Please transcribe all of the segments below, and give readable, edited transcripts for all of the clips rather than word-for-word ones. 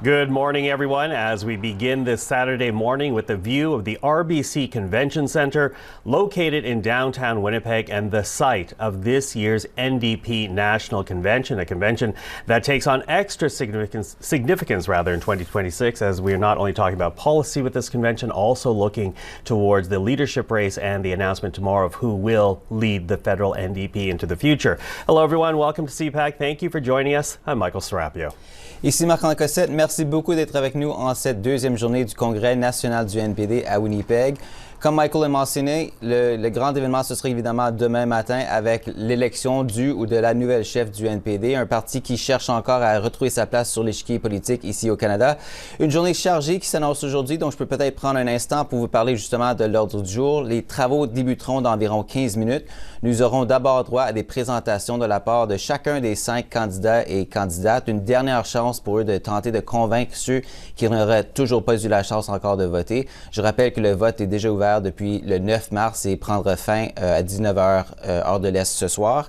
Good morning, everyone, as we begin this Saturday morning with a view of the RBC Convention Centre located in downtown Winnipeg and the site of this year's NDP National Convention, a convention that takes on extra significance in 2026, as we are not only talking about policy with this convention, also looking towards the leadership race and the announcement tomorrow of who will lead the federal NDP into the future. Hello, everyone. Welcome to CPAC. Thank you for joining us. I'm Michael Serapio. Ici Marc-André Cossette, merci beaucoup d'être avec nous en cette deuxième journée du Congrès national du NPD à Winnipeg. Comme Michael l'a mentionné, le grand événement, ce sera évidemment demain matin avec l'élection du ou de la nouvelle chef du NPD, un parti qui cherche encore à retrouver sa place sur l'échiquier politique ici au Canada. Une journée chargée qui s'annonce aujourd'hui, donc je peux peut-être prendre un instant pour vous parler justement de l'ordre du jour. Les travaux débuteront d'environ 15 minutes. Nous aurons d'abord droit à des présentations de la part de chacun des 5 candidats et candidates. Une dernière chance pour eux de tenter de convaincre ceux qui n'auraient toujours pas eu la chance encore de voter. Je rappelle que le vote est déjà ouvert depuis le 9 mars et prendra fin à 19h heure de l'Est ce soir.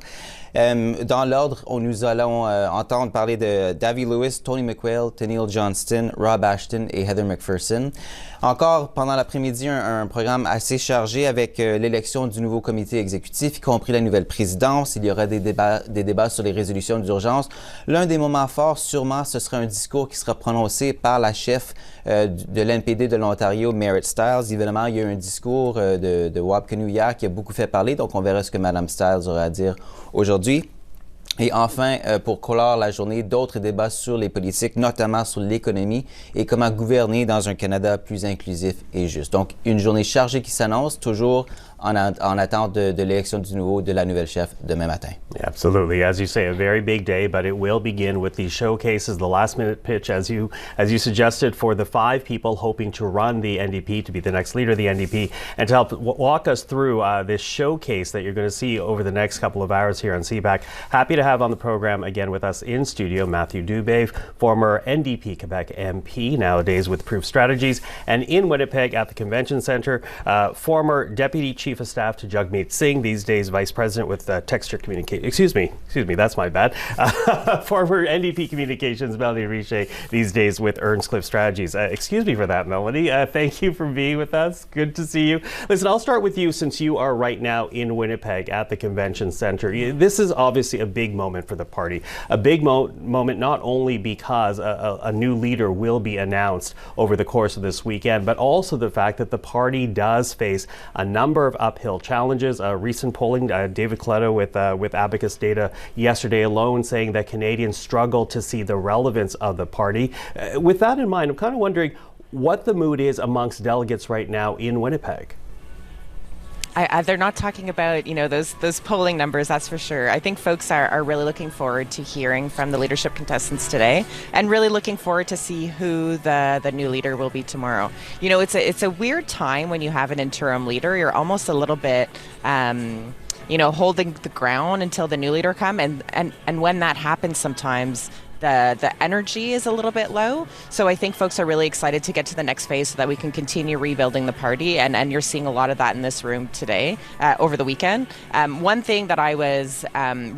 Dans l'ordre, nous allons entendre parler de Davy Lewis, Tony McQuail, Tenille Johnston, Rob Ashton et Heather McPherson. Encore pendant l'après-midi, un programme assez chargé avec l'élection du nouveau comité exécutif, y compris la nouvelle présidence. Il y aura des débats sur les résolutions d'urgence. L'un des moments forts, sûrement, ce sera un discours qui sera prononcé par la chef de l'NPD de l'Ontario, Merritt Stiles. Évidemment, il y a eu un discours de Wab Kinew hier qui a beaucoup fait parler, donc on verra ce que Mme Stiles aura à dire aujourd'hui. Et enfin, pour clore la journée, d'autres débats sur les politiques, notamment sur l'économie et comment gouverner dans un Canada plus inclusif et juste. Donc, une journée chargée qui s'annonce, toujours en attente de l'élection du nouveau, de la nouvelle chef demain matin. Yeah, absolutely. As you say, a very big day, but it will begin with the showcases, the last-minute pitch, as you suggested, for the 5 people hoping to run the NDP, to be the next leader of the NDP, and to help walk us through this showcase that you're going to see over the next couple of hours here on CPAC. Happy to have on the program again with us in studio Matthew Dubé, former NDP Quebec MP, nowadays with Proof Strategies, and in Winnipeg at the Convention Centre, former Deputy Chief of Staff to Jagmeet Singh, these days Vice President with Texture Communication. Excuse me, that's my bad. Former NDP Communications, Melanie Richer, these days with Earnscliffe Strategies. Excuse me for that, Melanie. Thank you for being with us. Good to see you. Listen, I'll start with you since you are right now in Winnipeg at the Convention Centre. This is obviously a big moment for the party. A big moment not only because a new leader will be announced over the course of this weekend, but also the fact that the party does face a number of uphill challenges. Recent polling, David Coletto with Abacus data yesterday alone saying that Canadians struggle to see the relevance of the party. With that in mind, I'm kind of wondering what the mood is amongst delegates right now in Winnipeg. They're not talking about, those polling numbers, that's for sure. I think folks are really looking forward to hearing from the leadership contestants today and really looking forward to see who the new leader will be tomorrow. It's a weird time when you have an interim leader. You're almost a little bit holding the ground until the new leader come. And when that happens sometimes, the energy is a little bit low. So I think folks are really excited to get to the next phase so that we can continue rebuilding the party. And you're seeing a lot of that in this room today, over the weekend. One thing that I was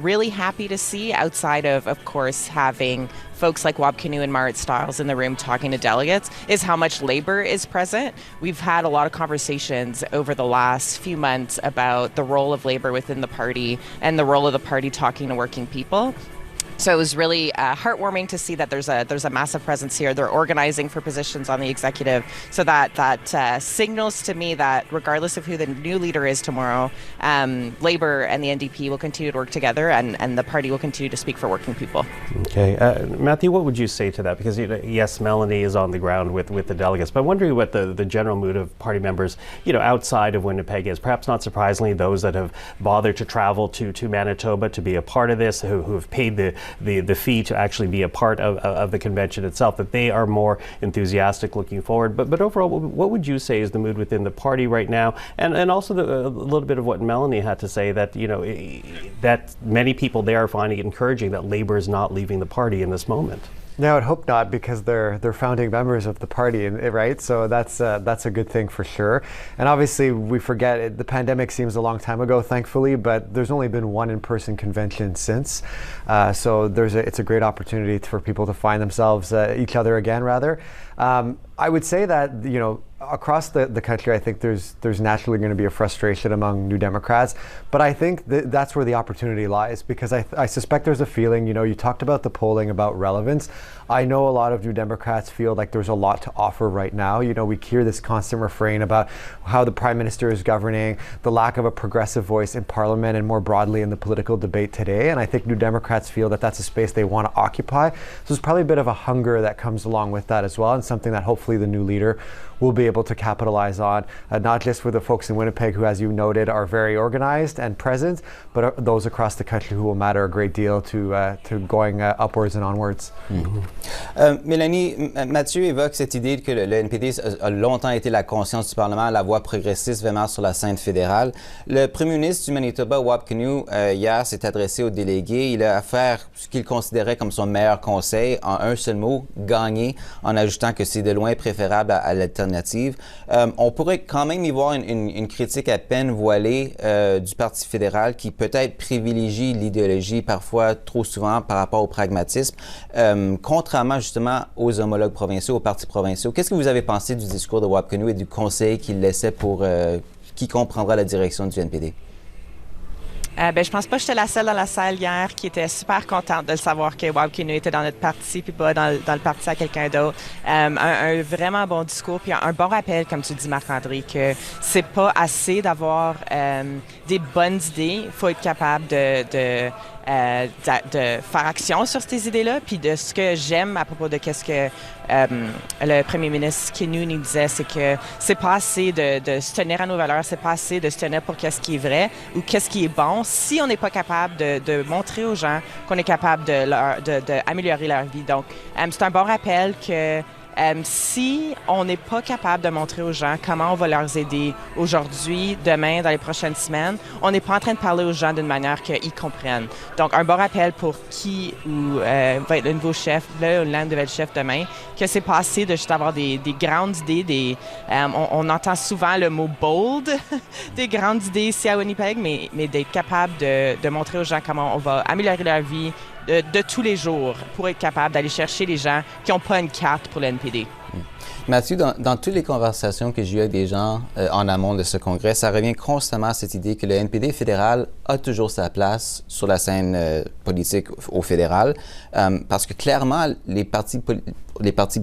really happy to see outside of course, having folks like Wab Kinew and Merritt Stiles in the room talking to delegates is how much labor is present. We've had a lot of conversations over the last few months about the role of labor within the party and the role of the party talking to working people. So it was really heartwarming to see that there's a massive presence here. They're organizing for positions on the executive, so that signals to me that regardless of who the new leader is tomorrow, Labour and the NDP will continue to work together, and the party will continue to speak for working people. Okay, Matthew, what would you say to that? Because yes, Melanie is on the ground with the delegates, but I'm wondering what the general mood of party members, outside of Winnipeg is. Perhaps not surprisingly, those that have bothered to travel to Manitoba to be a part of this, who have paid the fee to actually be a part of the convention itself, that they are more enthusiastic looking forward. But overall, what would you say is the mood within the party right now? And also a little bit of what Melanie had to say, that, that many people there are finding it encouraging that Labour is not leaving the party in this moment. No, I would hope not, because they're founding members of the party, right? So that's a good thing for sure. And obviously, we forget the pandemic seems a long time ago, thankfully, but there's only been one in-person convention since. So it's a great opportunity for people to find themselves each other again, rather. I would say that across the country, I think there's naturally going to be a frustration among New Democrats, but I think that's where the opportunity lies, because I suspect there's a feeling, you talked about the polling about relevance. I know a lot of New Democrats feel like there's a lot to offer right now. We hear this constant refrain about how the Prime Minister is governing, the lack of a progressive voice in Parliament and more broadly in the political debate today, and I think New Democrats feel that that's a space they want to occupy. So there's probably a bit of a hunger that comes along with that as well, and something that hopefully the new leader will be able to capitalize on, not just for the folks in Winnipeg who, as you noted, are very organized and present, but those across the country who will matter a great deal to going upwards and onwards. Mélanie, Mathieu évoque cette idée que le NPD a longtemps été la conscience du Parlement, la voix progressiste vraiment sur la scène fédérale. Le premier ministre du Manitoba, Wab Kinew, hier s'est adressé aux délégués. Il a affaire ce qu'il considérait comme son meilleur conseil, en un seul mot, gagner, en ajoutant que c'est de loin préférable à l'alternative. On pourrait quand même y voir une critique à peine voilée du Parti fédéral qui peut-être privilégie l'idéologie parfois trop souvent par rapport au pragmatisme, contrairement justement aux homologues provinciaux, aux partis provinciaux. Qu'est-ce que vous avez pensé du discours de Wab Kinew et du conseil qu'il laissait pour quiconque prendra la direction du NPD? Je pense pas que j'étais la seule dans la salle hier qui était super contente de le savoir que Wab Kinew était dans notre parti puis pas dans le parti à quelqu'un d'autre. Un vraiment bon discours puis un bon rappel, comme tu dis, Marc-André, que c'est pas assez d'avoir des bonnes idées. Il faut être capable de faire action sur ces idées-là. Puis de ce que j'aime à propos de qu'est-ce que le premier ministre Kinew nous disait, c'est que c'est pas assez de se tenir à nos valeurs, c'est pas assez de se tenir pour qu'est-ce qui est vrai ou qu'est-ce qui est bon si on n'est pas capable de montrer aux gens qu'on est capable d'améliorer leur vie. Donc, c'est un bon rappel que si on n'est pas capable de montrer aux gens comment on va leur aider aujourd'hui, demain, dans les prochaines semaines, on n'est pas en train de parler aux gens d'une manière qu'ils comprennent. Donc, un bon rappel pour qui va être le nouveau chef, la nouvelle chef demain, que c'est pas assez de juste avoir des grandes idées. On entend souvent le mot « bold », des grandes idées ici à Winnipeg, mais d'être capable de montrer aux gens comment on va améliorer leur vie, de tous les jours pour être capable d'aller chercher les gens qui n'ont pas une carte pour le NPD. Mathieu, dans toutes les conversations que j'ai eues avec des gens en amont de ce congrès, ça revient constamment à cette idée que le NPD fédéral a toujours sa place sur la scène politique au fédéral, parce que clairement, les partis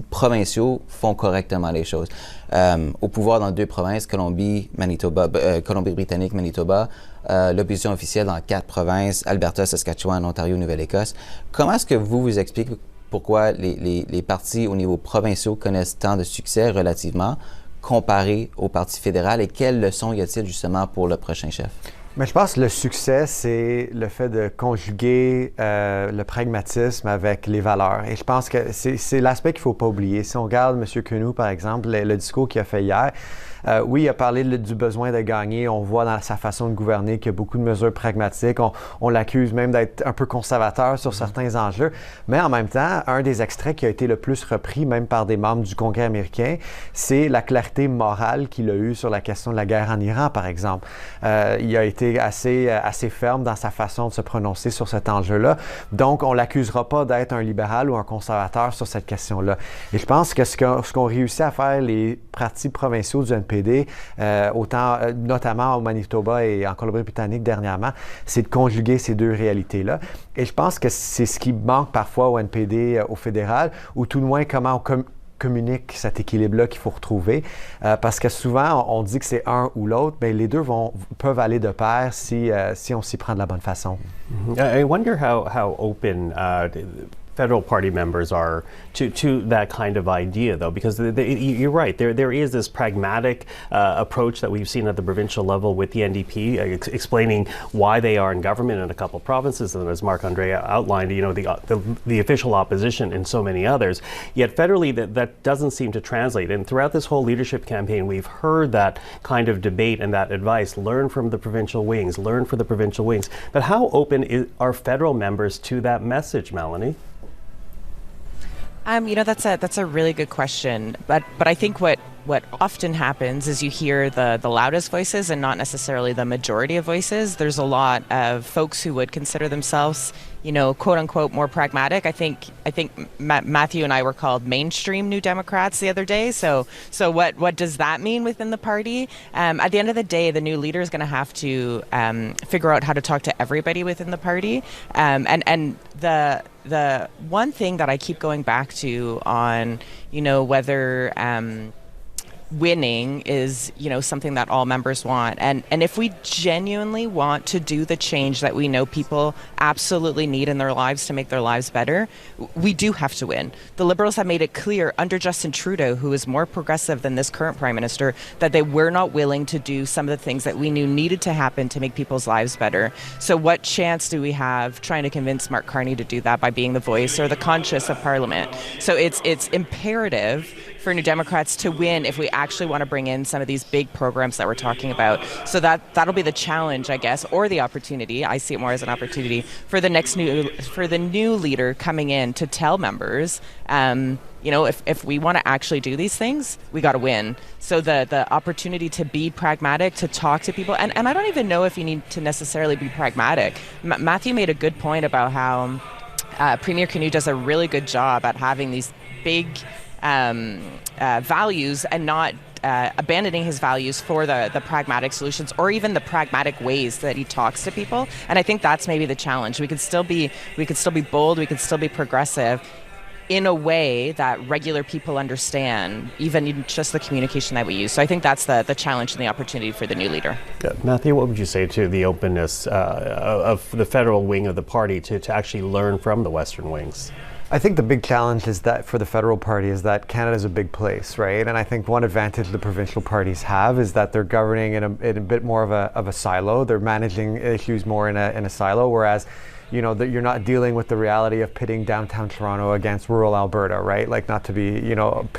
provinciaux font correctement les choses. Au pouvoir dans 2 provinces, Colombie-Britannique, Manitoba, l'opposition officielle dans 4 provinces, Alberta, Saskatchewan, Ontario, Nouvelle-Écosse. Comment est-ce que vous expliquez pourquoi les partis au niveau provincial connaissent tant de succès relativement comparé au Parti fédéral et quelles leçons y a-t-il justement pour le prochain chef? Mais je pense que le succès, c'est le fait de conjuguer le pragmatisme avec les valeurs. Et je pense que c'est l'aspect qu'il ne faut pas oublier. Si on regarde M. Kinew, par exemple, le discours qu'il a fait hier, oui, il a parlé du besoin de gagner. On voit dans sa façon de gouverner qu'il y a beaucoup de mesures pragmatiques. On l'accuse même d'être un peu conservateur sur certains enjeux. Mais en même temps, un des extraits qui a été le plus repris, même par des membres du Congrès américain, c'est la clarté morale qu'il a eue sur la question de la guerre en Iran, par exemple. Il a été assez ferme dans sa façon de se prononcer sur cet enjeu-là. Donc, on ne l'accusera pas d'être un libéral ou un conservateur sur cette question-là. Et je pense que ce qu'ont réussi à faire les partis provinciaux du NPD, notamment au Manitoba et en Colombie-Britannique dernièrement, c'est de conjuguer ces 2 réalités-là. Et je pense que c'est ce qui manque parfois au NPD, au fédéral, ou tout de moins comment on communique cet équilibre-là qu'il faut retrouver. Parce que souvent, on dit que c'est un ou l'autre, mais les deux peuvent aller de pair si on s'y prend de la bonne façon. I wonder how open federal party members are to that kind of idea, though, because you're right. There is this pragmatic approach that we've seen at the provincial level with the NDP, explaining why they are in government in a couple of provinces, and as Marc-André outlined, the official opposition in so many others. Yet federally, that doesn't seem to translate. And throughout this whole leadership campaign, we've heard that kind of debate and that advice: learn from the provincial wings, learn for the provincial wings. But how open are federal members to that message, Melanie? That's a really good question. But I think what often happens is you hear the loudest voices and not necessarily the majority of voices. There's a lot of folks who would consider themselves, quote unquote, more pragmatic. I think Matthew and I were called mainstream New Democrats the other day. So what does that mean within the party? At the end of the day, the new leader is going to have to figure out how to talk to everybody within the party. And the one thing that I keep going back to on, whether winning is, something that all members want. And if we genuinely want to do the change that we know people absolutely need in their lives to make their lives better, we do have to win. The Liberals have made it clear under Justin Trudeau, who is more progressive than this current Prime Minister, that they were not willing to do some of the things that we knew needed to happen to make people's lives better. So what chance do we have trying to convince Mark Carney to do that by being the voice or the conscience of Parliament? So it's imperative for New Democrats to win if we actually want to bring in some of these big programs that we're talking about. So that'll be the challenge, I guess, or the opportunity. I see it more as an opportunity for the new leader coming in to tell members, if we want to actually do these things, we got to win. So the opportunity to be pragmatic, to talk to people, and I don't even know if you need to necessarily be pragmatic. Matthew made a good point about how Premier Canoe does a really good job at having these big values and not abandoning his values for the pragmatic solutions or even the pragmatic ways that he talks to people. And I think that's maybe the challenge. We could still be bold, we could still be progressive in a way that regular people understand, even in just the communication that we use. So I think that's the challenge and the opportunity for the new leader. Yeah. Matthew, what would you say to the openness of the federal wing of the party to actually learn from the Western wings? I think the big challenge is that for the federal party is that Canada is a big place, right? And I think one advantage the provincial parties have is that they're governing in a bit more of a silo. They're managing issues more in a silo, whereas that you're not dealing with the reality of pitting downtown Toronto against rural Alberta, right? Like, not to be,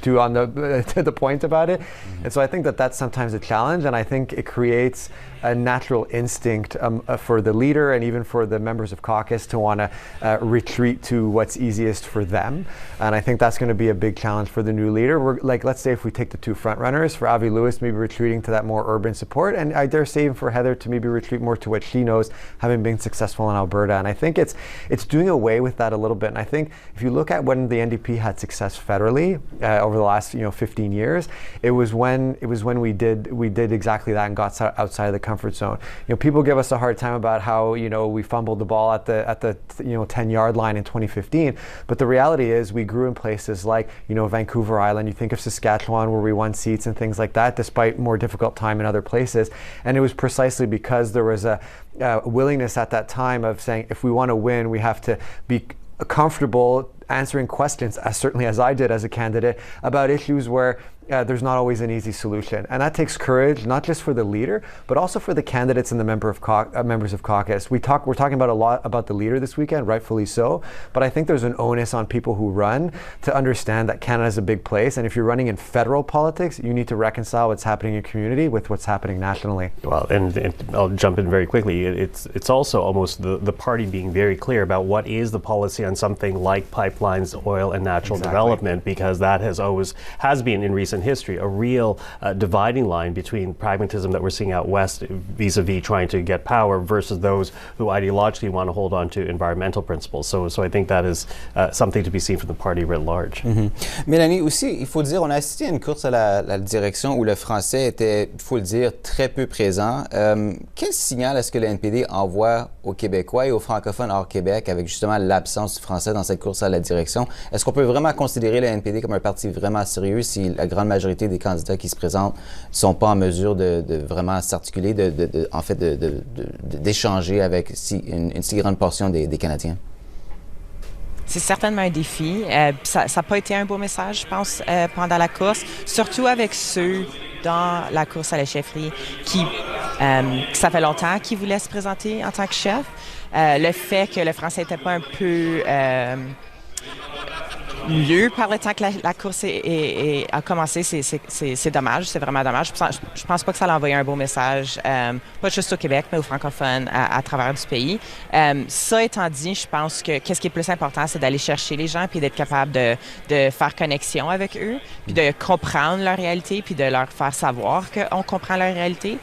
too on to the point about it. Mm-hmm. And so I think that's sometimes a challenge, and I think it creates a natural instinct for the leader and even for the members of caucus to want to retreat to what's easiest for them. And I think that's going to be a big challenge for the new leader. Let's say if we take the two front runners, for Avi Lewis maybe retreating to that more urban support, and I dare say even for Heather to maybe retreat more to what she knows, having been successful in Alberta. And I think it's doing away with that a little bit. And I think if you look at when the NDP had success federally over the last 15 years, it was when we did exactly that and got outside of the comfort zone. People give us a hard time about how we fumbled the ball at the 10-yard line in 2015, but the reality is we grew in places like Vancouver Island. You think of Saskatchewan, where we won seats and things like that, despite more difficult time in other places. And it was precisely because there was a willingness at that time of saying, if we want to win, we have to be comfortable answering questions, certainly as I did as a candidate, about issues where there's not always an easy solution. And that takes courage, not just for the leader, but also for the candidates and the members of caucus. We're talking about a lot about the leader this weekend, rightfully so, but I think there's an onus on people who run to understand that Canada is a big place, and if you're running in federal politics, you need to reconcile what's happening in community with what's happening nationally. Well, and I'll jump in very quickly. It's also almost the party being very clear about what is the policy on something like pipelines, oil, and natural development, because that has been in recent history a real dividing line between pragmatism that we're seeing out west vis-a-vis trying to get power versus those who ideologically want to hold on to environmental principles. So I think that is something to be seen from the party writ large. Mm-hmm. Mélanie, aussi, il faut dire, on a assisté à une course à la direction où le français était, il faut le dire, très peu présent. Quel signal est-ce que le NPD envoie aux Québécois et aux francophones hors Québec avec justement l'absence du français dans cette course à la direction? Est-ce qu'on peut vraiment considérer le NPD comme un parti vraiment sérieux si la grande majorité des candidats qui se présentent ne sont pas en mesure de vraiment s'articuler, d'échanger avec une si grande portion des Canadiens? C'est certainement un défi. Ça n'a pas été un beau message, je pense, pendant la course, surtout avec ceux dans la course à la chefferie qui ça fait longtemps qu'ils voulaient se présenter en tant que chef. Le fait que le français n'était pas un peu lieu par le temps que la course a commencé. C'est dommage, c'est vraiment dommage. Je pense pas que ça a envoyé un beau message, pas juste au Québec, mais aux francophones à travers du pays. Ça étant dit, je pense que qu'est-ce qui est plus important, c'est d'aller chercher les gens puis d'être capable de faire connexion avec eux, puis de comprendre leur réalité, puis de leur faire savoir qu'on comprend leur réalité.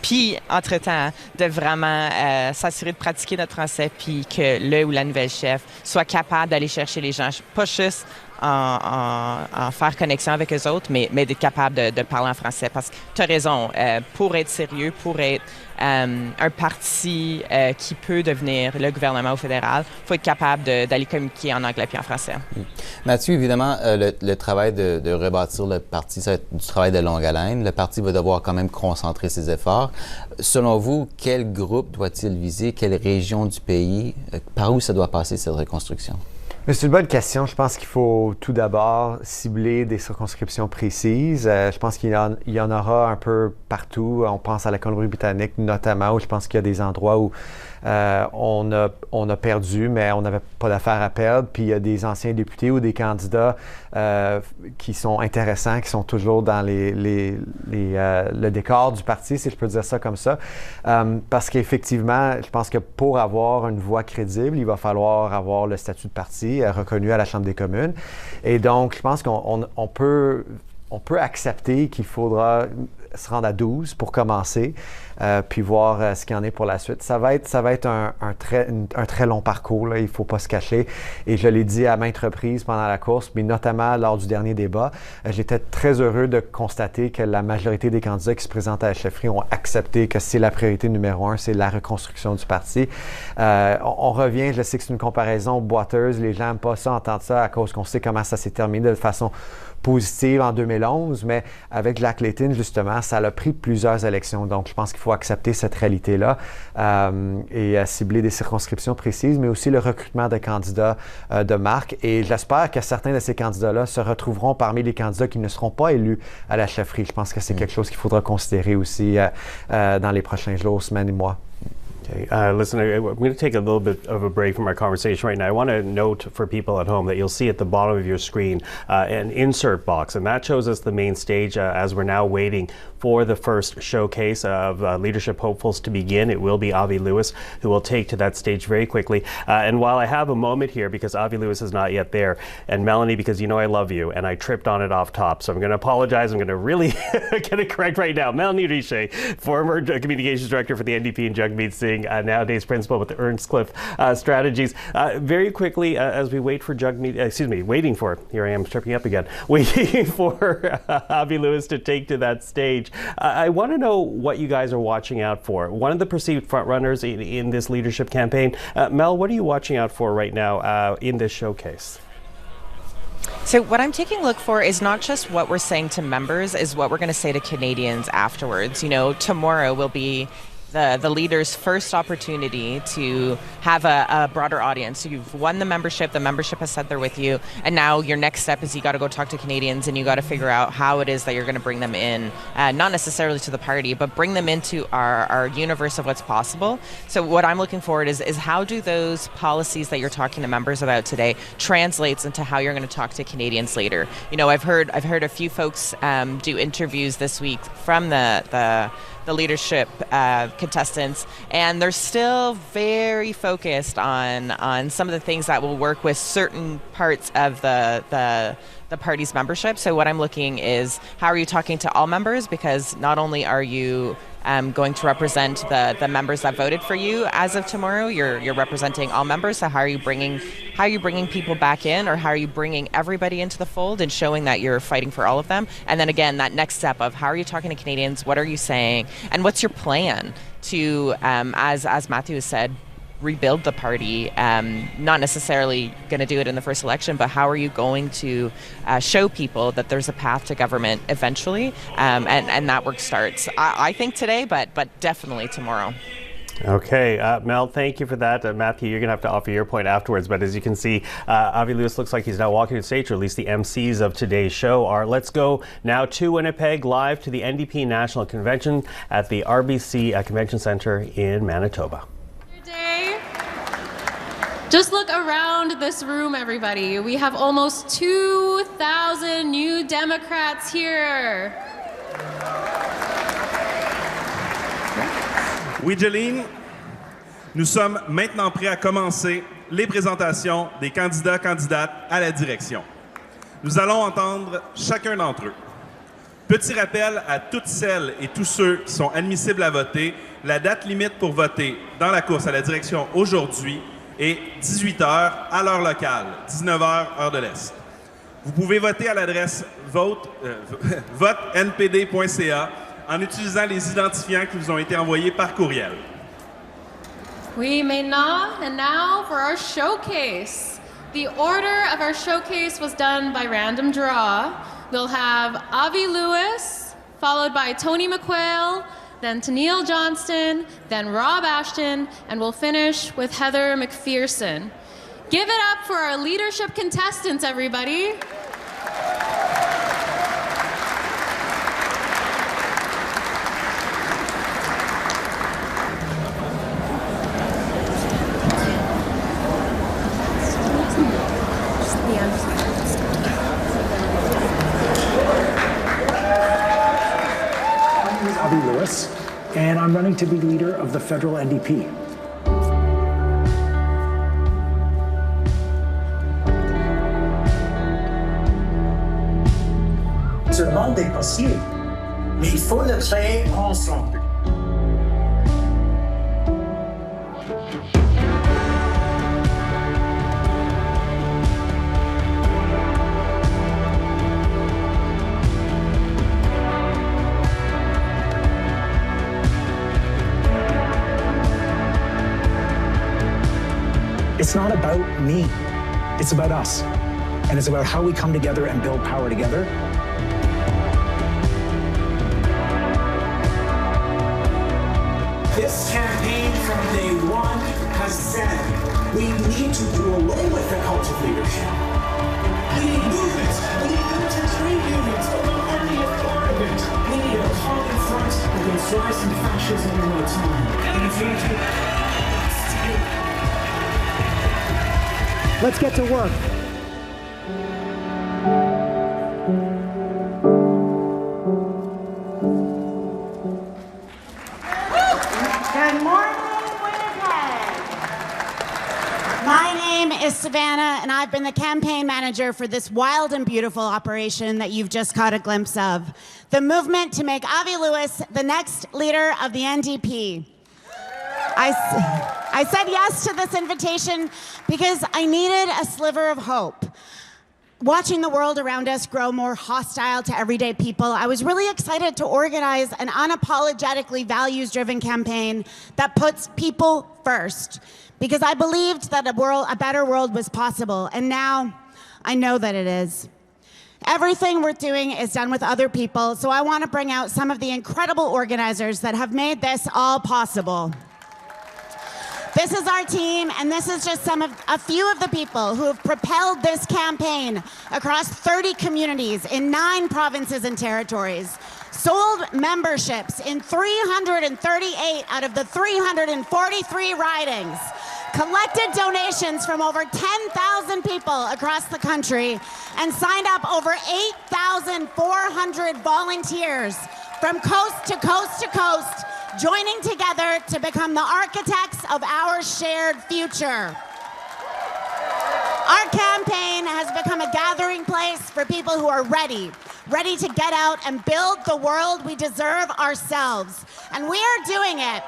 Puis, entre-temps, de vraiment s'assurer de pratiquer notre français, puis que le ou la nouvelle chef soit capable d'aller chercher les gens, pas juste en faire connexion avec eux autres, mais d'être capable de parler en français. Parce que tu as raison, pour être sérieux, pour être un parti qui peut devenir le gouvernement au fédéral, il faut être capable d'aller communiquer en anglais puis en français. Mathieu, évidemment, le travail de rebâtir le parti, ça va être du travail de longue haleine. Le parti va devoir quand même concentrer ses efforts. Selon vous, quel groupe doit-il viser? Quelle région du pays? Par où ça doit passer, cette reconstruction? Mais c'est une bonne question. Je pense qu'il faut tout d'abord cibler des circonscriptions précises. Je pense qu'il y en aura un peu partout. On pense à la Colombie-Britannique notamment, où je pense qu'il y a des endroits où on a perdu, mais on n'avait pas d'affaires à perdre. Puis il y a des anciens députés ou des candidats qui sont intéressants, qui sont toujours dans le décor du parti, si je peux dire ça comme ça. Parce qu'effectivement, je pense que pour avoir une voix crédible, il va falloir avoir le statut de parti reconnu à la Chambre des communes. Et donc, je pense qu'on peut accepter qu'il faudra se rendre à 12 pour commencer, puis voir ce qu'il y en est pour la suite. Ça va être un très long parcours, là, il ne faut pas se cacher. Et je l'ai dit à maintes reprises pendant la course, mais notamment lors du dernier débat, j'étais très heureux de constater que la majorité des candidats qui se présentent à la chefferie ont accepté que c'est la priorité numéro 1, c'est la reconstruction du parti. On revient, je sais que c'est une comparaison boiteuse, les gens n'aiment pas ça, entendre ça à cause qu'on sait comment ça s'est terminé de façon positive en 2011, mais avec Jack Layton, justement, ça a pris plusieurs élections. Donc, je pense qu'il faut accepter cette réalité-là et cibler des circonscriptions précises, mais aussi le recrutement de candidats de marque. Et j'espère que certains de ces candidats-là se retrouveront parmi les candidats qui ne seront pas élus à la chefferie. Je pense que c'est quelque chose qu'il faudra considérer aussi dans les prochains jours, semaines et mois. Okay. Listen, I'm going to take a little bit of a break from our conversation right now. I want to note for people at home that you'll see at the bottom of your screen an insert box, and that shows us the main stage as we're now waiting for the first showcase of leadership hopefuls to begin. It will be Avi Lewis who will take to that stage very quickly. And while I have a moment here, because Avi Lewis is not yet there, and Melanie, because you know I love you, and I tripped on it off top, so I'm going to apologize. I'm going to really get it correct right now. Melanie Richer, former communications director for the NDP in Jagmeet Singh, nowadays principal with the Earnscliffe Strategies. Very quickly, as we wait for waiting for, here I am tripping up again, waiting for Avi Lewis to take to that stage. I want to know what you guys are watching out for. One of the perceived frontrunners in this leadership campaign, Mel, what are you watching out for right now in this showcase? So what I'm taking a look for is not just what we're saying to members, is what we're going to say to Canadians afterwards. You know, tomorrow will be the leader's first opportunity to have a broader audience. So you've won the membership has said they're with you, and now your next step is you got to go talk to Canadians and you got to figure out how it is that you're going to bring them in, not necessarily to the party, but bring them into our universe of what's possible. So what I'm looking forward is how do those policies that you're talking to members about today translates into how you're going to talk to Canadians later. You know, I've heard a few folks do interviews this week from the leadership contestants, and they're still very focused on some of the things that will work with certain parts of the party's membership. So what I'm looking is, how are you talking to all members? Because not only are you going to represent the members that voted for you as of tomorrow, you're representing all members. So how are you bringing people back in, or how are you bringing everybody into the fold and showing that you're fighting for all of them? And then again, that next step of how are you talking to Canadians? What are you saying? And what's your plan to, as Matthew has said, rebuild the party? Not necessarily going to do it in the first election, but how are you going to show people that there's a path to government eventually, and that work starts, I think, today, but definitely tomorrow. Okay, Mel, thank you for that. Matthew, you're going to have to offer your point afterwards, but as you can see, Avi Lewis looks like he's now walking the stage, or at least the MCs of today's show are. Let's go now to Winnipeg, live to the NDP National Convention at the RBC Convention Centre in Manitoba. Just look around this room, everybody. We have almost 2,000 new Democrats here. Oui, Jolene, nous sommes maintenant prêts à commencer les présentations des candidats-candidates à la direction. Nous allons entendre chacun d'entre eux. Petit rappel à toutes celles et tous ceux qui sont admissibles à voter, la date limite pour voter dans la course à la direction aujourd'hui est 18h à l'heure locale, 19h heure de l'Est. Vous pouvez voter à l'adresse votenpd.ca en utilisant les identifiants qui vous ont été envoyés par courriel. We may not, and now for our showcase. The order of our showcase was done by random draw. We'll have Avi Lewis, followed by Tony McQuail, then Tennille Johnston, then Rob Ashton, and we'll finish with Heather McPherson. Give it up for our leadership contestants, everybody. Lewis, and I'm running to be leader of the federal NDP. Ce monde est possible, mais il faut le créer ensemble. It's not about me, it's about us. And it's about how we come together and build power together. This campaign from day one has said we need to do away with the cult of leadership. We need movements, we need militant trade unions, although only a part of it. We need a common front against rising fascism in our time. And if you Let's get to work. Good morning, Winnipeg. My name is Savannah, and I've been the campaign manager for this wild and beautiful operation that you've just caught a glimpse of. The movement to make Avi Lewis the next leader of the NDP. I said yes to this invitation because I needed a sliver of hope. Watching the world around us grow more hostile to everyday people, I was really excited to organize an unapologetically values-driven campaign that puts people first, because I believed that a better world was possible, and now I know that it is. Everything we're doing is done with other people, so I want to bring out some of the incredible organizers that have made this all possible. This is our team, and this is just a few of the people who have propelled this campaign across 30 communities in 9 provinces and territories, sold memberships in 338 out of the 343 ridings, collected donations from over 10,000 people across the country, and signed up over 8,400 volunteers from coast to coast to coast, joining together to become the architects of our shared future. Our campaign has become a gathering place for people who are ready to get out and build the world we deserve ourselves. And we are doing it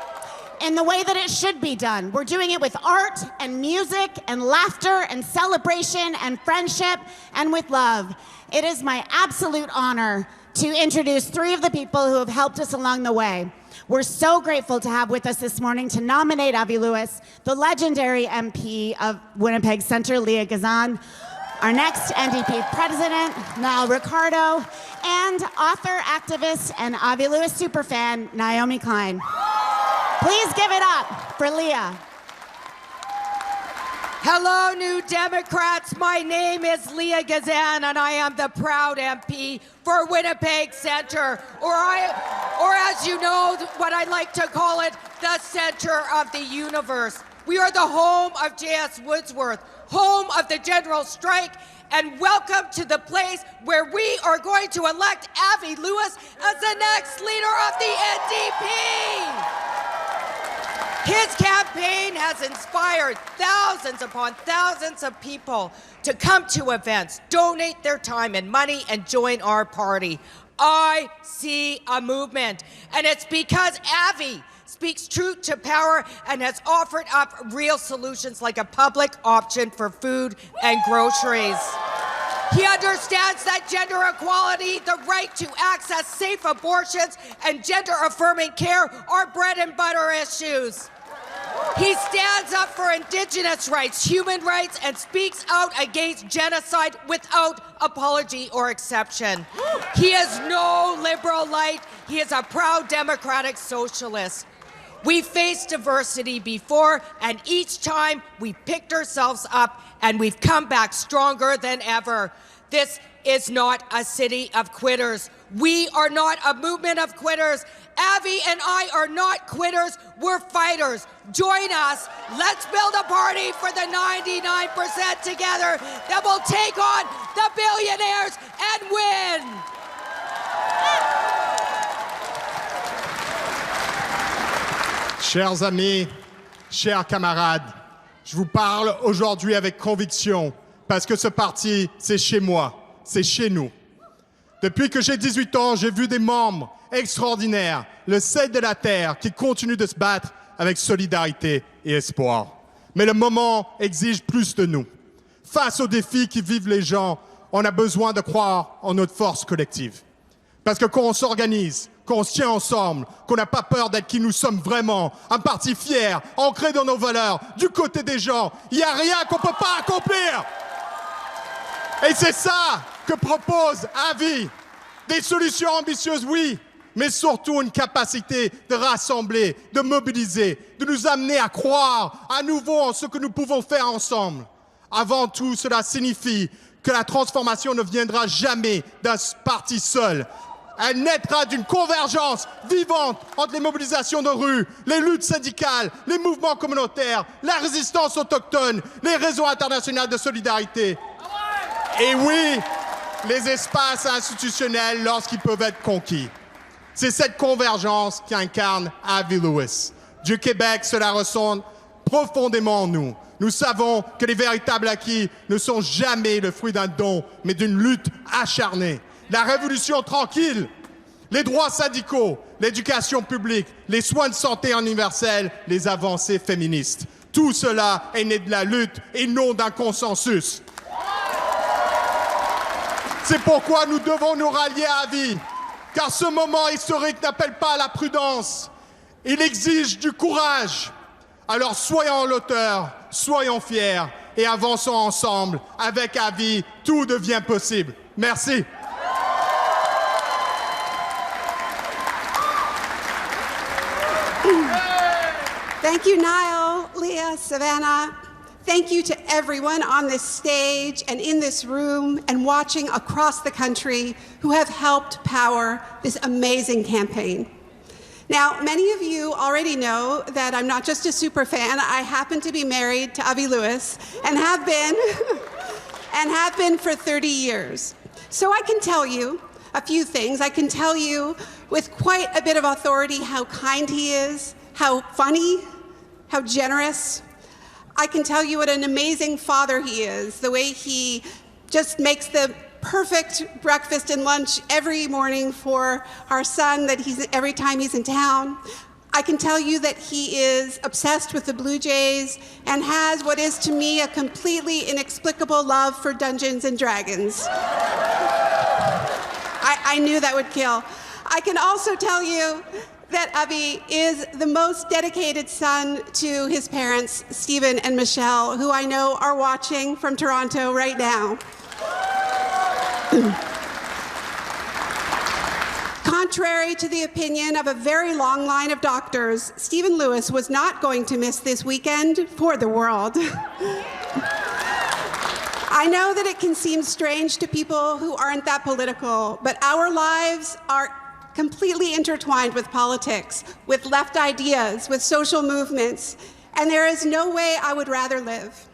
in the way that it should be done. We're doing it with art and music and laughter and celebration and friendship and with love. It is my absolute honor to introduce 3 of the people who have helped us along the way. We're so grateful to have with us this morning to nominate Avi Lewis, the legendary MP of Winnipeg Centre, Leah Gazan, our next NDP president, Niall Ricardo, and author, activist, and Avi Lewis superfan, Naomi Klein. Please give it up for Leah. Hello, New Democrats. My name is Leah Gazan, and I am the proud MP for Winnipeg Centre, or as you know, what I like to call it, the center of the universe. We are the home of J.S. Woodsworth, home of the General Strike, and welcome to the place where we are going to elect Avi Lewis as the next leader of the NDP. His campaign has inspired thousands upon thousands of people to come to events, donate their time and money, and join our party. I see a movement, and it's because Avi speaks truth to power and has offered up real solutions like a public option for food and groceries. He understands that gender equality, the right to access safe abortions, and gender-affirming care are bread and butter issues. He stands up for Indigenous rights, human rights, and speaks out against genocide without apology or exception. He is no liberal light. He is a proud democratic socialist. We faced diversity before, and each time we picked ourselves up and we've come back stronger than ever. This is not a city of quitters. We are not a movement of quitters. Avi and I are not quitters. We're fighters. Join us. Let's build a party for the 99% together that will take on the billionaires and win. Chers amis, chers camarades, je vous parle aujourd'hui avec conviction parce que ce parti, c'est chez moi, c'est chez nous. Depuis que j'ai 18 ans, j'ai vu des membres extraordinaires, le sel de la terre, qui continuent de se battre avec solidarité et espoir. Mais le moment exige plus de nous. Face aux défis qui vivent les gens, on a besoin de croire en notre force collective. Parce que quand on s'organise, qu'on se tient ensemble, qu'on n'a pas peur d'être qui nous sommes vraiment, un parti fier, ancré dans nos valeurs, du côté des gens, il n'y a rien qu'on ne peut pas accomplir. Et c'est ça que propose Avi. Des solutions ambitieuses, oui, mais surtout une capacité de rassembler, de mobiliser, de nous amener à croire à nouveau en ce que nous pouvons faire ensemble. Avant tout, cela signifie que la transformation ne viendra jamais d'un parti seul. Elle naîtra d'une convergence vivante entre les mobilisations de rue, les luttes syndicales, les mouvements communautaires, la résistance autochtone, les réseaux internationaux de solidarité. Et oui, les espaces institutionnels lorsqu'ils peuvent être conquis. C'est cette convergence qui incarne Avi Lewis. Du Québec, cela ressonne profondément en nous. Nous savons que les véritables acquis ne sont jamais le fruit d'un don, mais d'une lutte acharnée. La révolution tranquille, les droits syndicaux, l'éducation publique, les soins de santé universels, les avancées féministes. Tout cela est né de la lutte et non d'un consensus. C'est pourquoi nous devons nous rallier à Avi, car ce moment historique n'appelle pas à la prudence. Il exige du courage. Alors soyons à l'auteur, soyons fiers et avançons ensemble. Avec Avi, tout devient possible. Merci. Thank you, Niall, Leah, Savannah. Thank you to everyone on this stage and in this room and watching across the country who have helped power this amazing campaign. Now, many of you already know that I'm not just a super fan. I happen to be married to Avi Lewis and have been for 30 years. So I can tell you a few things. I can tell you with quite a bit of authority how kind he is, how funny, how generous. I can tell you what an amazing father he is, the way he just makes the perfect breakfast and lunch every morning for our son every time he's in town. I can tell you that he is obsessed with the Blue Jays and has what is to me a completely inexplicable love for Dungeons and Dragons. I knew that would kill. I can also tell you that Avi is the most dedicated son to his parents, Stephen and Michelle, who I know are watching from Toronto right now. Contrary to the opinion of a very long line of doctors, Stephen Lewis was not going to miss this weekend for the world. I know that it can seem strange to people who aren't that political, but our lives are completely intertwined with politics, with left ideas, with social movements, and there is no way I would rather live.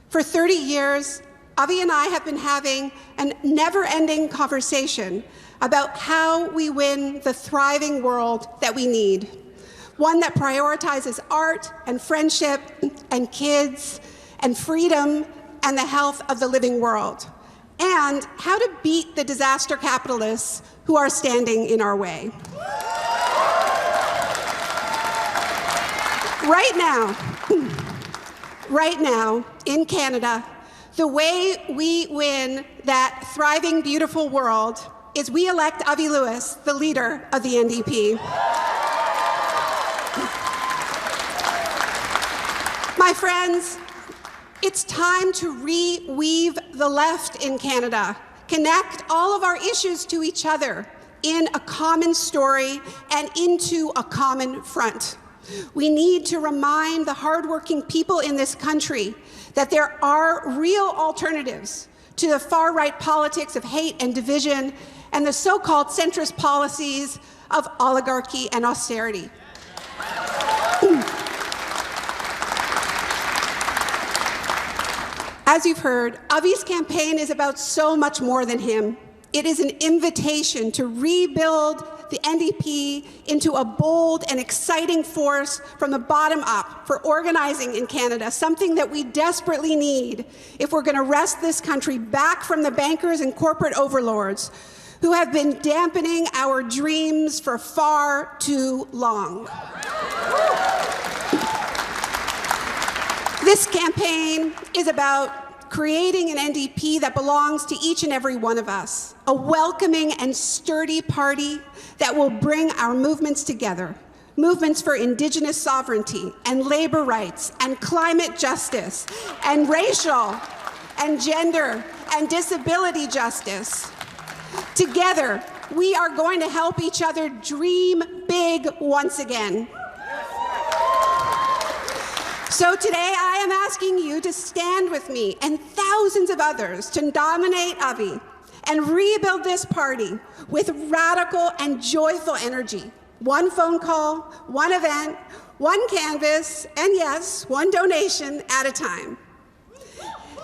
For 30 years, Avi and I have been having a never-ending conversation about how we win the thriving world that we need. One that prioritizes art and friendship and kids and freedom and the health of the living world. And how to beat the disaster capitalists who are standing in our way. Right now, in Canada, the way we win that thriving, beautiful world is we elect Avi Lewis, the leader of the NDP. My friends, it's time to reweave the left in Canada, connect all of our issues to each other in a common story and into a common front. We need to remind the hardworking people in this country that there are real alternatives to the far-right politics of hate and division and the so-called centrist policies of oligarchy and austerity. As you've heard, Avi's campaign is about so much more than him. It is an invitation to rebuild the NDP into a bold and exciting force from the bottom up for organizing in Canada, something that we desperately need if we're going to wrest this country back from the bankers and corporate overlords who have been dampening our dreams for far too long. This campaign is about creating an NDP that belongs to each and every one of us, a welcoming and sturdy party that will bring our movements together, movements for Indigenous sovereignty and labor rights and climate justice and racial and gender and disability justice. Together, we are going to help each other dream big once again. So today I am asking you to stand with me and thousands of others to nominate Avi and rebuild this party with radical and joyful energy. One phone call, one event, one canvas, and yes, one donation at a time.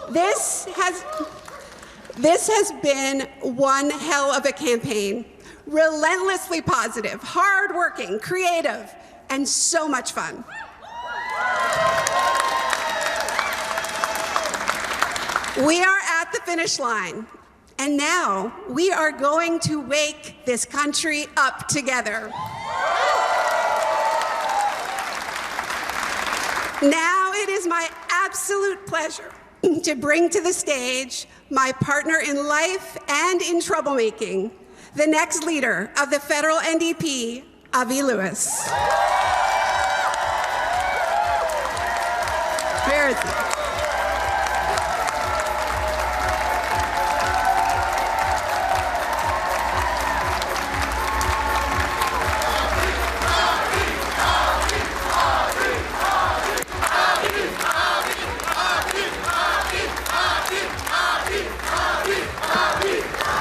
This has been one hell of a campaign. Relentlessly positive, hardworking, creative, and so much fun. We are at the finish line, and now we are going to wake this country up together. Now it is my absolute pleasure to bring to the stage my partner in life and in troublemaking, the next leader of the federal NDP, Avi Lewis. Cheers.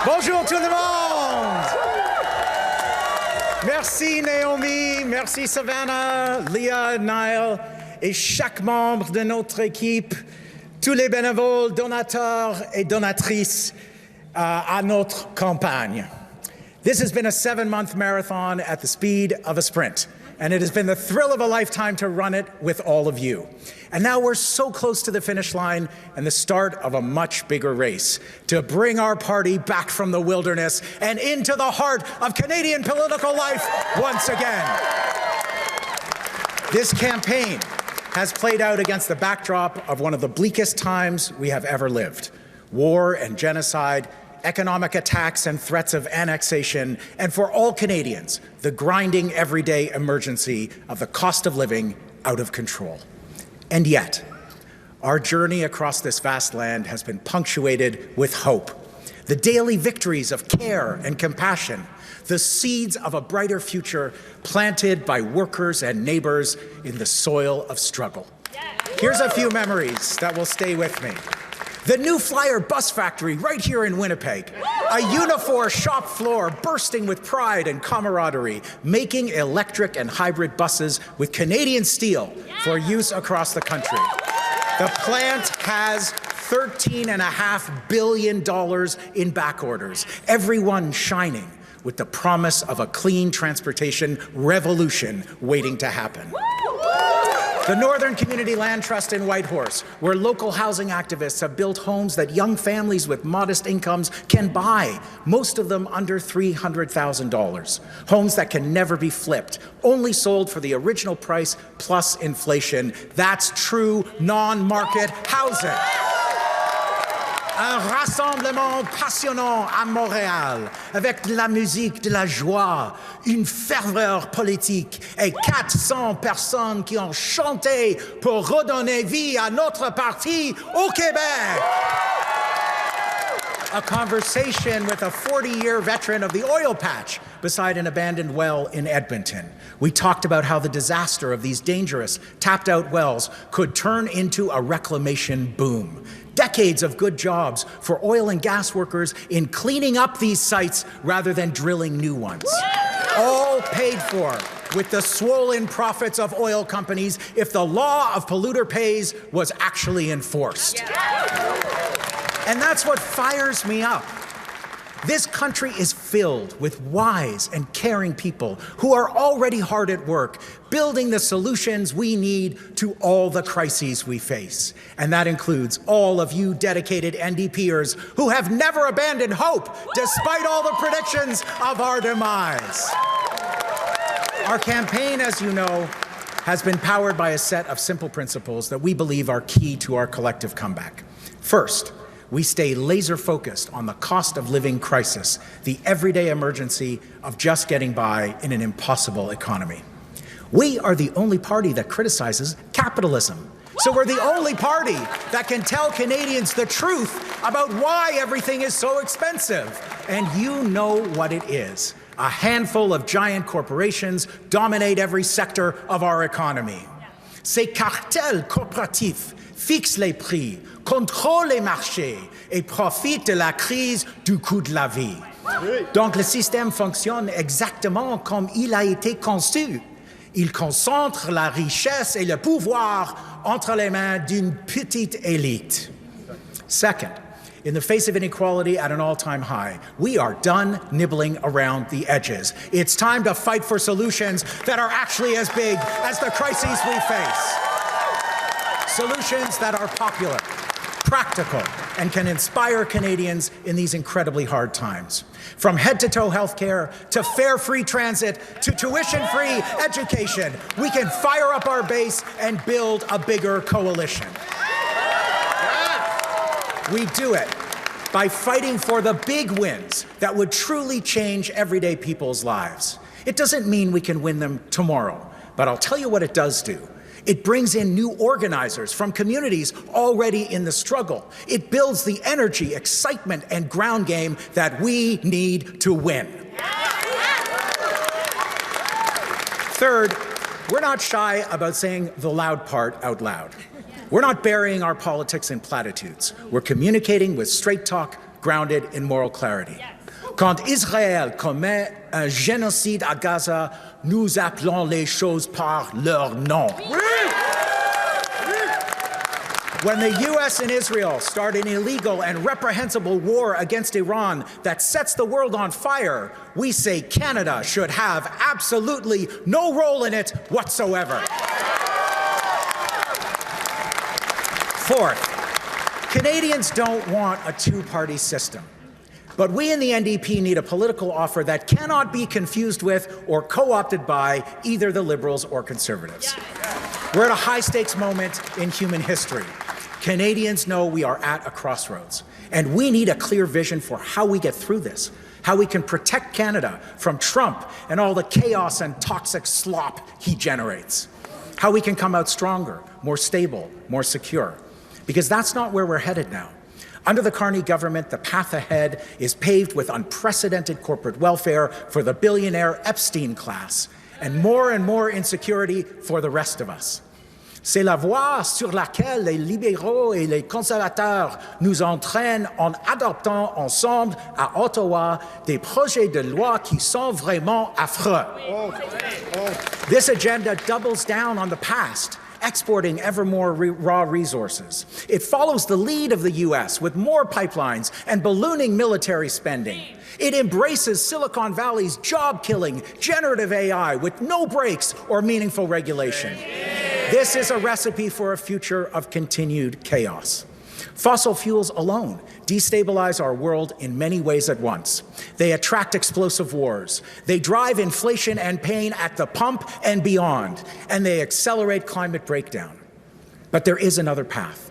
Bonjour tout le monde! Merci Naomi, merci Savannah, Leah, Niall et chaque membre de notre équipe, tous les bénévoles, donateurs et donatrices à notre campagne. This has been a 7-month marathon at the speed of a sprint, and it has been the thrill of a lifetime to run it with all of you. And now we're so close to the finish line and the start of a much bigger race to bring our party back from the wilderness and into the heart of Canadian political life once again. This campaign has played out against the backdrop of one of the bleakest times we have ever lived. War and genocide, economic attacks and threats of annexation, and for all Canadians, the grinding everyday emergency of the cost of living out of control. And yet, our journey across this vast land has been punctuated with hope. The daily victories of care and compassion, the seeds of a brighter future planted by workers and neighbors in the soil of struggle. Here's a few memories that will stay with me. The New Flyer bus factory right here in Winnipeg. A Unifor shop floor bursting with pride and camaraderie, making electric and hybrid buses with Canadian steel for use across the country. The plant has $13.5 billion in back orders, everyone shining with the promise of a clean transportation revolution waiting to happen. The Northern Community Land Trust in Whitehorse, where local housing activists have built homes that young families with modest incomes can buy, most of them under $300,000. Homes that can never be flipped, only sold for the original price plus inflation. That's true non-market housing. Un rassemblement passionnant à Montréal, avec de la musique, de la joie, une ferveur politique et 400 personnes qui ont chanté pour redonner vie à notre parti au Québec. A conversation with a 40-year veteran of the oil patch beside an abandoned well in Edmonton. We talked about how the disaster of these dangerous, tapped-out wells could turn into a reclamation boom. Decades of good jobs for oil and gas workers in cleaning up these sites rather than drilling new ones. All paid for with the swollen profits of oil companies if the law of polluter pays was actually enforced. And that's what fires me up. This country is filled with wise and caring people who are already hard at work, building the solutions we need to all the crises we face. And that includes all of you dedicated NDPers who have never abandoned hope, despite all the predictions of our demise. Our campaign, as you know, has been powered by a set of simple principles that we believe are key to our collective comeback. First, we stay laser-focused on the cost of living crisis, the everyday emergency of just getting by in an impossible economy. We are the only party that criticizes capitalism. So we're the only party that can tell Canadians the truth about why everything is so expensive. And you know what it is. A handful of giant corporations dominate every sector of our economy. Ces cartels coopératifs fixent les prix, contrôlent les marchés et profitent de la crise du coût de la vie. Donc le système fonctionne exactement comme il a été conçu. Il concentre la richesse et le pouvoir entre les mains d'une petite élite. Second, in the face of inequality at an all-time high, we are done nibbling around the edges. It's time to fight for solutions that are actually as big as the crises we face. Solutions that are popular, practical, and can inspire Canadians in these incredibly hard times. From head-to-toe healthcare, to fare-free transit, to tuition-free education, we can fire up our base and build a bigger coalition. We do it by fighting for the big wins that would truly change everyday people's lives. It doesn't mean we can win them tomorrow, but I'll tell you what it does do. It brings in new organizers from communities already in the struggle. It builds the energy, excitement, and ground game that we need to win. Third, we're not shy about saying the loud part out loud. We're not burying our politics in platitudes. We're communicating with straight talk, grounded in moral clarity. Quand Israël commet un génocide à Gaza, nous appelons les choses par leur nom. When the U.S. and Israel start an illegal and reprehensible war against Iran that sets the world on fire, we say Canada should have absolutely no role in it whatsoever. Fourth, Canadians don't want a two-party system. But we in the NDP need a political offer that cannot be confused with or co-opted by either the Liberals or Conservatives. We're at a high-stakes moment in human history. Canadians know we are at a crossroads, and we need a clear vision for how we get through this, how we can protect Canada from Trump and all the chaos and toxic slop he generates, how we can come out stronger, more stable, more secure, because that's not where we're headed now. Under the Carney government, the path ahead is paved with unprecedented corporate welfare for the billionaire Epstein class and more insecurity for the rest of us. C'est la voie sur laquelle les libéraux et les conservateurs nous entraînent en adoptant ensemble à Ottawa des projets de loi qui sont vraiment affreux. This agenda doubles down on the past, exporting ever more raw resources. It follows the lead of the U.S. with more pipelines and ballooning military spending. It embraces Silicon Valley's job-killing generative AI with no brakes or meaningful regulation. This is a recipe for a future of continued chaos. Fossil fuels alone destabilize our world in many ways at once. They attract explosive wars. They drive inflation and pain at the pump and beyond, and they accelerate climate breakdown. But there is another path,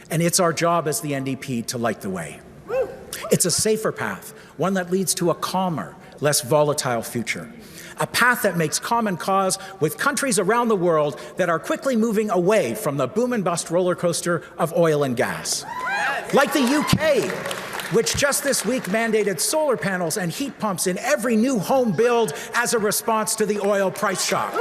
and it's our job as the NDP to light the way. It's a safer path, one that leads to a calmer, less volatile future. A path that makes common cause with countries around the world that are quickly moving away from the boom and bust roller coaster of oil and gas. Like the UK, which just this week mandated solar panels and heat pumps in every new home build as a response to the oil price shock.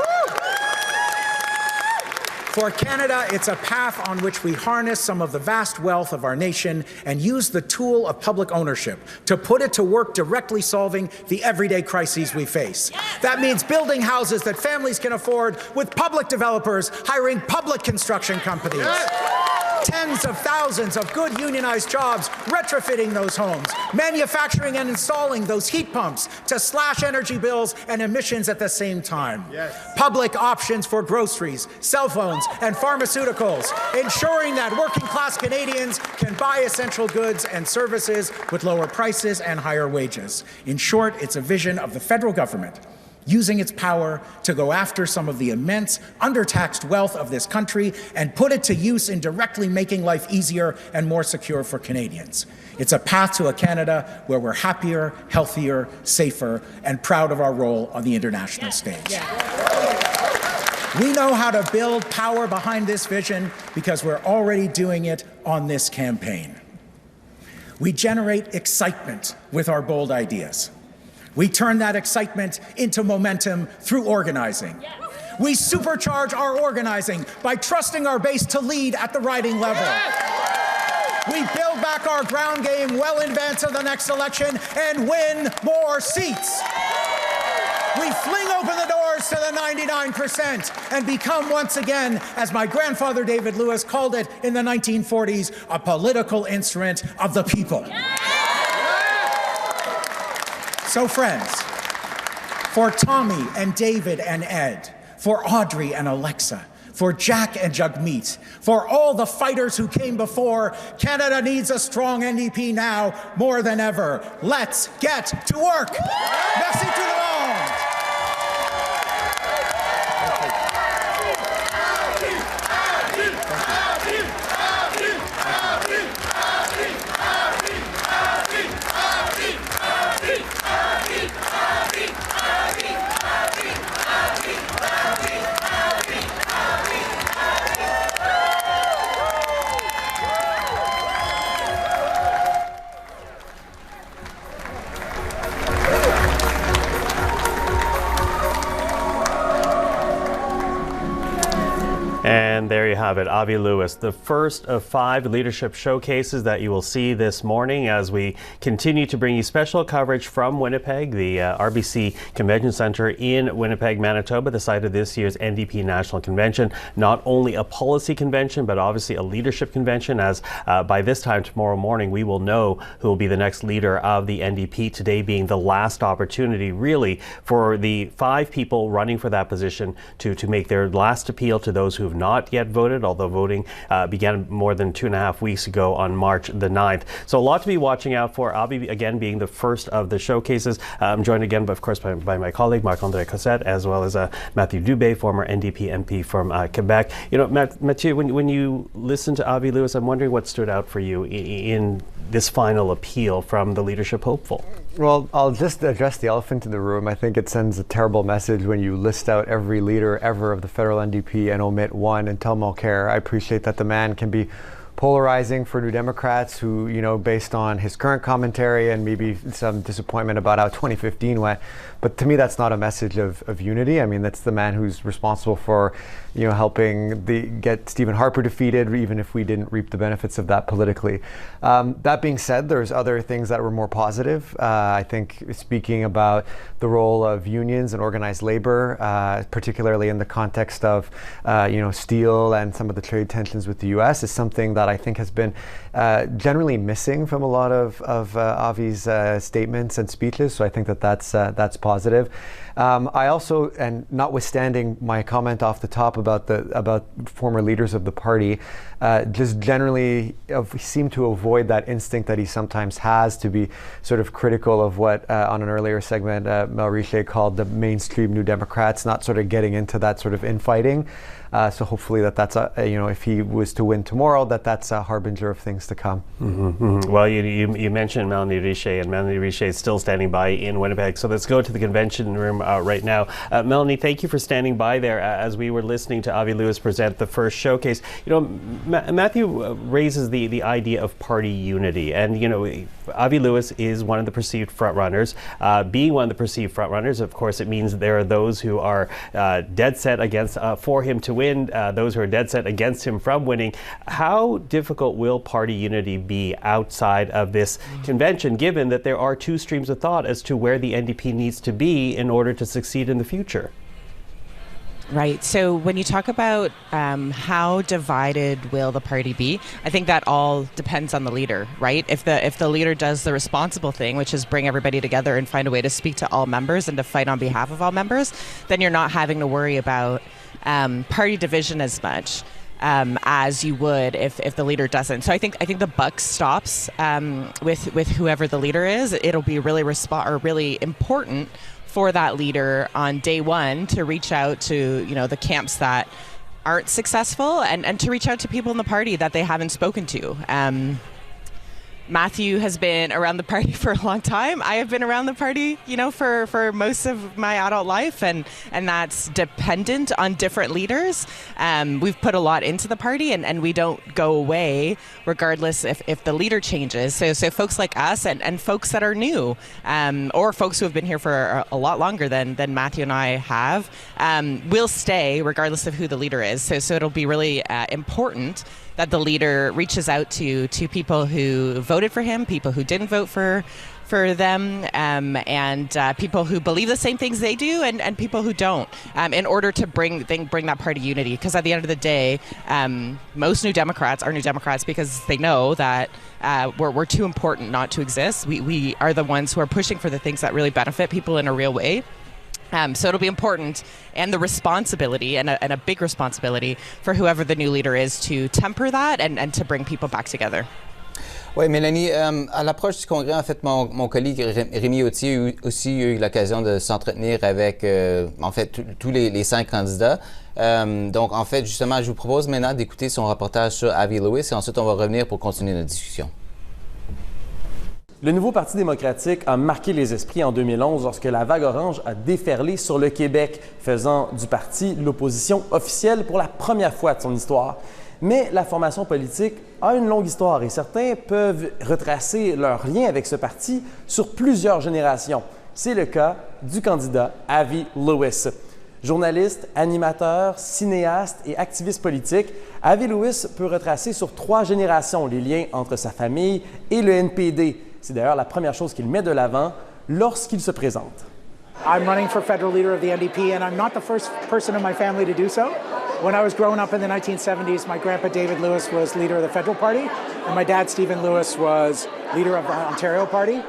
For Canada, it's a path on which we harness some of the vast wealth of our nation and use the tool of public ownership to put it to work directly solving the everyday crises we face. That means building houses that families can afford with public developers hiring public construction companies. Tens of thousands of good unionized jobs retrofitting those homes, manufacturing and installing those heat pumps to slash energy bills and emissions at the same time. Public options for groceries, cell phones, and pharmaceuticals, ensuring that working-class Canadians can buy essential goods and services with lower prices and higher wages. In short, it's a vision of the federal government using its power to go after some of the immense undertaxed wealth of this country and put it to use in directly making life easier and more secure for Canadians. It's a path to a Canada where we're happier, healthier, safer, and proud of our role on the international stage. We know how to build power behind this vision because we're already doing it on this campaign. We generate excitement with our bold ideas. We turn that excitement into momentum through organizing. We supercharge our organizing by trusting our base to lead at the riding level. We build back our ground game well in advance of the next election and win more seats. We fling open the doors to the 99% and become once again, as my grandfather David Lewis called it in the 1940s, a political instrument of the people. So friends, for Tommy and David and Ed, for Audrey and Alexa, for Jack and Jagmeet, for all the fighters who came before, Canada needs a strong NDP now more than ever. Let's get to work. Merci tout le monde. And there you have it, Avi Lewis, the first of 5 leadership showcases that you will see this morning as we continue to bring you special coverage from Winnipeg, the RBC Convention Centre in Winnipeg, Manitoba, the site of this year's NDP National Convention. Not only a policy convention, but obviously a leadership convention, as by this time tomorrow morning we will know who will be the next leader of the NDP, today being the last opportunity really for the 5 people running for that position to make their last appeal to those who have not yet voted, although voting began more than 2.5 weeks ago on March the 9th. So a lot to be watching out for. Avi, again, being the first of the showcases. I'm joined again, of course, by my colleague, Marc-André Cossette, as well as Matthew Dubé, former NDP MP from Quebec. You know, Mathieu, when you listen to Avi Lewis, I'm wondering what stood out for you in this final appeal from the leadership hopeful. Well, I'll just address the elephant in the room. I think it sends a terrible message when you list out every leader ever of the federal NDP and omit one, and Tel Mulcair. I appreciate that the man can be polarizing for New Democrats who, based on his current commentary and maybe some disappointment about how 2015 went. But to me, that's not a message of unity. I mean, that's the man who's responsible for, helping get Stephen Harper defeated, even if we didn't reap the benefits of that politically. That being said, there's other things that were more positive. I think speaking about the role of unions and organized labor, particularly in the context of, steel and some of the trade tensions with the U.S., is something that I think has been generally missing from a lot of Avi's statements and speeches. So I think that's positive. I also, and notwithstanding my comment off the top about former leaders of the party, just generally seem to avoid that instinct that he sometimes has to be sort of critical of what on an earlier segment Mel Richer called the mainstream New Democrats, not sort of getting into that sort of infighting. So hopefully that's if he was to win tomorrow, that's a harbinger of things to come. Well, you mentioned Melanie Richer, and Melanie Richer is still standing by in Winnipeg. So let's go to the convention room right now. Melanie, thank you for standing by there as we were listening to Avi Lewis present the first showcase. Matthew raises the idea of party unity, and Avi Lewis is one of the perceived frontrunners. Being one of the perceived frontrunners, of course, it means there are those who are dead set against for him to win, those who are dead set against him from winning. How difficult will party unity be outside of this convention, given that there are two streams of thought as to where the NDP needs to be in order to succeed in the future? Right. So when you talk about how divided will the party be, I think that all depends on the leader, right? If the leader does the responsible thing, which is bring everybody together and find a way to speak to all members and to fight on behalf of all members, then you're not having to worry about party division as much as you would if the leader doesn't. So I think the buck stops with whoever the leader is. It'll be really really important for that leader on day one to reach out to the camps that aren't successful and to reach out to people in the party that they haven't spoken to. Matthew has been around the party for a long time. I have been around the party, for most of my adult life, and that's dependent on different leaders. We've put a lot into the party, and we don't go away regardless if the leader changes. So folks like us and folks that are new, or folks who have been here for a lot longer than Matthew and I have, will stay regardless of who the leader is. So it'll be really important that the leader reaches out to people who voted for him, people who didn't vote for them, and people who believe the same things they do, and people who don't, in order to bring that party unity. Because at the end of the day, most New Democrats are New Democrats because they know that we're too important not to exist. We are the ones who are pushing for the things that really benefit people in a real way. So it'll be important, and the responsibility, and a big responsibility for whoever the new leader is, to temper that and to bring people back together. Oui, Mélanie, à l'approche du Congrès, en fait, mon collègue Rémi Autier a aussi eu l'occasion de s'entretenir avec, tous les 5 candidats. Donc, en fait, justement, je vous propose maintenant d'écouter son reportage sur Avi Lewis, et ensuite, on va revenir pour continuer notre discussion. Le nouveau Parti démocratique a marqué les esprits en 2011 lorsque la vague orange a déferlé sur le Québec, faisant du parti l'opposition officielle pour la première fois de son histoire. Mais la formation politique a une longue histoire et certains peuvent retracer leur lien avec ce parti sur plusieurs générations. C'est le cas du candidat Avi Lewis. Journaliste, animateur, cinéaste et activiste politique, Avi Lewis peut retracer sur 3 générations les liens entre sa famille et le NPD. C'est d'ailleurs la première chose qu'il met de l'avant lorsqu'il se présente. I'm running for federal leader of the NDP, and I'm not the first person in my family to do so. When I was growing up in the 1970s, my grandpa David Lewis was leader of the Federal Party, and my dad Stephen Lewis was leader of the Ontario Party.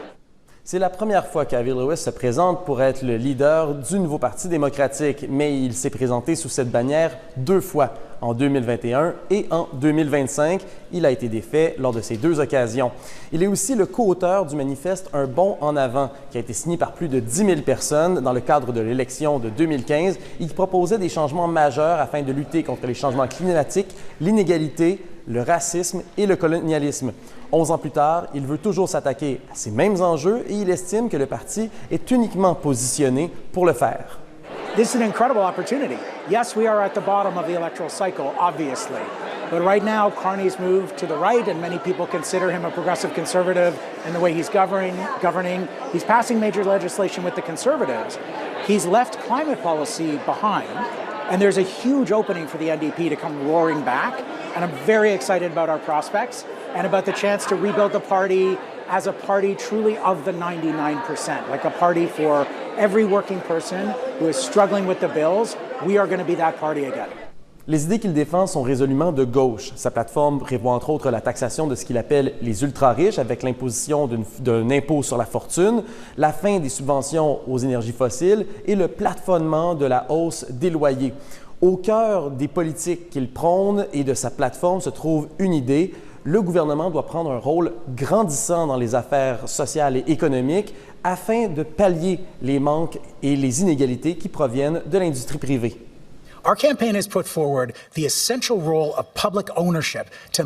C'est la première fois qu'Avi Lewis se présente pour être le leader du nouveau Parti démocratique, mais il s'est présenté sous cette bannière 2 fois, en 2021 et en 2025. Il a été défait lors de ces 2 occasions. Il est aussi le co-auteur du manifeste Un bond en avant, qui a été signé par plus de 10 000 personnes dans le cadre de l'élection de 2015 et qui proposait des changements majeurs afin de lutter contre les changements climatiques, l'inégalité, le racisme et le colonialisme. 11 ans plus tard, il veut toujours s'attaquer à ces mêmes enjeux et il estime que le parti est uniquement positionné pour le faire. This is an incredible opportunity. Yes, we are at the bottom of the electoral cycle, obviously. But right now, Carney's moved to the right, and many people consider him a progressive conservative in the way he's governing. He's passing major legislation with the Conservatives. He's left climate policy behind, and there's a huge opening for the NDP to come roaring back. And I'm very excited about our prospects and about the chance to rebuild the party as a party truly of the 99%, like a party for every working person who is struggling with the bills. We are going to be that party again. Les idées qu'il défend sont résolument de gauche. Sa plateforme prévoit entre autres la taxation de ce qu'il appelle les ultra-riches avec l'imposition d'un impôt sur la fortune, la fin des subventions aux énergies fossiles et le plafonnement de la hausse des loyers. Au cœur des politiques qu'il prône et de sa plateforme se trouve une idée. Le gouvernement doit prendre un rôle grandissant dans les affaires sociales et économiques afin de pallier les manques et les inégalités qui proviennent de l'industrie privée. Our campaign has put forward the essential role of public ownership to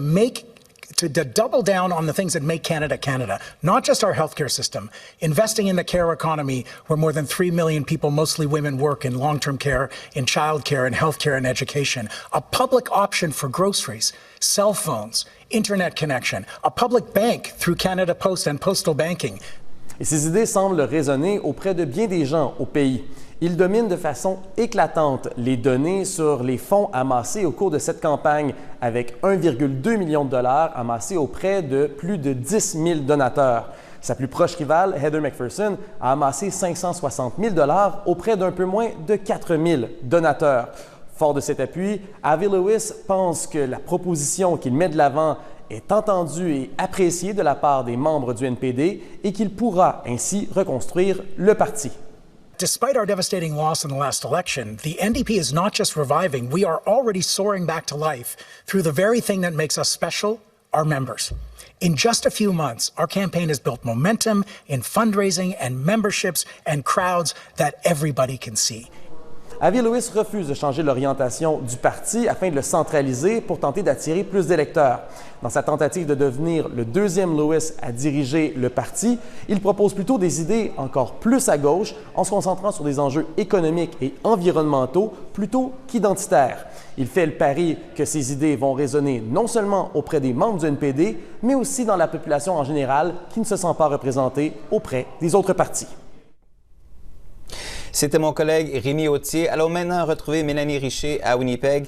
double down on the things that make Canada Canada, not just our healthcare system, investing in the care economy where more than 3 million people, mostly women, work in long-term care, in childcare, and healthcare and education, a public option for groceries, cell phones, internet connection, a public bank through Canada Post and postal banking. Et ces idées semblent résonner auprès de bien des gens au pays. Il domine de façon éclatante les données sur les fonds amassés au cours de cette campagne, avec 1,2 million de dollars amassés auprès de plus de 10 000 donateurs. Sa plus proche rivale, Heather McPherson, a amassé 560 000 dollars auprès d'un peu moins de 4 000 donateurs. Fort de cet appui, Avi Lewis pense que la proposition qu'il met de l'avant est entendue et appréciée de la part des membres du NPD et qu'il pourra ainsi reconstruire le parti. Despite our devastating loss in the last election, the NDP is not just reviving, we are already soaring back to life through the very thing that makes us special, our members. In just a few months, our campaign has built momentum in fundraising and memberships and crowds that everybody can see. Avi Lewis refuse de changer l'orientation du parti afin de le centraliser pour tenter d'attirer plus d'électeurs. Dans sa tentative de devenir le deuxième Lewis à diriger le parti, il propose plutôt des idées encore plus à gauche en se concentrant sur des enjeux économiques et environnementaux plutôt qu'identitaires. Il fait le pari que ces idées vont résonner non seulement auprès des membres du NPD, mais aussi dans la population en général qui ne se sent pas représentée auprès des autres partis. C'était mon collègue Rémi Autier. Allons maintenant retrouver Mélanie Richer à Winnipeg.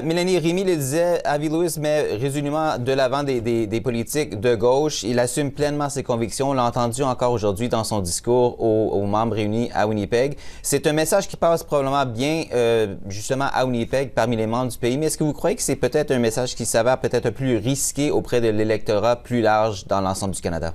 Mélanie, Rémi le disait, Avi Lewis met résolument de l'avant des politiques de gauche. Il assume pleinement ses convictions. On l'a entendu encore aujourd'hui dans son discours aux membres réunis à Winnipeg. C'est un message qui passe probablement bien justement à Winnipeg parmi les membres du pays. Mais est-ce que vous croyez que c'est peut-être un message qui s'avère peut-être plus risqué auprès de l'électorat plus large dans l'ensemble du Canada?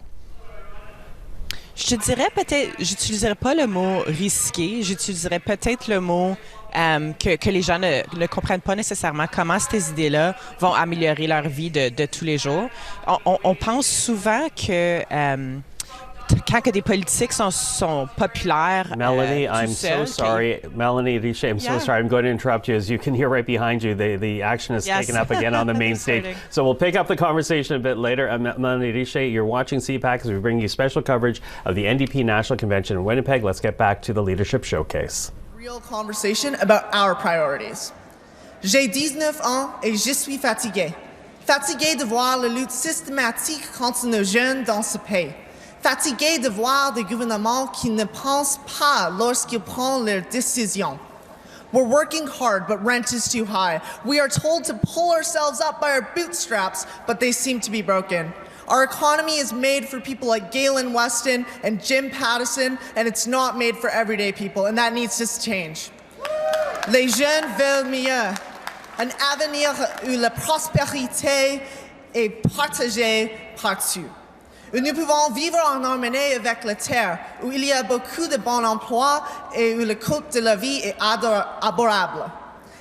Je te dirais peut-être, j'utiliserais pas le mot risqué, j'utiliserais peut-être le mot que les gens ne comprennent pas nécessairement comment ces idées-là vont améliorer leur vie de tous les jours. On pense souvent que quand que des politiques sont populaires, Melanie, I'm so sorry. Melanie Richer, I'm so sorry. I'm going to interrupt you. As you can hear right behind you, the action is taken up again on the main stage. So we'll pick up the conversation a bit later. Melanie Richer, you're watching CPAC as we bring you special coverage of the NDP National Convention in Winnipeg. Let's get back to the Leadership Showcase. Real conversation about our priorities. J'ai 19 ans et je suis fatigué. Fatigué de voir la lutte systématique contre nos jeunes dans ce pays. Fatigué de voir des gouvernements qui ne pensent pas lorsqu'ils prennent leurs décisions. We're working hard, but rent is too high. We are told to pull ourselves up by our bootstraps, but they seem to be broken. Our economy is made for people like Galen Weston and Jim Pattison, and it's not made for everyday people, and that needs to change. Les jeunes veulent mieux. Un avenir où la prospérité est partagée partout. Où nous pouvons vivre en harmonie avec la terre, où il y a beaucoup de bons emplois et où le coût de la vie est abordable.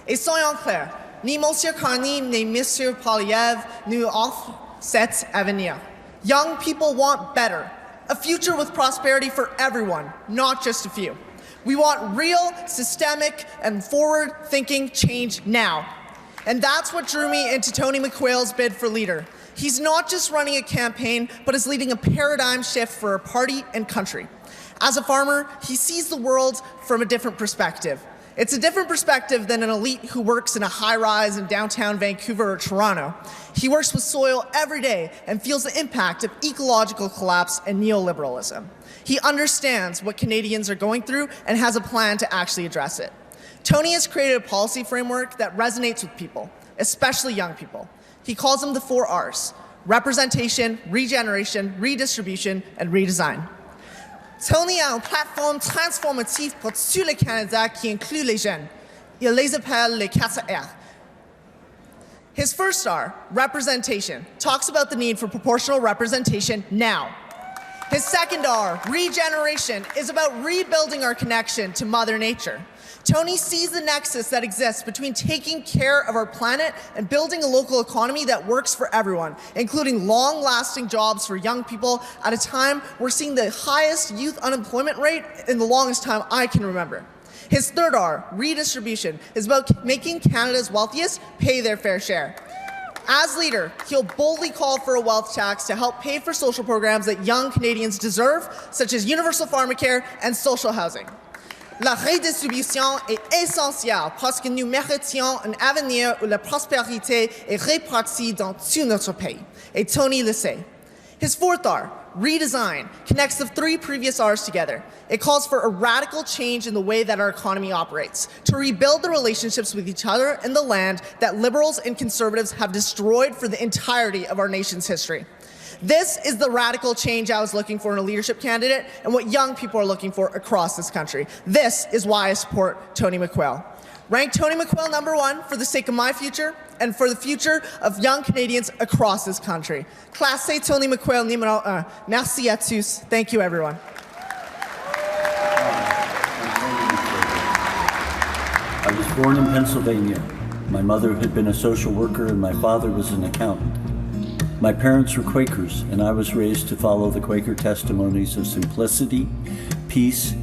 Et soyons clairs, ni M. Carney ni M. Poilievre nous offrent cet avenir. Young people want better, a future with prosperity for everyone, not just a few. We want real, systemic, and forward-thinking change now. And that's what drew me into Tony McQuail's bid for leader. He's not just running a campaign, but is leading a paradigm shift for our party and country. As a farmer, he sees the world from a different perspective. It's a different perspective than an elite who works in a high-rise in downtown Vancouver or Toronto. He works with soil every day and feels the impact of ecological collapse and neoliberalism. He understands what Canadians are going through and has a plan to actually address it. Tony has created a policy framework that resonates with people, especially young people. He calls them the 4 R's: representation, regeneration, redistribution, and redesign. Tony a une plateforme transformative pour tout le Canada qui inclut les jeunes. Il les appelle les 4 R. His first R, representation, talks about the need for proportional representation now. His second R, regeneration, is about rebuilding our connection to Mother Nature. Tony sees the nexus that exists between taking care of our planet and building a local economy that works for everyone, including long-lasting jobs for young people at a time we're seeing the highest youth unemployment rate in the longest time I can remember. His third R, redistribution, is about making Canada's wealthiest pay their fair share. As leader, he'll boldly call for a wealth tax to help pay for social programs that young Canadians deserve, such as universal pharmacare and social housing. La redistribution est essentielle parce que nous méritions un avenir où la prospérité est répartie dans tout notre pays. Et Tony le sait. His fourth R, redesign, connects the 3 previous R's together. It calls for a radical change in the way that our economy operates, to rebuild the relationships with each other and the land that liberals and conservatives have destroyed for the entirety of our nation's history. This is the radical change I was looking for in a leadership candidate and what young people are looking for across this country. This is why I support Tony McQuail. Rank Tony McQuail number 1 for the sake of my future and for the future of young Canadians across this country. Classez Tony McQuail numéro 1. Merci à tous. Thank you, everyone. I was born in Pennsylvania. My mother had been a social worker and my father was an accountant. My parents were Quakers, and I was raised to follow the Quaker testimonies of simplicity, peace,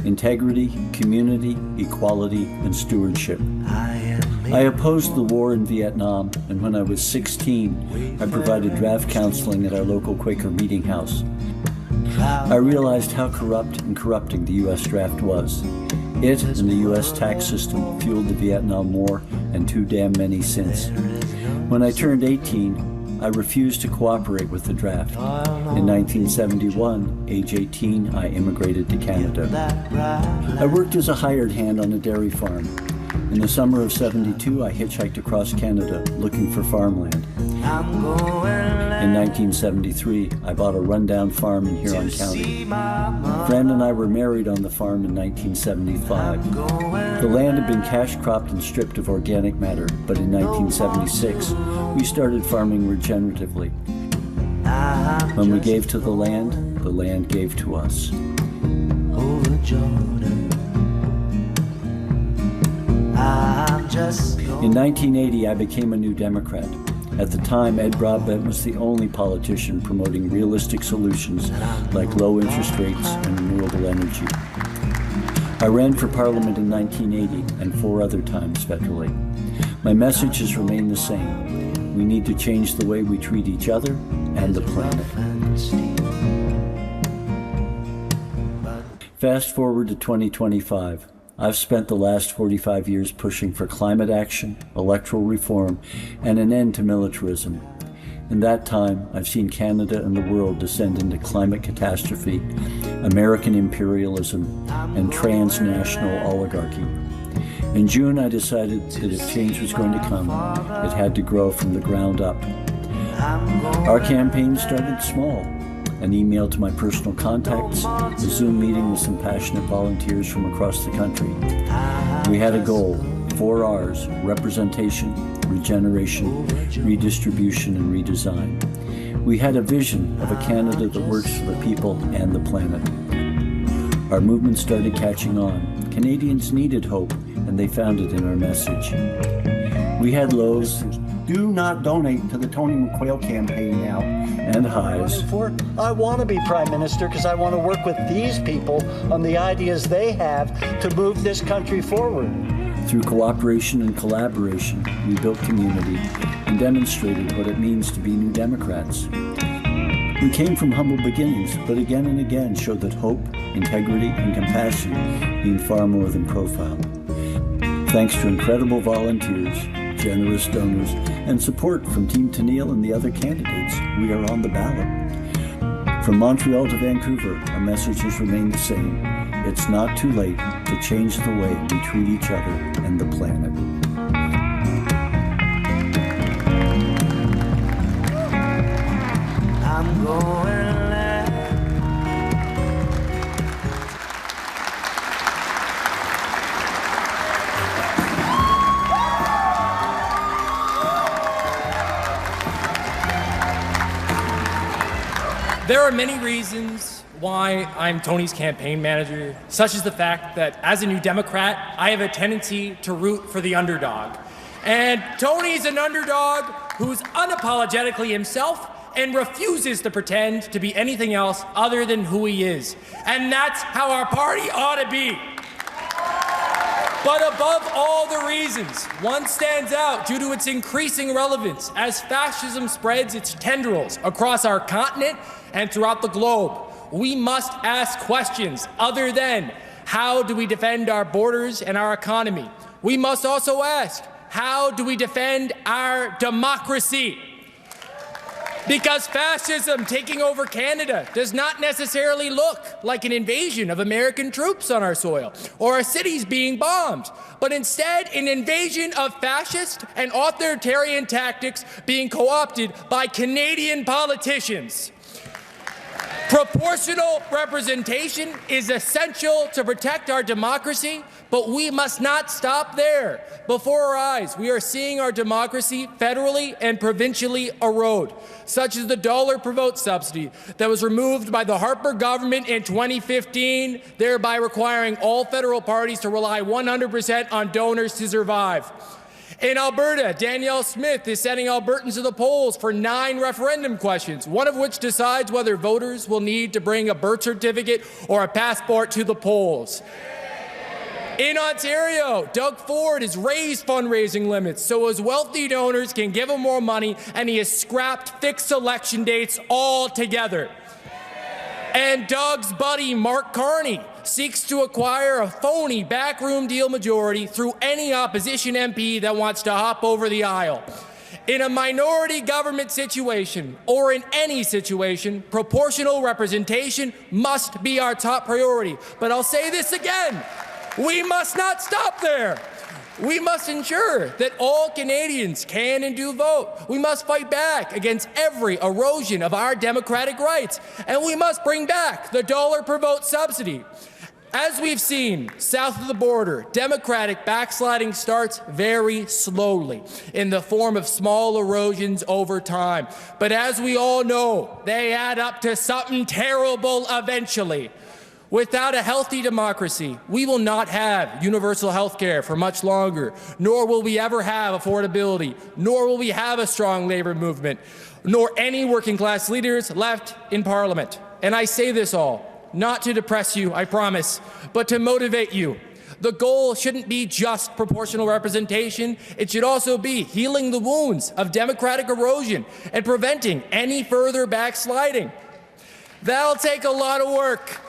integrity, community, equality, and stewardship. I opposed the war in Vietnam, and when I was 16, I provided draft counseling at our local Quaker meeting house. I realized how corrupt and corrupting the U.S. draft was. It and the U.S. tax system fueled the Vietnam War and too damn many since. When I turned 18, I refused to cooperate with the draft. In 1971, age 18, I immigrated to Canada. I worked as a hired hand on a dairy farm. In the summer of '72, I hitchhiked across Canada looking for farmland. In 1973, I bought a rundown farm in Huron County. A friend and I were married on the farm in 1975. The land had been cash cropped and stripped of organic matter, but in 1976, we started farming regeneratively. When we gave to the land gave to us. In 1980, I became a New Democrat. At the time, Ed Broadbent was the only politician promoting realistic solutions like low interest rates and renewable energy. I ran for Parliament in 1980 and 4 other times federally. My message has remained the same. We need to change the way we treat each other and the planet. Fast forward to 2025. I've spent the last 45 years pushing for climate action, electoral reform, and an end to militarism. In that time, I've seen Canada and the world descend into climate catastrophe, American imperialism, and transnational oligarchy. In June, I decided that if change was going to come, it had to grow from the ground up. Our campaign started small. An email to my personal contacts, a Zoom meeting with some passionate volunteers from across the country. We had a goal, 4 R's: representation, regeneration, redistribution, and redesign. We had a vision of a Canada that works for the people and the planet. Our movement started catching on. Canadians needed hope, and they found it in our message. We had lows. Do not donate to the Tony McQuail campaign now. And highs. I want to be Prime Minister because I want to work with these people on the ideas they have to move this country forward. Through cooperation and collaboration, we built community and demonstrated what it means to be New Democrats. We came from humble beginnings, but again and again showed that hope, integrity, and compassion mean far more than profile. Thanks to incredible volunteers, generous donors, and support from Team Tennille and the other candidates, we are on the ballot. From Montreal to Vancouver, our message has remained the same. It's not too late to change the way we treat each other and the planet. I'm going There are many reasons why I'm Tony's campaign manager, such as the fact that as a New Democrat, I have a tendency to root for the underdog. And Tony's an underdog who's unapologetically himself and refuses to pretend to be anything else other than who he is. And that's how our party ought to be. But above all the reasons, one stands out due to its increasing relevance as fascism spreads its tendrils across our continent and throughout the globe. We must ask questions other than, how do we defend our borders and our economy? We must also ask, how do we defend our democracy? Because fascism taking over Canada does not necessarily look like an invasion of American troops on our soil or our cities being bombed, but instead an invasion of fascist and authoritarian tactics being co-opted by Canadian politicians. Proportional representation is essential to protect our democracy, but we must not stop there. Before our eyes, we are seeing our democracy federally and provincially erode, such as the $1 per vote subsidy that was removed by the Harper government in 2015, thereby requiring all federal parties to rely 100% on donors to survive. In Alberta, Danielle Smith is sending Albertans to the polls for 9 referendum questions, one of which decides whether voters will need to bring a birth certificate or a passport to the polls. In Ontario, Doug Ford has raised fundraising limits so his wealthy donors can give him more money, and he has scrapped fixed election dates altogether. And Doug's buddy, Mark Carney, seeks to acquire a phony backroom deal majority through any opposition MP that wants to hop over the aisle. In a minority government situation, or in any situation, proportional representation must be our top priority. But I'll say this again, we must not stop there. We must ensure that all Canadians can and do vote. We must fight back against every erosion of our democratic rights. And we must bring back the $1 per vote subsidy. As we've seen, south of the border, Democratic backsliding starts very slowly in the form of small erosions over time. But as we all know, they add up to something terrible eventually. Without a healthy democracy, we will not have universal health care for much longer, nor will we ever have affordability, nor will we have a strong labor movement, nor any working class leaders left in Parliament. And I say this all, not to depress you, I promise, but to motivate you. The goal shouldn't be just proportional representation. It should also be healing the wounds of democratic erosion and preventing any further backsliding. That'll take a lot of work.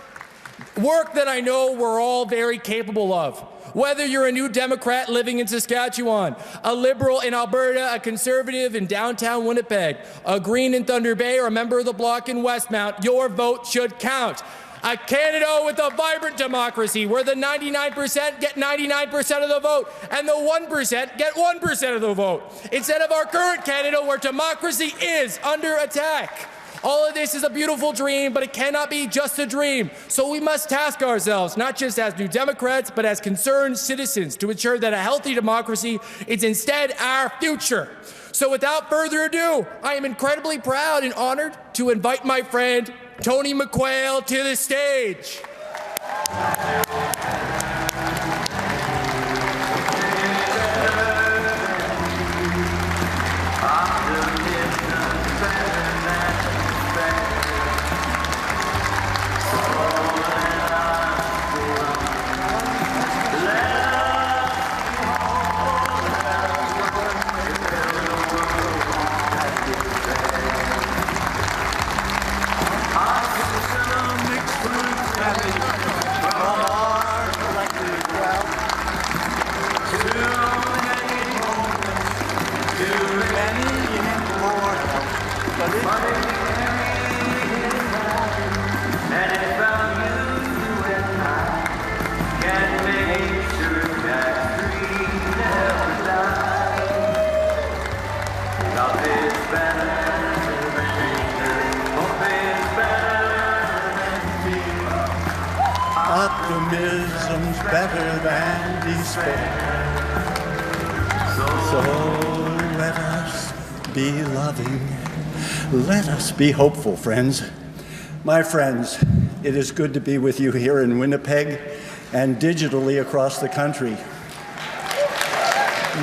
Work that I know we're all very capable of. Whether you're a New Democrat living in Saskatchewan, a Liberal in Alberta, a Conservative in downtown Winnipeg, a Green in Thunder Bay, or a member of the Bloc in Westmount, your vote should count. A Canada with a vibrant democracy where the 99% get 99% of the vote and the 1% get 1% of the vote, instead of our current Canada where democracy is under attack. All of this is a beautiful dream, but it cannot be just a dream. So we must task ourselves, not just as New Democrats, but as concerned citizens, to ensure that a healthy democracy is instead our future. So without further ado, I am incredibly proud and honored to invite my friend Tony McQuail to the stage. Come on. Optimism's better than despair. So let us be loving. Let us be hopeful, friends. My friends, it is good to be with you here in Winnipeg and digitally across the country.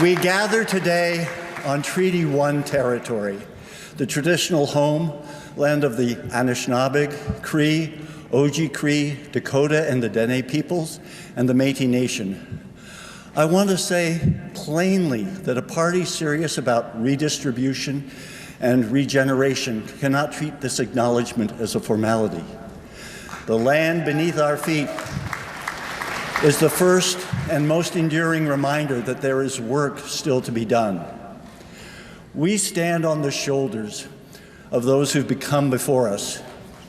We gather today on Treaty 1 territory, the traditional homeland of the Anishinaabe, Cree, Oji-Cree, Dakota, and the Dene peoples, and the Métis Nation. I want to say plainly that a party serious about redistribution and regeneration cannot treat this acknowledgement as a formality. The land beneath our feet is the first and most enduring reminder that there is work still to be done. We stand on the shoulders of those who've become before us: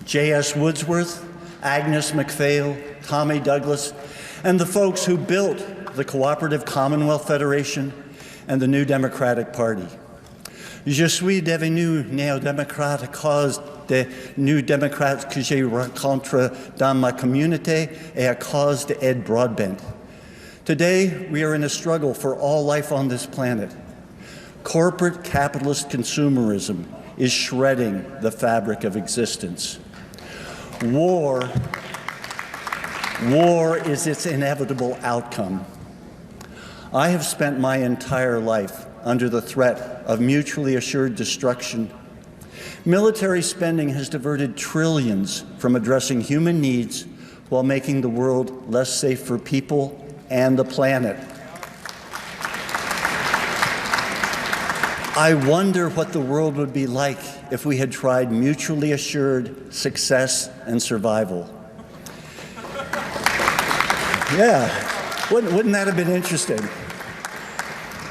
J.S. Woodsworth, Agnes MacPhail, Tommy Douglas, and the folks who built the Cooperative Commonwealth Federation and the New Democratic Party. Je suis devenu néo-démocrate à cause des New Democrats que j'ai rencontrés dans ma communauté et à cause de Ed Broadbent. Today, we are in a struggle for all life on this planet. Corporate capitalist consumerism is shredding the fabric of existence. War is its inevitable outcome. I have spent my entire life under the threat of mutually assured destruction. Military spending has diverted trillions from addressing human needs while making the world less safe for people and the planet. I wonder what the world would be like if we had tried mutually assured success and survival. Yeah, wouldn't that have been interesting?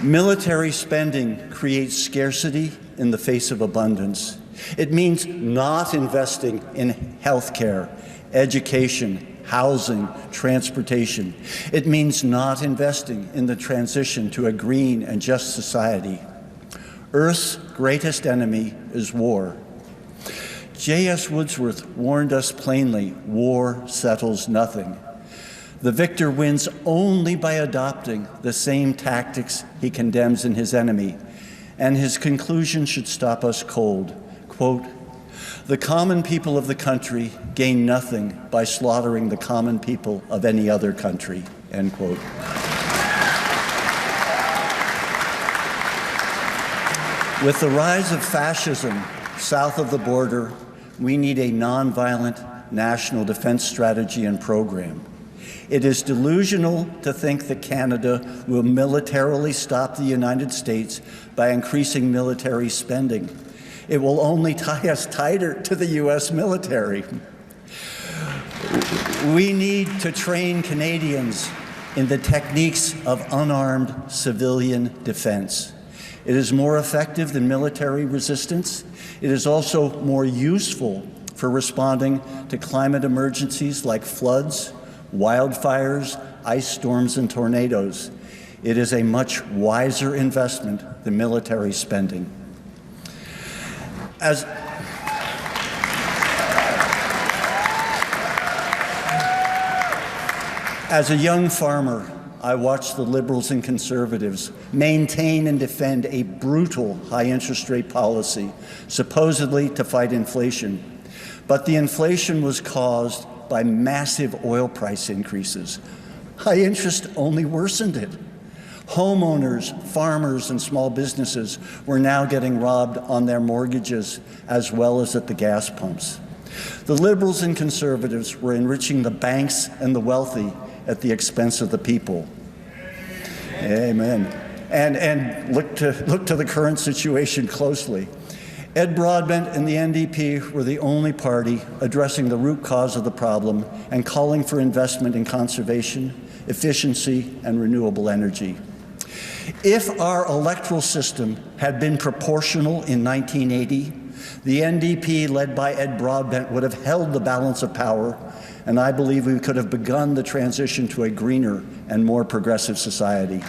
Military spending creates scarcity in the face of abundance. It means not investing in healthcare, education, housing, transportation. It means not investing in the transition to a green and just society. Earth's greatest enemy is war. J.S. Woodsworth warned us plainly, war settles nothing. The victor wins only by adopting the same tactics he condemns in his enemy, and his conclusion should stop us cold. Quote, "The common people of the country gain nothing by slaughtering the common people of any other country," end quote. With the rise of fascism south of the border, we need a nonviolent national defense strategy and program. It is delusional to think that Canada will militarily stop the United States by increasing military spending. It will only tie us tighter to the U.S. military. We need to train Canadians in the techniques of unarmed civilian defense. It is more effective than military resistance. It is also more useful for responding to climate emergencies like floods, wildfires, ice storms, and tornadoes. It is a much wiser investment than military spending. As a young farmer, I watched the Liberals and Conservatives maintain and defend a brutal high interest rate policy, supposedly to fight inflation. But the inflation was caused by massive oil price increases. High interest only worsened it. Homeowners, farmers, and small businesses were now getting robbed on their mortgages as well as at the gas pumps. The Liberals and Conservatives were enriching the banks and the wealthy at the expense of the people. Amen. And look to the current situation closely. Ed Broadbent and the NDP were the only party addressing the root cause of the problem and calling for investment in conservation, efficiency, and renewable energy. If our electoral system had been proportional in 1980, the NDP, led by Ed Broadbent, would have held the balance of power, and I believe we could have begun the transition to a greener and more progressive society.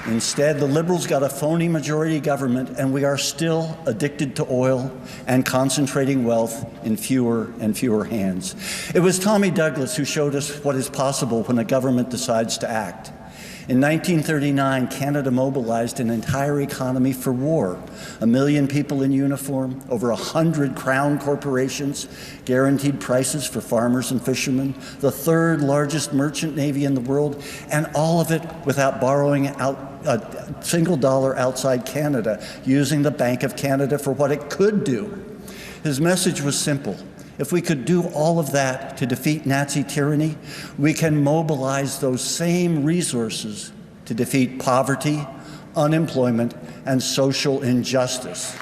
Instead, the Liberals got a phony majority government, and we are still addicted to oil and concentrating wealth in fewer and fewer hands. It was Tommy Douglas who showed us what is possible when a government decides to act. In 1939, Canada mobilized an entire economy for war. 1 million people in uniform, over 100 crown corporations, guaranteed prices for farmers and fishermen, the third largest merchant navy in the world, and all of it without borrowing out a single dollar outside Canada, using the Bank of Canada for what it could do. His message was simple. If we could do all of that to defeat Nazi tyranny, we can mobilize those same resources to defeat poverty, unemployment, and social injustice.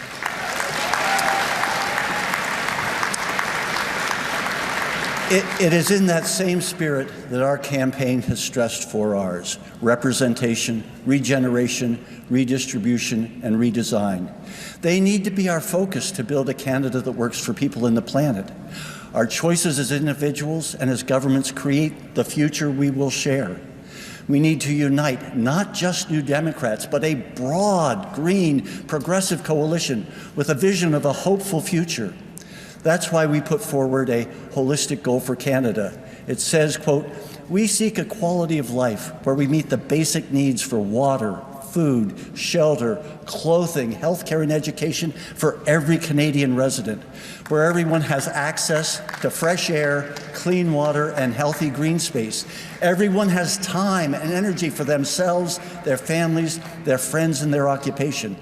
It is in that same spirit that our campaign has stressed 4 Rs: representation, regeneration, redistribution, and redesign. They need to be our focus to build a Canada that works for people and the planet. Our choices as individuals and as governments create the future we will share. We need to unite not just New Democrats, but a broad, green, progressive coalition with a vision of a hopeful future. That's why we put forward a holistic goal for Canada. It says, quote, "We seek a quality of life where we meet the basic needs for water, food, shelter, clothing, healthcare, and education for every Canadian resident, where everyone has access to fresh air, clean water, and healthy green space. Everyone has time and energy for themselves, their families, their friends, and their occupation.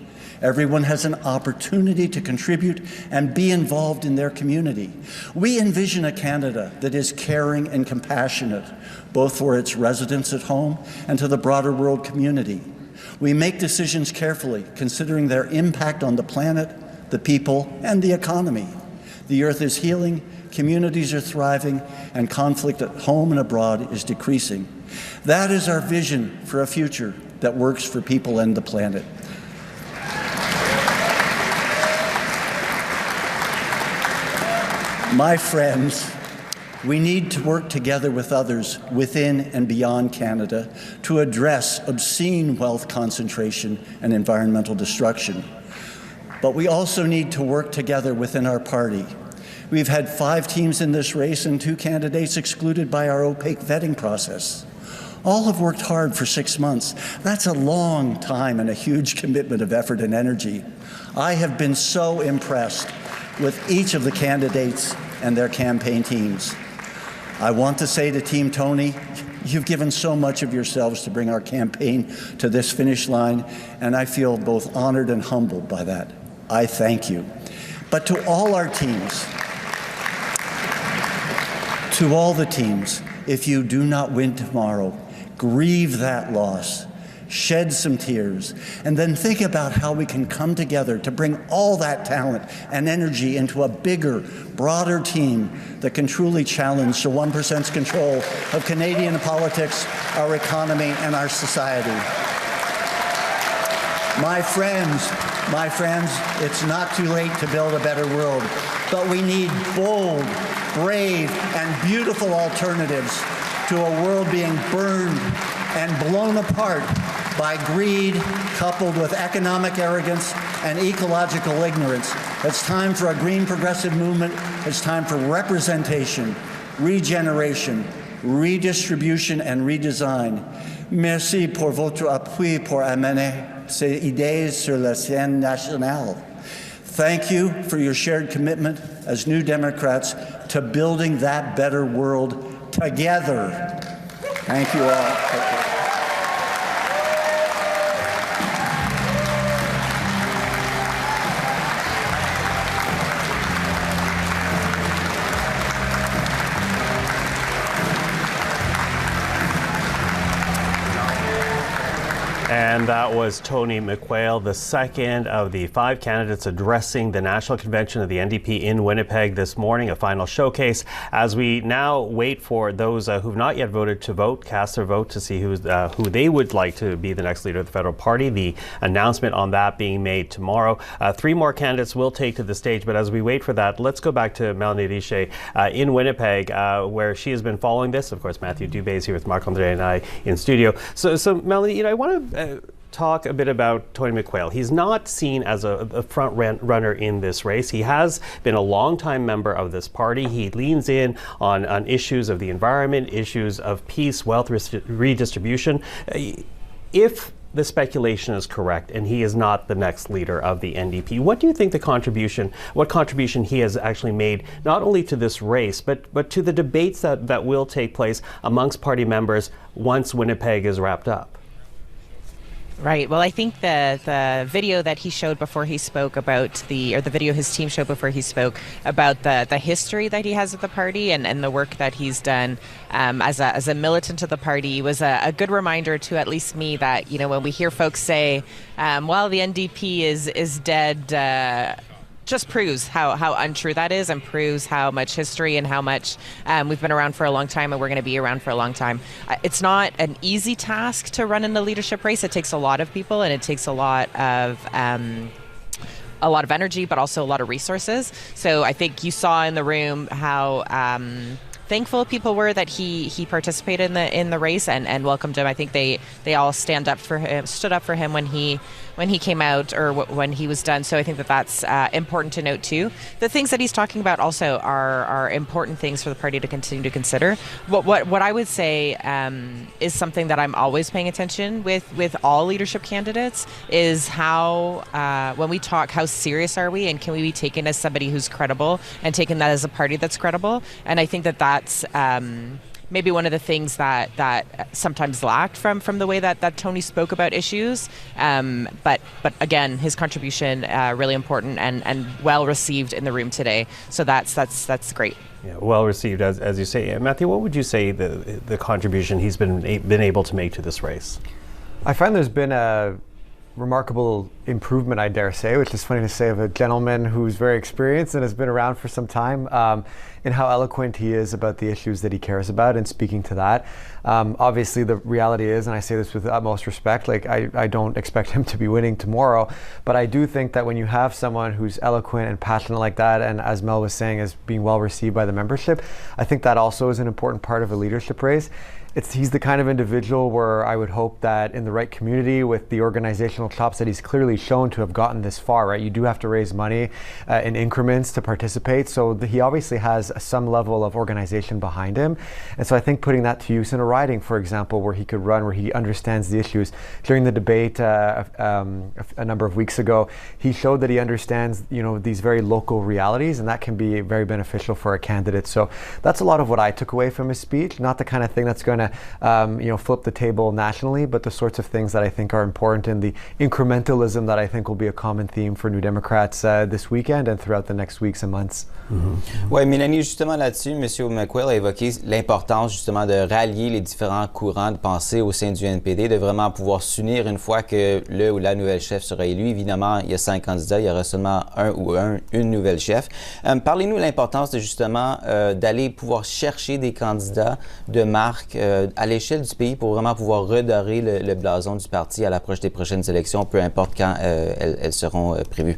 Everyone has an opportunity to contribute and be involved in their community. We envision a Canada that is caring and compassionate, both for its residents at home and to the broader world community. We make decisions carefully, considering their impact on the planet, the people, and the economy. The earth is healing, communities are thriving, and conflict at home and abroad is decreasing. That is our vision for a future that works for people and the planet. My friends, we need to work together with others within and beyond Canada to address obscene wealth concentration and environmental destruction. But we also need to work together within our party. We've had 5 teams in this race and 2 candidates excluded by our opaque vetting process. All have worked hard for 6 months. That's a long time and a huge commitment of effort and energy. I have been so impressed with each of the candidates and their campaign teams. I want to say to Team Tony, you've given so much of yourselves to bring our campaign to this finish line, and I feel both honored and humbled by that. I thank you. But to all our teams, to all the teams, if you do not win tomorrow, grieve that loss. Shed some tears, and then think about how we can come together to bring all that talent and energy into a bigger, broader team that can truly challenge the 1%'s control of Canadian politics, our economy, and our society. My friends, it's not too late to build a better world, but we need bold, brave, and beautiful alternatives to a world being burned and blown apart by greed coupled with economic arrogance and ecological ignorance. It's time for a green progressive movement. It's time for representation, regeneration, redistribution, and redesign. Merci pour votre appui pour amener ces idées sur la scène nationale. Thank you for your shared commitment as New Democrats to building that better world together. Thank you all. And that was Tony McQuail, the second of the 5 candidates addressing the National Convention of the NDP in Winnipeg this morning, a final showcase. As we now wait for those who've not yet voted to vote, cast their vote to see who they would like to be the next leader of the federal party. The announcement on that being made tomorrow. 3 more candidates will take to the stage, but as we wait for that, let's go back to Melanie Richer in Winnipeg, where she has been following this. Of course, Matthew Dubé is here with Marc-André and I in studio. So Melanie, I want to talk a bit about Tony McQuail. He's not seen as a front runner in this race. He has been a longtime member of this party. He leans in on issues of the environment, issues of peace, wealth redistribution. If the speculation is correct and he is not the next leader of the NDP, what do you think what contribution he has actually made, not only to this race, but to the debates that will take place amongst party members once Winnipeg is wrapped up? Right. Well, I think the video that he showed before he spoke about the video his team showed before he spoke about the history that he has with the party and the work that he's done as a militant of the party was a good reminder to at least me that, when we hear folks say, well, the NDP is dead, just proves how untrue that is and proves how much history and how much we've been around for a long time and we're going to be around for a long time. It's not an easy task to run in the leadership race. It takes a lot of people and it takes a lot of energy, but also a lot of resources. So I think you saw in the room how thankful people were that he participated in the race and welcomed him. I think they all stood up for him when he came out or when he was done. So I think that's important to note too. The things that he's talking about also are important things for the party to continue to consider. What I would say is something that I'm always paying attention with all leadership candidates is how when we talk, how serious are we and can we be taken as somebody who's credible and taken that as a party that's credible? And I think that's maybe one of the things that sometimes lacked from the way that Tony spoke about issues. But again, his contribution really important and well received in the room today. So that's great. Yeah, well received, as you say. Matthew, what would you say the contribution he's been able to make to this race? I find there's been a remarkable improvement, I dare say, which is funny to say of a gentleman who's very experienced and has been around for some time, in how eloquent he is about the issues that he cares about and speaking to that. Obviously, the reality is, and I say this with the utmost respect, I don't expect him to be winning tomorrow, but I do think that when you have someone who's eloquent and passionate like that, and as Mel was saying, is being well received by the membership, I think that also is an important part of a leadership race. He's the kind of individual where I would hope that in the right community with the organizational chops that he's clearly shown to have gotten this far, right? You do have to raise money in increments to participate. So he obviously has some level of organization behind him. And so I think putting that to use in a riding, for example, where he could run, where he understands the issues. During the debate a number of weeks ago, he showed that he understands, these very local realities, and that can be very beneficial for a candidate. So that's a lot of what I took away from his speech. Not the kind of thing that's going to flip the table nationally, but the sorts of things that I think are important in the incrementalism that I think will be a common theme for New Democrats this weekend and throughout the next weeks and months. Oui, Mélanie, justement là-dessus, M. McQuail a évoqué l'importance justement de rallier les différents courants de pensée au sein du NPD, de vraiment pouvoir s'unir une fois que le ou la nouvelle chef sera élu. Évidemment, il y a 5 candidats, il y aura seulement une nouvelle chef. Parlez-nous de l'importance de justement d'aller pouvoir chercher des candidats de marque à l'échelle du pays pour vraiment pouvoir redorer le blason du parti à l'approche des prochaines élections, peu importe quand elles seront prévues.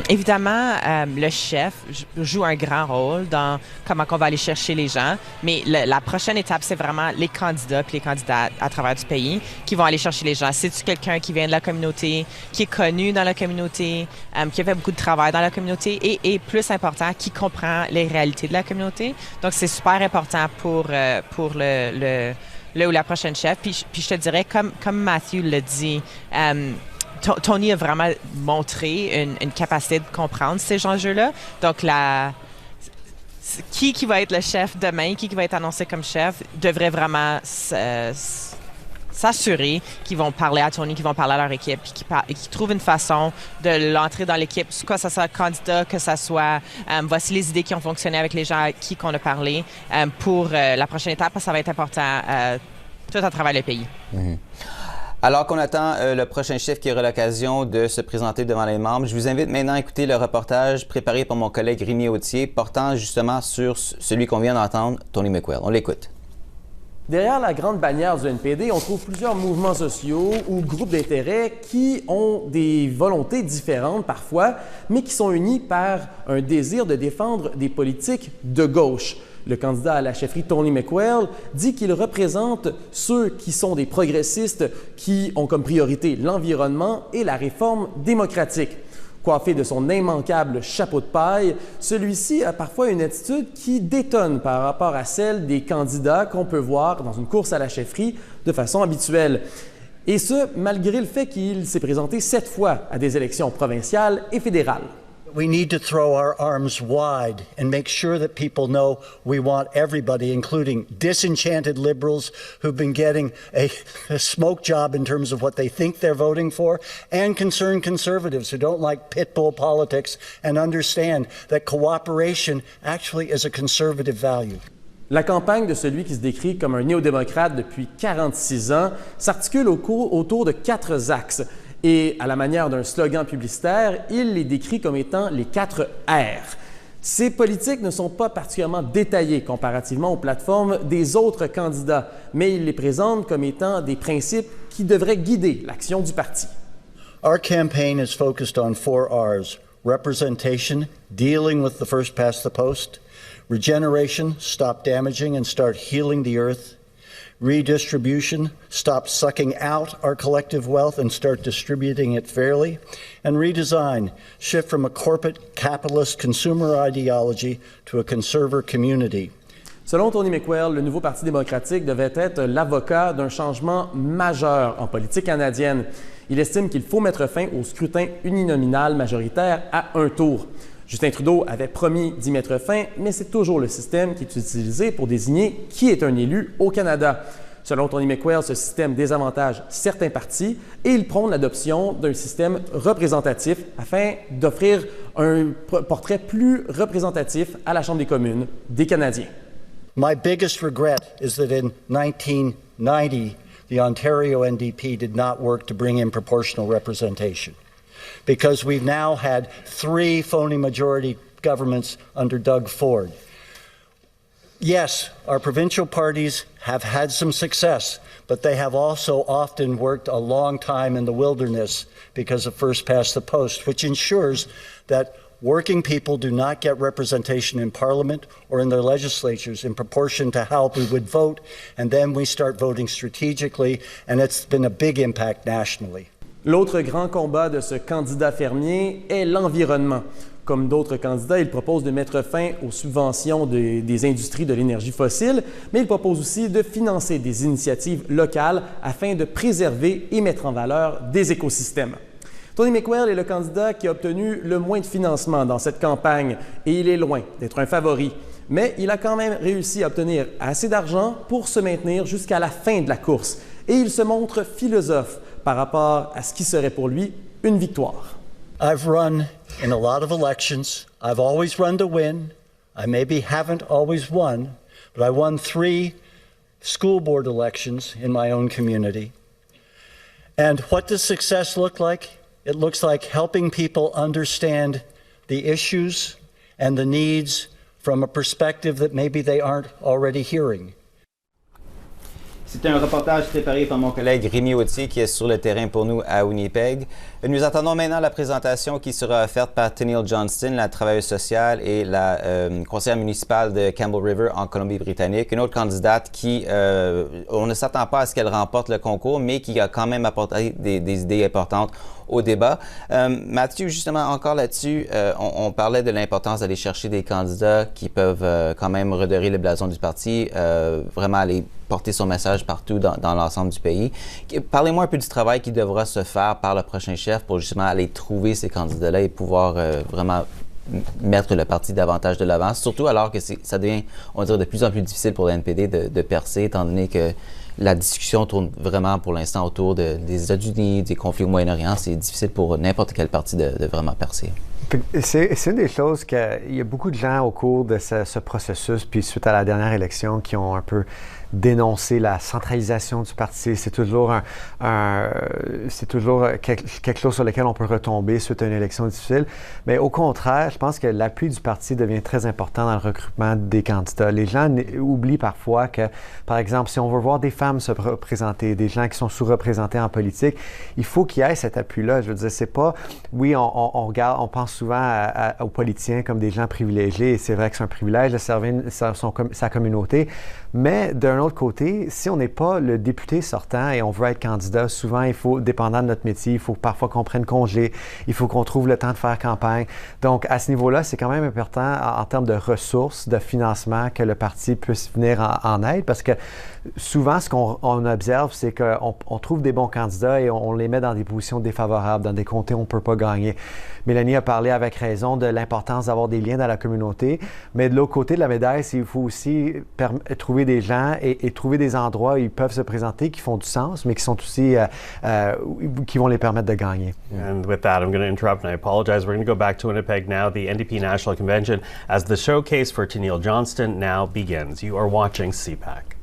Évidemment, le chef joue un grand rôle dans comment on va aller chercher les gens, mais la prochaine étape, c'est vraiment les candidats puis les candidates à travers du pays qui vont aller chercher les gens. C'est-tu quelqu'un qui vient de la communauté, qui est connu dans la communauté, qui a fait beaucoup de travail dans la communauté et plus important, qui comprend les réalités de la communauté. Donc, c'est super important pour le ou la prochaine chef. Puis je te dirais, comme Matthew l'a dit, Tony a vraiment montré une capacité de comprendre ces enjeux-là. Donc, qui va être le chef demain, qui va être annoncé comme chef, devrait vraiment s'assurer qu'ils vont parler à Tony, qu'ils vont parler à leur équipe, et qu'ils trouvent une façon de l'entrer dans l'équipe, que ce soit candidat, que ce soit voici les idées qui ont fonctionné avec les gens à qui qu'on a parlé pour la prochaine étape, parce que ça va être important tout à travers le pays. Alors qu'on attend le prochain chef qui aura l'occasion de se présenter devant les membres, je vous invite maintenant à écouter le reportage préparé par mon collègue Rémi Autier portant justement sur celui qu'on vient d'entendre, Tony McWell. On l'écoute. Derrière la grande bannière du NPD, on trouve plusieurs mouvements sociaux ou groupes d'intérêt qui ont des volontés différentes parfois, mais qui sont unis par un désir de défendre des politiques de gauche. Le candidat à la chefferie, Tony McWell, dit qu'il représente ceux qui sont des progressistes qui ont comme priorité l'environnement et la réforme démocratique. Coiffé de son immanquable chapeau de paille, celui-ci a parfois une attitude qui détonne par rapport à celle des candidats qu'on peut voir dans une course à la chefferie de façon habituelle. Et ce, malgré le fait qu'il s'est présenté 7 fois à des élections provinciales et fédérales. We need to throw our arms wide and make sure that people know we want everybody, including disenchanted liberals who've been getting a smoke job in terms of what they think they're voting for, and concerned conservatives who don't like pit bull politics and understand that cooperation actually is a conservative value. La campagne de celui qui se décrit comme un néo-démocrate depuis 46 ans s'articule autour de 4 axes. Et à la manière d'un slogan publicitaire, il les décrit comme étant les 4 R. Ces politiques ne sont pas particulièrement détaillées comparativement aux plateformes des autres candidats, mais il les présente comme étant des principes qui devraient guider l'action du parti. Our campaign is focused on 4 R's: representation, dealing with the first past the post; regeneration, stop damaging and start healing the earth; redistribution, stop sucking out our collective wealth and start distributing it fairly; and redesign, shift from a corporate capitalist consumer ideology to a conservative community. Selon Tony McWell, le nouveau Parti démocratique devait être l'avocat d'un changement majeur en politique canadienne. Il estime qu'il faut mettre fin au scrutin uninominal majoritaire à un tour. Justin Trudeau avait promis d'y mettre fin, mais c'est toujours le système qui est utilisé pour désigner qui est un élu au Canada. Selon Tony McWell, ce système désavantage certains partis et il prône l'adoption d'un système représentatif afin d'offrir un portrait plus représentatif à la Chambre des communes des Canadiens. My biggest regret is that in 1990, the Ontario NDP did not work to bring in proportional representation, because we've now had 3 phony majority governments under Doug Ford. Yes, our provincial parties have had some success, but they have also often worked a long time in the wilderness because of first past the post, which ensures that working people do not get representation in Parliament or in their legislatures in proportion to how we would vote, and then we start voting strategically, and it's been a big impact nationally. L'autre grand combat de ce candidat fermier est l'environnement. Comme d'autres candidats, il propose de mettre fin aux subventions des industries de l'énergie fossile, mais il propose aussi de financer des initiatives locales afin de préserver et mettre en valeur des écosystèmes. Tony McWell est le candidat qui a obtenu le moins de financement dans cette campagne et il est loin d'être un favori. Mais il a quand même réussi à obtenir assez d'argent pour se maintenir jusqu'à la fin de la course. Et il se montre philosophe par rapport à ce qui serait pour lui une victoire. I've run in a lot of elections. I've always run to win. I maybe haven't always won, but I won 3 school board elections in my own community. And what does success look like? It looks like helping people understand the issues and the needs from a perspective that maybe they aren't already hearing. C'est un reportage préparé par mon collègue Rémi Autier qui est sur le terrain pour nous à Winnipeg. Nous attendons maintenant la présentation qui sera offerte par Tenille Johnston, la travailleuse sociale et la conseillère municipale de Campbell River en Colombie-Britannique. Une autre candidate qui, on ne s'attend pas à ce qu'elle remporte le concours, mais qui a quand même apporté des idées importantes au débat. Mathieu, justement, encore là-dessus, on parlait de l'importance d'aller chercher des candidats qui peuvent quand même redorer le blason du parti, vraiment aller porter son message partout dans l'ensemble du pays. Parlez-moi un peu du travail qui devra se faire par le prochain chef pour justement aller trouver ces candidats-là et pouvoir vraiment mettre le parti davantage de l'avant, surtout alors que ça devient, on dirait, de plus en plus difficile pour le NPD de percer, étant donné que la discussion tourne vraiment pour l'instant autour des États-Unis, des conflits au Moyen-Orient. C'est difficile pour n'importe quel parti de vraiment percer. C'est une des choses qu'il y a beaucoup de gens au cours de ce processus, puis suite à la dernière élection, qui ont un peu dénoncer la centralisation du parti. C'est toujours quelque chose sur lequel on peut retomber suite à une élection difficile. Mais au contraire, je pense que l'appui du parti devient très important dans le recrutement des candidats. Les gens oublient parfois que, par exemple, si on veut voir des femmes se représenter, des gens qui sont sous-représentés en politique, il faut qu'il y ait cet appui-là. Je veux dire, c'est pas... Oui, on pense souvent aux politiciens comme des gens privilégiés, et c'est vrai que c'est un privilège de servir sa communauté, mais d'un autre côté, si on n'est pas le député sortant et on veut être candidat, souvent, il faut, dépendant de notre métier, il faut parfois qu'on prenne congé, il faut qu'on trouve le temps de faire campagne. Donc, à ce niveau-là, c'est quand même important en termes de ressources, de financement, que le parti puisse venir en aide, parce que souvent, ce qu'on observe, c'est qu'on trouve des bons candidats et on les met dans des positions défavorables, dans des comtés où on ne peut pas gagner. Mélanie a parlé avec raison de l'importance d'avoir des liens dans la communauté, mais de l'autre côté de la médaille, il faut aussi trouver des gens et trouver des endroits où ils peuvent se présenter qui font du sens, mais qui sont aussi qui vont les permettre de gagner. And with that, I'm going to interrupt and I apologize. We're going to go back to Winnipeg now, the NDP National Convention, as the showcase for Tenniel Johnston now begins. You are watching CPAC.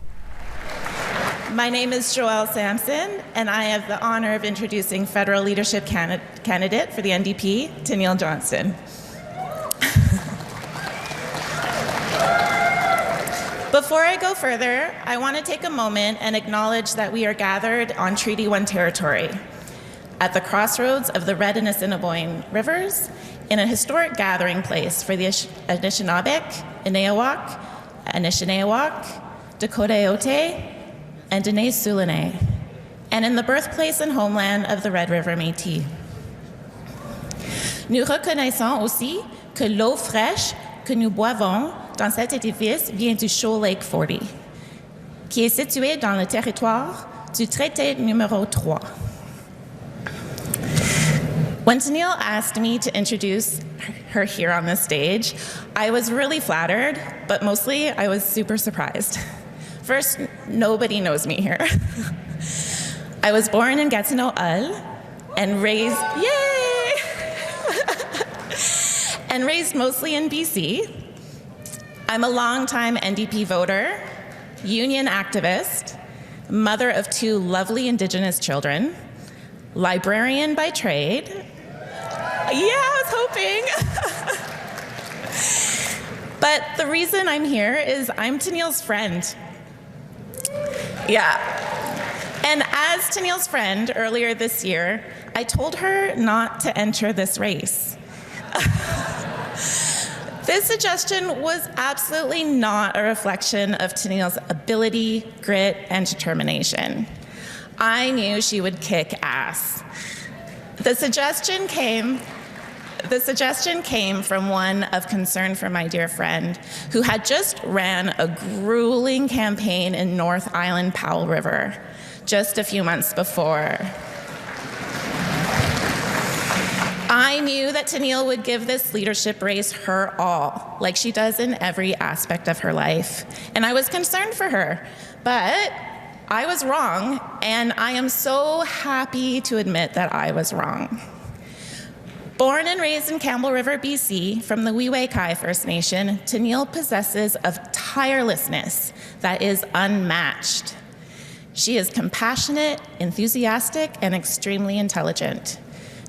My name is Joelle Sampson, and I have the honor of introducing federal leadership candidate for the NDP, Tenniel Johnston. Before I go further, I want to take a moment and acknowledge that we are gathered on Treaty 1 territory, at the crossroads of the Red and Assiniboine rivers, in a historic gathering place for the Anishinaabeg, Inayawak, Anishinaabe, Dakota Ote, and Dene Sulene, and in the birthplace and homeland of the Red River Métis. Nous reconnaissons aussi que l'eau fraîche que nous boivons dans cet édifice vient du Shoal Lake 40, qui est situé dans le territoire du traité numéro 3. When Tenniel asked me to introduce her here on the stage, I was really flattered, but mostly I was super surprised. First, nobody knows me here. I was born in Gatineau, and raised, yay! And raised mostly in BC. I'm a longtime NDP voter, union activist, mother of 2 lovely Indigenous children, librarian by trade. Yeah, I was hoping. But the reason I'm here is I'm Tenniel's friend. Yeah. And as Tenniel's friend earlier this year, I told her not to enter this race. This suggestion was absolutely not a reflection of Tenniel's ability, grit, and determination. I knew she would kick ass. The suggestion came from one of concern for my dear friend, who had just ran a grueling campaign in North Island Powell River just a few months before. I knew that Tenniel would give this leadership race her all, like she does in every aspect of her life. And I was concerned for her, but I was wrong, and I am so happy to admit that I was wrong. Born and raised in Campbell River, BC, from the Winnipeg First Nation, Tenniel possesses a tirelessness that is unmatched. She is compassionate, enthusiastic, and extremely intelligent.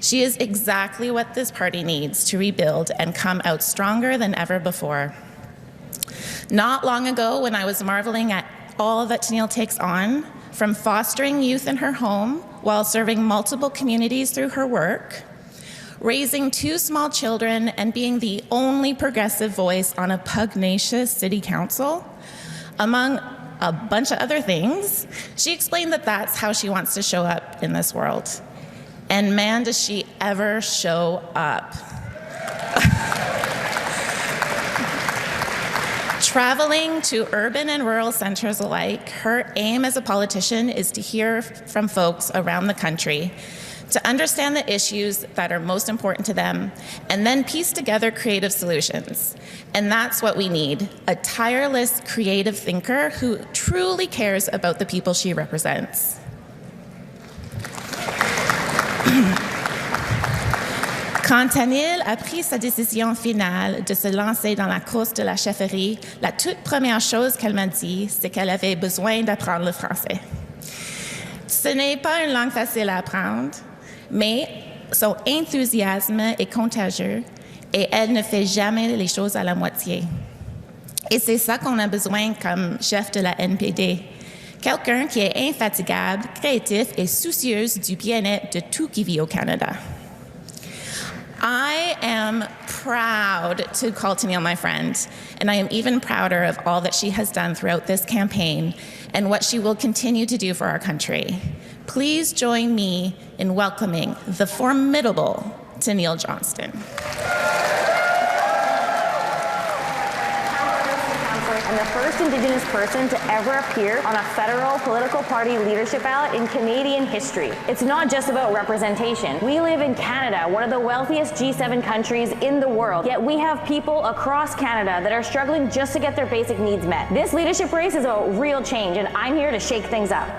She is exactly what this party needs to rebuild and come out stronger than ever before. Not long ago, when I was marveling at all that Tenniel takes on, from fostering youth in her home while serving multiple communities through her work, raising 2 small children, and being the only progressive voice on a pugnacious city council, among a bunch of other things, she explained that that's how she wants to show up in this world. And man, does she ever show up. Traveling to urban and rural centers alike, her aim as a politician is to hear from folks around the country, to understand the issues that are most important to them, and then piece together creative solutions. And that's what we need, a tireless, creative thinker who truly cares about the people she represents. Quand Tenille a pris sa décision finale de se lancer dans la course de la chefferie, la toute première chose qu'elle m'a dit, c'est qu'elle avait besoin d'apprendre le français. Ce n'est pas une langue facile à apprendre, mais son enthousiasme est contagieux et elle ne fait jamais les choses à la moitié. Et c'est ça qu'on a besoin comme chef de la NPD. Quelqu'un qui est infatigable, créatif et soucieuse du bien-être de tout qui vit au Canada. I am proud to call Tenille my friend, and I am even prouder of all that she has done throughout this campaign and what she will continue to do for our country. Please join me in welcoming the formidable Tenille Johnston. And the first Indigenous person to ever appear on a federal political party leadership ballot in Canadian history. It's not just about representation. We live in Canada, one of the wealthiest G7 countries in the world, yet we have people across Canada that are struggling just to get their basic needs met. This leadership race is about real change, and I'm here to shake things up.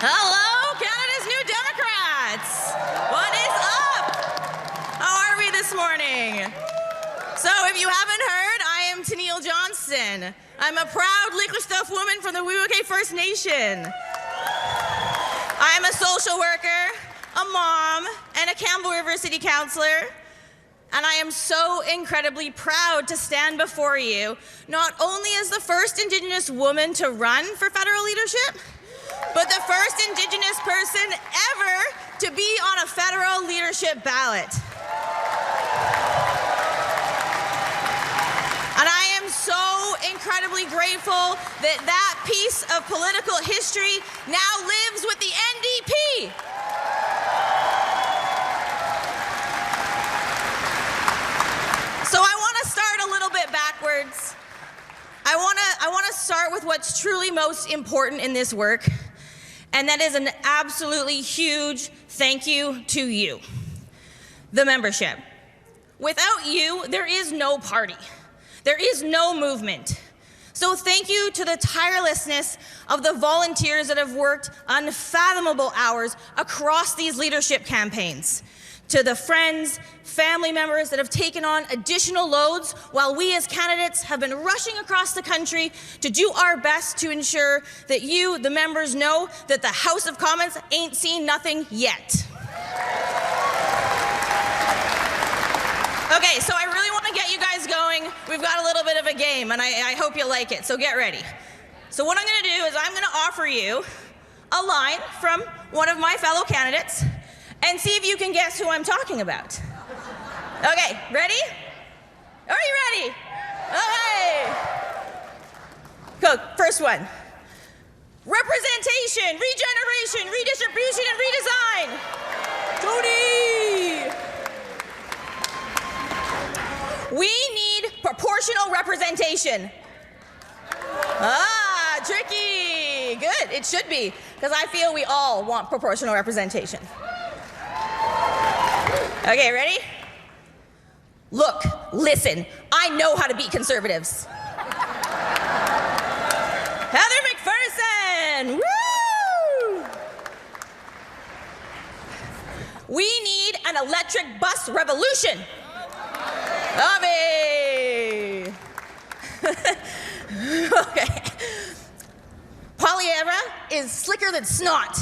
Hello, Canada's New Democrats. What is up? How are we this morning? So if you haven't heard, I am Tenille Johnston. I'm a proud Licklistuff woman from the Winnipeg First Nation. I am a social worker, a mom, and a Campbell River City Councillor. And I am so incredibly proud to stand before you, not only as the first Indigenous woman to run for federal leadership, but the first Indigenous person ever to be on a federal leadership ballot. And I am so incredibly grateful that that piece of political history now lives with the NDP. So I want to start a little bit backwards. I want to start with what's truly most important in this work, and that is an absolutely huge thank you to you, the membership. Without you, there is no party. There is no movement. So thank you to the tirelessness of the volunteers that have worked unfathomable hours across these leadership campaigns. To the friends, family members that have taken on additional loads while we as candidates have been rushing across the country to do our best to ensure that you, the members, know that the House of Commons ain't seen nothing yet. Okay, so I really want to get you guys going. We've got a little bit of a game, and I hope you like it, so get ready. So what I'm going to do is I'm going to offer you a line from one of my fellow candidates, and see if you can guess who I'm talking about. Okay, ready? Are you ready? Okay. Go, first one. Representation, regeneration, redistribution, and redesign. Tony! We need proportional representation. Ah, tricky. Good, it should be, because I feel we all want proportional representation. Okay, ready? Look, listen, I know how to beat conservatives. Heather McPherson, woo! We need an electric bus revolution. Abby. Okay. Polyera is slicker than snot.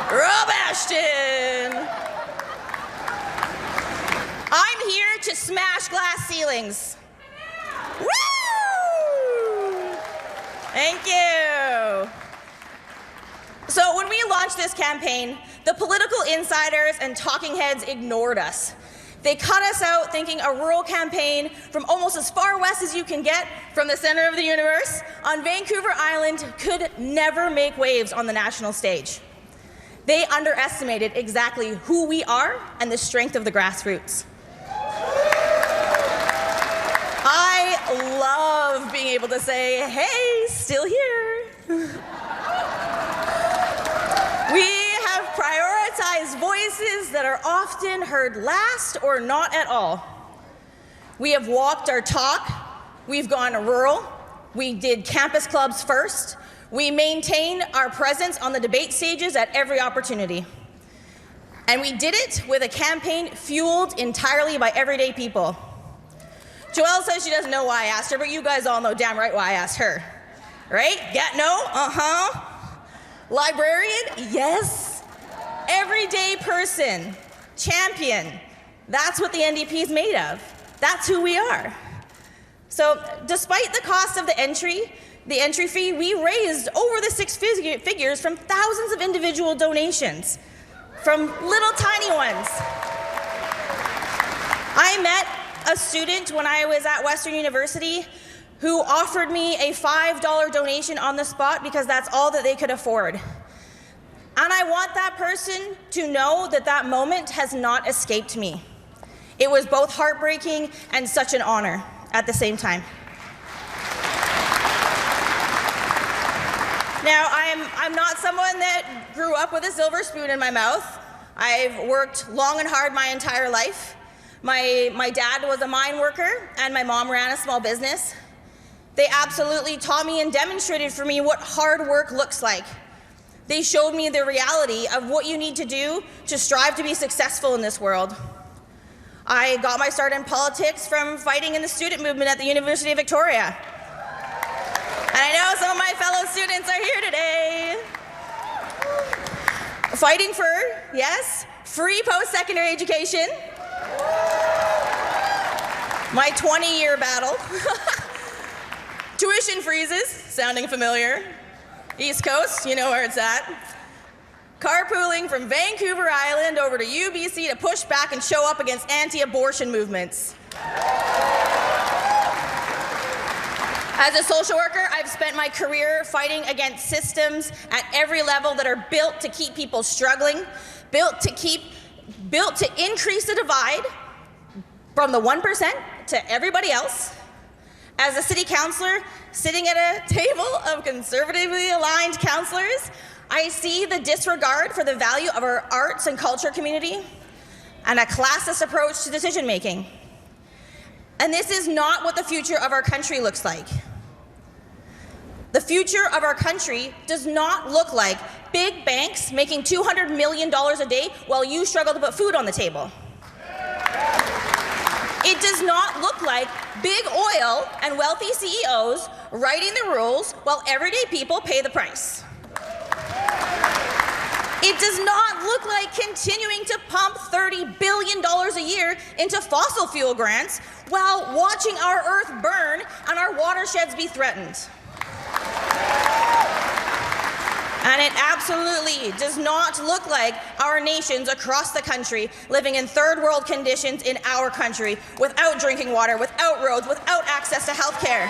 Rob Ashton. I'm here to smash glass ceilings. Woo! Thank you. So when we launched this campaign, the political insiders and talking heads ignored us. They cut us out thinking a rural campaign from almost as far west as you can get from the center of the universe on Vancouver Island could never make waves on the national stage. They underestimated exactly who we are and the strength of the grassroots. I love being able to say, hey, still here. We have prioritized voices that are often heard last or not at all. We have walked our talk. We've gone rural. We did campus clubs first. We maintain our presence on the debate stages at every opportunity. And we did it with a campaign fueled entirely by everyday people. Joelle says she doesn't know why I asked her, but you guys all know damn right why I asked her. Right? Get no? Uh-huh. Librarian? Yes. Everyday person. Champion. That's what the NDP is made of. That's who we are. So despite the cost of the entry fee, we raised over the six figures from thousands of individual donations, from little tiny ones. I met a student when I was at Western University who offered me a $5 donation on the spot because that's all that they could afford. And I want that person to know that that moment has not escaped me. It was both heartbreaking and such an honor at the same time. Now, I'm not someone that grew up with a silver spoon in my mouth. I've worked long and hard my entire life. My dad was a mine worker, and my mom ran a small business. They absolutely taught me and demonstrated for me what hard work looks like. They showed me the reality of what you need to do to strive to be successful in this world. I got my start in politics from fighting in the student movement at the University of Victoria. And I know some of my fellow students are here today. Fighting for, yes, free post-secondary education. My 20-year battle. Tuition freezes, sounding familiar. East Coast, you know where it's at. Carpooling from Vancouver Island over to UBC to push back and show up against anti-abortion movements. As a social worker, I've spent my career fighting against systems at every level that are built to keep people struggling, built to increase the divide from the 1% to everybody else. As a city councillor, sitting at a table of conservatively aligned councillors, I see the disregard for the value of our arts and culture community and a classist approach to decision making. And this is not what the future of our country looks like. The future of our country does not look like big banks making $200 million a day while you struggle to put food on the table. It does not look like big oil and wealthy CEOs writing the rules while everyday people pay the price. It does not look like continuing to pump $30 billion a year into fossil fuel grants while watching our earth burn and our watersheds be threatened. And it absolutely does not look like our nations across the country living in third world conditions in our country without drinking water, without roads, without access to health care.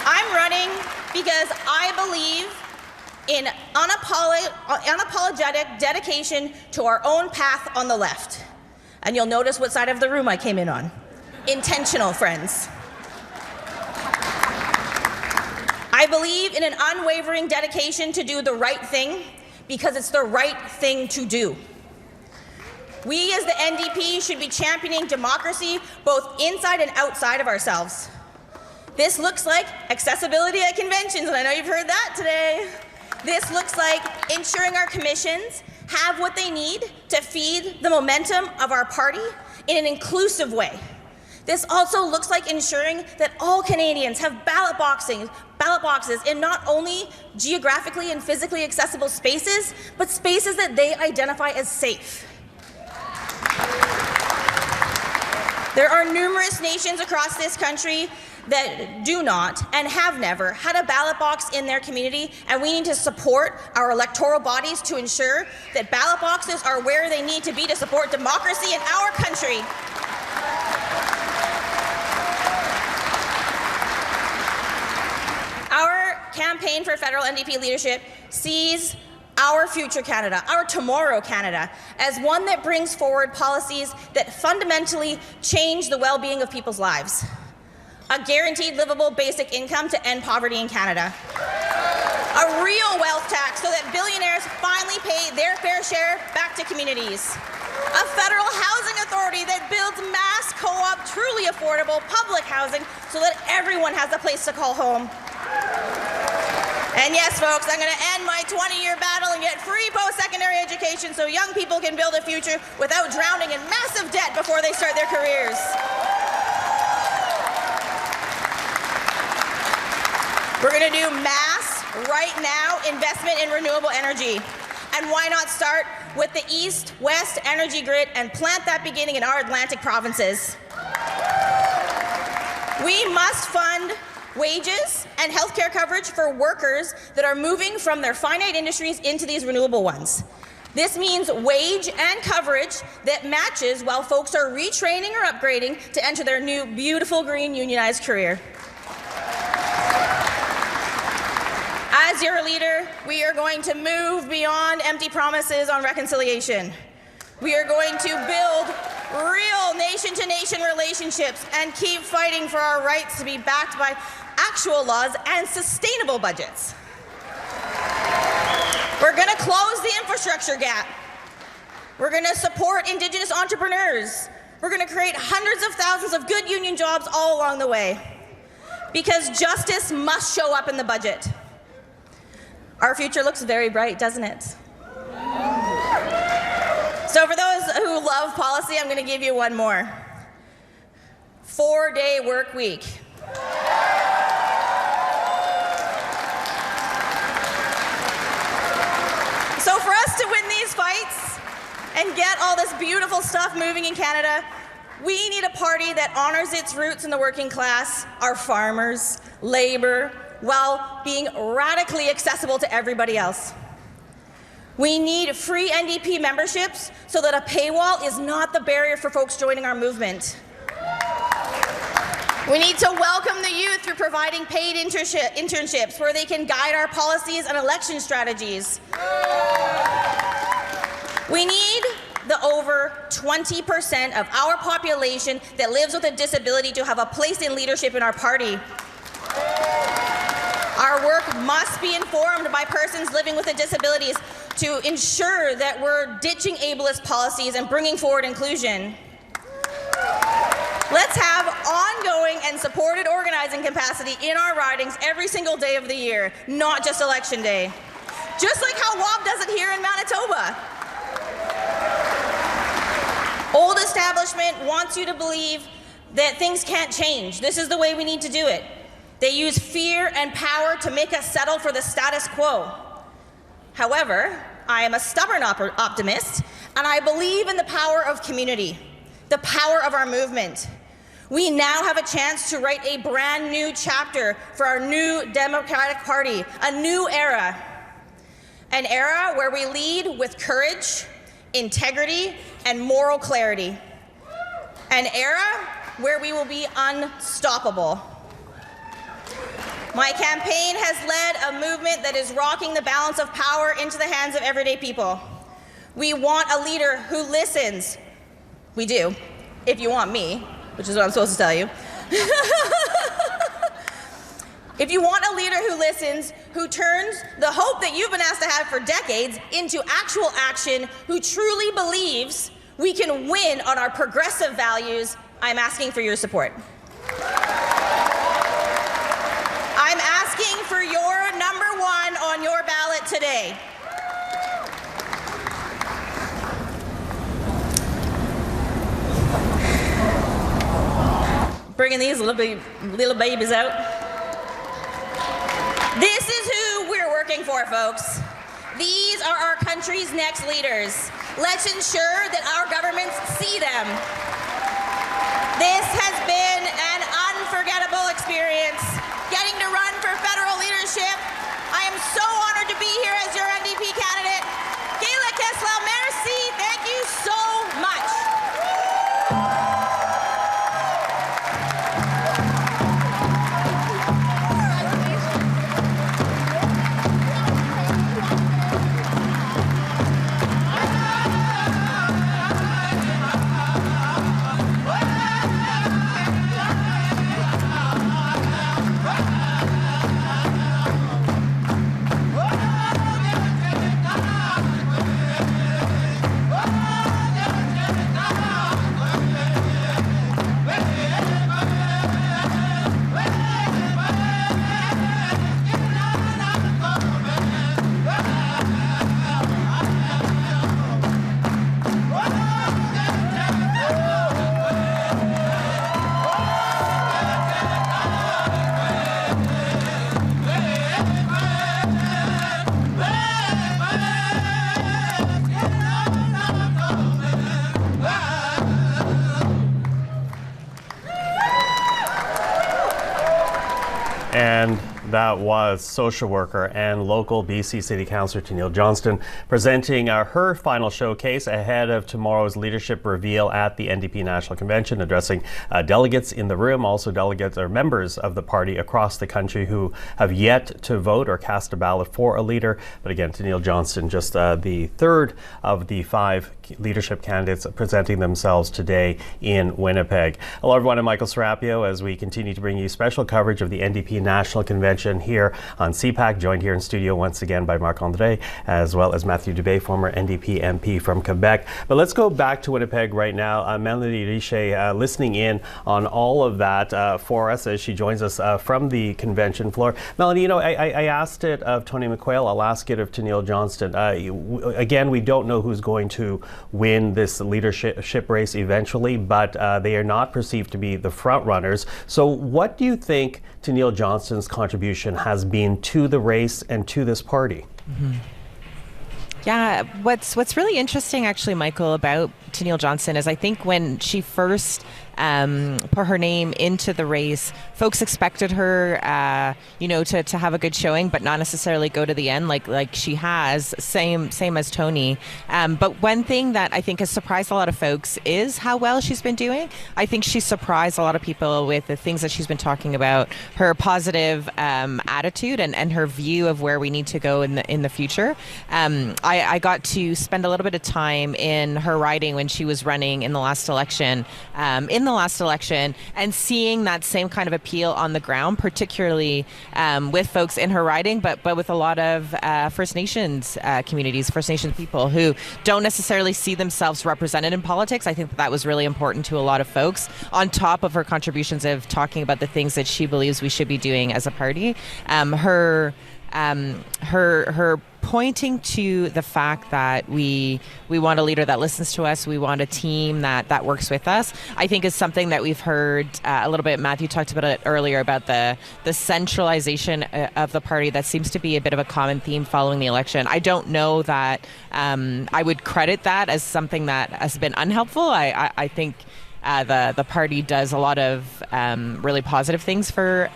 I'm running because I believe in unapologetic dedication to our own path on the left. And you'll notice what side of the room I came in on. Intentional, friends. I believe in an unwavering dedication to do the right thing because it's the right thing to do. We as the NDP should be championing democracy both inside and outside of ourselves. This looks like accessibility at conventions, and I know you've heard that today. This looks like ensuring our commissions have what they need to feed the momentum of our party in an inclusive way. This also looks like ensuring that all Canadians have ballot boxes in not only geographically and physically accessible spaces, but spaces that they identify as safe. There are numerous nations across this country that do not and have never had a ballot box in their community, and we need to support our electoral bodies to ensure that ballot boxes are where they need to be to support democracy in our country. Our campaign for federal NDP leadership sees our future Canada, our tomorrow Canada, as one that brings forward policies that fundamentally change the well-being of people's lives. A guaranteed livable basic income to end poverty in Canada. A real wealth tax so that billionaires finally pay their fair share back to communities. A federal housing authority that builds mass co-op, truly affordable public housing so that everyone has a place to call home. And yes, folks, I'm going to end my 20-year battle and get free post-secondary education so young people can build a future without drowning in massive debt before they start their careers. We're going to do mass, right now, investment in renewable energy. And why not start with the East-West energy grid and plant that beginning in our Atlantic provinces? We must fund wages and healthcare coverage for workers that are moving from their finite industries into these renewable ones. This means wage and coverage that matches while folks are retraining or upgrading to enter their new beautiful green unionized career. As your leader, we are going to move beyond empty promises on reconciliation. We are going to build real nation-to-nation relationships and keep fighting for our rights to be backed by actual laws and sustainable budgets. We're going to close the infrastructure gap. We're going to support Indigenous entrepreneurs. We're going to create hundreds of thousands of good union jobs all along the way. Because justice must show up in the budget. Our future looks very bright, doesn't it? So for those who love policy, I'm going to give you one more. 4-day work week. So for us to win these fights and get all this beautiful stuff moving in Canada, we need a party that honors its roots in the working class, our farmers, labor, while being radically accessible to everybody else. We need free NDP memberships so that a paywall is not the barrier for folks joining our movement. We need to welcome the youth through providing paid internships where they can guide our policies and election strategies. We need the over 20% of our population that lives with a disability to have a place in leadership in our party. Our work must be informed by persons living with disabilities to ensure that we're ditching ableist policies and bringing forward inclusion. Let's have ongoing and supported organizing capacity in our ridings every single day of the year, not just election day. Just like how WAP does it here in Manitoba. Old establishment wants you to believe that things can't change. This is the way we need to do it. They use fear and power to make us settle for the status quo. However, I am a stubborn optimist, and I believe in the power of community, the power of our movement. We now have a chance to write a brand new chapter for our new Democratic Party, a new era. An era where we lead with courage, integrity, and moral clarity. An era where we will be unstoppable. My campaign has led a movement that is rocking the balance of power into the hands of everyday people. We want a leader who listens. We do, if you want me, which is what I'm supposed to tell you. If you want a leader who listens, who turns the hope that you've been asked to have for decades into actual action, who truly believes we can win on our progressive values, I'm asking for your support. I'm asking for your number one on your ballot today. Bringing these little babies out. This is who we're working for, folks. These are our country's next leaders. Let's ensure that our governments see them. This has been an unforgettable experience. Getting to run for federal leadership. I am so honored to be here as your NDP candidate. Kayla Kessler, merci. Thank you so much. And that was social worker and local BC City Councillor Tennielle Johnston presenting her final showcase ahead of tomorrow's leadership reveal at the NDP National Convention, addressing delegates in the room, also delegates or members of the party across the country who have yet to vote or cast a ballot for a leader. But again, Tennielle Johnston, just the third of the 5 leadership candidates presenting themselves today in Winnipeg. Hello everyone, I'm Michael Serapio as we continue to bring you special coverage of the NDP National Convention here on CPAC, joined here in studio once again by Marc-André as well as Matthew Dubé, former NDP MP from Quebec. But let's go back to Winnipeg right now. Melanie Richer listening in on all of that for us as she joins us from the convention floor. Melanie, you know, I asked it of Tony McQuail, I'll ask it of Tennielle Johnston. Again, we don't know who's going to win this leadership race eventually, but they are not perceived to be the front runners. So what do you think Tennielle Johnston's contribution has been to the race and to this party? Mm-hmm. Yeah, what's really interesting actually, Michael, about Tennielle Johnston is I think when she first put her name into the race, folks expected her, to have a good showing, but not necessarily go to the end like she has, same as Tony. But one thing that I think has surprised a lot of folks is how well she's been doing. I think she's surprised a lot of people with the things that she's been talking about, her positive attitude and her view of where we need to go in the future. I got to spend a little bit of time in her riding when she was running in the last election. And seeing that same kind of appeal on the ground, particularly with folks in her riding, but with a lot of First Nations communities, First Nations people who don't necessarily see themselves represented in politics. I think that was really important to a lot of folks, on top of her contributions of talking about the things that she believes we should be doing as a party. Her pointing to the fact that we want a leader that listens to us, we want a team that works with us, I think is something that we've heard a little bit. Matthew talked about it earlier about the centralization of the party. That seems to be a bit of a common theme following the election. I don't know that I would credit that as something that has been unhelpful. I think the party does a lot of really positive things for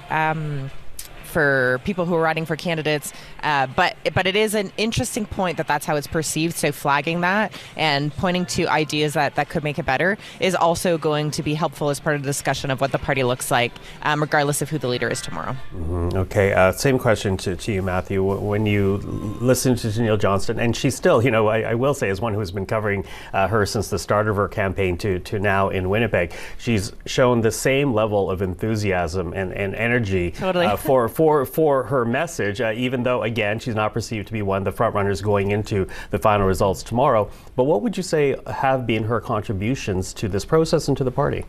people who are running for candidates, but it is an interesting point that's how it's perceived. So flagging that and pointing to ideas that could make it better is also going to be helpful as part of the discussion of what the party looks like, regardless of who the leader is tomorrow. Mm-hmm. Okay, same question to you, Matthew. When you listen to Tennielle Johnston, and she's still, I will say, as one who has been covering her since the start of her campaign to now in Winnipeg, she's shown the same level of enthusiasm and energy Totally. for for her message, even though, again, she's not perceived to be one of the front runners going into the final results tomorrow. But what would you say have been her contributions to this process and to the party?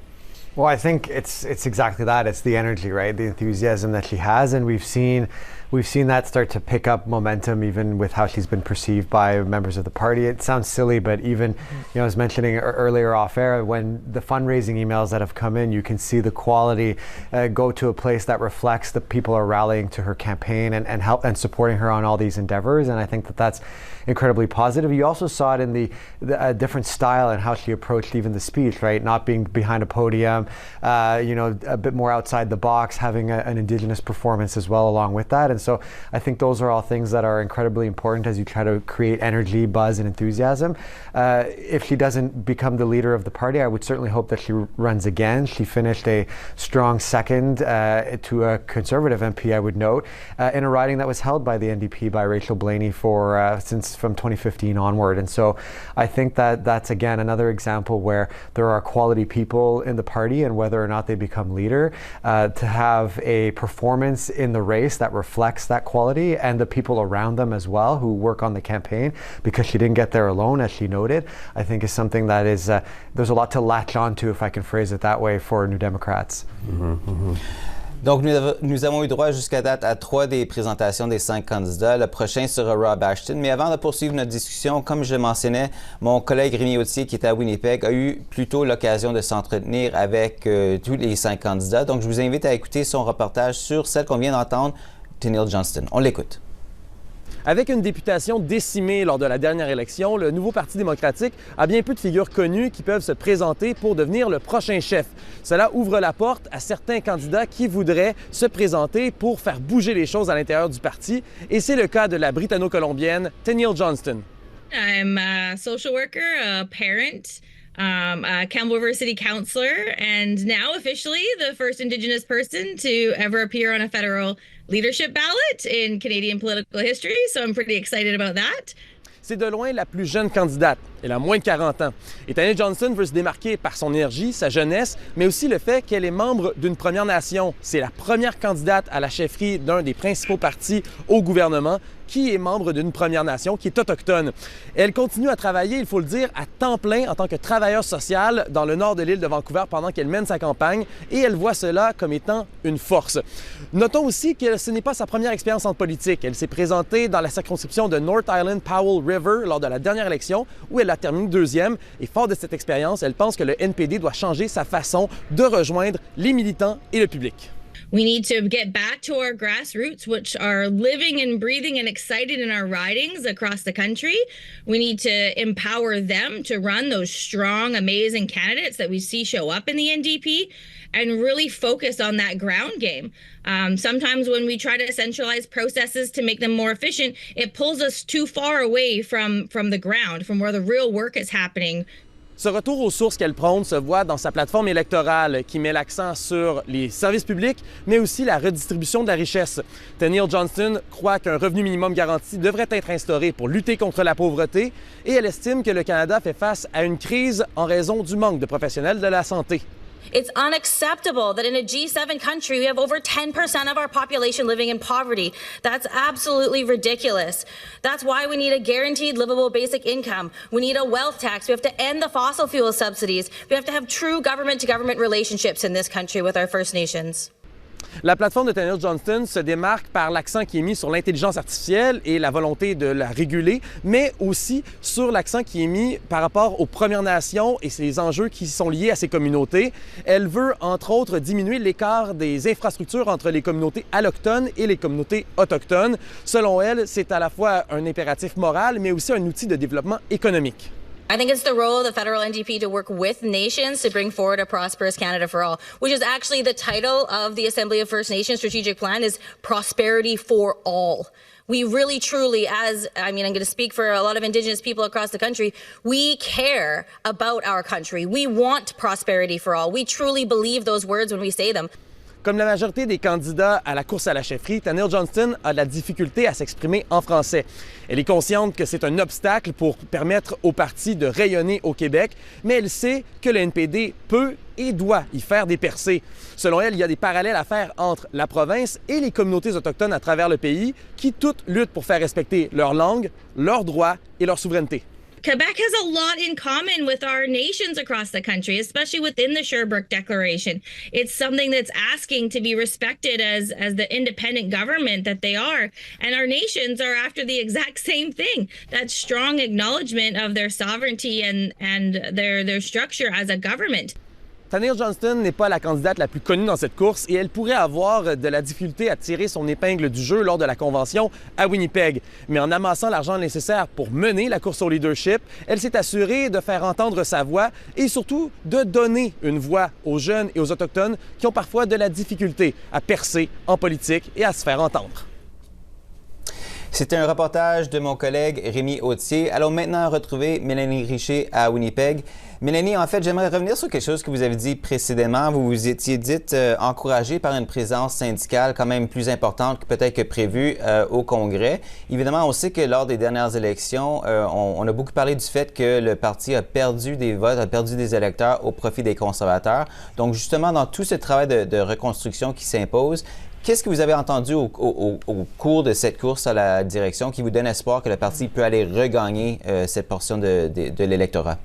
Well, I think it's exactly that. It's the energy, right? The enthusiasm that she has, and we've seen that start to pick up momentum, even with how she's been perceived by members of the party. It sounds silly, but even, I was mentioning earlier off air, when the fundraising emails that have come in, you can see the quality go to a place that reflects that people are rallying to her campaign and help and supporting her on all these endeavors. And I think that that's incredibly positive. You also saw it in the different style and how she approached even the speech, right? Not being behind a podium, a bit more outside the box, having an Indigenous performance as well along with that. And so I think those are all things that are incredibly important as you try to create energy, buzz, and enthusiasm. If she doesn't become the leader of the party, I would certainly hope that she runs again. She finished a strong second to a Conservative MP, I would note, in a riding that was held by the NDP by Rachel Blaney from 2015 onward. And so I think that that's, again, another example where there are quality people in the party, and whether or not they become leader, to have a performance in the race that reflects that quality, and the people around them as well who work on the campaign, because she didn't get there alone, as she noted, I think is something that is, there's a lot to latch on to, if I can phrase it that way, for New Democrats. Donc, nous avons eu droit jusqu'à date à 3 des présentations des 5 candidats. Le prochain sera Rob Ashton. Mais avant de poursuivre notre discussion, comme je le mentionnais, mon collègue Rémi Autier, qui était à Winnipeg, a eu plutôt l'occasion de s'entretenir avec tous les 5 candidats. Donc, je vous invite à écouter son reportage sur celle qu'on vient d'entendre, Tenille Johnston. On l'écoute. Avec une députation décimée lors de la dernière élection, le nouveau Parti démocratique a bien peu de figures connues qui peuvent se présenter pour devenir le prochain chef. Cela ouvre la porte à certains candidats qui voudraient se présenter pour faire bouger les choses à l'intérieur du parti, et c'est le cas de la Britanno-Colombienne Tenille Johnston. I'm a social worker, a parent, a Campbell River City Councilor, and now officially the first Indigenous person to ever appear on a federal leadership ballot in Canadian political history, so I'm pretty excited about that. C'est de loin la plus jeune candidate. Elle a moins de 40 ans. Et Tenille Johnston veut se démarquer par son énergie, sa jeunesse, mais aussi le fait qu'elle est membre d'une Première Nation. C'est la première candidate à la chefferie d'un des principaux partis au gouvernement qui est membre d'une Première Nation, qui est autochtone. Elle continue à travailler, il faut le dire, à temps plein en tant que travailleuse sociale dans le nord de l'île de Vancouver pendant qu'elle mène sa campagne, et elle voit cela comme étant une force. Notons aussi que ce n'est pas sa première expérience en politique. Elle s'est présentée dans la circonscription de North Island Powell River lors de la dernière élection, où elle a terminé deuxième. Et fort de cette expérience, elle pense que le NPD doit changer sa façon de rejoindre les militants et le public. We need to get back to our grassroots, which are living and breathing and excited in our ridings across the country. We need to empower them to run those strong, amazing candidates that we see show up in the NDP, and really focus on that ground game. Sometimes when we try to centralize processes to make them more efficient, it pulls us too far away from the ground, from where the real work is happening. Ce retour aux sources qu'elle prône se voit dans sa plateforme électorale qui met l'accent sur les services publics, mais aussi la redistribution de la richesse. Tenille Johnston croit qu'un revenu minimum garanti devrait être instauré pour lutter contre la pauvreté, et elle estime que le Canada fait face à une crise en raison du manque de professionnels de la santé. It's unacceptable that in a G7 country, we have over 10% of our population living in poverty. That's absolutely ridiculous. That's why we need a guaranteed livable basic income. We need a wealth tax. We have to end the fossil fuel subsidies. We have to have true government-to-government relationships in this country with our First Nations. La plateforme de Tenille Johnston se démarque par l'accent qui est mis sur l'intelligence artificielle et la volonté de la réguler, mais aussi sur l'accent qui est mis par rapport aux Premières Nations et les enjeux qui sont liés à ces communautés. Elle veut, entre autres, diminuer l'écart des infrastructures entre les communautés allochtones et les communautés autochtones. Selon elle, c'est à la fois un impératif moral, mais aussi un outil de développement économique. I think it's the role of the federal NDP to work with nations to bring forward a prosperous Canada for all, which is actually the title of the Assembly of First Nations strategic plan, is Prosperity for All. We really, truly, I'm going to speak for a lot of Indigenous people across the country, we care about our country. We want prosperity for all. We truly believe those words when we say them. Comme la majorité des candidats à la course à la chefferie, Tanil Johnston a de la difficulté à s'exprimer en français. Elle est consciente que c'est un obstacle pour permettre au parti de rayonner au Québec, mais elle sait que le NPD peut et doit y faire des percées. Selon elle, il y a des parallèles à faire entre la province et les communautés autochtones à travers le pays qui toutes luttent pour faire respecter leur langue, leurs droits et leur souveraineté. Quebec has a lot in common with our nations across the country, especially within the Sherbrooke Declaration. It's something that's asking to be respected as the independent government that they are. And our nations are after the exact same thing, that strong acknowledgement of their sovereignty and their structure as a government. Tanil Johnston n'est pas la candidate la plus connue dans cette course et elle pourrait avoir de la difficulté à tirer son épingle du jeu lors de la convention à Winnipeg. Mais en amassant l'argent nécessaire pour mener la course au leadership, elle s'est assurée de faire entendre sa voix et surtout de donner une voix aux jeunes et aux Autochtones qui ont parfois de la difficulté à percer en politique et à se faire entendre. C'était un reportage de mon collègue Rémi Autier. Allons maintenant retrouver Mélanie Richer à Winnipeg. Mélanie, en fait, j'aimerais revenir sur quelque chose que vous avez dit précédemment. Vous vous étiez dite encouragée par une présence syndicale quand même plus importante peut-être que prévu au Congrès. Évidemment, on sait que lors des dernières élections, on a beaucoup parlé du fait que le parti a perdu des votes, a perdu des électeurs au profit des conservateurs. Donc, justement, dans tout ce travail de reconstruction qui s'impose, qu'est-ce que vous avez entendu au cours de cette course à la direction qui vous donne espoir que le parti peut aller regagner cette portion de l'électorat?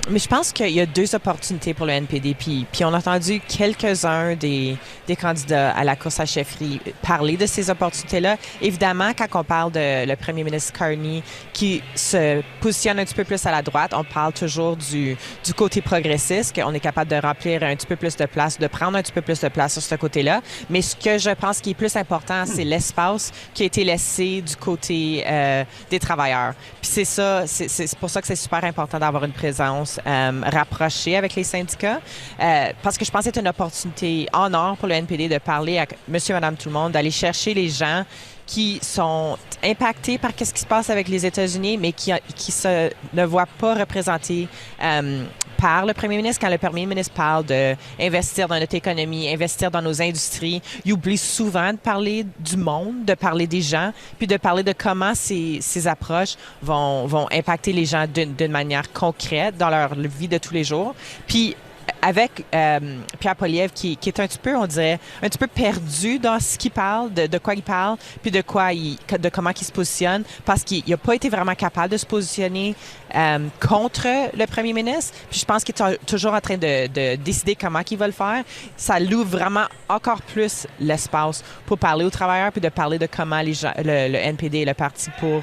Mais je pense qu'il y a deux opportunités pour le NPD. Puis on a entendu quelques-uns des candidats à la course à chefferie parler de ces opportunités-là. Évidemment, quand on parle de le premier ministre Carney qui se positionne un petit peu plus à la droite, on parle toujours du côté progressiste, qu'on est capable de remplir un petit peu plus de place, de prendre un petit peu plus de place sur ce côté-là. Mais ce que je pense qui est plus important, c'est l'espace qui a été laissé du côté des travailleurs. Puis c'est ça, c'est pour ça que c'est super important d'avoir une présence rapprochée avec les syndicats, parce que je pense que c'est une opportunité en or pour le NPD de parler à monsieur, madame, tout le monde, d'aller chercher les gens qui sont impactés par ce qui se passe avec les États-Unis, mais qui ne voient pas représentés par le premier ministre. Quand le premier ministre parle d'investir dans notre économie, investir dans nos industries, il oublie souvent de parler du monde, de parler des gens, puis de parler de comment ces approches vont impacter les gens d'une manière concrète dans leur vie de tous les jours. Puis avec Pierre Poilievre qui est un petit peu, on dirait, un petit peu perdu dans ce qu'il parle, de quoi il parle, puis de comment il se positionne, parce qu'il n'a pas été vraiment capable de se positionner contre le premier ministre. Puis je pense qu'il est toujours en train de décider comment il va le faire. Ça l'ouvre vraiment encore plus l'espace pour parler aux travailleurs, puis de parler de comment les gens, le NPD et le parti pour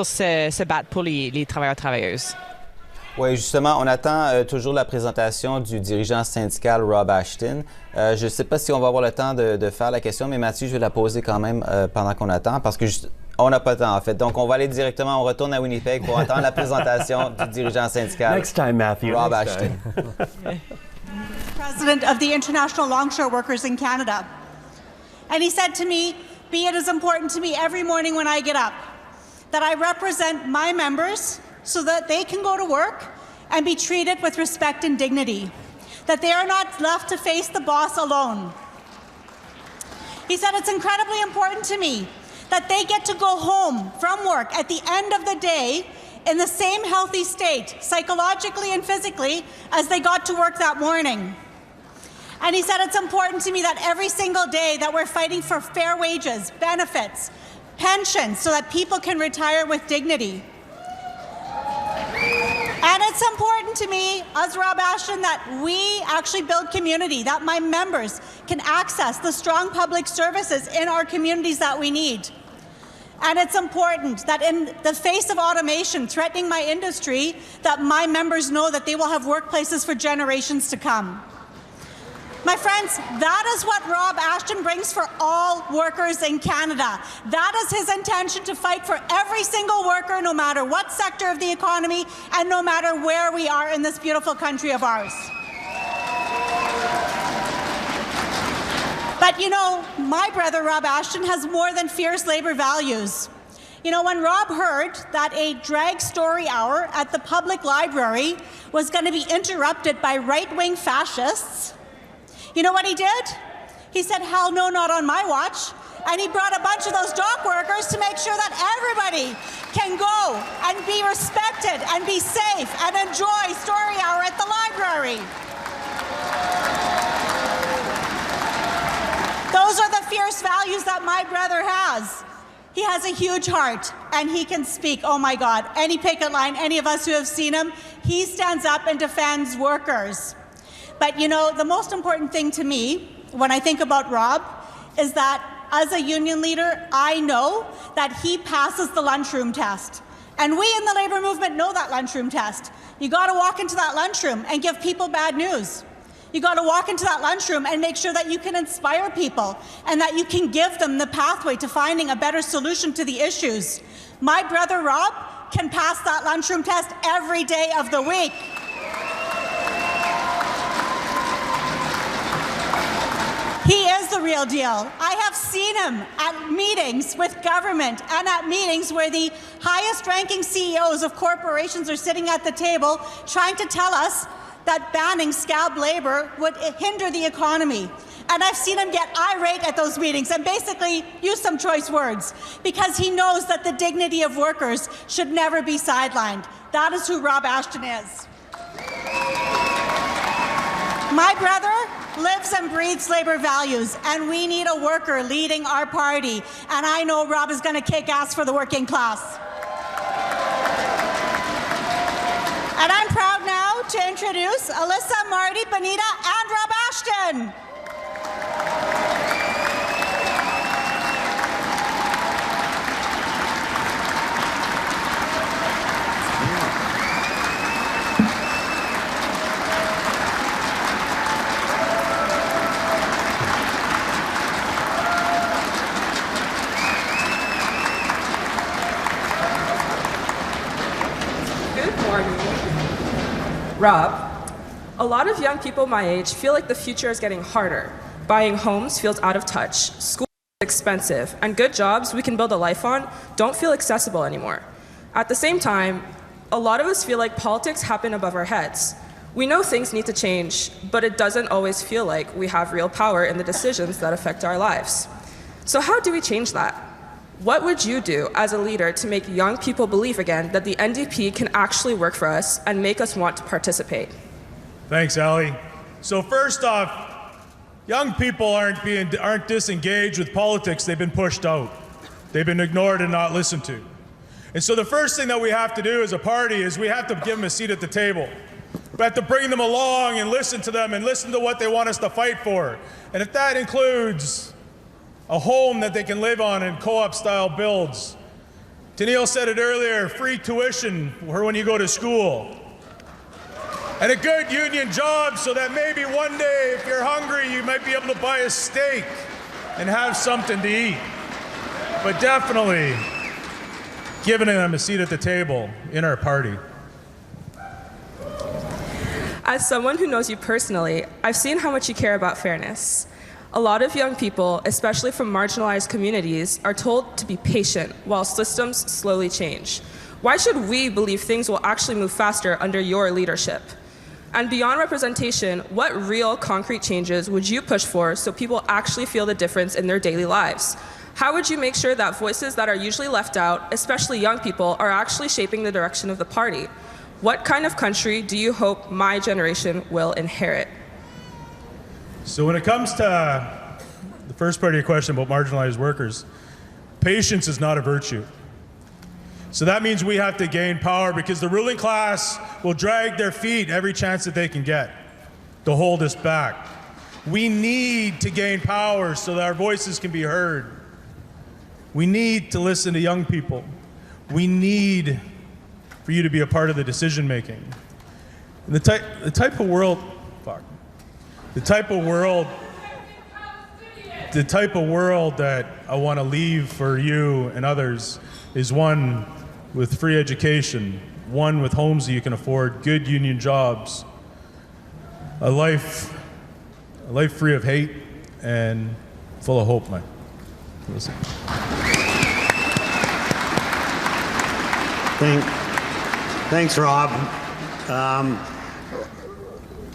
se battre pour les travailleurs-travailleuses. Oui, justement, on attend toujours la présentation du dirigeant syndical Rob Ashton. Je ne sais pas si on va avoir le temps de faire la question, mais Mathieu, je vais la poser quand même pendant qu'on attend, parce que on n'a pas le temps, en fait. Donc, on va aller directement, on retourne à Winnipeg pour entendre la présentation du dirigeant syndical Next time, Matthew. Rob Ashton. President of the International Longshore Workers in Canada. And he said to me, "Be it as important to me every morning when I get up, that I represent my members so that they can go to work and be treated with respect and dignity, that they are not left to face the boss alone." He said, "It's incredibly important to me that they get to go home from work at the end of the day in the same healthy state, psychologically and physically, as they got to work that morning." And he said, "It's important to me that every single day that we're fighting for fair wages, benefits, pensions, so that people can retire with dignity. And it's important to me, as Rob Ashton, that we actually build community, that my members can access the strong public services in our communities that we need. And it's important that in the face of automation threatening my industry, that my members know that they will have workplaces for generations to come." My friends, that is what Rob Ashton brings for all workers in Canada. That is his intention, to fight for every single worker, no matter what sector of the economy and no matter where we are in this beautiful country of ours. But you know, my brother Rob Ashton has more than fierce labor values. You know, when Rob heard that a drag story hour at the public library was going to be interrupted by right-wing fascists, you know what he did? He said, hell no, not on my watch. And he brought a bunch of those dock workers to make sure that everybody can go and be respected and be safe and enjoy story hour at the library. Those are the fierce values that my brother has. He has a huge heart, and he can speak. Oh my God, any picket line, any of us who have seen him, he stands up and defends workers. But you know, the most important thing to me when I think about Rob is that as a union leader, I know that he passes the lunchroom test. And we in the labor movement know that lunchroom test. You got to walk into that lunchroom and give people bad news. You got to walk into that lunchroom and make sure that you can inspire people and that you can give them the pathway to finding a better solution to the issues. My brother Rob can pass that lunchroom test every day of the week. He is the real deal. I have seen him at meetings with government and at meetings where the highest-ranking CEOs of corporations are sitting at the table trying to tell us that banning scab labor would hinder the economy. And I've seen him get irate at those meetings and basically use some choice words because he knows that the dignity of workers should never be sidelined. That is who Rob Ashton is. My brother lives and breathes labor values, and we need a worker leading our party. And I know Rob is going to kick ass for the working class. And I'm proud now to introduce Alyssa, Marty, Benita, and Rob Ashton. Rob, a lot of young people my age feel like the future is getting harder. Buying homes feels out of touch, school is expensive, and good jobs we can build a life on don't feel accessible anymore. At the same time, a lot of us feel like politics happen above our heads. We know things need to change, but it doesn't always feel like we have real power in the decisions that affect our lives. So how do we change that? What would you do as a leader to make young people believe again that the NDP can actually work for us and make us want to participate? Thanks, Ali. So first off, young people aren't disengaged with politics. They've been pushed out. They've been ignored and not listened to. And so the first thing that we have to do as a party is we have to give them a seat at the table. We have to bring them along and listen to them and listen to what they want us to fight for. And if that includes a home that they can live on in co-op style builds. Tennille said it earlier, free tuition for when you go to school. And a good union job so that maybe one day if you're hungry you might be able to buy a steak and have something to eat. But definitely giving them a seat at the table in our party. As someone who knows you personally, I've seen how much you care about fairness. A lot of young people, especially from marginalized communities, are told to be patient while systems slowly change. Why should we believe things will actually move faster under your leadership? And beyond representation, what real concrete changes would you push for so people actually feel the difference in their daily lives? How would you make sure that voices that are usually left out, especially young people, are actually shaping the direction of the party? What kind of country do you hope my generation will inherit? So when it comes to the first part of your question about marginalized workers, patience is not a virtue. So that means we have to gain power because the ruling class will drag their feet every chance that they can get to hold us back. We need to gain power so that our voices can be heard. We need to listen to young people. We need for you to be a part of the decision making. And the type of world that I want to leave for you and others is one with free education, one with homes that you can afford, good union jobs, a life free of hate and full of hope, man. Listen. Thanks, Rob.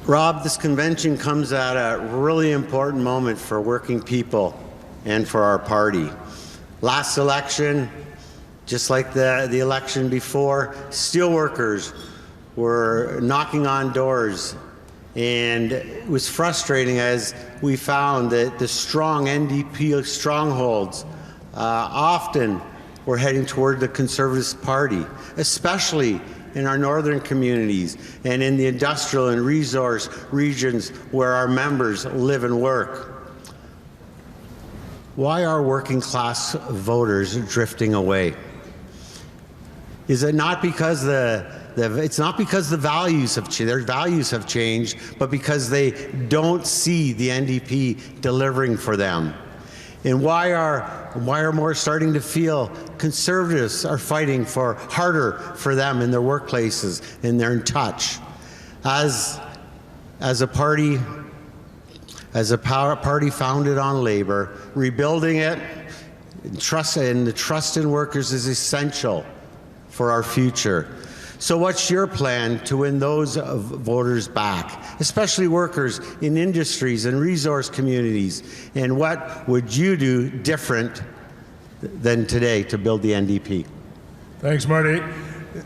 Rob, this convention comes at a really important moment for working people and for our party. Last election, just like the election before, steelworkers were knocking on doors, and it was frustrating as we found that the strong NDP strongholds often were heading toward the Conservative Party, especially in our northern communities and in the industrial and resource regions where our members live and work. Why are working class voters drifting away? Is it not because it's not because the values have changed, their values have changed, but because they don't see the NDP delivering for them? And why are more starting to feel Conservatives are fighting harder for them in their workplaces and they're in touch? As a party founded on labor, rebuilding it and the trust in workers is essential for our future. So what's your plan to win those voters back, especially workers in industries and resource communities? And what would you do different than today to build the NDP? Thanks, Marty.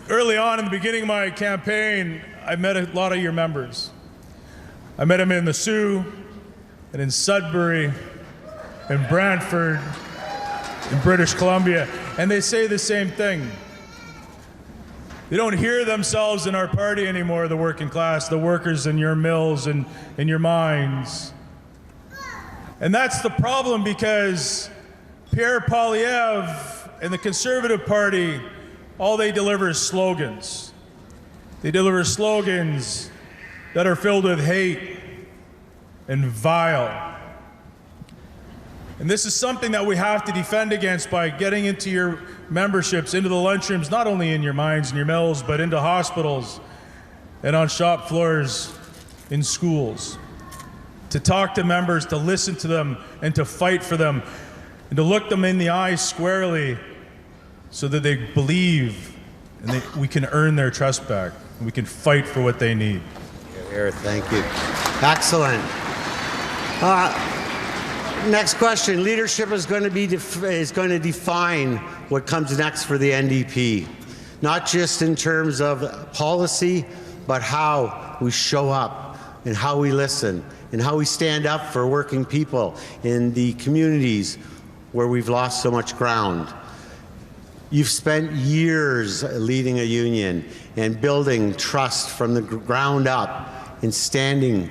Early on in the beginning of my campaign, I met a lot of your members. I met them in the Sioux, and in Sudbury, in Brantford, in British Columbia, and they say the same thing. They don't hear themselves in our party anymore, the working class, the workers in your mills and in your mines. And that's the problem, because Pierre Poilievre and the Conservative Party, all they deliver is slogans. They deliver slogans that are filled with hate and vile. And this is something that we have to defend against by getting into your memberships, into the lunchrooms, not only in your mines and your mills, but into hospitals and on shop floors in schools. To talk to members, to listen to them, and to fight for them, and to look them in the eyes squarely so that they believe and we can earn their trust back, and we can fight for what they need. Here, thank you. Excellent. Next question. Leadership is going to define what comes next for the NDP, not just in terms of policy, but how we show up and how we listen and how we stand up for working people in the communities where we've lost so much ground. You've spent years leading a union and building trust from the ground up and standing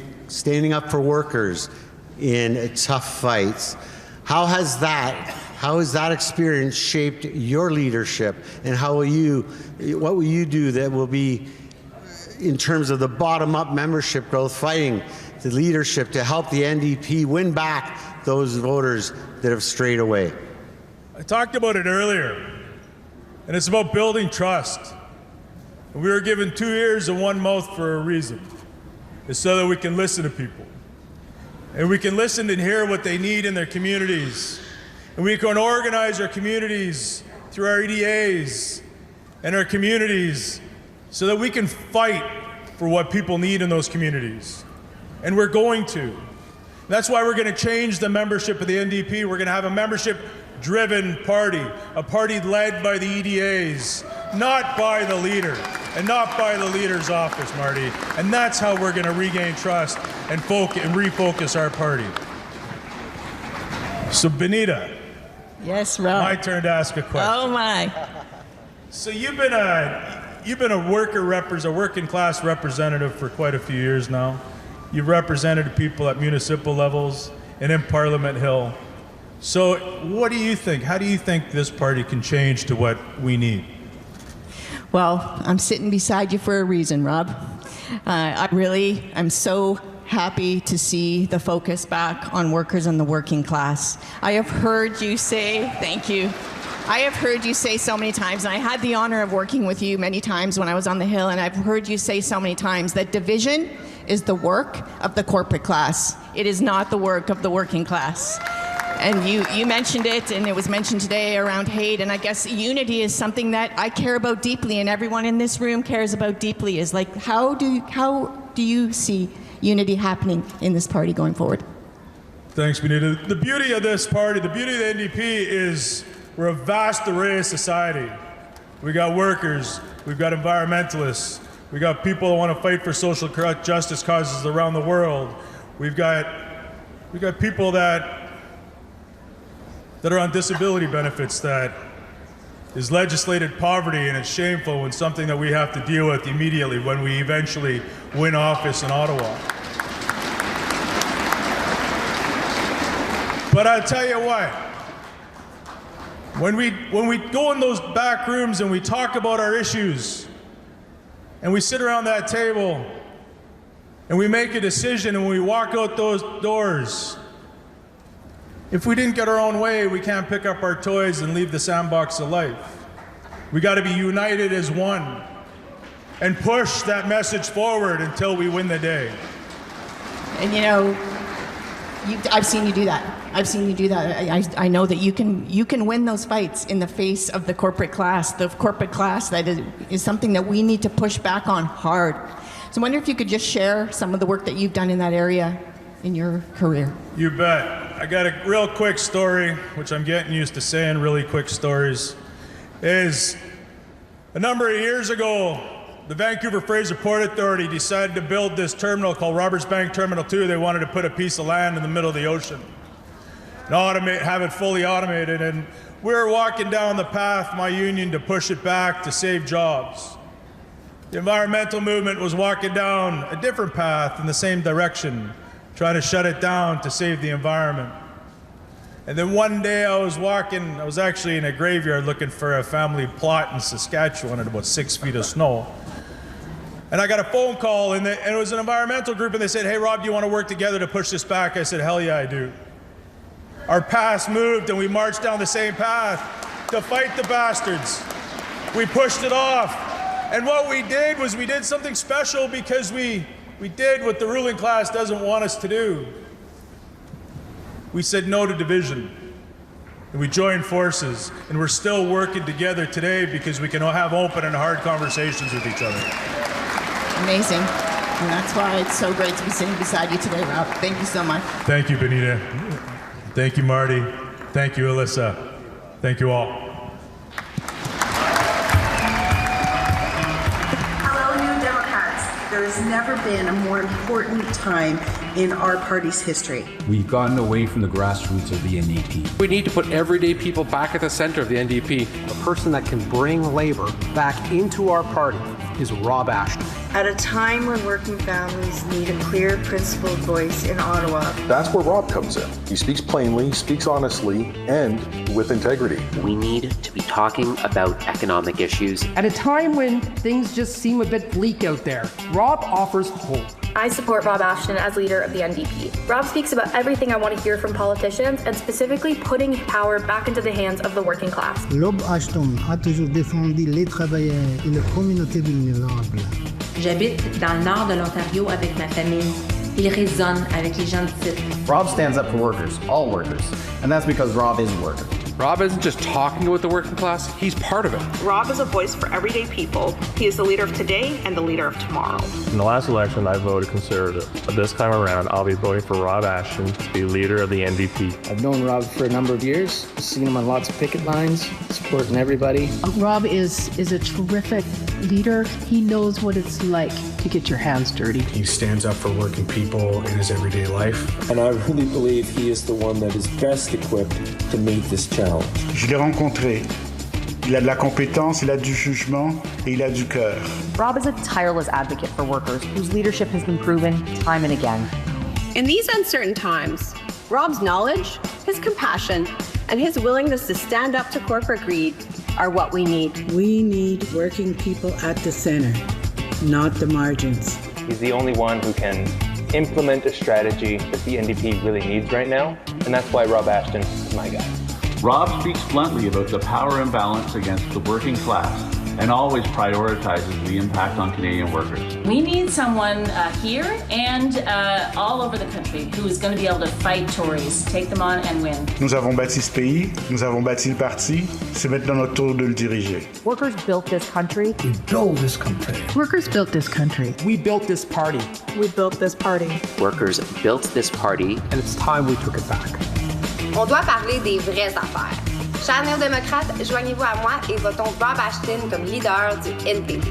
up for workers in tough fights. How has that experience shaped your leadership, and what will you do that will be, in terms of the bottom-up membership growth, fighting the leadership to help the NDP win back those voters that have strayed away? I talked about it earlier, and it's about building trust. We were given 2 ears and 1 mouth for a reason. It's so that we can listen to people. And we can listen and hear what they need in their communities. And we can organize our communities through our EDAs and our communities so that we can fight for what people need in those communities. And we're going to. That's why we're going to change the membership of the NDP. We're going to have a membership-driven party, a party led by the EDAs, not by the leader, and not by the leader's office, Marty. And that's how we're going to regain trust and refocus our party. So, Benita. Yes, Rob. My turn to ask a question. Oh my. So you've been a working class representative for quite a few years now. You've represented people at municipal levels and in Parliament Hill. So what do you think? How do you think this party can change to what we need? Well, I'm sitting beside you for a reason, Rob. I'm so happy to see the focus back on workers and the working class. I have heard you say, thank you. I have heard you say so many times, and I had the honor of working with you many times when I was on the Hill, and I've heard you say so many times that division is the work of the corporate class. It is not the work of the working class. And you mentioned it, and it was mentioned today around hate, and I guess unity is something that I care about deeply, and everyone in this room cares about deeply, is like, how do you see unity happening in this party going forward? Thanks, Benita. The beauty of this party, the beauty of the NDP is we're a vast array of society. We got workers, we've got environmentalists, we got people that want to fight for social justice causes around the world. We've got people that are on disability benefits, that is legislated poverty, and it's shameful and something that we have to deal with immediately when we eventually win office in Ottawa. But I'll tell you what, when we go in those back rooms and we talk about our issues, and we sit around that table, and we make a decision, and we walk out those doors, if we didn't get our own way, we can't pick up our toys and leave the sandbox of life. We got to be united as one and push that message forward until we win the day. And you know, I've seen you do that. I've seen you do that. I know that you can win those fights in the face of the corporate class. The corporate class that is something that we need to push back on hard. So I wonder if you could just share some of the work that you've done in that area in your career. You bet. I got a real quick story, which I'm getting used to saying really quick stories, is a number of years ago, the Vancouver Fraser Port Authority decided to build this terminal called Roberts Bank Terminal 2. They wanted to put a piece of land in the middle of the ocean and have it fully automated. And we were walking down the path, my union, to push it back to save jobs. The environmental movement was walking down a different path in the same direction, trying to shut it down to save the environment. And then one day I was actually in a graveyard looking for a family plot in Saskatchewan at about 6 feet of snow. And I got a phone call, and it was an environmental group, and they said, "Hey, Rob, do you want to work together to push this back?" I said, "Hell yeah, I do." Our paths moved, and we marched down the same path to fight the bastards. We pushed it off. And what we did was we did something special, because we did what the ruling class doesn't want us to do. We said no to division, and we joined forces, and we're still working together today because we can have open and hard conversations with each other. Amazing. And that's why it's so great to be sitting beside you today, Rob. Thank you so much. Thank you, Benita. Thank you, Marty. Thank you, Alyssa. Thank you all. There has never been a more important time in our party's history. We've gotten away from the grassroots of the NDP. We need to put everyday people back at the center of the NDP. The person that can bring labor back into our party is Rob Ashton. At a time when working families need a clear, principled voice in Ottawa. That's where Rob comes in. He speaks plainly, speaks honestly, and with integrity. We need to be talking about economic issues. At a time when things just seem a bit bleak out there, Rob offers hope. I support Rob Ashton as leader of the NDP. Rob speaks about everything I want to hear from politicians, and specifically putting power back into the hands of the working class. Rob Ashton a toujours défendu les travailleurs et les communautés vulnérables. J'habite dans le nord de l'Ontario avec ma famille. Il résonne avec les gens d'ici. Rob stands up for workers, all workers, and that's because Rob is a worker. Rob isn't just talking about the working class, he's part of it. Rob is a voice for everyday people. He is the leader of today and the leader of tomorrow. In the last election, I voted Conservative. But this time around, I'll be voting for Rob Ashton to be leader of the NDP. I've known Rob for a number of years, seen him on lots of picket lines, supporting everybody. Rob is a terrific leader. He knows what it's like to get your hands dirty. He stands up for working people in his everyday life. And I really believe he is the one that is best equipped to meet this challenge. Je l'ai rencontré. Il a de la compétence, il a du jugement, et il a du cœur. Rob is a tireless advocate for workers whose leadership has been proven time and again. In these uncertain times, Rob's knowledge, his compassion, and his willingness to stand up to corporate greed are what we need. We need working people at the center, not the margins. He's the only one who can implement a strategy that the NDP really needs right now, and that's why Rob Ashton is my guy. Rob speaks bluntly about the power imbalance against the working class and always prioritizes the impact on Canadian workers. We need someone here and all over the country who is going to be able to fight Tories, take them on and win. Nous avons bâti ce pays, nous avons bâti le parti, c'est maintenant notre tour de le diriger. Workers built this country. We built this country. Workers built this country. We built this party. We built this party. Workers built this party. And it's time we took it back. On doit parler des vraies affaires. Chers néo-démocrates, joignez-vous à moi et votons Rob Ashton comme leader du NDP.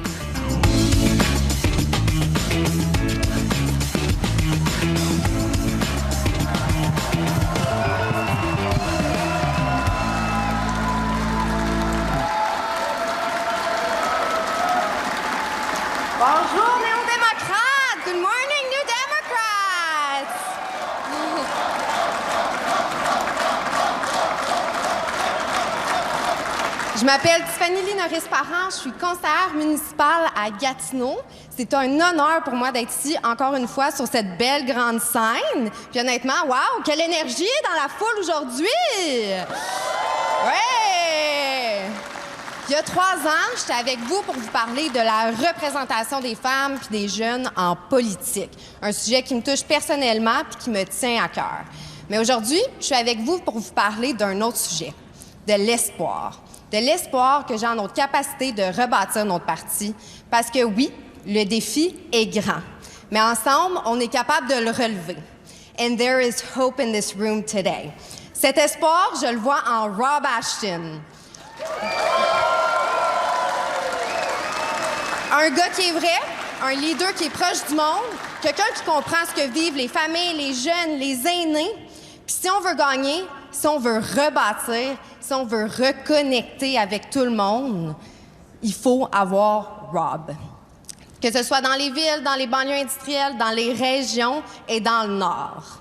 Bonjour néo-démocrates! Good morning, New Democrats! Je m'appelle Tiffany Norris-Parent, je suis conseillère municipale à Gatineau. C'est un honneur pour moi d'être ici encore une fois sur cette belle grande scène. Puis honnêtement, wow, quelle énergie dans la foule aujourd'hui! Ouais! Il y a 3 ans, j'étais avec vous pour vous parler de la représentation des femmes puis des jeunes en politique. Un sujet qui me touche personnellement puis qui me tient à cœur. Mais aujourd'hui, je suis avec vous pour vous parler d'un autre sujet, de l'espoir. De l'espoir que j'ai en notre capacité de rebâtir notre parti. Parce que oui, le défi est grand. Mais ensemble, on est capable de le relever. And there is hope in this room today. Cet espoir, je le vois en Rob Ashton. Un gars qui est vrai, un leader qui est proche du monde, quelqu'un qui comprend ce que vivent les familles, les jeunes, les aînés. Puis si on veut gagner, si on veut rebâtir, si on veut reconnecter avec tout le monde, il faut avoir Rob. Que ce soit dans les villes, dans les banlieues industrielles, dans les régions et dans le Nord.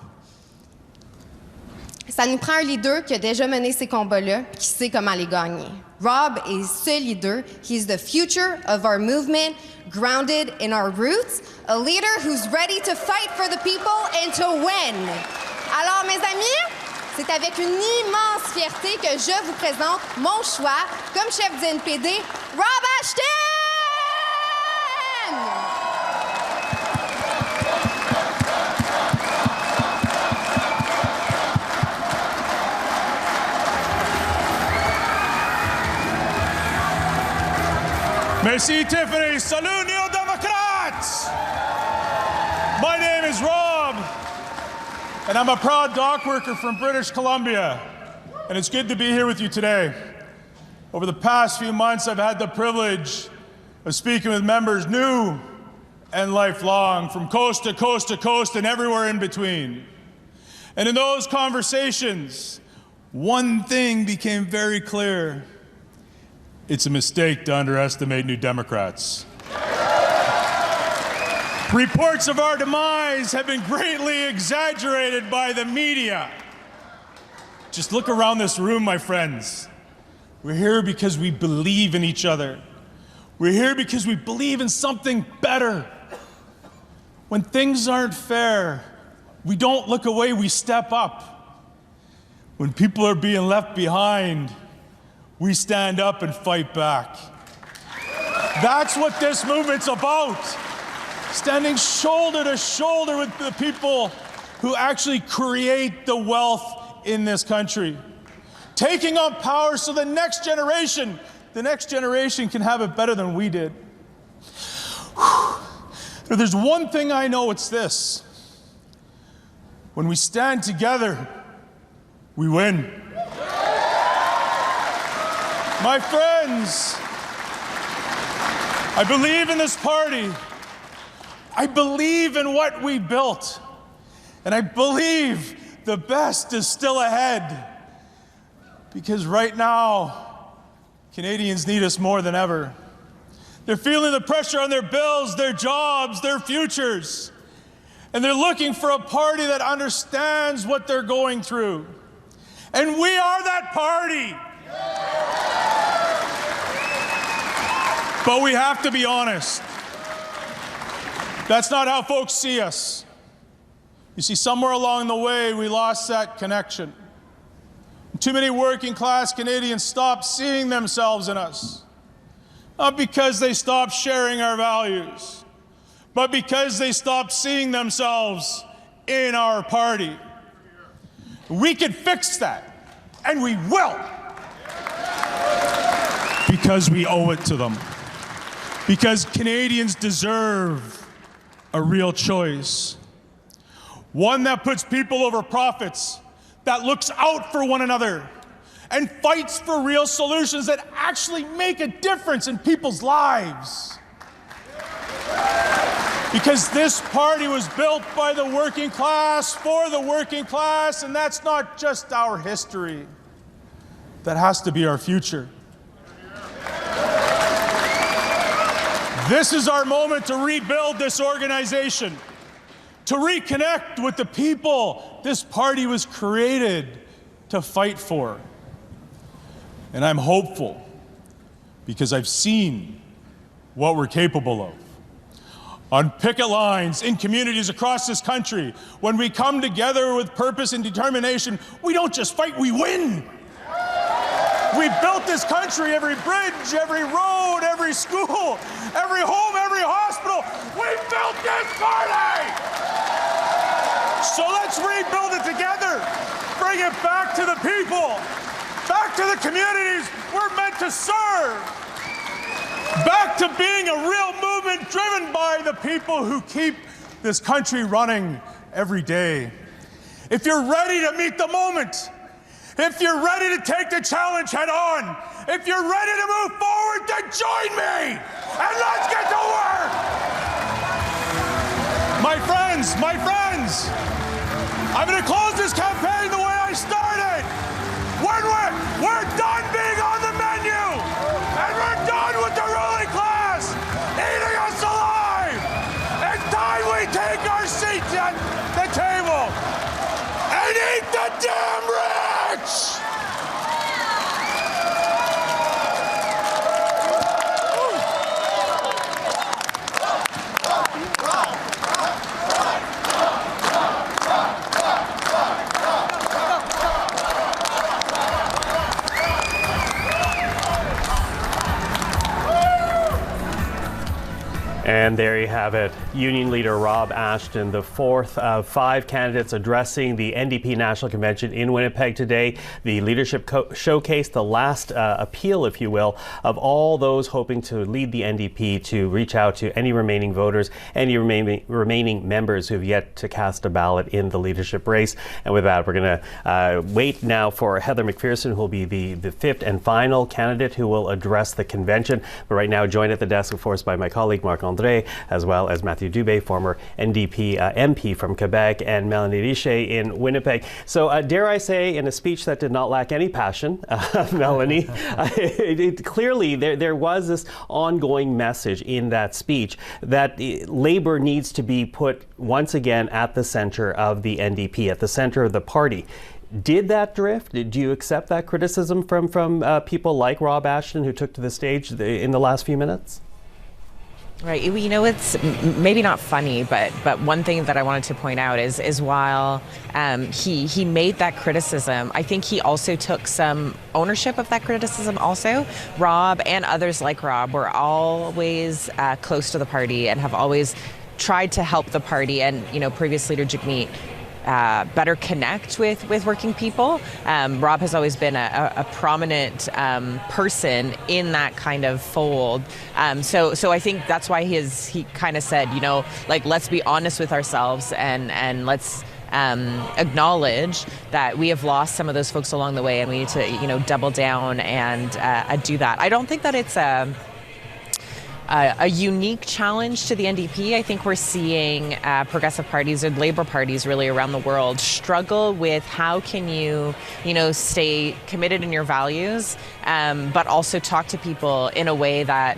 Ça nous prend un leader qui a déjà mené ces combats-là, qui sait comment les gagner. Rob est ce leader. He's the future of our movement, grounded in our roots, a leader who's ready to fight for the people and to win. Alors, mes amis, c'est avec une immense fierté que je vous présente mon choix comme chef du NPD, Rob Ashton! Merci Tiffany. Salut Néo-Démocrates! My name is Rob, and I'm a proud dock worker from British Columbia, and it's good to be here with you today. Over the past few months, I've had the privilege of speaking with members new and lifelong, from coast to coast to coast and everywhere in between. And in those conversations, one thing became very clear. It's a mistake to underestimate New Democrats. Reports of our demise have been greatly exaggerated by the media. Just look around this room, my friends. We're here because we believe in each other. We're here because we believe in something better. When things aren't fair, we don't look away, we step up. When people are being left behind, we stand up and fight back. That's what this movement's about. Standing shoulder to shoulder with the people who actually create the wealth in this country. Taking on power so the next generation can have it better than we did. If there's one thing I know, it's this. When we stand together, we win. My friends, I believe in this party. I believe in what we built. And I believe the best is still ahead. Because right now, Canadians need us more than ever. They're feeling the pressure on their bills, their jobs, their futures. And they're looking for a party that understands what they're going through. And we are that party. But we have to be honest. That's not how folks see us. You see, somewhere along the way, we lost that connection. Too many working class Canadians stopped seeing themselves in us. Not because they stopped sharing our values, but because they stopped seeing themselves in our party. We can fix that, and we will, because we owe it to them. Because Canadians deserve a real choice. One that puts people over profits, that looks out for one another, and fights for real solutions that actually make a difference in people's lives. Because this party was built by the working class, for the working class, and that's not just our history. That has to be our future. This is our moment to rebuild this organization, to reconnect with the people this party was created to fight for. And I'm hopeful because I've seen what we're capable of. On picket lines, in communities across this country, when we come together with purpose and determination, we don't just fight, we win. We built this country, every bridge, every road, every school, every home, every hospital. We built this party! So let's rebuild it together. Bring it back to the people, back to the communities we're meant to serve. Back to being a real movement driven by the people who keep this country running every day. If you're ready to meet the moment, if you're ready to take the challenge head on, if you're ready to move forward, then join me and let's get to work. My friends, I'm going to close this campaign the way I started. We're done being on the menu, and we're done with the ruling class eating us alive. It's time we take our seats at the table and eat the damn rich. And there you have it. Union leader Rob Ashton, the fourth of five candidates addressing the NDP National Convention in Winnipeg today. The leadership showcase, the last appeal, if you will, of all those hoping to lead the NDP to reach out to any remaining voters, any remaining members who have yet to cast a ballot in the leadership race. And with that, we're going to wait now for Heather McPherson, who will be the fifth and final candidate who will address the convention. But right now, joined at the desk, of course, by my colleague Marc-André, as well as Matthew Dubé, former NDP MP from Quebec, and Melanie Richer in Winnipeg. So dare I say, in a speech that did not lack any passion, Melanie, clearly there was this ongoing message in that speech that Labour needs to be put once again at the center of the NDP, at the center of the party. Did that drift? Do you accept that criticism from people like Rob Ashton, who took to the stage in the last few minutes? Right. You know, it's maybe not funny, but one thing that I wanted to point out is while he made that criticism, I think he also took some ownership of that criticism also. Rob and others like Rob were always close to the party and have always tried to help the party, and, you know, previous leader Jagmeet better connect with working people. Rob has always been a prominent person in that kind of fold. So I think that's why he kind of said, you know, like, let's be honest with ourselves and let's acknowledge that we have lost some of those folks along the way, and we need to, you know, double down and do that. I don't think that it's a unique challenge to the NDP. I think we're seeing progressive parties or Labour parties really around the world struggle with how can you stay committed in your values, but also talk to people in a way that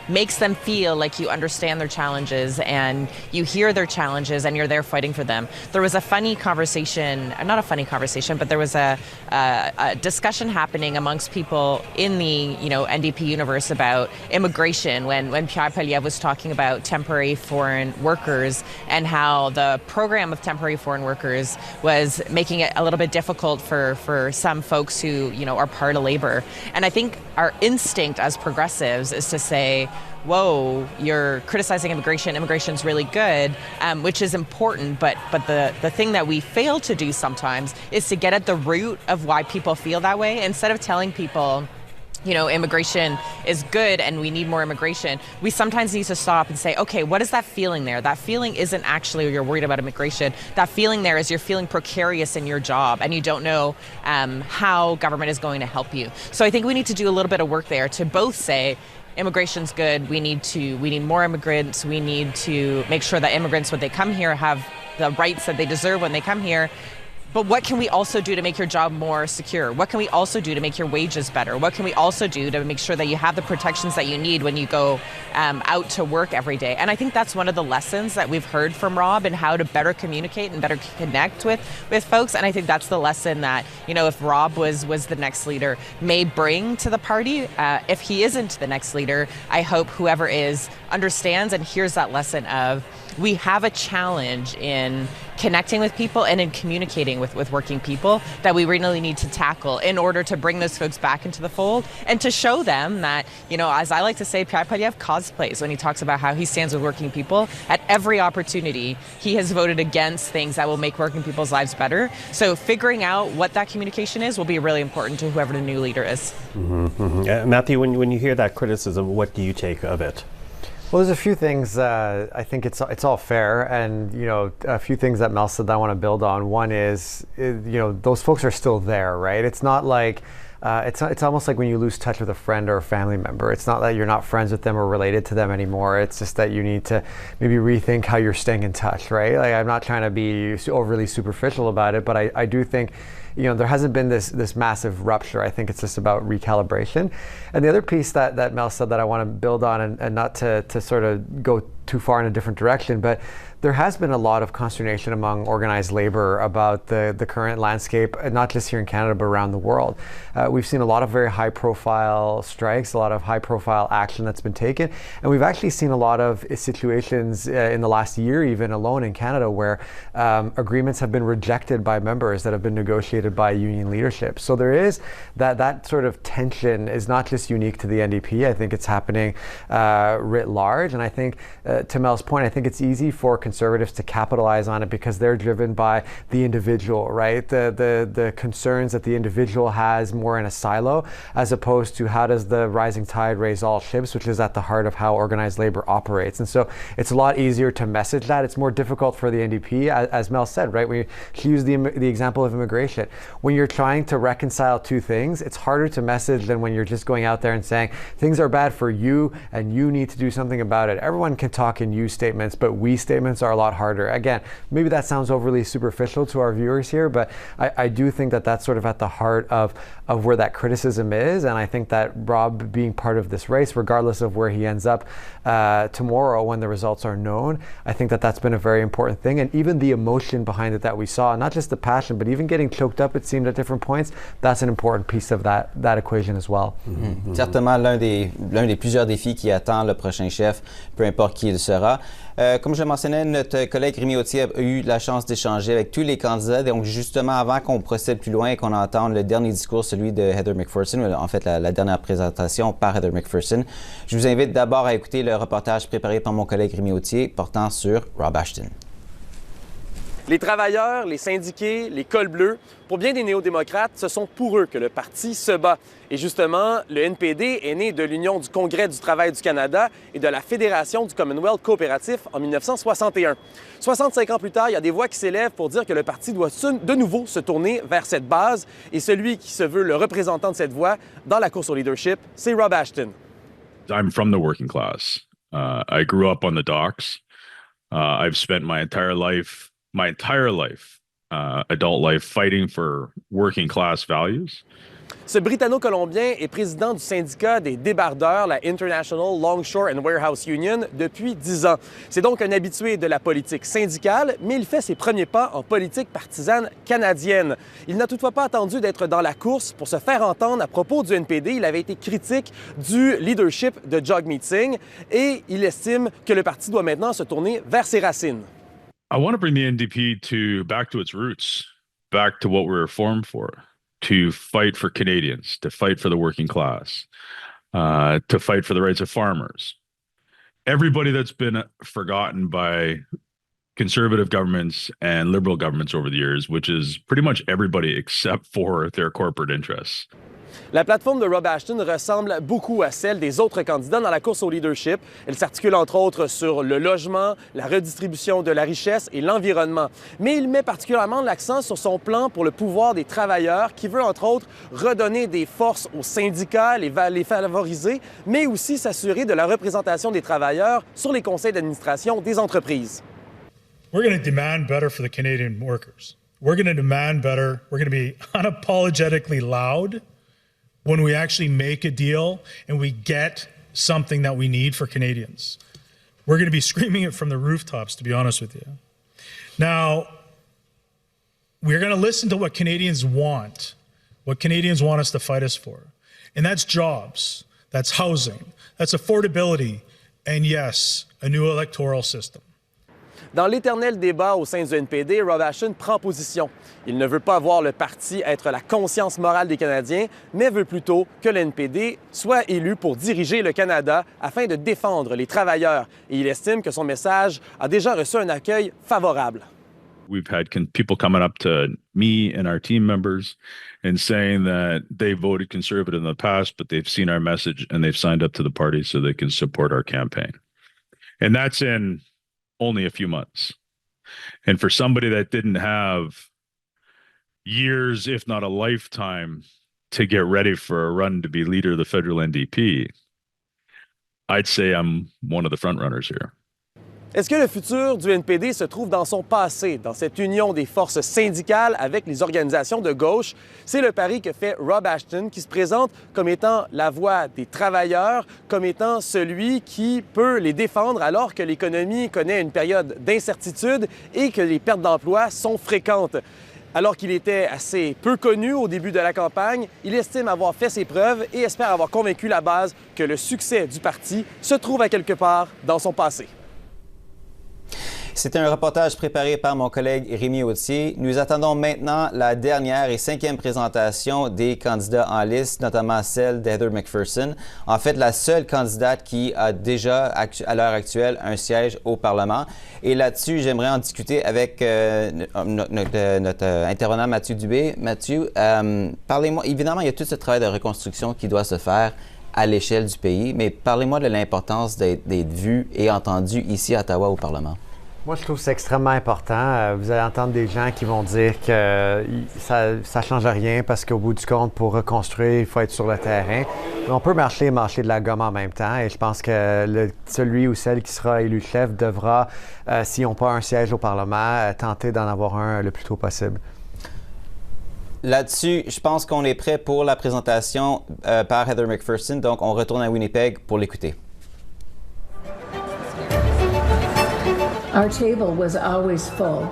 makes them feel like you understand their challenges and you hear their challenges and you're there fighting for them. There was a funny conversation, not a funny conversation, but there was a discussion happening amongst people in the NDP universe about immigration immigration when Pierre Poilievre was talking about temporary foreign workers and how the program of temporary foreign workers was making it a little bit difficult for some folks who, are part of labor. And I think our instinct as progressives is to say, whoa, you're criticizing immigration. Immigration's really good, which is important. But the thing that we fail to do sometimes is to get at the root of why people feel that way. Instead of telling people, immigration is good and we need more immigration, we sometimes need to stop and say, okay, what is that feeling there? That feeling isn't actually you're worried about immigration. That feeling there is you're feeling precarious in your job and you don't know how government is going to help you. So I think we need to do a little bit of work there to both say, immigration's good. We need more immigrants. We need to make sure that immigrants, when they come here, have the rights that they deserve when they come here. But what can we also do to make your job more secure? What can we also do to make your wages better? What can we also do to make sure that you have the protections that you need when you go out to work every day? And I think that's one of the lessons that we've heard from Rob and how to better communicate and better connect with folks. And I think that's the lesson that, if Rob was the next leader, may bring to the party. If he isn't the next leader, I hope whoever is understands and hears that lesson of, we have a challenge in connecting with people and in communicating with working people that we really need to tackle in order to bring those folks back into the fold and to show them that, as I like to say, Pierre Poilievre cosplays when he talks about how he stands with working people. At every opportunity, he has voted against things that will make working people's lives better. So figuring out what that communication is will be really important to whoever the new leader is. Matthew, when you hear that criticism, what do you take of it? Well, there's a few things. I think it's all fair, and a few things that Mel said that I want to build on. One is, those folks are still there, right? It's not like it's almost like when you lose touch with a friend or a family member. It's not that you're not friends with them or related to them anymore. It's just that you need to maybe rethink how you're staying in touch, right? Like, I'm not trying to be overly superficial about it, but I do think there hasn't been this massive rupture. I think it's just about recalibration. And the other piece that Mel said that I want to build on, and not to sort of go too far in a different direction, but there has been a lot of consternation among organized labor about the current landscape, not just here in Canada, but around the world. We've seen a lot of very high-profile strikes, a lot of high-profile action that's been taken, and we've actually seen a lot of situations in the last year, even alone in Canada, where agreements have been rejected by members that have been negotiated by union leadership. So there is that sort of tension is not just unique to the NDP. I think it's happening writ large, and I think, to Mel's point, I think it's easy for Conservatives to capitalize on it because they're driven by the individual, right? The concerns that the individual has more in a silo, as opposed to how does the rising tide raise all ships, which is at the heart of how organized labor operates. And so it's a lot easier to message that. It's more difficult for the NDP, as Mel said, right? She used the example of immigration. When you're trying to reconcile two things, it's harder to message than when you're just going out there and saying things are bad for you and you need to do something about it. Everyone can talk in you statements, but we statements are a lot harder. Again, maybe that sounds overly superficial to our viewers here, but I do think that that's sort of at the heart of where that criticism is. And I think that Rob being part of this race, regardless of where he ends up tomorrow when the results are known, I think that that's been a very important thing. And even the emotion behind it that we saw, not just the passion, but even getting choked up, it seemed at different points, that's an important piece of that equation as well. Certainement l'un des plusieurs défis qui attend le prochain chef, peu importe qui il sera. Comme je le mentionnais, notre collègue Rémi Autier a eu la chance d'échanger avec tous les candidats. Donc, justement, avant qu'on procède plus loin et qu'on entende le dernier discours, celui de Heather McPherson, en fait, la dernière présentation par Heather McPherson, je vous invite d'abord à écouter le reportage préparé par mon collègue Rémi Autier portant sur Rob Ashton. Les travailleurs, les syndiqués, les cols bleus, pour bien des néo-démocrates, ce sont pour eux que le parti se bat. Et justement, le NPD est né de l'Union du Congrès du travail du Canada et de la Fédération du Commonwealth coopératif en 1961. 65 ans plus tard, il y a des voix qui s'élèvent pour dire que le parti doit de nouveau se tourner vers cette base. Et celui qui se veut le représentant de cette voix dans la course au leadership, c'est Rob Ashton. I'm from the working class. I grew up on the docks. I've spent my entire life, adult life, fighting for working class values. Ce Britanno-Colombien est président du syndicat des débardeurs, la International Longshore and Warehouse Union, depuis 10 ans. C'est donc un habitué de la politique syndicale, mais il fait ses premiers pas en politique partisane canadienne. Il n'a toutefois pas attendu d'être dans la course pour se faire entendre à propos du NPD. Il avait été critique du leadership de Jagmeet Singh et il estime que le parti doit maintenant se tourner vers ses racines. I want to bring the NDP back to its roots, back to what we were formed for. To fight for Canadians, to fight for the working class, to fight for the rights of farmers. Everybody that's been forgotten by conservative governments and liberal governments over the years, which is pretty much everybody except for their corporate interests. La plateforme de Rob Ashton ressemble beaucoup à celle des autres candidats dans la course au leadership. Elle s'articule entre autres sur le logement, la redistribution de la richesse et l'environnement. Mais il met particulièrement l'accent sur son plan pour le pouvoir des travailleurs qui veut entre autres redonner des forces aux syndicats, les favoriser, mais aussi s'assurer de la représentation des travailleurs sur les conseils d'administration des entreprises. We're going to demand better for the Canadian workers. We're going to demand better. We're going to be unapologetically loud when we actually make a deal and we get something that we need for Canadians. We're going to be screaming it from the rooftops, to be honest with you. Now, we're going to listen to what Canadians want us to fight us for. And that's jobs, that's housing, that's affordability, and yes, a new electoral system. Dans l'éternel débat au sein du NPD, Rob Ashton prend position. Il ne veut pas voir le parti être la conscience morale des Canadiens, mais veut plutôt que le NPD soit élu pour diriger le Canada afin de défendre les travailleurs. Et il estime que son message a déjà reçu un accueil favorable. We've had people coming up to me and our team members and saying that they voted conservative in the past, but they've seen our message and they've signed up to the party so they can support our campaign. And that's in only a few months. And for somebody that didn't have years, if not a lifetime, to get ready for a run to be leader of the federal NDP, I'd say I'm one of the front runners here. Est-ce que le futur du NPD se trouve dans son passé, dans cette union des forces syndicales avec les organisations de gauche? C'est le pari que fait Rob Ashton, qui se présente comme étant la voix des travailleurs, comme étant celui qui peut les défendre alors que l'économie connaît une période d'incertitude et que les pertes d'emploi sont fréquentes. Alors qu'il était assez peu connu au début de la campagne, il estime avoir fait ses preuves et espère avoir convaincu la base que le succès du parti se trouve à quelque part dans son passé. C'était un reportage préparé par mon collègue Rémi Autier. Nous attendons maintenant la dernière et 5e présentation des candidats en liste, notamment celle d'Heather McPherson. En fait, la seule candidate qui a déjà, à l'heure actuelle, un siège au Parlement. Et là-dessus, j'aimerais en discuter avec notre intervenant Mathieu Dubé. Mathieu, parlez-moi, évidemment, il y a tout ce travail de reconstruction qui doit se faire à l'échelle du pays, mais parlez-moi de l'importance d'être vu et entendu ici à Ottawa au Parlement. Moi, je trouve que c'est extrêmement important. Vous allez entendre des gens qui vont dire que ça ne change rien parce qu'au bout du compte, pour reconstruire, il faut être sur le terrain. On peut marcher de la gomme en même temps et je pense que celui ou celle qui sera élu chef devra, s'ils n'ont pas un siège au Parlement, tenter d'en avoir un le plus tôt possible. Là-dessus, je pense qu'on est prêt pour la présentation par Heather McPherson. Donc, on retourne à Winnipeg pour l'écouter. Our table was always full.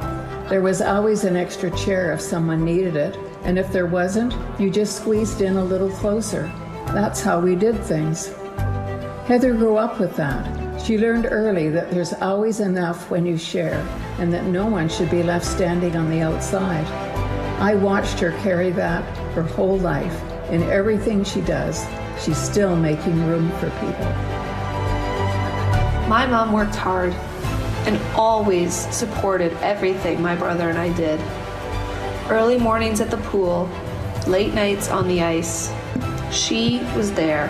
There was always an extra chair if someone needed it, and if there wasn't, you just squeezed in a little closer. That's how we did things. Heather grew up with that. She learned early that there's always enough when you share, and that no one should be left standing on the outside. I watched her carry that her whole life. In everything she does, she's still making room for people. My mom worked hard and always supported everything my brother and I did. Early mornings at the pool, late nights on the ice. She was there.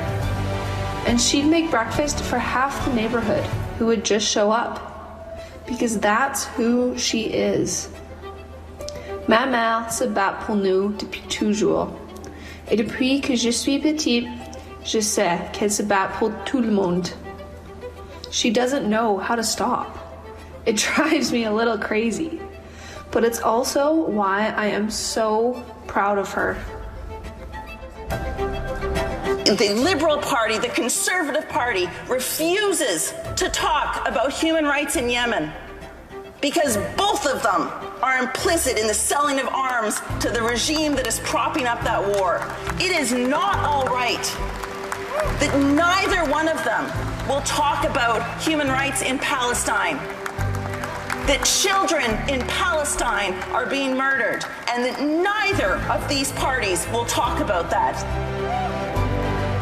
And she'd make breakfast for half the neighborhood who would just show up. Because that's who she is. Ma mère se bat pour nous depuis toujours. Et depuis que je suis petite, je sais qu'elle se bat pour tout le monde. She doesn't know how to stop. It drives me a little crazy, but it's also why I am so proud of her. The Liberal Party, the Conservative Party, refuses to talk about human rights in Yemen because both of them are implicit in the selling of arms to the regime that is propping up that war. It is not all right that neither one of them will talk about human rights in Palestine, that children in Palestine are being murdered, and that neither of these parties will talk about that.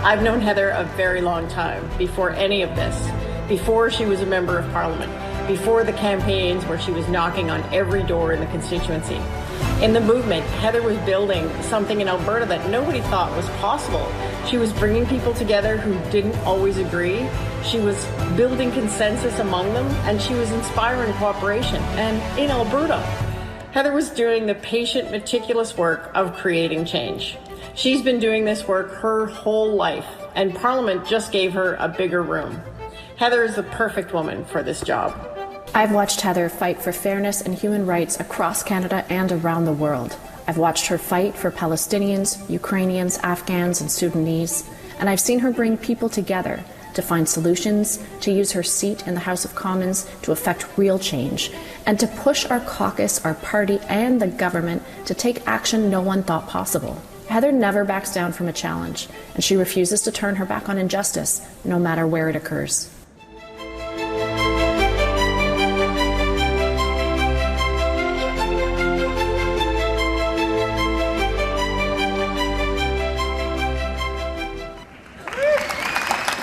I've known Heather a very long time, before any of this, before she was a member of Parliament, before the campaigns where she was knocking on every door in the constituency. In the movement, Heather was building something in Alberta that nobody thought was possible. She was bringing people together who didn't always agree. She was building consensus among them, and she was inspiring cooperation. And in Alberta, Heather was doing the patient, meticulous work of creating change. She's been doing this work her whole life, and Parliament just gave her a bigger room. Heather is the perfect woman for this job. I've watched Heather fight for fairness and human rights across Canada and around the world. I've watched her fight for Palestinians, Ukrainians, Afghans, and Sudanese, and I've seen her bring people together to find solutions, to use her seat in the House of Commons to effect real change, and to push our caucus, our party, and the government to take action no one thought possible. Heather never backs down from a challenge, and she refuses to turn her back on injustice, no matter where it occurs.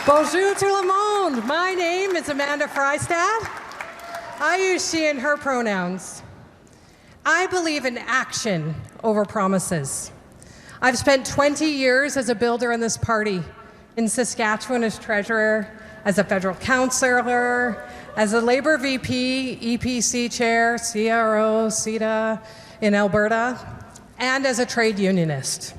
Bonjour tout le monde. My name is Amanda Freistad. I use she and her pronouns. I believe in action over promises. I've spent 20 years as a builder in this party, in Saskatchewan as treasurer, as a federal councillor, as a Labour VP, EPC chair, CRO, CETA in Alberta, and as a trade unionist.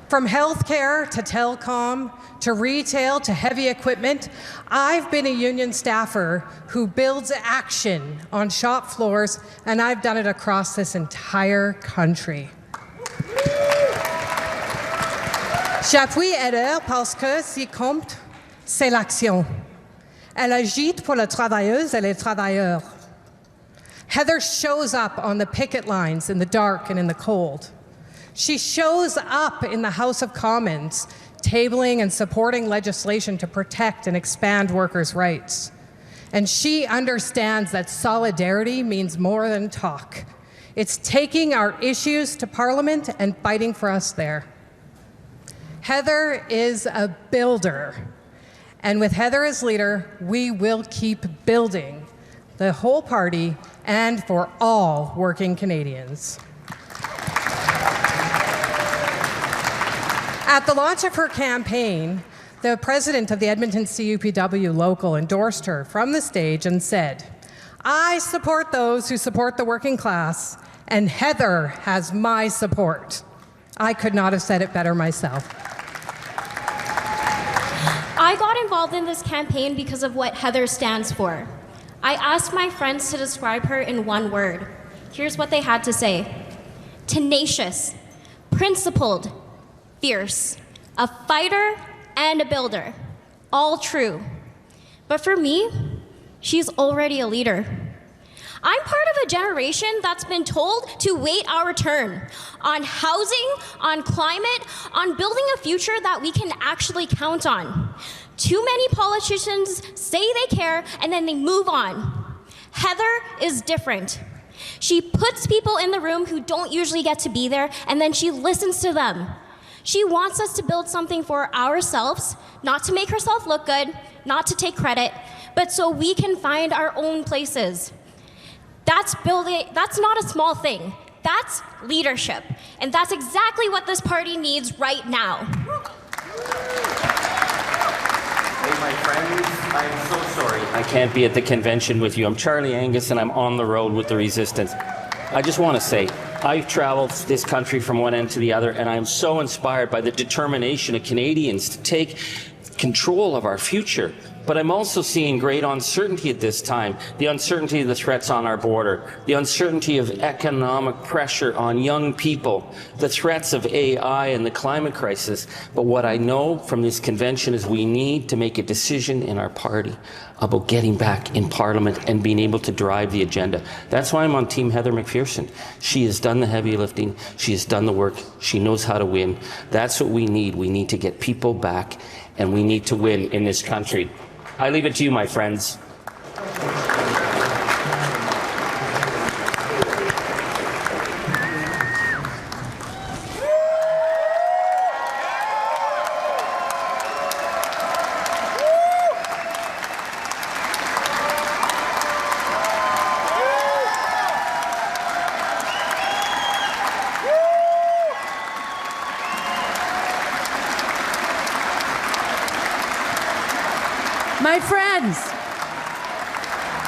From healthcare to telecom, to retail, to heavy equipment, I've been a union staffer who builds action on shop floors, and I've done it across this entire country. J'appuie Heather parce que ce qui compte, c'est l'action. Elle agit pour les travailleuses et les travailleurs. Heather shows up on the picket lines in the dark and in the cold. She shows up in the House of Commons, tabling and supporting legislation to protect and expand workers' rights. And she understands that solidarity means more than talk. It's taking our issues to Parliament and fighting for us there. Heather is a builder. And with Heather as leader, we will keep building the whole party and for all working Canadians. At the launch of her campaign, the president of the Edmonton CUPW local endorsed her from the stage and said, "I support those who support the working class, and Heather has my support." I could not have said it better myself. I got involved in this campaign because of what Heather stands for. I asked my friends to describe her in one word. Here's what they had to say: tenacious, principled, fierce, a fighter and a builder. All true. But for me, she's already a leader. I'm part of a generation that's been told to wait our turn on housing, on climate, on building a future that we can actually count on. Too many politicians say they care and then they move on. Heather is different. She puts people in the room who don't usually get to be there, and then she listens to them. She wants us to build something for ourselves, not to make herself look good, not to take credit, but so we can find our own places. That's building. That's not a small thing. That's leadership. And that's exactly what this party needs right now. Hey, my friends, I'm so sorry I can't be at the convention with you. I'm Charlie Angus, and I'm on the road with the Resistance. I just want to say, I've traveled this country from one end to the other, and I'm so inspired by the determination of Canadians to take control of our future. But I'm also seeing great uncertainty at this time, the uncertainty of the threats on our border, the uncertainty of economic pressure on young people, the threats of AI and the climate crisis. But what I know from this convention is we need to make a decision in our party about getting back in Parliament and being able to drive the agenda. That's why I'm on Team Heather McPherson. She has done the heavy lifting. She has done the work. She knows how to win. That's what we need. We need to get people back, and we need to win in this country. I leave it to you, my friends.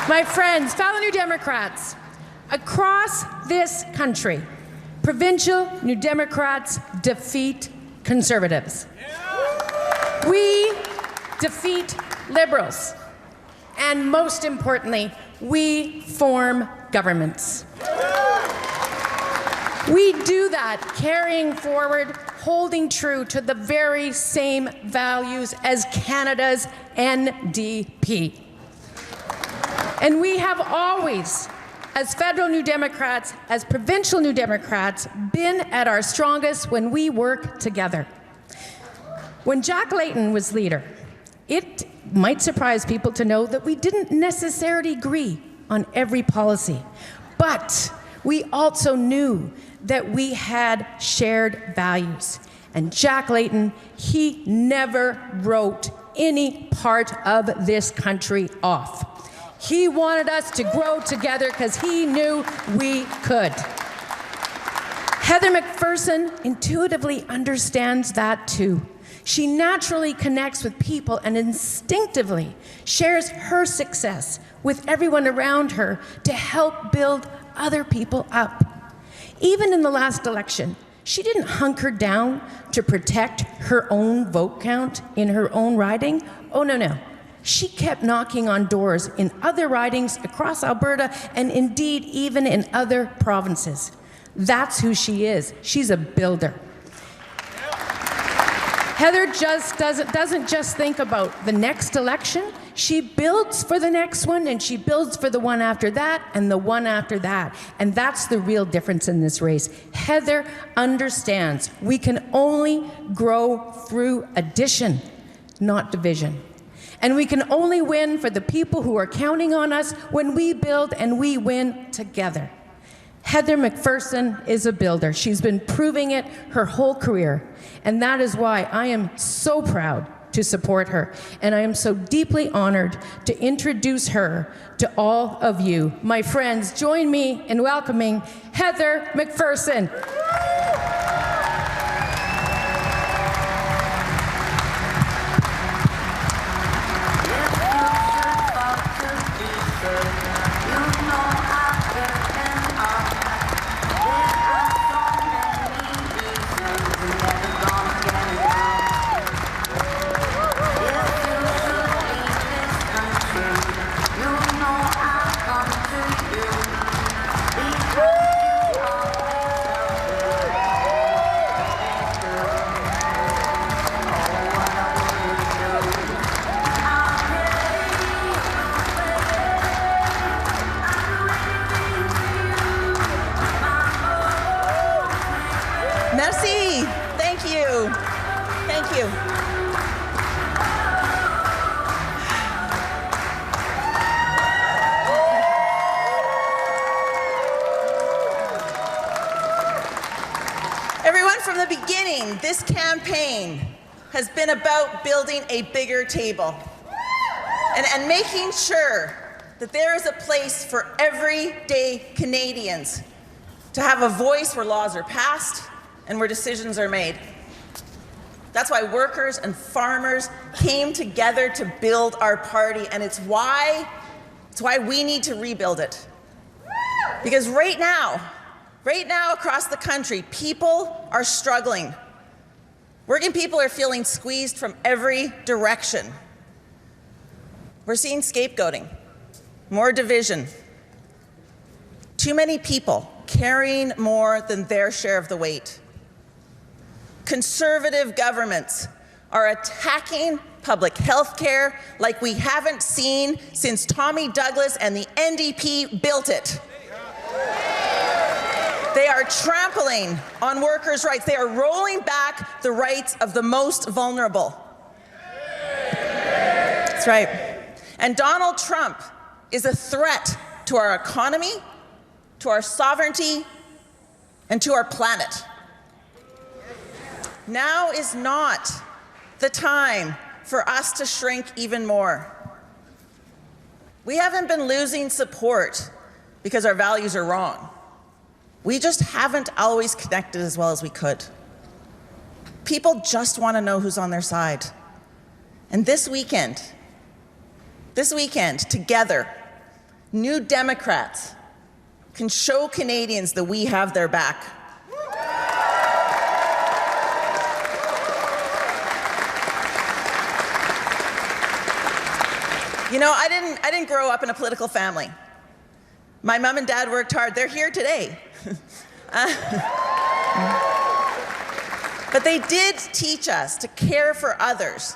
My friends, fellow New Democrats, across this country, provincial New Democrats defeat Conservatives. We defeat Liberals. And most importantly, we form governments. We do that carrying forward, holding true to the very same values as Canada's NDP. And we have always, as federal New Democrats, as provincial New Democrats, been at our strongest when we work together. When Jack Layton was leader, it might surprise people to know that we didn't necessarily agree on every policy, but we also knew that we had shared values. And Jack Layton, he never wrote any part of this country off. He wanted us to grow together because he knew we could. Heather McPherson intuitively understands that too. She naturally connects with people and instinctively shares her success with everyone around her to help build other people up. Even in the last election, she didn't hunker down to protect her own vote count in her own riding. Oh, no. She kept knocking on doors in other ridings across Alberta and indeed even in other provinces. That's who she is. She's a builder. Heather just doesn't just think about the next election. She builds for the next one, and she builds for the one after that, and the one after that. And that's the real difference in this race. Heather understands we can only grow through addition, not division. And we can only win for the people who are counting on us when we build and we win together. Heather McPherson is a builder. She's been proving it her whole career. And that is why I am so proud to support her. And I am so deeply honored to introduce her to all of you. My friends, join me in welcoming Heather McPherson. Merci. Thank you. Thank you. Everyone, from the beginning, this campaign has been about building a bigger table and making sure that there is a place for everyday Canadians to have a voice where laws are passed and where decisions are made. That's why workers and farmers came together to build our party, and it's why we need to rebuild it. Because right now across the country, people are struggling. Working people are feeling squeezed from every direction. We're seeing scapegoating, more division, too many people carrying more than their share of the weight. Conservative governments are attacking public health care like we haven't seen since Tommy Douglas and the NDP built it. They are trampling on workers' rights. They are rolling back the rights of the most vulnerable. That's right. And Donald Trump is a threat to our economy, to our sovereignty, and to our planet. Now is not the time for us to shrink even more. We haven't been losing support because our values are wrong. We just haven't always connected as well as we could. People just want to know who's on their side. And this weekend, together, New Democrats can show Canadians that we have their back. You know, I didn't grow up in a political family. My mom and dad worked hard. They're here today. But they did teach us to care for others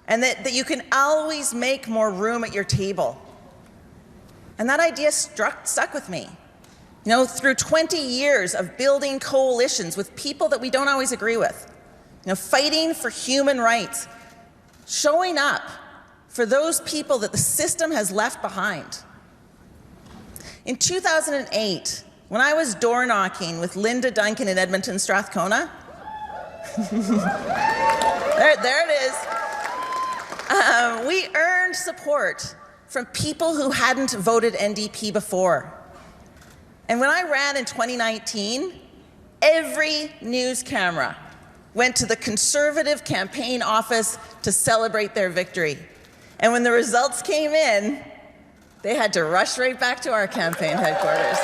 and that you can always make more room at your table. And that idea stuck with me. You know, through 20 years of building coalitions with people that we don't always agree with, you know, fighting for human rights, showing up for those people that the system has left behind. In 2008, when I was door knocking with Linda Duncan in Edmonton, Strathcona, there it is, we earned support from people who hadn't voted NDP before. And when I ran in 2019, every news camera went to the Conservative campaign office to celebrate their victory. And when the results came in, they had to rush right back to our campaign headquarters.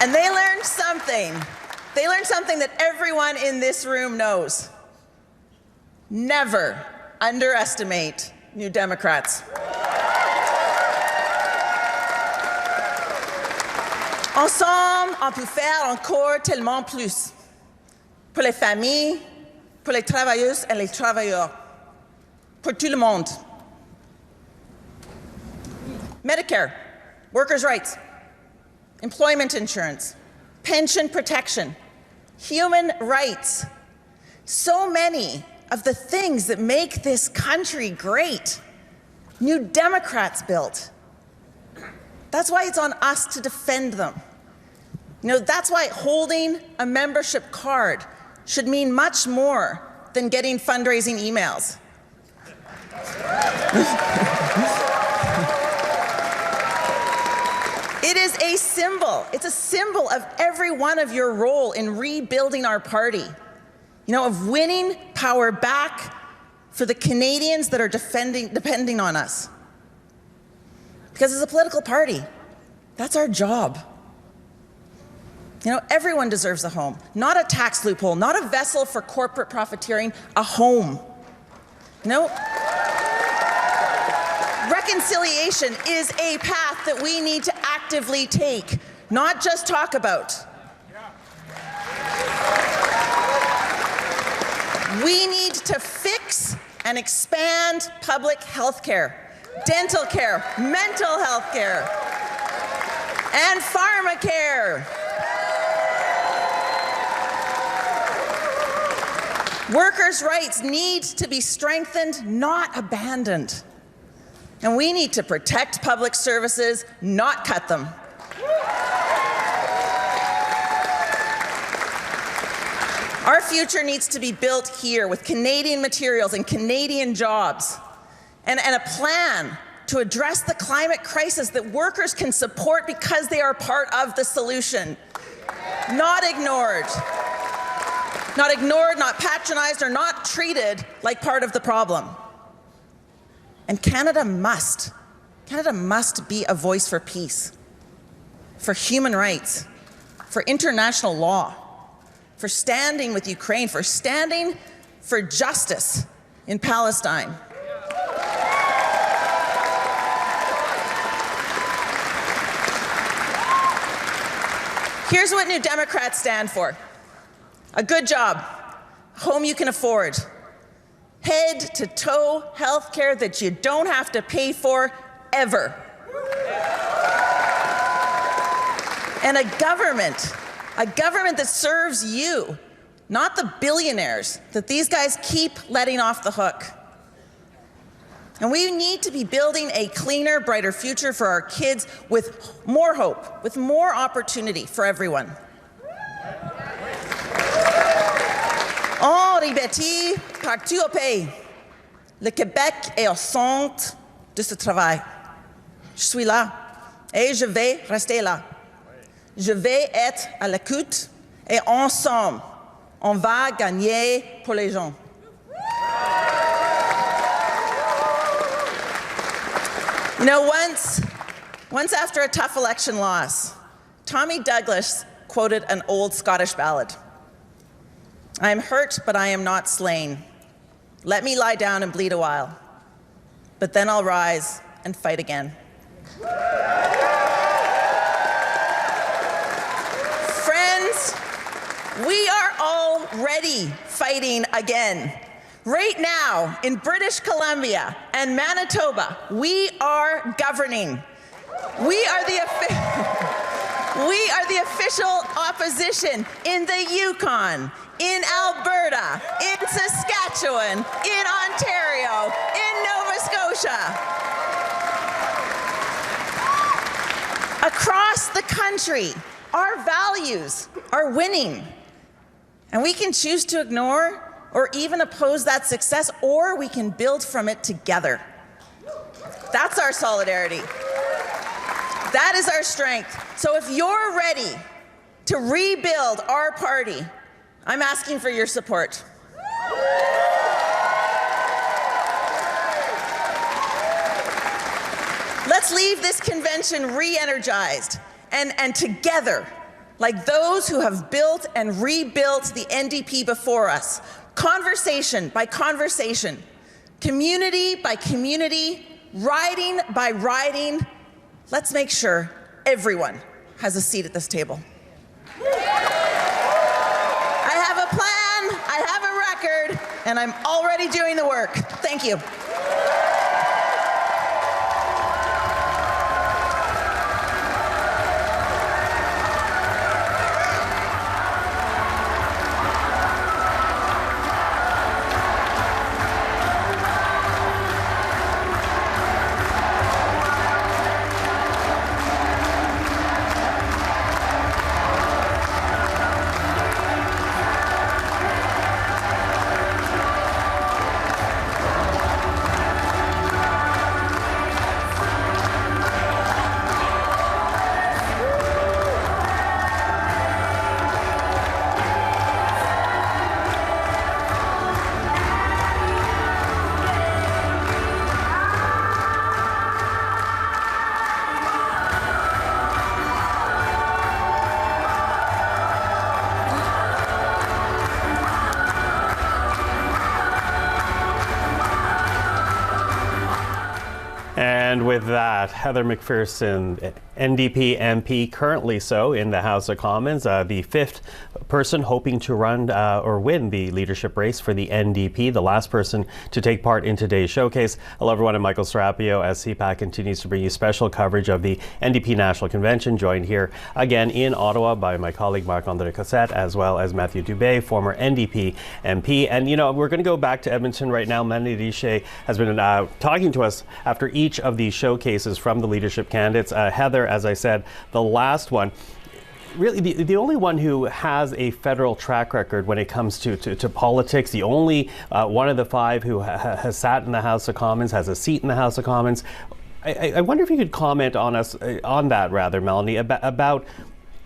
And they learned something. They learned something that everyone in this room knows. Never underestimate New Democrats. Ensemble, on peut faire encore tellement plus. Pour les familles, pour les travailleuses et les travailleurs. Pour tout le monde. Medicare, workers' rights, employment insurance, pension protection, human rights. So many of the things that make this country great, New Democrats built. That's why it's on us to defend them. You know, that's why holding a membership card should mean much more than getting fundraising emails. It is a symbol. It's a symbol of every one of your role in rebuilding our party. You know, of winning power back for the Canadians that are depending on us. Because as a political party, that's our job. You know, everyone deserves a home, not a tax loophole, not a vessel for corporate profiteering, a home. You know, reconciliation is a path that we need to actively take, not just talk about. We need to fix and expand public health care, dental care, mental health care, and pharmacare. Workers' rights need to be strengthened, not abandoned. And we need to protect public services, not cut them. Our future needs to be built here with Canadian materials and Canadian jobs, and a plan to address the climate crisis that workers can support because they are part of the solution. Not ignored. Not ignored, not patronized, or not treated like part of the problem. And Canada must be a voice for peace, for human rights, for international law, for standing with Ukraine, for standing for justice in Palestine. Here's what New Democrats stand for. A good job, a home you can afford, head-to-toe health care that you don't have to pay for ever. And a government that serves you, not the billionaires that these guys keep letting off the hook. And we need to be building a cleaner, brighter future for our kids with more hope, with more opportunity for everyone. En ribétie, partout au pays, le Québec est au centre de ce travail. Je suis là et je vais rester là. Je vais être à l'écoute et ensemble, on va gagner pour les gens. You know, once after a tough election loss, Tommy Douglas quoted an old Scottish ballad. I am hurt, but I am not slain. Let me lie down and bleed a while, but then I'll rise and fight again. Friends, we are already fighting again. Right now, in British Columbia and Manitoba, we are governing. We are the official opposition in the Yukon, in Alberta, in Saskatchewan, in Ontario, in Nova Scotia. Across the country, our values are winning. And we can choose to ignore or even oppose that success, or we can build from it together. That's our solidarity. That is our strength. So if you're ready to rebuild our party, I'm asking for your support. Let's leave this convention re-energized and together, like those who have built and rebuilt the NDP before us, conversation by conversation, community by community, riding by riding. Let's make sure everyone has a seat at this table. I have a plan, I have a record, and I'm already doing the work. Thank you. And with that, Heather McPherson, NDP MP, currently so in the House of Commons, the fifth person hoping to run or win the leadership race for the NDP, the last person to take part in today's showcase. Hello everyone, I'm Michael Serapio as CPAC continues to bring you special coverage of the NDP National Convention, joined here again in Ottawa by my colleague Marc-André Cossette as well as Matthew Dubé, former NDP MP. And you know, we're going to go back to Edmonton right now. Melanie Richer has been talking to us after each of these showcases from the leadership candidates. Heather, as I said, the last one, really the only one who has a federal track record when it comes to politics, the only one of the five who has sat in the House of Commons, has a seat in the House of Commons. I wonder if you could comment on that, Melanie, about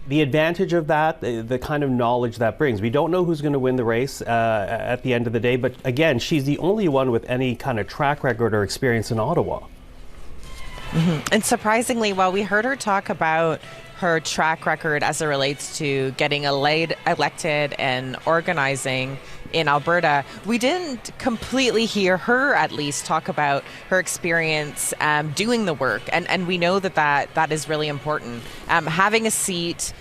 the advantage of that, the kind of knowledge that brings. We don't know who's going to win the race at the end of the day, but again, she's the only one with any kind of track record or experience in Ottawa. Mm-hmm. And surprisingly, while we heard her talk about her track record as it relates to getting elected and organizing in Alberta, we didn't completely hear her at least talk about her experience doing the work. And we know that is really important. Having a seat,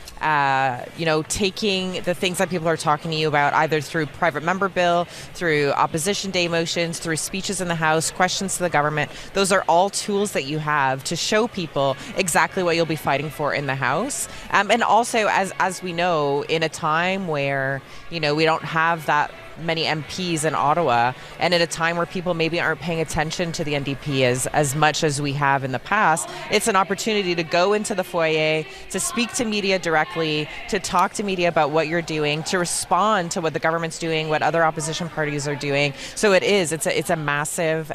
taking the things that people are talking to you about, either through private member bill, through opposition day motions, through speeches in the House, questions to the government, those are all tools that you have to show people exactly what you'll be fighting for in the House. And also, as we know, in a time where, we don't have that many MPs in Ottawa, and at a time where people maybe aren't paying attention to the NDP as much as we have in the past, it's an opportunity to go into the foyer, to speak to media directly, to talk to media about what you're doing, to respond to what the government's doing, what other opposition parties are doing. So it's a massive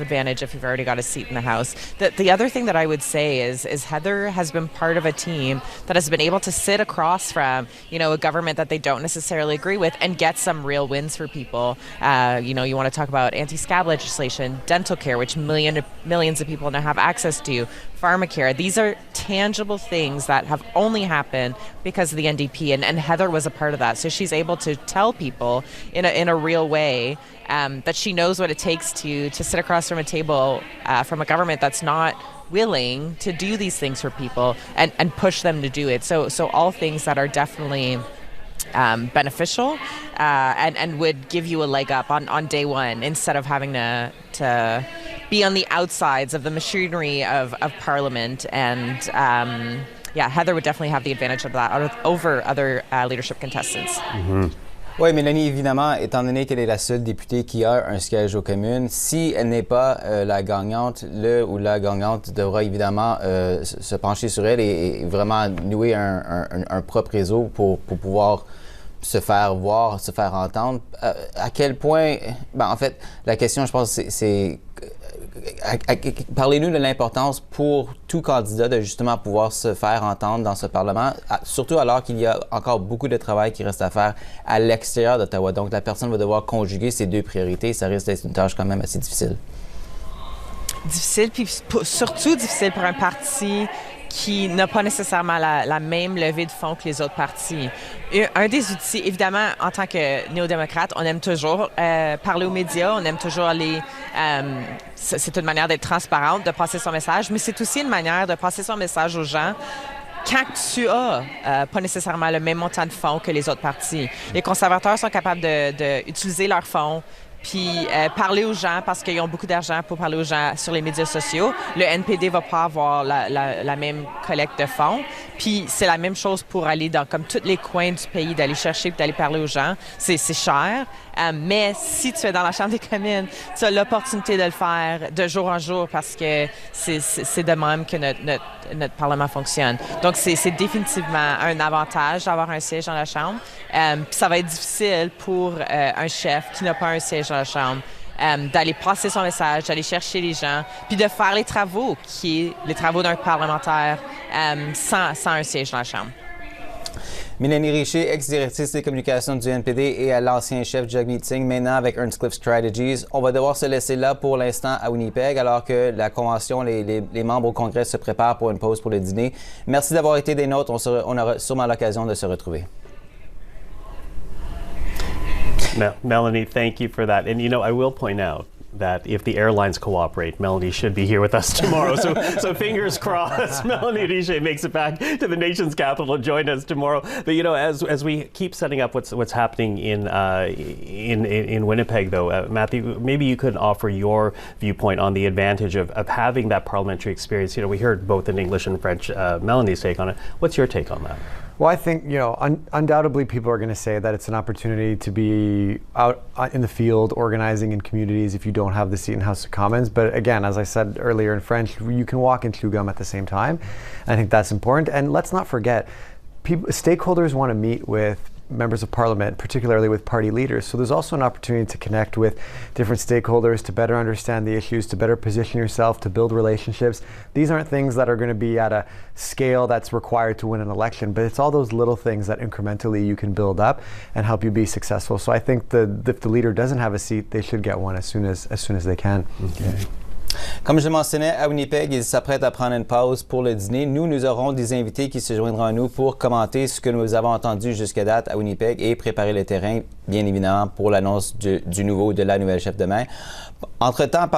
advantage if you've already got a seat in the House. The other thing that I would say is Heather has been part of a team that has been able to sit across from, a government that they don't necessarily agree with, and get some real wins for people. You want to talk about anti-scab legislation, dental care, which millions of people now have access to, pharmacare. These are tangible things that have only happened because of the NDP, and Heather was a part of that. So she's able to tell people in a real way that she knows what it takes to sit across from a table from a government that's not willing to do these things for people and push them to do it. So all things that are definitely beneficial and would give you a leg up on day one, instead of having to be on the outsides of the machinery of Parliament. And Heather would definitely have the advantage of that over other leadership contestants. Mm-hmm. Oui, Mélanie, évidemment, étant donné qu'elle est la seule députée qui a un siège aux communes, si elle n'est pas la gagnante, le ou la gagnante devra évidemment se pencher sur elle et vraiment nouer un propre réseau pour pouvoir se faire voir, se faire entendre. À quel point, en fait, la question, je pense, c'est parlez-nous de l'importance pour tout candidat de justement pouvoir se faire entendre dans ce Parlement, surtout alors qu'il y a encore beaucoup de travail qui reste à faire à l'extérieur d'Ottawa. Donc, la personne va devoir conjuguer ces deux priorités. Ça risque d'être une tâche quand même assez difficile. Difficile, puis surtout difficile pour un parti qui n'a pas nécessairement la même levée de fonds que les autres partis. Un des outils, évidemment, en tant que néo-démocrate, on aime toujours parler aux médias, on aime toujours aller... c'est une manière d'être transparente, de passer son message, mais c'est aussi une manière de passer son message aux gens quand tu as pas nécessairement le même montant de fonds que les autres partis. Les conservateurs sont capables d'utiliser leurs fonds puis parler aux gens parce qu'ils ont beaucoup d'argent pour parler aux gens sur les médias sociaux. Le NPD va pas avoir la même collecte de fonds. Puis c'est la même chose pour aller dans comme tous les coins du pays, d'aller chercher puis d'aller parler aux gens. C'est cher, mais si tu es dans la Chambre des communes, tu as l'opportunité de le faire de jour en jour parce que c'est de même que notre Parlement fonctionne. Donc c'est définitivement un avantage d'avoir un siège dans la Chambre. Puis ça va être difficile pour un chef qui n'a pas un siège dans la Chambre d'aller passer son message, d'aller chercher les gens, puis de faire les travaux d'un parlementaire sans un siège dans la Chambre. Mélanie Richer, ex-directrice des communications du NPD et à l'ancien chef Jagmeet Meeting, maintenant avec Earnscliffe Strategies. On va devoir se laisser là pour l'instant à Winnipeg, alors que la Convention, les membres au Congrès se préparent pour une pause pour le dîner. Merci d'avoir été des nôtres. On aura sûrement l'occasion de se retrouver. Melanie, thank you for that. And I will point out that if the airlines cooperate, Melanie should be here with us tomorrow. So fingers crossed, Melanie Richer makes it back to the nation's capital. Join us tomorrow. But as we keep setting up what's happening in Winnipeg, though, Matthew, maybe you could offer your viewpoint on the advantage of having that parliamentary experience. We heard both in English and French. Melanie's take on it. What's your take on that? Well, I think, undoubtedly people are going to say that it's an opportunity to be out in the field organizing in communities if you don't have the seat in House of Commons. But again, as I said earlier in French, you can walk in Tlugum at the same time. I think that's important. And let's not forget, stakeholders want to meet with members of Parliament, particularly with party leaders. So there's also an opportunity to connect with different stakeholders, to better understand the issues, to better position yourself, to build relationships. These aren't things that are going to be at a scale that's required to win an election, but it's all those little things that incrementally you can build up and help you be successful. So I think if the leader doesn't have a seat, they should get one as soon as they can. Okay. Comme je mentionnais, à Winnipeg, ils s'apprêtent à prendre une pause pour le dîner. Nous aurons des invités qui se joindront à nous pour commenter ce que nous avons entendu jusqu'à date à Winnipeg et préparer le terrain, bien évidemment, pour l'annonce de la nouvelle chef demain. Entre-temps,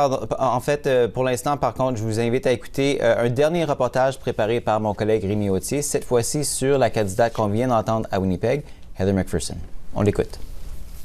pour l'instant, par contre, je vous invite à écouter un dernier reportage préparé par mon collègue Rémi Autier, cette fois-ci sur la candidate qu'on vient d'entendre à Winnipeg, Heather McPherson. On l'écoute.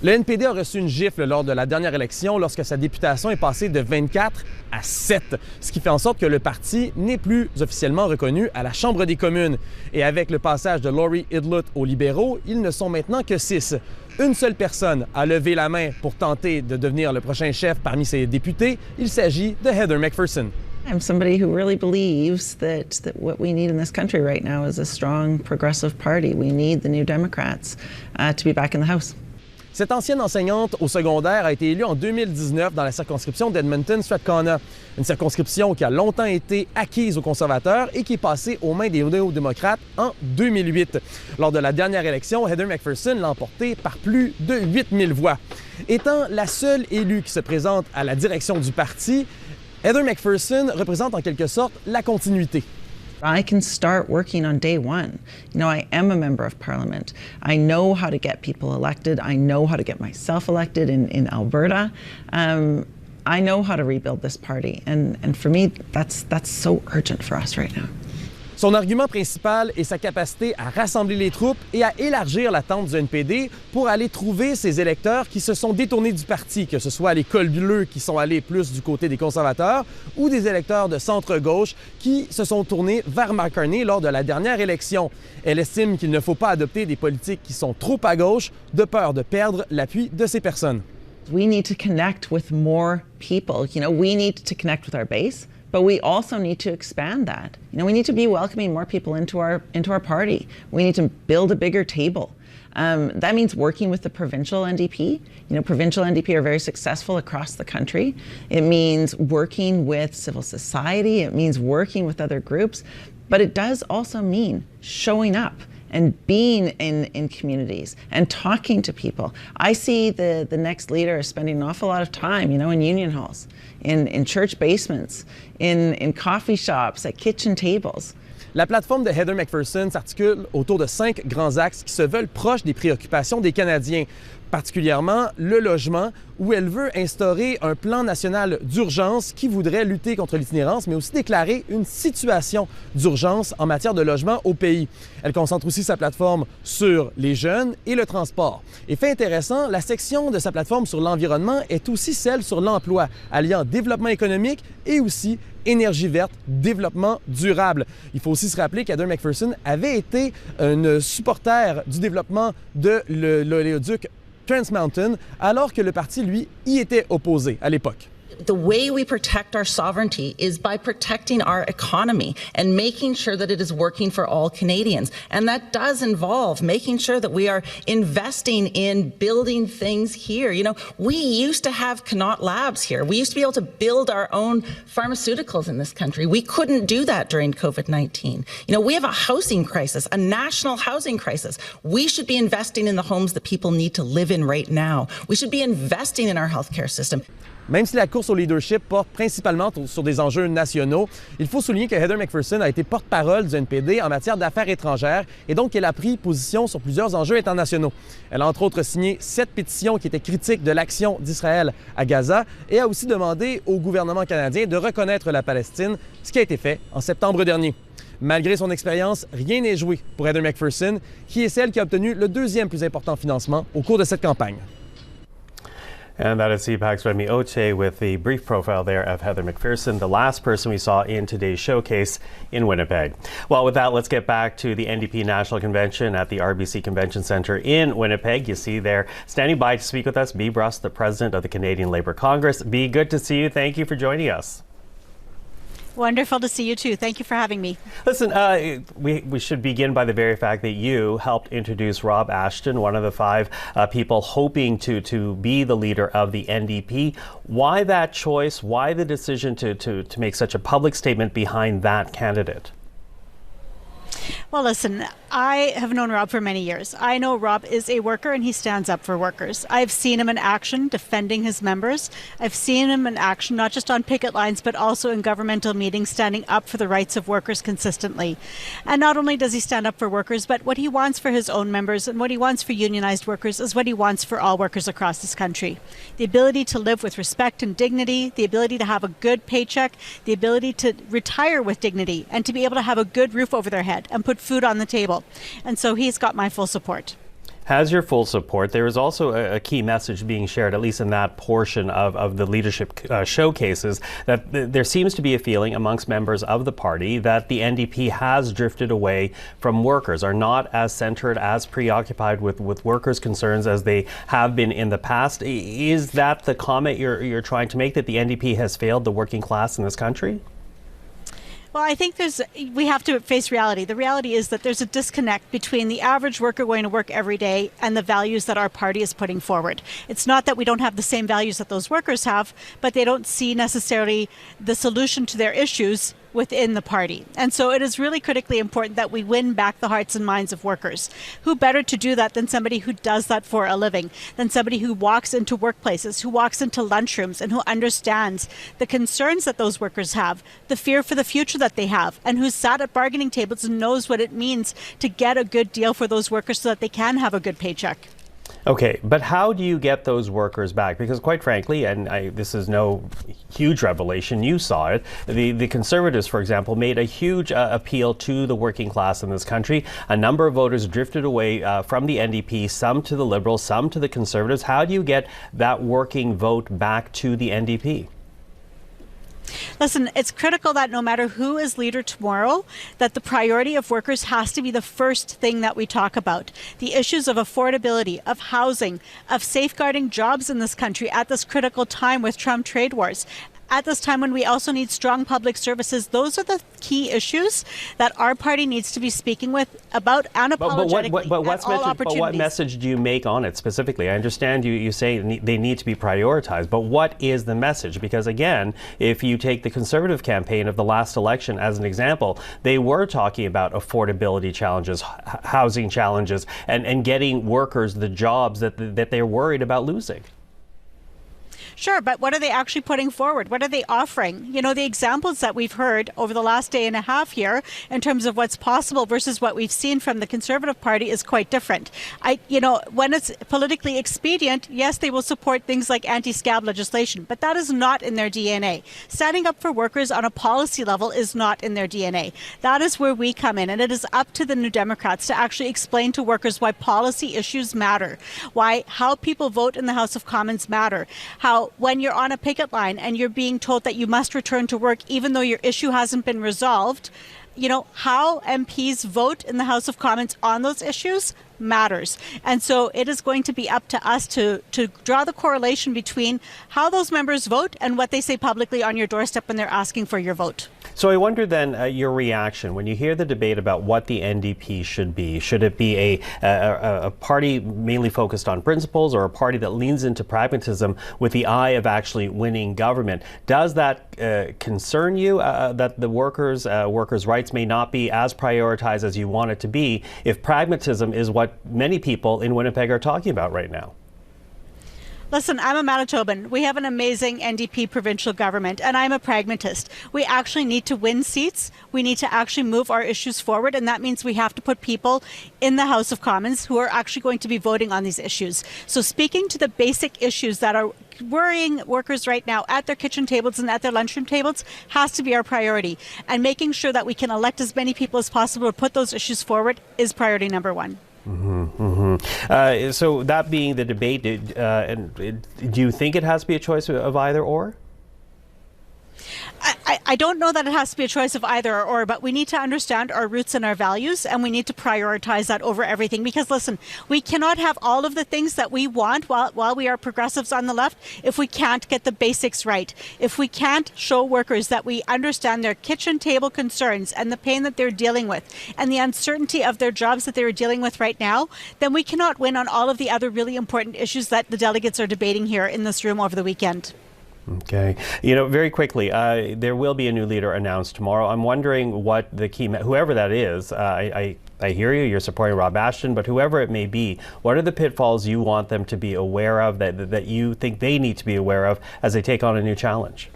Le NPD a reçu une gifle lors de la dernière élection lorsque sa députation est passée de 24 à 7, ce qui fait en sorte que le parti n'est plus officiellement reconnu à la Chambre des communes. Et avec le passage de Laurie Idlott aux libéraux, ils ne sont maintenant que 6. Une seule personne a levé la main pour tenter de devenir le prochain chef parmi ses députés. Il s'agit de Heather McPherson. I'm somebody who really believes that what we need in this country right now is a strong progressive party. We need the New Democrats to be back in the House. Cette ancienne enseignante au secondaire a été élue en 2019 dans la circonscription d'Edmonton-Strathcona, une circonscription qui a longtemps été acquise aux conservateurs et qui est passée aux mains des néo-démocrates en 2008. Lors de la dernière élection, Heather McPherson l'a emportée par plus de 8000 voix. Étant la seule élue qui se présente à la direction du parti, Heather McPherson représente en quelque sorte la continuité. I can start working on day one. You know, I am a member of parliament. I know how to get people elected. I know how to get myself elected in Alberta. I know how to rebuild this party. And for me, that's so urgent for us right now. Son argument principal est sa capacité à rassembler les troupes et à élargir la tente du NPD pour aller trouver ces électeurs qui se sont détournés du parti, que ce soit les cols bleus qui sont allés plus du côté des conservateurs ou des électeurs de centre-gauche qui se sont tournés vers McCartney lors de la dernière élection. Elle estime qu'il ne faut pas adopter des politiques qui sont trop à gauche de peur de perdre l'appui de ces personnes. We need to connect with more people. You know, we need to connect with our base. But we also need to expand that. You know, we need to be welcoming more people into our party. We need to build a bigger table. That means working with the provincial NDP. You know, provincial NDP are very successful across the country. It means working with civil society. It means working with other groups. But it does also mean showing up and being in communities and talking to people. I see the next leader is spending an awful lot of time, you know, in union halls, in church basements, in coffee shops, at kitchen tables. La plateforme de Heather McPherson s'articule autour de 5 grands axes qui se veulent proches des préoccupations des Canadiens, particulièrement le logement, où elle veut instaurer un plan national d'urgence qui voudrait lutter contre l'itinérance, mais aussi déclarer une situation d'urgence en matière de logement au pays. Elle concentre aussi sa plateforme sur les jeunes et le transport. Et fait intéressant, la section de sa plateforme sur l'environnement est aussi celle sur l'emploi, alliant développement économique et aussi énergie verte, développement durable. Il faut aussi se rappeler qu'Heather McPherson avait été une supporter du développement de l'oléoduc Trans Mountain, alors que le parti, lui, y était opposé à l'époque. The way we protect our sovereignty is by protecting our economy and making sure that it is working for all Canadians. And that does involve making sure that we are investing in building things here. You know, we used to have Connaught Labs here. We used to be able to build our own pharmaceuticals in this country. We couldn't do that during COVID-19. You know, we have a housing crisis, a national housing crisis. We should be investing in the homes that people need to live in right now. We should be investing in our healthcare system. Même si la course au leadership porte principalement sur des enjeux nationaux, il faut souligner que Heather McPherson a été porte-parole du NPD en matière d'affaires étrangères et donc elle a pris position sur plusieurs enjeux internationaux. Elle a entre autres signé 7 pétitions qui étaient critiques de l'action d'Israël à Gaza et a aussi demandé au gouvernement canadien de reconnaître la Palestine, ce qui a été fait en septembre dernier. Malgré son expérience, rien n'est joué pour Heather McPherson, qui est celle qui a obtenu le 2e plus important financement au cours de cette campagne. And that is CPAC's Remy Oche with the brief profile there of Heather McPherson, the last person we saw in today's showcase in Winnipeg. Well, with that, let's get back to the NDP National Convention at the RBC Convention Centre in Winnipeg. You see there, standing by to speak with us, Bea Bruss, the President of the Canadian Labour Congress. Bea, good to see you. Thank you for joining us. Wonderful to see you too. Thank you for having me. Listen, we should begin by the very fact that you helped introduce Rob Ashton, one of the 5 people hoping to be the leader of the NDP. Why that choice? Why the decision to make such a public statement behind that candidate? Well, listen, I have known Rob for many years. I know Rob is a worker and he stands up for workers. I've seen him in action defending his members. I've seen him in action not just on picket lines, but also in governmental meetings standing up for the rights of workers consistently. And not only does he stand up for workers, but what he wants for his own members and what he wants for unionized workers is what he wants for all workers across this country. The ability to live with respect and dignity, the ability to have a good paycheck, the ability to retire with dignity, and to be able to have a good roof over their head and put food on the table. And so he's got my full support. Has your full support. There is also a key message being shared, at least in that portion of the leadership showcases, that there seems to be a feeling amongst members of the party that the NDP has drifted away from workers, are not as centered, as preoccupied with workers' concerns as they have been in the past. Is that the comment you're trying to make, that the NDP has failed the working class in this country? Well, I think we have to face reality. The reality is that there's a disconnect between the average worker going to work every day and the values that our party is putting forward. It's not that we don't have the same values that those workers have, but they don't see necessarily the solution to their issues within the party. And so it is really critically important that we win back the hearts and minds of workers. Who better to do that than somebody who does that for a living, than somebody who walks into workplaces, who walks into lunchrooms, and who understands the concerns that those workers have, the fear for the future that they have, and who's sat at bargaining tables and knows what it means to get a good deal for those workers so that they can have a good paycheck. Okay, but how do you get those workers back? Because quite frankly, and this is no huge revelation, you saw it, the Conservatives, for example, made a huge appeal to the working class in this country. A number of voters drifted away from the NDP, some to the Liberals, some to the Conservatives. How do you get that working vote back to the NDP? Listen, it's critical that no matter who is leader tomorrow, that the priority of workers has to be the first thing that we talk about. The issues of affordability, of housing, of safeguarding jobs in this country at this critical time with Trump trade wars. At this time when we also need strong public services, those are the key issues that our party needs to be speaking with about unapologetically But what message do you make on it specifically? I understand you say they need to be prioritized, but what is the message? Because again, if you take the Conservative campaign of the last election as an example, they were talking about affordability challenges, housing challenges, and getting workers the jobs that they're worried about losing. Sure, but what are they actually putting forward? What are they offering? You know, the examples that we've heard over the last day and a half here in terms of what's possible versus what we've seen from the Conservative Party is quite different. When it's politically expedient, yes, they will support things like anti-scab legislation, but that is not in their DNA. Standing up for workers on a policy level is not in their DNA. That is where we come in, and it is up to the New Democrats to actually explain to workers why policy issues matter, why how people vote in the House of Commons matter, how when you're on a picket line and you're being told that you must return to work even though your issue hasn't been resolved, how MPs vote in the House of Commons on those issues matters. And so it is going to be up to us to draw the correlation between how those members vote and what they say publicly on your doorstep when they're asking for your vote. So I wonder then your reaction when you hear the debate about what the NDP should be. Should it be a party mainly focused on principles, or a party that leans into pragmatism with the eye of actually winning government? Does that concern you that the workers' rights may not be as prioritized as you want it to be if pragmatism is what many people in Winnipeg are talking about right now? Listen, I'm a Manitoban. We have an amazing NDP provincial government, and I'm a pragmatist. We actually need to win seats. We need to actually move our issues forward, and that means we have to put people in the House of Commons who are actually going to be voting on these issues. So speaking to the basic issues that are worrying workers right now at their kitchen tables and at their lunchroom tables has to be our priority. And making sure that we can elect as many people as possible to put those issues forward is priority number one. So that being the debate, do you think it has to be a choice of either or? I don't know that it has to be a choice of either or, but we need to understand our roots and our values, and we need to prioritize that over everything. Because listen, we cannot have all of the things that we want while we are progressives on the left if we can't get the basics right. If we can't show workers that we understand their kitchen table concerns and the pain that they're dealing with and the uncertainty of their jobs that they're dealing with right now, then we cannot win on all of the other really important issues that the delegates are debating here in this room over the weekend. Okay. You know, very quickly, there will be a new leader announced tomorrow. I'm wondering what the key, whoever that is, I hear you, you're supporting Rob Ashton, but whoever it may be, what are the pitfalls you want them to be aware of, that you think they need to be aware of as they take on a new challenge?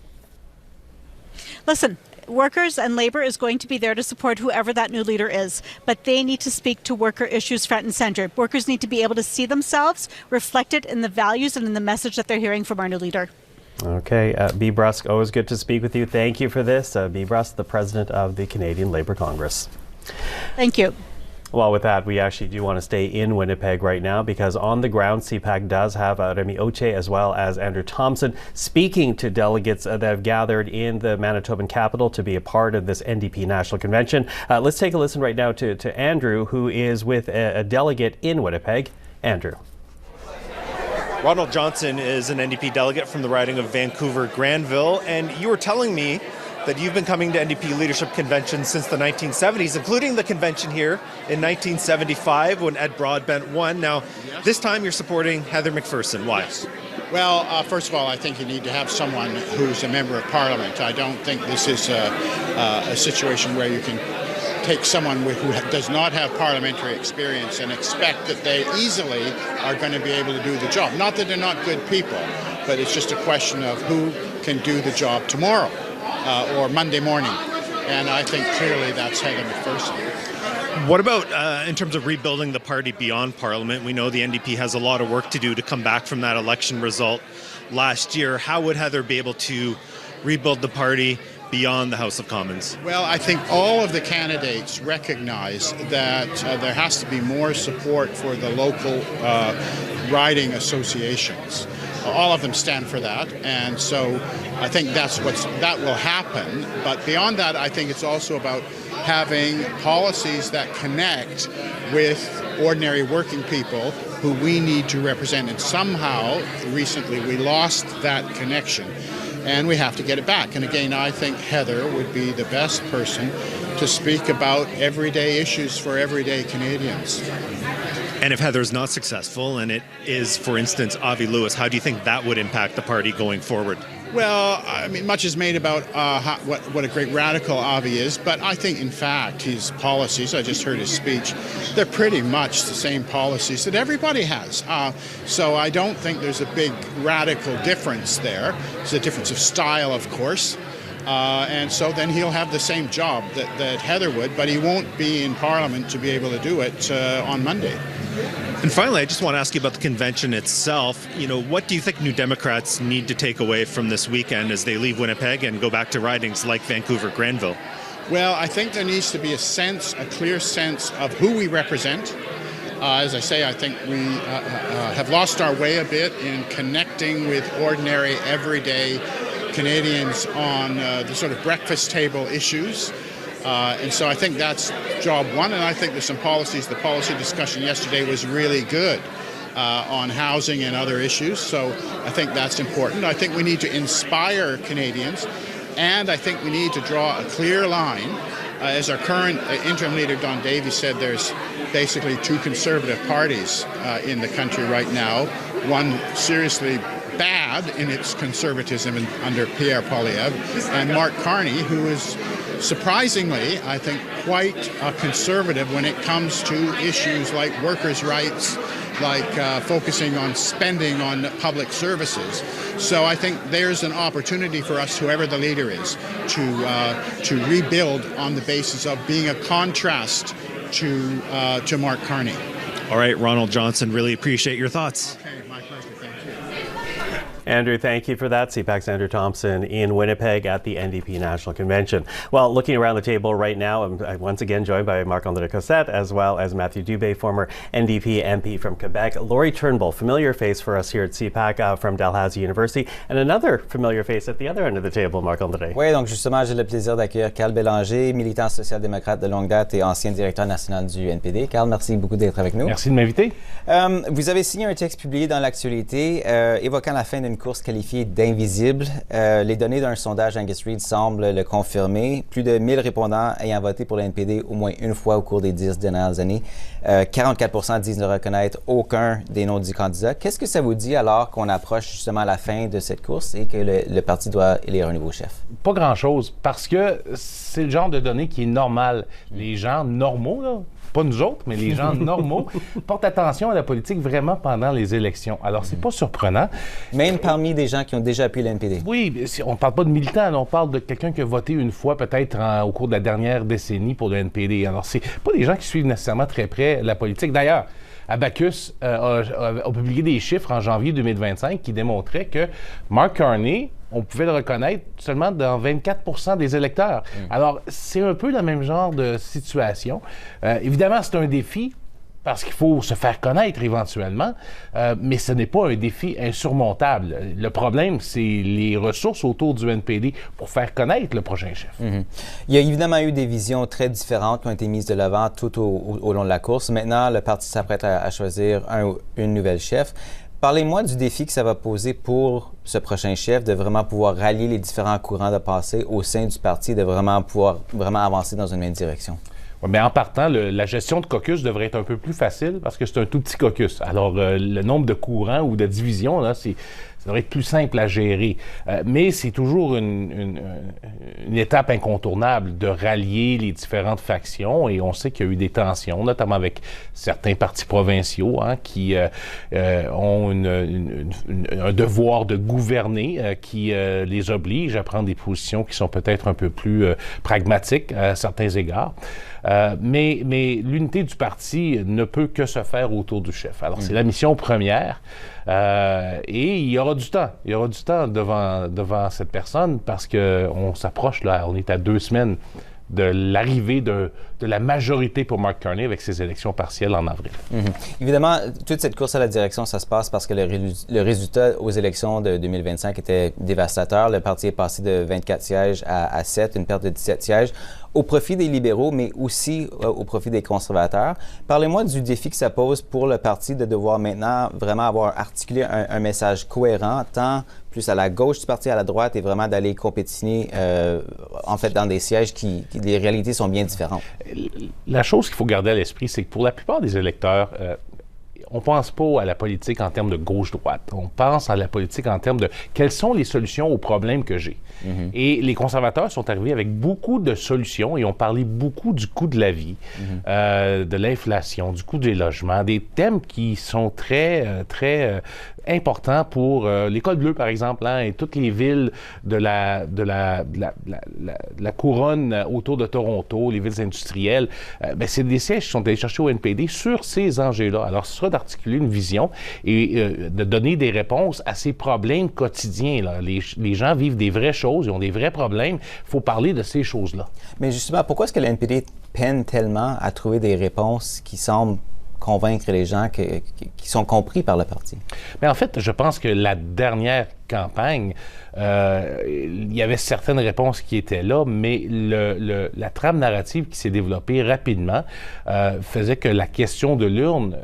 Listen, workers and labor is going to be there to support whoever that new leader is, but they need to speak to worker issues front and center. Workers need to be able to see themselves reflected in the values and in the message that they're hearing from our new leader. Okay, Bea Brusk, always good to speak with you. Thank you for this. Bea Brusk, the president of the Canadian Labour Congress. Thank you. Well, with that, we actually do want to stay in Winnipeg right now, because on the ground, CPAC does have Remy Oche as well as Andrew Thompson speaking to delegates that have gathered in the Manitoban capital to be a part of this NDP National Convention. Let's take a listen right now to Andrew, who is with a delegate in Winnipeg. Andrew. Ronald Johnson is an NDP delegate from the riding of Vancouver-Granville, and you were telling me that you've been coming to NDP leadership conventions since the 1970s, including the convention here in 1975 when Ed Broadbent won. Now, this time you're supporting Heather McPherson. Why? Yes. Well, first of all, I think you need to have someone who's a member of Parliament. I don't think this is a situation where you can take someone who does not have parliamentary experience and expect that they easily are going to be able to do the job. Not that they're not good people, but it's just a question of who can do the job tomorrow or Monday morning. And I think clearly that's Heather McPherson. What about in terms of rebuilding the party beyond Parliament? We know the NDP has a lot of work to do to come back from that election result last year. How would Heather be able to rebuild the party beyond the House of Commons? Well, I think all of the candidates recognize that there has to be more support for the local riding associations. All of them stand for that, and so I think that will happen. But beyond that, I think it's also about having policies that connect with ordinary working people who we need to represent. And somehow, recently, we lost that connection. And we have to get it back. And again, I think Heather would be the best person to speak about everyday issues for everyday Canadians. And if Heather's not successful, and it is, for instance, Avi Lewis, how do you think that would impact the party going forward? Well, I mean, much is made about what a great radical Avi is, but I think, in fact, his policies, I just heard his speech, they're pretty much the same policies that everybody has. So I don't think there's a big radical difference there. There's a difference of style, of course. And so then he'll have the same job that Heather would, but he won't be in Parliament to be able to do it on Monday. And finally, I just want to ask you about the convention itself. You know, what do you think New Democrats need to take away from this weekend as they leave Winnipeg and go back to ridings like Vancouver-Granville? Well, I think there needs to be a clear sense of who we represent. As I say, I think we have lost our way a bit in connecting with ordinary, everyday Canadians on the sort of breakfast table issues. And so I think that's job one, and I think there's some policies. The policy discussion yesterday was really good on housing and other issues, so I think that's important. I think we need to inspire Canadians, and I think we need to draw a clear line. As our current interim leader, Don Davies, said, there's basically two conservative parties in the country right now, one seriously bad in its conservatism under Pierre Poilievre, and Mark Carney, who is surprisingly, I think, quite conservative when it comes to issues like workers' rights, like focusing on spending on public services. So I think there's an opportunity for us, whoever the leader is, to rebuild on the basis of being a contrast to Mark Carney. All right, Ronald Johnson, really appreciate your thoughts. Andrew, thank you for that. CPAC's Andrew Thompson in Winnipeg at the NDP National Convention. Well, looking around the table right now, I'm once again joined by Marc-André Cossette as well as Matthew Dubé, former NDP MP from Quebec. Laurie Turnbull, familiar face for us here at CPAC from Dalhousie University, and another familiar face at the other end of the table, Marc-André. Oui, donc justement, j'ai le plaisir d'accueillir Carl Bélanger, militant social-démocrate de longue date et ancien directeur national du NPD. Carl, merci beaucoup d'être avec nous. Merci de m'inviter. Vous avez signé un texte publié dans l'actualité évoquant évoquant la fin d'une course qualifiée d'invisible. Les données d'un sondage Angus Reid semblent le confirmer. Plus de 1000 répondants ayant voté pour le NPD au moins une fois au cours des 10 dernières années. 44% disent ne reconnaître aucun des noms du candidat. Qu'est-ce que ça vous dit alors qu'on approche justement la fin de cette course et que le parti doit élire un nouveau chef? Pas grand-chose, parce que c'est le genre de données qui est normal. Les gens normaux, là, pas nous autres, mais les gens normaux, portent attention à la politique vraiment pendant les élections. Alors, c'est pas surprenant. Même parmi des gens qui ont déjà appuyé le NPD? Oui, on ne parle pas de militants, là, on parle de quelqu'un qui a voté une fois, peut-être au cours de la dernière décennie pour le NPD. Alors, c'est pas des gens qui suivent nécessairement très près la politique. D'ailleurs, Abacus a publié des chiffres en janvier 2025 qui démontraient que Marc-André, on pouvait le reconnaître seulement dans 24% des électeurs. Alors, c'est un peu le même genre de situation. Évidemment, c'est un défi parce qu'il faut se faire connaître éventuellement, mais ce n'est pas un défi insurmontable. Le problème, c'est les ressources autour du NPD pour faire connaître le prochain chef. Il y a évidemment eu des visions très différentes qui ont été mises de l'avant tout au long de la course. Maintenant, le parti s'apprête à choisir une nouvelle chef. Parlez-moi du défi que ça va poser pour ce prochain chef de vraiment pouvoir rallier les différents courants de pensée au sein du parti, de vraiment pouvoir avancer dans une même direction. Ouais, mais en partant, la gestion de caucus devrait être un peu plus facile parce que c'est un tout petit caucus. Alors, le nombre de courants ou de divisions, là, ça devrait être plus simple à gérer. Mais c'est toujours une étape incontournable de rallier les différentes factions et on sait qu'il y a eu des tensions, notamment avec certains partis provinciaux qui ont un devoir de gouverner qui les oblige à prendre des positions qui sont peut-être un peu plus pragmatiques à certains égards. Mais l'unité du parti ne peut que se faire autour du chef. Alors, c'est la mission première. Et il y aura du temps. Il y aura du temps devant cette personne parce qu'on s'approche, là, on est à 2 semaines de l'arrivée de la majorité pour Marc-André avec ses élections partielles en avril. Évidemment, toute cette course à la direction, ça se passe parce que le résultat aux élections de 2025 était dévastateur. Le parti est passé de 24 sièges à 7, une perte de 17 sièges, au profit des libéraux, mais aussi au profit des conservateurs. Parlez-moi du défi que ça pose pour le parti de devoir maintenant vraiment avoir articulé un message cohérent, tant plus à la gauche du parti, à la droite, et vraiment d'aller compétiner, en fait, dans des sièges les réalités sont bien différentes. La chose qu'il faut garder à l'esprit, c'est que pour la plupart des électeurs, on ne pense pas à la politique en termes de gauche-droite. On pense à la politique en termes de quelles sont les solutions aux problèmes que j'ai. Et les conservateurs sont arrivés avec beaucoup de solutions et ont parlé beaucoup du coût de la vie, de l'inflation, du coût des logements, des thèmes qui sont très importants pour l'École bleue, par exemple, et toutes les villes de la couronne autour de Toronto, les villes industrielles. C'est des sièges qui sont allés chercher au NPD sur ces enjeux-là. Alors, ce sera d'articuler une vision et de donner des réponses à ces problèmes quotidiens, là. Les gens vivent des vraies choses, ils ont des vrais problèmes. Il faut parler de ces choses-là. Mais justement, pourquoi est-ce que le NPD peine tellement à trouver des réponses qui semblent convaincre les gens qui sont compris par le parti? Mais en fait, je pense que la dernière campagne, il y avait certaines réponses qui étaient là, mais la trame narrative qui s'est développée rapidement faisait que la question de l'urne,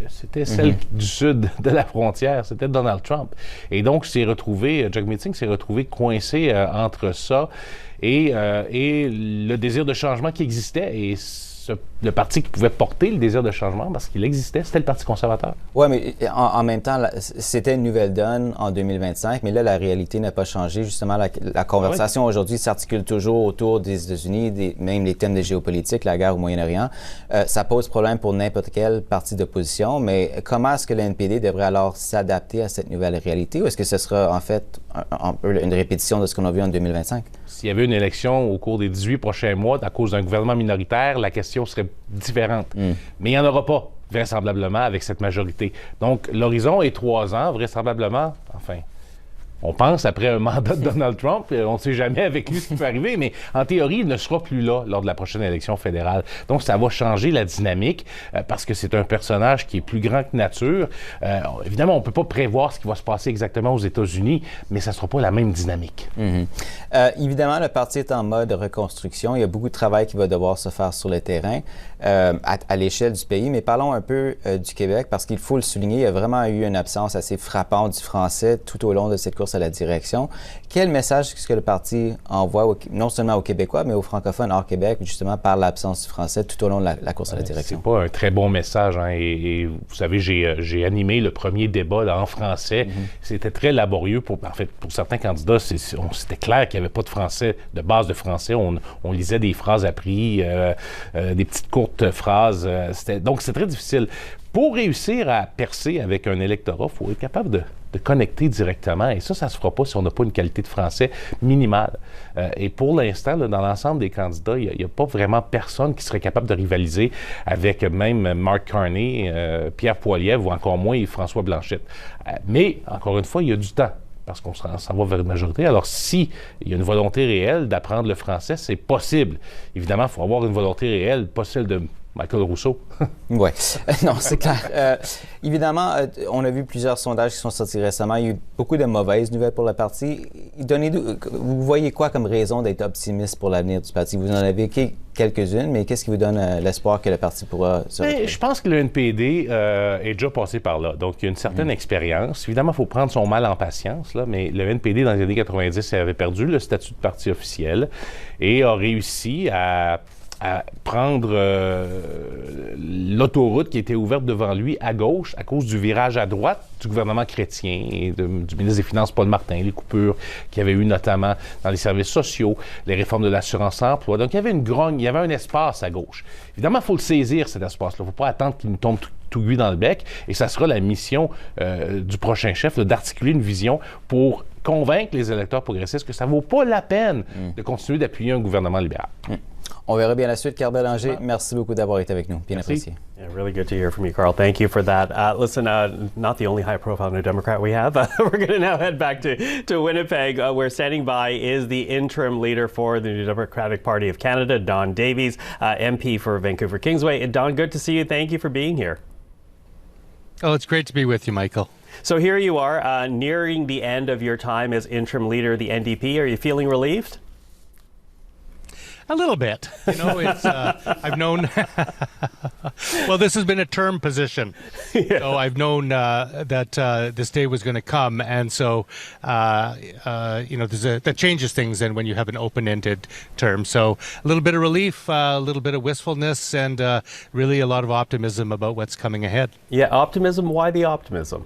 c'était celle du sud de la frontière, c'était Donald Trump. Et donc, Jack Meeting s'est retrouvé coincé entre ça et le désir de changement qui existait. Et le parti qui pouvait porter le désir de changement, parce qu'il existait, c'était le Parti conservateur. Oui, mais en même temps, c'était une nouvelle donne en 2025, mais là, la réalité n'a pas changé. Justement, la conversation aujourd'hui s'articule toujours autour des États-Unis, même les thèmes de géopolitique, la guerre au Moyen-Orient. Ça pose problème pour n'importe quel parti d'opposition, mais comment est-ce que le NPD devrait alors s'adapter à cette nouvelle réalité, ou est-ce que ce sera en fait une répétition de ce qu'on a vu en 2025? S'il y avait une élection au cours des 18 prochains mois à cause d'un gouvernement minoritaire, la question serait différente. Mais il n'y en aura pas, vraisemblablement, avec cette majorité. Donc, l'horizon est 3 ans, vraisemblablement, enfin, on pense après un mandat de Donald Trump, on ne sait jamais avec lui ce qui peut arriver, mais en théorie, il ne sera plus là lors de la prochaine élection fédérale. Donc, ça va changer la dynamique parce que c'est un personnage qui est plus grand que nature. Évidemment, on ne peut pas prévoir ce qui va se passer exactement aux États-Unis, mais ça ne sera pas la même dynamique. Évidemment, le parti est en mode reconstruction. Il y a beaucoup de travail qui va devoir se faire sur le terrain à l'échelle du pays. Mais parlons un peu du Québec, parce qu'il faut le souligner, il y a vraiment eu une absence assez frappante du français tout au long de cette course à la direction. Quel message est-ce que le parti envoie non seulement aux Québécois, mais aux francophones hors Québec, justement par l'absence du français tout au long de la course à la direction? C'est pas un très bon message. Hein, et vous savez, j'ai animé le premier débat là, en français. C'était très laborieux. Pour certains candidats, c'était clair qu'il n'y avait pas de français, de base de français. On lisait des phrases apprises, des petites courtes phrases. Donc, c'est très difficile. Pour réussir à percer avec un électorat, il faut être capable de connecter directement. Et ça ne se fera pas si on n'a pas une qualité de français minimale. Et pour l'instant, dans l'ensemble des candidats, il n'y a pas vraiment personne qui serait capable de rivaliser avec même Marc Carney, Pierre Poilievre ou encore moins François Blanchette. Mais, encore une fois, il y a du temps, parce qu'on s'en va vers une majorité. Alors, s'il y a une volonté réelle d'apprendre le français, c'est possible. Évidemment, il faut avoir une volonté réelle, pas celle de Michael Rousseau. Oui, non, c'est clair. Évidemment, on a vu plusieurs sondages qui sont sortis récemment. Il y a eu beaucoup de mauvaises nouvelles pour le parti. Vous voyez quoi comme raison d'être optimiste pour l'avenir du parti? Vous en avez quelques-unes, mais qu'est-ce qui vous donne l'espoir que le parti pourra se retrouver? Je pense que le NPD est déjà passé par là. Donc, il y a une certaine expérience. Évidemment, il faut prendre son mal en patience, là, mais le NPD, dans les années 90, avait perdu le statut de parti officiel et a réussi à prendre l'autoroute qui était ouverte devant lui à gauche à cause du virage à droite du gouvernement chrétien et du ministre des Finances Paul Martin, les coupures qu'il y avait eu notamment dans les services sociaux, les réformes de l'assurance-emploi. Donc, il y avait une grogne, il y avait un espace à gauche. Évidemment, il faut le saisir, cet espace-là. Il ne faut pas attendre qu'il nous tombe tout cuit dans le bec. Et ça sera la mission du prochain chef, d'articuler une vision pour convaincre les électeurs progressistes que ça ne vaut pas la peine de continuer d'appuyer un gouvernement libéral. On verra bien la suite. Carl Bélanger, merci beaucoup d'avoir été avec nous. Bien apprécié. Yeah, really good to hear from you, Carl. Thank you for that. Listen, not the only high-profile New Democrat we have. We're going to now head back to Winnipeg, where standing by is the interim leader for the New Democratic Party of Canada, Don Davies, MP for Vancouver Kingsway. Don, good to see you. Thank you for being here. Oh, it's great to be with you, Michael. So here you are, nearing the end of your time as interim leader of the NDP. Are you feeling relieved? A little bit. You know, it's I've known. Well, this has been a term position, so I've known that this day was going to come, and so you know, that changes things. And when you have an open-ended term, so a little bit of relief, a little bit of wistfulness, and really a lot of optimism about what's coming ahead. Yeah, optimism. Why the optimism?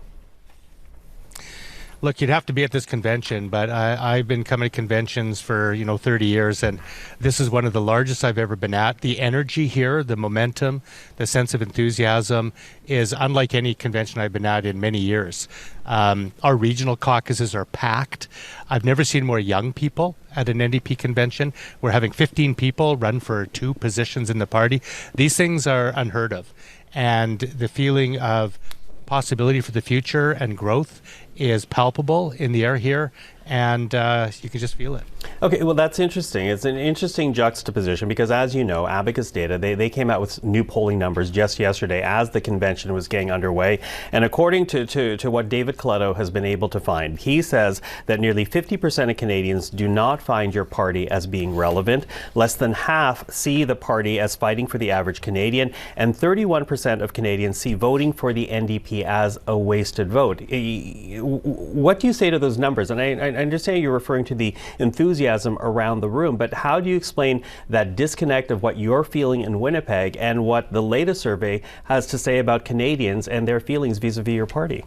Look, you'd have to be at this convention, but I've been coming to conventions for 30 years, and this is one of the largest I've ever been at. The energy here, the momentum, the sense of enthusiasm is unlike any convention I've been at in many years. Our regional caucuses are packed. I've never seen more young people at an NDP convention. We're having 15 people run for 2 positions in the party. These things are unheard of, and the feeling of possibility for the future and growth is palpable in the air here, and you can just feel it. Okay, well, that's interesting. It's an interesting juxtaposition because, as you know, Abacus Data, they came out with new polling numbers just yesterday as the convention was getting underway. And according to what David Coletto has been able to find, he says that nearly 50% of Canadians do not find your party as being relevant. Less than half see the party as fighting for the average Canadian. And 31% of Canadians see voting for the NDP as a wasted vote. What do you say to those numbers? And I understand you're referring to the enthusiasm around the room, but how do you explain that disconnect of what you're feeling in Winnipeg and what the latest survey has to say about Canadians and their feelings vis-a-vis your party?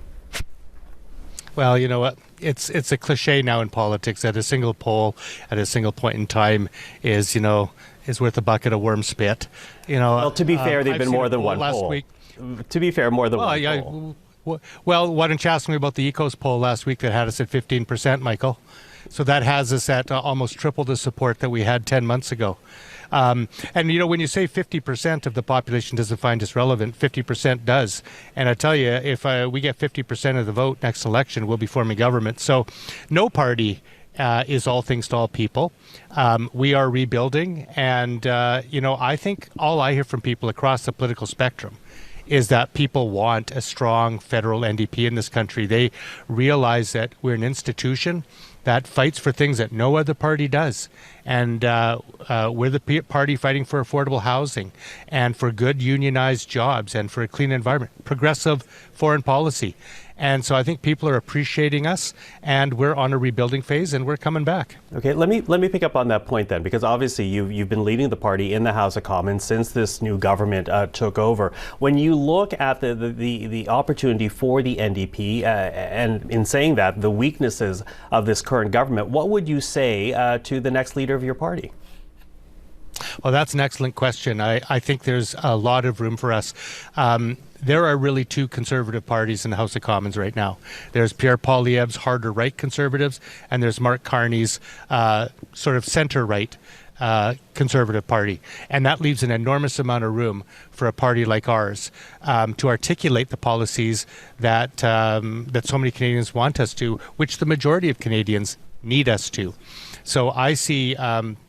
Well, you know what? It's a cliche now in politics that a single poll at a single point in time is worth a bucket of worm spit. Well, to be fair, they've been more than one last poll. Week. To be fair, more than one poll. Well, why don't you ask me about the Ecos poll last week that had us at 15%, Michael? So that has us at almost triple the support that we had 10 months ago. And, you know, when you say 50% of the population doesn't find us relevant, 50% does. And I tell you, if we get 50% of the vote next election, we'll be forming government. So no party is all things to all people. We are rebuilding. And, you know, I think all I hear from people across the political spectrum is that people want a strong federal NDP in this country. They realize that we're an institution that fights for things that no other party does. And we're the party fighting for affordable housing and for good unionized jobs and for a clean environment, progressive foreign policy. And so I think people are appreciating us, and we're on a rebuilding phase, and we're coming back. Okay, let me pick up on that point then, because obviously you've been leading the party in the House of Commons since this new government took over. When you look at the opportunity for the NDP, and in saying that, the weaknesses of this current government, what would you say to the next leader of your party? Well, that's an excellent question. I think there's a lot of room for us. There are really two conservative parties in the House of Commons right now. There's Pierre Poilievre's harder right conservatives, and there's Mark Carney's sort of center-right conservative party. And that leaves an enormous amount of room for a party like ours to articulate the policies that that so many Canadians want us to, which the majority of Canadians need us to. So I see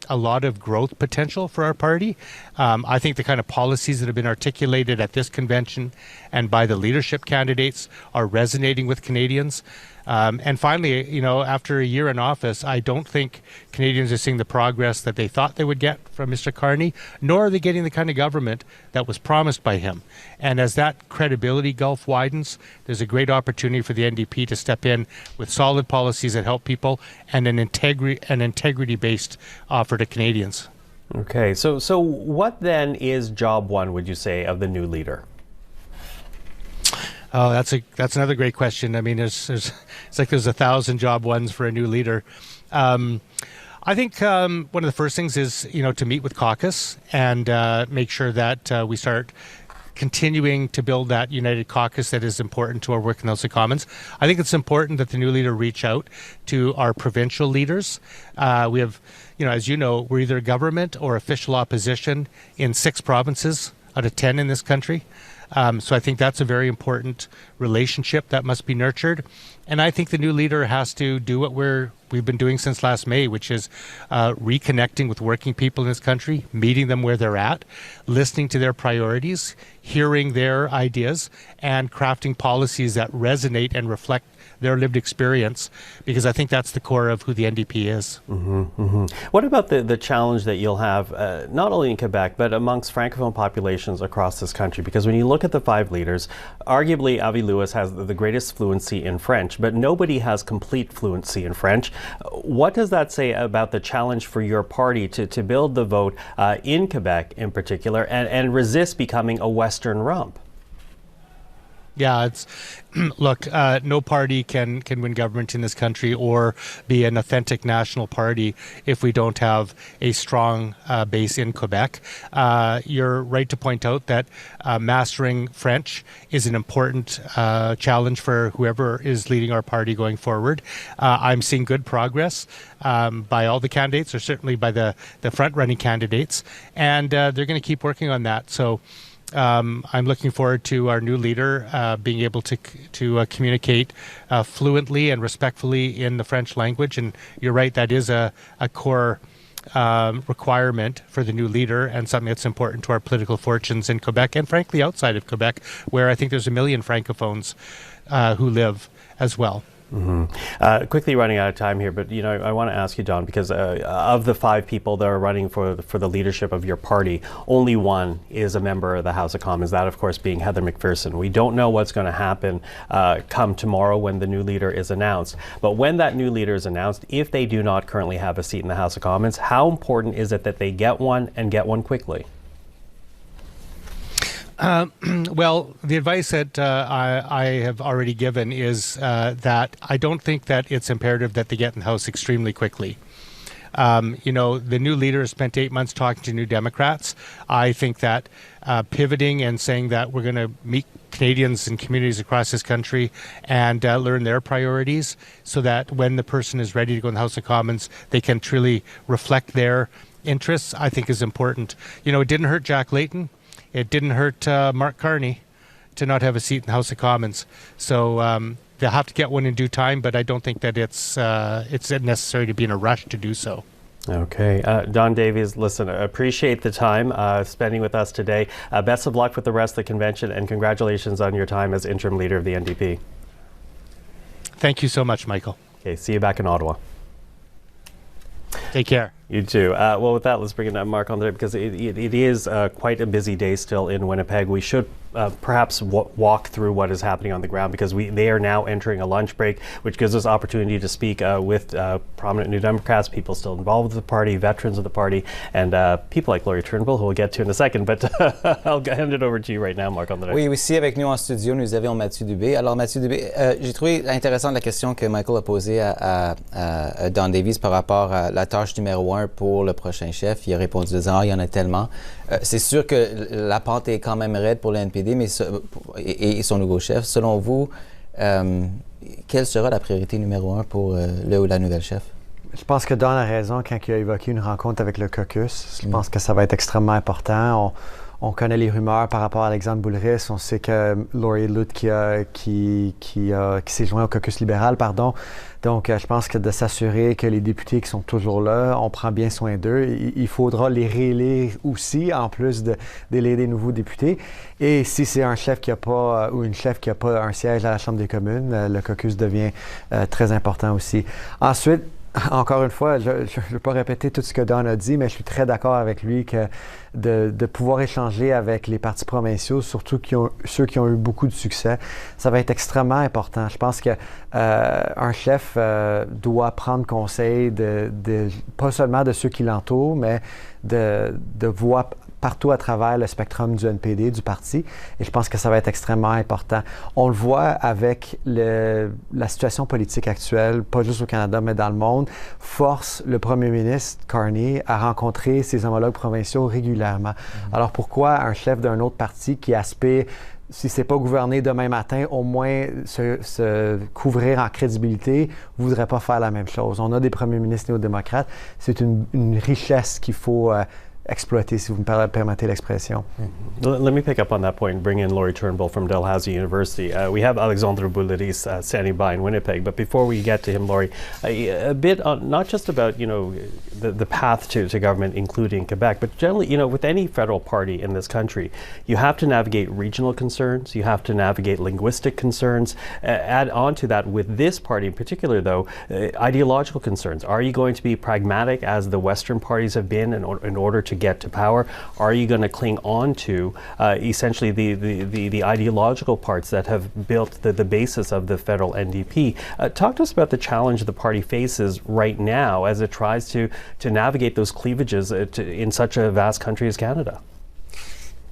a lot of growth potential for our party. I think the kind of policies that have been articulated at this convention and by the leadership candidates are resonating with Canadians. And finally, you know, after a year in office, I don't think Canadians are seeing the progress that they thought they would get from Mr. Carney, nor are they getting the kind of government that was promised by him. And as that credibility gulf widens, there's a great opportunity for the NDP to step in with solid policies that help people and an integrity-based offer to Canadians. Okay, so what then is job one, would you say, of the new leader? Oh, that's another great question. I mean, it's like there's 1,000 job ones for a new leader. I think one of the first things is, you know, to meet with caucus and make sure that we start continuing to build that united caucus that is important to our work in the House of Commons. I think it's important that the new leader reach out to our provincial leaders. We have, you know, as you know, we're either government or official opposition in 6 provinces out of 10 in this country. So I think that's a very important relationship that must be nurtured. And I think the new leader has to do what we've been doing since last May, which is reconnecting with working people in this country, meeting them where they're at, listening to their priorities, hearing their ideas, and crafting policies that resonate and reflect their lived experience, because I think that's the core of who the NDP is. What about the challenge that you'll have, not only in Quebec, but amongst Francophone populations across this country? Because when you look at the 5 leaders, arguably Avi Lewis has the greatest fluency in French, but nobody has complete fluency in French. What does that say about the challenge for your party to build the vote in Quebec in particular and resist becoming a Western rump? Yeah, it's look, no party can win government in this country or be an authentic national party if we don't have a strong base in Quebec. You're right to point out that mastering French is an important challenge for whoever is leading our party going forward. I'm seeing good progress by all the candidates, or certainly by the front-running candidates, and they're going to keep working on that. So I'm looking forward to our new leader being able to communicate fluently and respectfully in the French language. And you're right, that is a core requirement for the new leader and something that's important to our political fortunes in Quebec and frankly outside of Quebec, where I think there's 1 million Francophones who live as well. Quickly running out of time here, but you know, I want to ask you, John, because of the 5 people that are running for the leadership of your party, only one is a member of the House of Commons, that of course being Heather McPherson. We don't know what's going to happen come tomorrow when the new leader is announced, but when that new leader is announced, if they do not currently have a seat in the House of Commons, how important is it that they get one and get one quickly? Well, the advice that I have already given is that I don't think that it's imperative that they get in the House extremely quickly. The new leader has spent 8 months talking to New Democrats. I think that pivoting and saying that we're going to meet Canadians and communities across this country and learn their priorities so that when the person is ready to go in the House of Commons, they can truly reflect their interests, I think is important. It didn't hurt Jack Layton. It didn't hurt Mark Carney to not have a seat in the House of Commons. So they'll have to get one in due time, but I don't think that it's necessary to be in a rush to do so. Okay. Don Davies, listen, appreciate the time spending with us today. Best of luck with the rest of the convention, and congratulations on your time as interim leader of the NDP. Thank you so much, Michael. Okay, see you back in Ottawa. Take care. You too. Well, with that, let's bring in Marc-André, because it is quite a busy day still in Winnipeg. We should perhaps walk through what is happening on the ground, because they are now entering a lunch break, which gives us opportunity to speak with prominent New Democrats, people still involved with the party, veterans of the party, and people like Laurie Turnbull, who we'll get to in a second. But I'll hand it over to you right now, Marc-André. Oui, aussi avec nous en studio, nous avions Mathieu Dubé. Alors, Mathieu Dubé, j'ai trouvé intéressante la question que Michael a posée à Don Davies par rapport à la tâche numéro 1 pour le prochain chef. Il a répondu en disant, il y en a tellement. C'est sûr que la pente est quand même raide pour le NPD et son nouveau chef. Selon vous, quelle sera la priorité numéro 1 pour le ou la nouvelle chef? Je pense que Don a raison quand il a évoqué une rencontre avec le caucus. Je pense que ça va être extrêmement important. On connaît les rumeurs par rapport à Alexandre Boulris. On sait que Laurie Lutt qui s'est joint au caucus libéral, pardon. Donc, je pense que de s'assurer que les députés qui sont toujours là, on prend bien soin d'eux. Il faudra les réélire aussi, en plus d'élire des nouveaux députés. Et si c'est un chef qui n'a pas, ou une chef qui n'a pas un siège à la Chambre des communes, le caucus devient très important aussi. Ensuite, encore une fois, je ne veux pas répéter tout ce que Don a dit, mais je suis très d'accord avec lui que de pouvoir échanger avec les partis provinciaux, surtout ceux qui ont eu beaucoup de succès, ça va être extrêmement important. Je pense que un chef doit prendre conseil pas seulement de ceux qui l'entourent, mais de voix partout à travers le spectrum du NPD, du parti, et je pense que ça va être extrêmement important. On le voit avec la situation politique actuelle, pas juste au Canada, mais dans le monde, force le premier ministre Carney à rencontrer ses homologues provinciaux régulièrement. Alors pourquoi un chef d'un autre parti qui aspire, si c'est pas gouverner demain matin, au moins se couvrir en crédibilité, ne voudrait pas faire la même chose? On a des premiers ministres néo-démocrates. C'est une richesse qu'il faut exploiter, si vous me permettez l'expression. Let me pick up on that point and bring in Laurie Turnbull from Dalhousie University. We have Alexandre Boulris standing by in Winnipeg, but before we get to him, Laurie, a bit on, not just about the path to government, including Quebec, but generally, with any federal party in this country, you have to navigate regional concerns, you have to navigate linguistic concerns. Add on to that, with this party in particular, though, ideological concerns. Are you going to be pragmatic, as the Western parties have been, in order to get to power? Are you going to cling on to essentially the ideological parts that have built the basis of the federal NDP? Talk to us about the challenge the party faces right now as it tries to navigate those cleavages in such a vast country as Canada.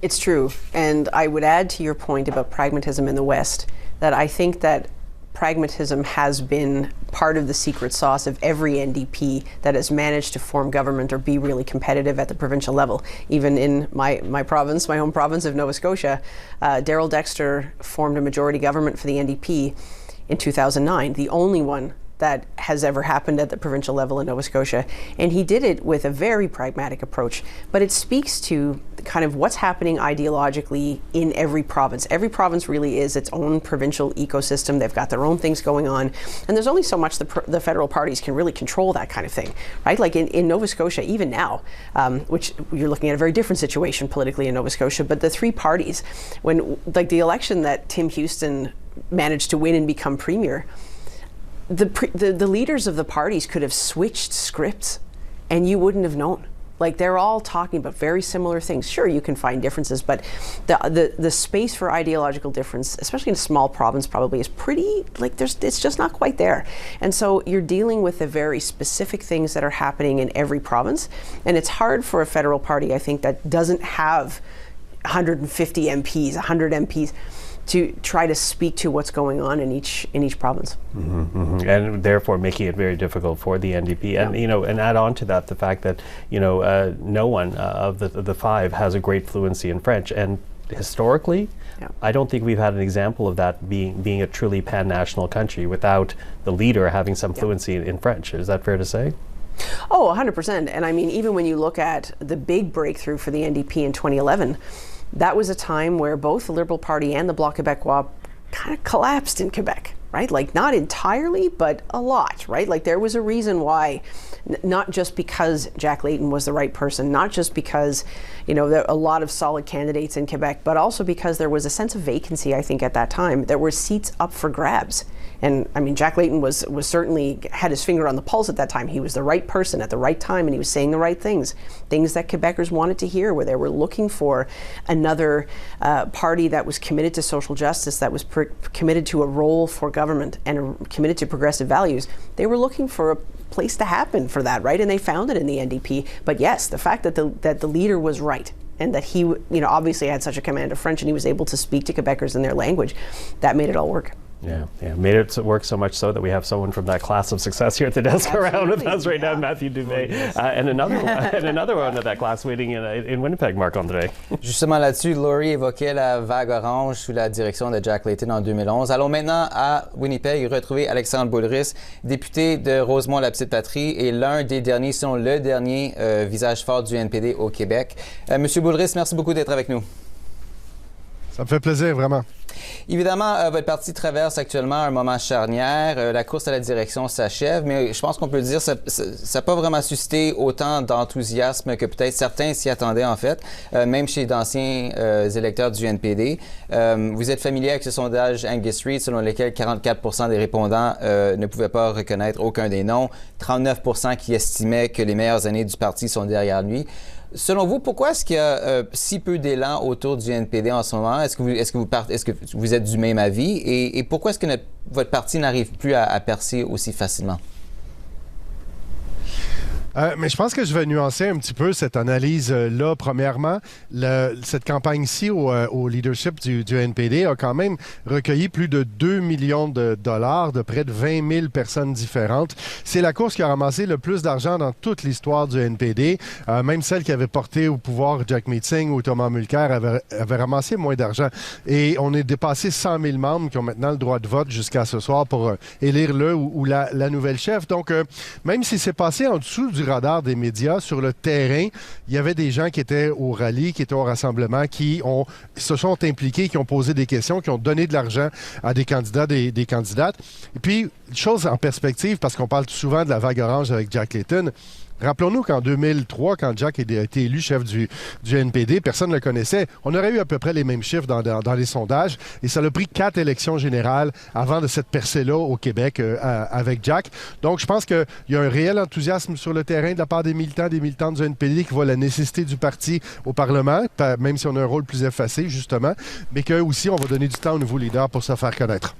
It's true, and I would add to your point about pragmatism in the West that I think that pragmatism has been part of the secret sauce of every NDP that has managed to form government or be really competitive at the provincial level. Even in my province, my home province of Nova Scotia, Darrell Dexter formed a majority government for the NDP in 2009, the only one that has ever happened at the provincial level in Nova Scotia. And he did it with a very pragmatic approach. But it speaks to kind of what's happening ideologically in every province. Every province really is its own provincial ecosystem. They've got their own things going on. And there's only so much the federal parties can really control that kind of thing, right? Like in Nova Scotia, even now, which you're looking at a very different situation politically in Nova Scotia, but the three parties, when like the election that Tim Houston managed to win and become premier, the leaders of the parties could have switched scripts and you wouldn't have known. Like, they're all talking about very similar things. Sure, you can find differences, but the space for ideological difference, especially in a small province, probably is pretty, like, it's just not quite there. And so you're dealing with the very specific things that are happening in every province. And it's hard for a federal party, I think, that doesn't have 150 MPs, 100 MPs, to try to speak to what's going on in each province. And therefore making it very difficult for the NDP. And, and add on to that the fact that, no one of the five has a great fluency in French. And historically, I don't think we've had an example of that being a truly pan-national country without the leader having some fluency in French. Is that fair to say? Oh, 100%. And I mean, even when you look at the big breakthrough for the NDP in 2011, that was a time where both the Liberal Party and the Bloc Québécois kind of collapsed in Quebec, right? Like, not entirely, but a lot, right? Like, there was a reason why, not just because Jack Layton was the right person, not just because, there are a lot of solid candidates in Quebec, but also because there was a sense of vacancy, I think, at that time. There were seats up for grabs. And I mean, Jack Layton was certainly had his finger on the pulse at that time. He was the right person at the right time, and he was saying the right things that Quebecers wanted to hear, where they were looking for another party that was committed to social justice, that was committed to a role for government and committed to progressive values. They were looking for a place to happen for that, right? And they found it in the NDP. But yes, the fact that the leader was right, and that he, obviously had such a command of French, and he was able to speak to Quebecers in their language, that made it all work. Yeah, made it work so much so that we have someone from that class of success here at the desk around with us right now, Matthew Dubé, and another one of that class waiting in Winnipeg, Marc-André. Justement là-dessus, Laurie évoquait la vague orange sous la direction de Jack Layton en 2011. Allons maintenant à Winnipeg retrouver Alexandre Boulris, député de Rosemont-la-Petite-Patrie et l'un des derniers, sinon le dernier visage fort du NPD au Québec. Monsieur Boulris, merci beaucoup d'être avec nous. Ça me fait plaisir, vraiment. Évidemment, votre parti traverse actuellement un moment charnière. La course à la direction s'achève, mais je pense qu'on peut dire que ça n'a pas vraiment suscité autant d'enthousiasme que peut-être certains s'y attendaient, en fait, même chez d'anciens électeurs du NPD. Vous êtes familier avec ce sondage Angus Reid, selon lequel 44% des répondants ne pouvaient pas reconnaître aucun des noms, 39% qui estimaient que les meilleures années du parti sont derrière lui. Selon vous, pourquoi est-ce qu'il y a si peu d'élan autour du NPD en ce moment? Est-ce que vous êtes du même avis? Et pourquoi est-ce que votre parti n'arrive plus à percer aussi facilement? Mais je pense que je vais nuancer un petit peu cette analyse-là. Premièrement, cette campagne-ci au leadership du NPD a quand même recueilli plus de 2 millions de dollars de près de 20 000 personnes différentes. C'est la course qui a ramassé le plus d'argent dans toute l'histoire du NPD. Même celle qui avait porté au pouvoir Jack Meeting ou Thomas Mulcair avait ramassé moins d'argent. Et on est dépassé 100 000 membres qui ont maintenant le droit de vote jusqu'à ce soir pour élire le ou la nouvelle chef. Donc, même si c'est passé en dessous du radar des médias, sur le terrain, il y avait des gens qui étaient au rallye, qui étaient au rassemblement, qui se sont impliqués, qui ont posé des questions, qui ont donné de l'argent à des candidats, des candidates. Et puis, chose en perspective, parce qu'on parle souvent de la vague orange avec Jack Layton. Rappelons-nous qu'en 2003, quand Jack a été élu chef du NPD, personne ne le connaissait. On aurait eu à peu près les mêmes chiffres dans les sondages. Et ça a pris 4 élections générales avant de cette percée-là au Québec avec Jack. Donc, je pense qu'il y a un réel enthousiasme sur le terrain de la part des militants du NPD qui voient la nécessité du parti au Parlement, même si on a un rôle plus effacé, justement, mais que aussi on va donner du temps aux nouveaux leaders pour se faire connaître.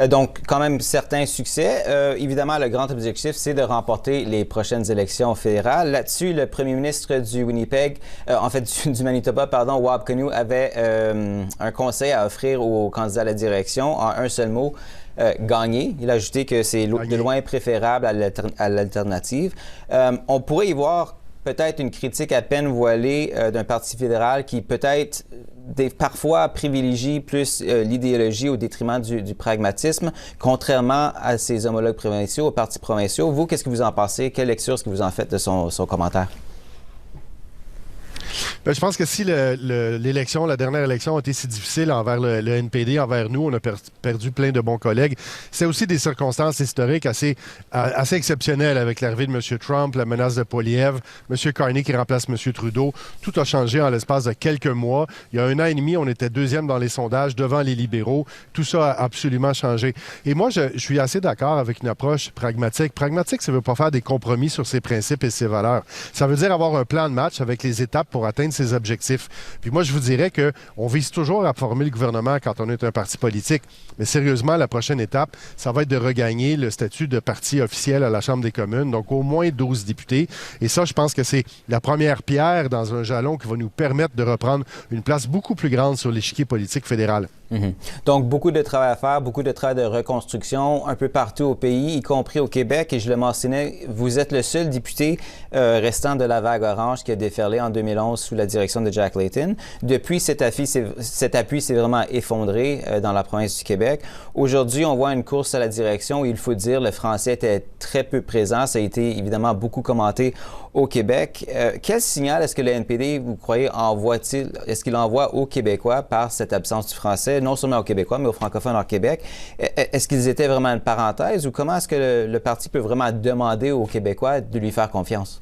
Donc, quand même, certains succès. Évidemment, le grand objectif, c'est de remporter les prochaines élections fédérales. Là-dessus, le premier ministre du Winnipeg, du Manitoba, Wab Kinew, avait un conseil à offrir aux candidats à la direction en un seul mot. Gagner. Il a ajouté que c'est de loin préférable à l'alternative. On pourrait y voir peut-être une critique à peine voilée d'un parti fédéral qui peut-être parfois privilégie plus l'idéologie au détriment du pragmatisme, contrairement à ses homologues provinciaux, aux partis provinciaux. Vous, qu'est-ce que vous en pensez? Quelle lecture est-ce que vous en faites de son commentaire? Bien, je pense que si la dernière élection a été si difficile envers le NPD, envers nous, on a perdu plein de bons collègues. C'est aussi des circonstances historiques assez exceptionnelles avec l'arrivée de M. Trump, la menace de Poilievre, M. Carney qui remplace M. Trudeau. Tout a changé en l'espace de quelques mois. Il y a 1 an et demi, on était 2e dans les sondages devant les libéraux. Tout ça a absolument changé. Et moi, je suis assez d'accord avec une approche pragmatique. Pragmatique, ça ne veut pas faire des compromis sur ses principes et ses valeurs. Ça veut dire avoir un plan de match avec les étapes pour atteindre ses objectifs. Puis moi, je vous dirais qu'on vise toujours à former le gouvernement quand on est un parti politique. Mais sérieusement, la prochaine étape, ça va être de regagner le statut de parti officiel à la Chambre des communes, donc au moins 12 députés. Et ça, je pense que c'est la première pierre dans un jalon qui va nous permettre de reprendre une place beaucoup plus grande sur l'échiquier politique fédéral. Donc, beaucoup de travail à faire, beaucoup de travail de reconstruction un peu partout au pays, y compris au Québec. Et je le mentionnais, vous êtes le seul député restant de la vague orange qui a déferlé en 2011 sous la direction de Jack Layton. Depuis, cet appui s'est vraiment effondré dans la province du Québec. Aujourd'hui, on voit une course à la direction où, il faut dire, le français était très peu présent. Ça a été évidemment beaucoup commenté au Québec. Quel signal est-ce que le NPD, vous croyez, est-ce qu'il envoie aux Québécois par cette absence du français, non seulement aux Québécois, mais aux francophones hors Québec? Est-ce qu'ils étaient vraiment une parenthèse ou comment est-ce que le parti peut vraiment demander aux Québécois de lui faire confiance?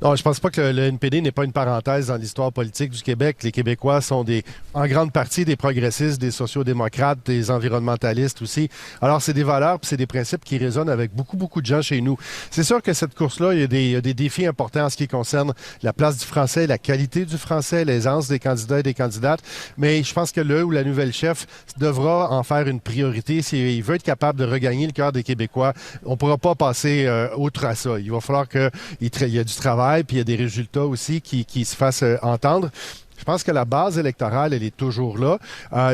Non, je pense pas que le NPD n'est pas une parenthèse dans l'histoire politique du Québec. Les Québécois sont en grande partie des progressistes, des sociaux-démocrates, des environnementalistes aussi. Alors, c'est des valeurs puis c'est des principes qui résonnent avec beaucoup, beaucoup de gens chez nous. C'est sûr que cette course-là, il y a des défis importants en ce qui concerne la place du français, la qualité du français, l'aisance des candidats et des candidates. Mais je pense que le ou la nouvelle chef devra en faire une priorité s'il veut être capable de regagner le cœur des Québécois. On ne pourra pas passer outre à ça. Il va falloir qu'il y ait du travail, puis il y a des résultats aussi qui se fassent entendre. Je pense que la base électorale, elle est toujours là.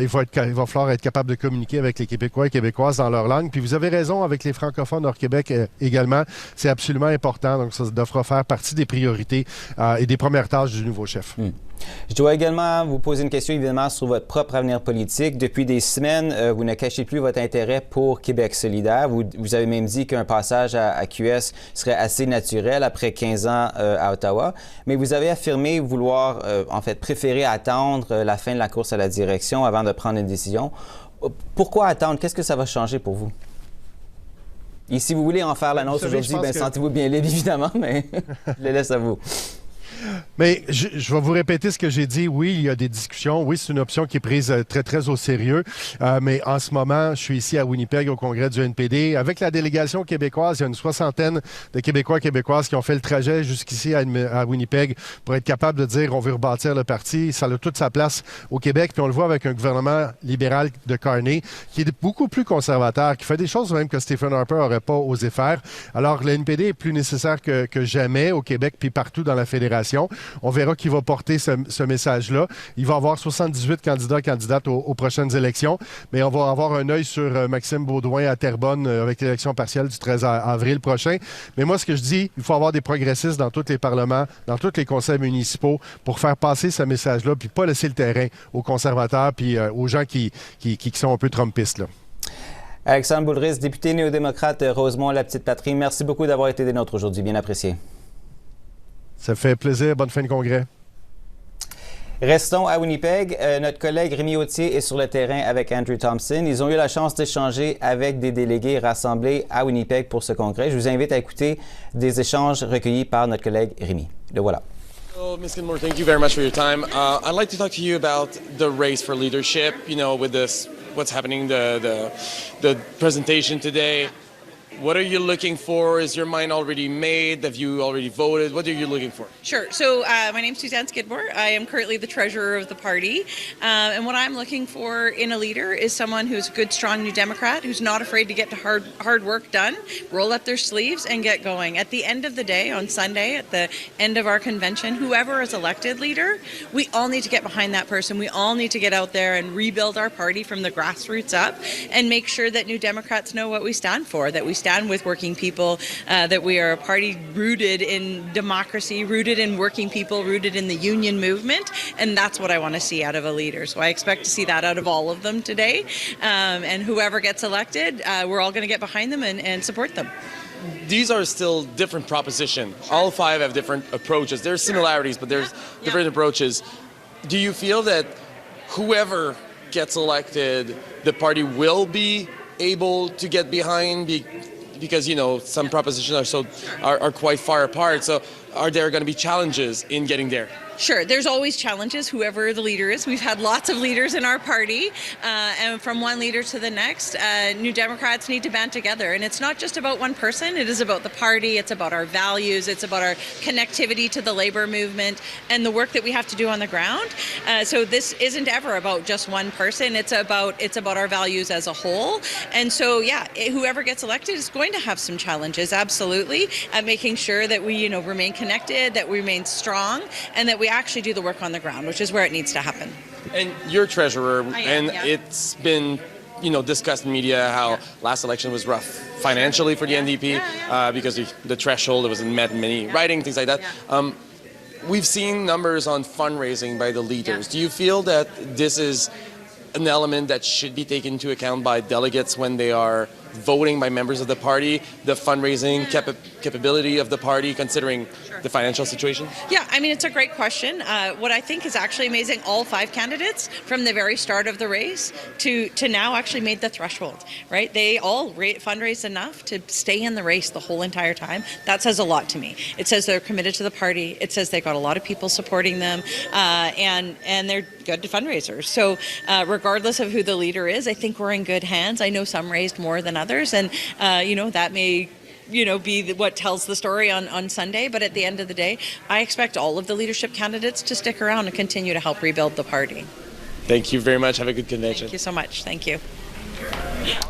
Il va falloir être capable de communiquer avec les Québécois et Québécoises dans leur langue. Puis vous avez raison, avec les francophones hors Québec également, c'est absolument important. Donc ça devra faire partie des priorités et des premières tâches du nouveau chef. Je dois également vous poser une question, évidemment, sur votre propre avenir politique. Depuis des semaines, vous ne cachez plus votre intérêt pour Québec solidaire. Vous avez même dit qu'un passage à QS serait assez naturel après 15 ans à Ottawa. Mais vous avez affirmé vouloir, préférer attendre la fin de la course à la direction avant de prendre une décision. Pourquoi attendre? Qu'est-ce que ça va changer pour vous? Et si vous voulez en faire l'annonce aujourd'hui, sentez-vous bien libre, évidemment, mais je le laisse à vous. Mais je vais vous répéter ce que j'ai dit. Oui, il y a des discussions. Oui, c'est une option qui est prise très, très au sérieux. Mais en ce moment, je suis ici à Winnipeg au congrès du NPD. Avec la délégation québécoise, il y a une 60aine de Québécois et Québécoises qui ont fait le trajet jusqu'ici à Winnipeg pour être capable de dire on veut rebâtir le parti. Ça a toute sa place au Québec. Puis on le voit avec un gouvernement libéral de Carney qui est beaucoup plus conservateur, qui fait des choses même que Stephen Harper n'aurait pas osé faire. Alors, le NPD est plus nécessaire que jamais au Québec puis partout dans la fédération. On verra qui va porter ce message-là. Il va y avoir 78 candidates aux prochaines élections, mais on va avoir un œil sur Maxime Baudouin à Terrebonne avec l'élection partielle du 13 avril prochain. Mais moi, ce que je dis, il faut avoir des progressistes dans tous les parlements, dans tous les conseils municipaux pour faire passer ce message-là, puis pas laisser le terrain aux conservateurs puis aux gens qui sont un peu trumpistes, là. Alexandre Boulris, député néo-démocrate de Rosemont-la-Petite-Patrie, merci beaucoup d'avoir été des nôtres aujourd'hui. Bien apprécié. Ça fait plaisir. Bonne fin de congrès. Restons à Winnipeg. Notre collègue Rémi Autier est sur le terrain avec Andrew Thompson. Ils ont eu la chance d'échanger avec des délégués rassemblés à Winnipeg pour ce congrès. Je vous invite à écouter des échanges recueillis par notre collègue Rémi. Le voilà. So, Ms. Gilmore, thank you very much for your time. I'd like to talk to you about the race for leadership, with this, what's happening, the presentation today. What are you looking for? Is your mind already made? Have you already voted? What are you looking for? Sure. So my name's Suzanne Skidmore. I am currently the treasurer of the party. And what I'm looking for in a leader is someone who's a good, strong New Democrat, who's not afraid to get to hard work done, roll up their sleeves and get going. At the end of the day, on Sunday, at the end of our convention, whoever is elected leader, we all need to get behind that person. We all need to get out there and rebuild our party from the grassroots up and make sure that New Democrats know what we stand for, that we stand with working people, that we are a party rooted in democracy, rooted in working people, rooted in the union movement, and that's what I want to see out of a leader. So I expect to see that out of all of them today, and whoever gets elected, we're all going to get behind them and support them. These are still different propositions. All five have different approaches. There's similarities, but there's different approaches. Do you feel that whoever gets elected, the party will be able to get behind because some propositions are quite far apart, so are there going to be challenges in getting there? Sure, there's always challenges, whoever the leader is. We've had lots of leaders in our party, and from one leader to the next, New Democrats need to band together. And it's not just about one person, it is about the party, it's about our values, it's about our connectivity to the labor movement, and the work that we have to do on the ground. So this isn't ever about just one person, it's about our values as a whole. And so, whoever gets elected is going to have some challenges, absolutely, at making sure that we, remain connected, that we remain strong, and that we actually do the work on the ground, which is where it needs to happen. And you're treasurer, am, yeah. It's been, discussed in media how last election was rough financially for the NDP because the threshold wasn't met in many riding, things like that. We've seen numbers on fundraising by the leaders. Do you feel that this is an element that should be taken into account by delegates when they are voting by members of the party, the fundraising capability of the party, considering the financial situation? Yeah, I mean, it's a great question. What I think is actually amazing, all 5 candidates from the very start of the race to now actually made the threshold, right? They all fundraised enough to stay in the race the whole entire time. That says a lot to me. It says they're committed to the party. It says they've got a lot of people supporting them, and they're good fundraisers. So regardless of who the leader is, I think we're in good hands. I know some raised more than others, and that may be what tells the story on Sunday. But at the end of the day, I expect all of the leadership candidates to stick around and continue to help rebuild the party. Thank you very much. Have a good convention. Thank you so much. Thank you.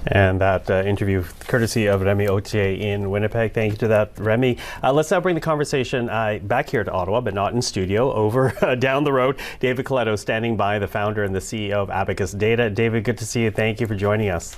And that interview, courtesy of Remy Autier in Winnipeg. Thank you to that, Remy. Let's now bring the conversation back here to Ottawa, but not in studio, over down the road. David Coletto standing by, the founder and the CEO of Abacus Data. David, good to see you. Thank you for joining us.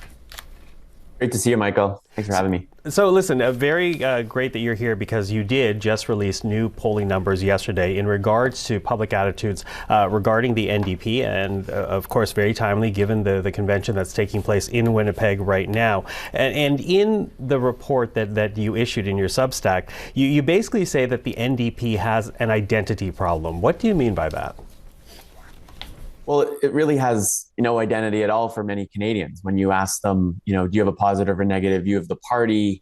Great to see you, Michael. Thanks for having me. So listen, very great that you're here, because you did just release new polling numbers yesterday in regards to public attitudes regarding the NDP, and of course very timely given the convention that's taking place in Winnipeg right now. And in the report that you issued in your Substack, you basically say that the NDP has an identity problem. What do you mean by that? Well, it really has no identity at all for many Canadians. When you ask them, do you have a positive or negative view of the party?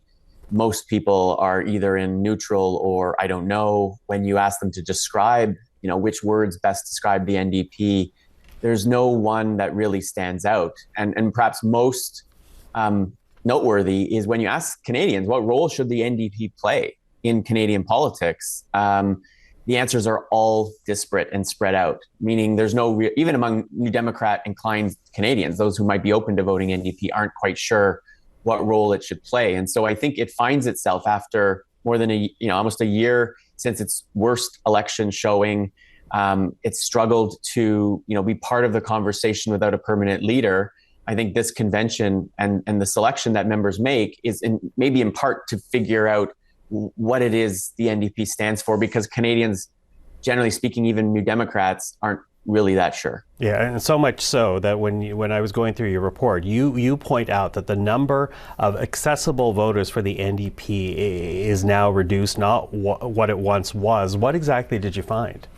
Most people are either in neutral or I don't know. When you ask them to describe, which words best describe the NDP, there's no one that really stands out. And perhaps most noteworthy is when you ask Canadians, what role should the NDP play in Canadian politics? The answers are all disparate and spread out, meaning there's no even among New Democrat inclined Canadians, those who might be open to voting NDP aren't quite sure what role it should play. And so I think it finds itself after more than almost a year since its worst election showing. It's struggled to, be part of the conversation without a permanent leader. I think this convention and the selection that members make is maybe in part to figure out what it is the NDP stands for, because Canadians, generally speaking, even New Democrats, aren't really that sure. Yeah, and so much so that when I was going through your report, you point out that the number of accessible voters for the NDP is now reduced, not what it once was. What exactly did you find?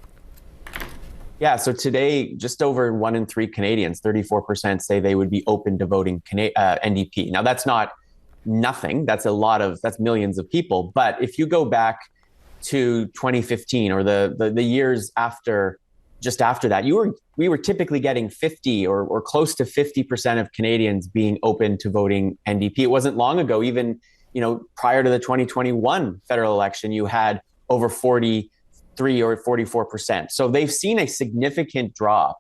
Yeah, so today, just over 1 in 3 Canadians, 34%, say they would be open to voting NDP. Now, that's not nothing. That's millions of people. But if you go back to 2015 or the years just after that, we were typically getting 50 or close to 50% of Canadians being open to voting NDP. It wasn't long ago, even prior to the 2021 federal election, you had over 43 or 44%. So they've seen a significant drop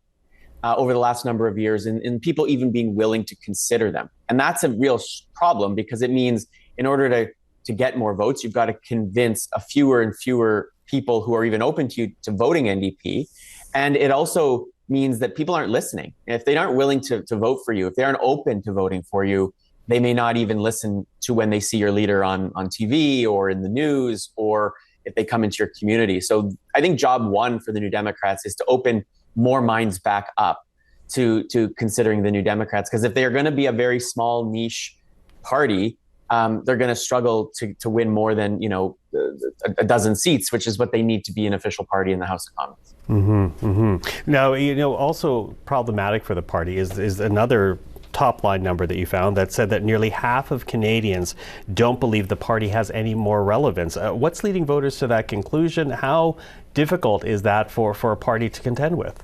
over the last number of years in people even being willing to consider them. And that's a real problem, because it means in order to get more votes, you've got to convince fewer and fewer people who are even open to voting NDP. And it also means that people aren't listening. If they aren't willing to vote for you, if they aren't open to voting for you, they may not even listen to when they see your leader on TV or in the news, or if they come into your community. So I think job one for the New Democrats is to open more minds back up to considering the New Democrats, because if they're going to be a very small niche party, they're going to struggle to win more than a dozen seats, which is what they need to be an official party in the House of Commons. Mm-hmm, mm-hmm. Now, also problematic for the party is another top line number that you found that said that nearly half of Canadians don't believe the party has any more relevance. What's leading voters to that conclusion? How difficult is that for a party to contend with?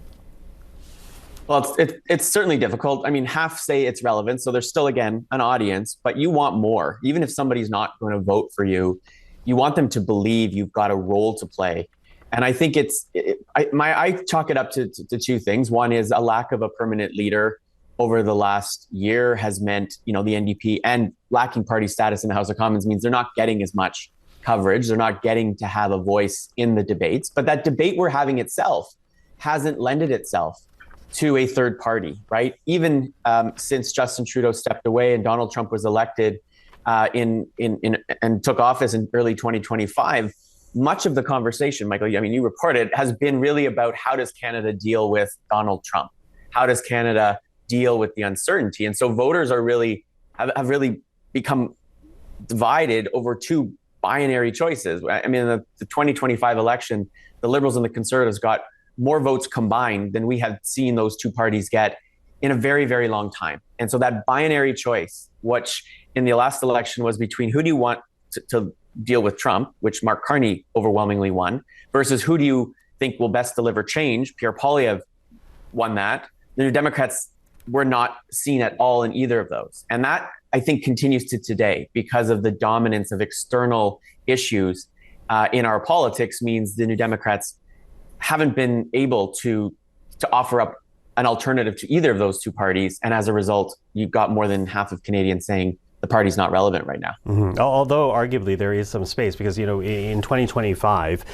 Well, it's certainly difficult. I mean, half say it's relevant, so there's still, again, an audience, but you want more. Even if somebody's not going to vote for you, you want them to believe you've got a role to play. And I think I chalk it up to 2 things. One is a lack of a permanent leader over the last year has meant, the NDP, and lacking party status in the House of Commons means they're not getting as much coverage. They're not getting to have a voice in the debates. But that debate we're having itself hasn't lended itself to a third party, right? Even since Justin Trudeau stepped away and Donald Trump was elected and took office in early 2025, much of the conversation, Michael, I mean, you reported, has been really about how does Canada deal with Donald Trump? How does Canada deal with the uncertainty? And so voters are have really become divided over two binary choices. I mean, in the 2025 election, the Liberals and the Conservatives got more votes combined than we have seen those two parties get in a very, very long time. And so that binary choice, which in the last election was between who do you want to deal with Trump, which Mark Carney overwhelmingly won, versus who do you think will best deliver change, Pierre Poilievre won that. The New Democrats were not seen at all in either of those. And that, I think, continues to today because of the dominance of external issues in our politics means the New Democrats haven't been able to offer up an alternative to either of those two parties. And as a result, you've got more than half of Canadians saying the party's not relevant right now. Mm-hmm. Although arguably there is some space because, in 2025,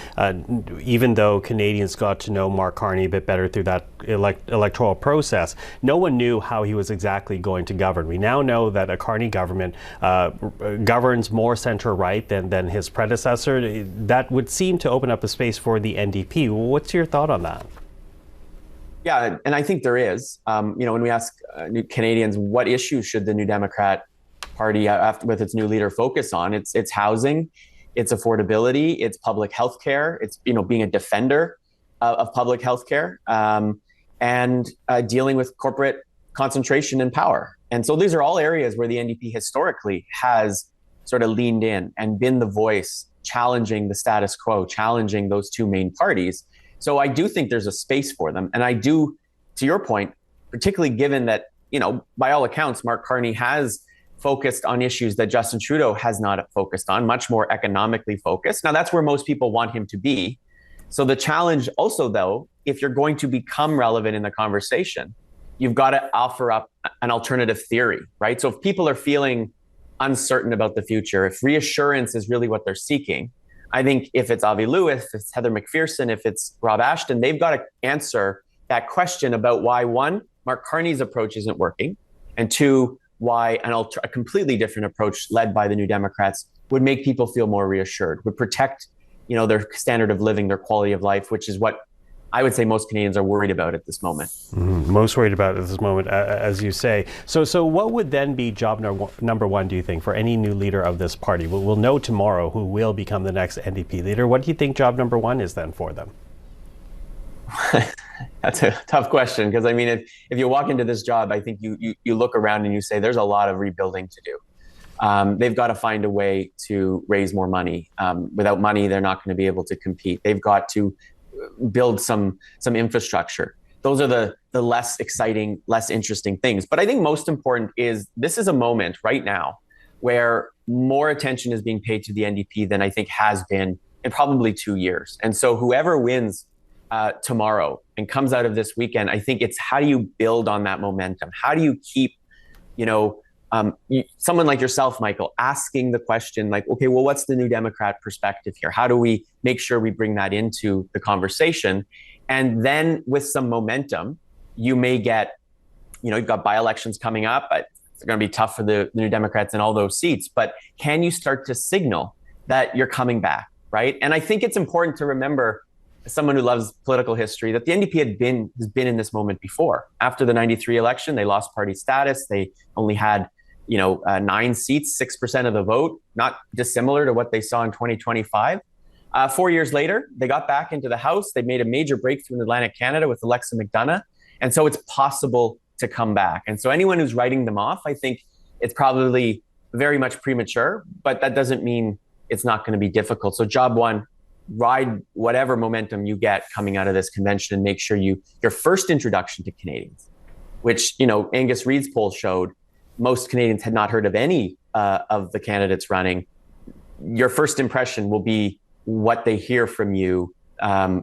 even though Canadians got to know Mark Carney a bit better through that electoral process, no one knew how he was exactly going to govern. We now know that a Carney government governs more center-right than his predecessor. That would seem to open up the space for the NDP. What's your thought on that? Yeah, and I think there is. When we ask Canadians what issues should the New Democrat Party, with its new leader, focus on, it's housing, it's affordability, it's public health care, it's being a defender of public health care, and dealing with corporate concentration in power. And so these are all areas where the NDP historically has sort of leaned in and been the voice challenging the status quo, challenging those two main parties. So I do think there's a space for them. And I do, to your point, particularly given that, by all accounts, Mark Carney has focused on issues that Justin Trudeau has not focused on, much more economically focused. Now, that's where most people want him to be. So the challenge also, though, if you're going to become relevant in the conversation, you've got to offer up an alternative theory, right? So if people are feeling uncertain about the future, if reassurance is really what they're seeking, I think if it's Avi Lewis, if it's Heather McPherson, if it's Rob Ashton, they've got to answer that question about why, one, Mark Carney's approach isn't working, and two, why a completely different approach led by the New Democrats would make people feel more reassured, would protect, their standard of living, their quality of life, which is what I would say most Canadians are worried about at this moment. Mm-hmm. Most worried about at this moment, as you say. So what would then be job number one, do you think, for any new leader of this party? We'll know tomorrow who will become the next NDP leader. What do you think job number one is then for them? That's a tough question because, if you walk into this job, I think you look around and you say there's a lot of rebuilding to do. They've got to find a way to raise more money. Without money, they're not going to be able to compete. They've got to build some infrastructure. Those are the less exciting, less interesting things. But I think most important is this is a moment right now where more attention is being paid to the NDP than I think has been in probably 2 years. And so whoever wins tomorrow and comes out of this weekend, I think it's how do you build on that momentum? How do you keep, someone like yourself, Michael, asking the question like, okay, well, what's the New Democrat perspective here? How do we make sure we bring that into the conversation? And then with some momentum, you may get, you've got by-elections coming up. It's going to be tough for the New Democrats in all those seats. But can you start to signal that you're coming back, right? And I think it's important to remember, as someone who loves political history, that the NDP has been in this moment before. After the 93 election, they lost party status. They only had 9 seats, 6% of the vote, not dissimilar to what they saw in 2025. 4 years later, they got back into the House. They made a major breakthrough in Atlantic Canada with Alexa McDonough. And so it's possible to come back. And so anyone who's writing them off, I think it's probably very much premature, but that doesn't mean it's not going to be difficult. So job one, ride whatever momentum you get coming out of this convention and make sure your first introduction to Canadians, which, Angus Reid's poll showed, most Canadians had not heard of any of the candidates running. Your first impression will be what they hear from you,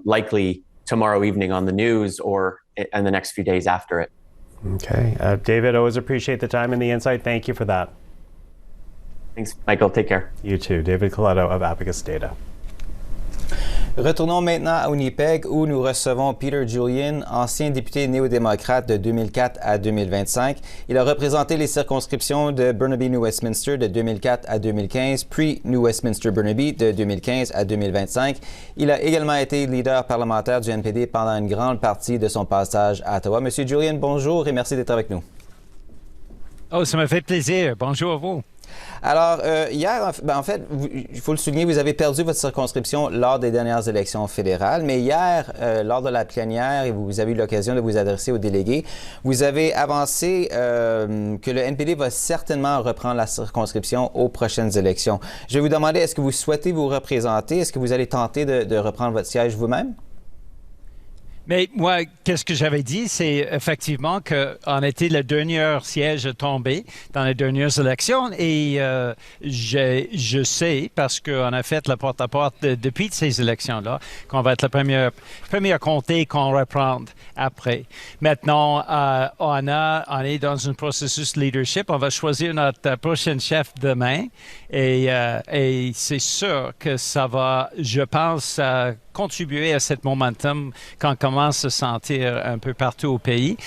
likely tomorrow evening on the news or in the next few days after it. Okay. David, always appreciate the time and the insight. Thank you for that. Thanks, Michael. Take care. You too. David Coletto of Abacus Data. Retournons maintenant à Winnipeg où nous recevons Peter Julian, ancien député néo-démocrate de 2004 à 2025. Il a représenté les circonscriptions de Burnaby-New Westminster de 2004 à 2015, puis New Westminster-Burnaby de 2015 à 2025. Il a également été leader parlementaire du NPD pendant une grande partie de son passage à Ottawa. Monsieur Julian, bonjour et merci d'être avec nous. Oh, ça me fait plaisir. Bonjour à vous. Alors, hier, en fait, il faut le souligner, vous avez perdu votre circonscription lors des dernières élections fédérales, mais hier, lors de la plénière, et vous avez eu l'occasion de vous adresser aux délégués, vous avez avancé que le NPD va certainement reprendre la circonscription aux prochaines élections. Je vais vous demander, est-ce que vous souhaitez vous représenter? Est-ce que vous allez tenter de reprendre votre siège vous-même? Mais moi, qu'est-ce que j'avais dit, c'est effectivement qu'on était le dernier siège tombé dans les dernières élections et je sais, parce qu'on a fait le porte-à-porte depuis ces élections-là, qu'on va être le premier comté qu'on reprend après. Maintenant, on est dans un processus de leadership. On va choisir notre prochain chef demain et c'est sûr que ça va, je pense, contribuer à cette momentum qu'on commence à sentir un peu partout au pays.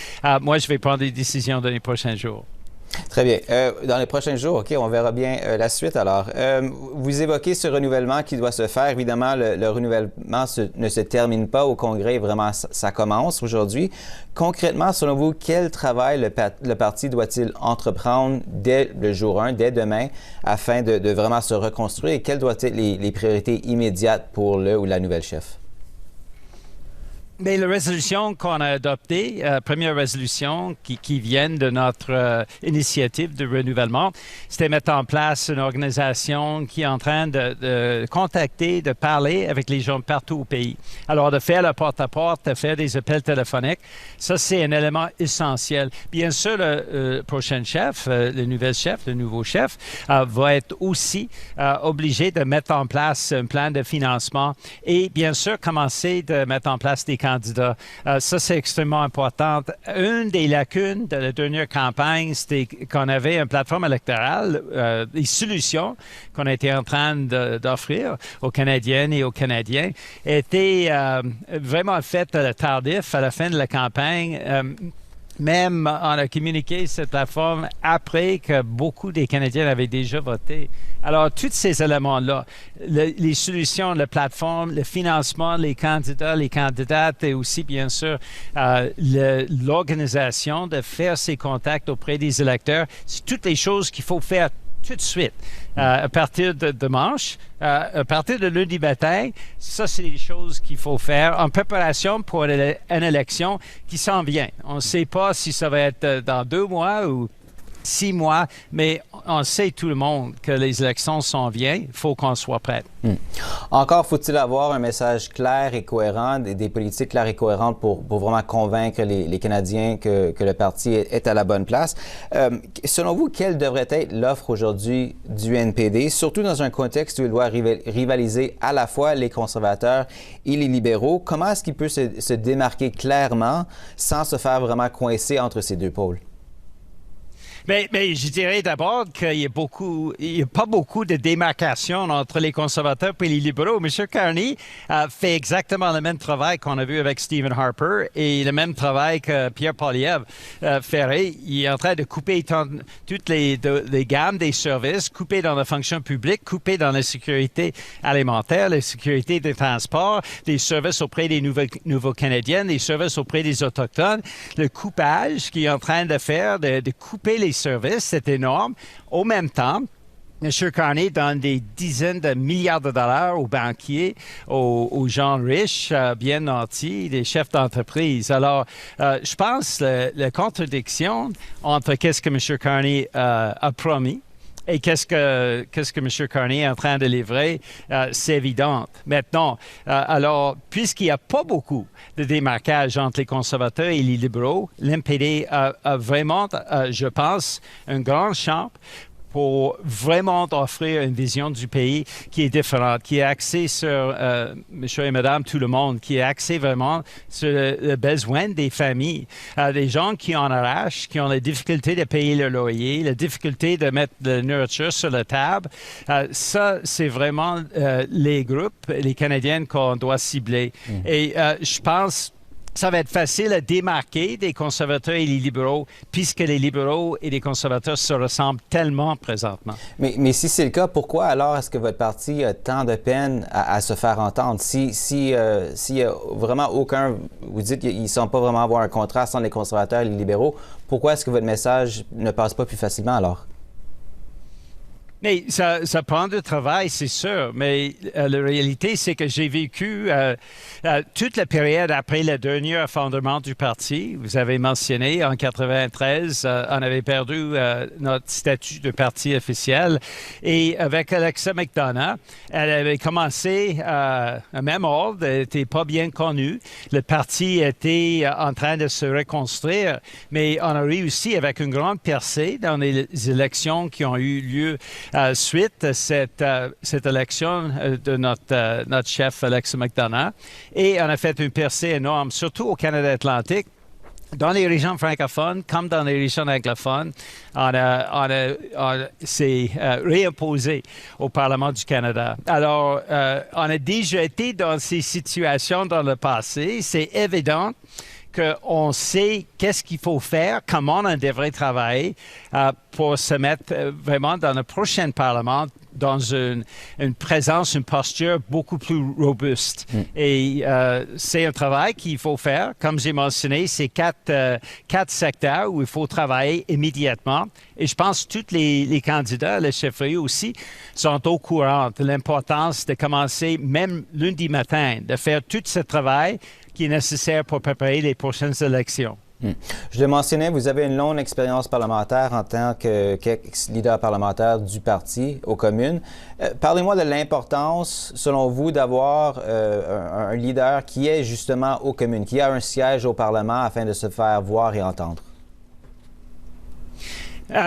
Moi, je vais prendre des décisions dans les prochains jours. Très bien. Dans les prochains jours, OK, on verra bien la suite. Alors, vous évoquez ce renouvellement qui doit se faire. Évidemment, le renouvellement ne se termine pas au Congrès. Vraiment, ça commence aujourd'hui. Concrètement, selon vous, quel travail le parti doit-il entreprendre dès le jour 1, dès demain, afin de vraiment se reconstruire? Et quelles doivent être les priorités immédiates pour le ou la nouvelle chef? Mais la résolution qu'on a adoptée, première résolution qui vient de notre initiative de renouvellement, c'était mettre en place une organisation qui est en train de contacter, de parler avec les gens partout au pays. Alors, de faire le porte-à-porte, de faire des appels téléphoniques, ça, c'est un élément essentiel. Bien sûr, le prochain chef, le nouveau chef, va être aussi obligé de mettre en place un plan de financement et, bien sûr, commencer de mettre en place des candidats. Ça, c'est extrêmement important. Une des lacunes de la dernière campagne, c'était qu'on avait une plateforme électorale, des solutions qu'on était en train d'offrir aux Canadiennes et aux Canadiens étaient vraiment faites tardif à la fin de la campagne. Même on a communiqué cette plateforme après que beaucoup des Canadiens avaient déjà voté. Alors, tous ces éléments-là, les solutions, la plateforme, le financement, les candidats, les candidates et aussi, bien sûr, l'organisation de faire ces contacts auprès des électeurs, c'est toutes les choses qu'il faut faire tout de suite. À partir de dimanche, à partir de lundi matin, ça, c'est les choses qu'il faut faire en préparation pour une élection qui s'en vient. On ne sait pas si ça va être dans 2 mois ou 6 mois, mais on sait tout le monde que les élections s'en viennent. Il faut qu'on soit prêt. Encore faut-il avoir un message clair et cohérent, des politiques claires et cohérentes pour vraiment convaincre les Canadiens que le parti est à la bonne place. Selon vous, quelle devrait être l'offre aujourd'hui du NPD, surtout dans un contexte où il doit rivaliser à la fois les conservateurs et les libéraux? Comment est-ce qu'il peut se démarquer clairement sans se faire vraiment coincer entre ces deux pôles? Mais je dirais d'abord qu'il n'y a pas beaucoup de démarcation entre les conservateurs et les libéraux. M. Carney fait exactement le même travail qu'on a vu avec Stephen Harper et le même travail que Pierre Poilievre ferait. Il est en train de couper toutes les gammes des services, couper dans la fonction publique, couper dans la sécurité alimentaire, la sécurité des transports, des services auprès des nouveaux Canadiens, des services auprès des Autochtones. Le coupage qu'il est en train de faire, de couper les services, c'est énorme. Au même temps, M. Carney donne des dizaines de milliards de dollars aux banquiers, aux gens riches, bien nantis, des chefs d'entreprise. Alors, je pense que la contradiction entre qu'est-ce que M. Carney a promis et qu'est-ce que M. Carney est en train de livrer, c'est évident. Maintenant, alors, puisqu'il n'y a pas beaucoup de démarquage entre les conservateurs et les libéraux, l'NPD a vraiment, je pense, un grand champ pour vraiment offrir une vision du pays qui est différente, qui est axée sur monsieur et madame, tout le monde, qui est axée vraiment sur le besoin des familles, des gens qui en arrachent, qui ont la difficulté de payer le loyer, la difficulté de mettre de la nourriture sur la table. Ça, c'est vraiment les groupes, les Canadiennes qu'on doit cibler. Et je pense ça va être facile à démarquer des conservateurs et les libéraux, puisque les libéraux et les conservateurs se ressemblent tellement présentement. Mais si c'est le cas, pourquoi alors est-ce que votre parti a tant de peine à se faire entendre? S'il y a vraiment aucun... Vous dites qu'ils ne semblent pas vraiment avoir un contraste entre les conservateurs et les libéraux, pourquoi est-ce que votre message ne passe pas plus facilement alors? Mais ça prend du travail, c'est sûr. Mais la réalité, c'est que j'ai vécu toute la période après le dernier effondrement du parti. Vous avez mentionné, en 93, on avait perdu notre statut de parti officiel. Et avec Alexa McDonough, elle avait commencé à même ordre. Elle n'était pas bien connue. Le parti était en train de se reconstruire. Mais on a réussi avec une grande percée dans les élections qui ont eu lieu suite à cette élection de notre chef Alexa McDonough. Et on a fait une percée énorme, surtout au Canada Atlantique. Dans les régions francophones, comme dans les régions anglophones, on s'est réimposé au Parlement du Canada. Alors, on a déjà été dans ces situations dans le passé. C'est évident qu'on sait qu'est-ce qu'il faut faire, comment on devrait travailler pour se mettre vraiment dans le prochain Parlement dans une présence, une posture beaucoup plus robuste. Et c'est un travail qu'il faut faire. Comme j'ai mentionné, c'est quatre secteurs où il faut travailler immédiatement. Et je pense que tous les candidats à la chefferie aussi sont au courant de l'importance de commencer même lundi matin, de faire tout ce travail qui est nécessaire pour préparer les prochaines élections. Je le mentionnais, vous avez une longue expérience parlementaire en tant qu'ex-leader parlementaire du parti aux communes. Parlez-moi de l'importance, selon vous, d'avoir un leader qui est justement aux communes, qui a un siège au Parlement afin de se faire voir et entendre.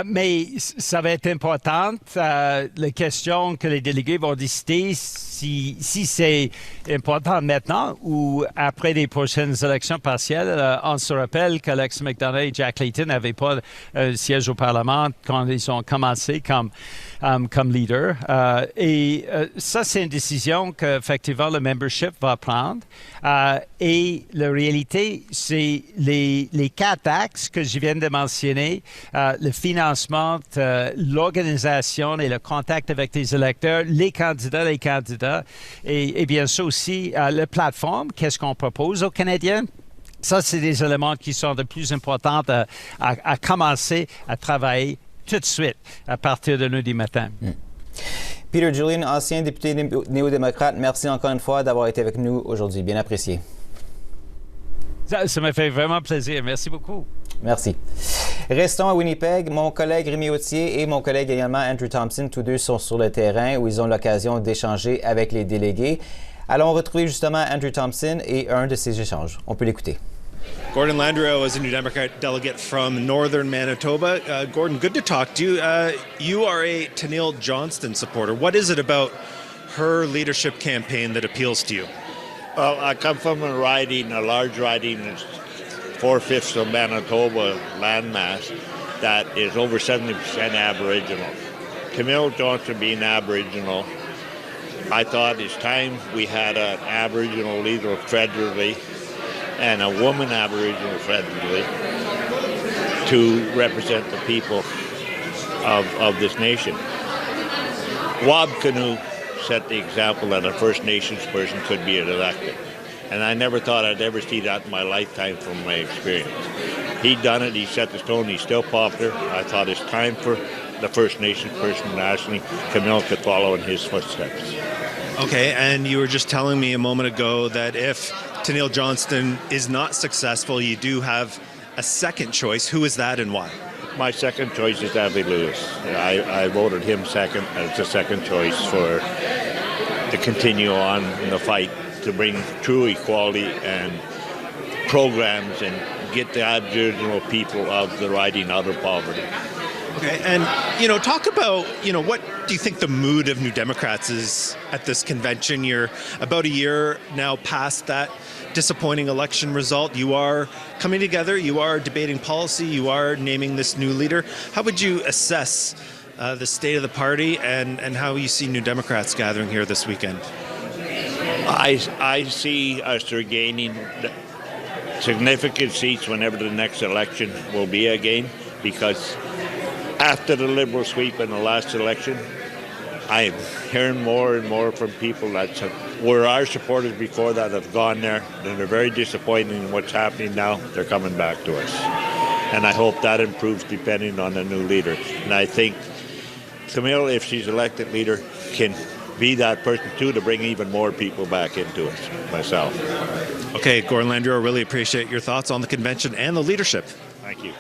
Mais ça va être important. La question que les délégués vont décider si c'est important maintenant ou après les prochaines élections partielles. On se rappelle qu'Alex McDonough et Jack Layton n'avaient pas un siège au Parlement quand ils ont commencé comme leader. Ça, c'est une décision qu'effectivement le membership va prendre. Et la réalité, c'est les quatre axes que je viens de mentionner, le financement, l'organisation et le contact avec les électeurs, les candidats et bien sûr aussi la plateforme, qu'est-ce qu'on propose aux Canadiens. Ça, c'est des éléments qui sont de plus importants à commencer à travailler tout de suite à partir de lundi matin. Peter Julian, ancien député néo-démocrate, merci encore une fois d'avoir été avec nous aujourd'hui. Bien apprécié. Ça me fait vraiment plaisir. Merci beaucoup. Merci. Restons à Winnipeg. Mon collègue Rémi Autier et mon collègue également Andrew Thompson, tous deux sont sur le terrain où ils ont l'occasion d'échanger avec les délégués. Allons retrouver justement Andrew Thompson et un de ces échanges. On peut l'écouter. Gordon Landrieu is a New Democrat delegate from northern Manitoba. Gordon, good to talk to you. You are a Tenille Johnston supporter. What is it about her leadership campaign that appeals to you? Well, I come from a large riding, 4/5 of Manitoba landmass that is over 70% Aboriginal. Camille Johnston being Aboriginal, I thought it's time we had an Aboriginal leader federally and a woman Aboriginal federally to represent the people of this nation. Wab Kinew set the example that a First Nations person could be elected. And I never thought I'd ever see that in my lifetime from my experience. He'd done it, he set the stone, he's still popular. I thought it's time for the First Nations person nationally. Camille could follow in his footsteps. Okay, and you were just telling me a moment ago that if Tenille Johnston is not successful, you do have a second choice. Who is that and why? My second choice is Avi Lewis. I voted him second as the second choice to continue on in the fight to bring true equality and programs and get the Aboriginal people of the riding out of poverty. Okay, and talk about what do you think the mood of New Democrats is at this convention? You're about a year now past that disappointing election result. You are coming together. You are debating policy. You are naming this new leader. How would you assess the state of the party and how you see New Democrats gathering here this weekend? I see us regaining significant seats whenever the next election will be again, because after the Liberal sweep in the last election, I'm hearing more and more from people that were our supporters before that have gone there, and they're very disappointed in what's happening now. They're coming back to us. And I hope that improves depending on the new leader. And I think Camille, if she's elected leader, can be that person too to bring even more people back into it, myself. Okay, Gordon Landry, I really appreciate your thoughts on the convention and the leadership. Thank you.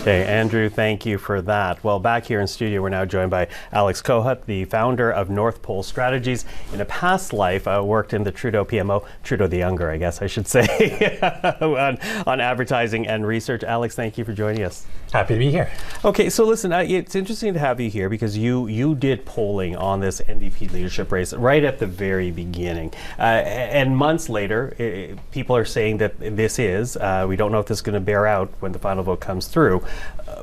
Okay, Andrew, thank you for that. Well, back here in studio, we're now joined by Alex Cossette, the founder of North Pole Strategies. In a past life, worked in the Trudeau PMO, Trudeau the Younger, I guess I should say, on advertising and research. Alex, thank you for joining us. Happy to be here. Okay, so listen, it's interesting to have you here because you did polling on this NDP leadership race right at the very beginning. And months later, people are saying that this is, we don't know if this is going to bear out when the final vote comes through,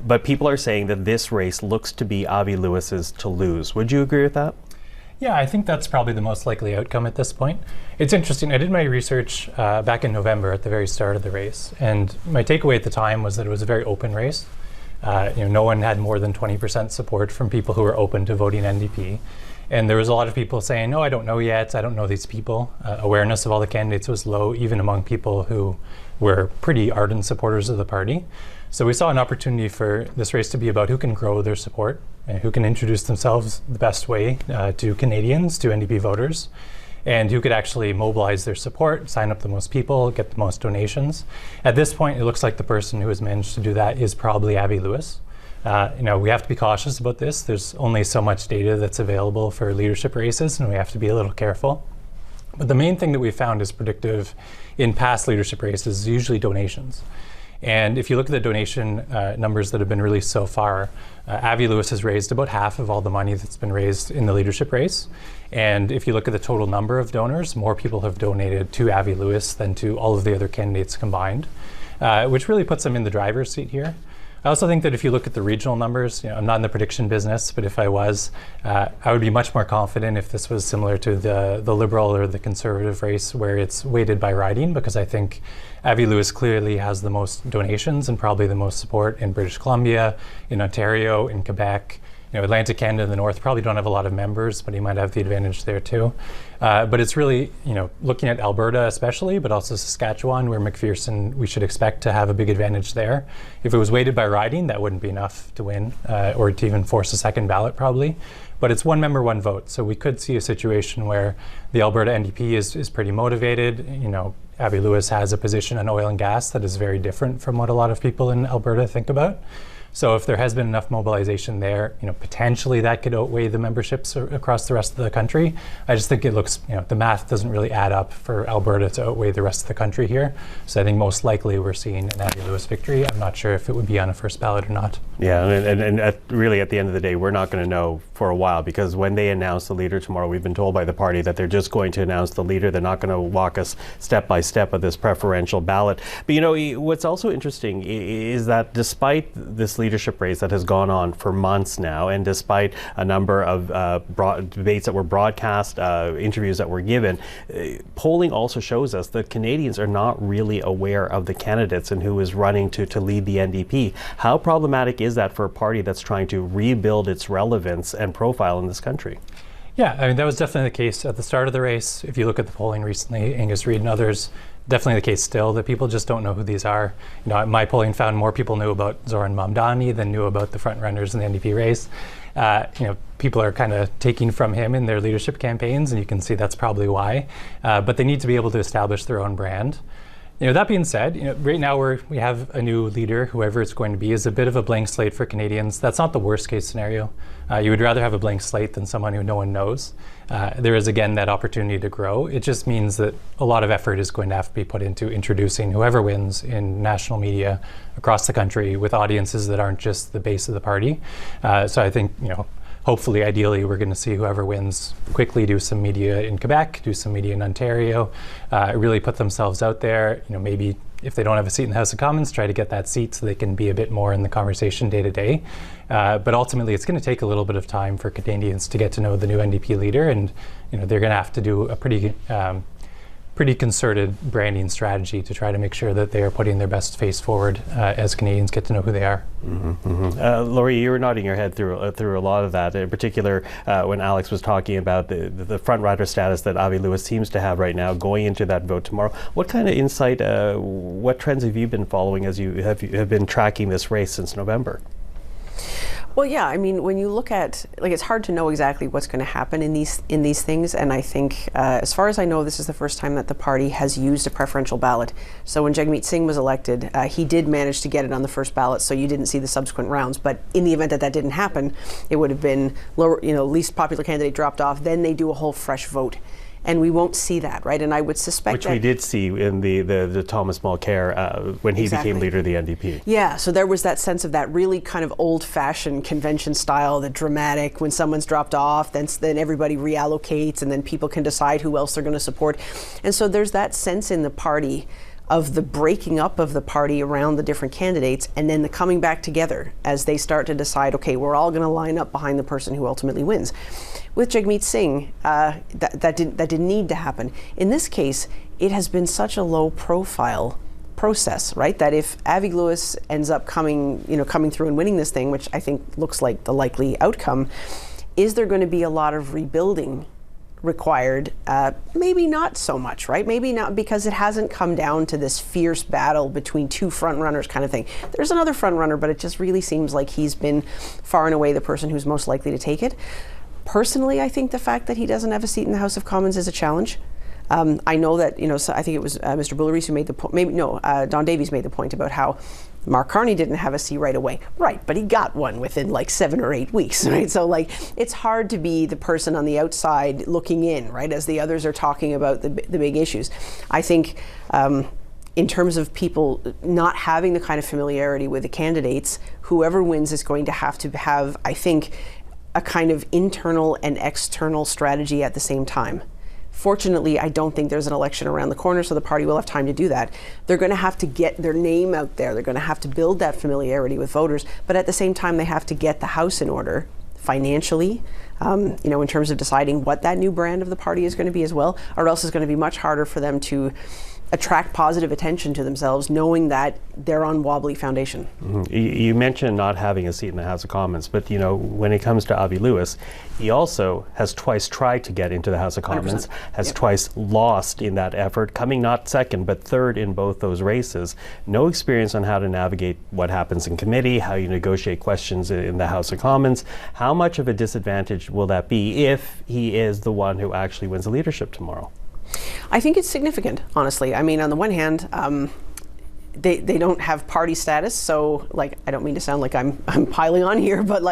but people are saying that this race looks to be Avi Lewis's to lose. Would you agree with that? Yeah, I think that's probably the most likely outcome at this point. It's interesting. I did my research back in November at the very start of the race, and my takeaway at the time was that it was a very open race. No one had more than 20% support from people who were open to voting NDP. And there was a lot of people saying, no, I don't know yet. I don't know these people. Awareness of all the candidates was low, even among people who were pretty ardent supporters of the party. So we saw an opportunity for this race to be about who can grow their support and who can introduce themselves the best way to Canadians, to NDP voters, and who could actually mobilize their support, sign up the most people, get the most donations. At this point, it looks like the person who has managed to do that is probably Avi Lewis. We have to be cautious about this. There's only so much data that's available for leadership races, and we have to be a little careful. But the main thing that we found is predictive in past leadership races is usually donations. And if you look at the donation numbers that have been released so far, Avi Lewis has raised about half of all the money that's been raised in the leadership race. And if you look at the total number of donors, more people have donated to Avi Lewis than to all of the other candidates combined, which really puts them in the driver's seat here. I also think that if you look at the regional numbers, I'm not in the prediction business, but if I was, I would be much more confident if this was similar to the Liberal or the Conservative race where it's weighted by riding, because I think Avi Lewis clearly has the most donations and probably the most support in British Columbia, in Ontario, in Quebec. Atlantic Canada and the North probably don't have a lot of members, but he might have the advantage there too. But it's really, looking at Alberta especially, but also Saskatchewan, where McPherson, we should expect to have a big advantage there. If it was weighted by riding, that wouldn't be enough to win, or to even force a second ballot probably. But it's one member, one vote. So we could see a situation where the Alberta NDP is pretty motivated. Avi Lewis has a position on oil and gas that is very different from what a lot of people in Alberta think about. So if there has been enough mobilization there, potentially that could outweigh the memberships across the rest of the country. I just think it looks, the math doesn't really add up for Alberta to outweigh the rest of the country here. So I think most likely we're seeing an Avi Lewis victory. I'm not sure if it would be on a first ballot or not. Yeah, and really at the end of the day, we're not going to know for a while, because when they announce the leader tomorrow, we've been told by the party that they're just going to announce the leader. They're not going to walk us step by step of this preferential ballot. But what's also interesting is that despite this leadership race that has gone on for months now, and despite a number of debates that were broadcast, interviews that were given, polling also shows us that Canadians are not really aware of the candidates and who is running to lead the NDP. How problematic is that for a party that's trying to rebuild its relevance and profile in this country? Yeah, that was definitely the case at the start of the race. If you look at the polling recently, Angus Reid and others, definitely the case still that people just don't know who these are. My polling found more people knew about Zoran Mamdani than knew about the front runners in the NDP race. People are kind of taking from him in their leadership campaigns, and you can see that's probably why. But they need to be able to establish their own brand. That being said, right now we have a new leader, whoever it's going to be, is a bit of a blank slate for Canadians. That's not the worst case scenario. You would rather have a blank slate than someone who no one knows. There is, again, that opportunity to grow. It just means that a lot of effort is going to have to be put into introducing whoever wins in national media across the country with audiences that aren't just the base of the party. So I think, hopefully, ideally, we're going to see whoever wins quickly do some media in Quebec, do some media in Ontario, really put themselves out there. Maybe if they don't have a seat in the House of Commons, try to get that seat so they can be a bit more in the conversation day to day. But ultimately, it's going to take a little bit of time for Canadians to get to know the new NDP leader, and they're going to have to do a pretty concerted branding strategy to try to make sure that they are putting their best face forward as Canadians get to know who they are. Laurie, you were nodding your head through a lot of that, in particular when Alex was talking about the front-runner status that Avi Lewis seems to have right now going into that vote tomorrow. What kind of insight, what trends have you been following as you have been tracking this race since November? Well, yeah, I mean, when you look at, it's hard to know exactly what's going to happen in these things, and I think, as far as I know, this is the first time that the party has used a preferential ballot. So when Jagmeet Singh was elected, he did manage to get it on the first ballot, so you didn't see the subsequent rounds. But in the event that that didn't happen, it would have been lower, least popular candidate dropped off. Then they do a whole fresh vote. And we won't see that, right? And I would suspect Which we did see in the Thomas Mulcair when he became leader of the NDP. Yeah, so there was that sense of that really kind of old-fashioned convention style, the dramatic, when someone's dropped off, then everybody reallocates, and then people can decide who else they're going to support. And so there's that sense in the party of the breaking up of the party around the different candidates, and then the coming back together as they start to decide, okay, we're all going to line up behind the person who ultimately wins. With Jagmeet Singh, that didn't need to happen. In this case, it has been such a low-profile process, right? That if Avi Lewis ends up coming through and winning this thing, which I think looks like the likely outcome, is there going to be a lot of rebuilding required? Maybe not so much, right? Maybe not, because it hasn't come down to this fierce battle between two front runners kind of thing. There's another front runner, but it just really seems like he's been far and away the person who's most likely to take it. Personally, I think the fact that he doesn't have a seat in the House of Commons is a challenge. I know that, so I think it was Mr. Bulleris who made the point, Don Davies made the point about how Mark Carney didn't have a seat right away. Right, but he got one within 7 or 8 weeks, right? So it's hard to be the person on the outside looking in, right, as the others are talking about the big issues. I think in terms of people not having the kind of familiarity with the candidates, whoever wins is going to have, I think, a kind of internal and external strategy at the same time. Fortunately, I don't think there's an election around the corner, so the party will have time to do that. They're going to have to get their name out there. They're going to have to build that familiarity with voters, but at the same time, they have to get the house in order financially, in terms of deciding what that new brand of the party is going to be as well, or else it's going to be much harder for them to attract positive attention to themselves, knowing that they're on wobbly foundation. You mentioned not having a seat in the House of Commons, but when it comes to Avi Lewis, he also has twice tried to get into the House of Commons, 100%. Has twice lost in that effort, coming not second but third in both those races. No experience on how to navigate what happens in committee, how you negotiate questions in the House of Commons. How much of a disadvantage will that be if he is the one who actually wins the leadership tomorrow? I think it's significant, honestly. I mean, on the one hand, they don't have party status, so I don't mean to sound like I'm piling on here, but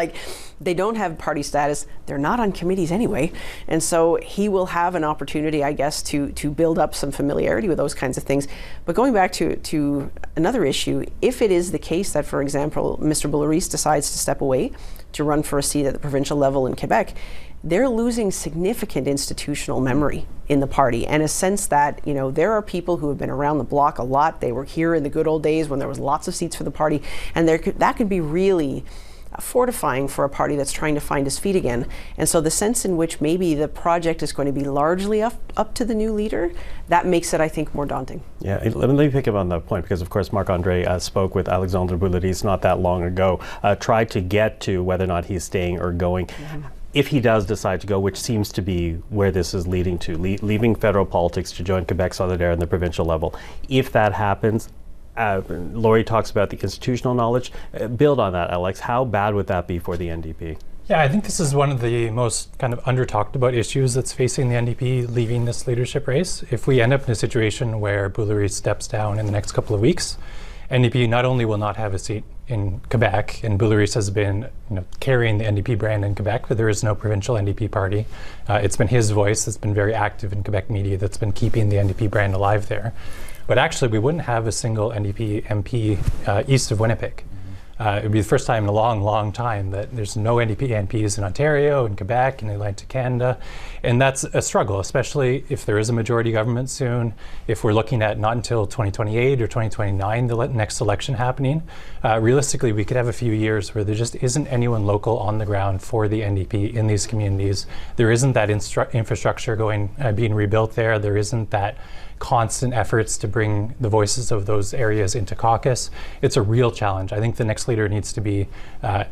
they don't have party status. They're not on committees anyway, and so he will have an opportunity, I guess, to build up some familiarity with those kinds of things. But going back to another issue, if it is the case that, for example, Mr. Bulleris decides to step away to run for a seat at the provincial level in Quebec, they're losing significant institutional memory in the party, and a sense that, there are people who have been around the block a lot. They were here in the good old days when there was lots of seats for the party, and that could be really fortifying for a party that's trying to find its feet again. And so the sense in which maybe the project is going to be largely up to the new leader, that makes it, I think, more daunting. Yeah, let me pick up on that point, because of course Marc-André spoke with Alexandre Bulleris not that long ago, tried to get to whether or not he's staying or going. If he does decide to go, which seems to be where this is leading to, leaving federal politics to join Quebec Solidaire on the provincial level, if that happens, Laurie talks about the institutional knowledge. Build on that, Alex. How bad would that be for the NDP? Yeah, I think this is one of the most kind of under-talked about issues that's facing the NDP leaving this leadership race. If we end up in a situation where Boulary steps down in the next couple of weeks, NDP not only will not have a seat in Quebec, and Boulary has been carrying the NDP brand in Quebec, but there is no provincial NDP party. It's been his voice that's been very active in Quebec media that's been keeping the NDP brand alive there. But actually, we wouldn't have a single NDP MP east of Winnipeg. It would be the first time in a long, long time that there's no NDP MPs in Ontario, in Quebec, in Atlantic Canada. And that's a struggle, especially if there is a majority government soon, if we're looking at not until 2028 or 2029, the next election happening. Realistically, we could have a few years where there just isn't anyone local on the ground for the NDP in these communities. There isn't that infrastructure being rebuilt there. There isn't that constant efforts to bring the voices of those areas into caucus. It's a real challenge. I think the next leader needs to be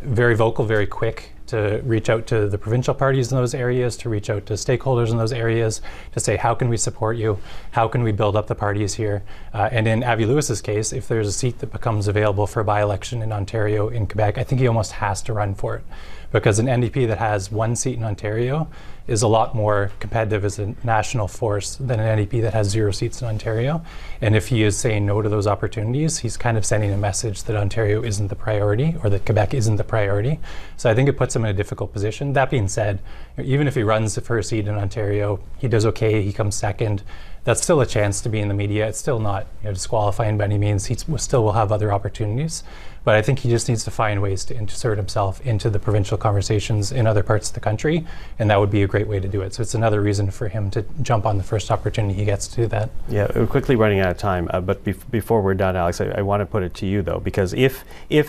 very vocal, very quick, to reach out to the provincial parties in those areas, to reach out to stakeholders in those areas, to say, how can we support you? How can we build up the parties here? And in Avi Lewis's case, if there's a seat that becomes available for a by-election in Ontario, in Quebec, I think he almost has to run for it. Because an NDP that has one seat in Ontario is a lot more competitive as a national force than an NDP that has 0 seats in Ontario. And if he is saying no to those opportunities, he's kind of sending a message that Ontario isn't the priority, or that Quebec isn't the priority. So I think it puts him in a difficult position. That being said, even if he runs for a seat in Ontario, he does okay, he comes second, that's still a chance to be in the media. It's still not disqualifying by any means. He still will have other opportunities. But I think he just needs to find ways to insert himself into the provincial conversations in other parts of the country, and that would be a great way to do it. So it's another reason for him to jump on the first opportunity he gets to do that. Yeah, we're quickly running out of time, but before we're done, Alex, I want to put it to you, though, because if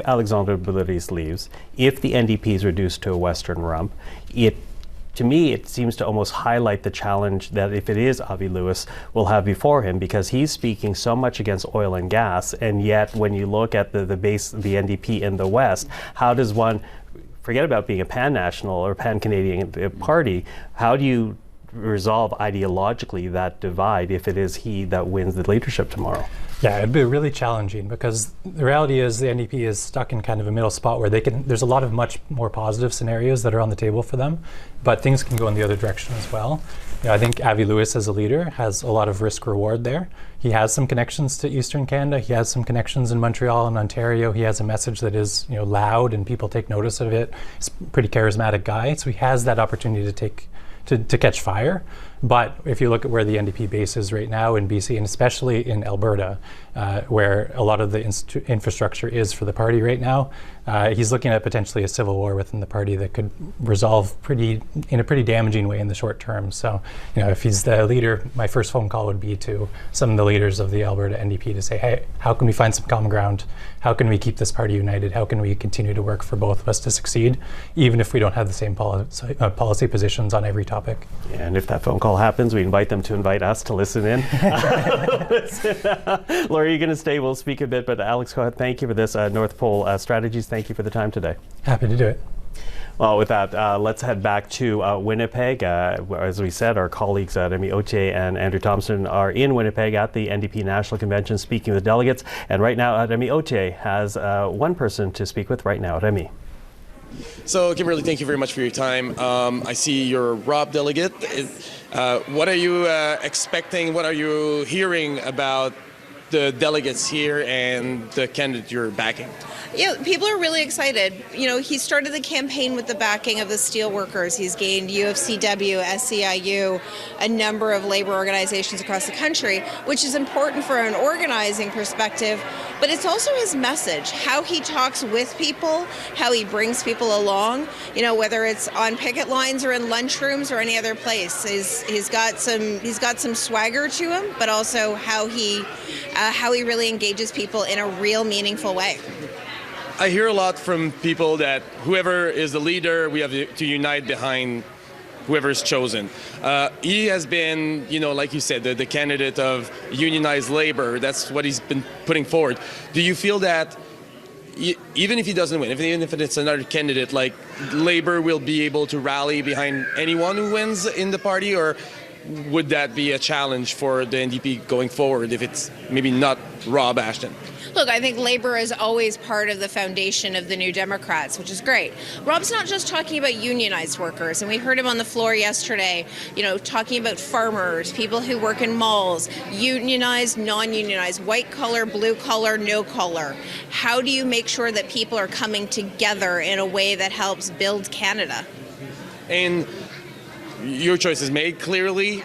Alexandre Boulary leaves, if the NDP is reduced to a Western rump, to me, it seems to almost highlight the challenge that if it is Avi Lewis will have before him, because he's speaking so much against oil and gas, and yet when you look at the NDP in the West, how does one forget about being a pan-national or pan-Canadian party? How do you resolve ideologically that divide if it is he that wins the leadership tomorrow? Yeah, it'd be really challenging, because the reality is the NDP is stuck in kind of a middle spot where there's a lot of much more positive scenarios that are on the table for them, but things can go in the other direction as well. I think Avi Lewis as a leader has a lot of risk reward there. He has some connections to Eastern Canada. He has some connections in Montreal and Ontario. He has a message that is loud and people take notice of it. He's a pretty charismatic guy, so he has that opportunity to catch fire. But if you look at where the NDP base is right now in BC, and especially in Alberta, where a lot of the infrastructure is for the party right now, he's looking at potentially a civil war within the party that could resolve in a pretty damaging way in the short term. So, if he's the leader, my first phone call would be to some of the leaders of the Alberta NDP to say, hey, how can we find some common ground? How can we keep this party united? How can we continue to work for both of us to succeed, even if we don't have the same policy positions on every topic? Yeah, and if that phone call happens, we invite them to invite us to listen in. Laura, you're going to stay. We'll speak a bit, but Alex, go ahead. Thank you for this North Pole Strategies. Thank you for the time today. Happy to do it. Well, with that, let's head back to Winnipeg. As we said, our colleagues Remy Autier and Andrew Thompson are in Winnipeg at the NDP National Convention speaking with delegates. And right now, Remy Autier has one person to speak with right now. Remy. So, Kimberly, thank you very much for your time. I see you're a ROB delegate. What are you expecting? What are you hearing about the delegates here and the candidate you're backing? Yeah, people are really excited. He started the campaign with the backing of the steelworkers. He's gained UFCW, SEIU, a number of labor organizations across the country, which is important for an organizing perspective. But it's also his message, how he talks with people, how he brings people along, whether it's on picket lines or in lunchrooms or any other place. He's got some swagger to him, but also how he really engages people in a real meaningful way. I hear a lot from people that whoever is the leader, we have to unite behind whoever is chosen. He has been, like you said, the candidate of unionized labor. That's what he's been putting forward. Do you feel that even if he doesn't win, even if it's another candidate, like labor will be able to rally behind anyone who wins in the party, or would that be a challenge for the NDP going forward if it's maybe not Rob Ashton? Look, I think labor is always part of the foundation of the New Democrats, which is great. Rob's not just talking about unionized workers, and we heard him on the floor yesterday, talking about farmers, people who work in malls, unionized, non-unionized, white collar, blue collar, no collar. How do you make sure that people are coming together in a way that helps build Canada? And your choice is made clearly.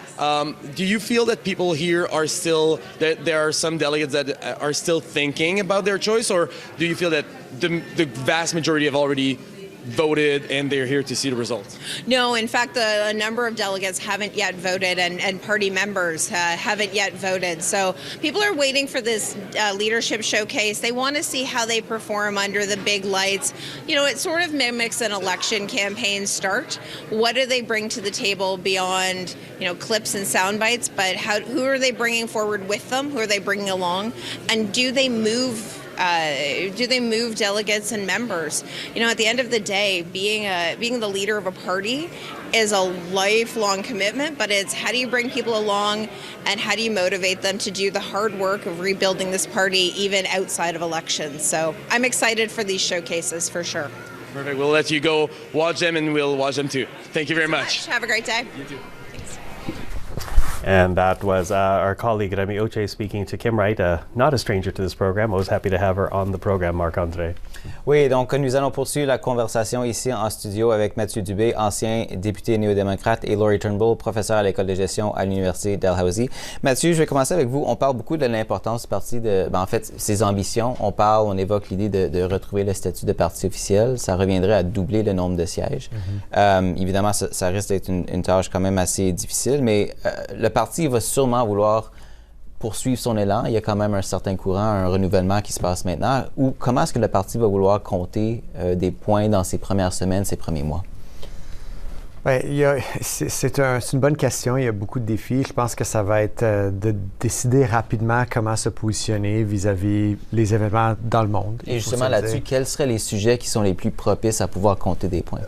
Do you feel that people here are still, that there are some delegates that are still thinking about their choice, or do you feel that the vast majority have already voted and they're here to see the results? No, in fact, a number of delegates haven't yet voted, and party members haven't yet voted. So people are waiting for this leadership showcase. They want to see how they perform under the big lights. It sort of mimics an election campaign start. What do they bring to the table beyond, clips and sound bites? But who are they bringing forward with them? Who are they bringing along? And do they move delegates and members? At the end of the day, being the leader of a party is a lifelong commitment, but it's how do you bring people along and how do you motivate them to do the hard work of rebuilding this party even outside of elections? So I'm excited for these showcases for sure. Perfect. We'll let you go watch them, and we'll watch them too. Thank you very much. Have a great day. You too. And that was our colleague Remy Oche speaking to Kim Wright, not a stranger to this program. I was happy to have her on the program, Marc-André. Oui, donc nous allons poursuivre la conversation ici en studio avec Mathieu Dubé, ancien député néo-démocrate, et Laurie Turnbull, professeur à l'école de gestion à l'Université Dalhousie. Mathieu, je vais commencer avec vous. On parle beaucoup de l'importance du parti, en fait, ses ambitions. On évoque l'idée de retrouver le statut de parti officiel. Ça reviendrait à doubler le nombre de sièges. Évidemment, ça risque d'être une tâche quand même assez difficile, mais le parti va sûrement vouloir poursuivre son élan. Il y a quand même un certain courant, un renouvellement qui se passe maintenant. Comment est-ce que le parti va vouloir compter des points dans ses premières semaines, ses premiers mois? C'est une bonne question. Il y a beaucoup de défis. Je pense que ça va être de décider rapidement comment se positionner vis-à-vis les événements dans le monde. Et justement là-dessus, quels seraient les sujets qui sont les plus propices à pouvoir compter des points?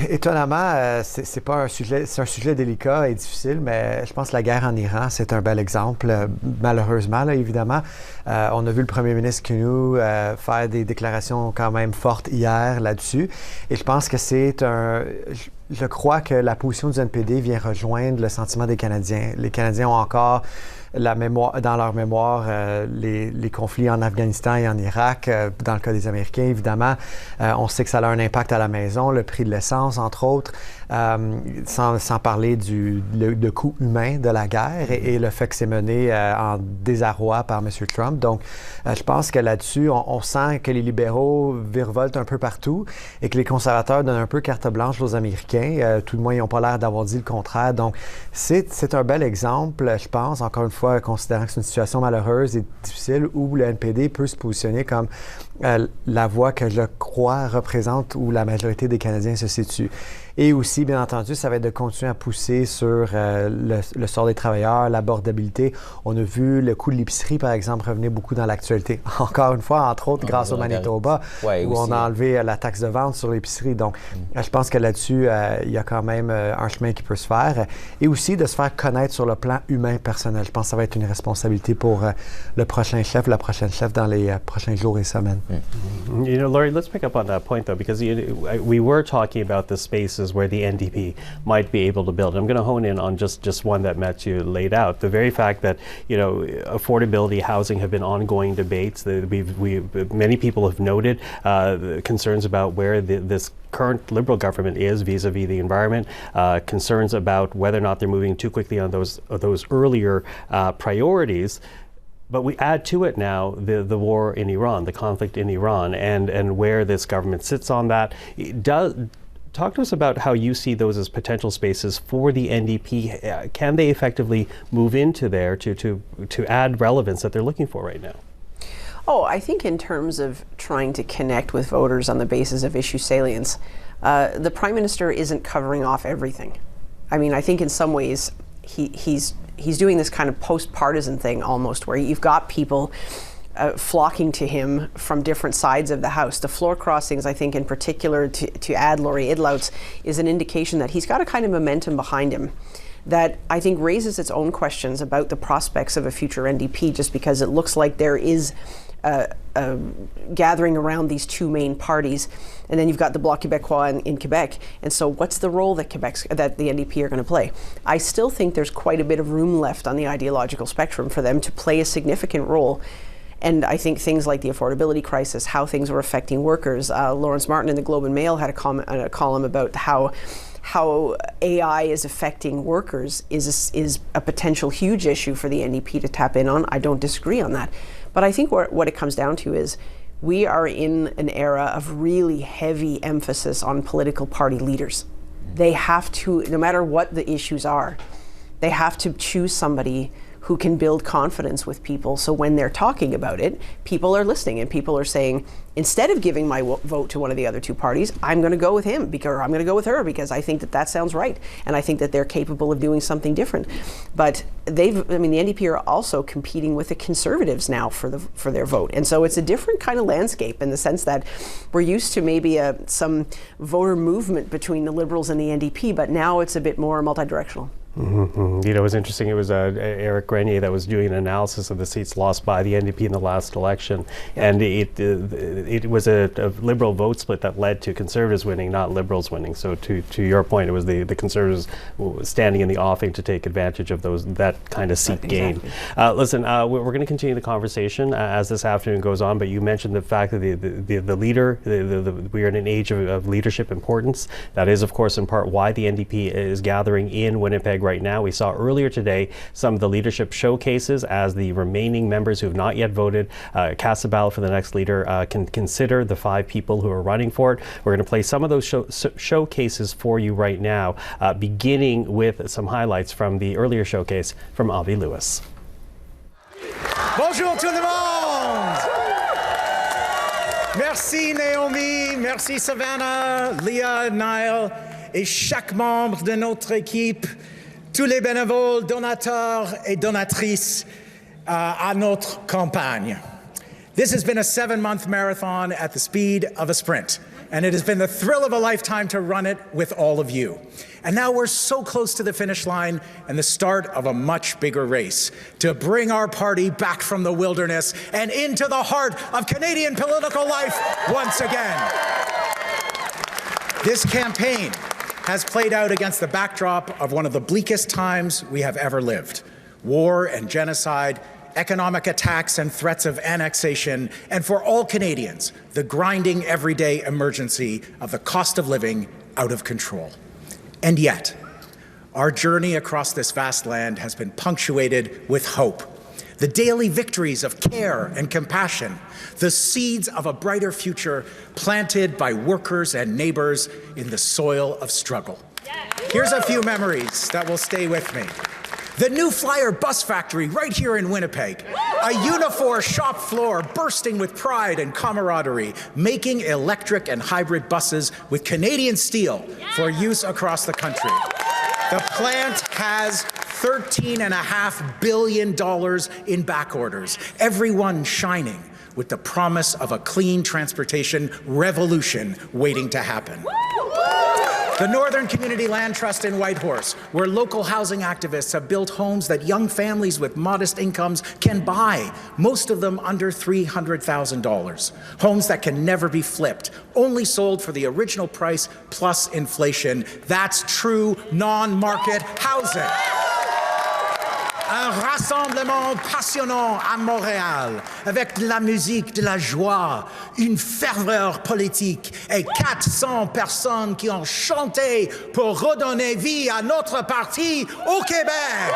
Étonnamment, c'est pas un sujet, c'est un sujet délicat et difficile, mais je pense que la guerre en Iran, c'est un bel exemple. Malheureusement, évidemment, on a vu le premier ministre Kunu faire des déclarations quand même fortes hier là-dessus. Et je pense que je crois que la position du NPD vient rejoindre le sentiment des Canadiens. Les Canadiens ont encore dans leur mémoire les conflits en Afghanistan et en Irak. Dans le cas des Américains, évidemment, on sait que ça a un impact à la maison, le prix de l'essence, entre autres, sans parler du coût humain de la guerre et le fait que c'est mené en désarroi par M. Trump. Donc, je pense que là-dessus, on sent que les libéraux virevoltent un peu partout et que les conservateurs donnent un peu carte blanche aux Américains. Tout le moins, ils n'ont pas l'air d'avoir dit le contraire. Donc, c'est un bel exemple, je pense, encore une fois, considérant que c'est une situation malheureuse et difficile où le NPD peut se positionner comme la voix que je crois représente où la majorité des Canadiens se situe. Et aussi, bien entendu, ça va être de continuer à pousser sur le sort des travailleurs, l'abordabilité. On a vu le coût de l'épicerie, par exemple, revenir beaucoup dans l'actualité. Encore une fois, entre autres, grâce au Manitoba, où on a enlevé la taxe de vente sur l'épicerie. Donc, je pense que là-dessus, il y a quand même un chemin qui peut se faire. Et aussi de se faire connaître sur le plan humain personnel. Je pense que ça va être une responsabilité pour le prochain chef, la prochaine chef dans les prochains jours et semaines. Laurie, let's pick up on that point, though, because we were talking about the spaces where the NDP might be able to build. I'm going to hone in on just one that Matthew laid out. The very fact that, affordability, housing have been ongoing debates. Many people have noted the concerns about where this current Liberal government is vis-a-vis the environment, concerns about whether or not they're moving too quickly on those earlier priorities. But we add to it now the war in Iran, the conflict in Iran, and where this government sits on that. Talk to us about how you see those as potential spaces for the NDP. Can they effectively move into there to add relevance that they're looking for right now? Oh, I think in terms of trying to connect with voters on the basis of issue salience, the Prime Minister isn't covering off everything. I mean, I think in some ways he's doing this kind of post-partisan thing almost, where you've got people flocking to him from different sides of the House. The floor crossings, I think, in particular, to add Laurie Idlouts, is an indication that he's got a kind of momentum behind him that I think raises its own questions about the prospects of a future NDP, just because it looks like there is a gathering around these two main parties. And then you've got the Bloc Québécois in Quebec. And so what's the role that the NDP are going to play? I still think there's quite a bit of room left on the ideological spectrum for them to play a significant role. And I think things like the affordability crisis, how things were affecting workers. Lawrence Martin in the Globe and Mail had a column about how AI is affecting workers is a potential huge issue for the NDP to tap in on. I don't disagree on that. But I think what it comes down to is we are in an era of really heavy emphasis on political party leaders. They have to, no matter what the issues are, they have to choose somebody who can build confidence with people. So when they're talking about it, people are listening and people are saying, instead of giving my vote to one of the other two parties, I'm going to go with him or I'm going to go with her because I think that sounds right. And I think that they're capable of doing something different. But the NDP are also competing with the Conservatives now for their vote. And so it's a different kind of landscape in the sense that we're used to maybe some voter movement between the Liberals and the NDP, but now it's a bit more multi-directional. Mm-hmm. You know, it was interesting. It was Eric Grenier that was doing an analysis of the seats lost by the NDP in the last election, and it was a Liberal vote split that led to Conservatives winning, not Liberals winning. So to your point, it was the Conservatives standing in the offing to take advantage of that kind of seat gain. Listen, we're going to continue the conversation as this afternoon goes on, but you mentioned the fact that the leader, we are in an age of leadership importance. That is, of course, in part why the NDP is gathering in Winnipeg right now. We saw earlier today some of the leadership showcases as the remaining members who have not yet voted cast a ballot for the next leader can consider the 5 people who are running for it. We're going to play some of those showcases for you right now, beginning with some highlights from the earlier showcase from Avi Lewis. Bonjour tout le monde! Merci Naomi, merci Savannah, Leah, Niall et chaque membre de notre équipe, tous les bénévoles, donateurs et donatrices à notre campagne. This has been a 7-month marathon at the speed of a sprint, and it has been the thrill of a lifetime to run it with all of you. And now we're so close to the finish line and the start of a much bigger race to bring our party back from the wilderness and into the heart of Canadian political life once again. This campaign has played out against the backdrop of one of the bleakest times we have ever lived. War and genocide, economic attacks and threats of annexation, and for all Canadians, the grinding everyday emergency of the cost of living out of control. And yet, our journey across this vast land has been punctuated with hope. The daily victories of care and compassion, the seeds of a brighter future planted by workers and neighbors in the soil of struggle. Here's a few memories that will stay with me. The New Flyer bus factory right here in Winnipeg. A Unifor shop floor bursting with pride and camaraderie, making electric and hybrid buses with Canadian steel for use across the country. The plant has $13.5 billion in back orders, every one shining with the promise of a clean transportation revolution waiting to happen. The Northern Community Land Trust in Whitehorse, where local housing activists have built homes that young families with modest incomes can buy, most of them under $300,000. Homes that can never be flipped, only sold for the original price plus inflation. That's true non-market housing. Un rassemblement passionnant à Montréal, avec de la musique, de la joie, une ferveur politique et 400 personnes qui ont chanté pour redonner vie à notre parti au Québec.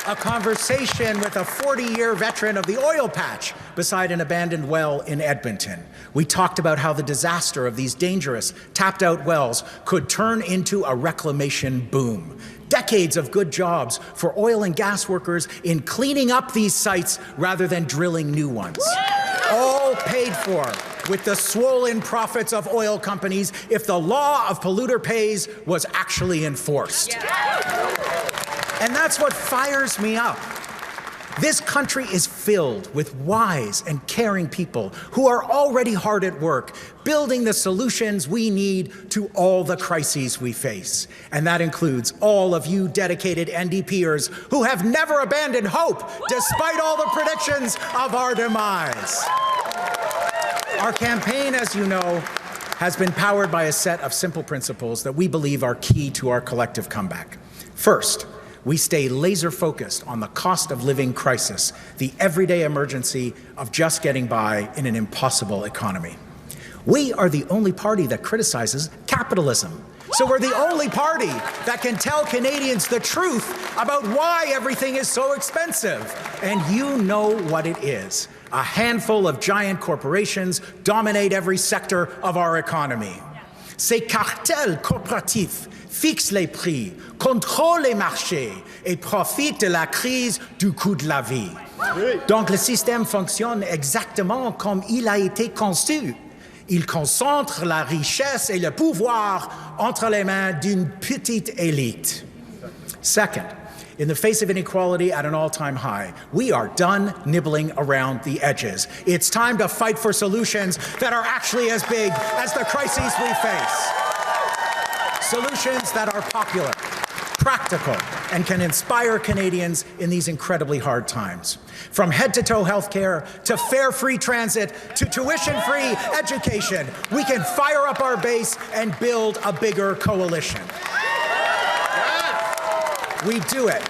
A conversation with a 40-year veteran of the oil patch beside an abandoned well in Edmonton. We talked about how the disaster of these dangerous, tapped-out wells could turn into a reclamation boom. Decades of good jobs for oil and gas workers in cleaning up these sites rather than drilling new ones. All paid for with the swollen profits of oil companies if the law of polluter pays was actually enforced. And that's what fires me up. This country is filled with wise and caring people who are already hard at work, building the solutions we need to all the crises we face. And that includes all of you dedicated NDPers who have never abandoned hope despite all the predictions of our demise. Our campaign, as you know, has been powered by a set of simple principles that we believe are key to our collective comeback. First, we stay laser-focused on the cost of living crisis, the everyday emergency of just getting by in an impossible economy. We are the only party that criticizes capitalism. So we're the only party that can tell Canadians the truth about why everything is so expensive. And you know what it is. A handful of giant corporations dominate every sector of our economy. Ces cartels corporatifs fixent les prix, contrôlent les marchés et profitent de la crise du coût de la vie. Donc le système fonctionne exactement comme il a été conçu. Il concentre la richesse et le pouvoir entre les mains d'une petite élite. Second, in the face of inequality at an all-time high, we are done nibbling around the edges. It's time to fight for solutions that are actually as big as the crises we face. Solutions that are popular, practical, and can inspire Canadians in these incredibly hard times. From head-to-toe healthcare, to fare-free transit, to tuition-free education, we can fire up our base and build a bigger coalition. We do it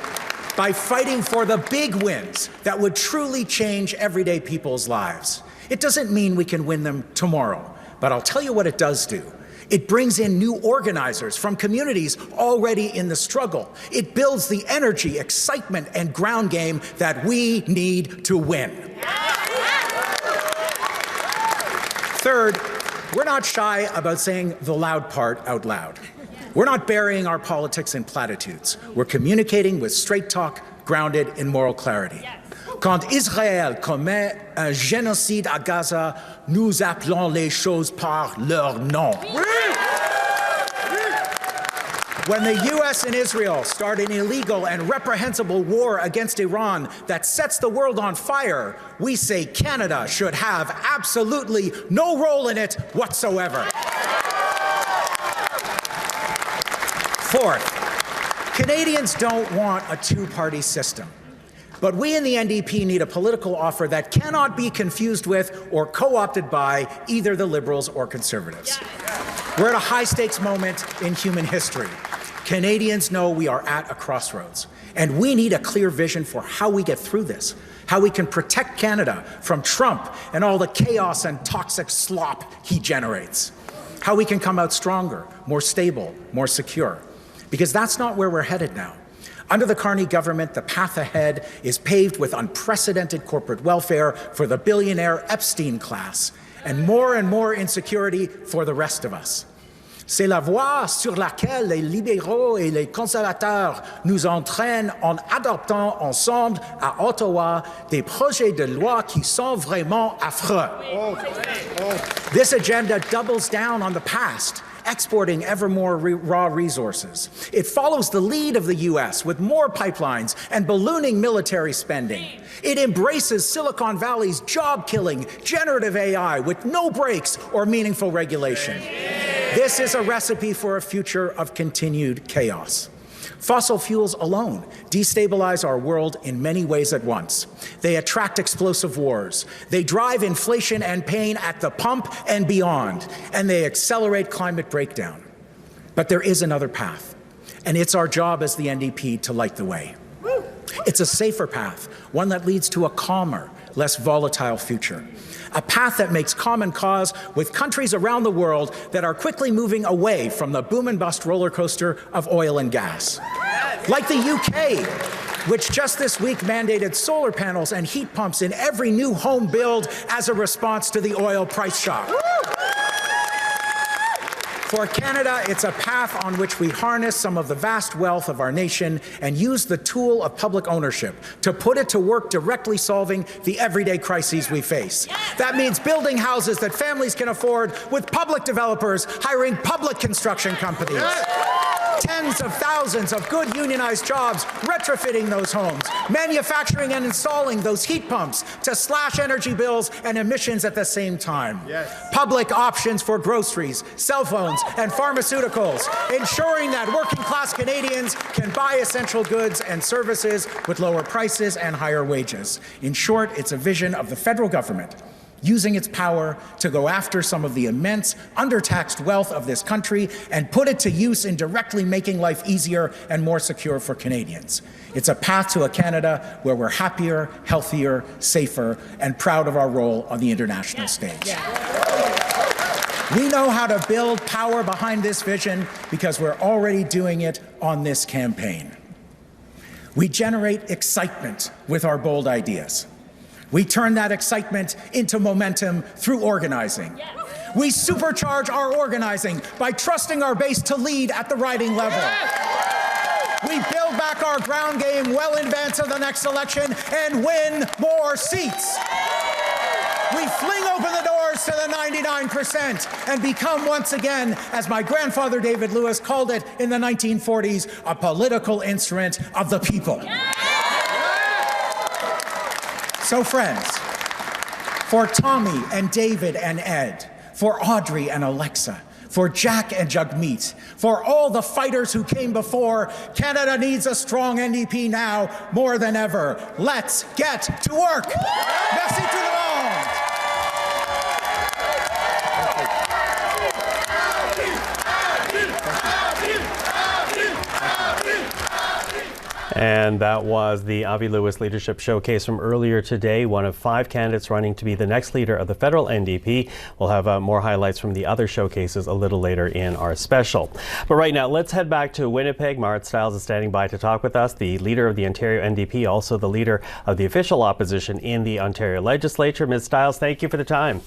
by fighting for the big wins that would truly change everyday people's lives. It doesn't mean we can win them tomorrow, but I'll tell you what it does do. It brings in new organizers from communities already in the struggle. It builds the energy, excitement, and ground game that we need to win. Third, we're not shy about saying the loud part out loud. We're not burying our politics in platitudes. We're communicating with straight talk, grounded in moral clarity. Quand Israël commet un génocide à Gaza, nous appelons les choses par leur nom. When the U.S. and Israel start an illegal and reprehensible war against Iran that sets the world on fire, we say Canada should have absolutely no role in it whatsoever. Fourth, Canadians don't want a two-party system. But we in the NDP need a political offer that cannot be confused with or co-opted by either the Liberals or Conservatives. We're at a high-stakes moment in human history. Canadians know we are at a crossroads, and we need a clear vision for how we get through this, how we can protect Canada from Trump and all the chaos and toxic slop he generates, how we can come out stronger, more stable, more secure, because that's not where we're headed now. Under the Carney government, the path ahead is paved with unprecedented corporate welfare for the billionaire Epstein class and more insecurity for the rest of us. C'est la voie sur laquelle les libéraux et les conservateurs nous entraînent en adoptant ensemble à Ottawa des projets de loi qui sont vraiment affreux. This agenda doubles down on the past, exporting ever more raw resources. It follows the lead of the U.S. with more pipelines and ballooning military spending. It embraces Silicon Valley's job-killing generative AI with no brakes or meaningful regulation. This is a recipe for a future of continued chaos. Fossil fuels alone destabilize our world in many ways at once. They attract explosive wars. They drive inflation and pain at the pump and beyond. And they accelerate climate breakdown. But there is another path. And it's our job as the NDP to light the way. It's a safer path, one that leads to a calmer, less volatile future. A path that makes common cause with countries around the world that are quickly moving away from the boom and bust roller coaster of oil and gas. Like the UK, which just this week mandated solar panels and heat pumps in every new home build as a response to the oil price shock. For Canada, it's a path on which we harness some of the vast wealth of our nation and use the tool of public ownership to put it to work directly solving the everyday crises we face. That means building houses that families can afford with public developers hiring public construction companies. Tens of thousands of good unionized jobs retrofitting those homes, manufacturing and installing those heat pumps to slash energy bills and emissions at the same time. Yes. Public options for groceries, cell phones, and pharmaceuticals, ensuring that working class Canadians can buy essential goods and services with lower prices and higher wages. In short, it's a vision of the federal government using its power to go after some of the immense undertaxed wealth of this country and put it to use in directly making life easier and more secure for Canadians. It's a path to a Canada where we're happier, healthier, safer, and proud of our role on the international stage. We know how to build power behind this vision because we're already doing it on this campaign. We generate excitement with our bold ideas. We turn that excitement into momentum through organizing. Yes. We supercharge our organizing by trusting our base to lead at the riding level. Yes. We build back our ground game well in advance of the next election and win more seats. We fling open the doors to the 99% and become once again, as my grandfather David Lewis called it in the 1940s, a political instrument of the people. Yes. So friends, for Tommy and David and Ed, for Audrey and Alexa, for Jack and Jagmeet, for all the fighters who came before, Canada needs a strong NDP now more than ever. Let's get to work. Merci tout le monde. And that was the Avi Lewis Leadership Showcase from earlier today, one of 5 candidates running to be the next leader of the federal NDP. We'll have more highlights from the other showcases a little later in our special. But right now, let's head back to Winnipeg. Mart Stiles is standing by to talk with us, the leader of the Ontario NDP, also the leader of the official opposition in the Ontario Legislature. Ms. Stiles, thank you for the time.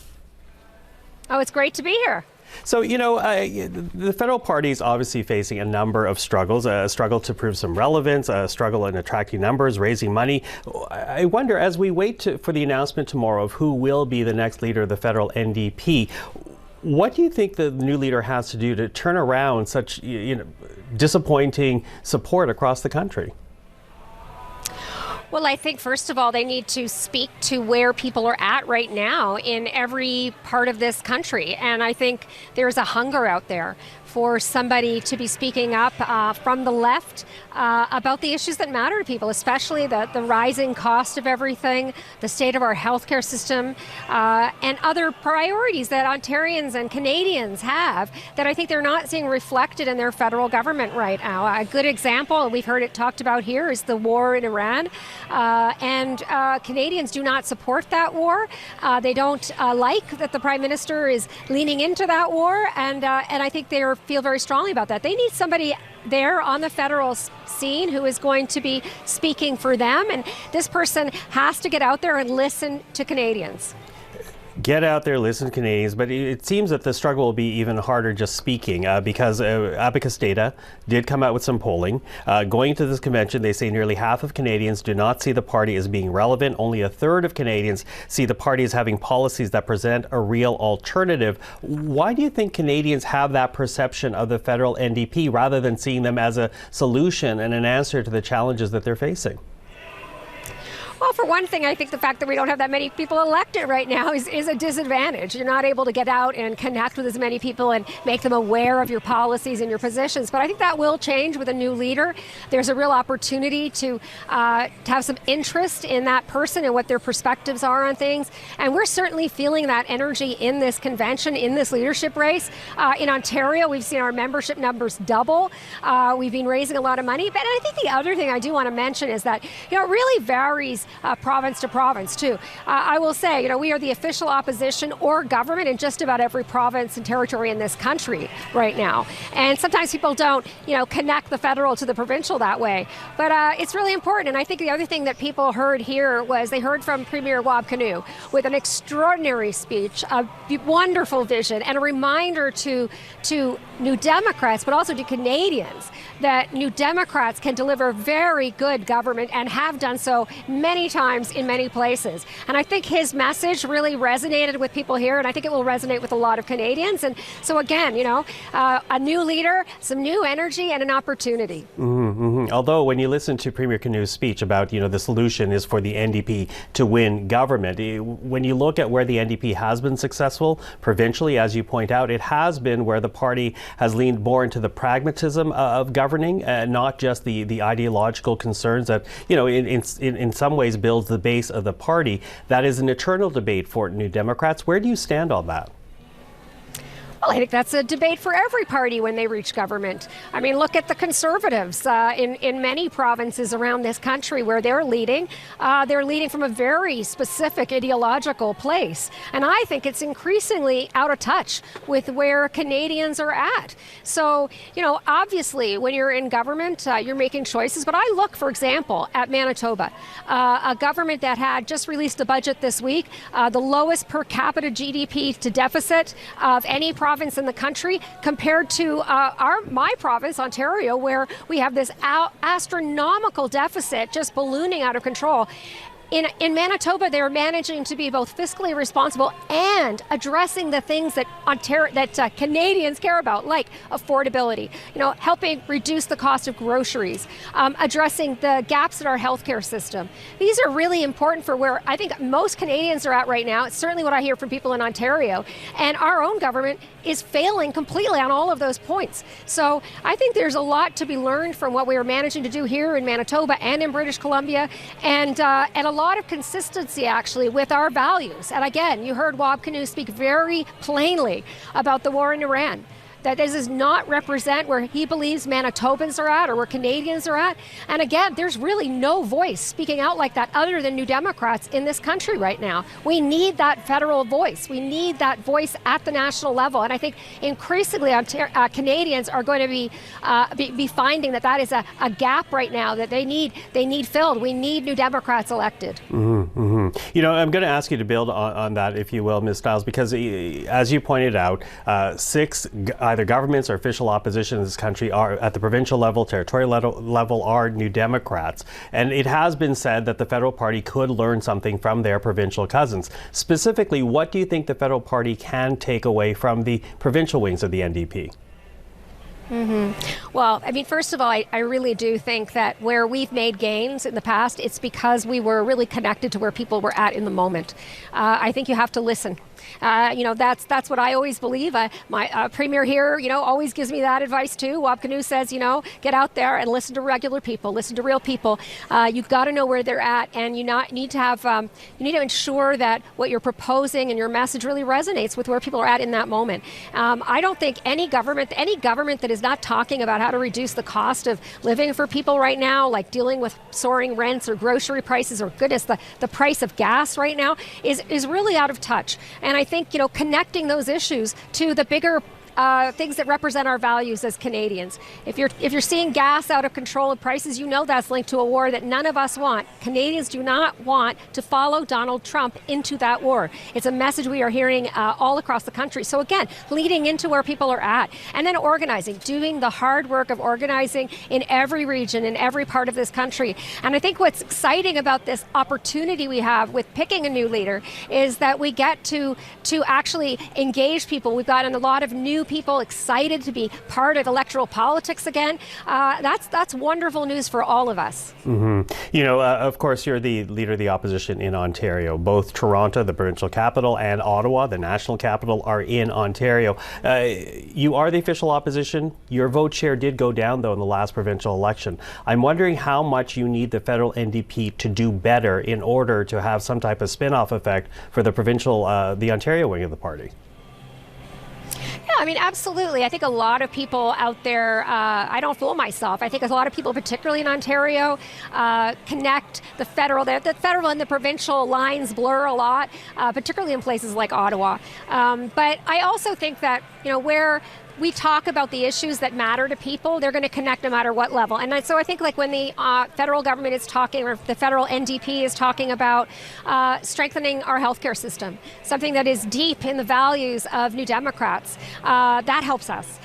Oh, it's great to be here. So, you know, the federal party is obviously facing a number of struggles, a struggle to prove some relevance, a struggle in attracting numbers, raising money. I wonder, as we wait for the announcement tomorrow of who will be the next leader of the federal NDP, what do you think the new leader has to do to turn around such, disappointing support across the country? Well, I think, first of all, they need to speak to where people are at right now in every part of this country. And I think there's a hunger out there for somebody to be speaking up from the left about the issues that matter to people, especially the rising cost of everything, the state of our healthcare system, and other priorities that Ontarians and Canadians have that I think they're not seeing reflected in their federal government right now. A good example, and we've heard it talked about here, is the war in Iran. And Canadians do not support that war. They don't like that the Prime Minister is leaning into that war, and I think they feel very strongly about that. They need somebody there on the federal scene who is going to be speaking for them, and this person has to get out there and listen to Canadians. Get out there, listen to Canadians, but it seems that the struggle will be even harder just speaking because Abacus Data did come out with some polling. Going to this convention, they say nearly half of Canadians do not see the party as being relevant. Only a third of Canadians see the party as having policies that present a real alternative. Why do you think Canadians have that perception of the federal NDP rather than seeing them as a solution and an answer to the challenges that they're facing? Well, for one thing, I think the fact that we don't have that many people elected right now is a disadvantage. You're not able to get out and connect with as many people and make them aware of your policies and your positions. But I think that will change with a new leader. There's a real opportunity to have some interest in that person and what their perspectives are on things. And we're certainly feeling that energy in this convention, in this leadership race. In Ontario, we've seen our membership numbers double. We've been raising a lot of money. But I think the other thing I do want to mention is that, it really varies province to province too. I will say, we are the official opposition or government in just about every province and territory in this country right now. And sometimes people don't, connect the federal to the provincial that way. But it's really important. And I think the other thing that people heard here was they heard from Premier Wab Kinew with an extraordinary speech, a wonderful vision, and a reminder to New Democrats, but also to Canadians, that New Democrats can deliver very good government and have done so many many times in many places. And I think his message really resonated with people here, and I think it will resonate with a lot of Canadians. And so again, a new leader, some new energy, and an opportunity. Although when you listen to Premier Canute's speech about, the solution is for the NDP to win government, when you look at where the NDP has been successful provincially, as you point out, it has been where the party has leaned more into the pragmatism of governing, not just the ideological concerns that, in some ways builds the base of the party. That is an eternal debate for New Democrats. Where do you stand on that? Well, I think that's a debate for every party when they reach government. I mean, look at the Conservatives in many provinces around this country where they're leading. They're leading from a very specific ideological place. And I think it's increasingly out of touch with where Canadians are at. So, obviously, when you're in government, you're making choices. But I look, for example, at Manitoba, a government that had just released a budget this week, the lowest per capita GDP to deficit of any province in the country, compared to my province, Ontario, where we have this astronomical deficit just ballooning out of control. In Manitoba, they're managing to be both fiscally responsible and addressing the things that Canadians care about, like affordability, helping reduce the cost of groceries, addressing the gaps in our healthcare system. These are really important for where I think most Canadians are at right now. It's certainly what I hear from people in Ontario. And our own government is failing completely on all of those points. So I think there's a lot to be learned from what we are managing to do here in Manitoba and in British Columbia, and a lot of consistency actually with our values. And again, you heard Wab Kinew speak very plainly about the war in Iran, that this does not represent where he believes Manitobans are at or where Canadians are at. And again, there's really no voice speaking out like that other than New Democrats in this country right now. We need that federal voice. We need that voice at the national level. And I think increasingly Canadians are going to be finding that is a gap right now that they need filled. We need New Democrats elected. I'm going to ask you to build on that, if you will, Ms. Stiles, because as you pointed out, 6 either governments or official opposition in this country are at the provincial level, territorial level are New Democrats. And it has been said that the federal party could learn something from their provincial cousins. Specifically, what do you think the federal party can take away from the provincial wings of the NDP? Well, I mean, first of all, I really do think that where we've made gains in the past, it's because we were really connected to where people were at in the moment. I think you have to listen. That's what I always believe. My premier here, always gives me that advice too. Wab Kinew says, get out there and listen to regular people, listen to real people. You've got to know where they're at, and you need to ensure that what you're proposing and your message really resonates with where people are at in that moment. I don't think any government that is not talking about how to reduce the cost of living for people right now, like dealing with soaring rents or grocery prices, or goodness, the price of gas right now is really out of touch. And I think, connecting those issues to the bigger things that represent our values as Canadians. If you're seeing gas out of control of prices, that's linked to a war that none of us want. Canadians do not want to follow Donald Trump into that war. It's a message we are hearing all across the country. So again, leading into where people are at, and then organizing, doing the hard work of organizing in every region, in every part of this country. And I think what's exciting about this opportunity we have with picking a new leader is that we get to actually engage people. We've gotten a lot of new people excited to be part of electoral politics again. That's wonderful news for all of us. Of course, you're the leader of the opposition in Ontario. Both Toronto, the provincial capital, and Ottawa, the national capital, are in Ontario. You are the official opposition. Your vote share did go down, though, in the last provincial election. I'm wondering how much you need the federal NDP to do better in order to have some type of spin-off effect for the the Ontario wing of the party. Yeah, I mean, absolutely. I think a lot of people out there, I don't fool myself. I think a lot of people, particularly in Ontario, connect the federal and the provincial lines blur a lot, particularly in places like Ottawa. But I also think that, where we talk about the issues that matter to people, they're going to connect no matter what level. And so I think like when the federal government is talking, or the federal NDP is talking about strengthening our healthcare system, something that is deep in the values of New Democrats, that helps us.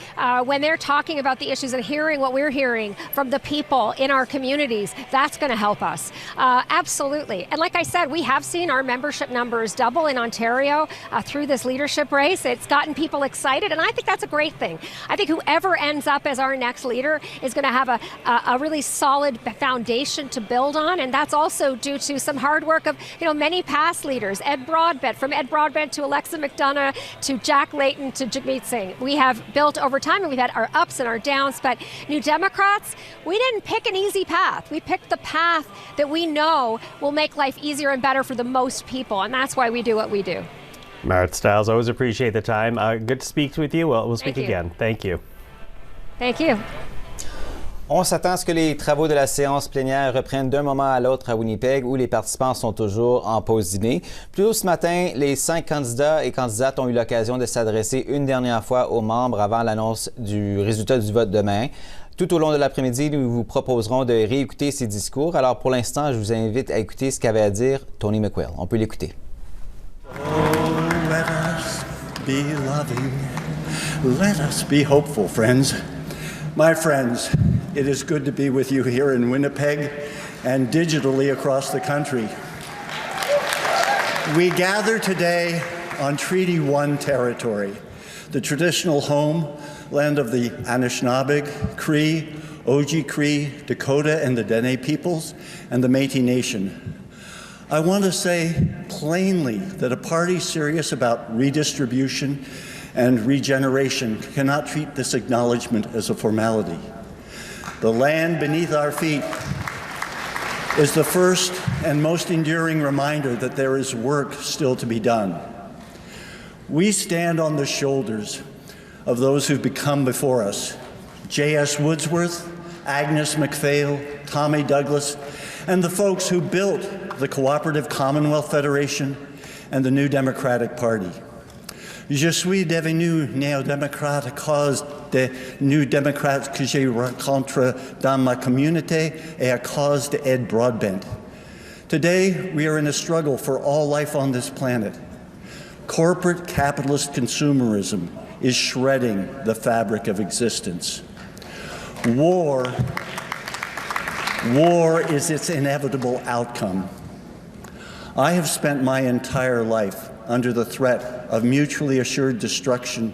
When they're talking about the issues and hearing what we're hearing from the people in our communities, that's going to help us. Absolutely. And like I said, we have seen our membership numbers double in Ontario through this leadership race. It's gotten people excited, and I think that's a great thing. I think whoever ends up as our next leader is going to have a really solid foundation to build on, and that's also due to some hard work of many past leaders. Ed Broadbent, from Ed Broadbent to Alexa McDonough to Jack Layton to Jagmeet Singh. We have built over time, and we've had our ups and our downs, but New Democrats, we didn't pick an easy path. We picked the path that we know will make life easier and better for the most people, and that's why we do what we do. Marit Stiles, always appreciate the time. Good to speak with you. We'll speak again. Thank you. Thank you. On s'attend à ce que les travaux de la séance plénière reprennent d'un moment à l'autre à Winnipeg, où les participants sont toujours en pause dîner. Plus tôt ce matin, les 5 candidats et candidates ont eu l'occasion de s'adresser une dernière fois aux membres avant l'annonce du résultat du vote demain. Tout au long de l'après-midi, nous vous proposerons de réécouter ces discours. Alors pour l'instant, je vous invite à écouter ce qu'avait à dire Tony McQuill. On peut l'écouter. Oh, let us be loving. Let us be hopeful, friends. My friends, it is good to be with you here in Winnipeg and digitally across the country. We gather today on Treaty 1 territory, the traditional homeland of the Anishinaabe, Cree, Oji-Cree, Dakota, and the Dene peoples, and the Métis Nation. I want to say plainly that a party serious about redistribution and regeneration cannot treat this acknowledgement as a formality. The land beneath our feet is the first and most enduring reminder that there is work still to be done. We stand on the shoulders of those who've become before us: J.S. Woodsworth, Agnes MacPhail, Tommy Douglas, and the folks who built the Cooperative Commonwealth Federation and the New Democratic Party. Je suis devenu néo-démocrate à cause des New Democrats que j'ai rencontrés dans ma communauté et à cause de Ed Broadbent. Today, we are in a struggle for all life on this planet. Corporate capitalist consumerism is shredding the fabric of existence. War is its inevitable outcome. I have spent my entire life under the threat of mutually assured destruction.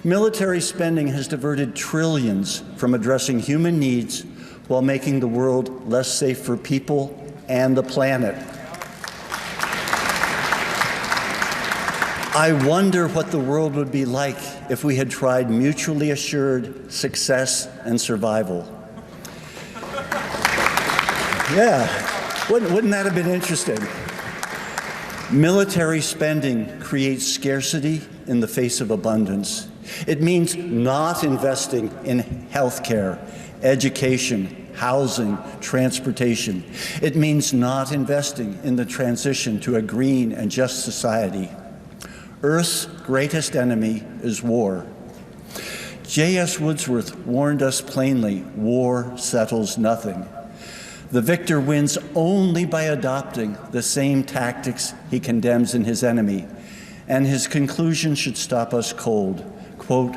Military spending has diverted trillions from addressing human needs while making the world less safe for people and the planet. I wonder what the world would be like if we had tried mutually assured success and survival. Yeah, wouldn't that have been interesting? Military spending creates scarcity in the face of abundance. It means not investing in healthcare, education, housing, transportation. It means not investing in the transition to a green and just society. Earth's greatest enemy is war. J.S. Woodsworth warned us plainly, war settles nothing. The victor wins only by adopting the same tactics he condemns in his enemy, and his conclusion should stop us cold. Quote,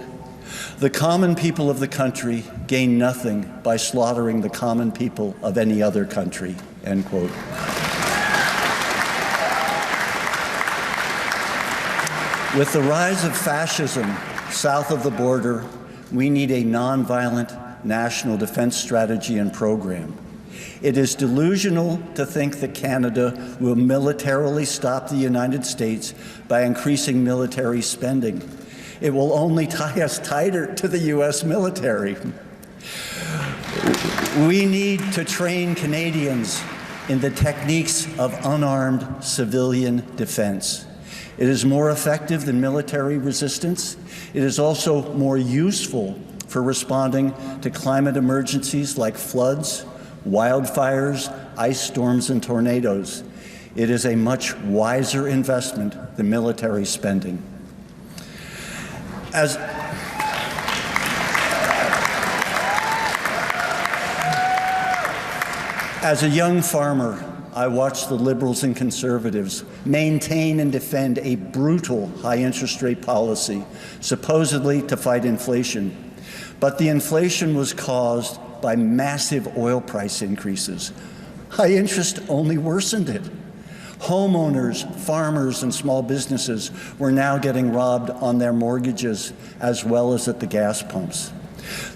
"The common people of the country gain nothing by slaughtering the common people of any other country," end quote. With the rise of fascism south of the border, we need a nonviolent national defense strategy and program. It is delusional to think that Canada will militarily stop the United States by increasing military spending. It will only tie us tighter to the U.S. military. We need to train Canadians in the techniques of unarmed civilian defense. It is more effective than military resistance. It is also more useful for responding to climate emergencies like floods, wildfires, ice storms, and tornadoes. It is a much wiser investment than military spending. As As a young farmer, I watched the Liberals and Conservatives maintain and defend a brutal high interest rate policy, supposedly to fight inflation. But the inflation was caused by massive oil price increases. High interest only worsened it. Homeowners, farmers, and small businesses were now getting robbed on their mortgages as well as at the gas pumps.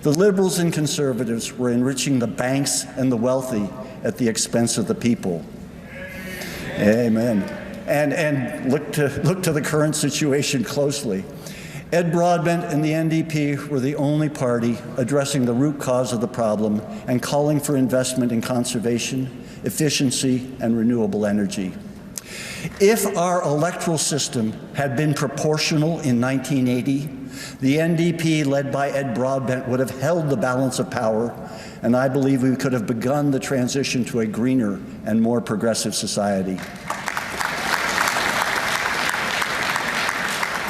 The Liberals and Conservatives were enriching the banks and the wealthy at the expense of the people. Amen. And look to the current situation closely. Ed Broadbent and the NDP were the only party addressing the root cause of the problem and calling for investment in conservation, efficiency, and renewable energy. If our electoral system had been proportional in 1980, the NDP, led by Ed Broadbent, would have held the balance of power, and I believe we could have begun the transition to a greener and more progressive society.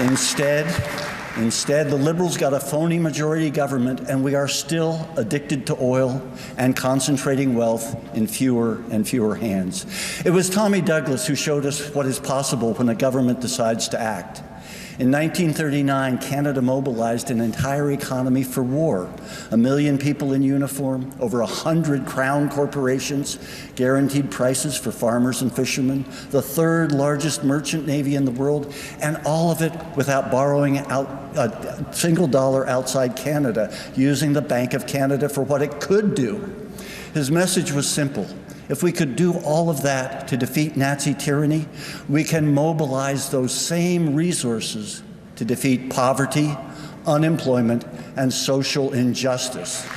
Instead, the Liberals got a phony majority government, and we are still addicted to oil and concentrating wealth in fewer and fewer hands. It was Tommy Douglas who showed us what is possible when a government decides to act. In 1939, Canada mobilized an entire economy for war. 1 million people in uniform, over 100 crown corporations, guaranteed prices for farmers and fishermen, the third largest merchant navy in the world, and all of it without borrowing out a single dollar outside Canada, using the Bank of Canada for what it could do. His message was simple. If we could do all of that to defeat Nazi tyranny, we can mobilize those same resources to defeat poverty, unemployment, and social injustice.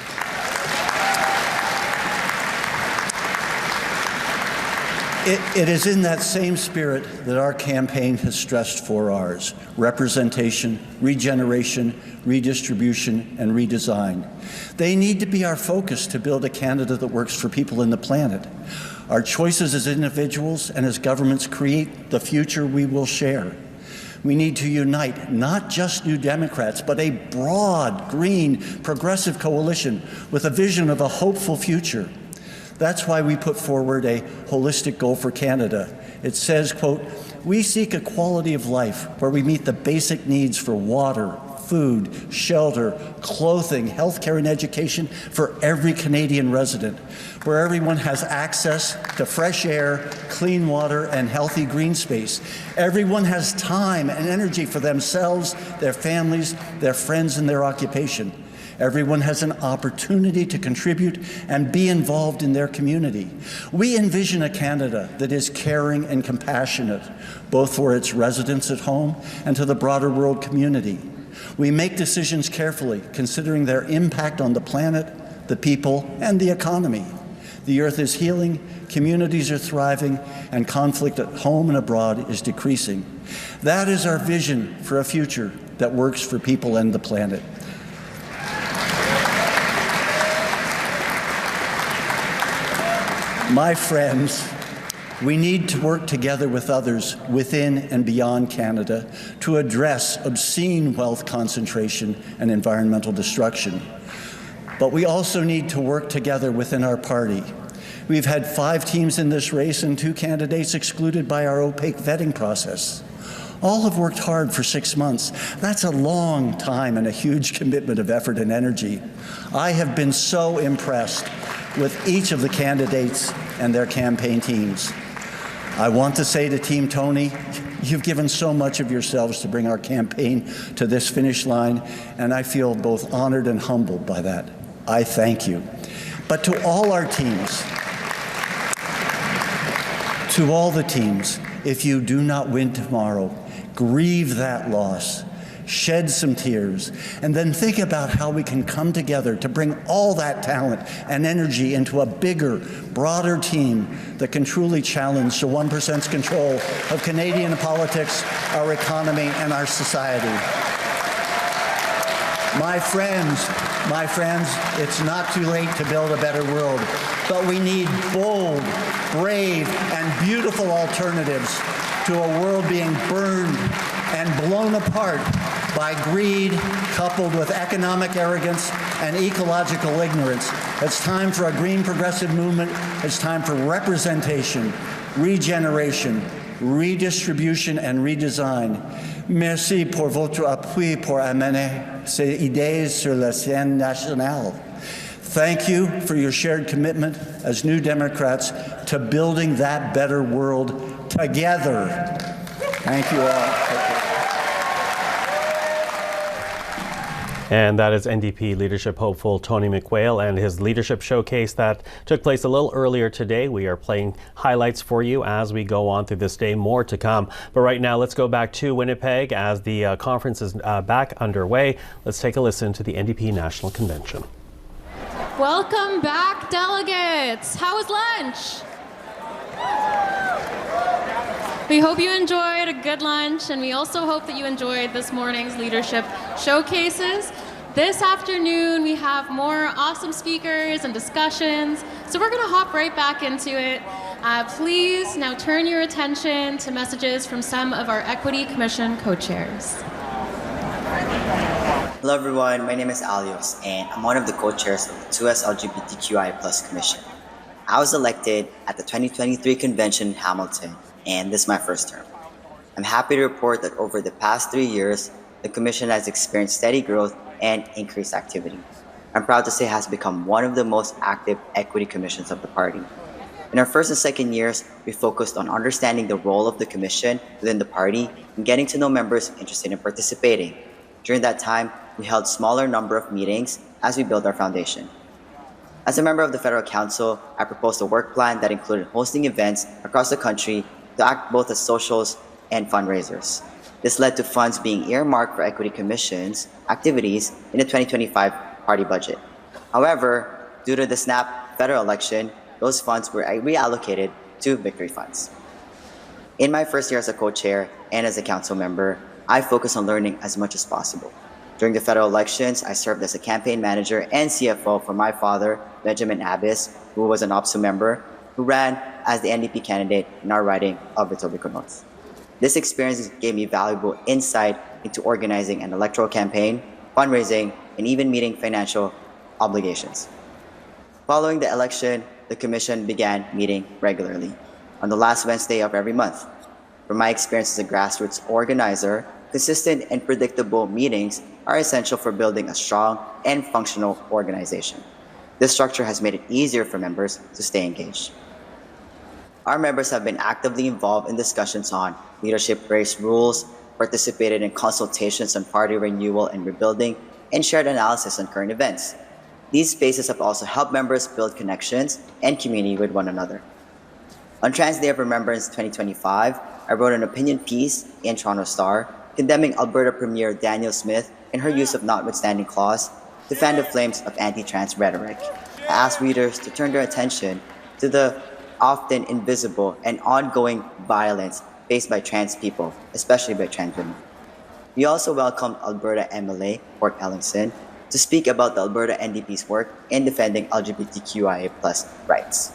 It is in that same spirit that our campaign has stressed 4 R's: representation, regeneration, redistribution, and redesign. They need to be our focus to build a Canada that works for people and the planet. Our choices as individuals and as governments create the future we will share. We need to unite not just New Democrats, but a broad, green, progressive coalition with a vision of a hopeful future. That's why we put forward a holistic goal for Canada. It says, quote, "We seek a quality of life where we meet the basic needs for water, food, shelter, clothing, healthcare, and education for every Canadian resident, where everyone has access to fresh air, clean water, and healthy green space. Everyone has time and energy for themselves, their families, their friends, and their occupation. Everyone has an opportunity to contribute and be involved in their community. We envision a Canada that is caring and compassionate, both for its residents at home and to the broader world community. We make decisions carefully, considering their impact on the planet, the people, and the economy. The earth is healing, communities are thriving, and conflict at home and abroad is decreasing. That is our vision for a future that works for people and the planet. My friends, we need to work together with others within and beyond Canada to address obscene wealth concentration and environmental destruction. But we also need to work together within our party. We've had 5 teams in this race and 2 candidates excluded by our opaque vetting process. All have worked hard for 6 months. That's a long time and a huge commitment of effort and energy. I have been so impressed with each of the candidates and their campaign teams. I want to say to Team Tony, you've given so much of yourselves to bring our campaign to this finish line, and I feel both honored and humbled by that. I thank you. But to all our teams, to all the teams, if you do not win tomorrow, grieve that loss. Shed some tears, and then think about how we can come together to bring all that talent and energy into a bigger, broader team that can truly challenge the 1%'s control of Canadian politics, our economy, and our society. My friends, it's not too late to build a better world, but we need bold, brave, and beautiful alternatives to a world being burned and blown apart by greed coupled with economic arrogance and ecological ignorance. It's time for a green progressive movement. It's time for representation, regeneration, redistribution, and redesign. Merci pour votre appui pour amener ces idées sur la scène nationale. Thank you for your shared commitment as New Democrats to building that better world together. Thank you all. And that is NDP leadership hopeful Tony McWhale and his leadership showcase that took place a little earlier today. We are playing highlights for you as we go on through this day, more to come. But right now, let's go back to Winnipeg as the conference is back underway. Let's take a listen to the NDP National Convention. Welcome back, delegates. How was lunch? We hope you enjoyed a good lunch, and we also hope that you enjoyed this morning's leadership showcases. This afternoon, we have more awesome speakers and discussions, so we're going to hop right back into it. Please now turn your attention to messages from some of our Equity Commission co-chairs. Hello everyone, my name is Alios, and I'm one of the co-chairs of the 2S LGBTQI+ Commission. I was elected at the 2023 convention in Hamilton, and this is my first term. I'm happy to report that over the past 3 years, the Commission has experienced steady growth and increased activity. I'm proud to say it has become one of the most active equity commissions of the party. In our first and second years, we focused on understanding the role of the Commission within the party and getting to know members interested in participating. During that time, we held smaller number of meetings as we built our foundation. As a member of the Federal Council, I proposed a work plan that included hosting events across the country to act both as socials and fundraisers. This led to funds being earmarked for Equity Commission's activities in the 2025 party budget. However, due to the snap federal election, those funds were reallocated to victory funds. In my first year as a co-chair and as a council member, I focused on learning as much as possible. During the federal elections, I served as a campaign manager and CFO for my father, Benjamin Abbas, who was an OPSU member, who ran as the NDP candidate in our riding of Etobicoke North. This experience gave me valuable insight into organizing an electoral campaign, fundraising, and even meeting financial obligations. Following the election, the Commission began meeting regularly on the last Wednesday of every month. From my experience as a grassroots organizer, consistent and predictable meetings are essential for building a strong and functional organization. This structure has made it easier for members to stay engaged. Our members have been actively involved in discussions on leadership race rules, participated in consultations on party renewal and rebuilding, and shared analysis on current events. These spaces have also helped members build connections and community with one another. On Trans Day of Remembrance 2025, I wrote an opinion piece in Toronto Star condemning Alberta Premier Danielle Smith and her use of notwithstanding clause to fan the flames of anti-trans rhetoric. I asked readers to turn their attention to the often invisible and ongoing violence faced by trans people, especially by trans women. We also welcomed Alberta MLA Port Ellingson to speak about the Alberta NDP's work in defending LGBTQIA+ rights.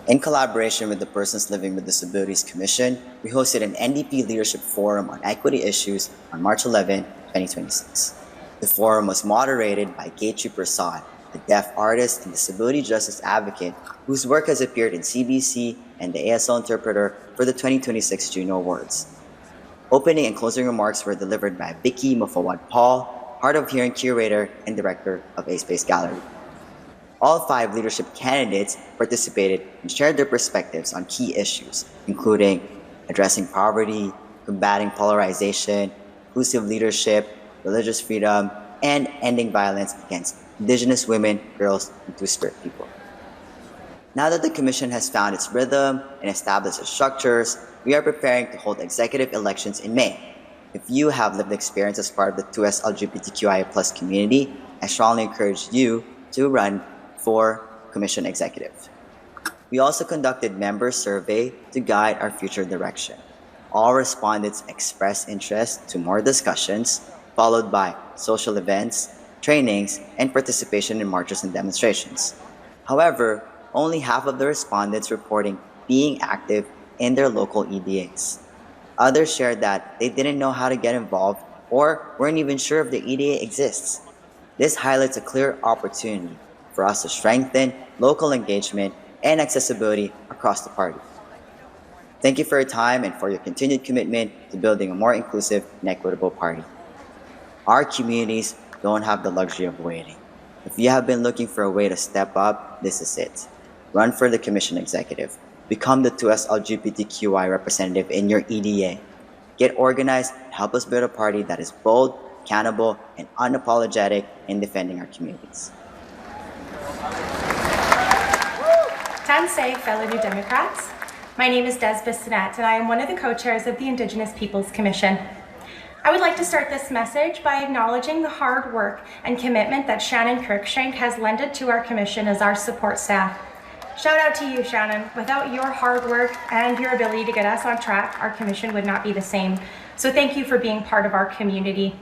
In collaboration with the Persons Living with Disabilities Commission, we hosted an NDP Leadership Forum on equity issues on March 11, 2026. The forum was moderated by Gayatri Prasad, a deaf artist and disability justice advocate whose work has appeared in CBC and the ASL interpreter for the 2026 Juno Awards. Opening and closing remarks were delivered by Vicky Mufawad Paul, hard of hearing curator and director of A Space Gallery. All 5 leadership candidates participated and shared their perspectives on key issues, including addressing poverty, combating polarization, inclusive leadership, religious freedom, and ending violence against Indigenous women, girls, and Two-Spirit people. Now that the Commission has found its rhythm and established its structures, we are preparing to hold executive elections in May. If you have lived experience as part of the 2S LGBTQIA+ community, I strongly encourage you to run for Commission Executive. We also conducted member survey to guide our future direction. All respondents expressed interest to more discussions, followed by social events, trainings, and participation in marches and demonstrations. However, only half of the respondents reporting being active in their local EDAs. Others shared that they didn't know how to get involved or weren't even sure if the EDA exists. This highlights a clear opportunity for us to strengthen local engagement and accessibility across the party. Thank you for your time and for your continued commitment to building a more inclusive and equitable party. Our communities don't have the luxury of waiting. If you have been looking for a way to step up, this is it. Run for the Commission Executive. Become the 2S LGBTQI representative in your EDA. Get organized and help us build a party that is bold, accountable, and unapologetic in defending our communities. Tansei, fellow New Democrats. My name is Des Bissonnette, and I am one of the co-chairs of the Indigenous Peoples Commission. I would like to start this message by acknowledging the hard work and commitment that Shannon Kirkshank has lended to our commission as our support staff. Shout out to you, Shannon. Without your hard work and your ability to get us on track, our commission would not be the same. So thank you for being part of our community.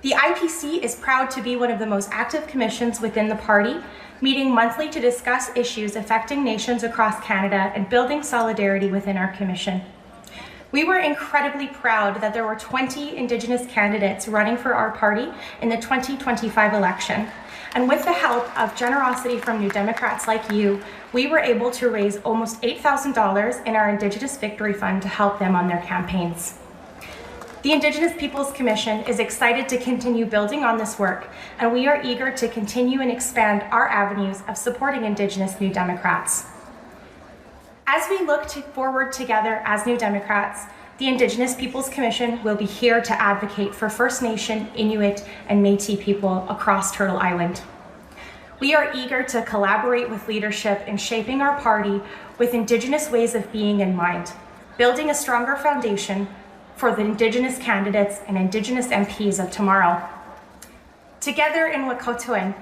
The IPC is proud to be one of the most active commissions within the party, meeting monthly to discuss issues affecting nations across Canada and building solidarity within our commission. We were incredibly proud that there were 20 Indigenous candidates running for our party in the 2025 election. And with the help of generosity from New Democrats like you, we were able to raise almost $8,000 in our Indigenous Victory Fund to help them on their campaigns. The Indigenous Peoples Commission is excited to continue building on this work, and we are eager to continue and expand our avenues of supporting Indigenous New Democrats. As we look forward together as New Democrats, the Indigenous Peoples Commission will be here to advocate for First Nation, Inuit, and Métis people across Turtle Island. We are eager to collaborate with leadership in shaping our party with Indigenous ways of being in mind, building a stronger foundation for the Indigenous candidates and Indigenous MPs of tomorrow. Together in Wekotowin,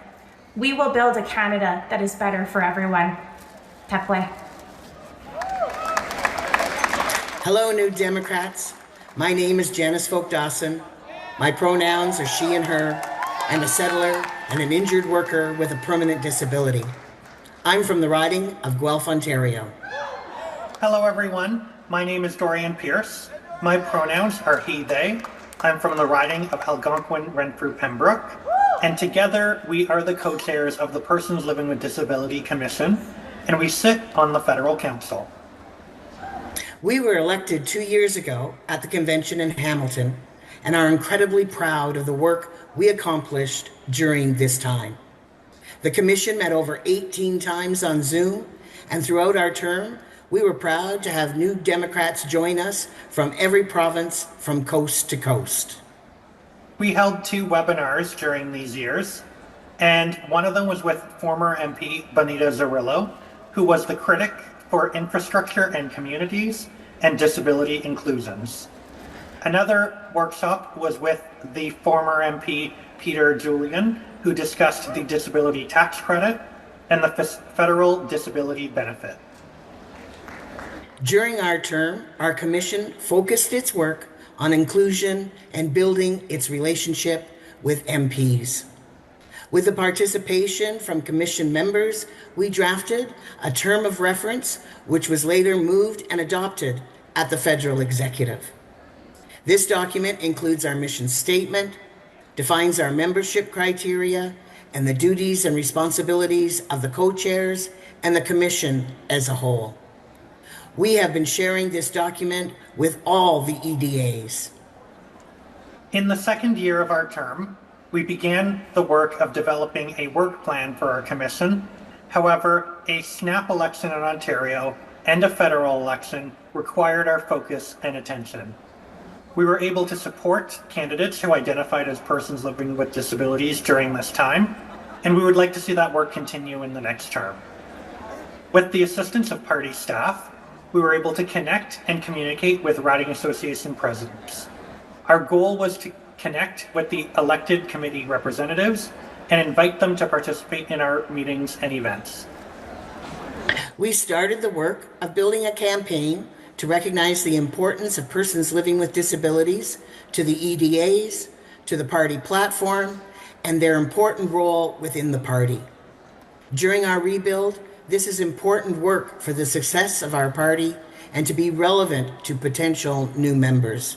we will build a Canada that is better for everyone. Tekwe. Hello, New Democrats. My name is Janice Folk Dawson. My pronouns are she and her. I'm a settler and an injured worker with a permanent disability. I'm from the riding of Guelph, Ontario. Hello, everyone. My name is Dorian Pierce. My pronouns are he, they. I'm from the riding of Algonquin, Renfrew, Pembroke. And together, we are the co-chairs of the Persons Living with Disability Commission, and we sit on the Federal Council. We were elected 2 years ago at the convention in Hamilton and are incredibly proud of the work we accomplished during this time. The commission met over 18 times on Zoom, and throughout our term, we were proud to have New Democrats join us from every province from coast to coast. We held 2 webinars during these years, and one of them was with former MP Bonita Zarillo, who was the critic for infrastructure and communities and disability inclusions. Another workshop was with the former MP Peter Julian, who discussed the disability tax credit and the federal disability benefit. During our term, our commission focused its work on inclusion and building its relationship with MPs. With the participation from commission members, we drafted a term of reference, which was later moved and adopted at the federal executive. This document includes our mission statement, defines our membership criteria, and the duties and responsibilities of the co-chairs and the commission as a whole. We have been sharing this document with all the EDAs. In the second year of our term, we began the work of developing a work plan for our commission. However, a snap election in Ontario and a federal election required our focus and attention. We were able to support candidates who identified as persons living with disabilities during this time, and we would like to see that work continue in the next term. With the assistance of party staff, we were able to connect and communicate with riding association presidents. Our goal was to connect with the elected committee representatives and invite them to participate in our meetings and events. We started the work of building a campaign to recognize the importance of persons living with disabilities to the EDAs, to the party platform, and their important role within the party. During our rebuild, this is important work for the success of our party and to be relevant to potential new members.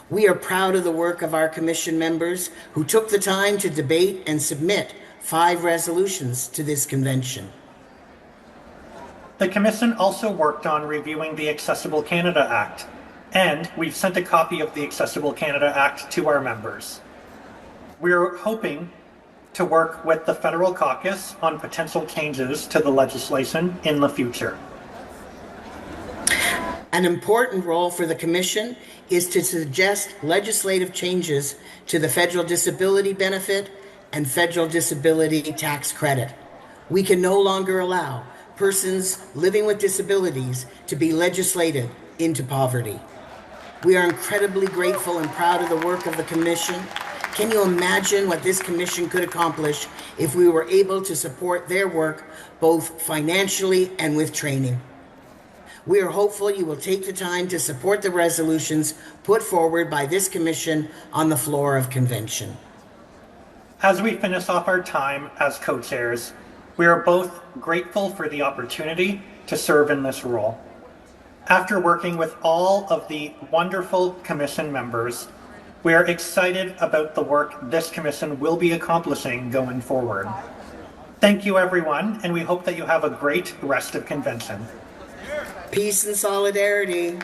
We are proud of the work of our commission members who took the time to debate and submit 5 resolutions to this convention. The Commission also worked on reviewing the Accessible Canada Act, and we've sent a copy of the Accessible Canada Act to our members. We're hoping to work with the Federal Caucus on potential changes to the legislation in the future. An important role for the Commission is to suggest legislative changes to the Federal Disability Benefit and Federal Disability Tax Credit. We can no longer allow persons living with disabilities to be legislated into poverty. We are incredibly grateful and proud of the work of the Commission. Can you imagine what this Commission could accomplish if we were able to support their work both financially and with training? We are hopeful you will take the time to support the resolutions put forward by this Commission on the floor of Convention. As we finish off our time as co-chairs, we are both grateful for the opportunity to serve in this role. After working with all of the wonderful Commission members, we are excited about the work this Commission will be accomplishing going forward. Thank you, everyone, and we hope that you have a great rest of Convention. Peace and solidarity.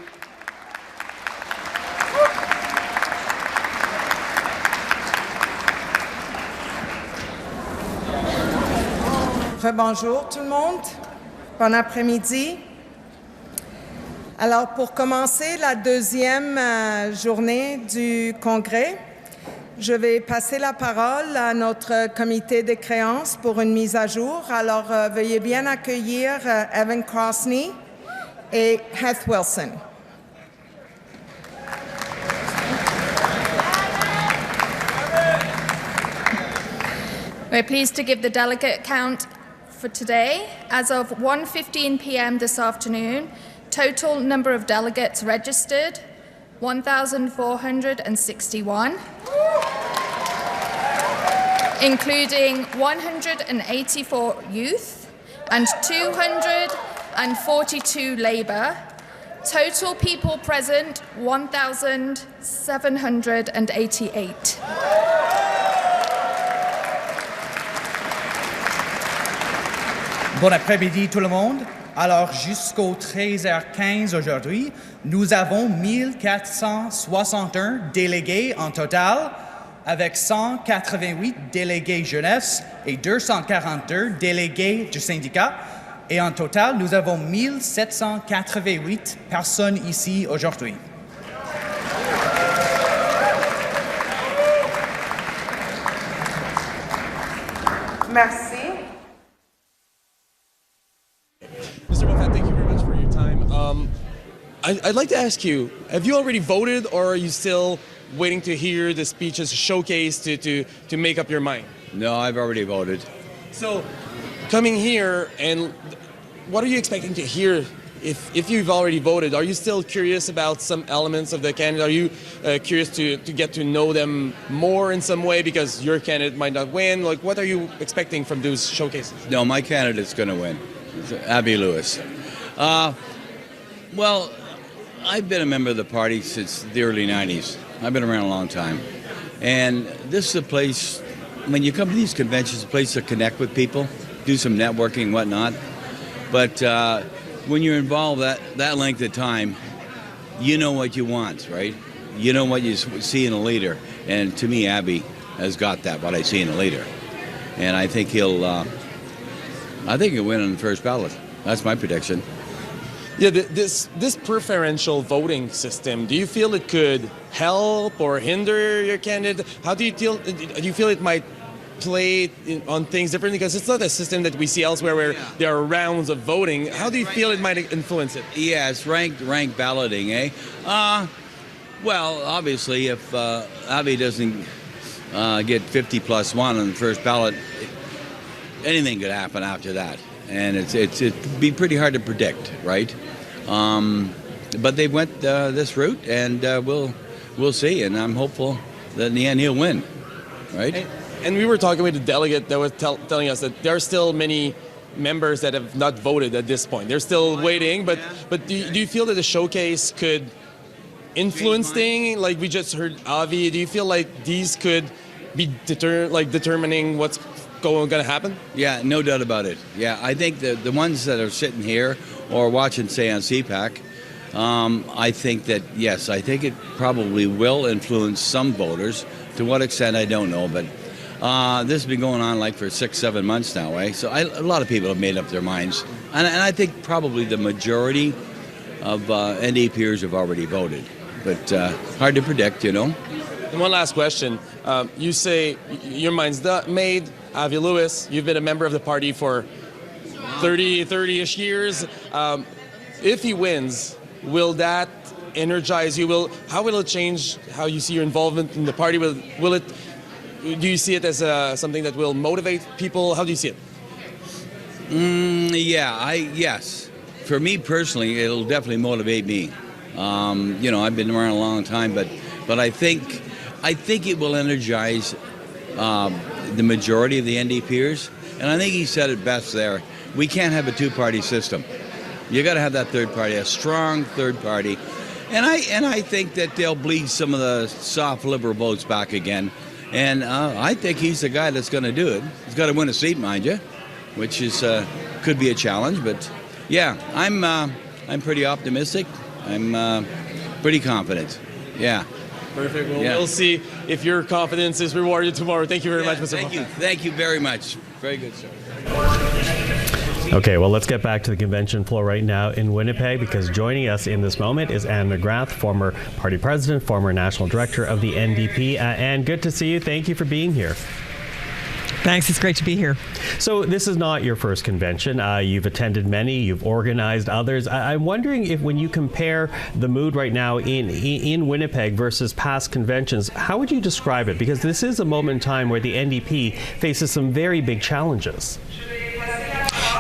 Bonjour tout le monde, bon après-midi. Alors pour commencer la deuxième journée du Congrès, je vais passer la parole à notre comité de créances pour une mise à jour. Alors veuillez bien accueillir Evan Crosney et Heath Wilson. We're pleased to give the delegate count for today. As of 1:15 p.m. this afternoon, total number of delegates registered, 1,461, including 184 youth and 242 Labour. Total people present, 1,788. Bon après-midi tout le monde. Alors jusqu'au 13h15 aujourd'hui, nous avons 1461 délégués en total, avec 188 délégués jeunesse et 242 délégués du syndicat. Et en total, nous avons 1788 personnes ici aujourd'hui. Merci. Mr. Moffat, thank you very much for your time. I'd like to ask you, have you already voted, or are you still waiting to hear the speeches showcased to make up your mind? No, I've already voted. So, coming here, and what are you expecting to hear if you've already voted? Are you still curious about some elements of the candidate? Are you curious to get to know them more in some way because your candidate might not win? Like, what are you expecting from those showcases? No, my candidate's going to win. It's Abby Lewis. Well, I've been a member of the party since the early 90s. I've been around a long time. And this is a place, when you come to these conventions, a place to connect with people, do some networking and whatnot. But when you're involved that length of time, you know what you want, right? You know what you see in a leader. And to me, Abby has got that, what I see in a leader. And I think he'll win on the first ballot. That's my prediction. Yeah, this preferential voting system, do you feel it could help or hinder your candidate? How do you feel it might play on things differently? Because it's not a system that we see elsewhere where there are rounds of voting. How do you feel it might influence it? Yeah, it's ranked balloting, eh? Well, obviously, if Abby doesn't get 50+1 on the first ballot, anything could happen after that. And it'd be pretty hard to predict, right? But they went this route, and we'll see. And I'm hopeful that in the end he'll win, right? And we were talking with the delegate that was telling us that there are still many members that have not voted at this point. They're still waiting. But do you feel that the showcase could influence thing? Like we just heard Avi. Do you feel like these could be determining what's going to happen? Yeah, no doubt about it. Yeah, I think the ones that are sitting here or watching, say, on CPAC, I think that, yes, I think it probably will influence some voters. To what extent, I don't know, but this has been going on like for 6-7 months now, eh? So a lot of people have made up their minds. And I think probably the majority of NDPers have already voted. But hard to predict, you know. And one last question. You say your mind's made. Avi Lewis, you've been a member of the party for 30-ish years. If he wins, will that energize you? How will it change how you see your involvement in the party? Will it? Do you see it as something that will motivate people? How do you see it? Yes. For me personally, it'll definitely motivate me. You know, I've been around a long time, but I think it will energize the majority of the NDPers. And I think he said it best there. We can't have a two-party system. You got to have that third party, a strong third party. And I think that they'll bleed some of the soft liberal votes back again. And I think he's the guy that's going to do it. He's got to win a seat, mind you, which is could be a challenge. But yeah, I'm pretty optimistic. I'm pretty confident. Yeah. Perfect. Well, we'll see if your confidence is rewarded tomorrow. Thank you very much, Mr. Thank you. Thank you very much. Very good, sir. Okay, well, let's get back to the convention floor right now in Winnipeg, because joining us in this moment is Anne McGrath, former party president, former national director of the NDP. Anne, good to see you. Thank you for being here. Thanks. It's great to be here. So this is not your first convention. You've attended many. You've organized others. I'm wondering if, when you compare the mood right now in Winnipeg versus past conventions, how would you describe it? Because this is a moment in time where the NDP faces some very big challenges.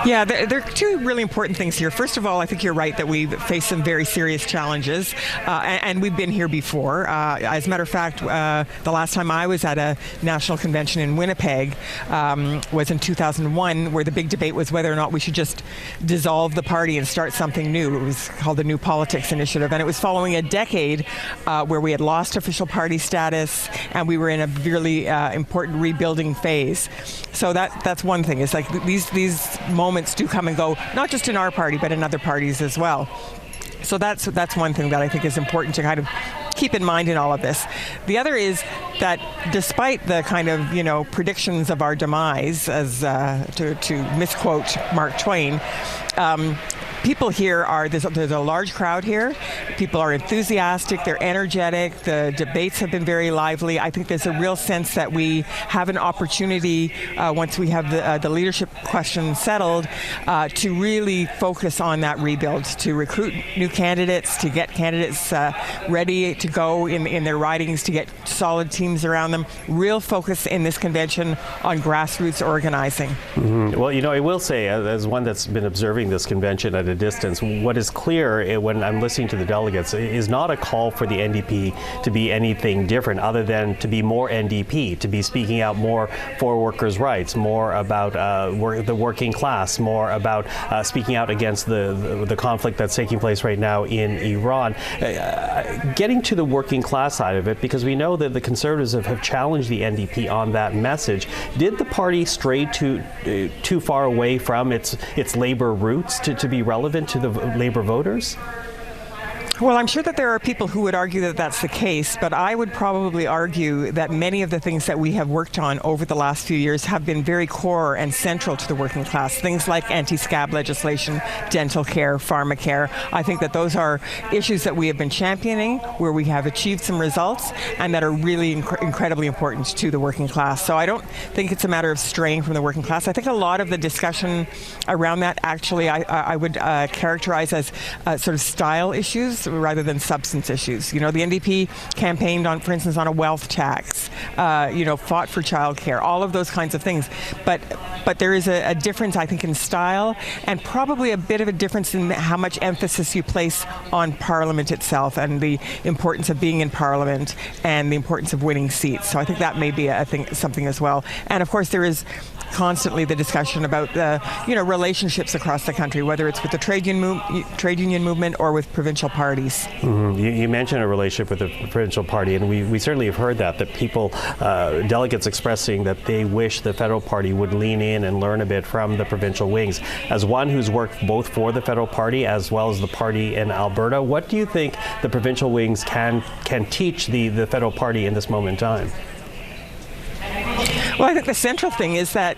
Yeah, there are two really important things here. First of all, I think you're right that we've faced some very serious challenges, and we've been here before. As a matter of fact, the last time I was at a national convention in Winnipeg was in 2001, where the big debate was whether or not we should just dissolve the party and start something new. It was called the New Politics Initiative, and it was following a decade where we had lost official party status, and we were in a really important rebuilding phase. So that's one thing. It's like these moments do come and go, not just in our party, but in other parties as well. So that's one thing that I think is important to kind of keep in mind in all of this. The other is that despite the kind of, predictions of our demise, as to misquote Mark Twain, people here there's a large crowd here. People are enthusiastic, they're energetic, the debates have been very lively. I think there's a real sense that we have an opportunity, once we have the leadership question settled, to really focus on that rebuild, to recruit new candidates, to get candidates ready to go in their ridings, to get solid teams around them. Real focus in this convention on grassroots organizing. Mm-hmm. Well, I will say, as one that's been observing this convention at a distance, what is clear when I'm listening to the delegates is not a call for the NDP to be anything different other than to be more NDP, to be speaking out more for workers' rights, more about the working class, more about speaking out against the conflict that's taking place right now in Iran. Getting to the working class side of it, because we know that the Conservatives have challenged the NDP on that message. Did the party stray too far away from its labor roots to be relevant to the labor voters? Well, I'm sure that there are people who would argue that that's the case, but I would probably argue that many of the things that we have worked on over the last few years have been very core and central to the working class. Things like anti-scab legislation, dental care, pharmacare. I think that those are issues that we have been championing, where we have achieved some results, and that are really incredibly important to the working class. So I don't think it's a matter of straying from the working class. I think a lot of the discussion around that actually I would characterize as sort of style issues rather than substance issues. The NDP campaigned on, for instance, on a wealth tax, fought for childcare, all of those kinds of things. But there is a difference, I think, in style, and probably a bit of a difference in how much emphasis you place on Parliament itself and the importance of being in Parliament and the importance of winning seats. So I think that may be something as well. And of course, there is constantly the discussion about relationships across the country, whether it's with the trade union movement or with provincial parties. Mm-hmm. You mentioned a relationship with the provincial party, and we certainly have heard that people, delegates expressing that they wish the federal party would lean in and learn a bit from the provincial wings. As one who's worked both for the federal party as well as the party in Alberta, what do you think the provincial wings can teach the federal party in this moment in time? Well, I think the central thing is that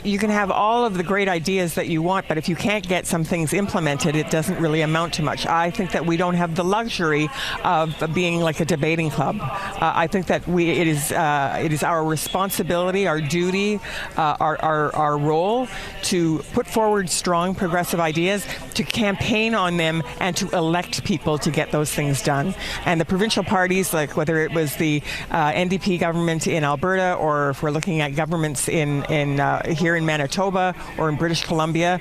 you can have all of the great ideas that you want, but if you can't get some things implemented, it doesn't really amount to much. I think that we don't have the luxury of being like a debating club. I think that it is our responsibility, our duty, our role to put forward strong progressive ideas, to campaign on them, and to elect people to get those things done. And the provincial parties, like whether it was the NDP government in Alberta, or if we're looking at governments in here in Manitoba or in British Columbia,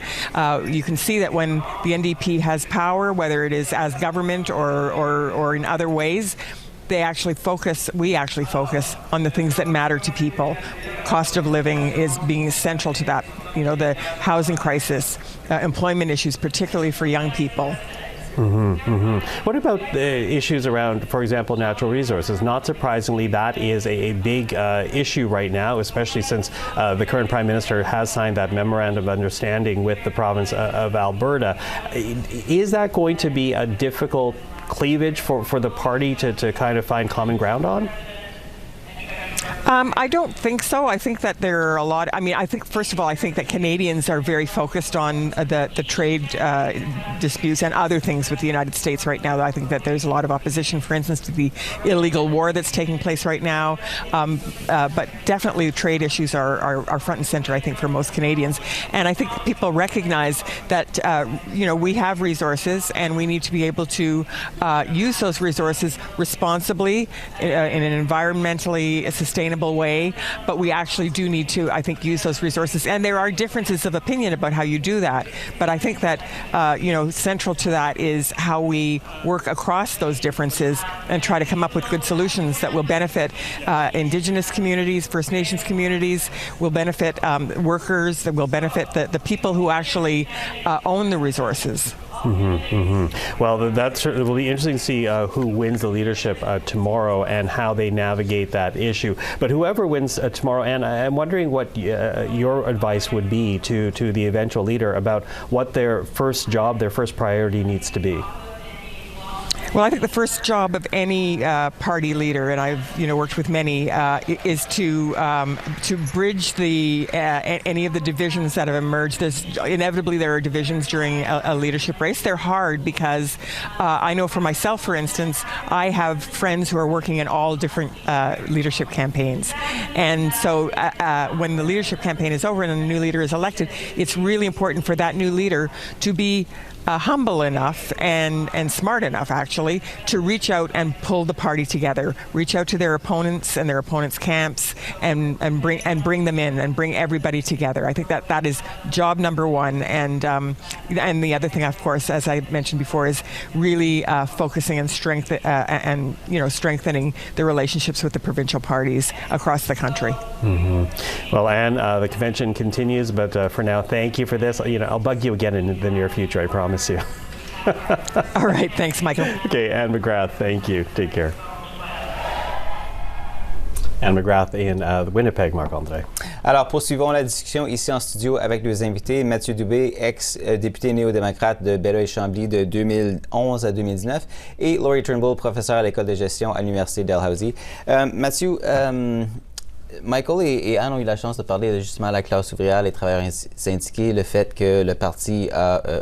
you can see that when the NDP has power, whether it is as government or in other ways, we actually focus on the things that matter to people. Cost of living is being central to that. The housing crisis, employment issues, particularly for young people. Mm-hmm, mm-hmm. What about the issues around, for example, natural resources? Not surprisingly, that is a big issue right now, especially since the current Prime Minister has signed that memorandum of understanding with the province of Alberta. Is that going to be a difficult cleavage for the party to kind of find common ground on? I don't think so. I think that there are a lot. I think, first of all, I think that Canadians are very focused on the trade disputes and other things with the United States right now. I think that there's a lot of opposition, for instance, to the illegal war that's taking place right now. But definitely trade issues are front and center, I think, for most Canadians. And I think people recognize that, we have resources and we need to be able to use those resources responsibly in an environmentally sustainable way, but we actually do need to, I think, use those resources. And there are differences of opinion about how you do that. But I think that, central to that is how we work across those differences and try to come up with good solutions that will benefit Indigenous communities, First Nations communities, will benefit workers, that will benefit the people who actually own the resources. Mm-hmm, mm-hmm. Well, it will be interesting to see who wins the leadership tomorrow and how they navigate that issue. But whoever wins tomorrow, and I'm wondering what your advice would be to the eventual leader about what their first job, their first priority needs to be. Well, I think the first job of any party leader, and I've worked with many, is to bridge any of the divisions that have emerged. Inevitably there are divisions during a leadership race. They're hard because I know for myself, for instance, I have friends who are working in all different leadership campaigns, and so when the leadership campaign is over and a new leader is elected, it's really important for that new leader to be humble enough and smart enough, actually, to reach out and pull the party together, reach out to their opponents and their opponents' camps, and bring them in and bring everybody together. I think that is job number one. And the other thing, of course, as I mentioned before, is really focusing and strengthening the relationships with the provincial parties across the country. Mm-hmm. Well, Anne, the convention continues, but for now, thank you for this. I'll bug you again in the near future, I promise you. All right, thanks, Michael. Okay, Anne McGrath, thank you. Take care. Anne McGrath in Winnipeg, Marc-André. Alors, poursuivons la discussion ici en studio avec nos invités. Mathieu Dubé, ex-député néo-démocrate de Belleuil et Chambly de 2011 à 2019, et Laurie Turnbull, professeur à l'école de gestion à l'Université Dalhousie. Mathieu, Michael et Anne ont eu la chance de parler justement à la classe ouvrière, les travailleurs syndiqués, le fait que le parti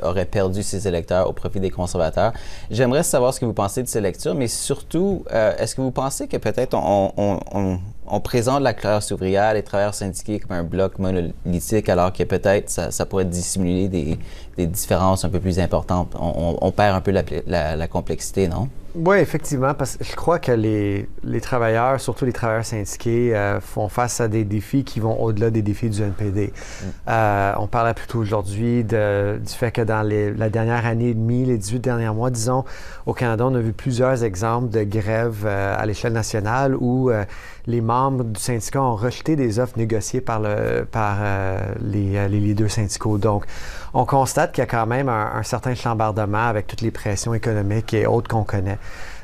aurait perdu ses électeurs au profit des conservateurs. J'aimerais savoir ce que vous pensez de ces lectures, mais surtout, est-ce que vous pensez que peut-être on présente la classe ouvrière, les travailleurs syndiqués comme un bloc monolithique, alors que peut-être ça pourrait dissimuler des différences un peu plus importantes? On perd un peu la complexité, non? Oui, effectivement, parce que je crois que les travailleurs, surtout les travailleurs syndiqués, font face à des défis qui vont au-delà des défis du NPD. On parlait plutôt aujourd'hui du fait que dans la dernière année et demie, les 18 derniers mois, disons, au Canada, on a vu plusieurs exemples de grèves à l'échelle nationale où les membres membres du syndicat ont rejeté des offres négociées par les leaders syndicaux. Donc, on constate qu'il y a quand même un certain chambardement avec toutes les pressions économiques et autres qu'on connaît.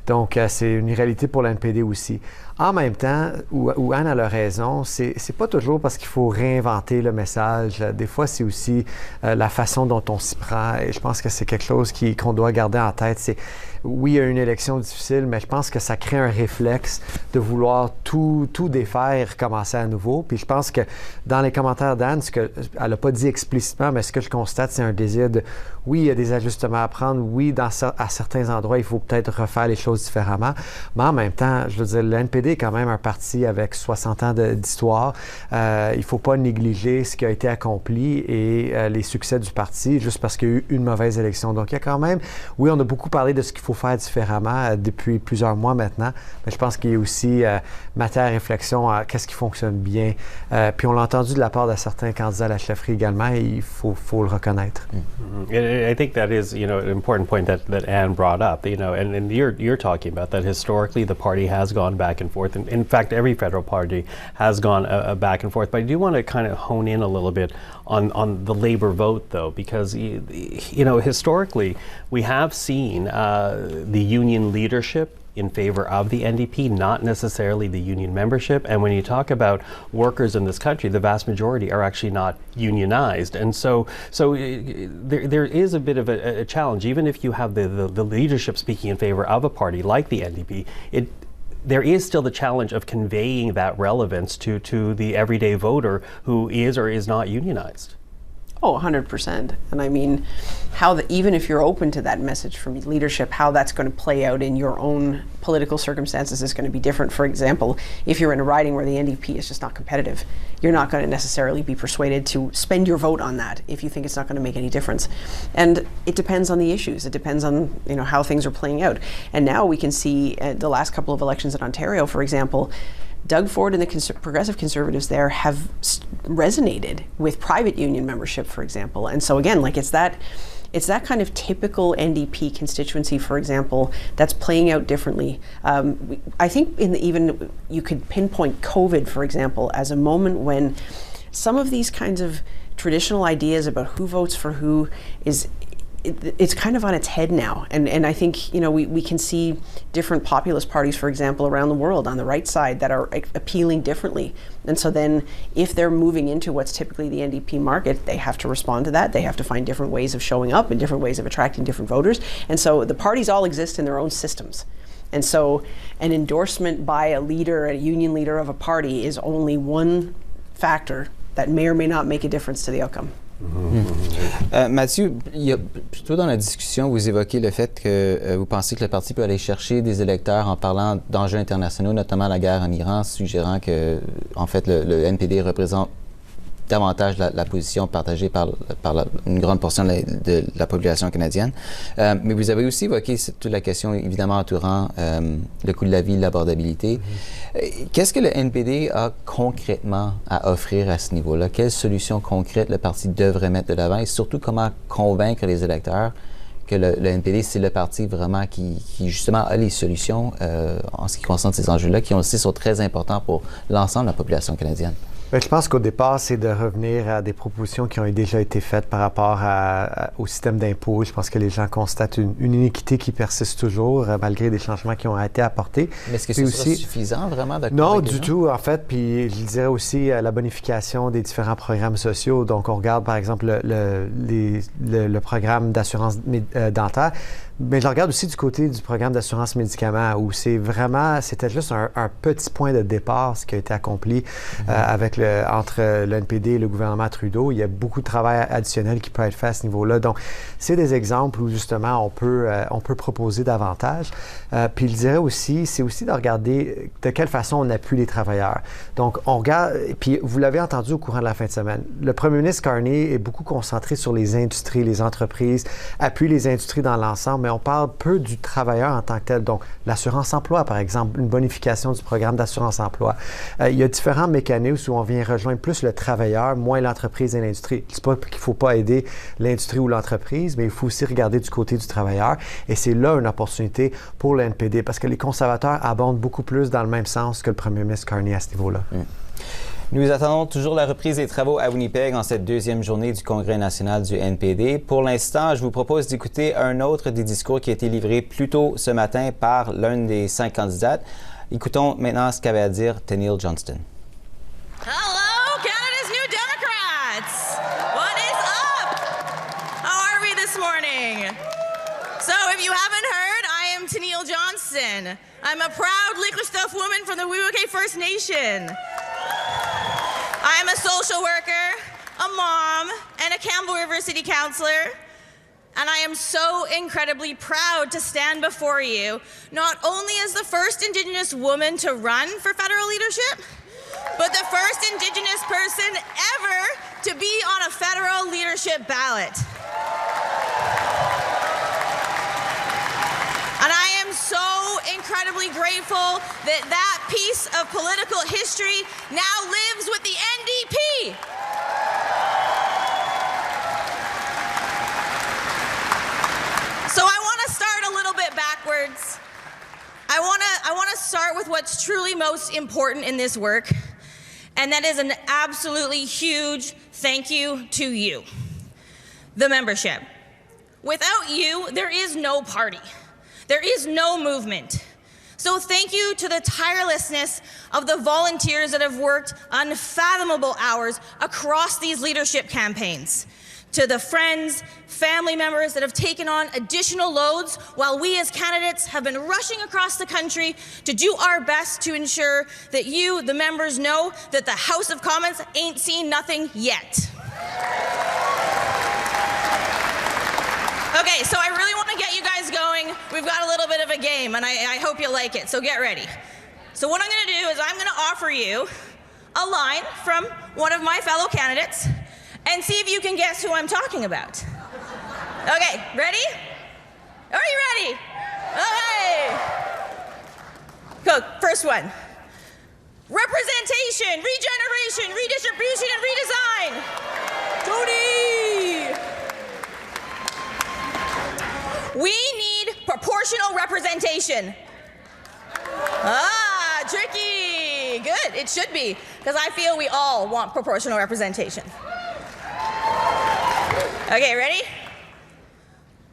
Donc, c'est une réalité pour l'NPD aussi. En même temps, où Anne a le raison, c'est pas toujours parce qu'il faut réinventer le message. Des fois, c'est aussi la façon dont on s'y prend. Et je pense que c'est quelque chose qu'on doit garder en tête. Oui, il y a une élection difficile, mais je pense que ça crée un réflexe de vouloir tout défaire, commencer à nouveau. Puis je pense que dans les commentaires d'Anne, elle n'a pas dit explicitement, mais ce que je constate, c'est un désir de, oui, il y a des ajustements à prendre. Oui, à certains endroits, il faut peut-être refaire les choses différemment. Mais en même temps, je veux dire, le NPD est quand même un parti avec 60 ans d'histoire. Il ne faut pas négliger ce qui a été accompli et les succès du parti juste parce qu'il y a eu une mauvaise élection. Donc, il y a quand même, oui, on a beaucoup parlé de ce qu'il faut faire différemment depuis plusieurs mois maintenant, mais je pense qu'il y a aussi matière à réflexion à qu'est-ce qui fonctionne bien. Puis on l'a entendu de la part de certains candidats à la chefferie également et il faut le reconnaître. Mm-hmm. I think that is, an important point that Anne brought up, and you're talking about that historically the party has gone back and forth. And in fact, every federal party has gone back and forth. But I do want to kind of hone in a little bit on the labor vote, though, because, historically, we have seen the union leadership in favor of the NDP, not necessarily the union membership. And when you talk about workers in this country, the vast majority are actually not unionized. And so there is a bit of a challenge, even if you have the leadership speaking in favor of a party like the NDP, there is still the challenge of conveying that relevance to the everyday voter who is or is not unionized. Oh, 100%. And I mean, even if you're open to that message from leadership, how that's going to play out in your own political circumstances is going to be different. For example, if you're in a riding where the NDP is just not competitive, you're not going to necessarily be persuaded to spend your vote on that if you think it's not going to make any difference. And it depends on the issues. It depends on how things are playing out. And now we can see the last couple of elections in Ontario, for example, Doug Ford and the progressive conservatives there have resonated with private union membership, for example. And so again, it's that kind of typical NDP constituency, for example, that's playing out differently. I think even you could pinpoint COVID, for example, as a moment when some of these kinds of traditional ideas about who votes for who it's kind of on its head now. And I think, we can see different populist parties, for example, around the world on the right side that are appealing differently. And so then if they're moving into what's typically the NDP market, they have to respond to that. They have to find different ways of showing up and different ways of attracting different voters. And so the parties all exist in their own systems. And so an endorsement by a union leader of a party is only one factor that may or may not make a difference to the outcome. Mathieu, plutôt dans la discussion, vous évoquez le fait que vous pensez que le parti peut aller chercher des électeurs en parlant d'enjeux internationaux, notamment la guerre en Iran, suggérant que, en fait, le NPD représente davantage la position partagée par une grande portion de la population canadienne. Mais vous avez aussi évoqué toute la question, évidemment, entourant le coût de la vie, l'abordabilité. Qu'est-ce que le NPD a concrètement à offrir à ce niveau-là? Quelles solutions concrètes le parti devrait mettre de l'avant et surtout comment convaincre les électeurs que le NPD, c'est le parti vraiment qui justement a les solutions en ce qui concerne ces enjeux-là, qui, on le sait, sont très importants pour l'ensemble de la population canadienne? Je pense qu'au départ, c'est de revenir à des propositions qui ont déjà été faites par rapport au système d'impôt. Je pense que les gens constatent une inéquité qui persiste toujours, malgré des changements qui ont été apportés. Mais est-ce que c'est suffisant, vraiment? Non, du tout, en fait. Puis je dirais aussi la bonification des différents programmes sociaux. Donc, on regarde, par exemple, le programme d'assurance dentaire. Mais je regarde aussi du côté du programme d'assurance médicaments où c'était juste un petit point de départ, ce qui a été accompli entre le NPD et le gouvernement Trudeau. Il y a beaucoup de travail additionnel qui peut être fait à ce niveau-là. Donc, c'est des exemples où, justement, on peut proposer davantage. Puis, je dirais aussi, c'est aussi de regarder de quelle façon on appuie les travailleurs. Donc, on regarde, puis vous l'avez entendu au courant de la fin de semaine, le premier ministre Carney est beaucoup concentré sur les industries, les entreprises, appuie les industries dans l'ensemble, mais on parle peu du travailleur en tant que tel. Donc, l'assurance-emploi, par exemple, une bonification du programme d'assurance-emploi. Il y a différents mécanismes où on on vient rejoindre plus le travailleur, moins l'entreprise et l'industrie. C'est pas qu'il faut pas aider l'industrie ou l'entreprise, mais il faut aussi regarder du côté du travailleur. Et c'est là une opportunité pour le NPD, parce que les conservateurs abondent beaucoup plus dans le même sens que le premier ministre Carney à ce niveau-là. Nous attendons toujours la reprise des travaux à Winnipeg en cette deuxième journée du Congrès national du NPD. Pour l'instant, je vous propose d'écouter un autre des discours qui a été livré plus tôt ce matin par l'un des 5 candidats. Écoutons maintenant ce qu'avait à dire Tenille Johnston. Hello, Canada's New Democrats! What is up? How are we this morning? So, if you haven't heard, I am Tenille Johnston. I'm a proud liquor stuff woman from the Winnipeg First Nation. I am a social worker, a mom, and a Campbell River City Councillor. And I am so incredibly proud to stand before you, not only as the first Indigenous woman to run for federal leadership, but the first Indigenous person ever to be on a federal leadership ballot. And I am so incredibly grateful that that piece of political history now lives with the NDP. So I want to start a little bit backwards. I want to start with what's truly most important in this work, and that is an absolutely huge thank you to you, the membership. Without you, there is no party. There is no movement. So thank you to the tirelessness of the volunteers that have worked unfathomable hours across these leadership campaigns. To the friends, family members that have taken on additional loads while we as candidates have been rushing across the country to do our best to ensure that you, the members, know that the House of Commons ain't seen nothing yet. Okay, so I really want to get you guys going. We've got a little bit of a game, and I hope you like it, so get ready. So what I'm going to do is I'm going to offer you a line from one of my fellow candidates and see if you can guess who I'm talking about. Okay, ready? Are you ready? Okay. Go, first one. Representation, regeneration, redistribution, and redesign. Tony! We need proportional representation. Ah, tricky. Good, it should be, because I feel we all want proportional representation. Okay, ready?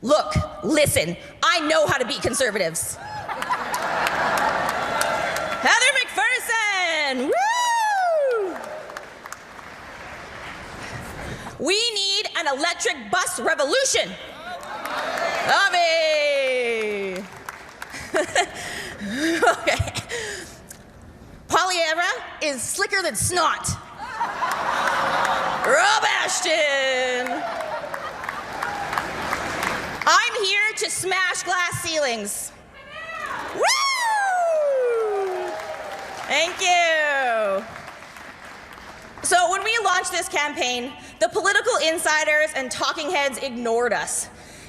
Look, listen, I know how to beat conservatives. Heather McPherson, woo! We need an electric bus revolution. Abby! Okay. Polyera is slicker than snot. Rob Ashton! I'm here to smash glass ceilings. Woo! Thank you. So when we launched this campaign, the political insiders and talking heads ignored us.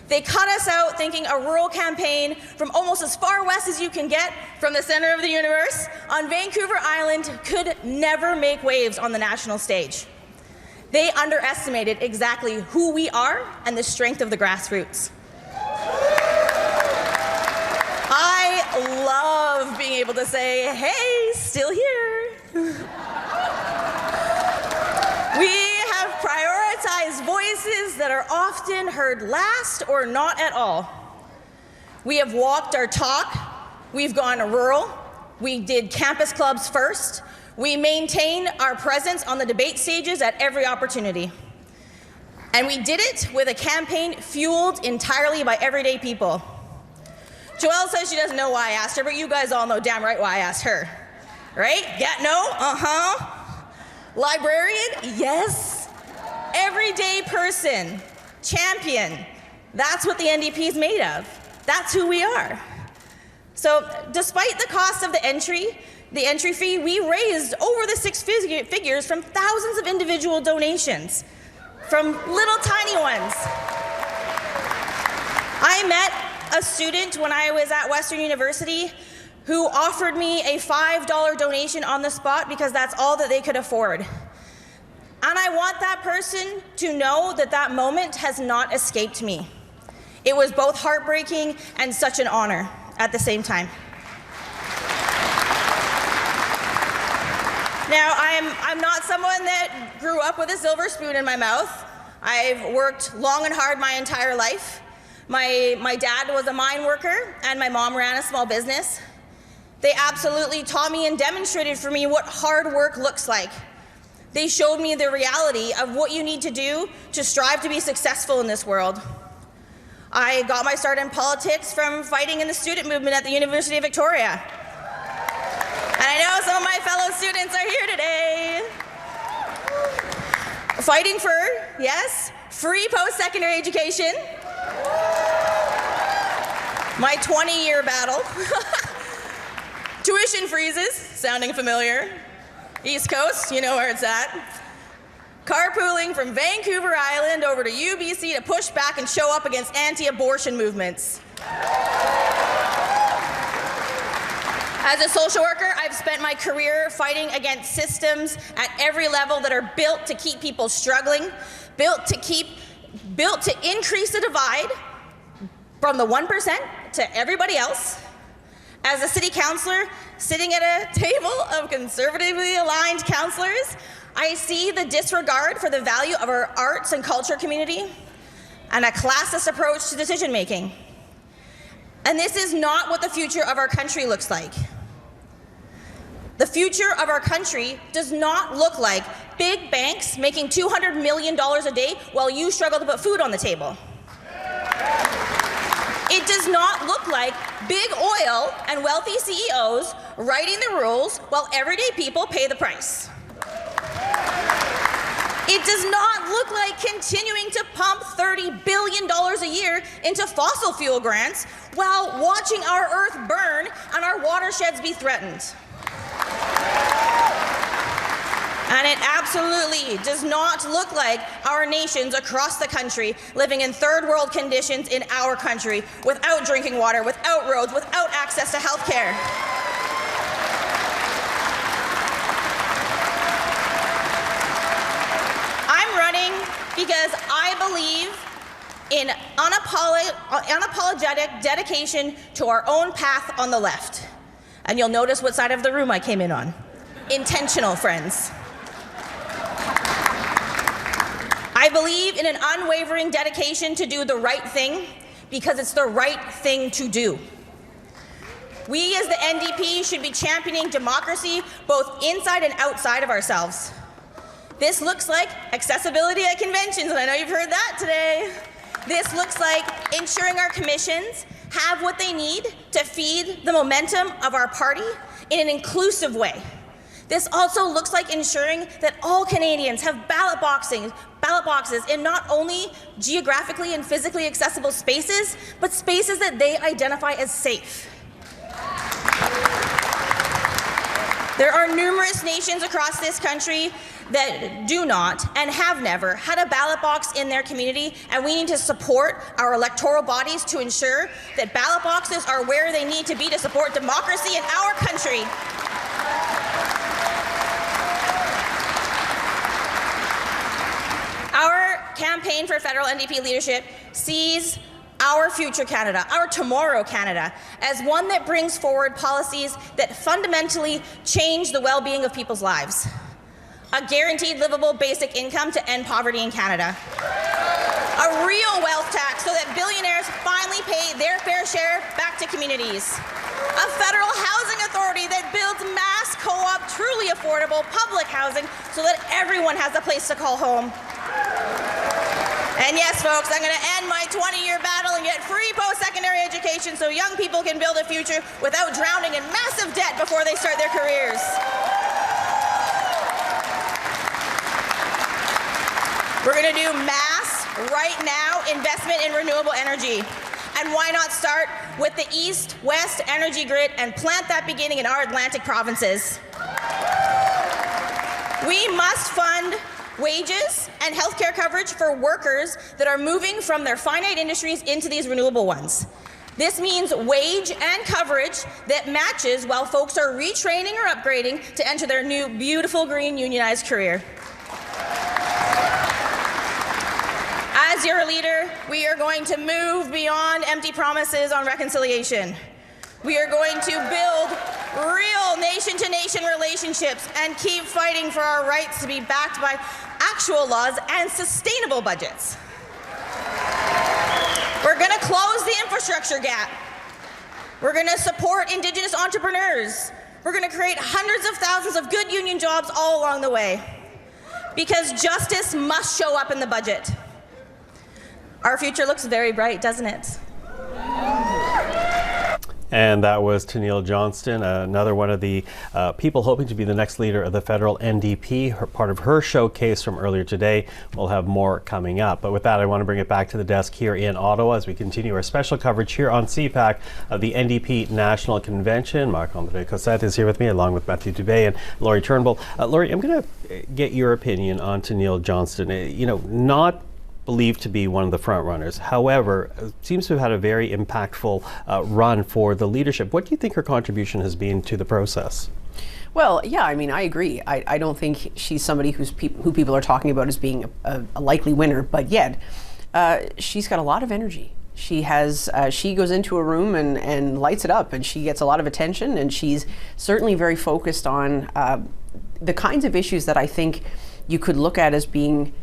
They cut us out thinking a rural campaign from almost as far west as you can get from the center of the universe on Vancouver Island could never make waves on the national stage. They underestimated exactly who we are and the strength of the grassroots. I love being able to say, hey, still here. We have prioritized voices that are often heard last or not at all. We have walked our talk. We've gone rural. We did campus clubs first. We maintain our presence on the debate stages at every opportunity. And we did it with a campaign fueled entirely by everyday people. Joelle says she doesn't know why I asked her, but you guys all know damn right why I asked her. Right? Yeah, no? Uh-huh. Librarian? Yes. Everyday person. Champion. That's what the NDP is made of. That's who we are. So despite the cost of the entry fee, we raised over the six figures from thousands of individual donations, from little tiny ones. I met a student when I was at Western University who offered me a $5 donation on the spot because that's all that they could afford. And I want that person to know that that moment has not escaped me. It was both heartbreaking and such an honor at the same time. Now, I'm not someone that grew up with a silver spoon in my mouth. I've worked long and hard my entire life. My dad was a mine worker, and my mom ran a small business. They absolutely taught me and demonstrated for me what hard work looks like. They showed me the reality of what you need to do to strive to be successful in this world. I got my start in politics from fighting in the student movement at the University of Victoria. And I know some of my fellow students are here today. Fighting for, yes, free post-secondary education. My 20-year battle. Tuition freezes, sounding familiar. East Coast, you know where it's at. Carpooling from Vancouver Island over to UBC to push back and show up against anti-abortion movements. As a social worker, I've spent my career fighting against systems at every level that are built to keep people struggling, built to increase the divide from the 1% to everybody else. As a city councillor, sitting at a table of conservatively aligned councillors, I see the disregard for the value of our arts and culture community and a classist approach to decision making. And this is not what the future of our country looks like. The future of our country does not look like big banks making $200 million a day while you struggle to put food on the table. It does not look like big oil and wealthy CEOs writing the rules while everyday people pay the price. It does not look like continuing to pump $30 billion a year into fossil fuel grants while watching our earth burn and our watersheds be threatened. And it absolutely does not look like our nations across the country living in third world conditions in our country without drinking water, without roads, without access to health care. I'm running because I believe in unapologetic dedication to our own path on the left. And you'll notice what side of the room I came in on. Intentional, friends. I believe in an unwavering dedication to do the right thing because it's the right thing to do. We as the NDP should be championing democracy both inside and outside of ourselves. This looks like accessibility at conventions, and I know you've heard that today. This looks like ensuring our commissions have what they need to feed the momentum of our party in an inclusive way. This also looks like ensuring that all Canadians have ballot boxes in not only geographically and physically accessible spaces, but spaces that they identify as safe. There are numerous nations across this country that do not and have never had a ballot box in their community, and we need to support our electoral bodies to ensure that ballot boxes are where they need to be to support democracy in our country. Our campaign for federal NDP leadership sees our future Canada, our tomorrow Canada, as one that brings forward policies that fundamentally change the well-being of people's lives. A guaranteed livable basic income to end poverty in Canada. A real wealth tax so that billionaires finally pay their fair share back to communities. A federal housing authority that builds mass co-op, truly affordable public housing so that everyone has a place to call home. And yes, folks, I'm going to end my 20-year battle and get free post-secondary education so young people can build a future without drowning in massive debt before they start their careers. We're going to do mass, right now, investment in renewable energy. And why not start with the east-west energy grid and plant that beginning in our Atlantic provinces? We must fund wages and healthcare coverage for workers that are moving from their finite industries into these renewable ones. This means wage and coverage that matches while folks are retraining or upgrading to enter their new beautiful green unionized career. As your leader, we are going to move beyond empty promises on reconciliation. We are going to build real nation-to-nation relationships and keep fighting for our rights to be backed by actual laws and sustainable budgets. We're going to close the infrastructure gap. We're going to support Indigenous entrepreneurs. We're going to create hundreds of thousands of good union jobs all along the way. Because justice must show up in the budget. Our future looks very bright, doesn't it? And that was Tenille Johnston, another one of the people hoping to be the next leader of the federal NDP, part of her showcase from earlier today. We'll have more coming up. But with that, I want to bring it back to the desk here in Ottawa as we continue our special coverage here on CPAC of the NDP National Convention. Marc-André Cossette is here with me, along with Matthew Dubé and Laurie Turnbull. Laurie, I'm going to get your opinion on Tenille Johnston. Not believed to be one of the front runners. However, seems to have had a very impactful run for the leadership. What do you think her contribution has been to the process? Well, yeah, I mean, I agree. I don't think she's somebody who people are talking about as being a likely winner, but yet she's got a lot of energy. She has. She goes into a room and lights it up, and she gets a lot of attention, and she's certainly very focused on the kinds of issues that I think you could look at as being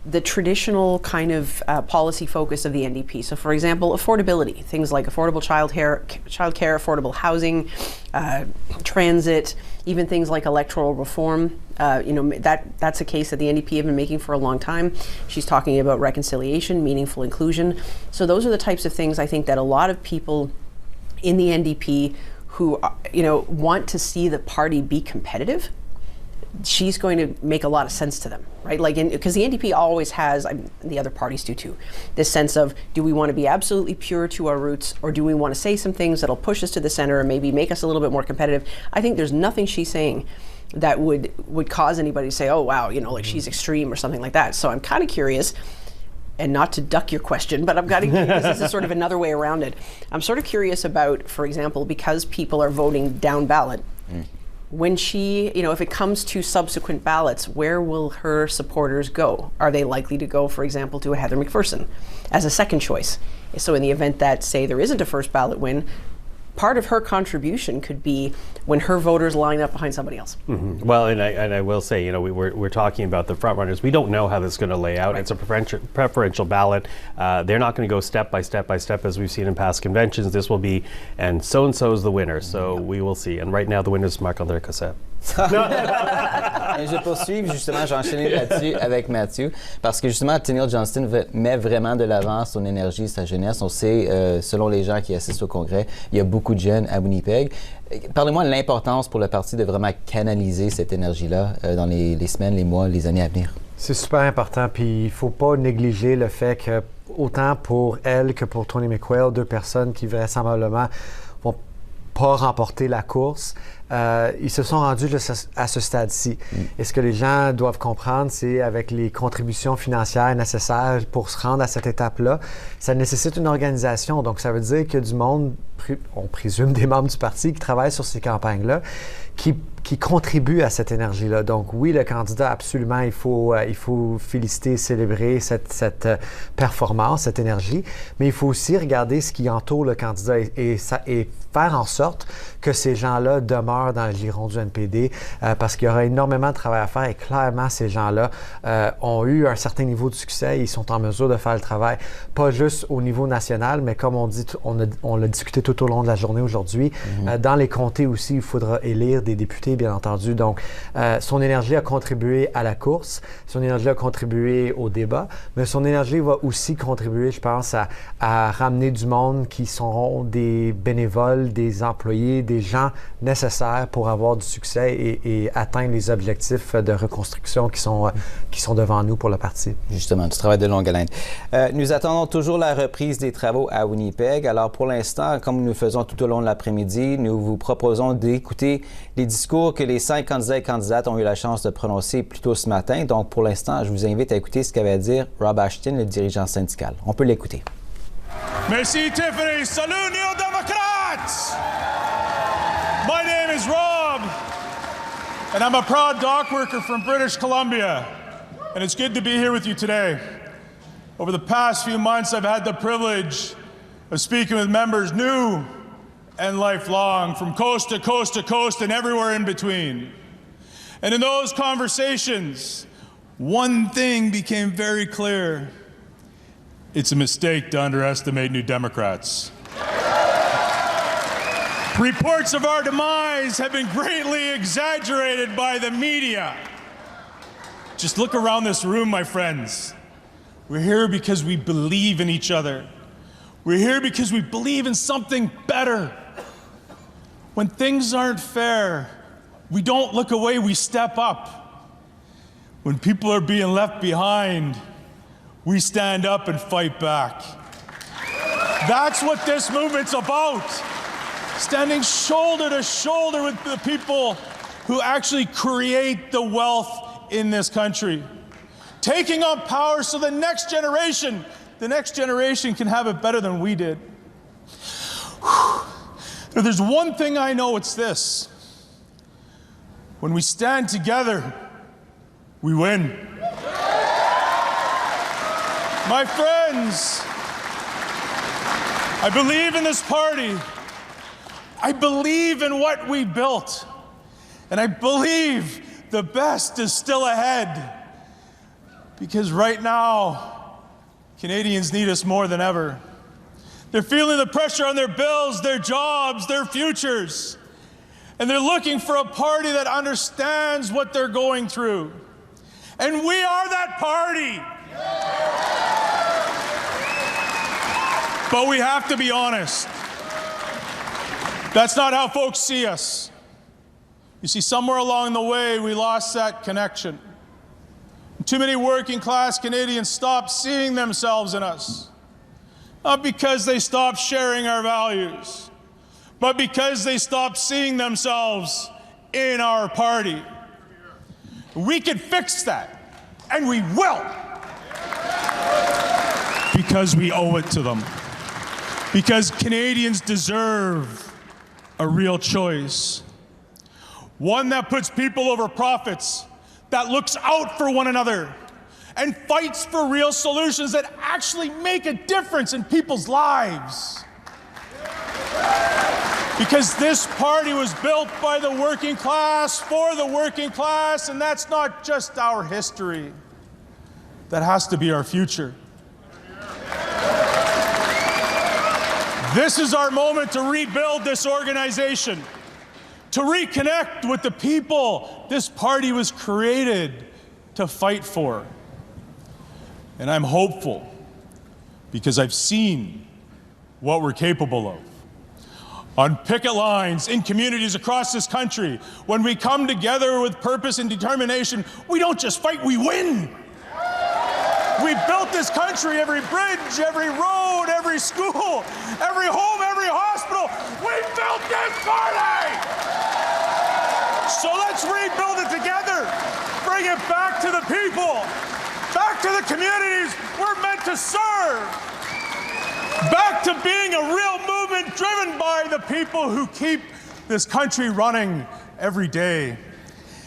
the traditional kind of policy focus of the NDP. So, for example, affordability, things like affordable childcare, affordable housing, transit, even things like electoral reform. That's a case that the NDP have been making for a long time. She's talking about reconciliation, meaningful inclusion. So those are the types of things I think that a lot of people in the NDP who want to see the party be competitive, she's going to make a lot of sense to them, right? Because the NDP always has, the other parties do too, this sense of, do we want to be absolutely pure to our roots, or do we want to say some things that'll push us to the center and maybe make us a little bit more competitive? I think there's nothing she's saying that would cause anybody to say, oh wow, she's extreme or something like that. So I'm kind of curious, and not to duck your question, but I'm kind of curious, this is sort of another way around it. I'm sort of curious about, for example, because people are voting down ballot, when she, if it comes to subsequent ballots, where will her supporters go? Are they likely to go, for example, to a Heather McPherson as a second choice? So in the event that, say, there isn't a first ballot win, part of her contribution could be when her voters line up behind somebody else. Mm-hmm. Well, and I will say, we're talking about the front runners. We don't know how this is going to lay out. Right. It's a preferential ballot. They're not going to go step by step as we've seen in past conventions. This will be, and so is the winner. So we will see. And right now, the winner is Marc-André Cossette. Je vais poursuivre, justement, j'ai enchaîné là-dessus avec Mathieu, parce que justement, Tenille Johnston met vraiment de l'avant son énergie, sa jeunesse. On sait, selon les gens qui assistent au Congrès, il y a beaucoup de jeunes à Winnipeg. Parlez-moi de l'importance pour le parti de vraiment canaliser cette énergie-là dans les semaines, les mois, les années à venir. C'est super important, puis il ne faut pas négliger le fait que, autant pour elle que pour Tony McQuail, deux personnes qui vraisemblablement vont pas remporter la course, ils se sont rendus à ce stade-ci. Et ce que les gens doivent comprendre, c'est avec les contributions financières nécessaires pour se rendre à cette étape-là, ça nécessite une organisation. Donc, ça veut dire qu'il y a du monde, on présume des membres du parti qui travaillent sur ces campagnes-là, qui contribuent à cette énergie-là. Donc oui, le candidat, absolument, il faut féliciter, célébrer cette performance, cette énergie, mais il faut aussi regarder ce qui entoure le candidat et faire en sorte que ces gens-là demeurent dans le giron du NPD parce qu'il y aura énormément de travail à faire et clairement, ces gens-là ont eu un certain niveau de succès et ils sont en mesure de faire le travail, pas juste au niveau national, mais comme on dit, on l'a discuté tout au long de la journée aujourd'hui, dans les comtés aussi, il faudra élire des députés, bien entendu. Donc, son énergie a contribué à la course, son énergie a contribué au débat, mais son énergie va aussi contribuer, je pense, à ramener du monde qui seront des bénévoles, des employés, des gens nécessaires pour avoir du succès et atteindre les objectifs de reconstruction qui sont devant nous pour le parti. Justement, du travail de longue haleine. Nous attendons toujours la reprise des travaux à Winnipeg. Alors, pour l'instant, comme nous le faisons tout au long de l'après-midi, nous vous proposons d'écouter les discours que les 5 candidats et candidates ont eu la chance de prononcer plus tôt ce matin. Donc, pour l'instant, je vous invite à écouter ce qu'avait à dire Rob Ashton, le dirigeant syndical. On peut l'écouter. Merci Tiffany. Salut Néo-Démocrats! My name is Rob, and I'm a proud dock worker from British Columbia, and it's good to be here with you today. Over the past few months, I've had the privilege of speaking with members new and lifelong from coast to coast to coast and everywhere in between. And in those conversations, one thing became very clear. It's a mistake to underestimate New Democrats. Reports of our demise have been greatly exaggerated by the media. Just look around this room, my friends. We're here because we believe in each other. We're here because we believe in something better. When things aren't fair, we don't look away, we step up. When people are being left behind, we stand up and fight back. That's what this movement's about. Standing shoulder to shoulder with the people who actually create the wealth in this country. Taking on power so the next generation can have it better than we did. If there's one thing I know, it's this. When we stand together, we win. My friends, I believe in this party. I believe in what we built. And I believe the best is still ahead. Because right now, Canadians need us more than ever. They're feeling the pressure on their bills, their jobs, their futures. And they're looking for a party that understands what they're going through. And we are that party. But we have to be honest. That's not how folks see us. You see, somewhere along the way, we lost that connection. Too many working class Canadians stopped seeing themselves in us. Not because they stopped sharing our values, but because they stopped seeing themselves in our party. We can fix that, and we will. Because we owe it to them. Because Canadians deserve a real choice. One that puts people over profits, that looks out for one another, and fights for real solutions that actually make a difference in people's lives. Because this party was built by the working class, for the working class, and that's not just our history. That has to be our future. This is our moment to rebuild this organization, to reconnect with the people this party was created to fight for. And I'm hopeful because I've seen what we're capable of. On picket lines, in communities across this country, when we come together with purpose and determination, we don't just fight, we win. We built this country, every bridge, every road, every school, every home, every hospital. We built this party! So let's rebuild it together. Bring it back to the people, back to the communities we're meant to serve. Back to being a real movement driven by the people who keep this country running every day.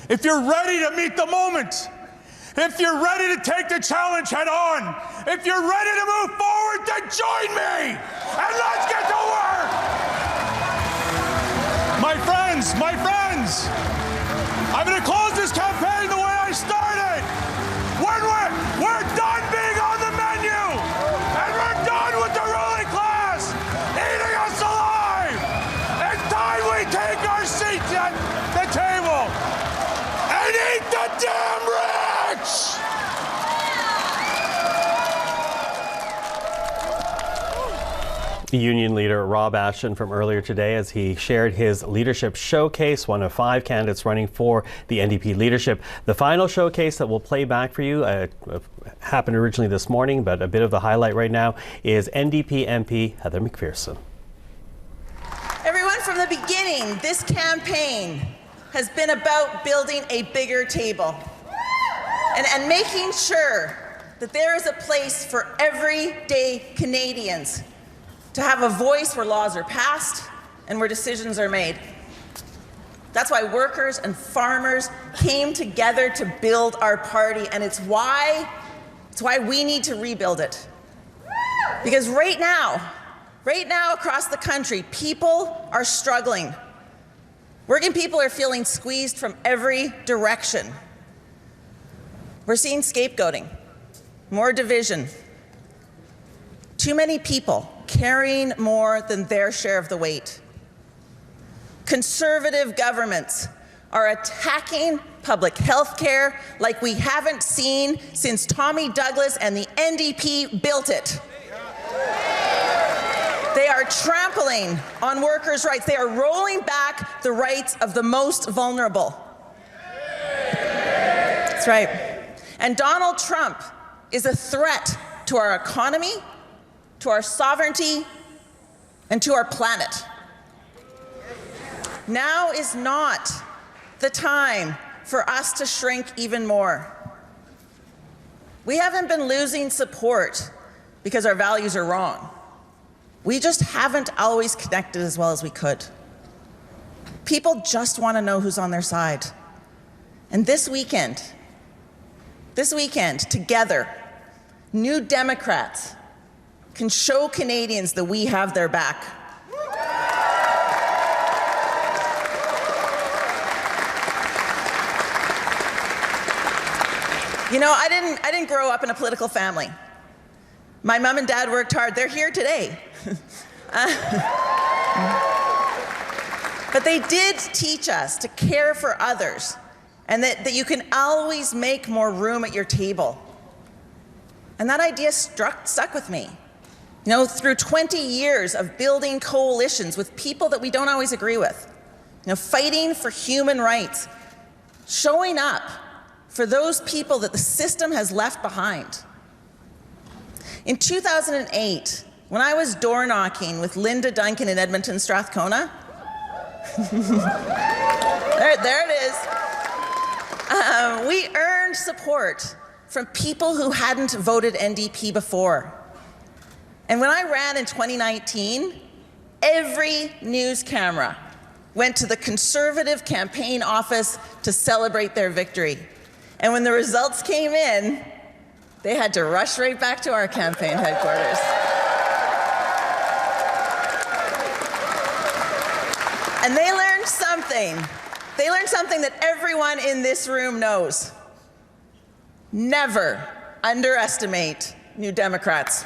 If you're ready to meet the moment, if you're ready to take the challenge head on, if you're ready to move forward, then join me and let's get to work! My friends, I'm going to close this campaign the way I started. We're done being on the menu, and we're done with the ruling class eating us alive. It's time we take our seats at the table and eat the damn rich! Union leader Rob Ashton from earlier today as he shared his leadership showcase, one of 5 candidates running for the NDP leadership. The final showcase that we'll play back for you happened originally this morning, but a bit of the highlight right now is NDP MP Heather McPherson. Everyone, from the beginning, this campaign has been about building a bigger table and making sure that there is a place for everyday Canadians to have a voice where laws are passed and where decisions are made. That's why workers and farmers came together to build our party, and it's why we need to rebuild it. Because right now across the country, people are struggling. Working people are feeling squeezed from every direction. We're seeing scapegoating, more division, too many people carrying more than their share of the weight. Conservative governments are attacking public health care like we haven't seen since Tommy Douglas and the NDP built it. They are trampling on workers' rights. They are rolling back the rights of the most vulnerable. That's right. And Donald Trump is a threat to our economy, to our sovereignty, and to our planet. Now is not the time for us to shrink even more. We haven't been losing support because our values are wrong. We just haven't always connected as well as we could. People just want to know who's on their side. And this weekend, together, New Democrats can show Canadians that we have their back. You know, I didn't grow up in a political family. My mom and dad worked hard. They're here today. But they did teach us to care for others and that you can always make more room at your table. And that idea stuck with me. You know, through 20 years of building coalitions with people that we don't always agree with, you know, fighting for human rights, showing up for those people that the system has left behind. In 2008, when I was door knocking with Linda Duncan in Edmonton, Strathcona, there it is, we earned support from people who hadn't voted NDP before. And when I ran in 2019, every news camera went to the Conservative campaign office to celebrate their victory. And when the results came in, they had to rush right back to our campaign headquarters. And they learned something. They learned something that everyone in this room knows. Never underestimate New Democrats.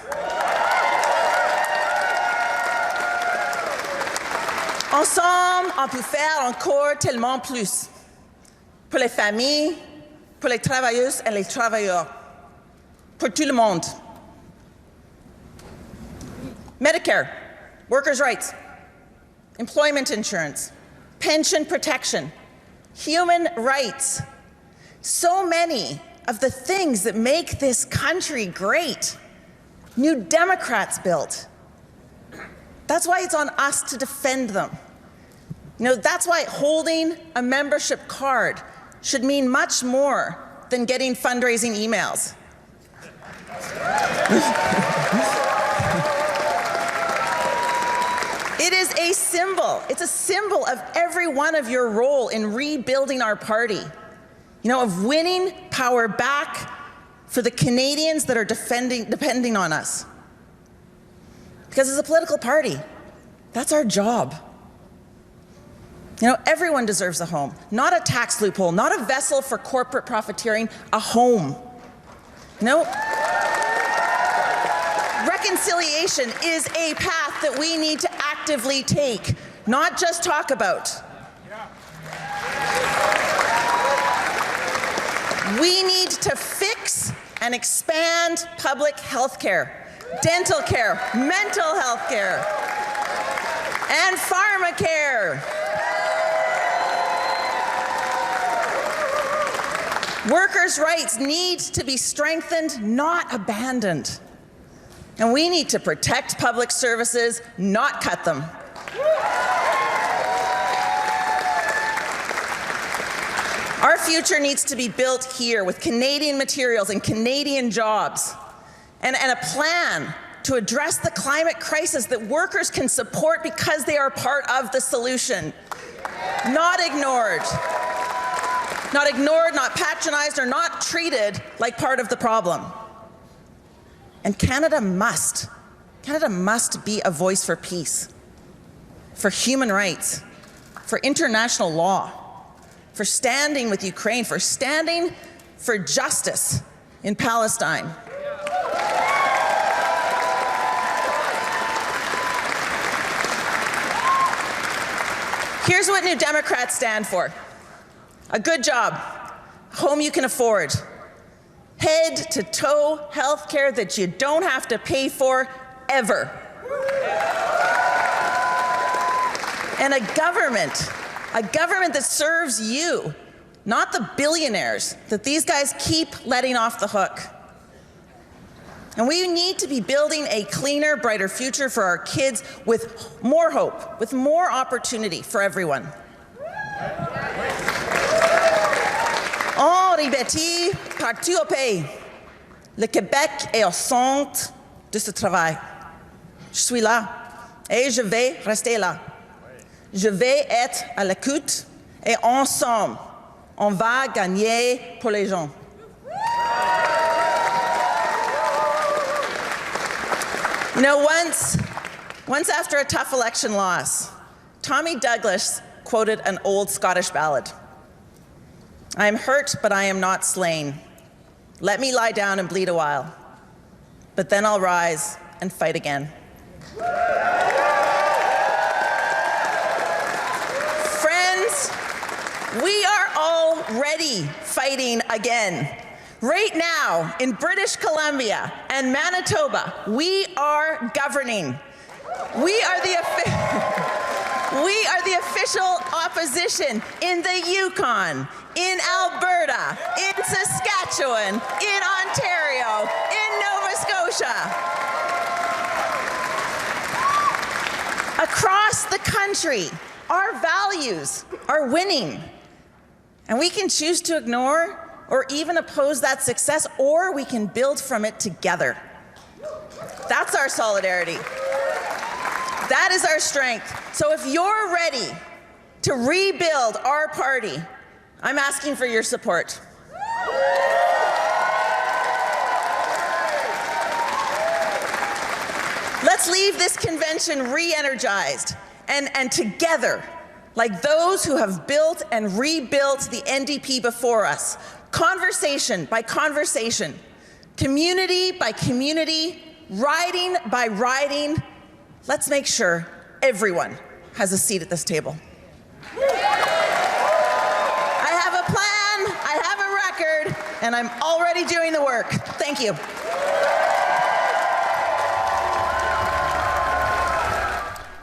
Ensemble, on peut faire encore tellement plus. Pour les familles, pour les travailleuses et les travailleurs. Pour tout le monde. Medicare, workers' rights, employment insurance, pension protection, human rights. So many of the things that make this country great, New Democrats built. That's why it's on us to defend them. You know, that's why holding a membership card should mean much more than getting fundraising emails. It is a symbol. It's a symbol of every one of your role in rebuilding our party. You know, of winning power back for the Canadians that are depending on us. Because as a political party, that's our job. You know, everyone deserves a home, not a tax loophole, not a vessel for corporate profiteering, a home. You know, reconciliation is a path that we need to actively take, not just talk about. We need to fix and expand public health care. Dental care, mental health care, and pharmacare. Workers' rights need to be strengthened, not abandoned. And we need to protect public services, not cut them. Our future needs to be built here with Canadian materials and Canadian jobs. And a plan to address the climate crisis that workers can support because they are part of the solution. Not ignored. Not ignored, not patronized, or not treated like part of the problem. And Canada must be a voice for peace, for human rights, for international law, for standing with Ukraine, for standing for justice in Palestine. Here's what New Democrats stand for. A good job, a home you can afford, head-to-toe health care that you don't have to pay for ever. And a government that serves you, not the billionaires that these guys keep letting off the hook. And we need to be building a cleaner, brighter future for our kids with more hope, with more opportunity for everyone. En répétit, partout au pays, le Québec est au centre de ce travail. Je suis là et je vais rester là. Je vais être à l'écoute et ensemble, on va gagner pour les gens. You know, once after a tough election loss, Tommy Douglas quoted an old Scottish ballad. I am hurt, but I am not slain. Let me lie down and bleed a while, but then I'll rise and fight again. Friends, we are already fighting again. Right now, in British Columbia and Manitoba, we are governing. We are the official opposition in the Yukon, in Alberta, in Saskatchewan, in Ontario, in Nova Scotia. Across the country, our values are winning. And we can choose to ignore or even oppose that success, or we can build from it together. That's our solidarity. That is our strength. So if you're ready to rebuild our party, I'm asking for your support. Let's leave this convention re-energized and together, like those who have built and rebuilt the NDP before us, conversation by conversation, community by community, riding by riding. Let's make sure everyone has a seat at this table. I have a plan, I have a record, and I'm already doing the work. Thank you.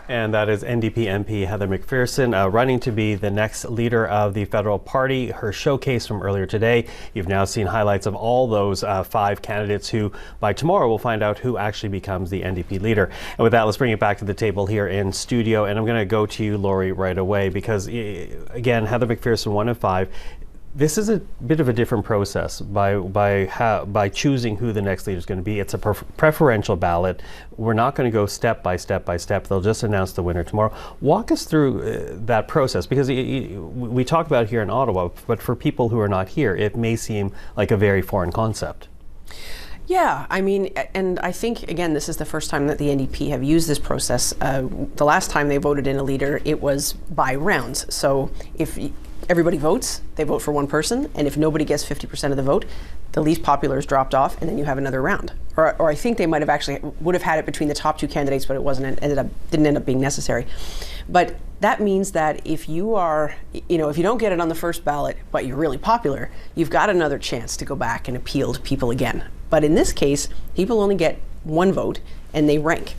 And that is NDP MP Heather McPherson running to be the next leader of the federal party. Her showcase from earlier today. You've now seen highlights of all those 5 candidates who by tomorrow will find out who actually becomes the NDP leader. And with that, let's bring it back to the table here in studio. And I'm going to go to you, Lori, right away, because again, Heather McPherson, 1 of 5. This is a bit of a different process by choosing who the next leader is going to be. It's a preferential ballot. We're not going to go step by step by step. They'll just announce the winner tomorrow. Walk us through that process, because we talk about it here in Ottawa, but for people who are not here, it may seem like a very foreign concept. Yeah, I mean, and I think, again, this is the first time that the NDP have used this process. The last time they voted in a leader, it was by rounds. So if everybody votes, they vote for one person, and if nobody gets 50% of the vote, the least popular is dropped off, and then you have another round. Or I think they might have actually would have had it between the top 2 candidates, but it didn't end up being necessary. But that means that if you are, if you don't get it on the first ballot, but you're really popular, you've got another chance to go back and appeal to people again. But in this case, people only get 1 vote, and they rank.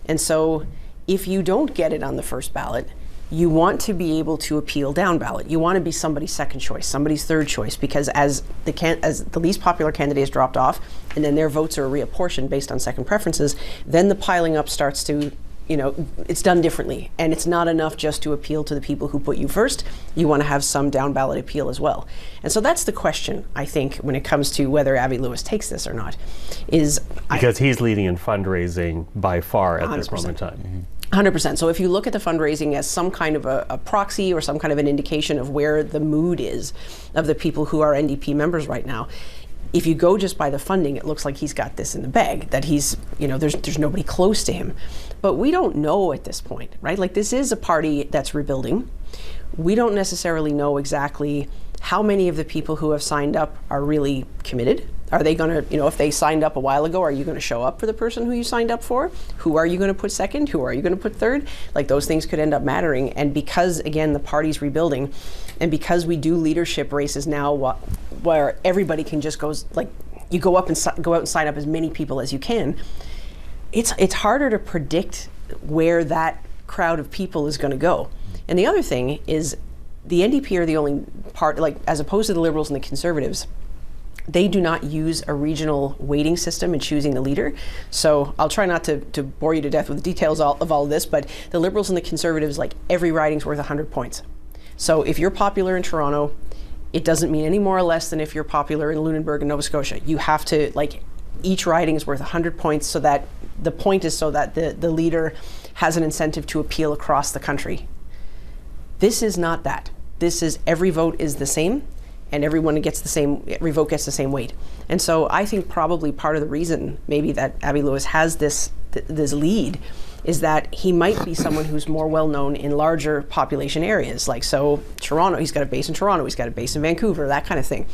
And so if you don't get it on the first ballot, you want to be able to appeal down ballot. You want to be somebody's second choice, somebody's third choice, because as the least popular candidate is dropped off, and then their votes are reapportioned based on second preferences, then the piling up starts to it's done differently. And it's not enough just to appeal to the people who put you first. You want to have some down ballot appeal as well. And so that's the question, I think, when it comes to whether Abbey Lewis takes this or not. Because he's leading in fundraising by far at 100%. This moment in time. 100%. So if you look at the fundraising as some kind of a proxy or some kind of an indication of where the mood is of the people who are NDP members right now, if you go just by the funding, it looks like he's got this in the bag, that he's, there's nobody close to him. But we don't know at this point, right? Like, this is a party that's rebuilding. We don't necessarily know exactly how many of the people who have signed up are really committed. Are they going to, if they signed up a while ago, are you going to show up for the person who you signed up for? Who are you going to put second? Who are you going to put third? Like, those things could end up mattering. And because, again, the party's rebuilding, and because we do leadership races now where everybody can just go, like, you go out and sign up as many people as you can, it's harder to predict where that crowd of people is going to go. And the other thing is, the NDP are the only part, like, as opposed to the Liberals and the Conservatives, they do not use a regional weighting system in choosing the leader. So I'll try not to bore you to death with the details of all this, but the Liberals and the Conservatives, like, every riding's worth 100 points. So if you're popular in Toronto, it doesn't mean any more or less than if you're popular in Lunenburg and Nova Scotia. You have to, like, each riding is worth 100 points, so that the point is so that the leader has an incentive to appeal across the country. This is not that. This is every vote is the same, and every vote gets the same weight. And so I think probably part of the reason maybe that Abbey Lewis has this lead is that he might be someone who's more well known in larger population areas. Like, so Toronto, he's got a base in Toronto, he's got a base in Vancouver, that kind of thing.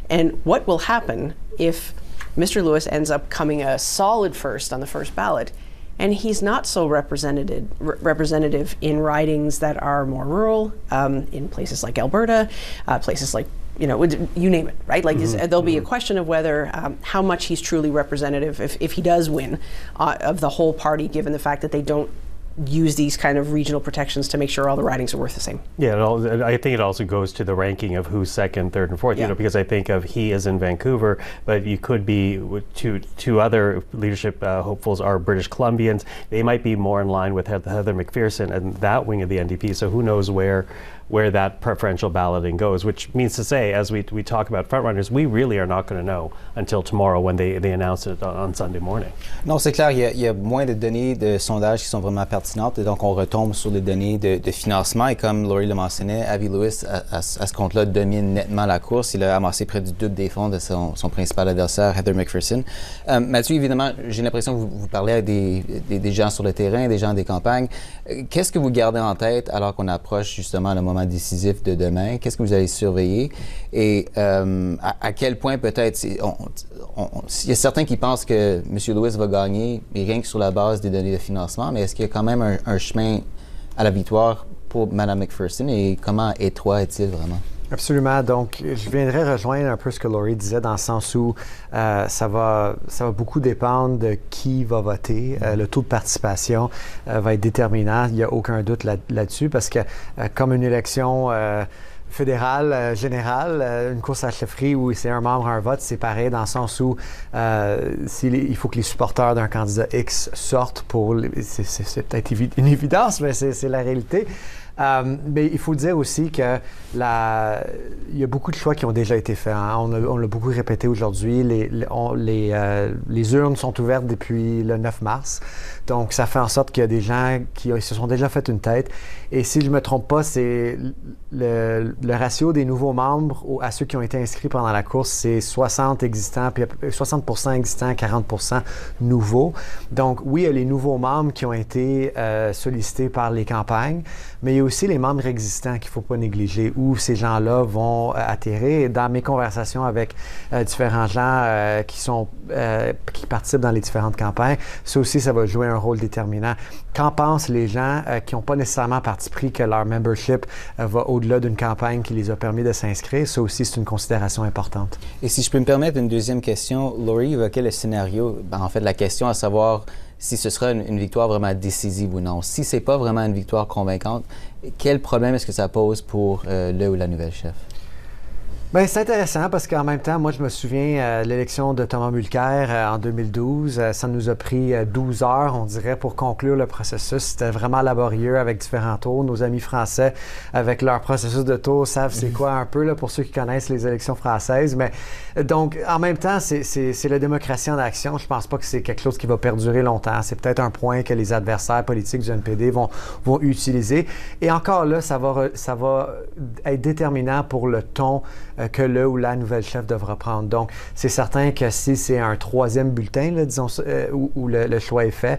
And what will happen if Mr. Lewis ends up coming a solid first on the first ballot, and he's not so representative in ridings that are more rural, in places like Alberta, places like, you name it, right? Like, there'll be a question of whether how much he's truly representative if he does win of the whole party, given the fact that they don't use these kind of regional protections to make sure all the ridings are worth the same. Yeah, I think it also goes to the ranking of who's second, third, and fourth. Yeah. Because I think of he is in Vancouver, but you could be two other leadership hopefuls are British Columbians. They might be more in line with Heather McPherson and that wing of the NDP. So who knows where that preferential balloting goes, which means to say, as we talk about frontrunners, we really are not going to know until tomorrow when they announce it on Sunday morning. Non, c'est clair, il y a moins de données de sondage qui sont vraiment pertinentes, et donc on retombe sur les données de financement, et comme Laurie le mentionnait, Abbey Lewis, à ce compte-là, domine nettement la course. Il a amassé près du double des fonds de son principal adversaire, Heather McPherson. Mathieu, évidemment, j'ai l'impression que vous parlez à des gens sur le terrain, des gens des campagnes. Qu'est-ce que vous gardez en tête alors qu'on approche justement le moment décisif de demain? Qu'est-ce que vous allez surveiller? Et à quel point peut-être, il y a certains qui pensent que M. Lewis va gagner, rien que sur la base des données de financement, mais est-ce qu'il y a quand même un chemin à la victoire pour Mme McPherson, et comment étroit est-il vraiment? Absolument. Donc, je viendrais rejoindre un peu ce que Laurie disait, dans le sens où ça va beaucoup dépendre de qui va voter. Le taux de participation va être déterminant. Il n'y a aucun doute là-dessus, parce que comme une élection fédérale, générale, une course à la chefferie où c'est un membre, un vote, c'est pareil, dans le sens où il faut que les supporters d'un candidat X sortent pour... C'est peut-être une évidence, mais c'est la réalité. Mais il faut dire aussi que il y a beaucoup de choix qui ont déjà été faits. Hein. On l'a beaucoup répété aujourd'hui. Les urnes sont ouvertes depuis le 9 mars. Donc, ça fait en sorte qu'il y a des gens qui se sont déjà fait une tête. Et si je ne me trompe pas, c'est le ratio des nouveaux membres à ceux qui ont été inscrits pendant la course, c'est 60 existants, puis 60% existants, 40% nouveaux. Donc, oui, il y a les nouveaux membres qui ont été sollicités par les campagnes, mais il y a aussi les membres existants qu'il ne faut pas négliger, où ces gens-là vont atterrir. Dans mes conversations avec différents gens qui participent dans les différentes campagnes, ça aussi, ça va jouer un rôle déterminant. Qu'en pensent les gens qui n'ont pas nécessairement parti pris que leur membership va au-delà d'une campagne qui les a permis de s'inscrire? Ça aussi, c'est une considération importante. Et si je peux me permettre une deuxième question, Laurie évoquait le scénario, en fait, la question à savoir si ce sera une victoire vraiment décisive ou non. Si ce n'est pas vraiment une victoire convaincante, quel problème est-ce que ça pose pour le ou la nouvelle chef? Bien, c'est intéressant parce qu'en même temps, moi, je me souviens de l'élection de Thomas Mulcair en 2012. Ça nous a pris 12 heures, on dirait, pour conclure le processus. C'était vraiment laborieux avec différents tours. Nos amis français, avec leur processus de tour, savent c'est quoi un peu, là, pour ceux qui connaissent les élections françaises. Mais donc, en même temps, c'est la démocratie en action. Je pense pas que c'est quelque chose qui va perdurer longtemps. C'est peut-être un point que les adversaires politiques du NPD vont utiliser. Et encore là, ça va être déterminant pour le ton que le ou la nouvelle chef devra prendre. Donc, c'est certain que si c'est un troisième bulletin, là, disons, où le choix est fait,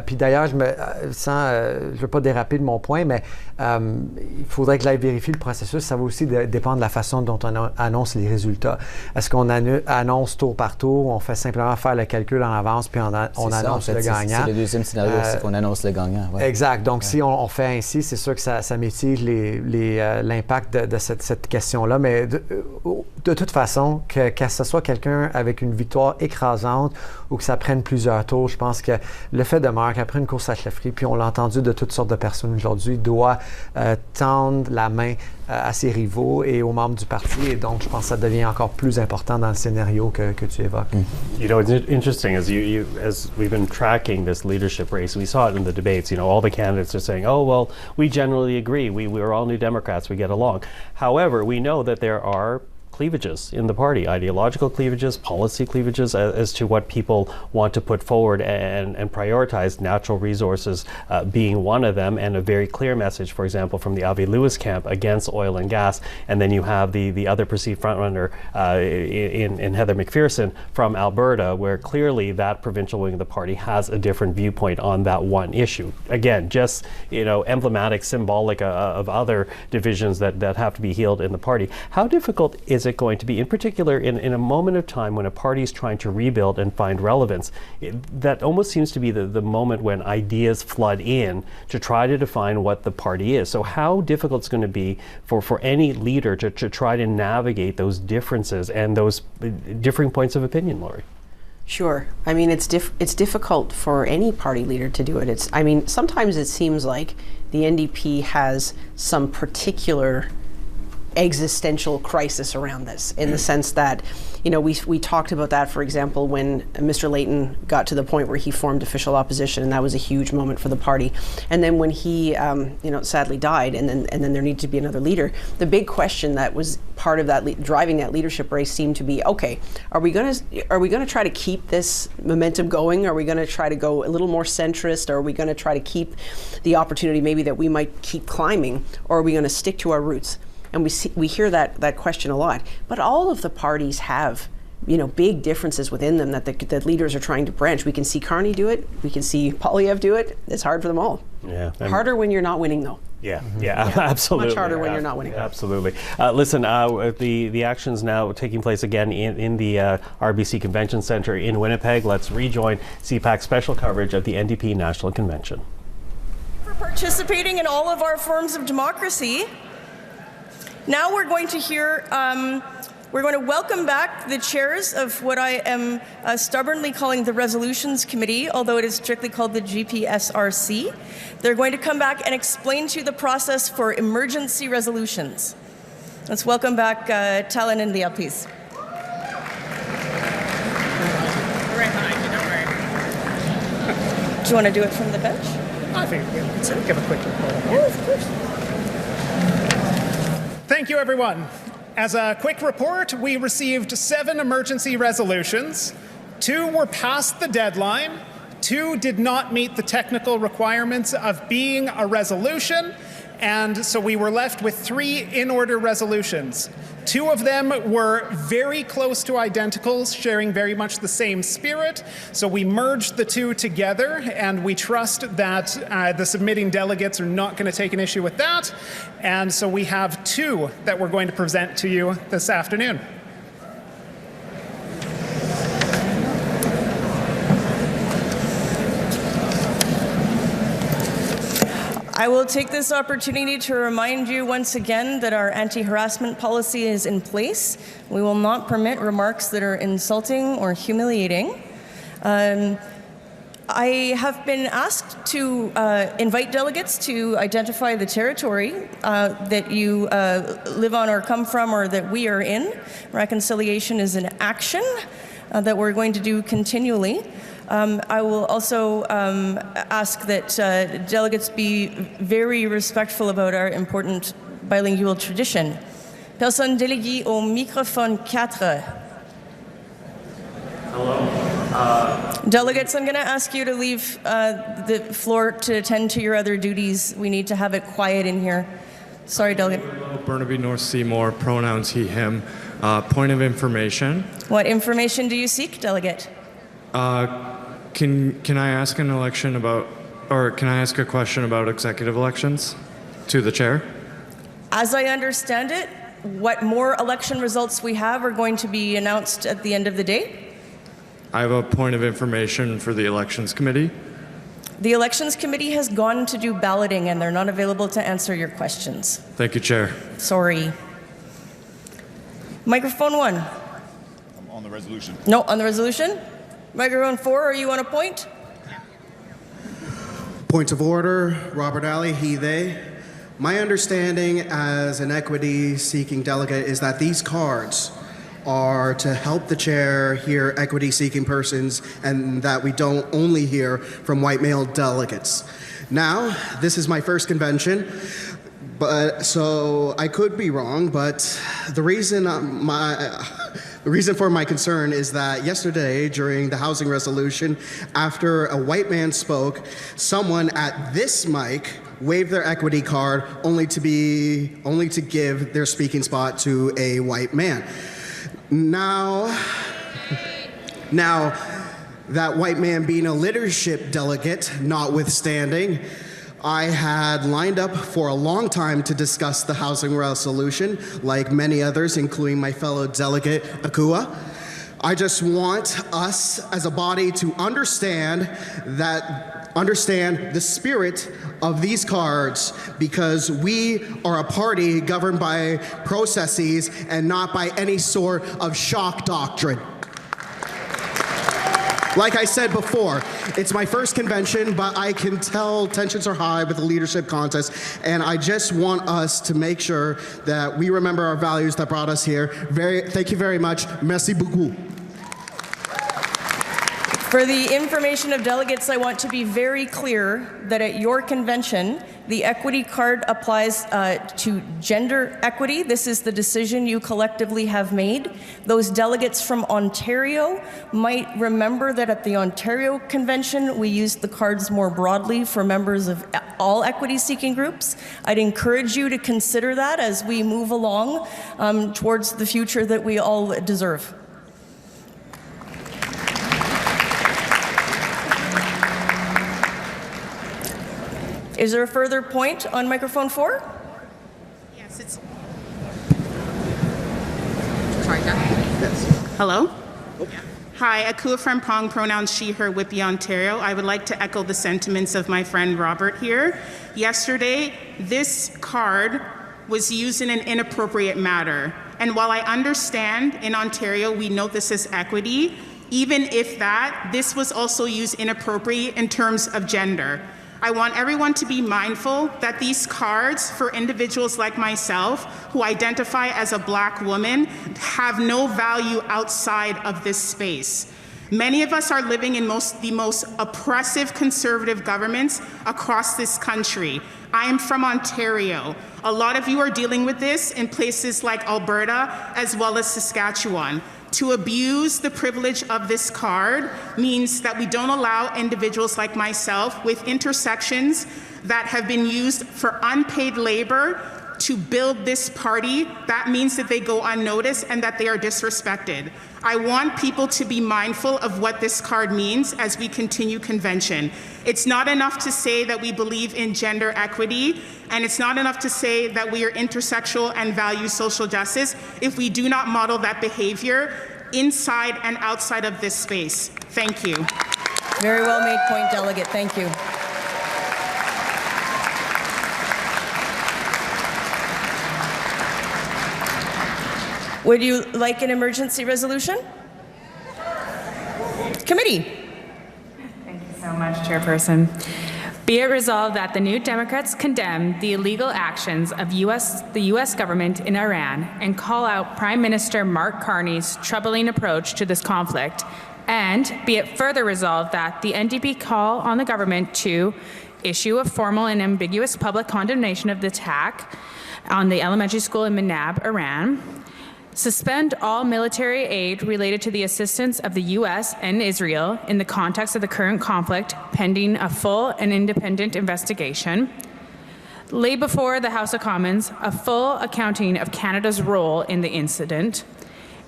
puis d'ailleurs, je veux pas déraper de mon point, mais il faudrait que j'aille vérifier le processus. Ça va aussi dépendre de la façon dont on annonce les résultats. Est-ce qu'on annonce tour par tour, ou on fait simplement faire le calcul en avance, puis on annonce le gagnant? C'est le deuxième scénario, c'est qu'on annonce le gagnant. Ouais. Exact. Donc, si on fait ainsi, c'est sûr que ça mitige l'impact de cette question-là, mais de toute façon, que ce soit quelqu'un avec une victoire écrasante ou que ça prenne plusieurs tours, je pense que le fait de Marc, après une course à chefferie, puis on l'a entendu de toutes sortes de personnes aujourd'hui, doit tendre la main à ses rivaux et aux membres du parti. Et donc, je pense que ça devient encore plus important dans le scénario que tu évoques. You know, it's interesting as we've been tracking this leadership race. We saw it in the debates. You know, all the candidates are saying, "Oh, well, we generally agree. We're all New Democrats. We get along." However, we know that there are cleavages in the party, ideological cleavages, policy cleavages as to what people want to put forward and prioritize, natural resources being one of them, and a very clear message, for example, from the Avi Lewis camp against oil and gas. And then you have the other perceived frontrunner in Heather McPherson from Alberta, where clearly that provincial wing of the party has a different viewpoint on that one issue. Again, just, you know, emblematic, symbolic of other divisions that have to be healed in the party. How difficult is it going to be, in particular in a moment of time when a party is trying to rebuild and find relevance? That almost seems to be the moment when ideas flood in to try to define what the party is. So how difficult it's going to be for any leader to try to navigate those differences and those differing points of opinion, Laurie? Sure. I mean, it's difficult for any party leader to do it. Sometimes it seems like the NDP has some particular existential crisis around this, in the sense that, you know, we talked about that, for example, when Mr. Layton got to the point where he formed official opposition, and that was a huge moment for the party. And then when he, sadly died, and then there needed to be another leader. The big question that was part of that driving that leadership race seemed to be, okay, are we going to try to keep this momentum going? Are we going to try to go a little more centrist? Or are we going to try to keep the opportunity maybe that we might keep climbing? Or are we going to stick to our roots? And we hear that question a lot. But all of the parties have, you know, big differences within them that the leaders are trying to branch. We can see Carney do it. We can see Poilievre do it. It's hard for them all. Yeah. Harder when you're not winning, though. Yeah, absolutely. Much harder when you're not winning. Absolutely. Listen, the action's now taking place again in the RBC Convention Centre in Winnipeg. Let's rejoin CPAC special coverage of the NDP National Convention. For participating in all of our forms of democracy. Now we're going to welcome back the chairs of what I am stubbornly calling the Resolutions Committee, although it is strictly called the GPSRC. They're going to come back and explain to you the process for emergency resolutions. Let's welcome back Talon and Leah, please. Right behind you, don't worry. Do you want to do it from the bench? I think we can give a quick report. Oh, of course. Thank you, everyone. As a quick report, we received 7 emergency resolutions. 2 were past the deadline. 2 did not meet the technical requirements of being a resolution. And so we were left with 3 in-order resolutions. 2 of them were very close to identicals, sharing very much the same spirit. So we merged the 2 together, and we trust that the submitting delegates are not going to take an issue with that. And so we have 2 that we're going to present to you this afternoon. I will take this opportunity to remind you once again that our anti-harassment policy is in place. We will not permit remarks that are insulting or humiliating. I have been asked to invite delegates to identify the territory that you live on or come from or that we are in. Reconciliation is an action that we're going to do continually. I will also ask that delegates be very respectful about our important bilingual tradition. Personne déléguée au microphone 4. Hello. Delegates, I'm going to ask you to leave the floor to attend to your other duties. We need to have it quiet in here. Sorry, Delegate. Burnaby North Seymour, pronouns he, him. Point of information. What information do you seek, Delegate? Can I ask an election about, or can I ask a question about executive elections to the chair? As I understand it, what more election results we have are going to be announced at the end of the day. I have a point of information for the Elections Committee. The Elections Committee has gone to do balloting and they're not available to answer your questions. Thank you, Chair. Sorry. Microphone 1. I'm on the resolution. No, on the resolution. Microphone 4, are you on a point? Point of order, Robert Alley, he, they. My understanding as an equity-seeking delegate is that these cards are to help the chair hear equity-seeking persons and that we don't only hear from white male delegates. Now, this is my first convention, so I could be wrong, but the reason for my concern is that yesterday during the housing resolution, after a white man spoke, someone at this mic waved their equity card only to give their speaking spot to a white man. Now, that white man being a leadership delegate, notwithstanding, I had lined up for a long time to discuss the housing resolution, like many others, including my fellow delegate, Akua. I just want us as a body to understand the spirit of these cards, because we are a party governed by processes and not by any sort of shock doctrine. Like I said before, it's my first convention, but I can tell tensions are high with the leadership contest, and I just want us to make sure that we remember our values that brought us here. Thank you very much. Merci beaucoup. For the information of delegates, I want to be very clear that at your convention, the equity card applies to gender equity. This is the decision you collectively have made. Those delegates from Ontario might remember that at the Ontario convention, we used the cards more broadly for members of all equity-seeking groups. I'd encourage you to consider that as we move along towards the future that we all deserve. Is there a further point on microphone 4? Yes, it's. Sorry, yes. Hello? Oh. Hi, Akua Frimpong, pronouns she, her, Whippy, Ontario. I would like to echo the sentiments of my friend Robert here. Yesterday, this card was used in an inappropriate manner. And while I understand in Ontario we note this as equity, even if that, this was also used inappropriately in terms of gender. I want everyone to be mindful that these cards for individuals like myself who identify as a Black woman have no value outside of this space. Many of us are living in the most oppressive conservative governments across this country. I am from Ontario. A lot of you are dealing with this in places like Alberta as well as Saskatchewan. To abuse the privilege of this card means that we don't allow individuals like myself with intersections that have been used for unpaid labor to build this party. That means that they go unnoticed and that they are disrespected. I want people to be mindful of what this card means as we continue convention. It's not enough to say that we believe in gender equity, and it's not enough to say that we are intersectional and value social justice if we do not model that behavior inside and outside of this space. Thank you. Very well made point, Delegate. Thank you. Would you like an emergency resolution? Committee. Thank you so much. Madam Chairperson. Be it resolved that the New Democrats condemn the illegal actions of the U.S. government in Iran and call out Prime Minister Mark Carney's troubling approach to this conflict. And be it further resolved that the NDP call on the government to issue a formal and ambiguous public condemnation of the attack on the elementary school in Manab, Iran, suspend all military aid related to the assistance of the U.S. and Israel in the context of the current conflict, pending a full and independent investigation, lay before the House of Commons a full accounting of Canada's role in the incident,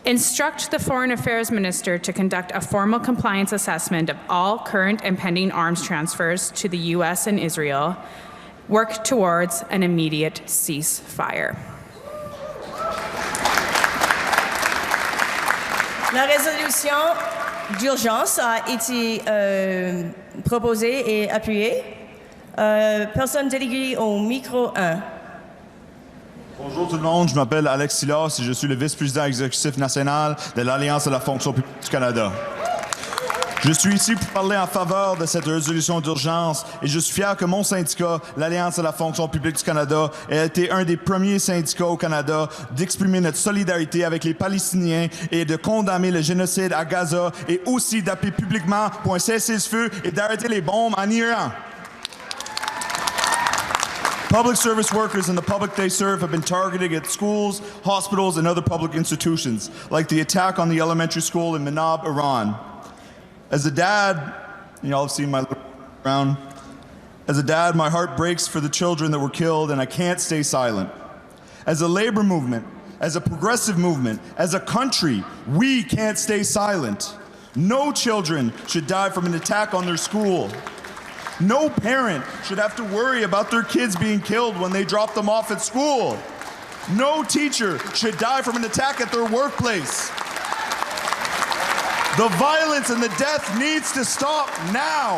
instruct the Foreign Affairs Minister to conduct a formal compliance assessment of all current and pending arms transfers to the U.S. and Israel, work towards an immediate ceasefire. La résolution d'urgence a été proposée et appuyée. Personne déléguée au micro 1. Bonjour tout le monde, je m'appelle Alex Silas et je suis le vice-président exécutif national de l'Alliance de la fonction publique du Canada. Je suis ici pour parler en faveur de cette résolution d'urgence et je suis fier que mon syndicat, l'Alliance de la fonction publique du Canada, ait été un des premiers syndicats au Canada d'exprimer notre solidarité avec les Palestiniens et de condamner le génocide à Gaza et aussi d'appeler publiquement pour un cessez-le-feu et d'arrêter les bombes en Iran. Public service workers and the public they serve have been targeted at schools, hospitals, and other public institutions, like the attack on the elementary school in Manab, Iran. As a dad, you all have seen my around. As a dad, my heart breaks for the children that were killed, and I can't stay silent. As a labor movement, as a progressive movement, as a country, we can't stay silent. No children should die from an attack on their school. No parent should have to worry about their kids being killed when they drop them off at school. No teacher should die from an attack at their workplace. The violence and the death needs to stop now.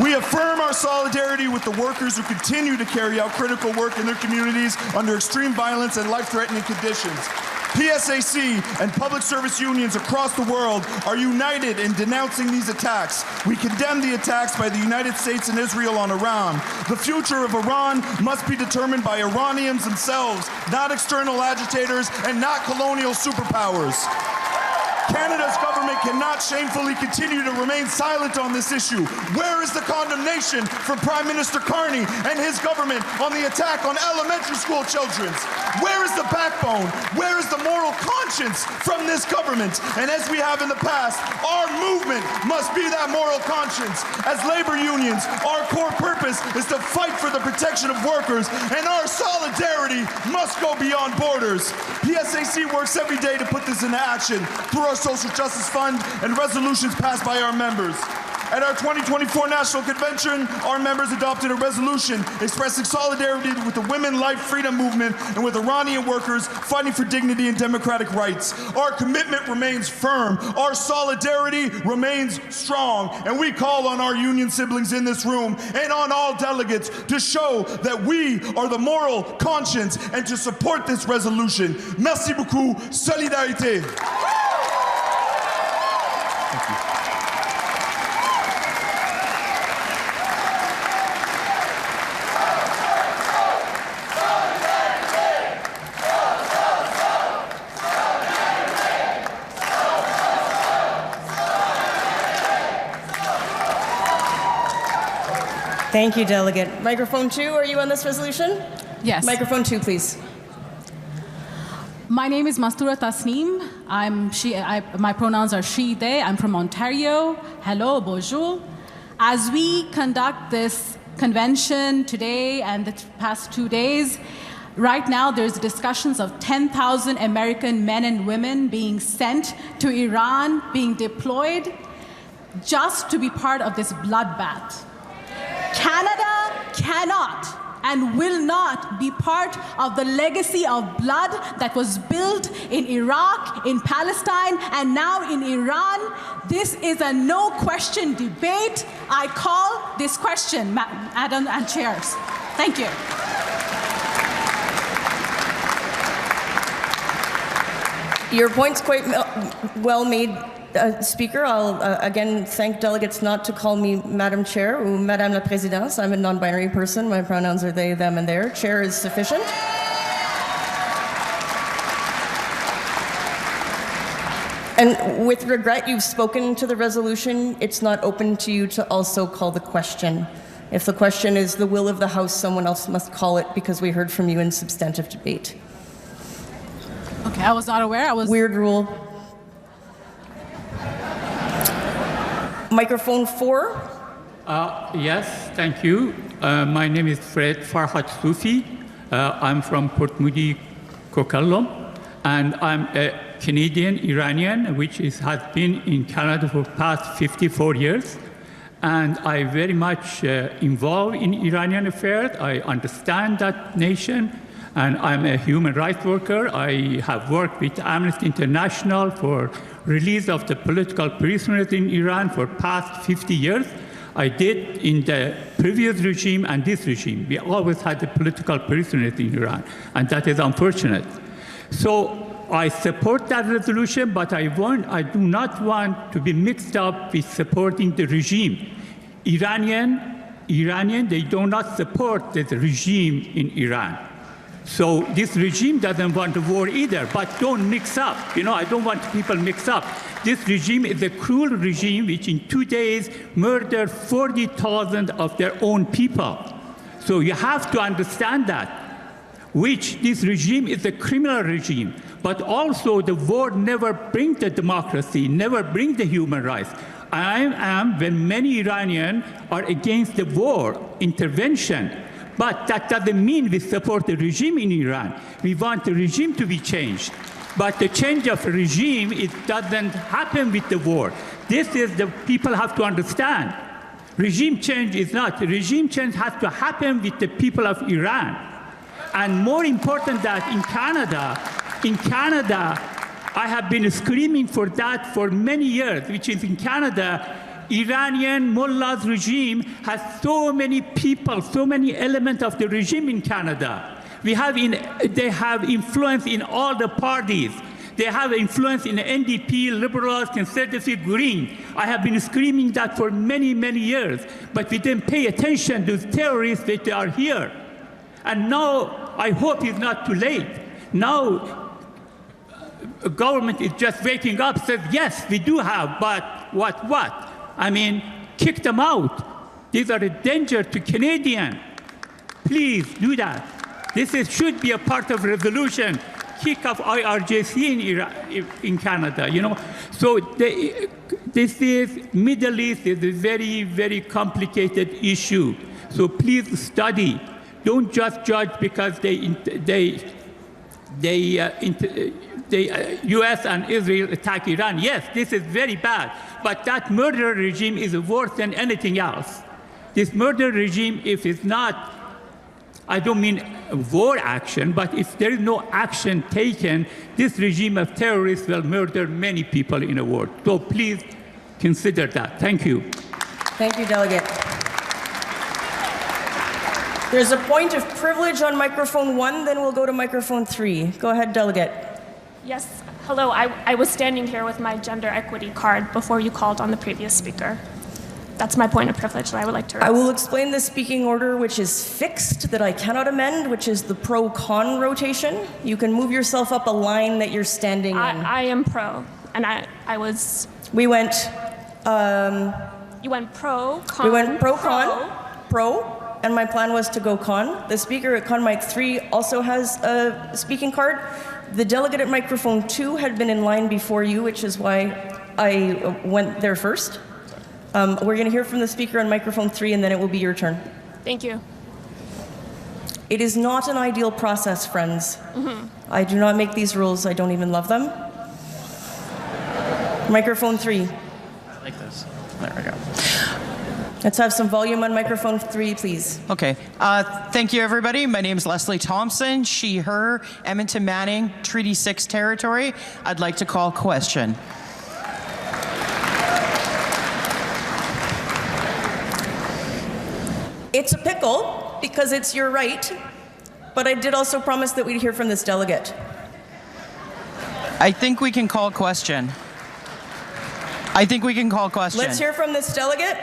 We affirm our solidarity with the workers who continue to carry out critical work in their communities under extreme violence and life-threatening conditions. PSAC and public service unions across the world are united in denouncing these attacks. We condemn the attacks by the United States and Israel on Iran. The future of Iran must be determined by Iranians themselves, not external agitators and not colonial superpowers. Canada's government cannot shamefully continue to remain silent on this issue. Where is the condemnation from Prime Minister Carney and his government on the attack on elementary school children? Where is the backbone? Where is the moral conscience from this government? And as we have in the past, our movement must be that moral conscience. As labor unions, our core purpose is to fight for the protection of workers, and our solidarity must go beyond borders. PSAC works every day to put this into action through our Social Justice Fund and resolutions passed by our members. At our 2024 National Convention, our members adopted a resolution expressing solidarity with the Women Life Freedom Movement and with Iranian workers fighting for dignity and democratic rights. Our commitment remains firm. Our solidarity remains strong. And we call on our union siblings in this room and on all delegates to show that we are the moral conscience and to support this resolution. Merci beaucoup. Solidarité. Thank you, Delegate. Microphone 2, are you on this resolution? Yes. Microphone 2, please. My name is Mastura Tasneem. My pronouns are she, they. I'm from Ontario. Hello, bonjour. As we conduct this convention today and the past 2 days, right now there's discussions of 10,000 American men and women being sent to Iran, being deployed, just to be part of this bloodbath. Canada cannot and will not be part of the legacy of blood that was built in Iraq, in Palestine, and now in Iran. This is a no-question debate. I call this question, Madam and Chairs. Thank you. Your point's quite well made, Speaker, I'll again thank delegates not to call me Madam Chair or Madame la Présidente. I'm a non-binary person. My pronouns are they, them, and their. Chair is sufficient. And with regret, you've spoken to the resolution. It's not open to you to also call the question. If the question is the will of the House, someone else must call it because we heard from you in substantive debate. Okay, I was not aware. Weird rule. Microphone 4. Yes, thank you. My name is Fred Farhat Sufi. I'm from Port Moody, Coquitlam, and I'm a Canadian Iranian, which has been in Canada for the past 54 years. And I'm very much involved in Iranian affairs. I understand that nation, and I'm a human rights worker. I have worked with Amnesty International for release of the political prisoners in Iran for past 50 years. I did in the previous regime and this regime. We always had the political prisoners in Iran, and that is unfortunate. So I support that resolution, but I do not want to be mixed up with supporting the regime. Iranian, they do not support the regime in Iran. So this regime doesn't want a war either, but don't mix up. You know, I don't want people mixed up. This regime is a cruel regime which in 2 days murdered 40,000 of their own people. So you have to understand that, which this regime is a criminal regime, but also the war never brings the democracy, never brings the human rights. I am, when many Iranians are against the war, intervention, but that doesn't mean we support the regime in Iran. We want the regime to be changed. But the change of regime, it doesn't happen with the war. This is the people have to understand. Regime change is not. Regime change has to happen with the people of Iran. And more important that in Canada, I have been screaming for that for many years, which is in Canada, Iranian mullahs regime has so many people, so many elements of the regime in Canada. They have influence in all the parties. They have influence in the NDP, Liberals, Conservative, Green. I have been screaming that for many, many years, but we didn't pay attention to the terrorists that are here. And now, I hope it's not too late. Now, government is just waking up, says, yes, we do have, but what? I mean, kick them out. These are a danger to Canadians. Please do that. This should be a part of resolution. Kick off IRGC in Canada, you know. So this is, Middle East is a very, very complicated issue. So please study. Don't just judge because U.S. and Israel attack Iran. Yes, this is very bad, but that murder regime is worse than anything else. This murder regime, if it's not, I don't mean war action, but if there is no action taken, this regime of terrorists will murder many people in the world. So please consider that. Thank you. Thank you, Delegate. There's a point of privilege on microphone 1, then we'll go to microphone 3. Go ahead, Delegate. Yes, hello. I was standing here with my gender equity card before you called on the previous speaker. That's my point of privilege that I would like to raise. I will explain the speaking order, which is fixed, that I cannot amend, which is the pro-con rotation. You can move yourself up a line that you're standing in. I am pro, and I was... We went... you went pro, con, We went pro-con, pro, and my plan was to go con. The speaker at con mic 3 also has a speaking card. The delegate at microphone 2 had been in line before you, which is why I went there first. We're going to hear from the speaker on microphone 3, and then it will be your turn. Thank you. It is not an ideal process, friends. Mm-hmm. I do not make these rules. I don't even love them. Microphone 3. I like this. There we go. Let's have some volume on microphone 3, please. Okay. Thank you, everybody. My name is Leslie Thompson. She, her, Edmonton Manning, Treaty 6 territory. I'd like to call question. It's a pickle, because it's your right, but I did also promise that we'd hear from this delegate. I think we can call question. I think we can call question. Let's hear from this delegate,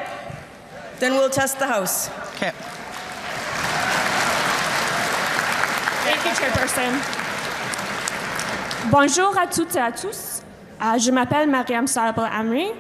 then we'll test the House. Okay. Thank you, Chairperson. Bonjour à toutes et à tous. Je m'appelle Mariam Sarabal Amri,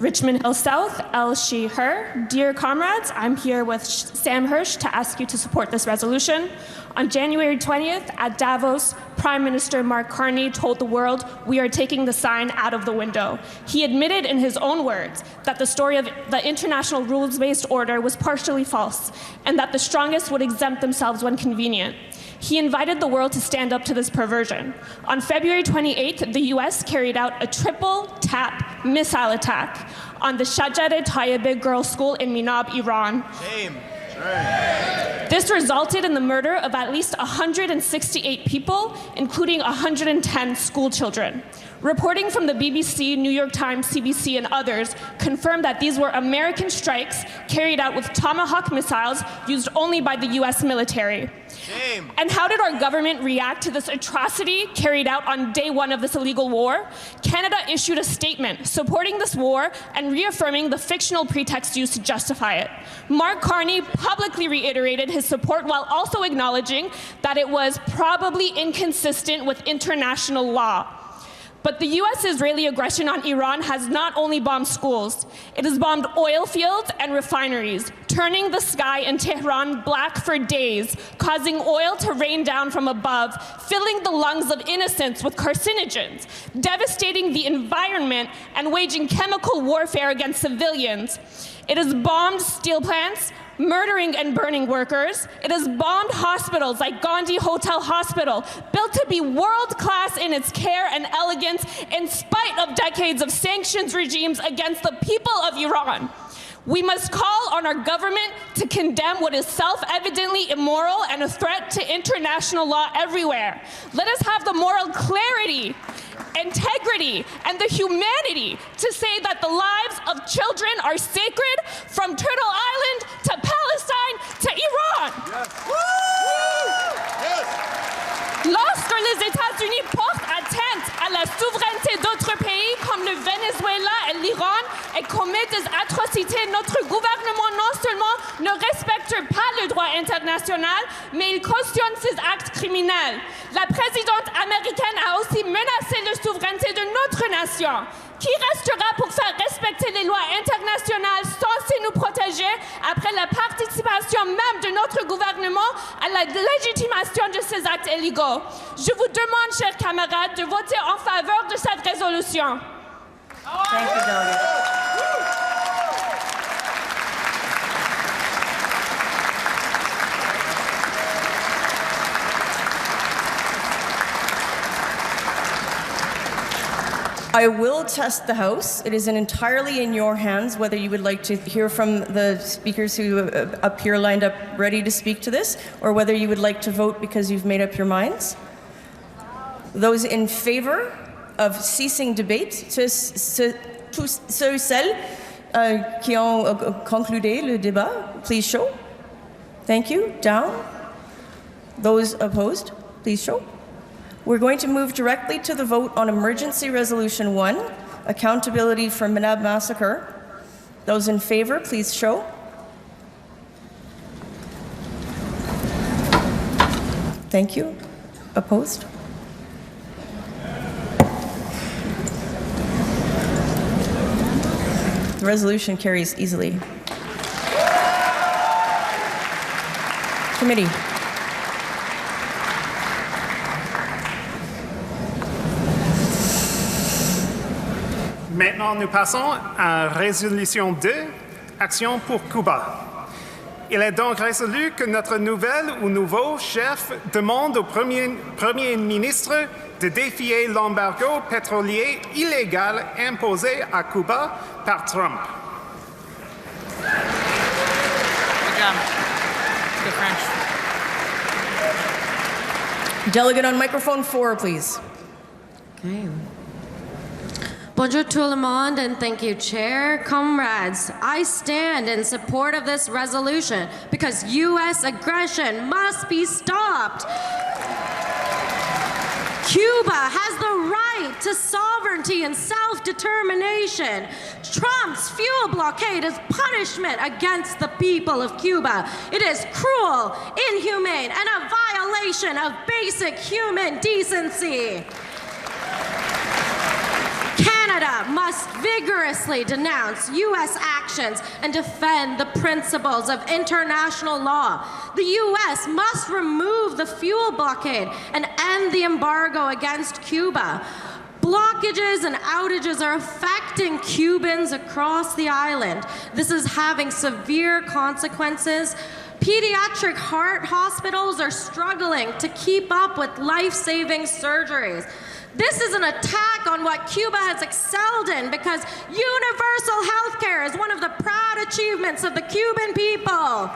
Richmond Hill South, Elle, she, her. Dear comrades, I'm here with Sam Hirsch to ask you to support this resolution. On January 20th at Davos, Prime Minister Mark Carney told the world, "We are taking the sign out of the window." He admitted in his own words that the story of the international rules-based order was partially false and that the strongest would exempt themselves when convenient. He invited the world to stand up to this perversion. On February 28th, the US carried out a triple-tap missile attack on the Shajare-e-Tayyib Girls' School in Minab, Iran. Shame. This resulted in the murder of at least 168 people, including 110 school children. Reporting from the BBC, New York Times, CBC, and others confirmed that these were American strikes carried out with Tomahawk missiles used only by the US military. Shame. And how did our government react to this atrocity carried out on day one of this illegal war? Canada issued a statement supporting this war and reaffirming the fictional pretext used to justify it. Mark Carney publicly reiterated his support while also acknowledging that it was probably inconsistent with international law. But the US-Israeli aggression on Iran has not only bombed schools, it has bombed oil fields and refineries, turning the sky in Tehran black for days, causing oil to rain down from above, filling the lungs of innocents with carcinogens, devastating the environment, and waging chemical warfare against civilians. It has bombed steel plants, murdering and burning workers. It has bombed hospitals like Gandhi Hotel Hospital, built to be world-class in its care and elegance in spite of decades of sanctions regimes against the people of Iran. We must call on our government to condemn what is self-evidently immoral and a threat to international law everywhere. Let us have the moral clarity, integrity, and the humanity to say that the lives of children are sacred, from Turtle Island to Palestine to Iran. Yes. Yes. Lorsque les États-Unis portent atteinte à la souveraineté d'autres pays comme le Venezuela et l'Iran et commettent des atrocités, notre gouvernement non seulement ne respecte pas le droit international, mais il cautionne ces actes criminels. La présidente américaine a aussi menacé la souveraineté de notre nation. Qui restera pour faire respecter les lois internationales censées nous protéger après la participation même de notre gouvernement à la légitimation de ces actes illégaux? Je vous demande, chers camarades, de voter en faveur de cette résolution. Thank you, delegate. I will test the House. It is entirely in your hands whether you would like to hear from the speakers who up here lined up ready to speak to this, or whether you would like to vote because you've made up your minds. Those in favor of ceasing debate, tous ceux celles qui ont concludé le débat, please show. Thank you. Down. Those opposed, please show. We're going to move directly to the vote on Emergency Resolution 1, Accountability for Minab Massacre. Those in favor, please show. Thank you. Opposed? The resolution carries easily. Committee. Maintenant, nous passons à Résolution 2, Action pour Cuba. Il est donc résolu que notre nouvel ou nouveau chef demande au Premier ministre de défier l'embargo pétrolier illégal imposé à Cuba par Trump. Good job. Good French. Delegate on microphone 4, please. Okay. Bonjour tout le monde, and thank you, Chair. Comrades, I stand in support of this resolution because U.S. aggression must be stopped. Cuba has the right right to sovereignty and self-determination. Trump's fuel blockade is punishment against the people of Cuba. It is cruel, inhumane, and a violation of basic human decency. Canada must vigorously denounce U.S. actions and defend the principles of international law. The U.S. must remove the fuel blockade and end the embargo against Cuba. Blockages and outages are affecting Cubans across the island. This is having severe consequences. Pediatric heart hospitals are struggling to keep up with life-saving surgeries. This is an attack on what Cuba has excelled in, because universal health care is one of the proud achievements of the Cuban people.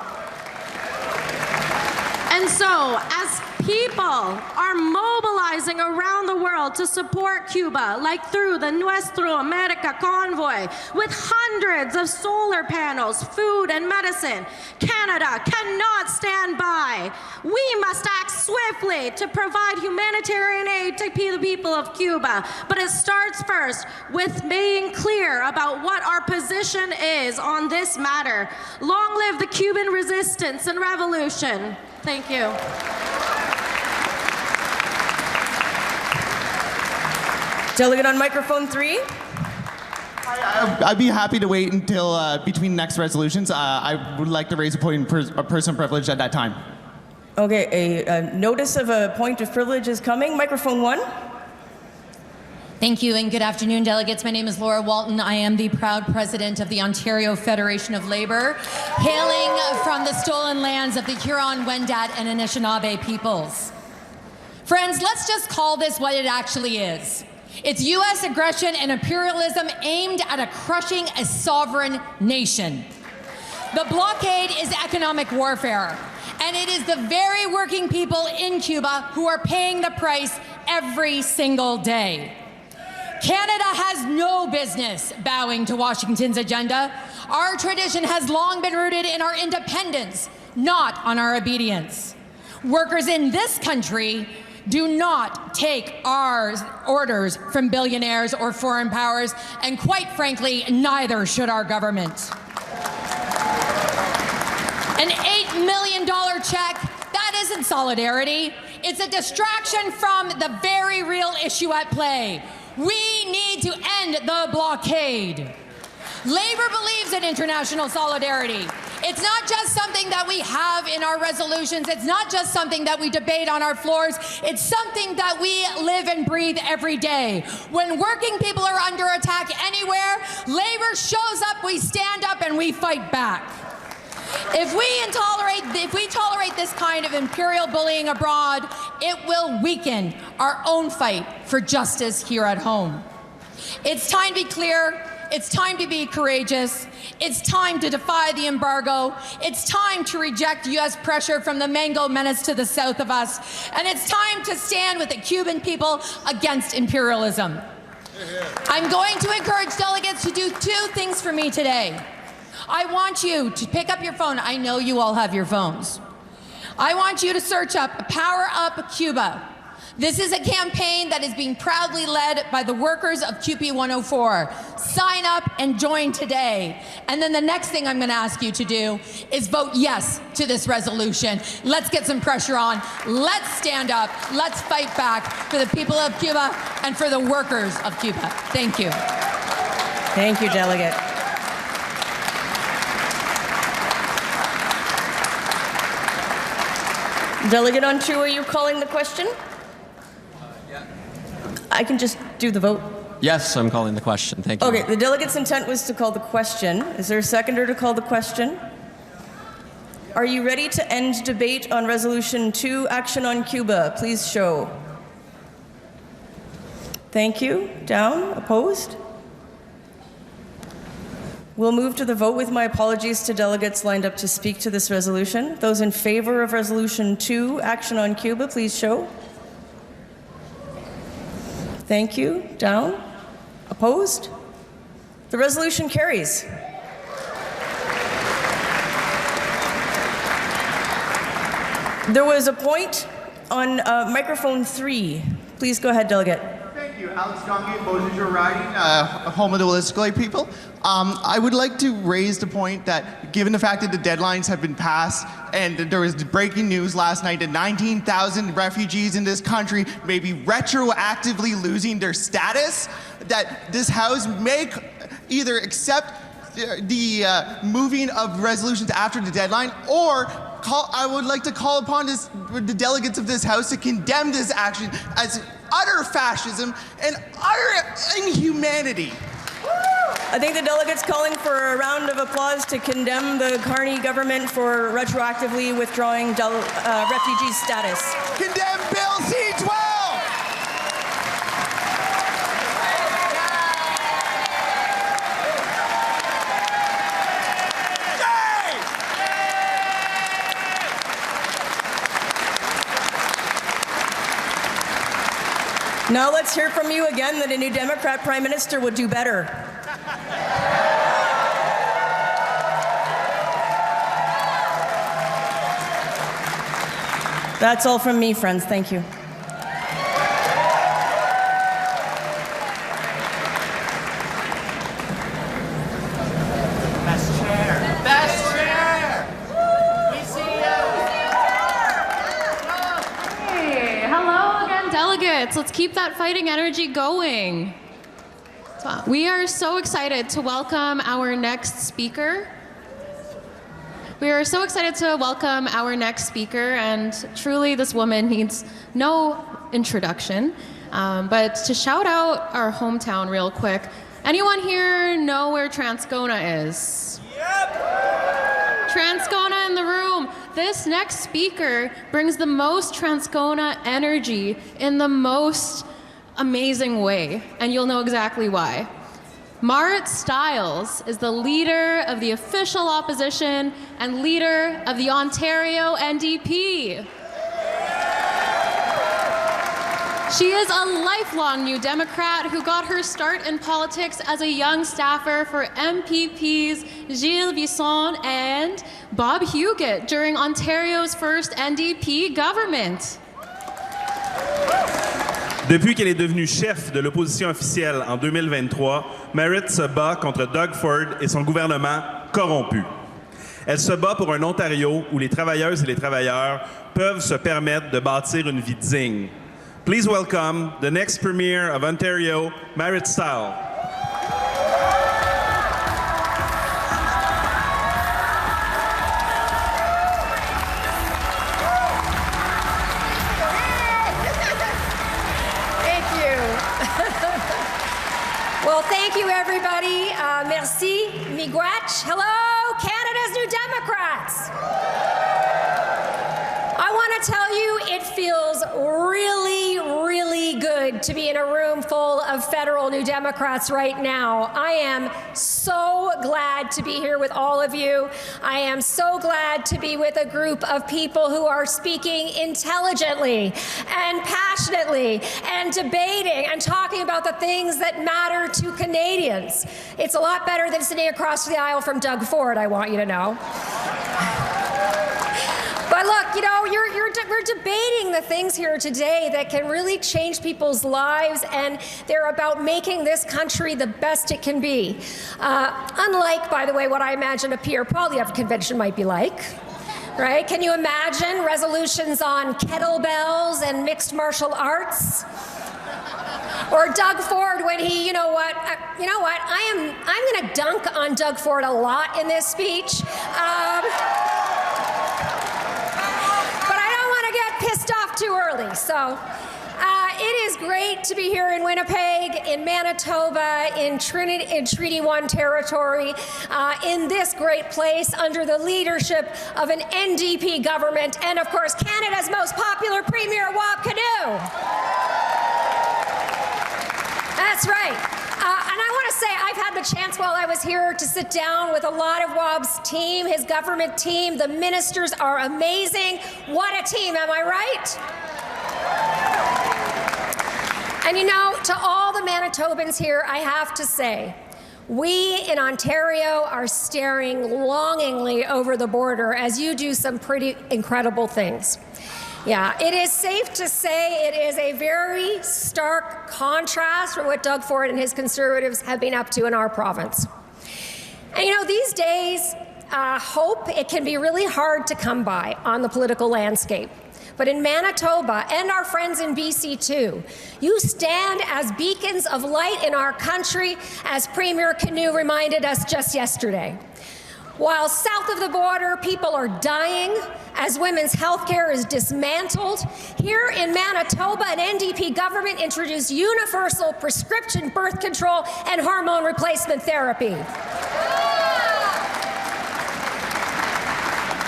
And so, as people are mobilizing around the world to support Cuba, like through the Nuestro America convoy, with hundreds of solar panels, food, and medicine, Canada cannot stand by. We must act swiftly to provide humanitarian aid to the people of Cuba. But it starts first with being clear about what our position is on this matter. Long live the Cuban resistance and revolution. Thank you. Delegate on microphone 3. I'd be happy to wait until between next resolutions. I would like to raise a point of personal privilege at that time. Okay, a notice of a point of privilege is coming. Microphone 1. Thank you, and good afternoon, delegates. My name is Laura Walton. I am the proud president of the Ontario Federation of Labour, hailing from the stolen lands of the Huron, Wendat, and Anishinaabe peoples. Friends, let's just call this what it actually is. It's U.S. aggression and imperialism aimed at crushing a sovereign nation. The blockade is economic warfare, and it is the very working people in Cuba who are paying the price every single day. Canada has no business bowing to Washington's agenda. Our tradition has long been rooted in our independence, not on our obedience. Workers in this country do not take our orders from billionaires or foreign powers, and quite frankly, neither should our government. An $8 million check, that isn't solidarity. It's a distraction from the very real issue at play. We need to end the blockade. Labor believes in international solidarity. It's not just something that we have in our resolutions. It's not just something that we debate on our floors. It's something that we live and breathe every day. When working people are under attack anywhere, labor shows up, we stand up, and we fight back. If we tolerate this kind of imperial bullying abroad, it will weaken our own fight for justice here at home. It's time to be clear. It's time to be courageous. It's time to defy the embargo. It's time to reject U.S. pressure from the Mango menace to the south of us. And it's time to stand with the Cuban people against imperialism. I'm going to encourage delegates to do 2 things for me today. I want you to pick up your phone. I know you all have your phones. I want you to search up Power Up Cuba. This is a campaign that is being proudly led by the workers of QP 104. Sign up and join today. And then the next thing I'm going to ask you to do is vote yes to this resolution. Let's get some pressure on. Let's stand up. Let's fight back for the people of Cuba and for the workers of Cuba. Thank you. Thank you, Delegate. Delegate on 2, are you calling the question? I can just do the vote. Yes, I'm calling the question. Thank you. Okay, the delegate's intent was to call the question. Is there a seconder to call the question? Are you ready to end debate on Resolution 2, Action on Cuba? Please show. Thank you. Down. Opposed? We'll move to the vote with my apologies to delegates lined up to speak to this resolution. Those in favor of Resolution 2, Action on Cuba, please show. Thank you. Down. Opposed? The resolution carries. There was a point on microphone 3. Please go ahead, Delegate. Thank Thank you, Alex Gangi, Beaujeu Riding, home of the Wolastoqey people. I would like to raise the point that given the fact that the deadlines have been passed and there was breaking news last night that 19,000 refugees in this country may be retroactively losing their status, that this House may either accept the moving of resolutions after the deadline, or I would like to call upon the delegates of this House to condemn this action as utter fascism and utter inhumanity. I think the delegates calling for a round of applause to condemn the Carney government for retroactively withdrawing refugee status. Condemn Bill C-12! Now let's hear from you again that a New Democrat Prime Minister would do better. That's all from me, friends. Thank you. Best chair. Best chair. We see you. Hey, hello again, delegates. Let's keep that fighting energy going. We are so excited to welcome our next speaker. We are so excited to welcome our next speaker, and truly this woman needs no introduction, but to shout out our hometown real quick. Anyone here know where Transcona is? Yep! Transcona in the room. This next speaker brings the most Transcona energy in the most amazing way, and you'll know exactly why. Marit Stiles is the leader of the official opposition and leader of the Ontario NDP. She is a lifelong New Democrat who got her start in politics as a young staffer for MPPs Gilles Bisson and Bob Huguet during Ontario's first NDP government. Depuis qu'elle est devenue chef de l'opposition officielle en 2023, Marit se bat contre Doug Ford et son gouvernement corrompu. Elle se bat pour un Ontario où les travailleuses et les travailleurs peuvent se permettre de bâtir une vie digne. Please welcome the next Premier of Ontario, Marit Stiles. Well, thank you, everybody. Merci, miigwech. Hello, Canada's New Democrats. I want to tell you, it feels really, really good to be in a room full of federal New Democrats right now. I am so glad to be here with all of you. I am so glad to be with a group of people who are speaking intelligently and passionately and debating and talking about the things that matter to Canadians. It's a lot better than sitting across the aisle from Doug Ford, I want you to know. But look, you know, we're debating the things here today that can really change people's lives, and they're about making this country the best it can be. Unlike, by the way, what I imagine a Pierre Poilievre convention might be like. Right? Can you imagine resolutions on kettlebells and mixed martial arts? Or Doug Ford when he, you know what, I'm going to dunk on Doug Ford a lot in this speech. Pissed off too early. So it is great to be here in Winnipeg, in Manitoba, in Treaty 1 territory, in this great place under the leadership of an NDP government and, of course, Canada's most popular Premier, Wab Kinew. That's right. And I want to say I've had the chance while I was here to sit down with a lot of Wab's team, his government team. The ministers are amazing. What a team, am I right? And you know, to all the Manitobans here, I have to say, we in Ontario are staring longingly over the border as you do some pretty incredible things. Yeah, it is safe to say it is a very stark contrast from what Doug Ford and his Conservatives have been up to in our province. And you know, these days, hope, it can be really hard to come by on the political landscape. But in Manitoba and our friends in BC too, you stand as beacons of light in our country, as Premier Canoe reminded us just yesterday. While south of the border, people are dying as women's health care is dismantled, here in Manitoba, an NDP government introduced universal prescription birth control and hormone replacement therapy.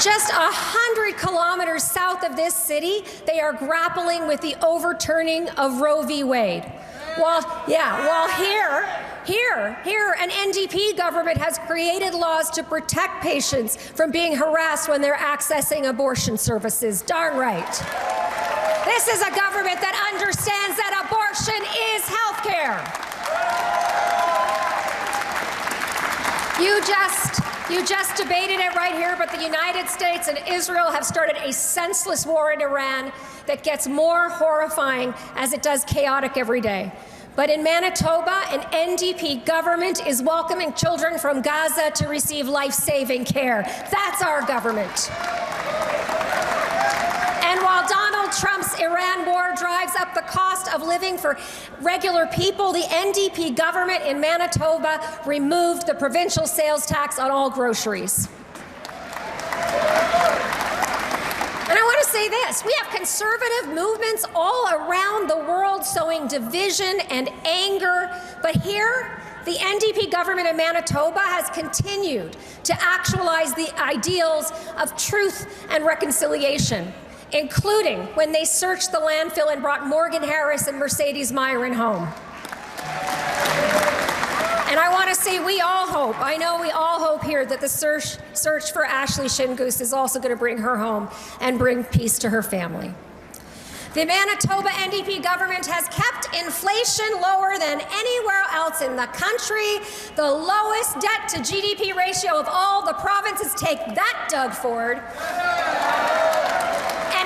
Just 100 kilometers south of this city, they are grappling with the overturning of Roe v. Wade. While here, an NDP government has created laws to protect patients from being harassed when they're accessing abortion services. Darn right. This is a government that understands that abortion is health care. You just debated it right here, but the United States and Israel have started a senseless war in Iran that gets more horrifying as it does chaotic every day. But in Manitoba, an NDP government is welcoming children from Gaza to receive life-saving care. That's our government. And while Donald Trump's Iran war drives up the cost of living for regular people, the NDP government in Manitoba removed the provincial sales tax on all groceries. And I want to say this, we have conservative movements all around the world sowing division and anger, but here, the NDP government in Manitoba has continued to actualize the ideals of truth and reconciliation, including when they searched the landfill and brought Morgan Harris and Mercedes Myron home. And I want to say we all hope, I know we all hope here, that the search for Ashley Shingoose is also going to bring her home and bring peace to her family. The Manitoba NDP government has kept inflation lower than anywhere else in the country, the lowest debt to GDP ratio of all the provinces. Take that, Doug Ford. And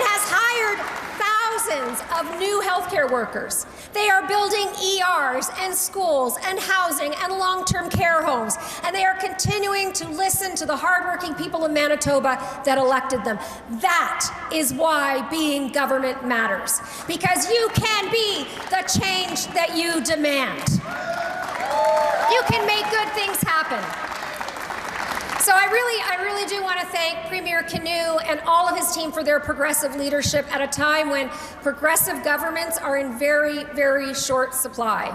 has hired thousands of new healthcare workers. They are building ERs and schools and housing and long-term care homes. And they are continuing to listen to the hardworking people of Manitoba that elected them. That is why being government matters. Because you can be the change that you demand. You can make good things happen. So I really do want to thank Premier Canoe and all of his team for their progressive leadership at a time when progressive governments are in very, very short supply.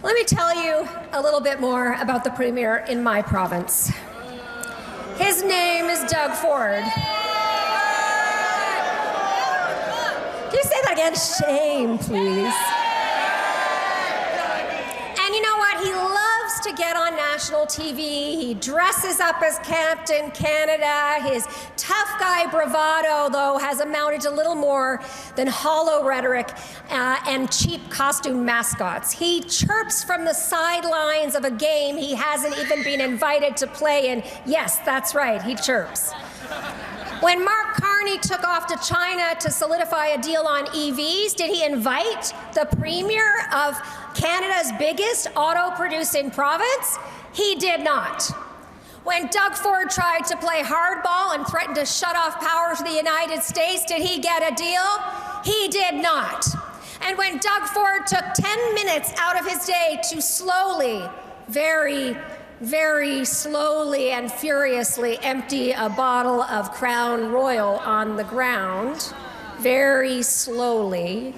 Let me tell you a little bit more about the Premier in my province. His name is Doug Ford. Can you say that again? Shame, please. And you know what? He loves to get on national TV. He dresses up as Captain Canada. His tough guy bravado, though, has amounted to little more than hollow rhetoric and cheap costume mascots. He chirps from the sidelines of a game he hasn't even been invited to play in. Yes, that's right, he chirps. When Mark Carney took off to China to solidify a deal on EVs, did he invite the Premier of Canada's biggest auto-producing province? He did not. When Doug Ford tried to play hardball and threatened to shut off power to the United States, did he get a deal? He did not. And when Doug Ford took 10 minutes out of his day to slowly, very slowly and furiously empty a bottle of Crown Royal on the ground, very slowly.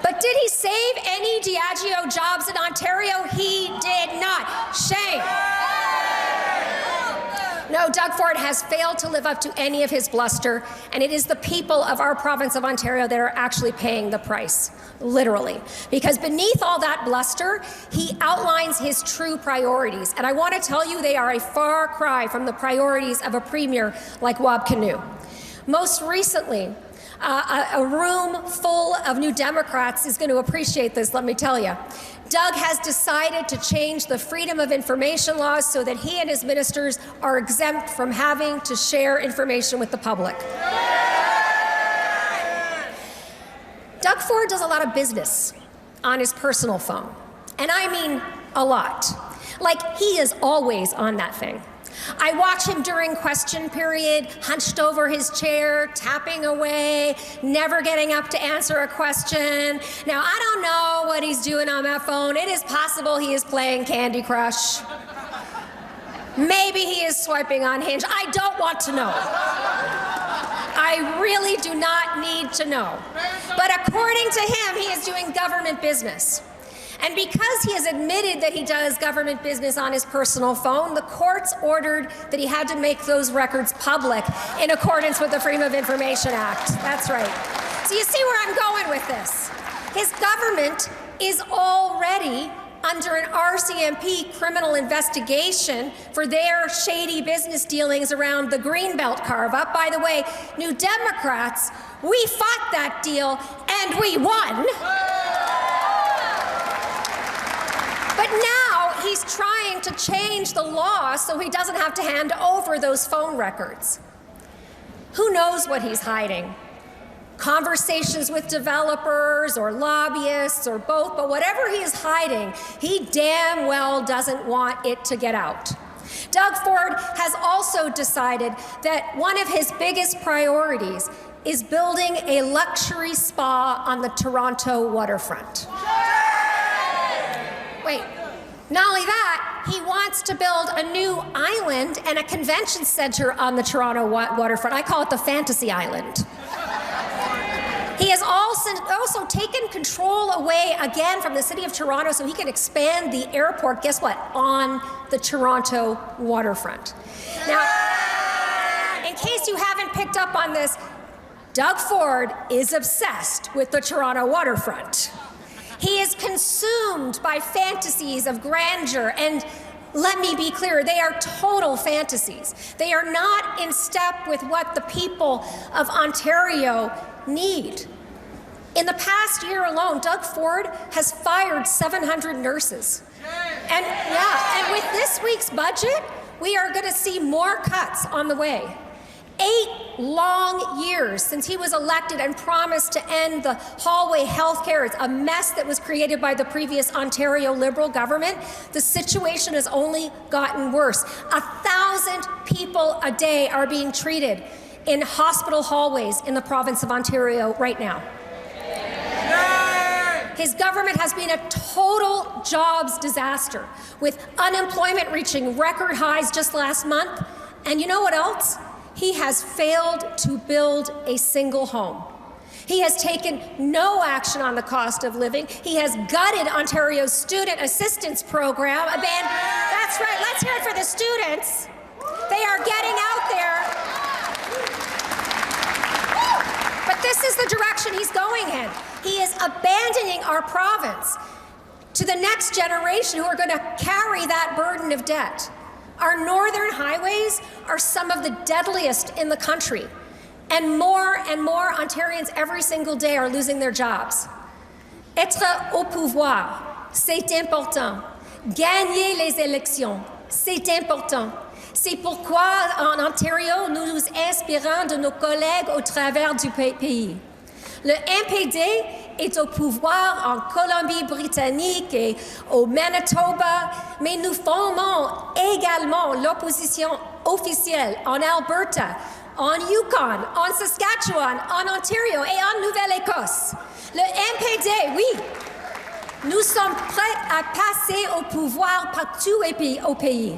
But did he save any Diageo jobs in Ontario? He did not. Shame. No, Doug Ford has failed to live up to any of his bluster, and it is the people of our province of Ontario that are actually paying the price, literally. Because beneath all that bluster, he outlines his true priorities. And I want to tell you, they are a far cry from the priorities of a premier like Wab Kinew. Most recently, a room full of New Democrats is going to appreciate this, let me tell you. Doug has decided to change the Freedom of Information laws so that he and his ministers are exempt from having to share information with the public. Ford does a lot of business on his personal phone. And I mean a lot. Like, he is always on that thing. I watch him during question period, hunched over his chair, tapping away, never getting up to answer a question. Now, I don't know what he's doing on that phone. It is possible he is playing Candy Crush. Maybe he is swiping on Hinge. I don't want to know. I really do not need to know. But according to him, he is doing government business. And because he has admitted that he does government business on his personal phone, the courts ordered that he had to make those records public in accordance with the Freedom of Information Act. That's right. So you see where I'm going with this. His government is already under an RCMP criminal investigation for their shady business dealings around the Greenbelt carve-up. By the way, New Democrats, we fought that deal and we won. But now he's trying to change the law so he doesn't have to hand over those phone records. Who knows what he's hiding? Conversations with developers or lobbyists or both, but whatever he is hiding, he damn well doesn't want it to get out. Doug Ford has also decided that one of his biggest priorities is building a luxury spa on the Toronto waterfront. Wait, not only that, he wants to build a new island and a convention center on the Toronto waterfront. I call it the Fantasy Island. He has also taken control away again from the city of Toronto so he can expand the airport, guess what, on the Toronto waterfront. Now, in case you haven't picked up on this, Doug Ford is obsessed with the Toronto waterfront. He is consumed by fantasies of grandeur, and let me be clear, they are total fantasies. They are not in step with what the people of Ontario need. In the past year alone, Doug Ford has fired 700 nurses. And with this week's budget, we are going to see more cuts on the way. 8 long years since he was elected and promised to end the hallway health care. It's a mess that was created by the previous Ontario Liberal government. The situation has only gotten worse. 1,000 people a day are being treated in hospital hallways in the province of Ontario right now. His government has been a total jobs disaster, with unemployment reaching record highs just last month. And you know what else? He has failed to build a single home. He has taken no action on the cost of living. He has gutted Ontario's student assistance program. That's right, let's hear it for the students. They are getting out there. But this is the direction he's going in. He is abandoning our province to the next generation who are going to carry that burden of debt. Our northern highways are some of the deadliest in the country, and more Ontarians every single day are losing their jobs. Être au pouvoir, c'est important. Gagner les élections, c'est important. C'est pourquoi en Ontario, nous nous inspirons de nos collègues au travers du pays. Le NPD est au pouvoir en Colombie-Britannique et au Manitoba, mais nous formons également l'opposition officielle en Alberta, en Yukon, en Saskatchewan, en Ontario et en Nouvelle-Écosse. Le NPD, oui, nous sommes prêts à passer au pouvoir partout au pays.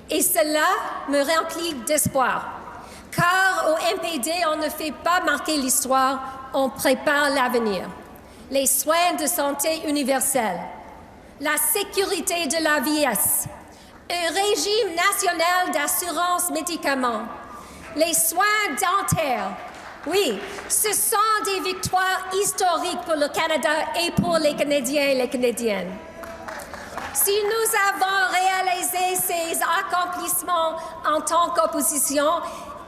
Et cela me remplit d'espoir. Car au NPD, on ne fait pas marquer l'histoire, on prépare l'avenir. Les soins de santé universels, la sécurité de la vieillesse, un régime national d'assurance médicaments, les soins dentaires. Oui, ce sont des victoires historiques pour le Canada et pour les Canadiens et les Canadiennes. Si nous avons réalisé ces accomplissements en tant qu'opposition,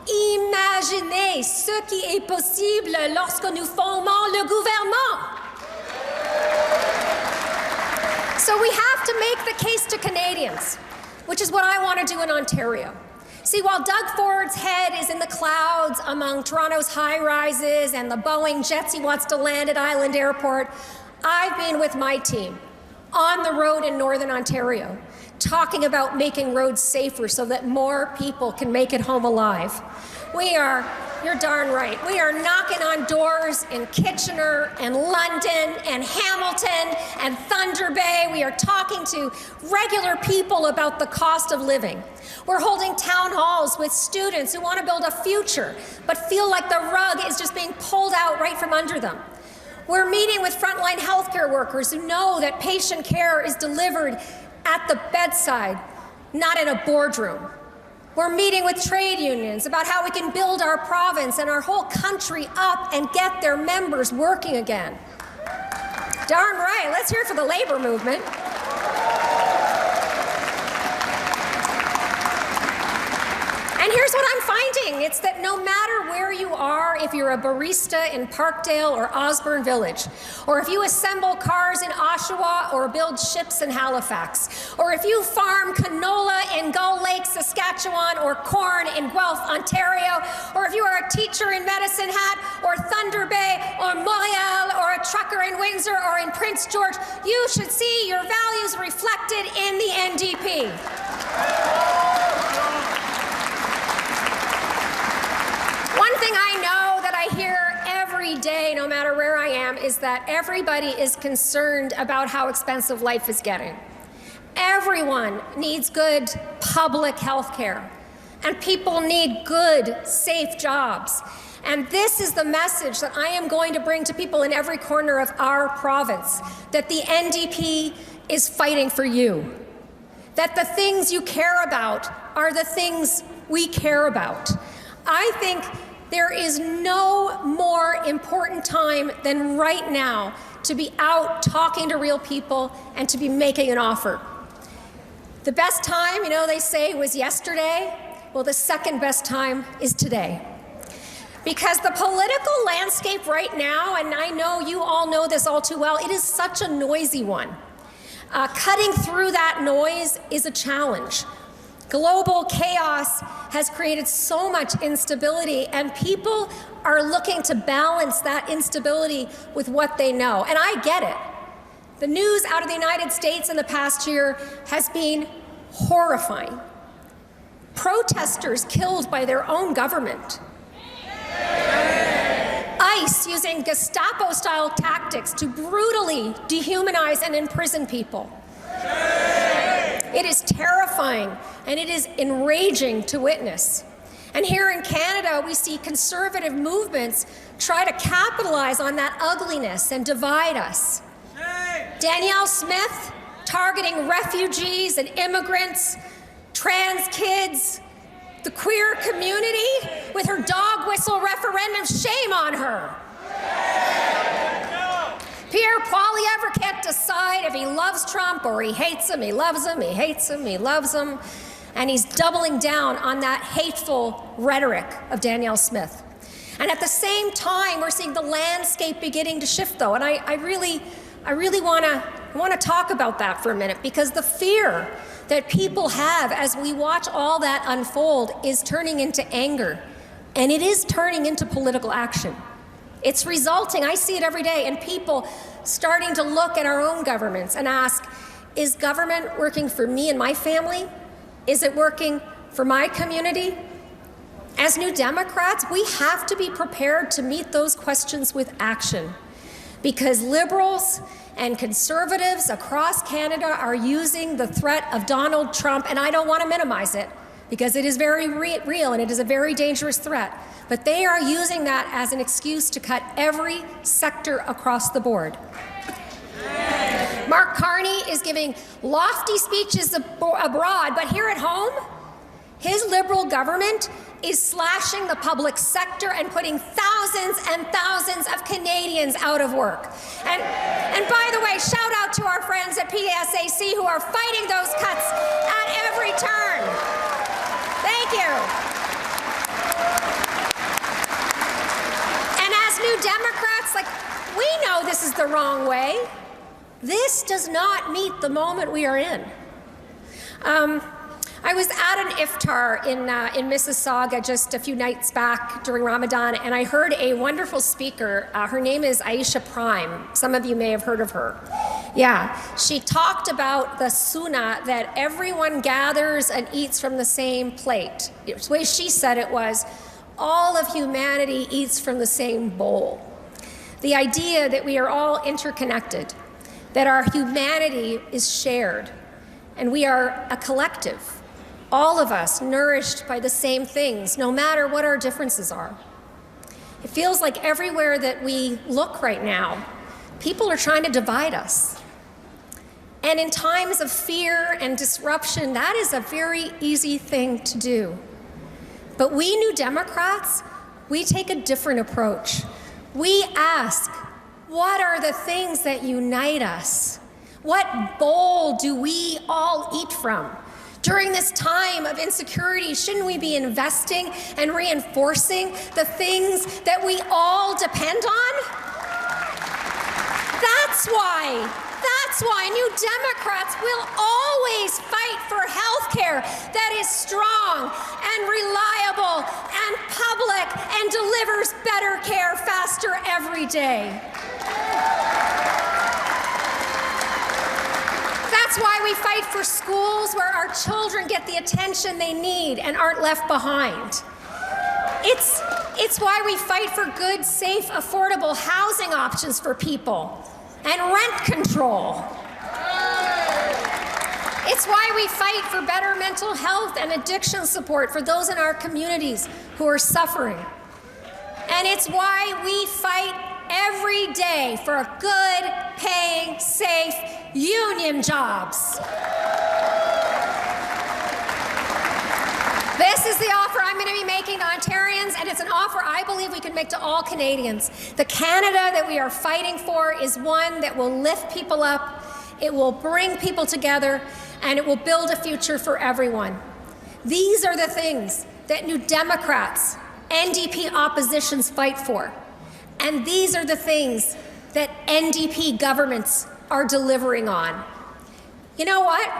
imaginez ce qui est possible lorsque nous formons le gouvernement. So we have to make the case to Canadians, which is what I want to do in Ontario. See, while Doug Ford's head is in the clouds among Toronto's high-rises and the Boeing jets he wants to land at Island Airport, I've been with my team on the road in Northern Ontario, talking about making roads safer so that more people can make it home alive. You're darn right, we are knocking on doors in Kitchener and London and Hamilton and Thunder Bay. We are talking to regular people about the cost of living. We're holding town halls with students who want to build a future but feel like the rug is just being pulled out right from under them. We're meeting with frontline healthcare workers who know that patient care is delivered at the bedside, not in a boardroom. We're meeting with trade unions about how we can build our province and our whole country up and get their members working again. Darn right, let's hear it for the labor movement. And here's what I'm finding. It's that no matter where you are, if you're a barista in Parkdale or Osborne Village, or if you assemble cars in Oshawa or build ships in Halifax, or if you farm canola in Gull Lake, Saskatchewan, or corn in Guelph, Ontario, or if you are a teacher in Medicine Hat, or Thunder Bay, or Montreal, or a trucker in Windsor, or in Prince George, you should see your values reflected in the NDP. One thing I know that I hear every day, no matter where I am, is that everybody is concerned about how expensive life is getting. Everyone needs good public health care, and people need good, safe jobs. And this is the message that I am going to bring to people in every corner of our province, that the NDP is fighting for you, that the things you care about are the things we care about. I think there is no more important time than right now to be out talking to real people and to be making an offer. The best time, you know, they say was yesterday. Well, the second best time is today. Because the political landscape right now, and I know you all know this all too well, it is such a noisy one. Cutting through that noise is a challenge. Global chaos has created so much instability, and people are looking to balance that instability with what they know. And I get it. The news out of the United States in the past year has been horrifying. Protesters killed by their own government. ICE using Gestapo-style tactics to brutally dehumanize and imprison people. It is terrifying, and it is enraging to witness. And here in Canada, we see conservative movements try to capitalize on that ugliness and divide us. Danielle Smith targeting refugees and immigrants, trans kids, the queer community with her dog whistle referendum. Shame on her. Pierre Poilievre can't decide if he loves Trump or he hates him. He loves him, he hates him, he loves him. And he's doubling down on that hateful rhetoric of Danielle Smith. And at the same time, we're seeing the landscape beginning to shift, though. And I really want to talk about that for a minute, because the fear that people have as we watch all that unfold is turning into anger. And it is turning into political action. It's resulting, I see it every day, in people starting to look at our own governments and ask, is government working for me and my family? Is it working for my community? As New Democrats, we have to be prepared to meet those questions with action, because Liberals and Conservatives across Canada are using the threat of Donald Trump, and I don't want to minimize it, because it is very real and it is a very dangerous threat. But they are using that as an excuse to cut every sector across the board. Mark Carney is giving lofty speeches abroad, but here at home, his Liberal government is slashing the public sector and putting thousands and thousands of Canadians out of work. And by the way, shout out to our friends at PSAC who are fighting those cuts at every turn. Thank you. And as New Democrats, we know this is the wrong way. I I was at an iftar in Mississauga just a few nights back during Ramadan, and I heard a wonderful speaker. Her name is Aisha Prime. Some of you may have heard of her. Yeah, she talked about the sunnah that everyone gathers and eats from the same plate. The way she said it was, all of humanity eats from the same bowl. The idea that we are all interconnected, that our humanity is shared, and we are a collective. All of us nourished by the same things, no matter what our differences are. It feels like everywhere that we look right now, people are trying to divide us. And in times of fear and disruption, that is a very easy thing to do. But we New Democrats, we take a different approach. We ask, what are the things that unite us? What bowl do we all eat from? During this time of insecurity, shouldn't we be investing and reinforcing the things that we all depend on? That's why New Democrats will always fight for health care that is strong and reliable and public and delivers better care faster every day. That's why we fight for schools where our children get the attention they need and aren't left behind. It's why we fight for good, safe, affordable housing options for people and rent control. It's why we fight for better mental health and addiction support for those in our communities who are suffering. And it's why we fight every day for good, paying, safe union jobs. This is the offer I'm going to be making to Ontarians, and it's an offer I believe we can make to all Canadians. The Canada that we are fighting for is one that will lift people up, it will bring people together, and it will build a future for everyone. These are the things that New Democrats, NDP oppositions fight for. And these are the things that NDP governments are delivering on. You know what?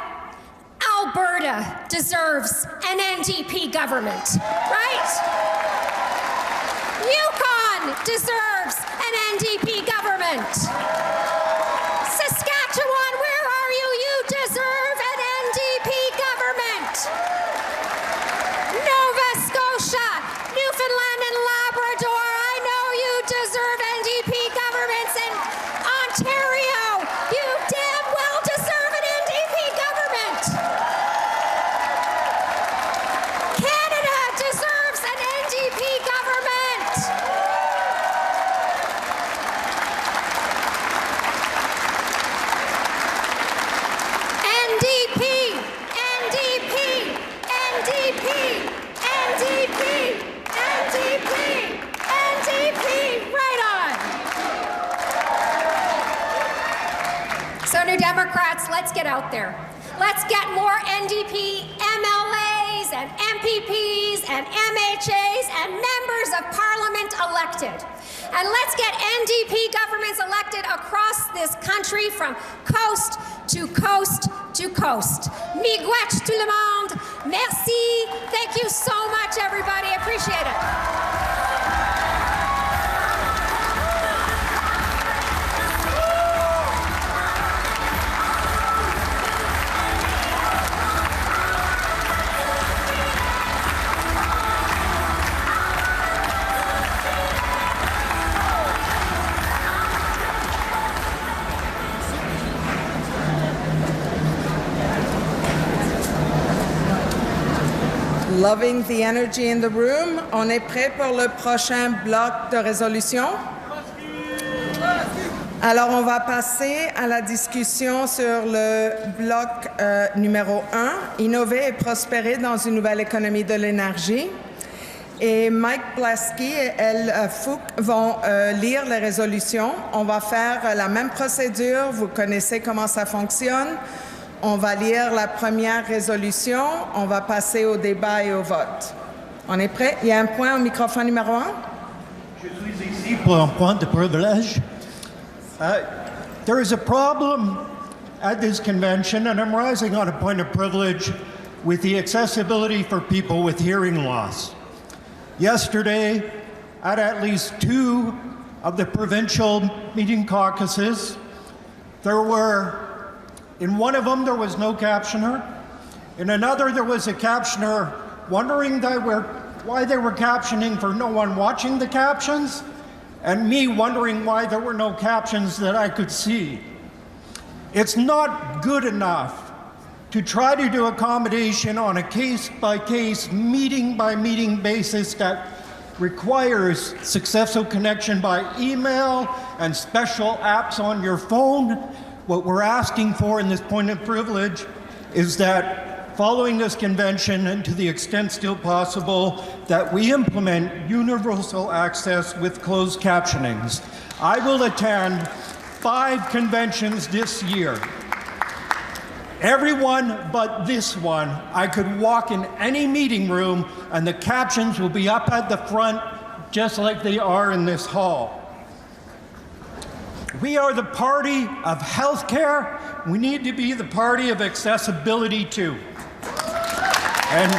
Alberta deserves an NDP government, right? Yukon deserves an NDP government. Saskatchewan, where are you? You deserve an NDP government. Nova Scotia, Newfoundland and Labrador, I know you deserve NDP governments. And Ontario, you damn well deserve an NDP government. Canada deserves an NDP government. NDP, NDP, NDP, NDP, NDP, NDP, right on. So New Democrats, let's get out there. Let's get more NDP MLAs and MPPs and MHAs and members of Parliament elected. And let's get NDP governments elected across this country from coast to coast to coast. Miigwech tout le monde. Merci. Thank you so much, everybody. Appreciate it. Loving the energy in the room. On est prêt pour le prochain bloc de résolution? Alors, on va passer à la discussion sur le bloc numéro 1, innover et prospérer dans une nouvelle économie de l'énergie. Et Mike Blasky et Elle Fouque vont lire les résolutions. On va faire la même procédure. Vous connaissez comment ça fonctionne. On va lire la première résolution. On va passer au débat et au vote. On est prêt? Il y a un point au microphone numéro 1. Je suis ici pour un point de privilège. There is a problem at this convention, and I'm rising on a point of privilege with the accessibility for people with hearing loss. Yesterday, at least 2 of the provincial meeting caucuses, in one of them there was no captioner, in another there was a captioner wondering why they were captioning for no one watching the captions, and me wondering why there were no captions that I could see. It's not good enough to try to do accommodation on a case-by-case, meeting-by-meeting basis that requires successful connection by email and special apps on your phone. What we're asking for in this point of privilege is that following this convention, and to the extent still possible, that we implement universal access with closed captionings. I will attend 5 conventions this year. Every one but this one, I could walk in any meeting room and the captions will be up at the front just like they are in this hall. We are the party of healthcare. We need to be the party of accessibility too. And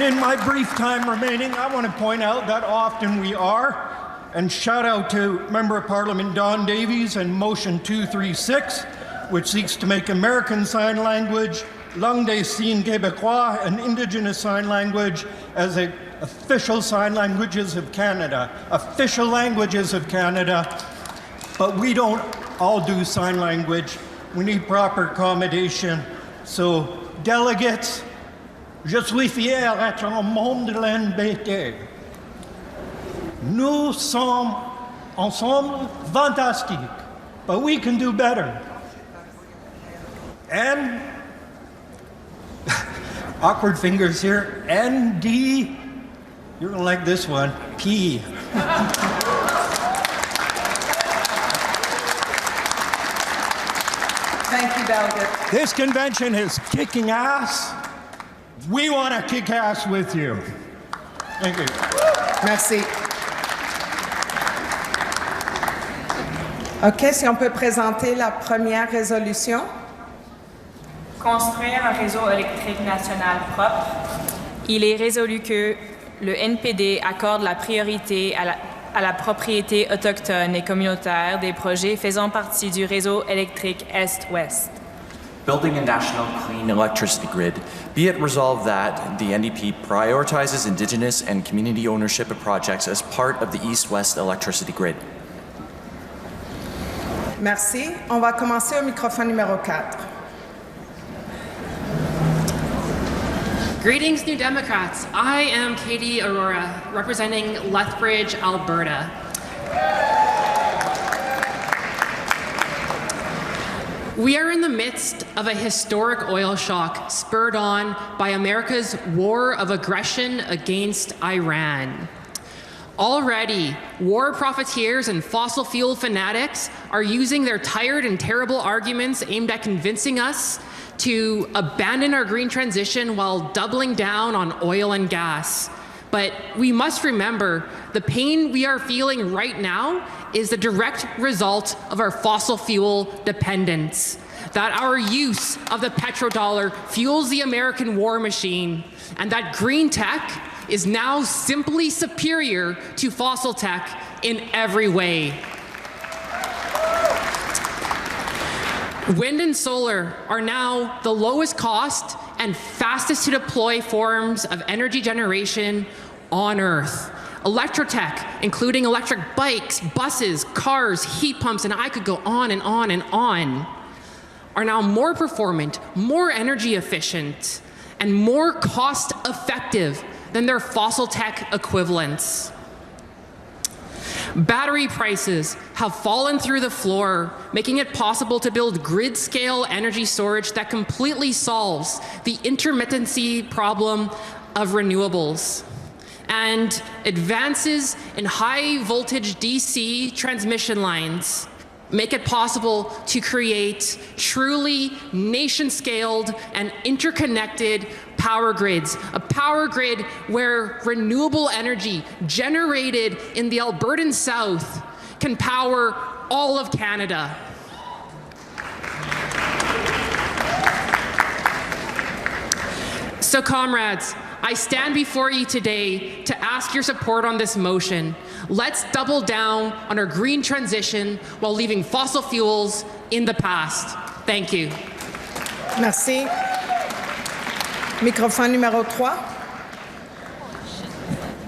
in my brief time remaining, I want to point out that often we are. And shout out to Member of Parliament Don Davies and Motion 236, which seeks to make American Sign Language, Langue des Signes Québécois, and Indigenous Sign Language as official sign languages of Canada, official languages of Canada. But we don't all do sign language. We need proper accommodation. So, delegates, je suis fier d'être un membre de l'NDP. Nous sommes ensemble fantastic, but we can do better. And awkward fingers here. ND, you're gonna like this one. P. Thank you, delegate. This convention is kicking ass. We want to kick ass with you. Thank you. Merci. OK, si on peut présenter la première résolution. Construire un réseau électrique national propre. Il est résolu que le NPD accorde la priorité à la propriété autochtone et communautaire des projets faisant partie du réseau électrique Est-Ouest. Building a national clean electricity grid, be it resolved that the NDP prioritizes Indigenous and community ownership of projects as part of the East-West electricity grid. Merci. On va commencer au microphone numéro 4. Greetings, New Democrats. I am Katie Aurora, representing Lethbridge, Alberta. We are in the midst of a historic oil shock spurred on by America's war of aggression against Iran. Already, war profiteers and fossil fuel fanatics are using their tired and terrible arguments aimed at convincing us to abandon our green transition while doubling down on oil and gas. But we must remember the pain we are feeling right now is the direct result of our fossil fuel dependence. That our use of the petrodollar fuels the American war machine, and that green tech is now simply superior to fossil tech in every way. Wind and solar are now the lowest cost and fastest to deploy forms of energy generation on Earth. Electrotech, including electric bikes, buses, cars, heat pumps, and I could go on and on and on, are now more performant, more energy efficient, and more cost effective than their fossil tech equivalents. Battery prices have fallen through the floor, making it possible to build grid-scale energy storage that completely solves the intermittency problem of renewables. And advances in high-voltage DC transmission lines make it possible to create truly nation-scaled and interconnected power grids, a power grid where renewable energy generated in the Albertan South can power all of Canada. So comrades, I stand before you today to ask your support on this motion. Let's double down on our green transition while leaving fossil fuels in the past. Thank you. Merci. Microphone numéro 3.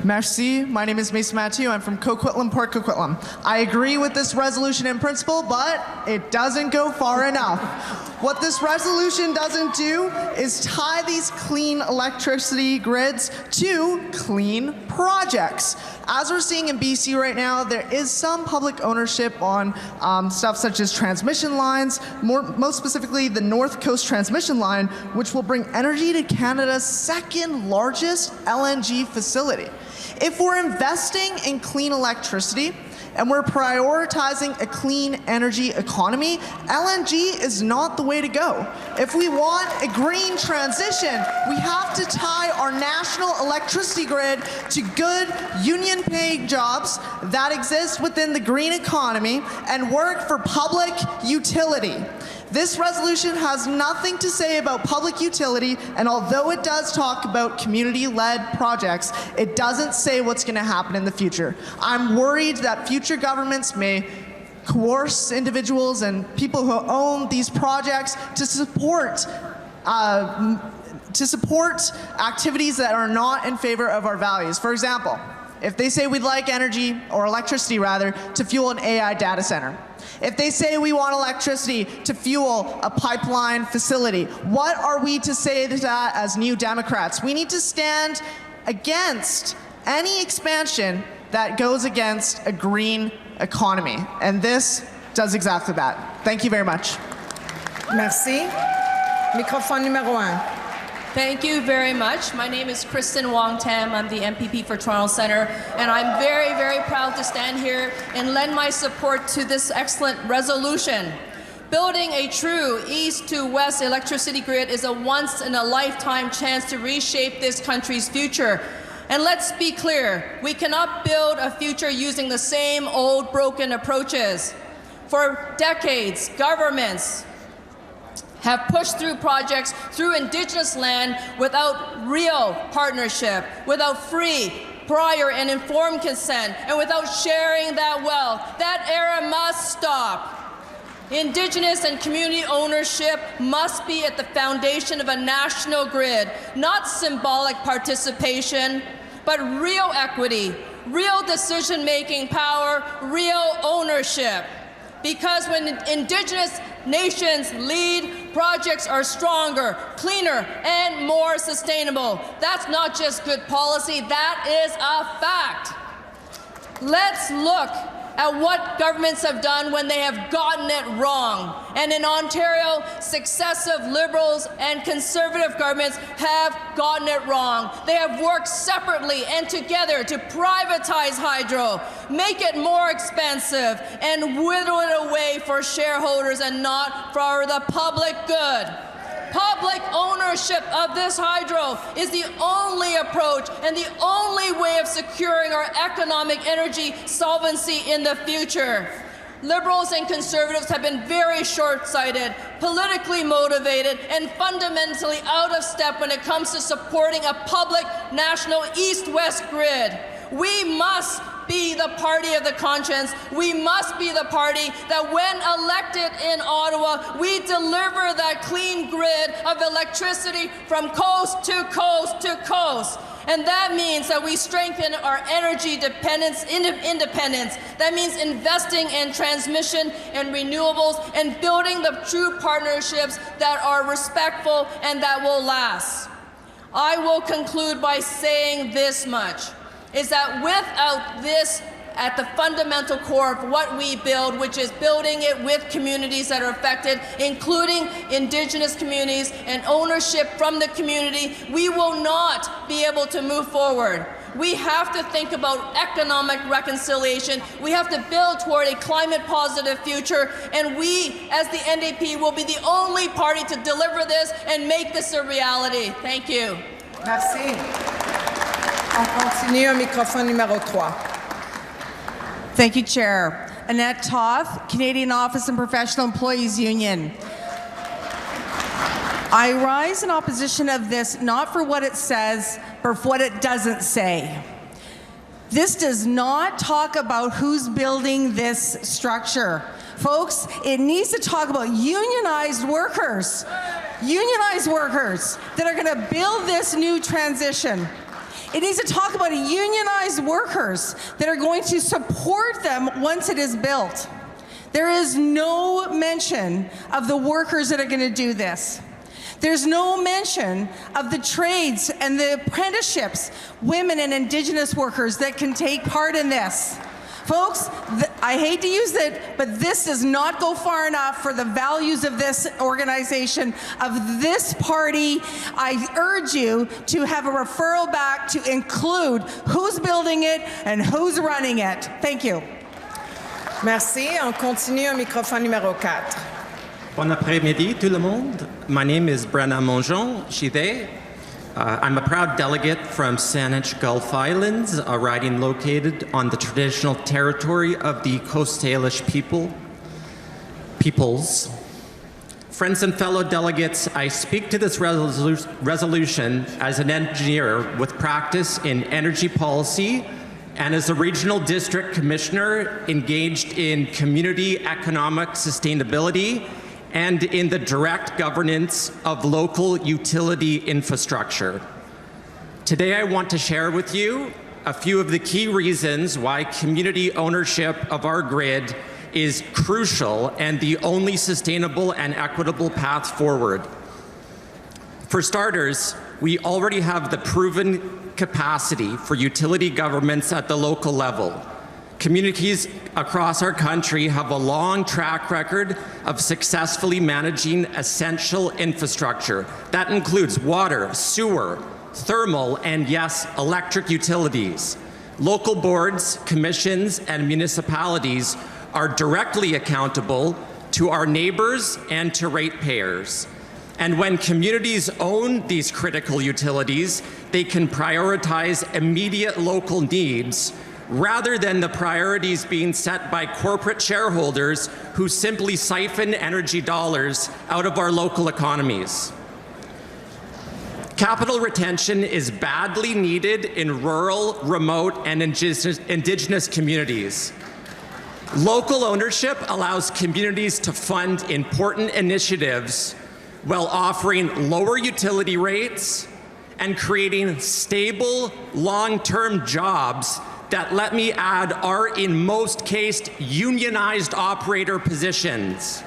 Merci. My name is Mason Matthew. I'm from Coquitlam, Port Coquitlam. I agree with this resolution in principle, but it doesn't go far enough. What this resolution doesn't do is tie these clean electricity grids to clean projects. As we're seeing in BC right now, there is some public ownership on stuff such as transmission lines, most specifically the North Coast Transmission Line, which will bring energy to Canada's second largest LNG facility. If we're investing in clean electricity and we're prioritizing a clean energy economy, LNG is not the way to go. If we want a green transition, we have to tie our national electricity grid to good union-paid jobs that exist within the green economy and work for public utility. This resolution has nothing to say about public utility, and although it does talk about community-led projects, it doesn't say what's going to happen in the future. I'm worried that future governments may coerce individuals and people who own these projects to support activities that are not in favor of our values. For example, if they say we'd like energy, or electricity rather, to fuel an AI data center. If they say we want electricity to fuel a pipeline facility, what are we to say to that as New Democrats? We need to stand against any expansion that goes against a green economy. And this does exactly that. Thank you very much. Merci. Microphone numéro 1. Thank you very much. My name is Kristen Wong-Tam. I'm the MPP for Toronto Centre, and I'm very, very proud to stand here and lend my support to this excellent resolution. Building a true east to west electricity grid is a once-in-a-lifetime chance to reshape this country's future. And let's be clear, we cannot build a future using the same old broken approaches. For decades, governments have pushed through projects through Indigenous land without real partnership, without free, prior, and informed consent, and without sharing that wealth. That era must stop. Indigenous and community ownership must be at the foundation of a national grid, not symbolic participation, but real equity, real decision-making power, real ownership. Because when Indigenous nations lead, projects are stronger, cleaner, and more sustainable. That's not just good policy, that is a fact. Let's look at what governments have done when they have gotten it wrong. And in Ontario, successive Liberals and Conservative governments have gotten it wrong. They have worked separately and together to privatize hydro, make it more expensive, and whittle it away for shareholders and not for the public good. Public ownership of this hydro is the only approach and the only way of securing our economic energy solvency in the future. Liberals and Conservatives have been very short-sighted, politically motivated, and fundamentally out of step when it comes to supporting a public national east-west grid. We must be the party of the conscience. We must be the party that when elected in Ottawa, we deliver that clean grid of electricity from coast to coast to coast. And that means that we strengthen our energy independence. That means investing in transmission and renewables and building the true partnerships that are respectful and that will last. I will conclude by saying this much, is that without this at the fundamental core of what we build, which is building it with communities that are affected, including Indigenous communities and ownership from the community, we will not be able to move forward. We have to think about economic reconciliation. We have to build toward a climate-positive future, and we, as the NDP, will be the only party to deliver this and make this a reality. Thank you. Merci. On continue, microphone numéro 3. Thank you, Chair. Annette Toth, Canadian Office and Professional Employees Union. I rise in opposition of this not for what it says, but for what it doesn't say. This does not talk about who's building this structure. Folks, it needs to talk about unionized workers that are going to build this new transition. It needs to talk about unionized workers that are going to support them once it is built. There is no mention of the workers that are going to do this. There's no mention of the trades and the apprenticeships, women and Indigenous workers that can take part in this. Folks, I hate to use it, but this does not go far enough for the values of this organization, of this party. I urge you to have a referral back to include who's building it and who's running it. Thank you. Merci. On continue au microphone numéro 4. Bon après-midi, tout le monde. My name is Brenna Mongeon, Chide. I'm a proud delegate from Saanich Gulf Islands, a riding located on the traditional territory of the Coast Salish peoples. Friends and fellow delegates, I speak to this resolution as an engineer with practice in energy policy and as a regional district commissioner engaged in community economic sustainability and in the direct governance of local utility infrastructure. Today I want to share with you a few of the key reasons why community ownership of our grid is crucial and the only sustainable and equitable path forward. For starters, we already have the proven capacity for utility governments at the local level. Communities across our country have a long track record of successfully managing essential infrastructure. That includes water, sewer, thermal, and yes, electric utilities. Local boards, commissions, and municipalities are directly accountable to our neighbors and to ratepayers. And when communities own these critical utilities, they can prioritize immediate local needs rather than the priorities being set by corporate shareholders who simply siphon energy dollars out of our local economies. Capital retention is badly needed in rural, remote, and indigenous communities. Local ownership allows communities to fund important initiatives while offering lower utility rates and creating stable, long-term jobs that, let me add, are in most cases unionized operator positions.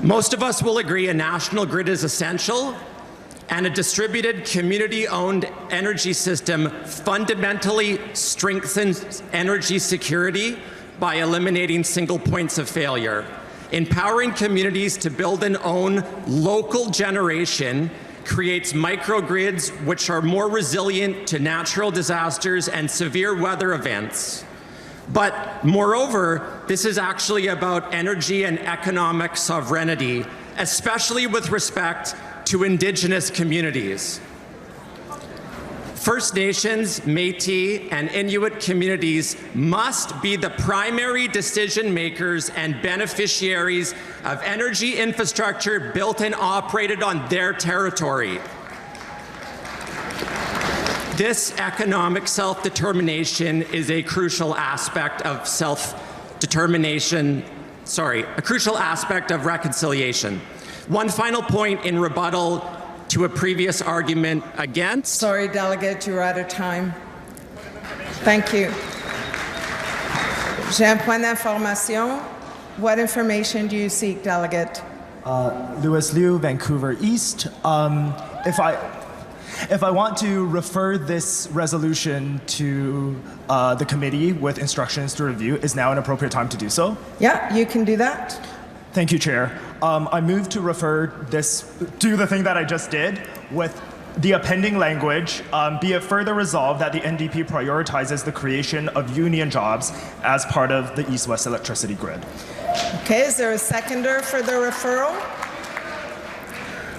Most of us will agree a national grid is essential, and a distributed, community-owned energy system fundamentally strengthens energy security by eliminating single points of failure. Empowering communities to build and own local generation creates microgrids which are more resilient to natural disasters and severe weather events. But moreover, this is actually about energy and economic sovereignty, especially with respect to Indigenous communities. First Nations, Métis, and Inuit communities must be the primary decision makers and beneficiaries of energy infrastructure built and operated on their territory. This economic self-determination is a crucial aspect of a crucial aspect of reconciliation. One final point in rebuttal to a previous argument against. Sorry, Delegate, you're out of time. Thank you. J'ai un point d'information. What information do you seek, Delegate? Louis Liu, Vancouver East. If I want to refer this resolution to the committee with instructions to review, is now an appropriate time to do so? Yeah, you can do that. Thank you, Chair. I move to refer this, do the thing that I just did with the appending language, be it further resolved that the NDP prioritizes the creation of union jobs as part of the East-West electricity grid. Okay, is there a seconder for the referral?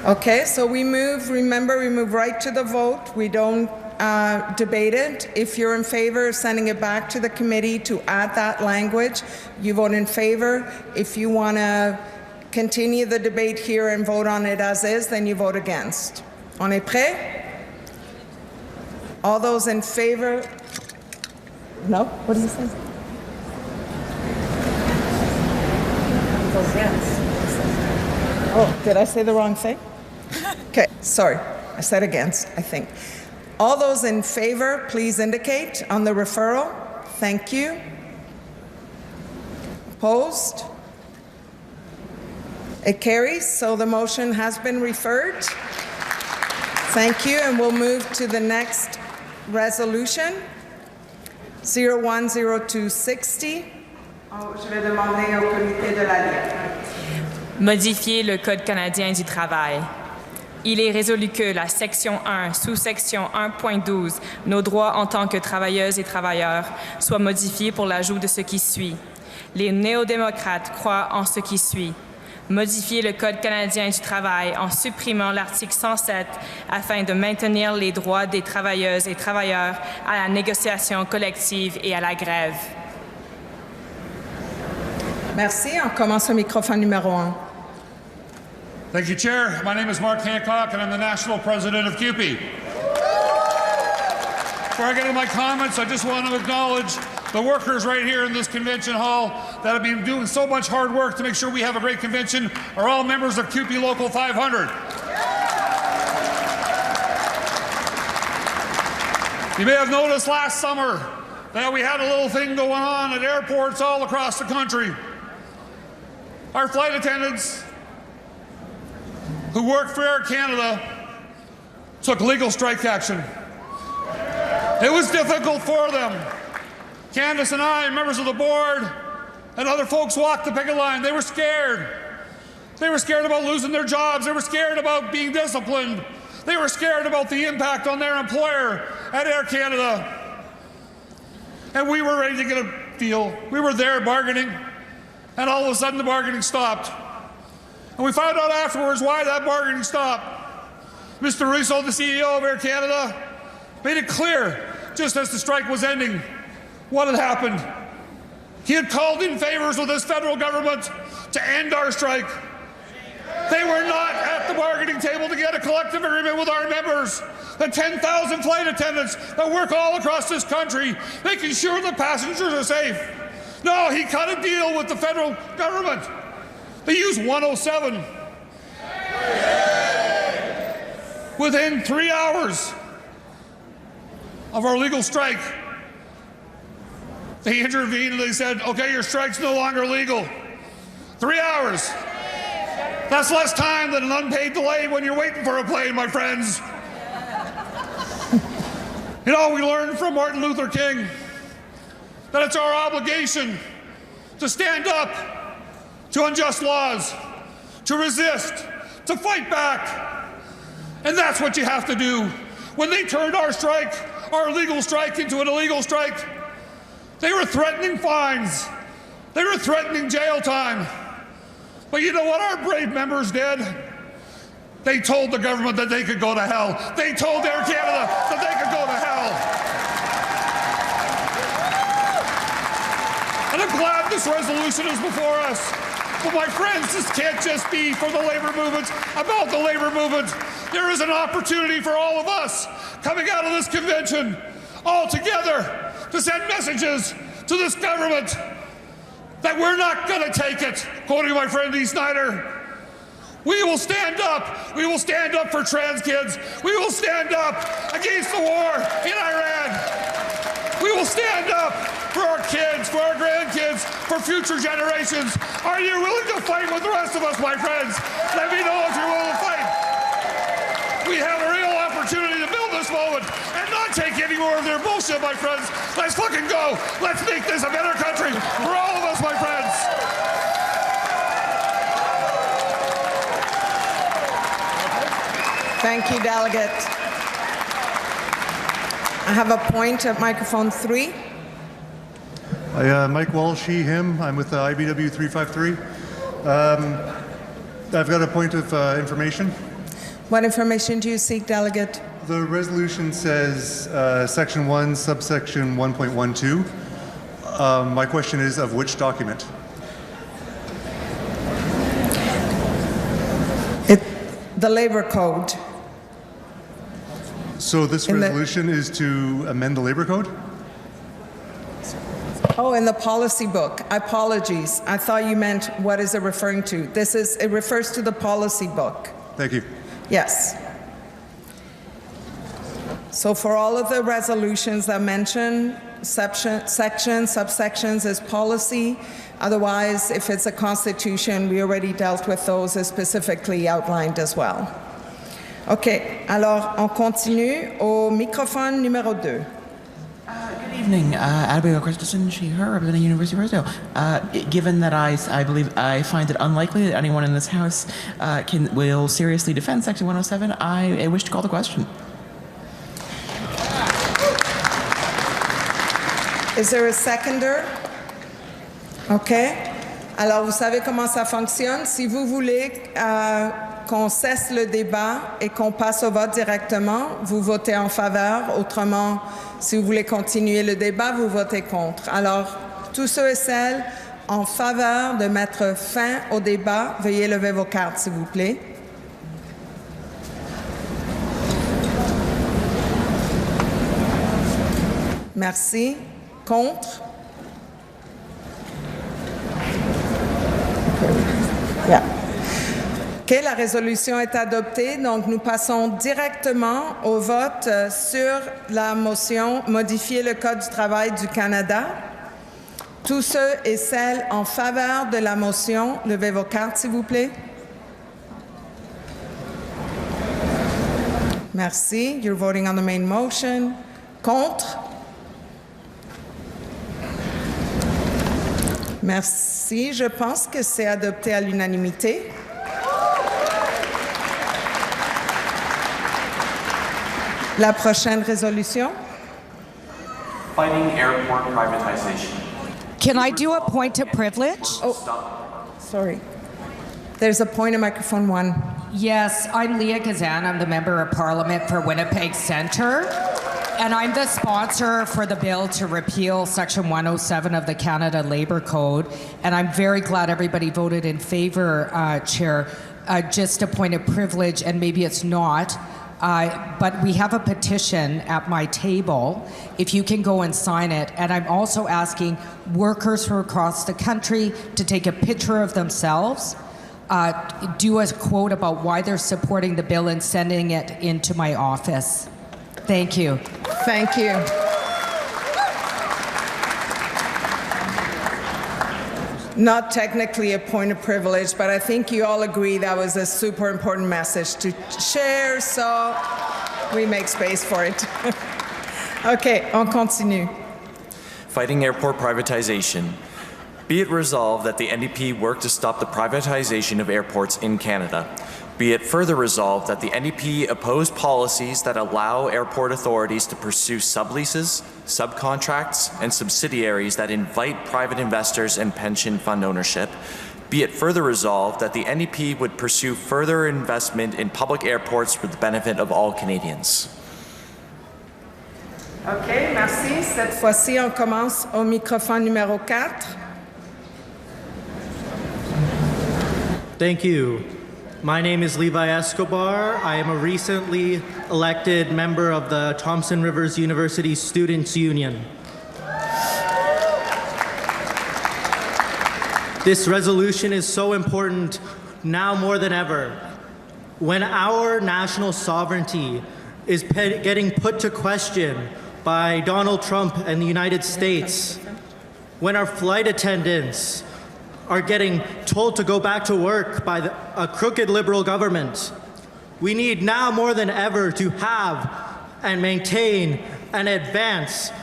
Okay, so remember, we move right to the vote. We don't debate it. If you're in favor of sending it back to the committee to add that language, you vote in favor. If you want to continue the debate here and vote on it as is, then you vote against. On est prêt? All those in favor? No? What does it say? Against. Oh, did I say the wrong thing? Okay, sorry. I said against, I think. All those in favor, please indicate on the referral. Thank you. Opposed? It carries, so the motion has been referred. Thank you, and we'll move to the next resolution, 010260. Je vais demander au comité de la Ligue. Modifier le Code canadien du travail. Il est résolu que la section 1, sous-section 1.12, nos droits en tant que travailleuses et travailleurs, soit modifiée pour l'ajout de ce qui suit. Les néo-démocrates croient en ce qui suit. Modifier le Code canadien du travail en supprimant l'article 107 afin de maintenir les droits des travailleuses et travailleurs à la négociation collective et à la grève. Merci. On commence au microphone numéro 1. Thank you, Chair. My name is Mark Hancock, and I'm the National President of CUPE. Before I get into my comments, I just want to acknowledge the workers right here in this convention hall that have been doing so much hard work to make sure we have a great convention are all members of CUPE Local 500. You may have noticed last summer that we had a little thing going on at airports all across the country. Our flight attendants who worked for Air Canada took legal strike action. It was difficult for them. Candace and I, members of the board, and other folks walked the picket line. They were scared. They were scared about losing their jobs. They were scared about being disciplined. They were scared about the impact on their employer at Air Canada. And we were ready to get a deal. We were there bargaining, and all of a sudden the bargaining stopped. And we found out afterwards why that bargaining stopped. Mr. Russo, the CEO of Air Canada, made it clear, just as the strike was ending, what had happened. He had called in favors with this federal government to end our strike. They were not at the bargaining table to get a collective agreement with our members, the 10,000 flight attendants that work all across this country, making sure the passengers are safe. No, he cut a deal with the federal government. They used 107. Within 3 hours of our legal strike, they intervened and they said, okay, your strike's no longer legal. 3 hours. That's less time than an unpaid delay when you're waiting for a plane, my friends. You know, we learned from Martin Luther King that it's our obligation to stand up to unjust laws, to resist, to fight back. And that's what you have to do. When they turned our strike, our legal strike, into an illegal strike, they were threatening fines. They were threatening jail time. But you know what our brave members did? They told the government that they could go to hell. They told Air Canada that they could go to hell. And I'm glad this resolution is before us. But my friends, this can't just be for the labor movement, about the labor movement. There is an opportunity for all of us coming out of this convention all together to send messages to this government that we're not going to take it. Quoting my friend E. Snyder, we will stand up. We will stand up for trans kids. We will stand up against the war in Iran. We will stand up for our kids, for our grandkids, for future generations. Are you willing to fight with the rest of us, my friends? Let me know if you're willing to fight. We have a real opportunity to build this moment and not take any more of their bullshit, my friends. Let's fucking go. Let's make this a better country for all of us, my friends. Thank you, delegate. I have a point at microphone 3. Hi, Mike Walsh, he, him. I'm with IBW 353. I've got a point of information. What information do you seek, delegate? The resolution says section 1, subsection 1.12. My question is, of which document? the labor code. So this resolution is to amend the labor code? Oh, in the policy book. Apologies. I thought you meant what is it referring to? It refers to the policy book. Thank you. Yes. So for all of the resolutions that mention sections, subsections is policy. Otherwise, if it's a constitution, we already dealt with those as specifically outlined as well. OK, alors on continue au microphone numéro 2. Good evening, Abigail Christensen, she, her, representing University of Rosedale. Given that I find it unlikely that anyone in this House will seriously defend Section 107, I wish to call the question. Is there a seconder? OK. Alors, vous savez comment ça fonctionne. Si vous voulez qu'on cesse le débat et qu'on passe au vote directement, vous votez en faveur. Autrement, si vous voulez continuer le débat, vous votez contre. Alors, tous ceux et celles en faveur de mettre fin au débat, veuillez lever vos cartes, s'il vous plaît. Merci. Contre? Yeah. OK, la résolution est adoptée. Donc, nous passons directement au vote sur la motion « Modifier le Code du travail du Canada ». Tous ceux et celles en faveur de la motion, levez vos cartes, s'il vous plaît. Merci. You're voting on the main motion. Contre? Merci. Je pense que c'est adopté à l'unanimité. La prochaine résolution. Fighting airport privatization. Can I do a point of privilege? Oh, sorry. There's a point of microphone 1. Yes, I'm Leah Kazan. I'm the Member of Parliament for Winnipeg Centre. And I'm the sponsor for the bill to repeal Section 107 of the Canada Labour Code. And I'm very glad everybody voted in favor, Chair. Just a point of privilege, and maybe it's not, but we have a petition at my table, if you can go and sign it. And I'm also asking workers from across the country to take a picture of themselves, do a quote about why they're supporting the bill and sending it into my office. Thank you. Thank you. Not technically a point of privilege, but I think you all agree that was a super important message to share, so we make space for it. OK, on continue. Fighting airport privatization. Be it resolved that the NDP work to stop the privatization of airports in Canada. Be it further resolved that the NDP oppose policies that allow airport authorities to pursue subleases, subcontracts, and subsidiaries that invite private investors and pension fund ownership. Be it further resolved that the NDP would pursue further investment in public airports for the benefit of all Canadians. OK, merci. Cette fois-ci, on commence au microphone numéro 4. Thank you. My name is Levi Escobar. I am a recently elected member of the Thompson Rivers University Students' Union. This resolution is so important now more than ever. When our national sovereignty is getting put to question by Donald Trump and the United States, when our flight attendants are getting told to go back to work by a crooked liberal government, we need now more than ever to have and maintain and advance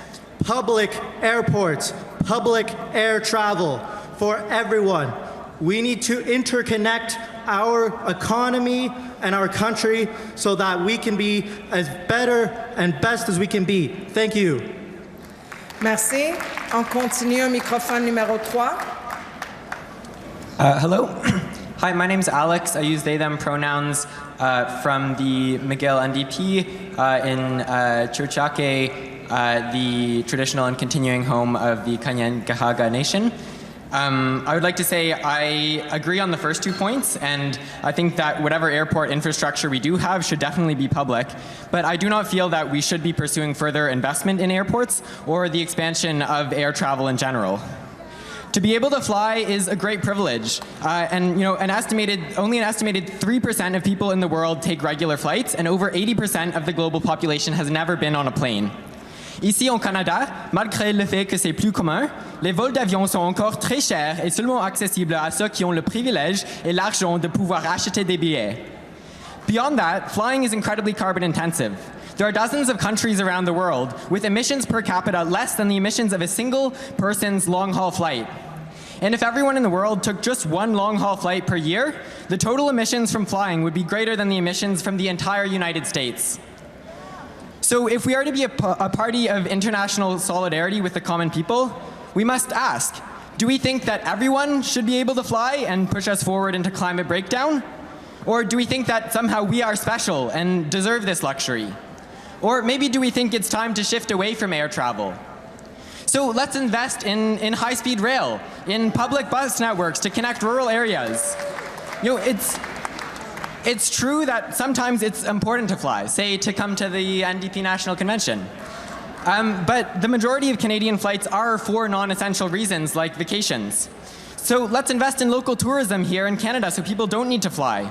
public airports, public air travel for everyone. We need to interconnect our economy and our country so that we can be as better and best as we can be. Thank you. Merci. On continue au microphone numéro 3. Hello. Hi, my name is Alex. I use they, them pronouns from the McGill NDP in Churchake, the traditional and continuing home of the Kanyen'kehá:ka Nation. I would like to say I agree on the first 2 points, and I think that whatever airport infrastructure we do have should definitely be public, but I do not feel that we should be pursuing further investment in airports or the expansion of air travel in general. To be able to fly is a great privilege, and only an estimated 3% of people in the world take regular flights, and over 80% of the global population has never been on a plane. Ici au Canada, malgré le fait que c'est plus commun, les vols d'avion sont encore très chers et seulement accessibles à ceux qui ont le privilège et l'argent de pouvoir acheter des billets. Beyond that, flying is incredibly carbon intensive. There are dozens of countries around the world with emissions per capita less than the emissions of a single person's long-haul flight. And if everyone in the world took just one long-haul flight per year, the total emissions from flying would be greater than the emissions from the entire United States. So if we are to be a party of international solidarity with the common people, we must ask, do we think that everyone should be able to fly and push us forward into climate breakdown? Or do we think that somehow we are special and deserve this luxury? Or maybe do we think it's time to shift away from air travel? So let's invest in high-speed rail, in public bus networks to connect rural areas. It's true that sometimes it's important to fly, say to come to the NDP National Convention. But the majority of Canadian flights are for non-essential reasons like vacations. So let's invest in local tourism here in Canada so people don't need to fly.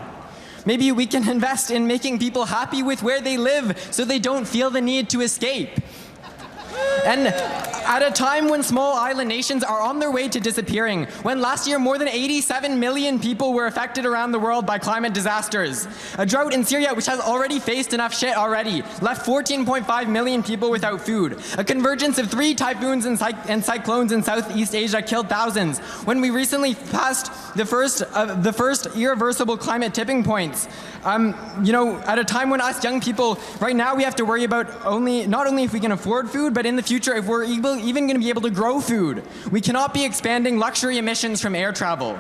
Maybe we can invest in making people happy with where they live so they don't feel the need to escape. And at a time when small island nations are on their way to disappearing, when last year more than 87 million people were affected around the world by climate disasters, a drought in Syria which has already faced enough shit already, left 14.5 million people without food, a convergence of 3 typhoons and cyclones in Southeast Asia killed thousands, when we recently passed the first irreversible climate tipping points. At a time when us young people, right now we have to worry about not only if we can afford food, but in the future if we're even going to be able to grow food. We cannot be expanding luxury emissions from air travel,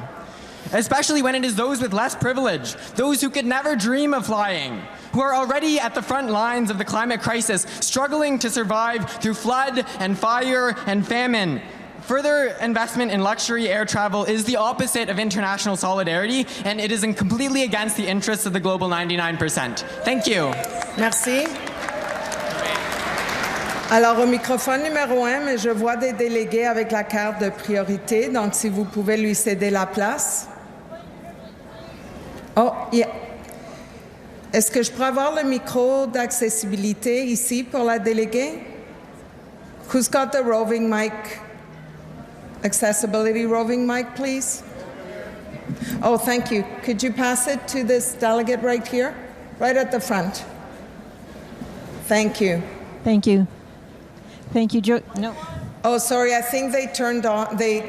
especially when it is those with less privilege, those who could never dream of flying, who are already at the front lines of the climate crisis, struggling to survive through flood and fire and famine. Further investment in luxury air travel is the opposite of international solidarity, and it is completely against the interests of the global 99%. Thank you. Merci. Alors, au microphone numéro 1, mais je vois des délégués avec la carte de priorité, donc si vous pouvez lui céder la place. Oh, yeah. Est-ce que je peux avoir le micro d'accessibilité ici pour la déléguée? Who's got the roving mic? Accessibility roving mic, please. Oh, thank you. Could you pass it to this delegate right here? Right at the front. Thank you. Thank you. Thank you, Joe. No. Oh, sorry, I think they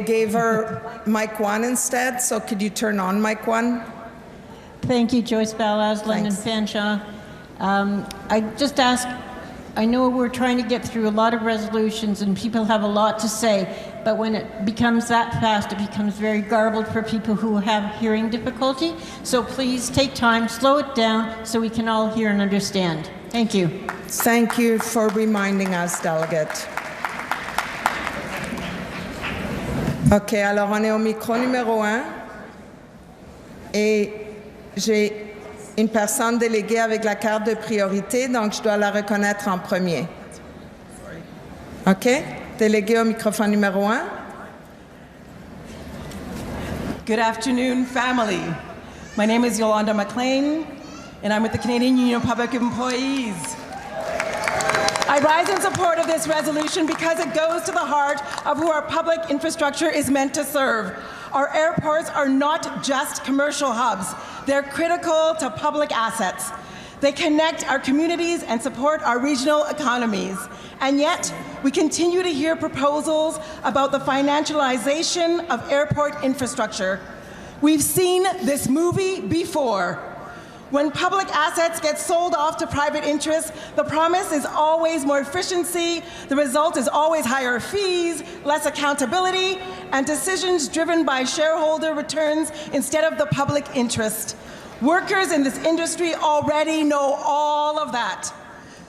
gave her mic 1 instead, so could you turn on mic 1? Thank you, Joyce Ballas, London Fanshawe. I just ask, I know we're trying to get through a lot of resolutions and people have a lot to say, but when it becomes that fast, it becomes very garbled for people who have hearing difficulty. So please take time, slow it down so we can all hear and understand. Thank you. Thank you for reminding us, delegate. OK, alors on est au micro numéro 1 et j'ai une personne déléguée avec la carte de priorité, donc je dois la reconnaître en premier. OK? Délégué au microphone numéro 1. Good afternoon, family. My name is Yolanda McLean, and I'm with the Canadian Union of Public Employees. I rise in support of this resolution because it goes to the heart of who our public infrastructure is meant to serve. Our airports are not just commercial hubs. They're critical to public assets. They connect our communities and support our regional economies. And yet, we continue to hear proposals about the financialization of airport infrastructure. We've seen this movie before. When public assets get sold off to private interests, the promise is always more efficiency, the result is always higher fees, less accountability, and decisions driven by shareholder returns instead of the public interest. Workers in this industry already know all of that.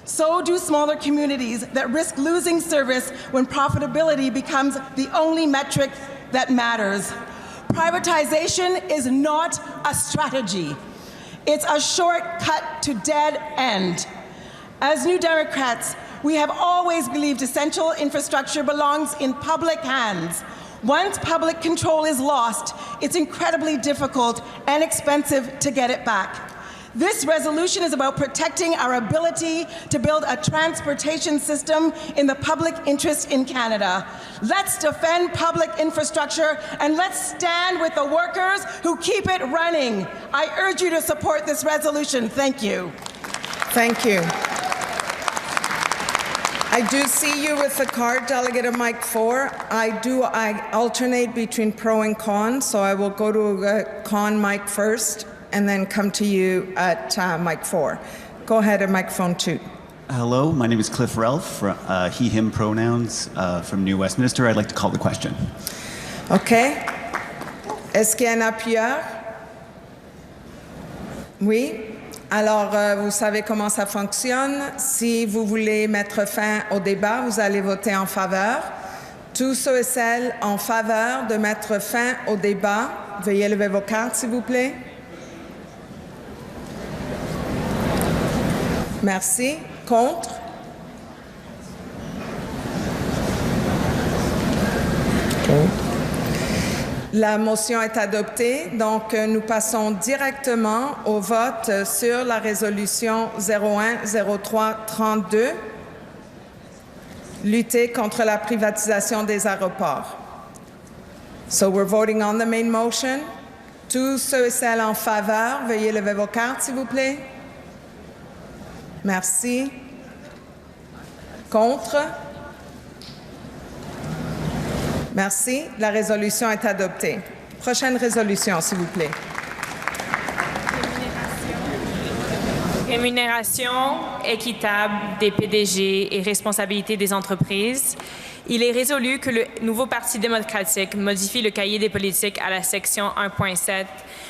So do smaller communities that risk losing service when profitability becomes the only metric that matters. Privatization is not a strategy. It's a shortcut to dead end. As New Democrats, we have always believed essential infrastructure belongs in public hands. Once public control is lost, it's incredibly difficult and expensive to get it back. This resolution is about protecting our ability to build a transportation system in the public interest in Canada. Let's defend public infrastructure and let's stand with the workers who keep it running. I urge you to support this resolution. Thank you. Thank you. I do see you with the card, Delegate of Mike 4. I alternate between pro and con, so I will go to con Mike first and then come to you at Mike 4. Go ahead at microphone 2. Hello, my name is Cliff Ralph, from, he, him pronouns from New Westminster. I'd like to call the question. OK. Est-ce qu'il y a un appuyeur? Oui. Alors, vous savez comment ça fonctionne. Si vous voulez mettre fin au débat, vous allez voter en faveur. Tous ceux et celles en faveur de mettre fin au débat, veuillez lever vos cartes, s'il vous plaît. Merci. Contre? La motion est adoptée, donc nous passons directement au vote sur la résolution 01-03-32, lutter contre la privatisation des aéroports. So we're voting on the main motion. Tous ceux et celles en faveur, veuillez lever vos cartes, s'il vous plaît. Merci. Contre? Merci. La résolution est adoptée. Prochaine résolution, s'il vous plaît. Rémunération équitable des PDG et responsabilité des entreprises. Il est résolu que le nouveau Parti démocratique modifie le cahier des politiques à la section 1.7,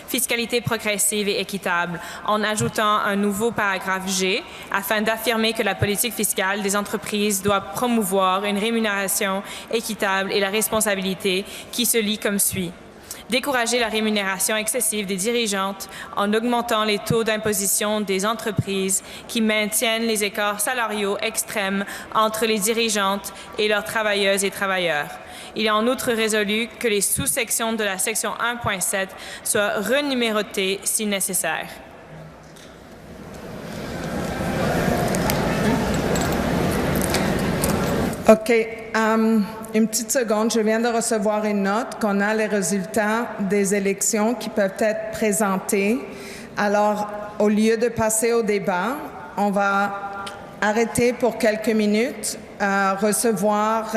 fiscalité progressive et équitable, en ajoutant un nouveau paragraphe G afin d'affirmer que la politique fiscale des entreprises doit promouvoir une rémunération équitable et la responsabilité qui se lit comme suit. Décourager la rémunération excessive des dirigeantes en augmentant les taux d'imposition des entreprises qui maintiennent les écarts salariaux extrêmes entre les dirigeantes et leurs travailleuses et travailleurs. Il est en outre résolu que les sous-sections de la section 1.7 soient renumérotées si nécessaire. OK. Une petite seconde. Je viens de recevoir une note qu'on a les résultats des élections qui peuvent être présentés. Alors, au lieu de passer au débat, on va arrêter pour quelques minutes, recevoir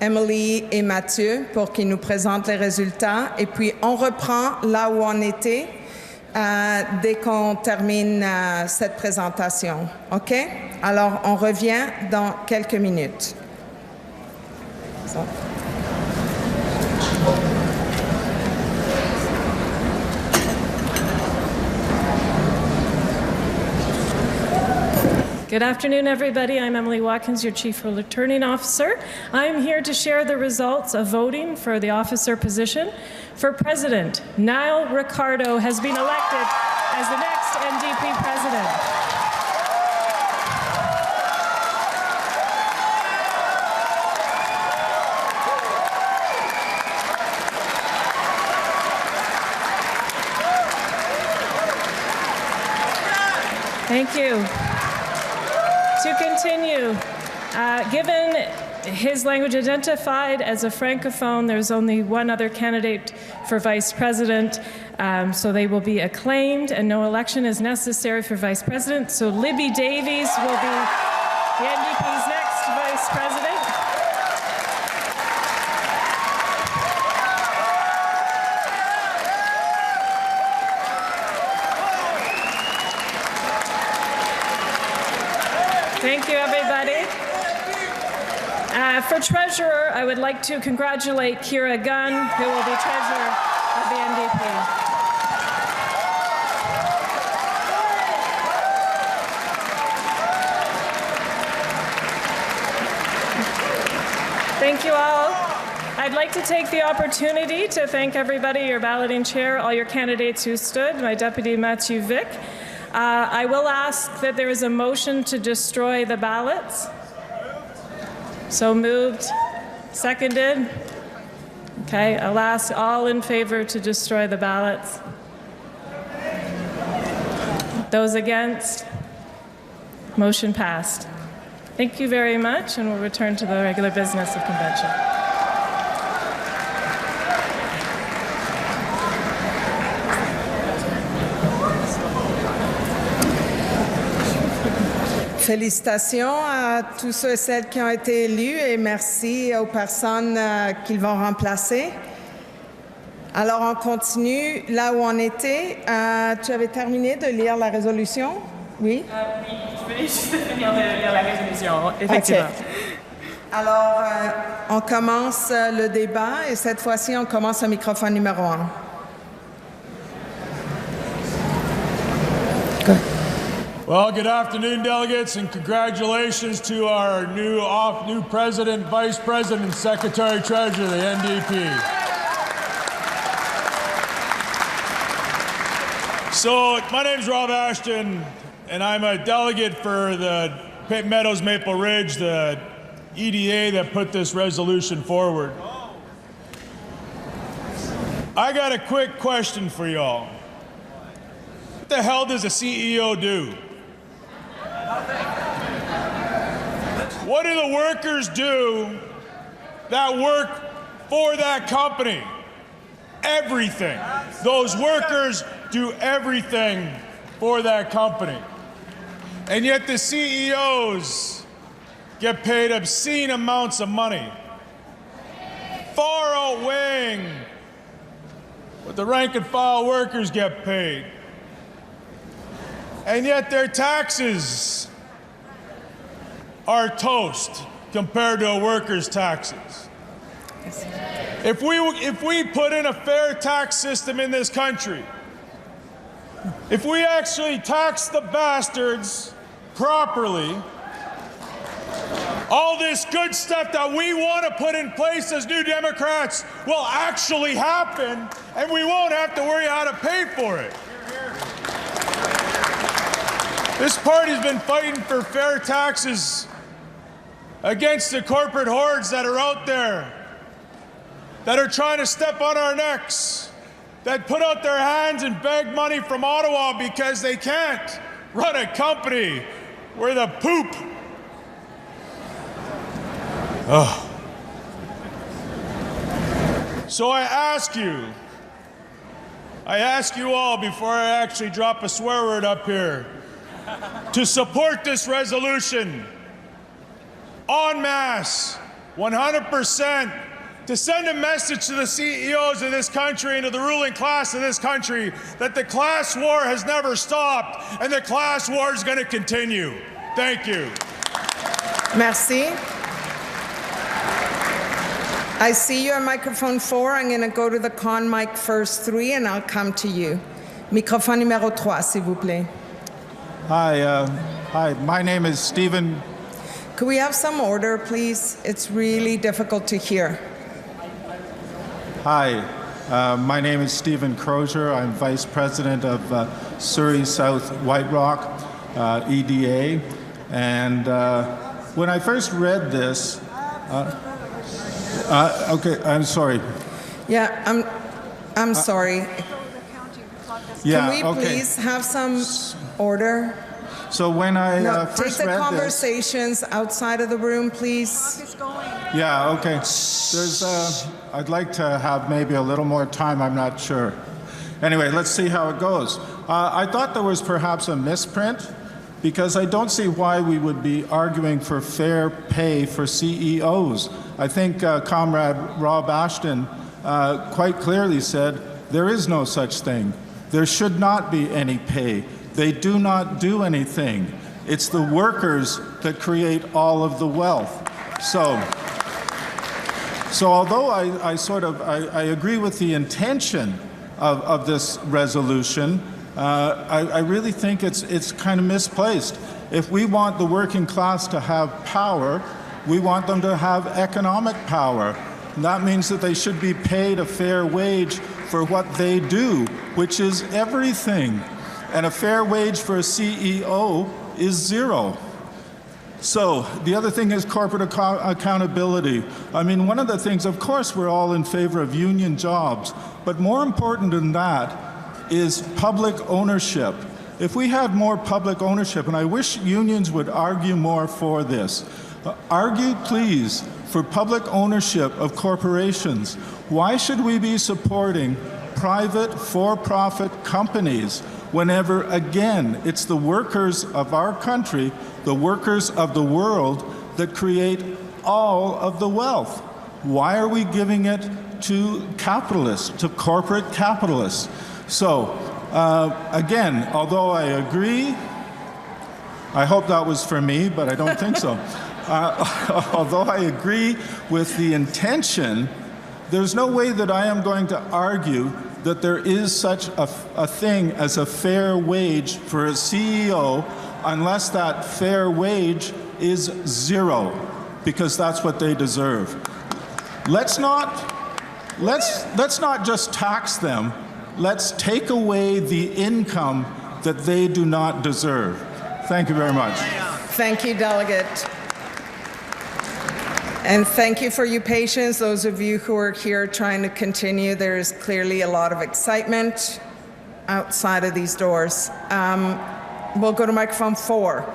Emily et Mathieu pour qu'ils nous présentent les résultats. Et puis, on reprend là où on était dès qu'on termine cette présentation. OK? Alors, on revient dans quelques minutes. Good afternoon, everybody. I'm Emily Watkins, your Chief Returning Officer. I'm here to share the results of voting for the officer position. For President, Niall Ricardo has been elected as the next NDP President. Thank you. To continue, given his language identified as a francophone, there's only one other candidate for vice president, so they will be acclaimed and no election is necessary for vice president. So Libby Davies will be the NDP's next vice president. Thank you, everybody. For treasurer, I would like to congratulate Kira Gunn, who will be treasurer of the NDP. Thank you all. I'd like to take the opportunity to thank everybody, your balloting chair, all your candidates who stood, my deputy Matthew Vick. I will ask that there is a motion to destroy the ballots. So moved. Seconded. Okay, I'll ask all in favor to destroy the ballots. Those against? Motion passed. Thank you very much, and we'll return to the regular business of convention. Félicitations à tous ceux et celles qui ont été élus et merci aux personnes qu'ils vont remplacer. Alors, on continue là où on était. Tu avais terminé de lire la résolution? Oui? Oui, je venais juste de finir de lire la résolution, effectivement. Okay. Alors, on commence le débat et cette fois-ci, on commence au microphone numéro 1. Well, good afternoon, delegates, and congratulations to our new president, vice president, and secretary treasurer of the NDP. So, my name is Rob Ashton, and I'm a delegate for the Meadows Maple Ridge, the EDA that put this resolution forward. I got a quick question for y'all. What the hell does a CEO do? What do the workers do that work for that company? Everything. Those workers do everything for that company. And yet the CEOs get paid obscene amounts of money, far outweighing what the rank and file workers get paid. And yet their taxes are toast compared to a worker's taxes. If we put in a fair tax system in this country, if we actually tax the bastards properly, all this good stuff that we want to put in place as New Democrats will actually happen, and we won't have to worry how to pay for it. This party's been fighting for fair taxes against the corporate hordes that are out there, that are trying to step on our necks, that put out their hands and beg money from Ottawa because they can't run a company where the poop. Oh. So I ask you all before I actually drop a swear word up here, to support this resolution en masse, 100%, to send a message to the CEOs of this country and to the ruling class of this country that the class war has never stopped and the class war is going to continue. Thank you. Merci. I see you on microphone 4. I'm going to go to the con mic first 3 and I'll come to you. Microphone numéro 3, s'il vous plaît. Hi, my name is Stephen. Could we have some order, please? It's really difficult to hear. Hi, my name is Stephen Crozier. I'm Vice President of Surrey South White Rock, EDA. And when I first read this, okay, I'm sorry. Yeah, I'm sorry. Yeah, Can we please have some order? So when I take first the read conversations outside of the room, please. Yeah, okay. I'd like to have maybe a little more time, I'm not sure. Anyway, let's see how it goes. I thought there was perhaps a misprint, because I don't see why we would be arguing for fair pay for CEOs. I think Comrade Rob Ashton quite clearly said there is no such thing. There should not be any pay. They do not do anything. It's the workers that create all of the wealth. So although I agree with the intention of this resolution, I really think it's kind of misplaced. If we want the working class to have power, we want them to have economic power. And that means that they should be paid a fair wage for what they do, which is everything. And a fair wage for a CEO is zero. So the other thing is corporate accountability. I mean, one of the things, of course, we're all in favor of union jobs, but more important than that is public ownership. If we had more public ownership, and I wish unions would argue more for this, argue, please, for public ownership of corporations. Why should we be supporting private for-profit companies whenever, again, it's the workers of our country, the workers of the world, that create all of the wealth? Why are we giving it to capitalists, to corporate capitalists? So, again, although I agree, I hope that was for me, but I don't think so. Although I agree with the intention, there's no way that I am going to argue that there is such a thing as a fair wage for a CEO unless that fair wage is zero, because that's what they deserve. Let's not just tax them. Let's take away the income that they do not deserve. Thank you very much. Thank you, Delegate. And thank you for your patience. Those of you who are here trying to continue, there is clearly a lot of excitement outside of these doors. We'll go to microphone 4.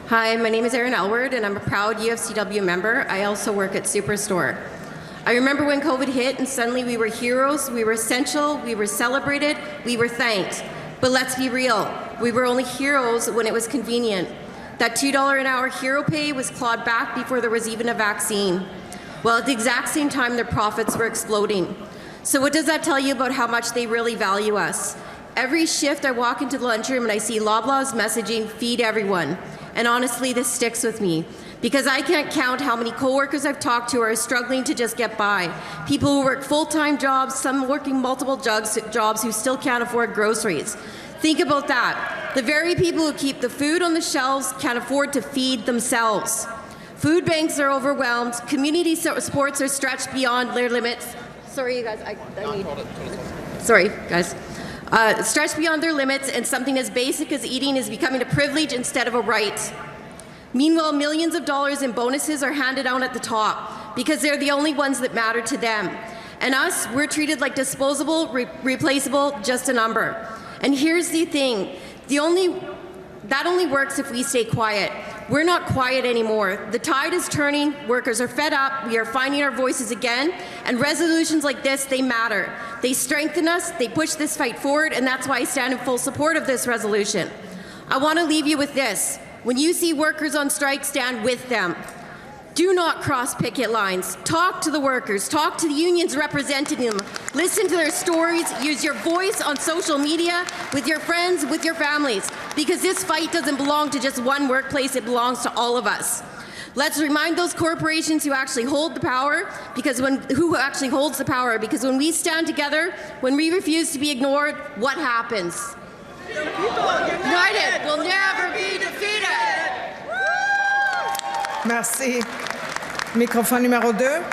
Hi, my name is Erin Elward, and I'm a proud UFCW member. I also work at Superstore. I remember when COVID hit and suddenly we were heroes, we were essential, we were celebrated, we were thanked. But let's be real, we were only heroes when it was convenient. That $2 an hour hero pay was clawed back before there was even a vaccine, while at the exact same time their profits were exploding. So what does that tell you about how much they really value us? Every shift I walk into the lunchroom and I see Loblaws messaging, feed everyone. And honestly, this sticks with me, because I can't count how many coworkers I've talked to are struggling to just get by. People who work full-time jobs, some working multiple jobs who still can't afford groceries. Think about that. The very people who keep the food on the shelves can't afford to feed themselves. Food banks are overwhelmed. Community supports are stretched beyond their limits. Sorry, you guys. Sorry, guys. Stretched beyond their limits, and something as basic as eating is becoming a privilege instead of a right. Meanwhile, millions of dollars in bonuses are handed out at the top because they're the only ones that matter to them. And us, we're treated like disposable, replaceable, just a number. And here's the thing, that only works if we stay quiet. We're not quiet anymore. The tide is turning, workers are fed up, we are finding our voices again, and resolutions like this, they matter. They strengthen us, they push this fight forward, and that's why I stand in full support of this resolution. I want to leave you with this. When you see workers on strike, stand with them. Do not cross picket lines. Talk to the workers. Talk to the unions representing them. Listen to their stories. Use your voice on social media, with your friends, with your families. Because this fight doesn't belong to just one workplace. It belongs to all of us. Let's remind those corporations who actually hold the power, who actually holds the power. Because when we stand together, when we refuse to be ignored, what happens? United will never be defeated. Merci. Microphone numéro 2.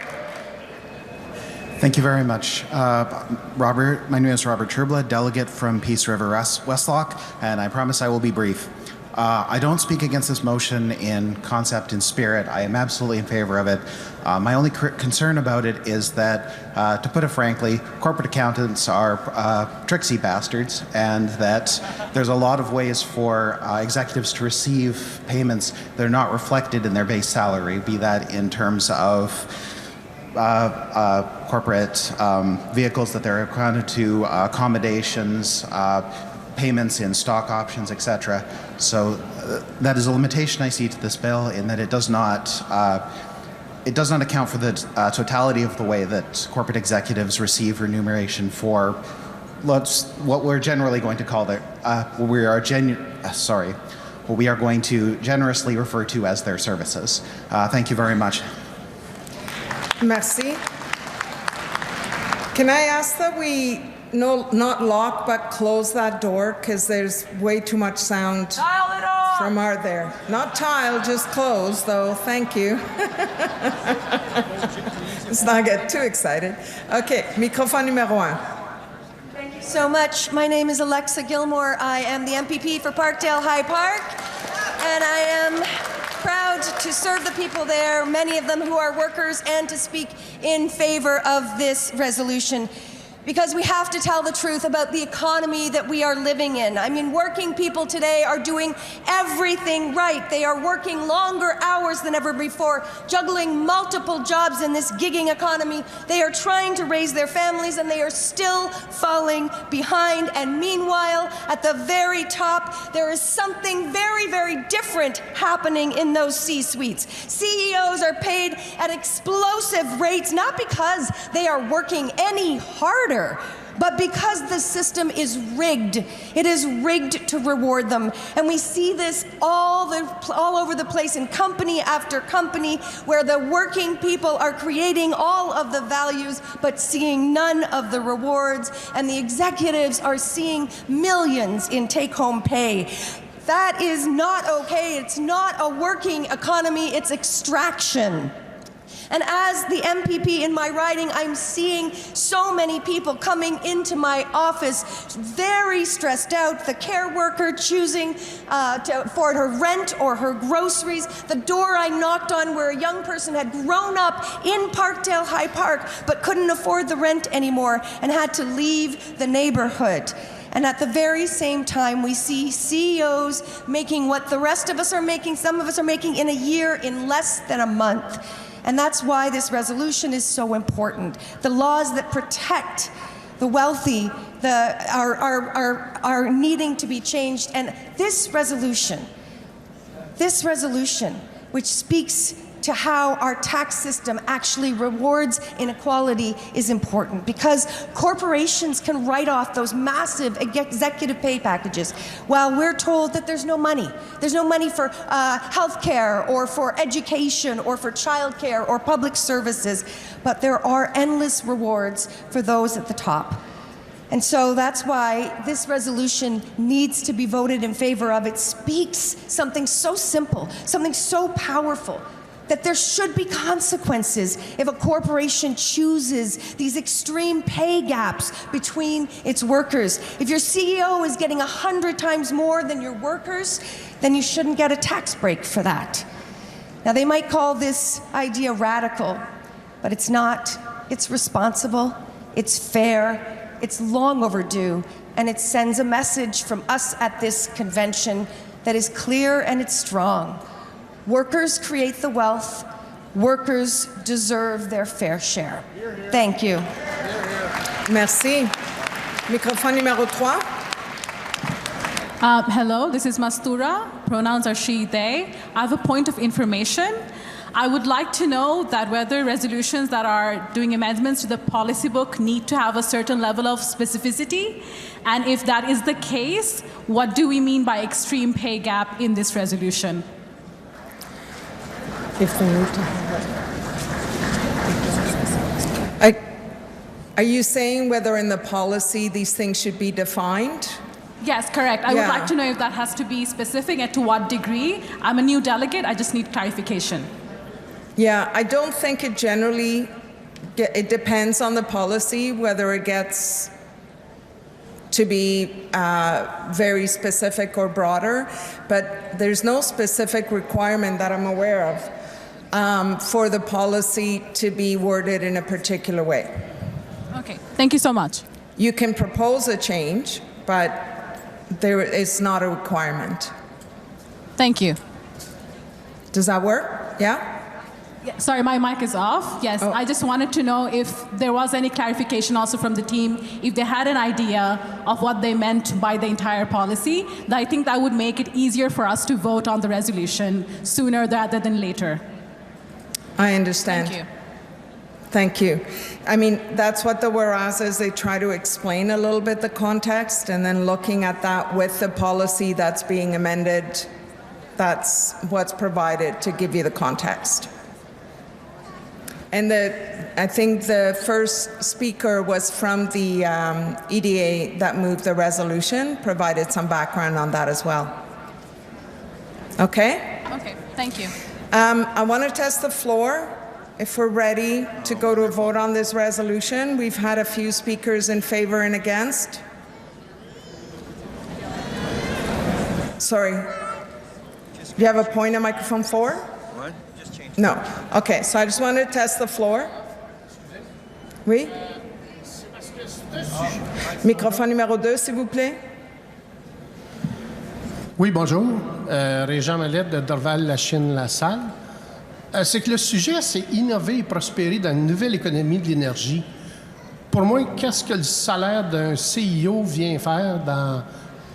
Thank you very much. My name is Robert Turbla, delegate from Peace River Westlock, and I promise I will be brief. I don't speak against this motion in concept and spirit. I am absolutely in favor of it. My only concern about it is that, to put it frankly, corporate accountants are tricksy bastards, and that there's a lot of ways for executives to receive payments that are not reflected in their base salary, be that in terms of corporate vehicles that they're accounted to, accommodations, payments in stock options, etc. So that is a limitation I see to this bill, in that it does not account for the totality of the way that corporate executives receive remuneration for what we're generally going to call what we are going to generously refer to as their services. Thank you very much. Merci. Can I ask that we not lock but close that door, because there's way too much sound from art there. Not tile, just clothes, though. Thank you. Let's not get too excited. OK, microphone numéro 1. Thank you so much. My name is Alexa Gilmore. I am the MPP for Parkdale High Park, and I am proud to serve the people there, many of them who are workers, and to speak in favor of this resolution. Because we have to tell the truth about the economy that we are living in. I mean, working people today are doing everything right. They are working longer hours than ever before, juggling multiple jobs in this gigging economy. They are trying to raise their families, and they are still falling behind. And meanwhile, at the very top, there is something very, very different happening in those C-suites. CEOs are paid at explosive rates, not because they are working any harder, but because the system is rigged. It is rigged to reward them. And we see this all over the place in company after company, where the working people are creating all of the values but seeing none of the rewards, and the executives are seeing millions in take-home pay. That is not okay. It's not a working economy, it's extraction. And as the MPP in my riding, I'm seeing so many people coming into my office very stressed out. The care worker choosing to afford her rent or her groceries. The door I knocked on, where a young person had grown up in Parkdale High Park but couldn't afford the rent anymore and had to leave the neighborhood. And at the very same time, we see CEOs making what the rest of us are making, some of us are making in a year, in less than a month. And that's why this resolution is so important. The laws that protect the wealthy are needing to be changed. And this resolution, which speaks to how our tax system actually rewards inequality, is important, because corporations can write off those massive executive pay packages while we're told that there's no money. There's no money for health care or for education or for childcare or public services, but there are endless rewards for those at the top. And so that's why this resolution needs to be voted in favor of. It speaks something so simple, something so powerful, that there should be consequences if a corporation chooses these extreme pay gaps between its workers. If your CEO is getting 100 times more than your workers, then you shouldn't get a tax break for that. Now, they might call this idea radical, but it's not. It's responsible, it's fair, it's long overdue, and it sends a message from us at this convention that is clear and it's strong. Workers create the wealth. Workers deserve their fair share. Thank you. Merci. Microphone numéro 3. Hello, this is Mastura. Pronouns are she, they. I have a point of information. I would like to know that whether resolutions that are doing amendments to the policy book need to have a certain level of specificity. And if that is the case, what do we mean by extreme pay gap in this resolution? If they need to have it. Are you saying whether in the policy these things should be defined? Yes, correct. I would like to know if that has to be specific and to what degree. I'm a new delegate. I just need clarification. Yeah, I don't think it generally, it depends on the policy, whether it gets to be very specific or broader, but there's no specific requirement that I'm aware of for the policy to be worded in a particular way. Okay, thank you so much. You can propose a change, but there is not a requirement. Thank you. Does that work? Yeah? Sorry, my mic is off. Yes, I just wanted to know if there was any clarification also from the team, if they had an idea of what they meant by the entire policy. I think that would make it easier for us to vote on the resolution sooner rather than later. I understand. Thank you. Thank you. I mean, that's what the whereas is. They try to explain a little bit the context, and then looking at that with the policy that's being amended, that's what's provided to give you the context. And I think the first speaker was from the EDA that moved the resolution, provided some background on that as well. Okay? Okay, thank you. I want to test the floor if we're ready to go to a vote on this resolution. We've had a few speakers in favor and against. Sorry. Do you have a point on microphone 4? What? Just change. No. Okay, so I just wanted to test the floor. Oui? Microphone numéro 2, s'il vous plaît. Oui, bonjour. Régent Mallette de Dorval-Lachine-la-Salle. C'est que le sujet, c'est innover et prospérer dans une nouvelle économie de l'énergie. Pour moi, qu'est-ce que le salaire d'un CIO vient faire dans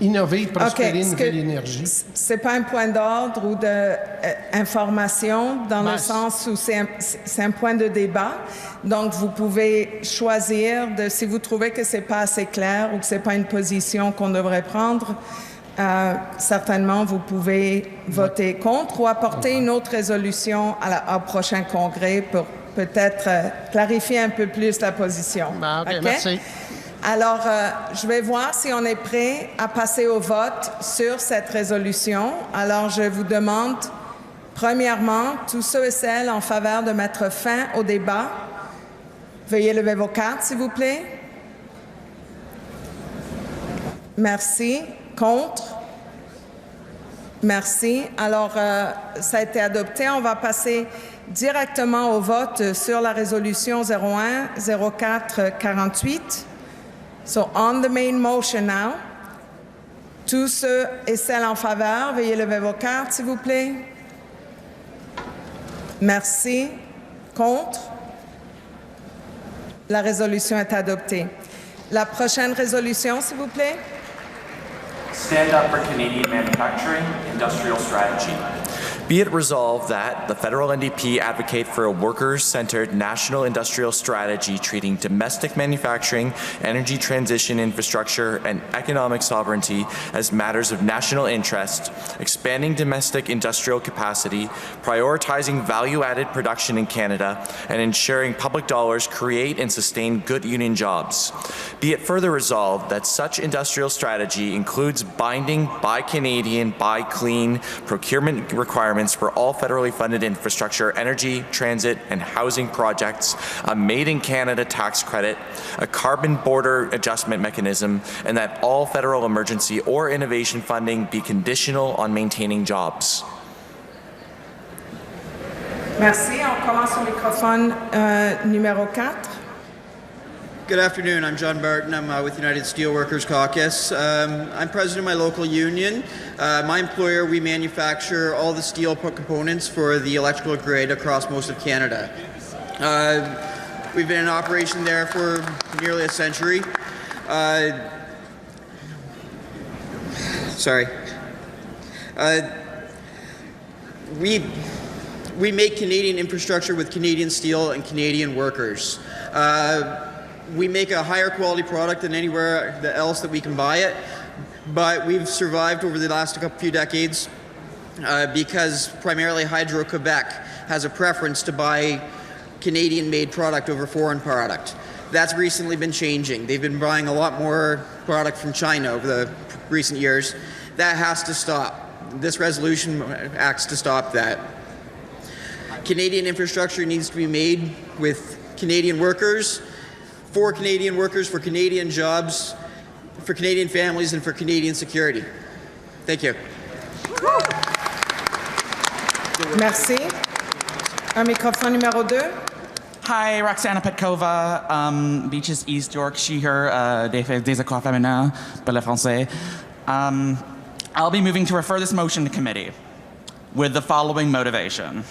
innover et prospérer une nouvelle énergie? C'est pas un point d'ordre ou d'information dans le sens où c'est un point de débat. Donc, vous pouvez choisir si vous trouvez que c'est pas assez clair ou que c'est pas une position qu'on devrait prendre. Certainement, vous pouvez voter contre ou apporter une autre résolution au prochain congrès pour peut-être clarifier un peu plus la position. OK, merci. Alors, je vais voir si on est prêt à passer au vote sur cette résolution. Alors, je vous demande, premièrement, tous ceux et celles en faveur de mettre fin au débat, veuillez lever vos cartes, s'il vous plaît. Merci. Contre? Merci. Alors, ça a été adopté. On va passer directement au vote sur la résolution 01-04-48. So, on the main motion now. Tous ceux et celles en faveur, veuillez lever vos cartes, s'il vous plaît. Merci. Contre? La résolution est adoptée. La prochaine résolution, s'il vous plaît. Stand up for Canadian manufacturing, industrial strategy. Be it resolved that the federal NDP advocate for a workers-centered national industrial strategy treating domestic manufacturing, energy transition infrastructure, and economic sovereignty as matters of national interest, expanding domestic industrial capacity, prioritizing value-added production in Canada, and ensuring public dollars create and sustain good union jobs. Be it further resolved that such industrial strategy includes binding Buy Canadian, Buy Clean procurement requirements for all federally funded infrastructure, energy, transit, and housing projects, a Made in Canada tax credit, a carbon border adjustment mechanism, and that all federal emergency or innovation funding be conditional on maintaining jobs. Merci. On commence au microphone numéro 4. Good afternoon. I'm John Barton. I'm with United Steelworkers Caucus. I'm president of my local union. My employer, we manufacture all the steel components for the electrical grid across most of Canada. We've been in operation there for nearly a century. We make Canadian infrastructure with Canadian steel and Canadian workers. We make a higher quality product than anywhere else that we can buy it, but we've survived over the last few decades because primarily Hydro-Quebec has a preference to buy Canadian-made product over foreign product. That's recently been changing. They've been buying a lot more product from China over the recent years. That has to stop. This resolution acts to stop that. Canadian infrastructure needs to be made with Canadian workers, for Canadian jobs, for Canadian families, and for Canadian security. Thank you. Merci. Un microphone numéro 2. Hi, Roxana Petkova, Beaches East Yorkshire, des Accords Féminins, pour le français. I'll be moving to refer this motion to committee with the following motivation.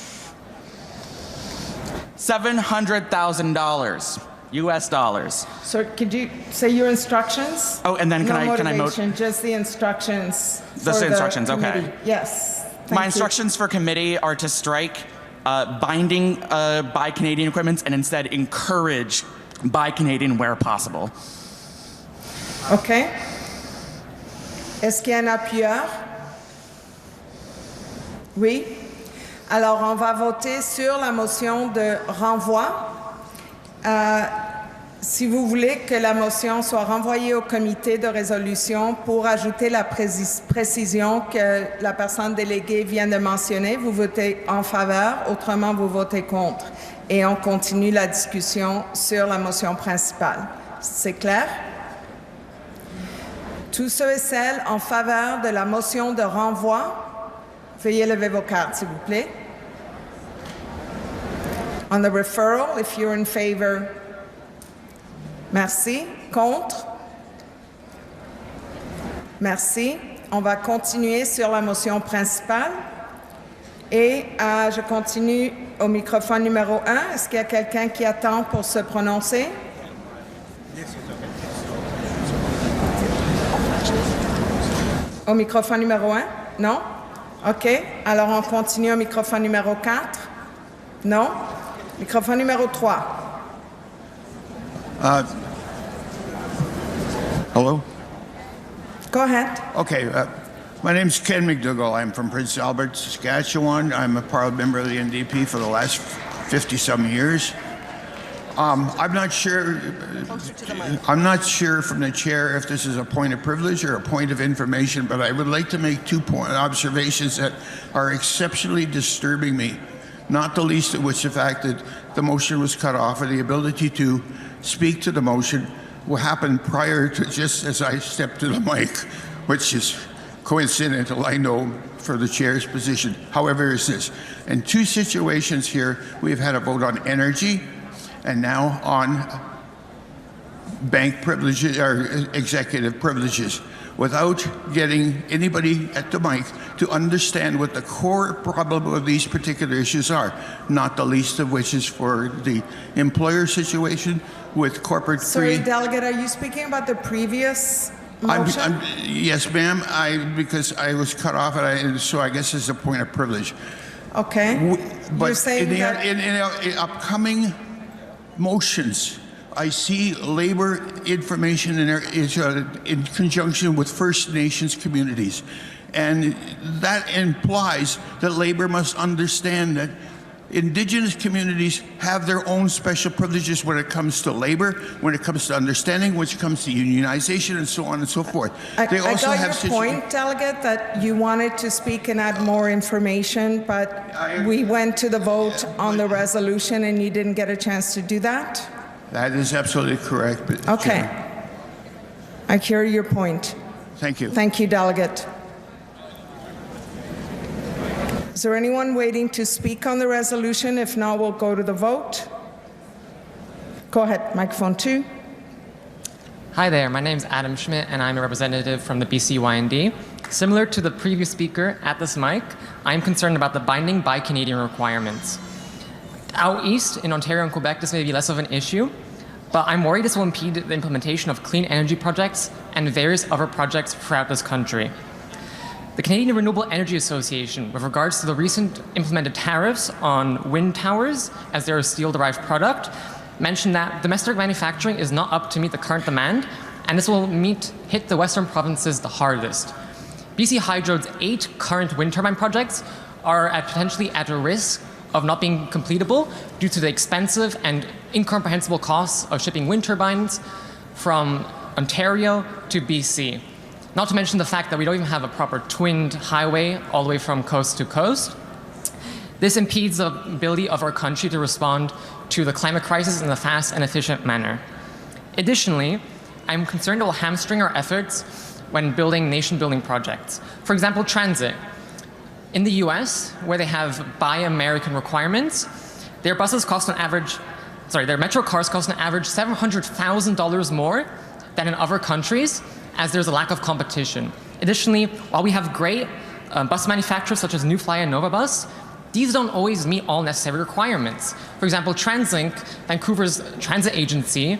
$700,000 US dollars. So could you say your instructions? Oh, and then can I motivation, just the instructions. Just the instructions, okay. Yes. My instructions for committee are to strike binding Buy Canadian equipment and instead encourage Buy Canadian where possible. OK. Est-ce qu'il y a un appuyeur? Oui. Alors, on va voter sur la motion de renvoi. Si vous voulez que la motion soit renvoyée au comité de résolution pour ajouter la précision que la personne déléguée vient de mentionner, vous votez en faveur, autrement vous votez contre. Et on continue la discussion sur la motion principale. C'est clair? Tous ceux et celles en faveur de la motion de renvoi, veuillez lever vos cartes, s'il vous plaît. On the referral, if you're in favor, merci. Contre? Merci. On va continuer sur la motion principale. Et je continue au microphone numéro 1. Est-ce qu'il y a quelqu'un qui attend pour se prononcer? Au microphone numéro 1? Non? OK. Alors, on continue au microphone numéro 4? Non? Microphone numéro 3. Hello? Go ahead. Okay. My name's Ken McDougall. I'm from Prince Albert, Saskatchewan. I'm a proud member of the NDP for the last 50-some years. I'm not sure from the chair if this is a point of privilege or a point of information, but I would like to make two observations that are exceptionally disturbing me, not the least of which the fact that the motion was cut off and the ability to speak to the motion will happen prior to just as I stepped to the mic, which is coincidental, I know, for the chair's position. However, is this. In two situations here, we've had a vote on energy and now on bank privileges or executive privileges without getting anybody at the mic to understand what the core problem of these particular issues are, not the least of which is for the employer situation with corporate Sorry, Delegate, are you speaking about the previous motion? Yes, ma'am, because I was cut off, and so I guess it's a point of privilege. Okay. But You're saying that in upcoming motions, I see labor information in conjunction with First Nations communities. And that implies that labor must understand that Indigenous communities have their own special privileges when it comes to labor, when it comes to understanding, when it comes to unionization, and so on and so forth. They also I got your point, Delegate, that you wanted to speak and add more information, but we went to the vote on the resolution and you didn't get a chance to do that? That is absolutely correct. Okay. Chair. I hear your point. Thank you. Thank you, Delegate. Is there anyone waiting to speak on the resolution? If not, we'll go to the vote. Go ahead, microphone 2. Hi there, my name is Adam Schmidt and I'm a representative from the BC YND. Similar to the previous speaker at this mic, I'm concerned about the binding Buy Canadian requirements. Out east, in Ontario and Quebec, this may be less of an issue, but I'm worried this will impede the implementation of clean energy projects and various other projects throughout this country. The Canadian Renewable Energy Association, with regards to the recent implemented tariffs on wind towers as they're a steel-derived product, mentioned that domestic manufacturing is not up to meet the current demand, and this will hit the western provinces the hardest. BC Hydro's 8 current wind turbine projects are potentially at a risk of not being completable due to the expensive and incomprehensible costs of shipping wind turbines from Ontario to BC. Not to mention the fact that we don't even have a proper twinned highway all the way from coast to coast. This impedes the ability of our country to respond to the climate crisis in a fast and efficient manner. Additionally, I'm concerned it will hamstring our efforts when building nation-building projects. For example, transit. In the US, where they have Buy American requirements, their buses cost on average, their metro cars cost on average $700,000 more than in other countries, as there's a lack of competition. Additionally, while we have great bus manufacturers such as New Fly and Nova Bus, these don't always meet all necessary requirements. For example, TransLink, Vancouver's transit agency,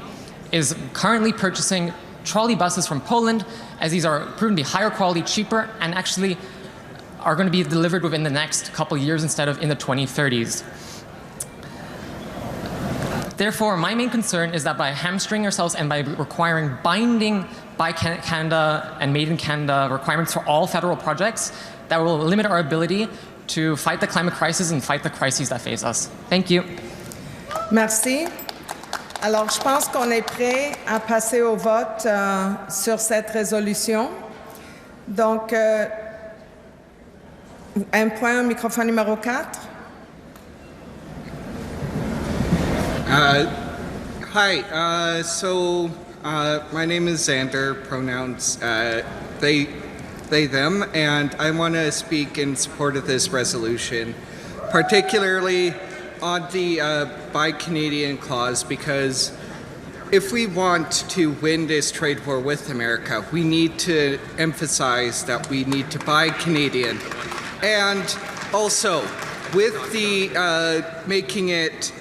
is currently purchasing trolley buses from Poland, as these are proven to be higher quality, cheaper, and actually are going to be delivered within the next couple years instead of in the 2030s. Therefore, my main concern is that by hamstring ourselves and by requiring binding Buy Canada and Made in Canada requirements for all federal projects, that will limit our ability to fight the climate crisis and fight the crises that face us. Thank you. Merci. Alors, je pense qu'on est prêt à passer au vote sur cette résolution. Donc, un point au microphone numéro 4. Hi, my name is Xander, pronouns they, them, and I want to speak in support of this resolution, particularly on the Buy Canadian clause, because if we want to win this trade war with America, we need to emphasize that we need to buy Canadian. And also, with the making it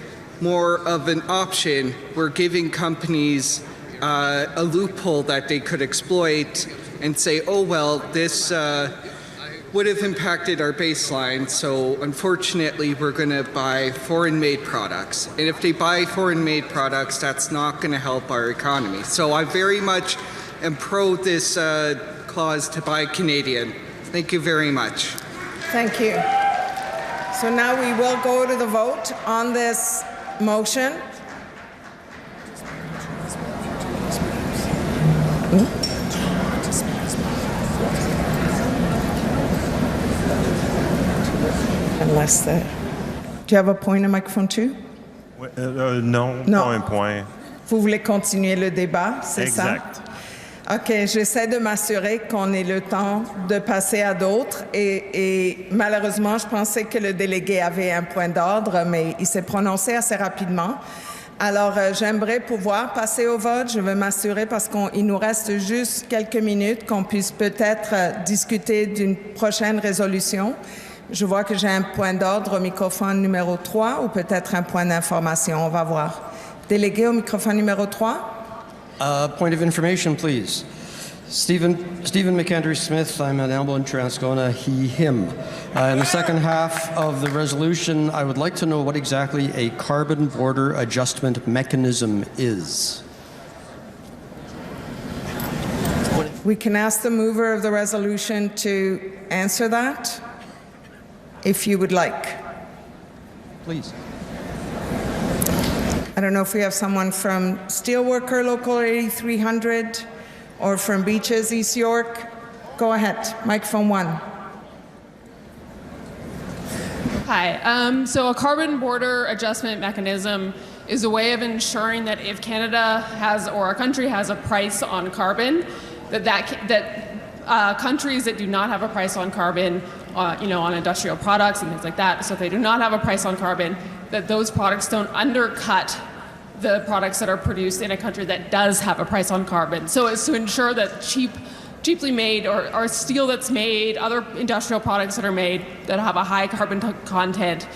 more of an option, we're giving companies a loophole that they could exploit and say, oh, well, this would have impacted our baseline, so unfortunately we're going to buy foreign-made products. And if they buy foreign-made products, that's not going to help our economy. So I very much am pro this clause to buy Canadian. Thank you very much. Thank you. So now we will go to the vote on this motion. Unless do you have a point in microphone 2? Non, Non. pas un point. Vous voulez continuer le débat, c'est ça? Exact. OK, j'essaie de m'assurer qu'on ait le temps de passer à d'autres et malheureusement, je pensais que le délégué avait un point d'ordre, mais il s'est prononcé assez rapidement. Alors, j'aimerais pouvoir passer au vote. Je veux m'assurer, parce qu'il nous reste juste quelques minutes, qu'on puisse peut-être discuter d'une prochaine résolution. Je vois que j'ai un point d'ordre au microphone numéro 3 ou peut-être un point d'information. On va voir. Délégué au microphone numéro 3. Point of information, please. Stephen McAndrew Smith, I'm an Elbow in Transcona, he, him. In the second half of the resolution, I would like to know what exactly a carbon border adjustment mechanism is. We can ask the mover of the resolution to answer that, if you would like. Please. I don't know if we have someone from Steelworker Local 8300 or from Beaches, East York. Go ahead, microphone 1. Hi. So a carbon border adjustment mechanism is a way of ensuring that if Canada has, or a country has, a price on carbon, that countries that do not have a price on carbon, on industrial products and things like that, so if they do not have a price on carbon, that those products don't undercut the products that are produced in a country that does have a price on carbon. So it's to ensure that cheaply made or steel that's made, other industrial products that are made that have a high carbon content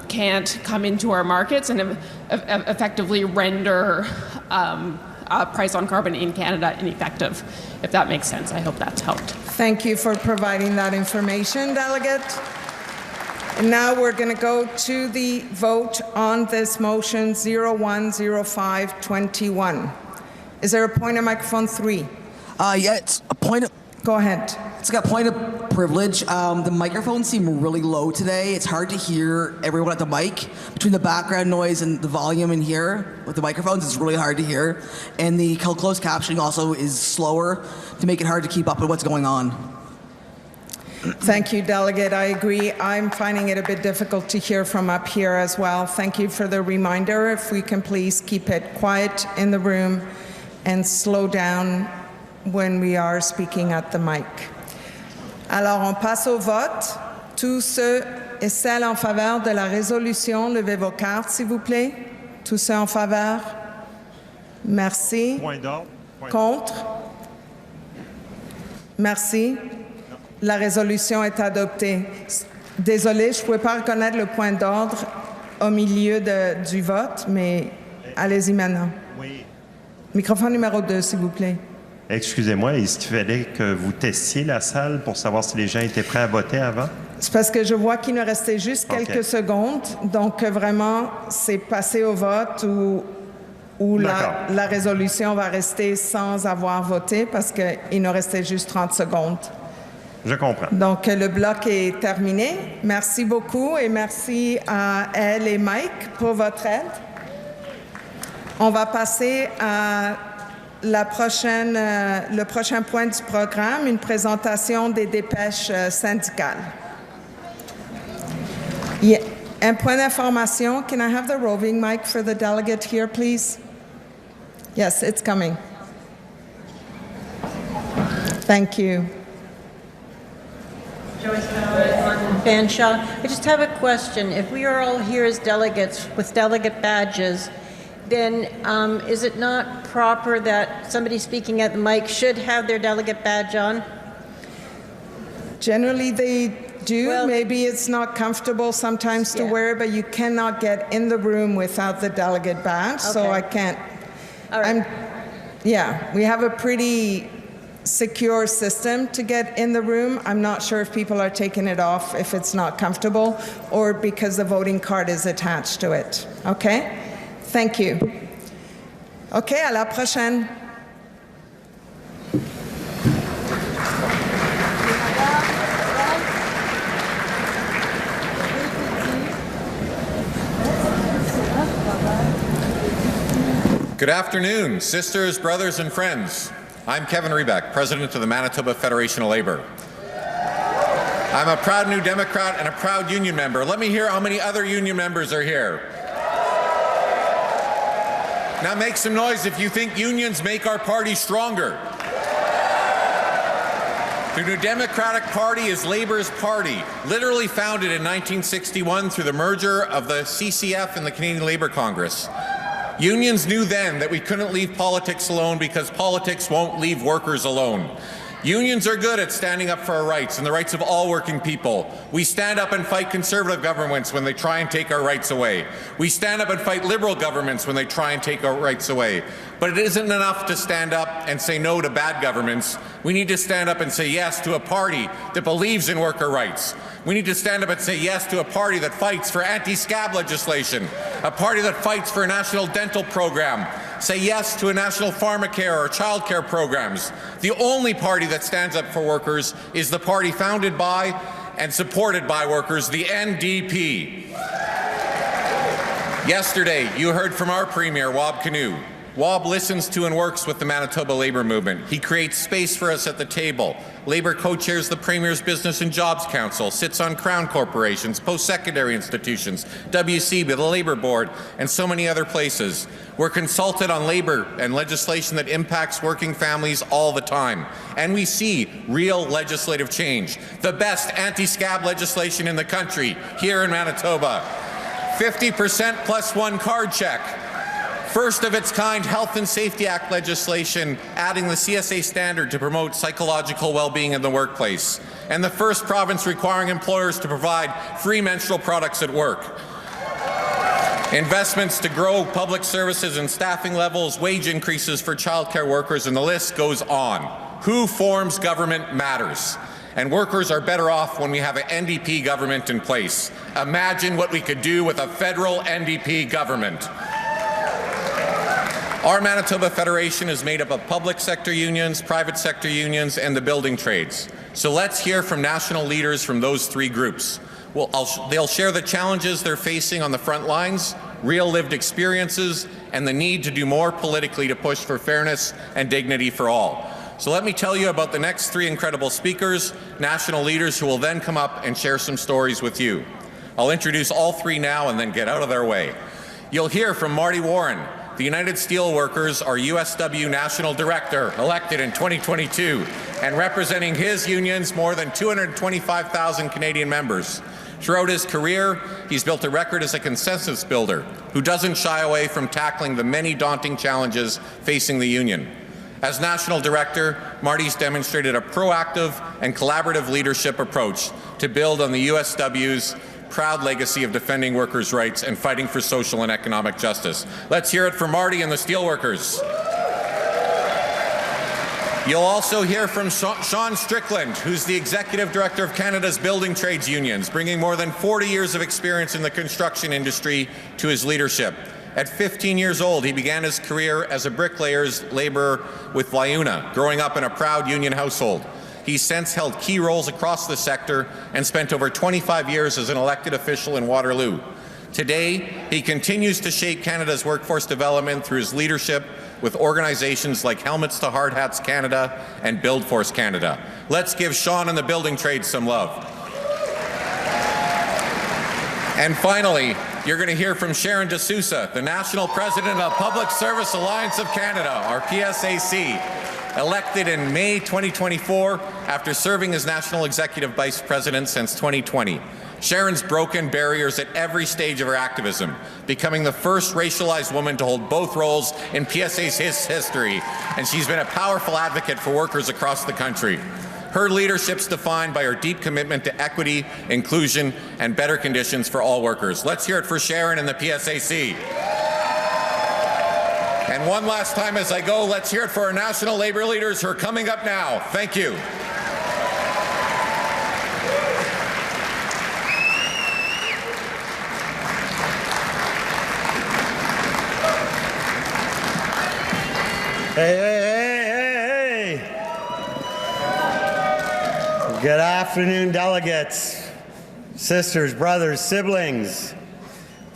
can't come into our markets and effectively render a price on carbon in Canada ineffective, if that makes sense. I hope that's helped. Thank you for providing that information, Delegate. And now we're going to go to the vote on this motion 010521. Is there a point of microphone 3? Yeah, it's a point of... Go ahead. It's got point of privilege. The microphones seem really low today. It's hard to hear everyone at the mic. Between the background noise and the volume in here with the microphones, it's really hard to hear. And the closed captioning also is slower to make it hard to keep up with what's going on. Thank you, Delegate. I agree. I'm finding it a bit difficult to hear from up here as well. Thank you for the reminder. If we can please keep it quiet in the room and slow down when we are speaking at the mic. Alors, on passe au vote. Tous ceux et celles en faveur de la résolution, levez vos cartes, s'il vous plaît. Tous ceux en faveur? Merci. Point d'ordre. Contre? Merci. La résolution est adoptée. Désolée, je ne pouvais pas reconnaître le point d'ordre au milieu du vote, mais allez-y maintenant. Oui. Microphone numéro 2, s'il vous plaît. Excusez-moi, est-ce qu'il fallait que vous testiez la salle pour savoir si les gens étaient prêts à voter avant? C'est parce que je vois qu'il nous restait juste quelques secondes. Donc, vraiment, c'est passer au vote ou la résolution va rester sans avoir voté parce qu'il nous restait juste 30 secondes. Je comprends. Donc, le bloc est terminé. Merci beaucoup et merci à elle et Mike pour votre aide. On va passer à le prochain point du programme, une présentation des dépêches syndicales. Yeah. Un point d'information. Can I have the roving mic for the delegate here, please? Yes, it's coming. Thank you. Joyce Howard, Fanshawe. I just have a question. If we are all here as delegates with delegate badges, then is it not proper that somebody speaking at the mic should have their delegate badge on? Generally, they do. Well, maybe it's not comfortable sometimes to wear, but you cannot get in the room without the delegate badge, so I can't. All right. Yeah, we have a pretty secure system to get in the room. I'm not sure if people are taking it off if it's not comfortable or because the voting card is attached to it. Okay? Thank you. Okay, à la prochaine. Good afternoon, sisters, brothers, and friends. I'm Kevin Rebeck, President of the Manitoba Federation of Labour. I'm a proud New Democrat and a proud union member. Let me hear how many other union members are here. Now make some noise if you think unions make our party stronger. The New Democratic Party is Labour's party, literally founded in 1961 through the merger of the CCF and the Canadian Labour Congress. Unions knew then that we couldn't leave politics alone because politics won't leave workers alone. Unions are good at standing up for our rights and the rights of all working people. We stand up and fight conservative governments when they try and take our rights away. We stand up and fight liberal governments when they try and take our rights away. But it isn't enough to stand up and say no to bad governments. We need to stand up and say yes to a party that believes in worker rights. We need to stand up and say yes to a party that fights for anti-scab legislation, a party that fights for a national dental program, say yes to a national pharmacare or childcare programs. The only party that stands up for workers is the party founded by and supported by workers, the NDP. Yesterday, you heard from our Premier, Wab Kinew. Wab listens to and works with the Manitoba Labour Movement. He creates space for us at the table. Labour co-chairs the Premier's Business and Jobs Council, sits on Crown corporations, post-secondary institutions, WCB, the Labour Board, and so many other places. We're consulted on labour and legislation that impacts working families all the time. And we see real legislative change. The best anti-scab legislation in the country here in Manitoba. 50% plus one card check. First of its kind Health and Safety Act legislation adding the CSA standard to promote psychological well-being in the workplace. And the first province requiring employers to provide free menstrual products at work. Investments to grow public services and staffing levels, wage increases for childcare workers, and the list goes on. Who forms government matters. And workers are better off when we have an NDP government in place. Imagine what we could do with a federal NDP government. Our Manitoba Federation is made up of public sector unions, private sector unions, and the building trades. So let's hear from national leaders from those three groups. They'll share the challenges they're facing on the front lines, real lived experiences, and the need to do more politically to push for fairness and dignity for all. So let me tell you about the next three incredible speakers, national leaders who will then come up and share some stories with you. I'll introduce all three now and then get out of their way. You'll hear from Marty Warren, the United Steelworkers, our USW National Director, elected in 2022, and representing his union's more than 225,000 Canadian members. Throughout his career, he's built a record as a consensus builder who doesn't shy away from tackling the many daunting challenges facing the union. As National Director, Marty's demonstrated a proactive and collaborative leadership approach to build on the USW's proud legacy of defending workers' rights and fighting for social and economic justice. Let's hear it for Marty and the Steelworkers. You'll also hear from Sean Strickland, who's the Executive Director of Canada's Building Trades Unions, bringing more than 40 years of experience in the construction industry to his leadership. At 15 years old, he began his career as a bricklayer's laborer with Liuna, growing up in a proud union household. He's since held key roles across the sector and spent over 25 years as an elected official in Waterloo. Today, he continues to shape Canada's workforce development through his leadership with organizations like Helmets to Hard Hats Canada and Build Force Canada. Let's give Sean and the building trade some love. And finally, you're going to hear from Sharon D'Souza, the National President of Public Service Alliance of Canada, or PSAC, elected in May 2024 after serving as National Executive Vice President since 2020. Sharon's broken barriers at every stage of her activism, becoming the first racialized woman to hold both roles in PSA's history, and she's been a powerful advocate for workers across the country. Her leadership's defined by her deep commitment to equity, inclusion, and better conditions for all workers. Let's hear it for Sharon and the PSAC. And one last time as I go, let's hear it for our national labor leaders who are coming up now. Thank you. Hey. Good afternoon, delegates, sisters, brothers, siblings.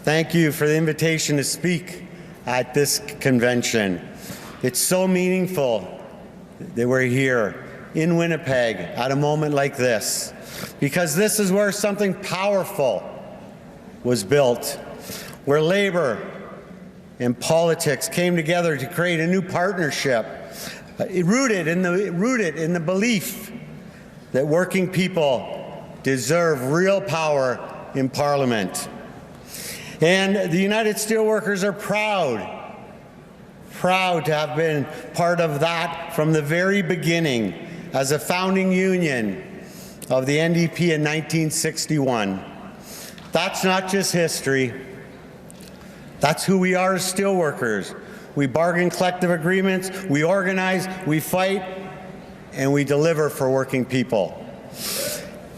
Thank you for the invitation to speak at this convention. It's so meaningful that we're here in Winnipeg at a moment like this, because this is where something powerful was built, where labor and politics came together to create a new partnership, rooted in the belief that working people deserve real power in Parliament. And the United Steelworkers are proud to have been part of that from the very beginning as a founding union of the NDP in 1961. That's not just history. That's who we are as steelworkers. We bargain collective agreements, we organize, we fight, and we deliver for working people.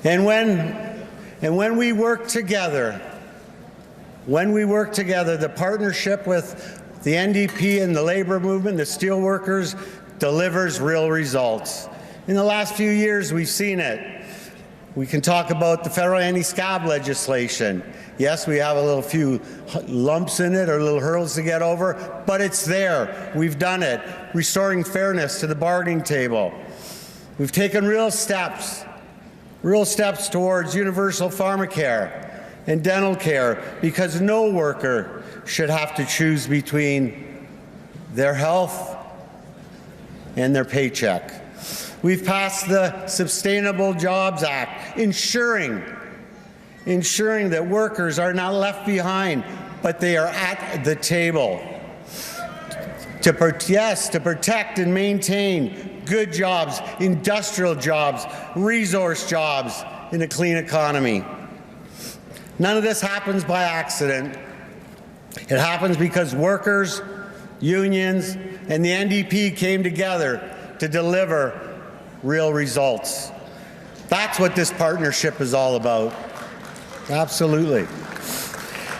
And when we work together, the partnership with the NDP and the labor movement, the steelworkers, delivers real results. In the last few years, we've seen it. We can talk about the federal anti-scab legislation. Yes, we have a few lumps in it or little hurdles to get over, but it's there. We've done it. Restoring fairness to the bargaining table. We've taken real steps towards universal pharmacare and dental care, because no worker should have to choose between their health and their paycheck. We've passed the Sustainable Jobs Act, ensuring that workers are not left behind, but they are at the table to protect and maintain good jobs, industrial jobs, resource jobs in a clean economy. None of this happens by accident. It happens because workers, unions, and the NDP came together to deliver real results. That's what this partnership is all about. Absolutely.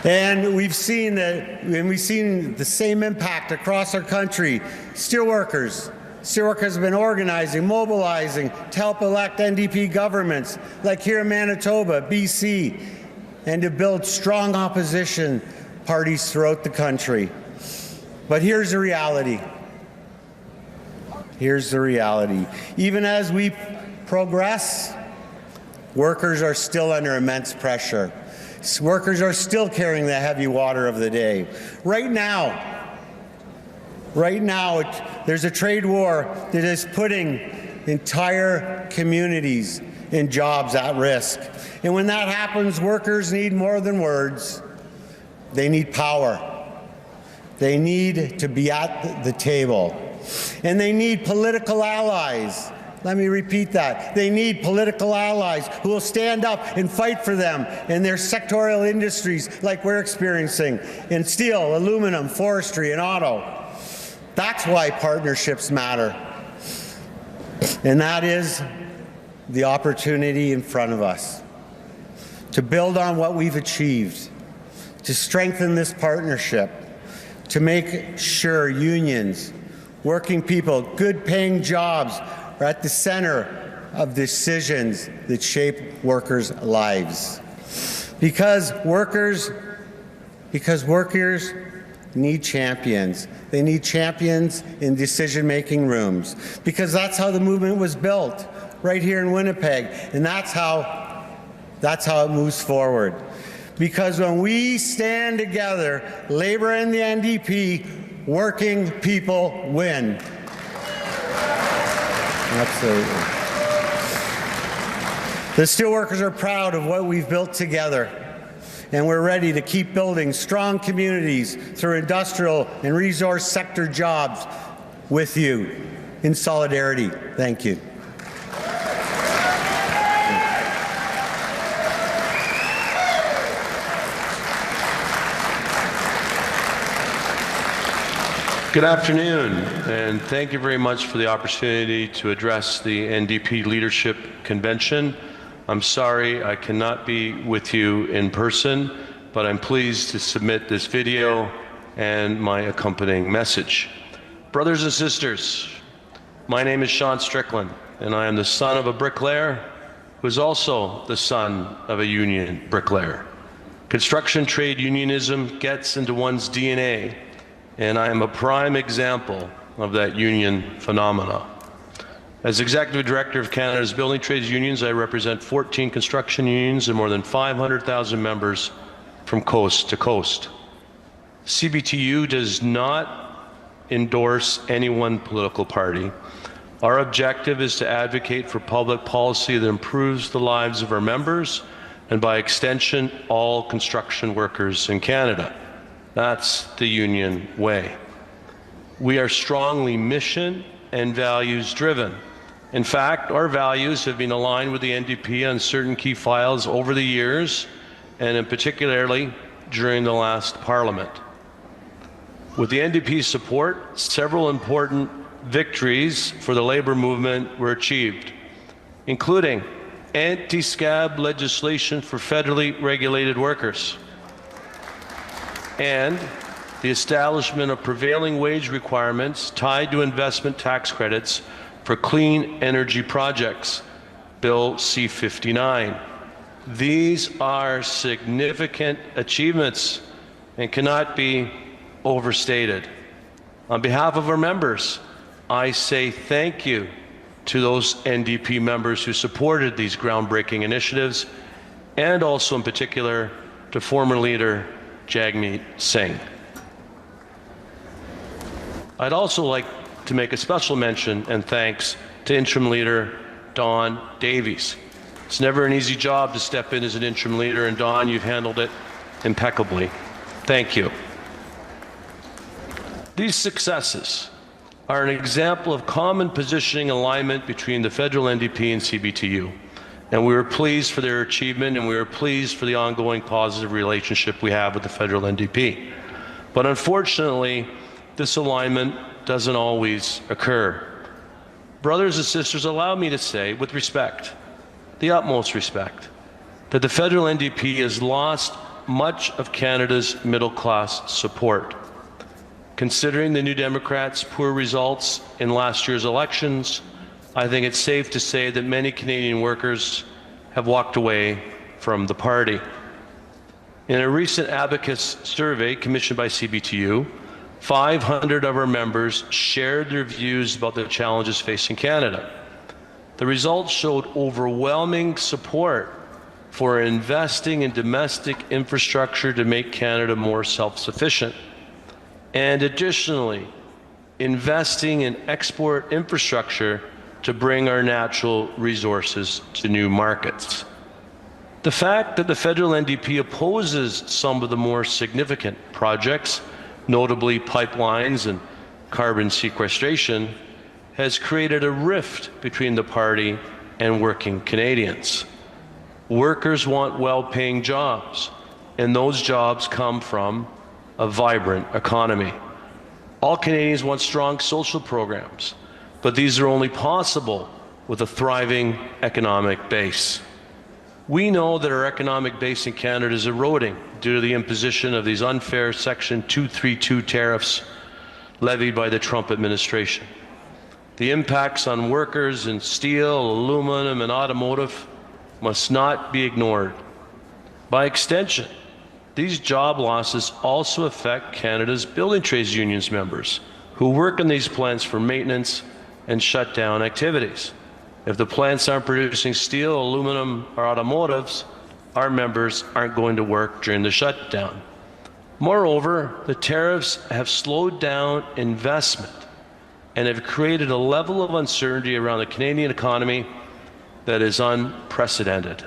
And we've seen the same impact across our country. Steelworkers have been organizing, mobilizing to help elect NDP governments, like here in Manitoba, BC, and to build strong opposition parties throughout the country. But here's the reality. Even as we progress, workers are still under immense pressure. Workers are still carrying the heavy water of the day. Right now, there's a trade war that is putting entire communities and jobs at risk. And when that happens, workers need more than words. They need power. They need to be at the table. And they need political allies. Let me repeat that. They need political allies who will stand up and fight for them in their sectorial industries like we're experiencing in steel, aluminum, forestry, and auto. That's why partnerships matter. And that is the opportunity in front of us to build on what we've achieved, to strengthen this partnership, to make sure unions, working people, good-paying jobs are at the center of decisions that shape workers' lives. Because workers because workers need champions. They need champions in decision-making rooms, because that's how the movement was built, right here in Winnipeg, and that's how it moves forward. Because when we stand together, Labour and the NDP, working people win. Absolutely. The steelworkers are proud of what we've built together, and we're ready to keep building strong communities through industrial and resource sector jobs with you in solidarity. Thank you. Good afternoon, and thank you very much for the opportunity to address the NDP Leadership Convention. I'm sorry I cannot be with you in person, but I'm pleased to submit this video and my accompanying message. Brothers and sisters, my name is Sean Strickland, and I am the son of a bricklayer who is also the son of a union bricklayer. Construction trade unionism gets into one's DNA, and I am a prime example of that union phenomena. As Executive Director of Canada's Building Trades Unions, I represent 14 construction unions and more than 500,000 members from coast to coast. CBTU does not endorse any one political party. Our objective is to advocate for public policy that improves the lives of our members and, by extension, all construction workers in Canada. That's the union way. We are strongly mission and values driven. In fact, our values have been aligned with the NDP on certain key files over the years, and in particularly during the last Parliament. With the NDP's support, several important victories for the Labour movement were achieved, including anti-scab legislation for federally regulated workers, and the establishment of prevailing wage requirements tied to investment tax credits for clean energy projects, Bill C-59. These are significant achievements and cannot be overstated. On behalf of our members, I say thank you to those NDP members who supported these groundbreaking initiatives, and also in particular to former leader Jagmeet Singh. I'd also like to make a special mention and thanks to interim leader Don Davies. It's never an easy job to step in as an interim leader, and Don, you've handled it impeccably. Thank you. These successes are an example of common positioning alignment between the federal NDP and CBTU. And we were pleased for their achievement, and we were pleased for the ongoing positive relationship we have with the federal NDP. But unfortunately, this alignment doesn't always occur. Brothers and sisters, allow me to say, with respect, the utmost respect, that the federal NDP has lost much of Canada's middle-class support. Considering the New Democrats' poor results in last year's elections, I think it's safe to say that many Canadian workers have walked away from the party. In a recent Abacus survey commissioned by CBTU, 500 of our members shared their views about the challenges facing Canada. The results showed overwhelming support for investing in domestic infrastructure to make Canada more self-sufficient, and additionally, investing in export infrastructure to bring our natural resources to new markets. The fact that the federal NDP opposes some of the more significant projects, notably pipelines and carbon sequestration, has created a rift between the party and working Canadians. Workers want well-paying jobs, and those jobs come from a vibrant economy. All Canadians want strong social programs, but these are only possible with a thriving economic base. We know that our economic base in Canada is eroding due to the imposition of these unfair Section 232 tariffs levied by the Trump administration. The impacts on workers in steel, aluminum, and automotive must not be ignored. By extension, These job losses also affect Canada's building trades unions members who work in these plants for maintenance and shutdown activities. If the plants aren't producing steel, aluminum, or automotives, our members aren't going to work during the shutdown. Moreover, the tariffs have slowed down investment and have created a level of uncertainty around the Canadian economy that is unprecedented.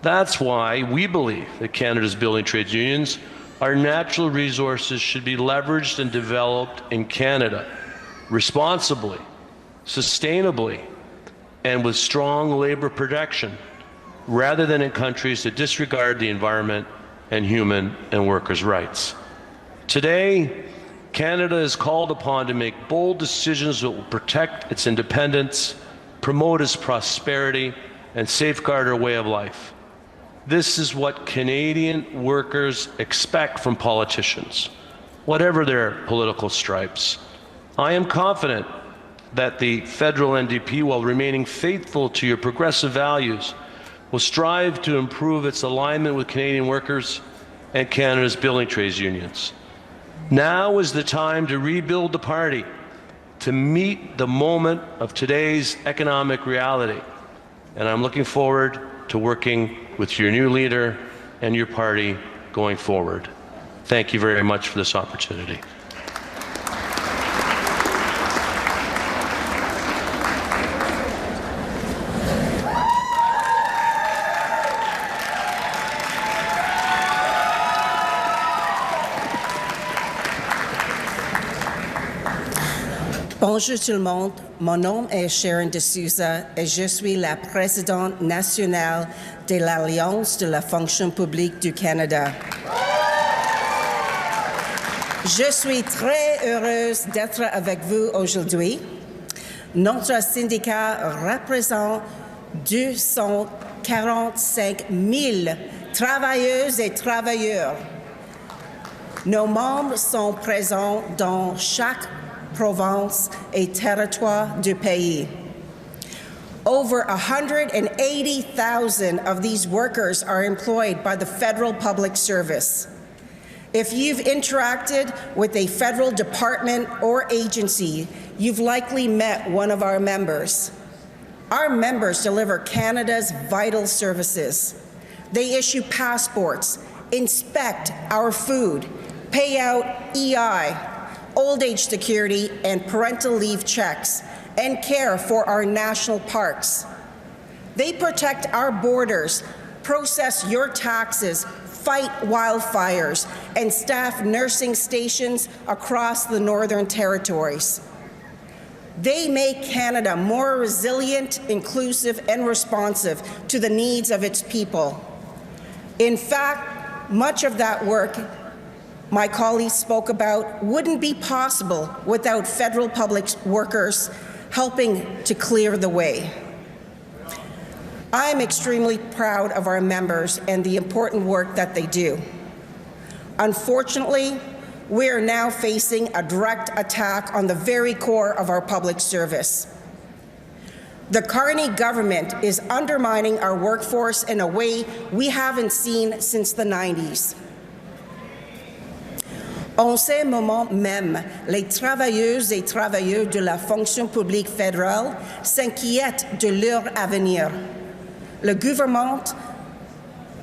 That's why we believe that Canada's building trades unions, our natural resources, should be leveraged and developed in Canada responsibly, sustainably, and with strong labor protection, rather than in countries that disregard the environment and human and workers' rights. Today, Canada is called upon to make bold decisions that will protect its independence, promote its prosperity, and safeguard our way of life. This is what Canadian workers expect from politicians, whatever their political stripes. I am confident that the federal NDP, while remaining faithful to your progressive values, will strive to improve its alignment with Canadian workers and Canada's building trades unions. Now is the time to rebuild the party, to meet the moment of today's economic reality. And I'm looking forward to working with your new leader and your party going forward. Thank you very much for this opportunity. Bonjour tout le monde, mon nom est Sharon de Souza et je suis la présidente nationale de l'Alliance de la fonction publique du Canada. Je suis très heureuse d'être avec vous aujourd'hui. Notre syndicat représente 245 000 travailleuses et travailleurs. Nos membres sont présents dans chaque province et territoire du pays. Over 180,000 of these workers are employed by the federal public service. If you've interacted with a federal department or agency, you've likely met one of our members. Our members deliver Canada's vital services. They issue passports, inspect our food, pay out EI, old age security and parental leave checks, and care for our national parks. They protect our borders, process your taxes, fight wildfires, and staff nursing stations across the Northern Territories. They make Canada more resilient, inclusive, and responsive to the needs of its people. In fact, much of that work my colleagues spoke about wouldn't be possible without federal public workers helping to clear the way. I am extremely proud of our members and the important work that they do. Unfortunately, we are now facing a direct attack on the very core of our public service. The Carney government is undermining our workforce in a way we haven't seen since the 90s. En ce moment même, les travailleuses et travailleurs de la fonction publique fédérale s'inquiètent de leur avenir. Le gouvernement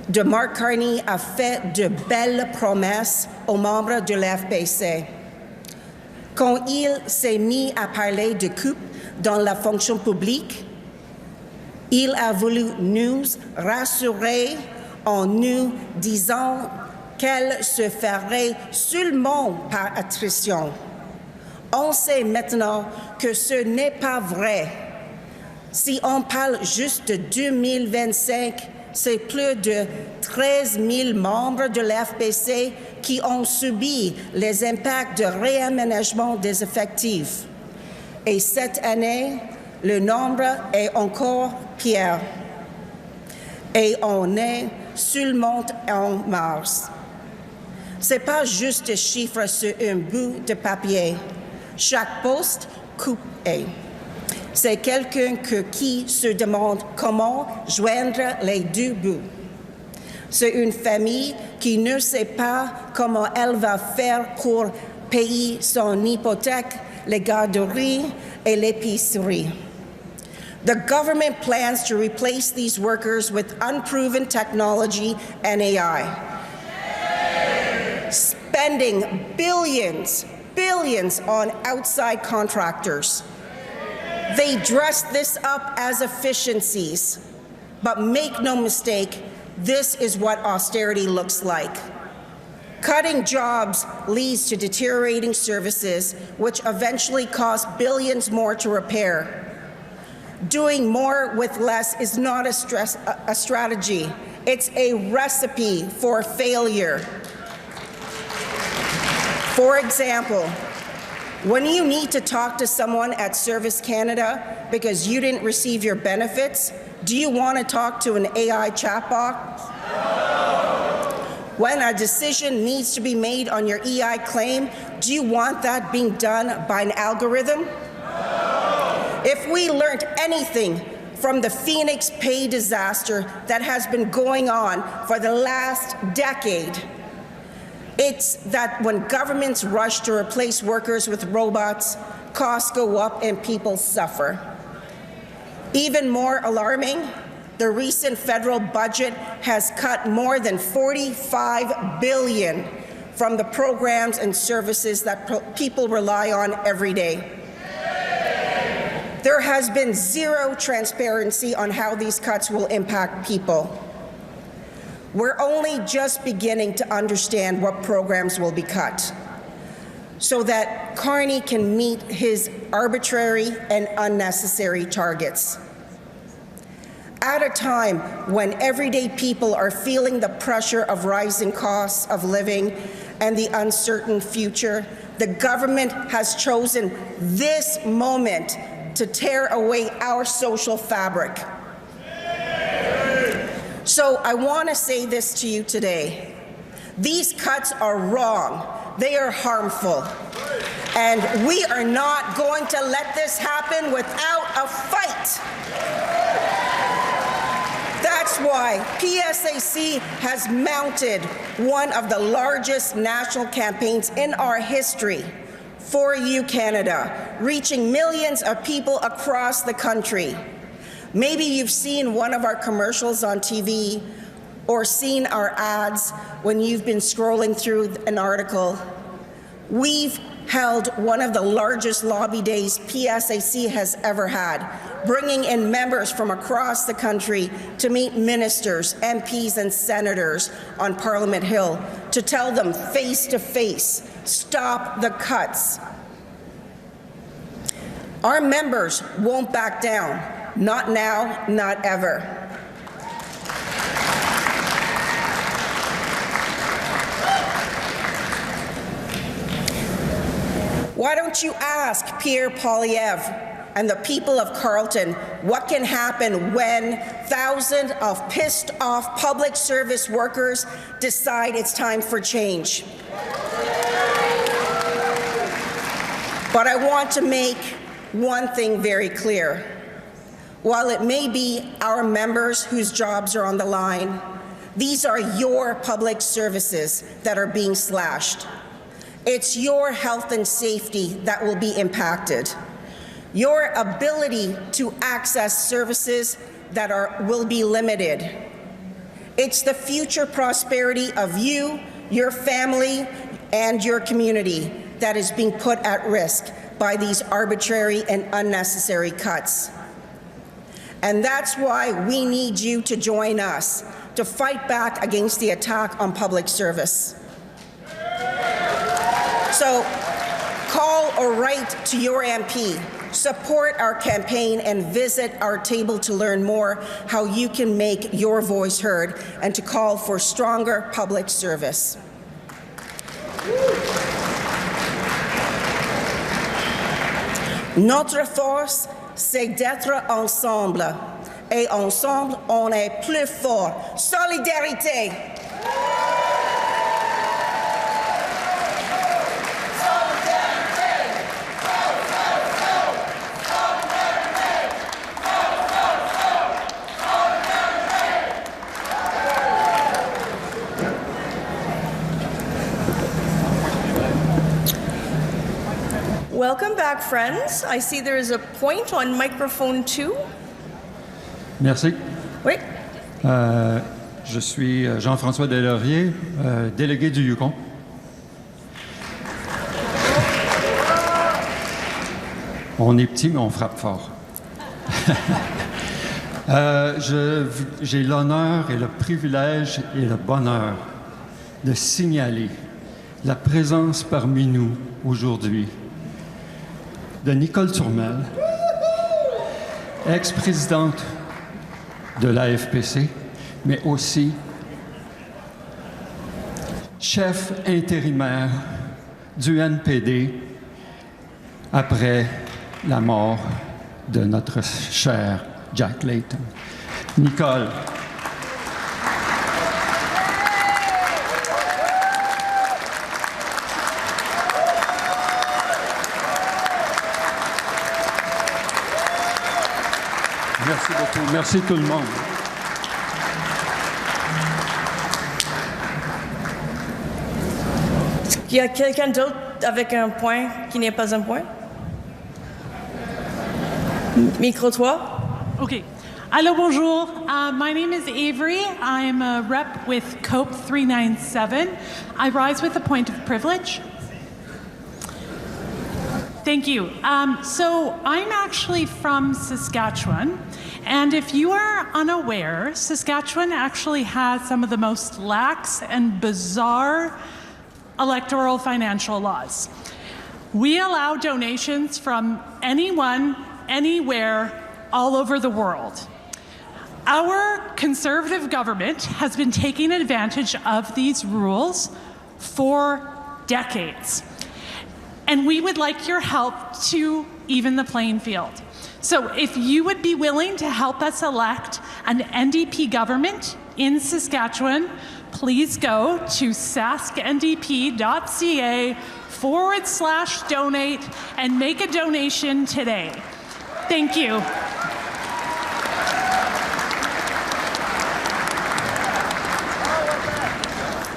de Mark Carney a fait de belles promesses aux membres de l'FPC. Quand il s'est mis à parler de coupe dans la fonction publique, il a voulu nous rassurer en nous disant qu'elle se ferait seulement par attrition. On sait maintenant que ce n'est pas vrai. Si on parle juste de 2025, c'est plus de 13 000 membres de l'FPC qui ont subi les impacts de réaménagement des effectifs. Et cette année, le nombre est encore pire. Et on est seulement en mars. Ce n'est pas juste des chiffres sur un bout de papier. Chaque poste coupé. C'est quelqu'un qui se demande comment joindre les deux bouts. C'est une famille qui ne sait pas comment elle va faire pour payer son hypothèque, les garderies et l'épicerie. The government plans to replace these workers with unproven technology and AI, spending billions on outside contractors. They dress this up as efficiencies, but make no mistake, this is what austerity looks like. Cutting jobs leads to deteriorating services, which eventually cost billions more to repair. Doing more with less is not a strategy. It's a recipe for failure. For example, when you need to talk to someone at Service Canada because you didn't receive your benefits, do you want to talk to an AI chatbot? When a decision needs to be made on your EI claim, do you want that being done by an algorithm? If we learned anything from the Phoenix pay disaster that has been going on for the last decade, it's that when governments rush to replace workers with robots, costs go up and people suffer. Even more alarming, the recent federal budget has cut more than $45 billion from the programs and services that people rely on every day. There has been zero transparency on how these cuts will impact people. We're only just beginning to understand what programs will be cut so that Carney can meet his arbitrary and unnecessary targets. At a time when everyday people are feeling the pressure of rising costs of living and the uncertain future, the government has chosen this moment to tear away our social fabric. So I want to say this to you today. These cuts are wrong. They are harmful. And we are not going to let this happen without a fight. That's why PSAC has mounted one of the largest national campaigns in our history, For You Canada, reaching millions of people across the country. Maybe you've seen one of our commercials on TV or seen our ads when you've been scrolling through an article. We've held one of the largest lobby days PSAC has ever had, bringing in members from across the country to meet ministers, MPs, and senators on Parliament Hill to tell them face to face, stop the cuts. Our members won't back down, not now, not ever. Why don't you ask Pierre Poilievre and the people of Carleton what can happen when thousands of pissed off public service workers decide it's time for change? But I want to make one thing very clear. While it may be our members whose jobs are on the line, these are your public services that are being slashed. It's your health and safety that will be impacted. Your ability to access services that will be limited. It's the future prosperity of you, your family, and your community that is being put at risk by these arbitrary and unnecessary cuts. And that's why we need you to join us to fight back against the attack on public service. So call or write to your MP, support our campaign, and visit our table to learn more how you can make your voice heard and to call for stronger public service. Notre force, c'est d'être ensemble. Et ensemble, on est plus fort. Solidarité! Welcome back, friends. I see there is a point on microphone 2. Merci. Oui. Je suis Jean-François Delaurier, délégué du Yukon. On est petit, mais on frappe fort. J'ai l'honneur et le privilège et le bonheur de signaler la présence parmi nous aujourd'hui de Nicole Turmel, ex-présidente de l'AFPC, mais aussi chef intérimaire du NPD après la mort de notre cher Jack Layton. Nicole. Merci beaucoup. Merci tout le monde. Il y a quelqu'un d'autre avec un point qui n'est pas un point? Micro 3. Okay. Hello, bonjour. My name is Avery. I'm a rep with COPE 397. I rise with a point of privilege. Thank you. So I'm actually from Saskatchewan, and if you are unaware, Saskatchewan actually has some of the most lax and bizarre electoral financial laws. We allow donations from anyone, anywhere, all over the world. Our Conservative government has been taking advantage of these rules for decades. And we would like your help to even the playing field. So if you would be willing to help us elect an NDP government in Saskatchewan, please go to saskndp.ca/donate and make a donation today. Thank you.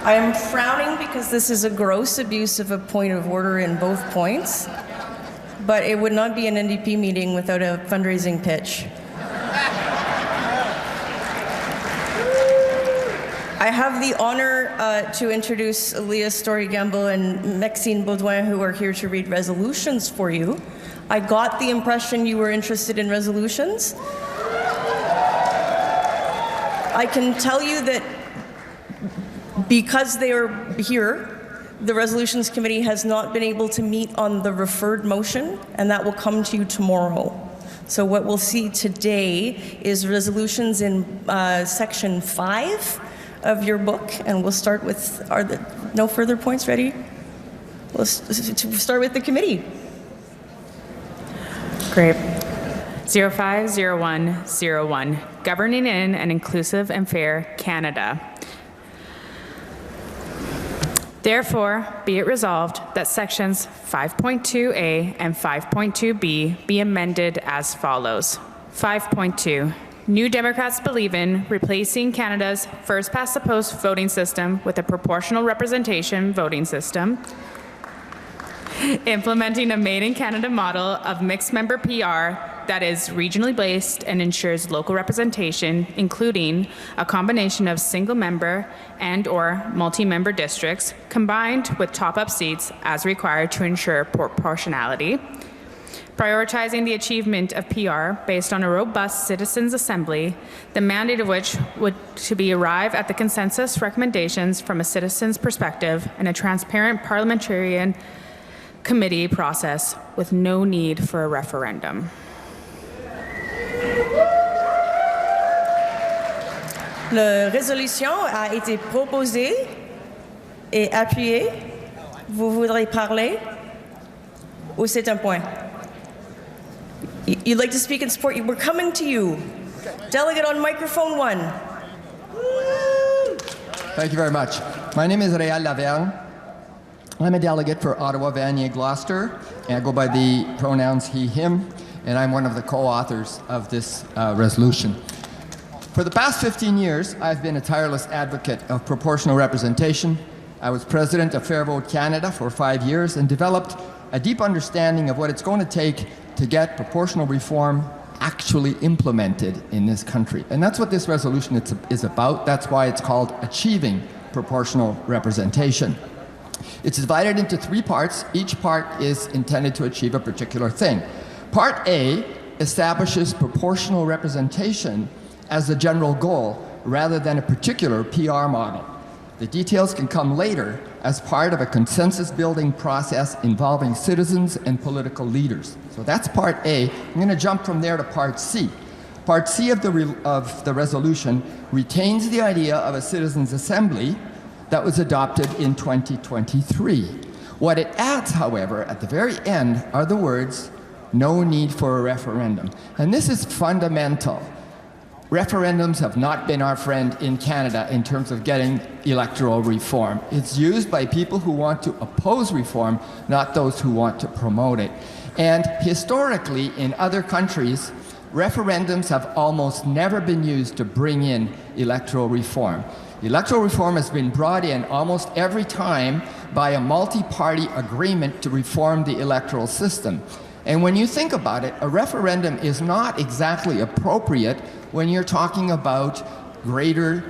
I am frowning because this is a gross abuse of a point of order in both points, but it would not be an NDP meeting without a fundraising pitch. I have the honor to introduce Leah Story-Gamble and Maxine Baudouin, who are here to read resolutions for you. I got the impression you were interested in resolutions. I can tell you that because they are here, the Resolutions Committee has not been able to meet on the referred motion, and that will come to you tomorrow. So what we'll see today is resolutions in section 5 of your book, and we'll start with, are there no further points ready? We'll start with the committee. Great. 050101, Governing in an Inclusive and Fair Canada. Therefore, be it resolved that sections 5.2a and 5.2b be amended as follows. 5.2, New Democrats believe in replacing Canada's first past the post voting system with a proportional representation voting system, implementing a made in Canada model of mixed member PR that is regionally based and ensures local representation, including a combination of single member and or multi-member districts combined with top-up seats as required to ensure proportionality. Prioritizing the achievement of PR based on a robust citizens' assembly, the mandate of which would to be arrive at the consensus recommendations from a citizen's perspective and a transparent parliamentarian committee process with no need for a referendum. La résolution a été proposée et appuyée. Vous voudrez parler? Ou c'est un point? You'd like to speak in support? We're coming to you. Delegate on microphone 1. Thank you very much. My name is Réal Laverne. I'm a delegate for Ottawa, Vanier, Gloucester, and I go by the pronouns he, him, and I'm one of the co-authors of this resolution. For the past 15 years, I've been a tireless advocate of proportional representation. I was president of Fair Vote Canada for 5 years and developed a deep understanding of what it's going to take to get proportional reform actually implemented in this country. And that's what this resolution is about. That's why it's called Achieving Proportional Representation. It's divided into 3 parts. Each part is intended to achieve a particular thing. Part A establishes proportional representation as the general goal rather than a particular PR model. The details can come later as part of a consensus-building process involving citizens and political leaders. So that's Part A. I'm going to jump from there to Part C. Part C of the resolution retains the idea of a citizens' assembly that was adopted in 2023. What it adds, however, at the very end are the words, "no need for a referendum." And this is fundamental. Referendums have not been our friend in Canada in terms of getting electoral reform. It's used by people who want to oppose reform, not those who want to promote it. And historically, in other countries, referendums have almost never been used to bring in electoral reform. Electoral reform has been brought in almost every time by a multi-party agreement to reform the electoral system. And when you think about it, a referendum is not exactly appropriate when you're talking about greater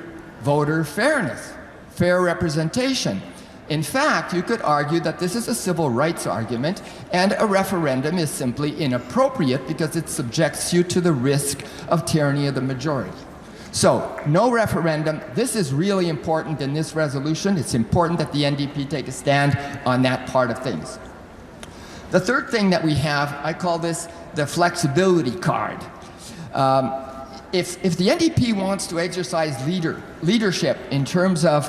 voter fairness, fair representation. In fact, you could argue that this is a civil rights argument, and a referendum is simply inappropriate because it subjects you to the risk of tyranny of the majority. So, no referendum. This is really important in this resolution. It's important that the NDP take a stand on that part of things. The third thing that we have, I call this the flexibility card. If the NDP wants to exercise leadership in terms of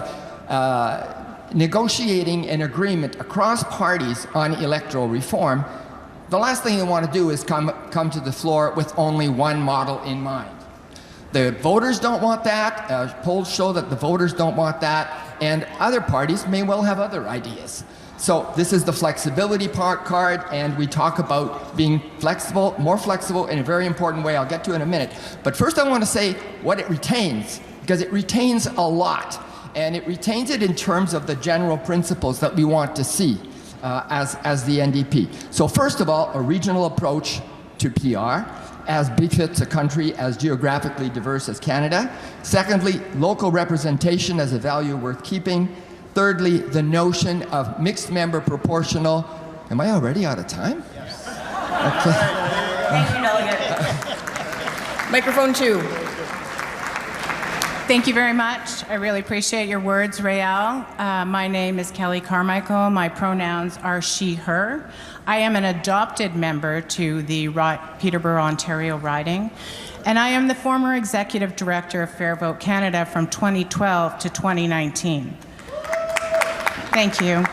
negotiating an agreement across parties on electoral reform, the last thing they want to do is come to the floor with only one model in mind. The voters don't want that. Polls show that the voters don't want that, and other parties may well have other ideas. So this is the flexibility card, and we talk about being flexible, more flexible in a very important way. I'll get to it in a minute. But first I want to say what it retains, because it retains a lot. And it retains it in terms of the general principles that we want to see as the NDP. So first of all, a regional approach to PR, as befits a country as geographically diverse as Canada. Secondly, local representation as a value worth keeping. Thirdly, the notion of mixed member proportional. Am I already out of time? Yes. Okay. Thank you, Delegate. Microphone 2. Thank you very much. I really appreciate your words, Rael. My name is Kelly Carmichael. My pronouns are she, her. I am an adopted member to the Peterborough, Ontario riding, and I am the former executive director of Fair Vote Canada from 2012 to 2019. Thank you.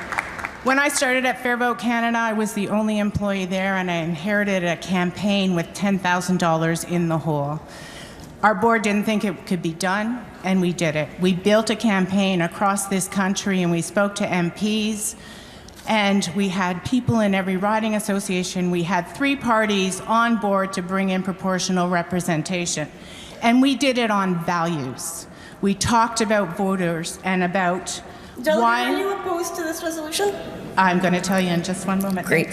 When I started at Fair Vote Canada, I was the only employee there, and I inherited a campaign with $10,000 in the hole. Our board didn't think it could be done, and we did it. We built a campaign across this country, and we spoke to MPs, and we had people in every riding association. We had 3 parties on board to bring in proportional representation, and we did it on values. We talked about voters and about why... Are you opposed to this resolution? I'm going to tell you in just one moment. Great.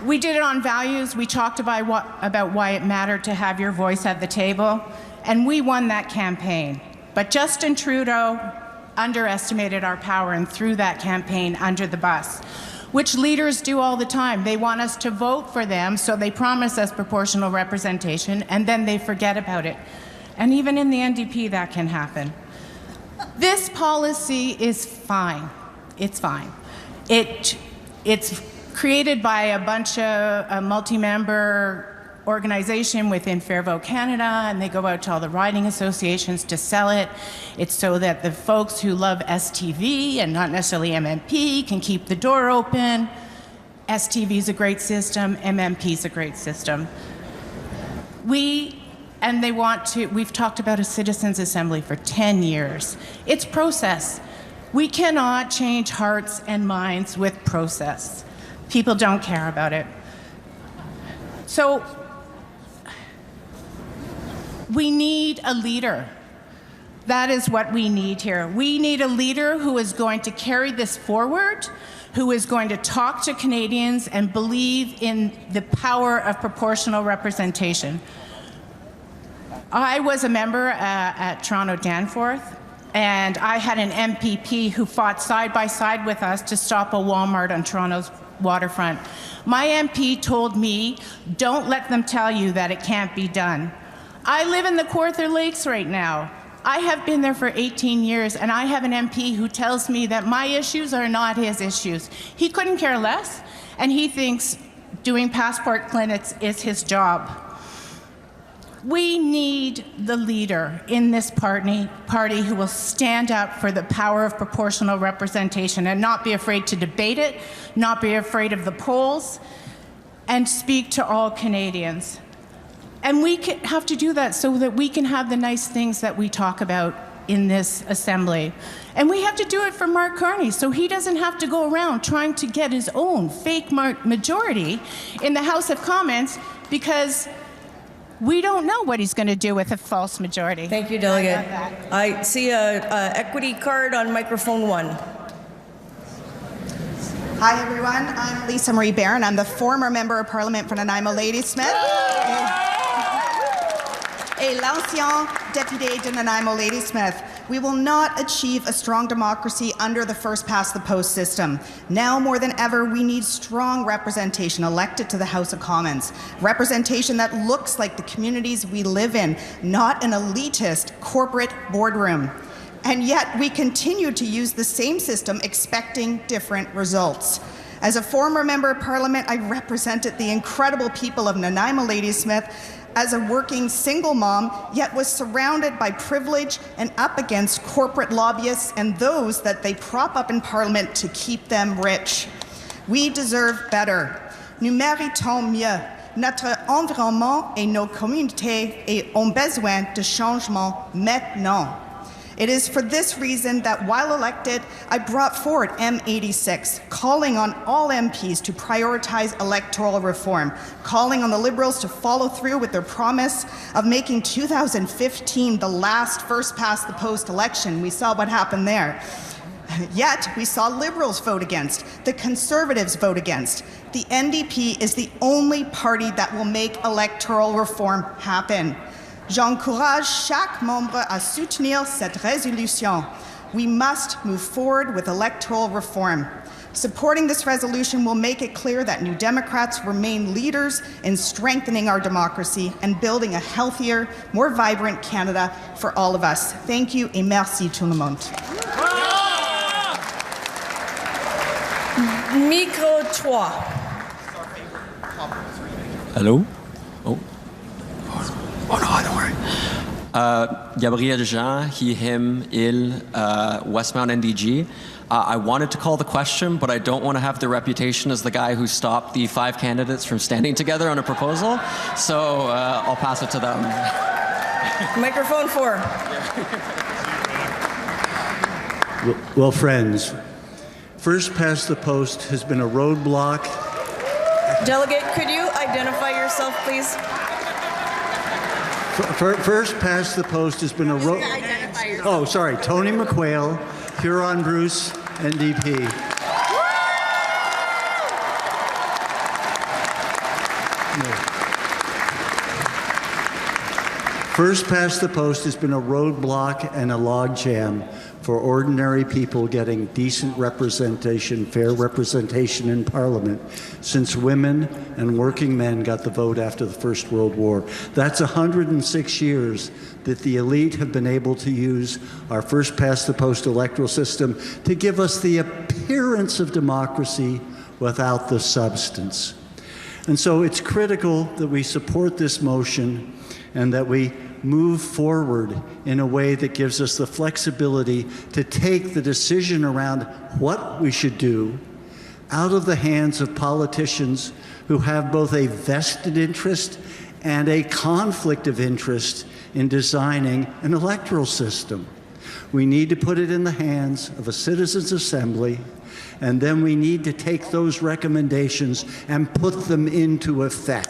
We did it on values. We talked about why it mattered to have your voice at the table, and we won that campaign. But Justin Trudeau underestimated our power and threw that campaign under the bus, which leaders do all the time. They want us to vote for them, so they promise us proportional representation, and then they forget about it. And even in the NDP, that can happen. This policy is fine. It's fine. It's created by a bunch of a multi-member organization within Fair Vote Canada, and they go out to all the riding associations to sell it. It's so that the folks who love STV and not necessarily MMP can keep the door open. STV is a great system, MMP is a great system. We've talked about a citizens' assembly for 10 years. It's process. We cannot change hearts and minds with process. People don't care about it. So we need a leader. That is what we need here. We need a leader who is going to carry this forward, who is going to talk to Canadians and believe in the power of proportional representation. I was a member at Toronto Danforth, and I had an MPP who fought side by side with us to stop a Walmart on Toronto's waterfront. My MP told me, don't let them tell you that it can't be done. I live in the Kawartha Lakes right now. I have been there for 18 years, and I have an MP who tells me that my issues are not his issues. He couldn't care less, and he thinks doing passport clinics is his job. We need the leader in this party who will stand up for the power of proportional representation and not be afraid to debate it, not be afraid of the polls, and speak to all Canadians. And we have to do that so that we can have the nice things that we talk about in this assembly. And we have to do it for Mark Carney so he doesn't have to go around trying to get his own fake majority in the House of Commons, because we don't know what he's going to do with a false majority. Thank you, Delegate. I see a equity card on microphone 1. Hi, everyone. I'm Lisa Marie Barron. I'm the former Member of Parliament for Nanaimo Ladysmith et l'ancien député de Nanaimo Ladysmith. We will not achieve a strong democracy under the first-past-the-post system. Now more than ever, we need strong representation elected to the House of Commons. Representation that looks like the communities we live in, not an elitist corporate boardroom. And yet we continue to use the same system expecting different results. As a former Member of Parliament, I represented the incredible people of Nanaimo Ladysmith as a working single mom, yet was surrounded by privilege and up against corporate lobbyists and those that they prop up in Parliament to keep them rich. We deserve better. Nous méritons mieux. Notre environnement et nos communautés ont besoin de changement maintenant. It is for this reason that while elected, I brought forward M86, calling on all MPs to prioritize electoral reform, calling on the Liberals to follow through with their promise of making 2015 the last first-past-the-post election. We saw what happened there. Yet, we saw Liberals vote against, the Conservatives vote against. The NDP is the only party that will make electoral reform happen. J'encourage chaque membre à soutenir cette résolution. We must move forward with electoral reform. Supporting this resolution will make it clear that New Democrats remain leaders in strengthening our democracy and building a healthier, more vibrant Canada for all of us. Thank you et merci tout le monde. Micro 3. Hello? Oh no, don't worry. Gabriel Jean, he, him, il, Westmount NDG. I wanted to call the question, but I don't want to have the reputation as the guy who stopped the 5 candidates from standing together on a proposal, so I'll pass it to them. Microphone 4. Well, friends, first past the post has been a roadblock. Delegate, could you identify yourself, please? First past the post has been a road. Oh, sorry, Tony McQuail, Huron Bruce, NDP. First past the post has been a roadblock and a logjam for ordinary people getting decent representation, fair representation in Parliament since women and working men got the vote after the First World War. That's 106 years that the elite have been able to use our first past the post electoral system to give us the appearance of democracy without the substance. And so it's critical that we support this motion and that we move forward in a way that gives us the flexibility to take the decision around what we should do out of the hands of politicians who have both a vested interest and a conflict of interest in designing an electoral system. We need to put it in the hands of a citizens' assembly, and then we need to take those recommendations and put them into effect.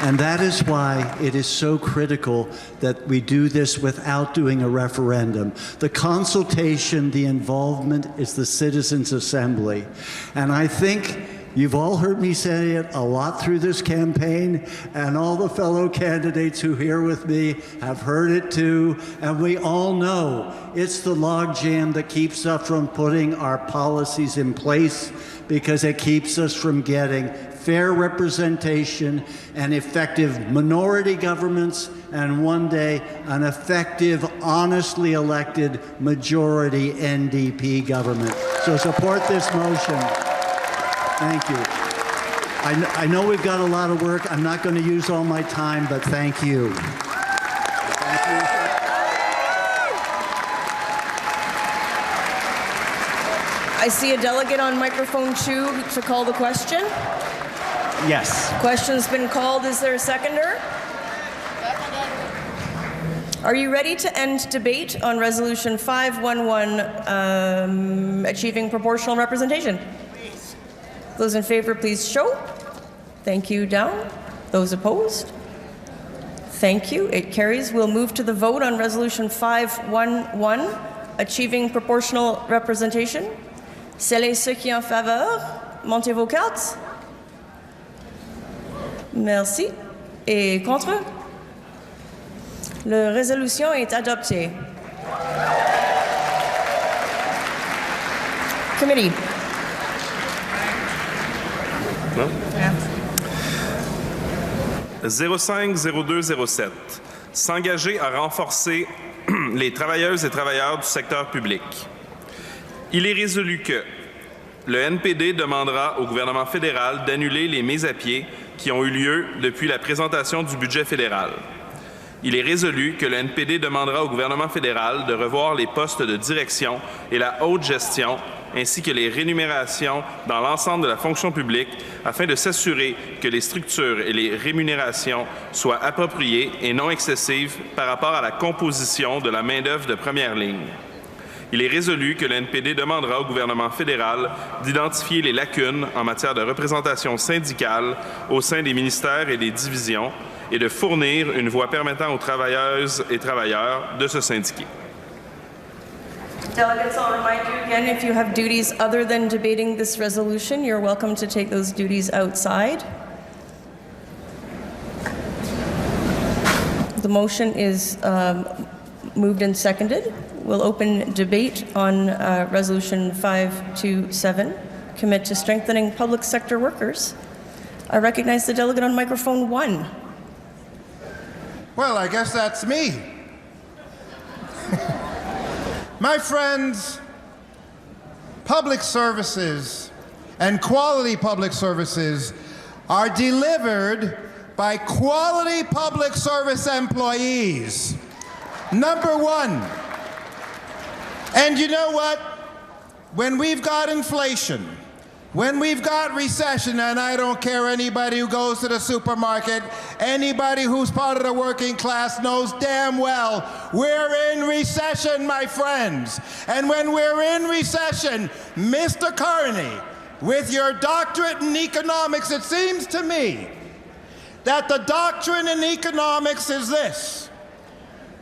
And that is why it is so critical that we do this without doing a referendum. The consultation, the involvement is the Citizens' Assembly. And I think you've all heard me say it a lot through this campaign, and all the fellow candidates who are here with me have heard it too, and we all know it's the logjam that keeps us from putting our policies in place, because it keeps us from getting fair representation and effective minority governments, and one day an effective, honestly elected majority NDP government. So support this motion. Thank you. I know we've got a lot of work. I'm not going to use all my time, but thank you. I see a delegate on microphone 2 to call the question. Yes. Question's been called. Is there a seconder? Are you ready to end debate on Resolution 511, achieving proportional representation? Please. Those in favor, please show. Thank you. Down. Those opposed? Thank you. It carries. We'll move to the vote on Resolution 511, achieving proportional representation. Ceux qui en faveur, montez vos cartes. Merci. Et contre? La résolution est adoptée. Committee. Non? 05-02-07. S'engager à renforcer les travailleuses et travailleurs du secteur public. Il est résolu que le NPD demandera au gouvernement fédéral d'annuler les mises à pied qui ont eu lieu depuis la présentation du budget fédéral. Il est résolu que le NPD demandera au gouvernement fédéral de revoir les postes de direction et la haute gestion, ainsi que les rémunérations dans l'ensemble de la fonction publique, afin de s'assurer que les structures et les rémunérations soient appropriées et non excessives par rapport à la composition de la main-d'œuvre de première ligne. Il est résolu que le NPD demandera au gouvernement fédéral d'identifier les lacunes en matière de représentation syndicale au sein des ministères et des divisions et de fournir une voie permettant aux travailleuses et travailleurs de se syndiquer. Delegates, I'll remind you again, if you have duties other than debating this resolution, you're welcome to take those duties outside. The motion is moved and seconded. We'll open debate on Resolution 527, commit to strengthening public sector workers. I recognize the delegate on microphone 1. Well, I guess that's me. My friends, public services and quality public services are delivered by quality public service employees. Number one. And you know what? When we've got inflation, when we've got recession, and I don't care anybody who goes to the supermarket, anybody who's part of the working class knows damn well we're in recession, my friends. And when we're in recession, Mr. Carney, with your doctorate in economics, it seems to me that the doctrine in economics is this.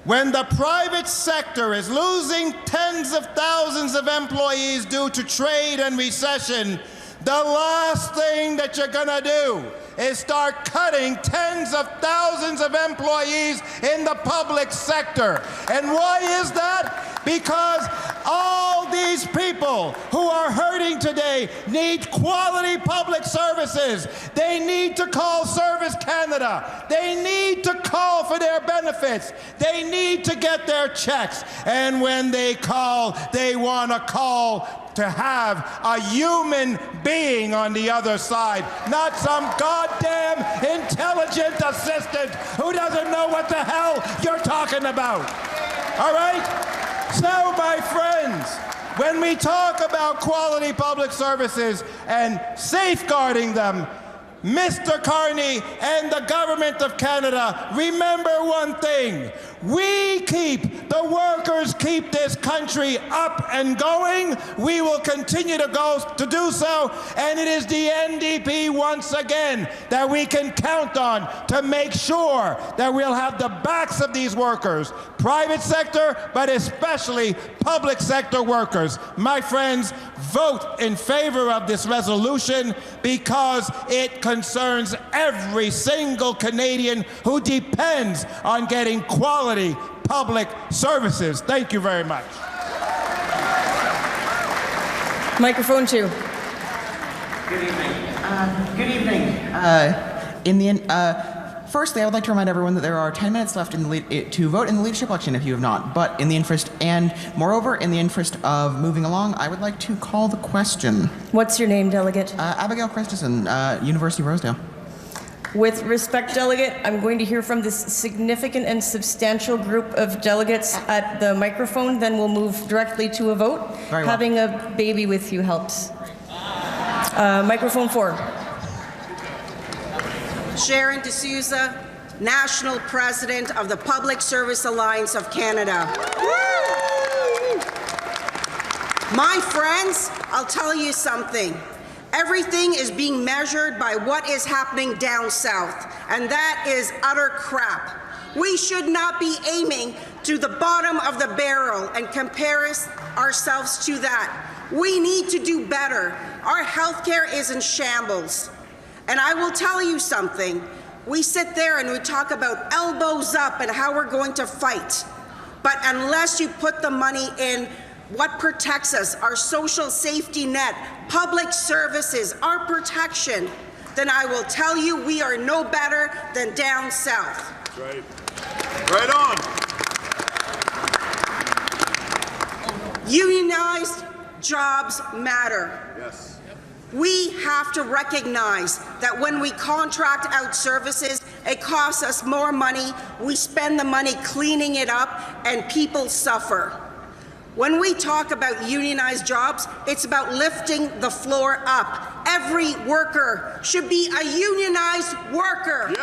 When the private sector is losing tens of thousands of employees due to trade and recession, the last thing that you're going to do is start cutting tens of thousands of employees in the public sector. And why is that? Because all these people who are hurting today need quality public services. They need to call Service Canada. They need to call for their benefits. They need to get their checks. And when they call, they want to call to have a human being on the other side, not some goddamn intelligent assistant who doesn't know what the hell you're talking about. All right? So, my friends, when we talk about quality public services and safeguarding them, Mr. Carney and the government of Canada, remember one thing. we keep, the workers keep this country up and going. We will continue to do so, and it is the NDP once again that we can count on to make sure that we'll have the backs of these workers, private sector, but especially public sector workers. My friends, vote in favor of this resolution because it concerns every single Canadian who depends on getting quality public services. Thank you very much. Microphone 2. Good evening. Good evening. Firstly, I would like to remind everyone that there are 10 minutes left to vote in the leadership election if you have not. But in the interest, and moreover, in the interest of moving along, I would like to call the question. What's your name, Delegate? Abigail Christensen, University of Rosedale. With respect, Delegate, I'm going to hear from this significant and substantial group of delegates at the microphone, then we'll move directly to a vote. Very well. Having a baby with you helps. Microphone 4. Sharon D'Souza, National President of the Public Service Alliance of Canada. My friends, I'll tell you something. Everything is being measured by what is happening down south, and that is utter crap. We should not be aiming to the bottom of the barrel and compare ourselves to that. We need to do better. Our healthcare is in shambles. And I will tell you something. We sit there and we talk about elbows up and how we're going to fight. But unless you put the money in what protects us, our social safety net, public services, our protection, then I will tell you we are no better than down south. Right. Right on. Unionized jobs matter. Yes. We have to recognize that when we contract out services, it costs us more money, we spend the money cleaning it up, and people suffer. When we talk about unionized jobs, it's about lifting the floor up. Every worker should be a unionized worker.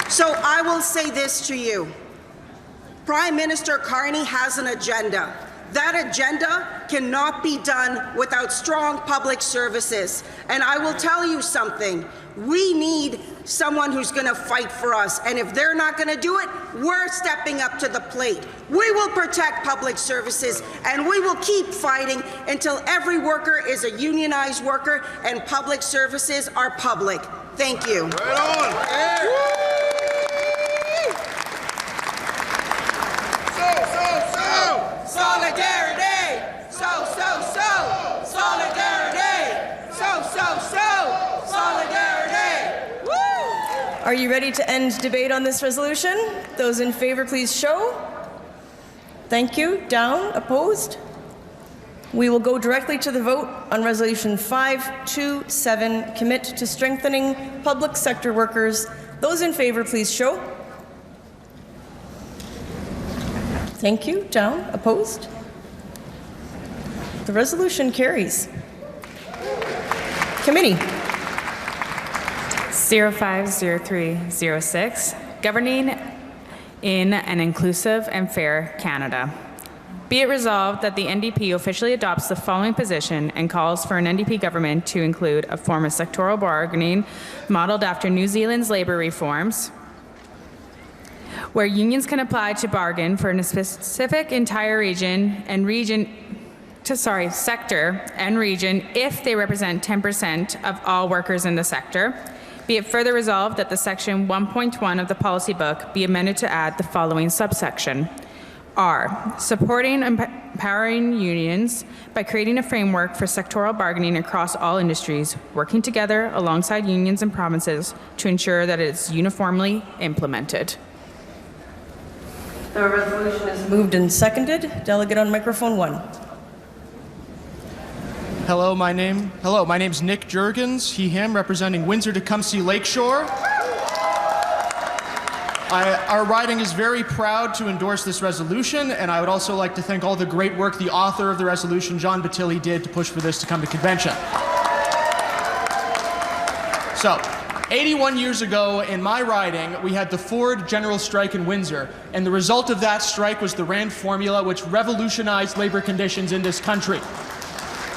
So I will say this to you. Prime Minister Carney has an agenda. That agenda cannot be done without strong public services. And I will tell you something. We need someone who's going to fight for us. And if they're not going to do it, we're stepping up to the plate. We will protect public services, and we will keep fighting until every worker is a unionized worker and public services are public. Thank you. Right on. Solidarity! Solidarity! Solidarity! Woo! Are you ready to end debate on this resolution? Those in favor, please show. Thank you. Down. Opposed? We will go directly to the vote on Resolution 527, commit to strengthening public sector workers. Those in favor, please show. Thank you. Down. Opposed? The resolution carries. Committee. 050306, Governing in an Inclusive and Fair Canada. Be it resolved that the NDP officially adopts the following position and calls for an NDP government to include a form of sectoral bargaining modeled after New Zealand's labour reforms, where unions can apply to bargain for a specific entire sector and region if they represent 10% of all workers in the sector. Be it further resolved that the section 1.1 of the policy book be amended to add the following subsection. R, supporting and empowering unions by creating a framework for sectoral bargaining across all industries, working together alongside unions and provinces to ensure that it is uniformly implemented. The resolution is moved and seconded. Delegate on microphone 1. Hello, my name's Nick Jurgens, he, him, representing Windsor-Tecumseh Lakeshore. Our riding is very proud to endorse this resolution, and I would also like to thank all the great work the author of the resolution, John Batilli, did to push for this to come to convention. So, 81 years ago in my riding, we had the Ford General Strike in Windsor, and the result of that strike was the RAND formula, which revolutionized labor conditions in this country.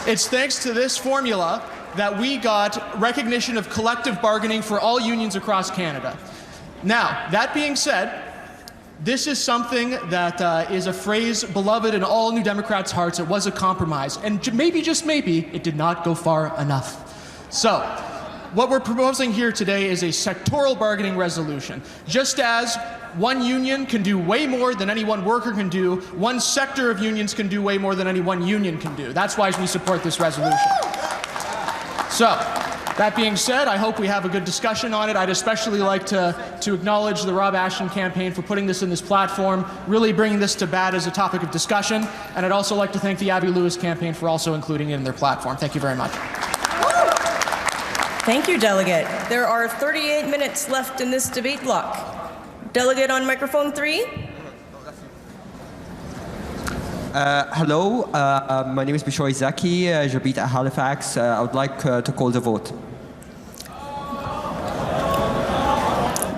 It's thanks to this formula that we got recognition of collective bargaining for all unions across Canada. Now, that being said, this is something that is a phrase beloved in all New Democrats' hearts. It was a compromise, and maybe, just maybe, it did not go far enough. So, what we're proposing here today is a sectoral bargaining resolution. Just as one union can do way more than any one worker can do, one sector of unions can do way more than any one union can do. That's why we support this resolution. So, that being said, I hope we have a good discussion on it. I'd especially like to acknowledge the Rob Ashton campaign for putting this in this platform, really bringing this to bat as a topic of discussion. And I'd also like to thank the Abby Lewis campaign for also including it in their platform. Thank you very much. Thank you, Delegate. There are 38 minutes left in this debate block. Delegate on microphone 3. Hello, my name is Bishoy Zaki. J'habite at Halifax. I would like to call the vote.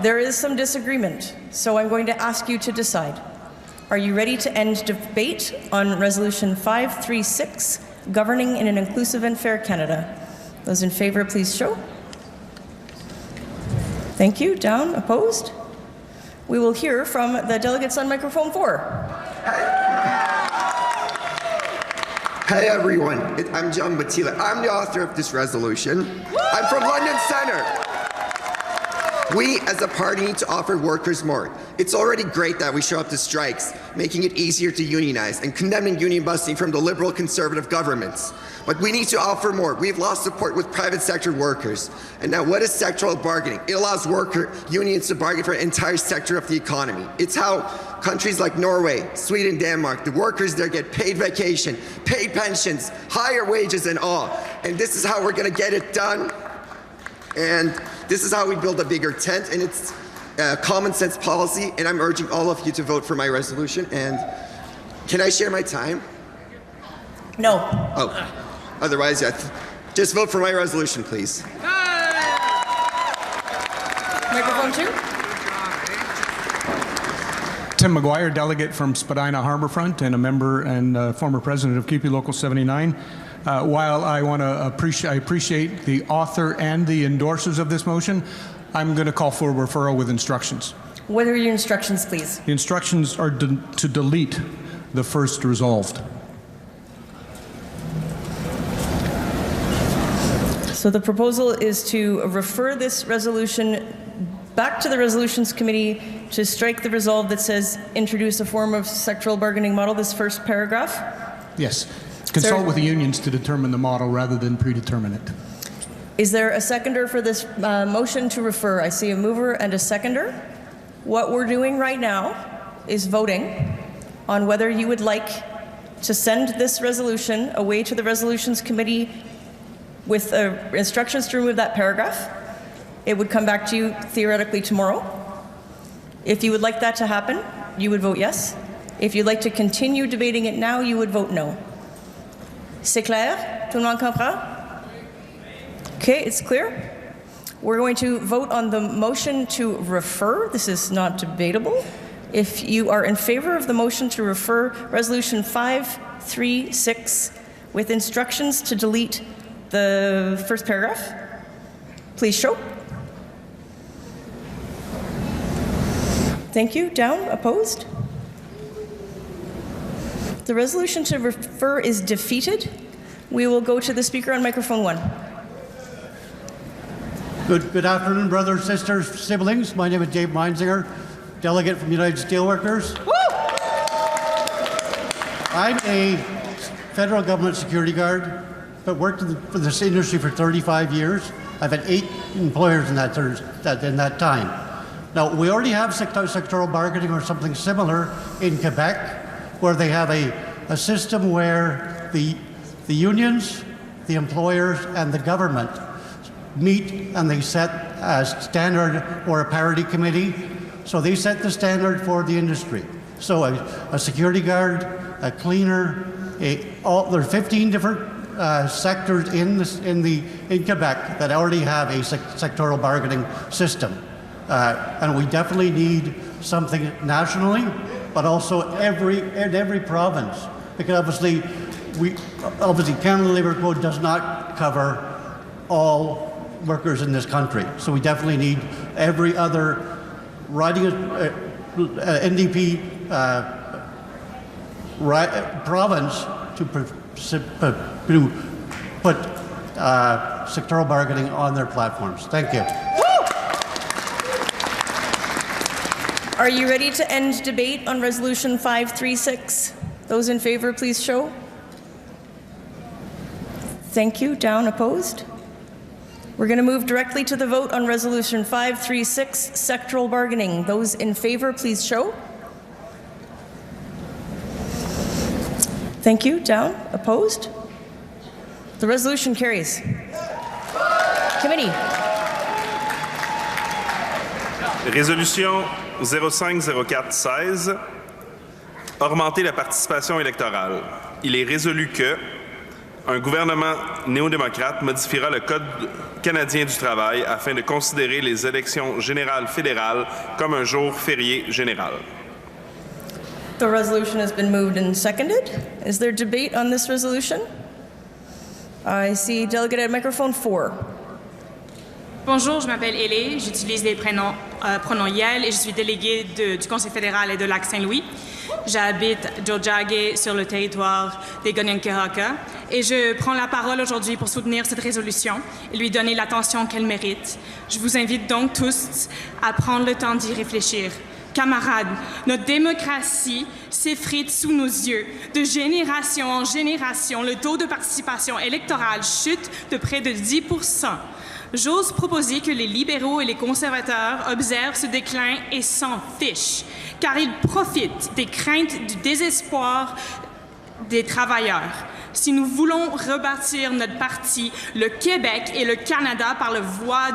There is some disagreement, so I'm going to ask you to decide. Are you ready to end debate on Resolution 536, Governing in an Inclusive and Fair Canada? Those in favor, please show. Thank you. Down. Opposed? We will hear from the delegates on microphone 4. Hey everyone, I'm John Batila. I'm the author of this resolution. I'm from London Centre. We as a party need to offer workers more. It's already great that we show up to strikes, making it easier to unionize and condemning union busting from the liberal conservative governments. But we need to offer more. We've lost support with private sector workers. And now what is sectoral bargaining? It allows unions to bargain for an entire sector of the economy. It's how countries like Norway, Sweden, Denmark, the workers there get paid vacation, paid pensions, higher wages and all. And this is how we're gonna get it done. And this is how we build a bigger tent, and it's common sense policy, and I'm urging all of you to vote for my resolution. And can I share my time? No. Oh, otherwise, yeah, just vote for my resolution, please. Microphone 2. Tim McGuire, delegate from Spadina Harbourfront and a member and former president of Keep Local 79. While I want to appreciate the author and the endorsers of this motion, I'm going to call for referral with instructions. What are your instructions, please? The instructions are to delete the first resolved. So the proposal is to refer this resolution back to the Resolutions Committee to strike the resolve that says introduce a form of sectoral bargaining model, this first paragraph? Yes. Consult with the unions to determine the model rather than predetermine it. Is there a seconder for this motion to refer? I see a mover and a seconder. What we're doing right now is voting on whether you would like to send this resolution away to the Resolutions Committee with instructions to remove that paragraph. It would come back to you theoretically tomorrow. If you would like that to happen, you would vote yes. If you'd like to continue debating it now, you would vote no. C'est clair? Tout le monde comprend? Okay, it's clear. We're going to vote on the motion to refer. This is not debatable. If you are in favor of the motion to refer Resolution 536 with instructions to delete the first paragraph, please show. Thank you. Down. Opposed? The resolution to refer is defeated. We will go to the speaker on microphone 1. Good afternoon, brothers, sisters, siblings. My name is Dave Meinzinger, delegate from United Steelworkers. Woo! I'm a federal government security guard, but worked for this industry for 35 years. I've had 8 employers in that time. Now, we already have sectoral bargaining or something similar in Quebec, where they have a system where the unions, the employers, and the government meet and they set a standard or a parity committee. So they set the standard for the industry. So a security guard, a cleaner, there are 15 different sectors in Quebec that already have a sectoral bargaining system. And we definitely need something nationally, but also in every province. Because obviously Canada Labour Code does not cover all workers in this country. So we definitely need every other riding NDP province to put sectoral bargaining on their platforms. Thank you. Are you ready to end debate on Resolution 536? Those in favor, please show. Thank you. Down. Opposed? We're going to move directly to the vote on Resolution 536, sectoral bargaining. Those in favor, please show. Thank you. Down. Opposed? The resolution carries. Committee. Résolution 050416, augmenter la participation électorale. Il est résolu que un gouvernement néo-démocrate modifiera le Code canadien du travail afin de considérer les élections générales fédérales comme un jour férié général. The resolution has been moved and seconded. Is there debate on this resolution? I see delegate at microphone 4. Bonjour, je m'appelle Hélé, j'utilise les pronoms Yel et je suis déléguée du Conseil fédéral et de Lac-Saint-Louis. J'habite Tiohtià:ke sur le territoire des Kanien'kehá:ka et je prends la parole aujourd'hui pour soutenir cette résolution et lui donner l'attention qu'elle mérite. Je vous invite donc tous à prendre le temps d'y réfléchir. Camarades, notre démocratie s'effrite sous nos yeux. De génération en génération, le taux de participation électorale chute de près de 10%. J'ose proposer que les libéraux et les conservateurs observent ce déclin et s'en fichent, car ils profitent des craintes du désespoir des travailleurs. Si nous voulons rebâtir notre parti, le Québec et le Canada par la voie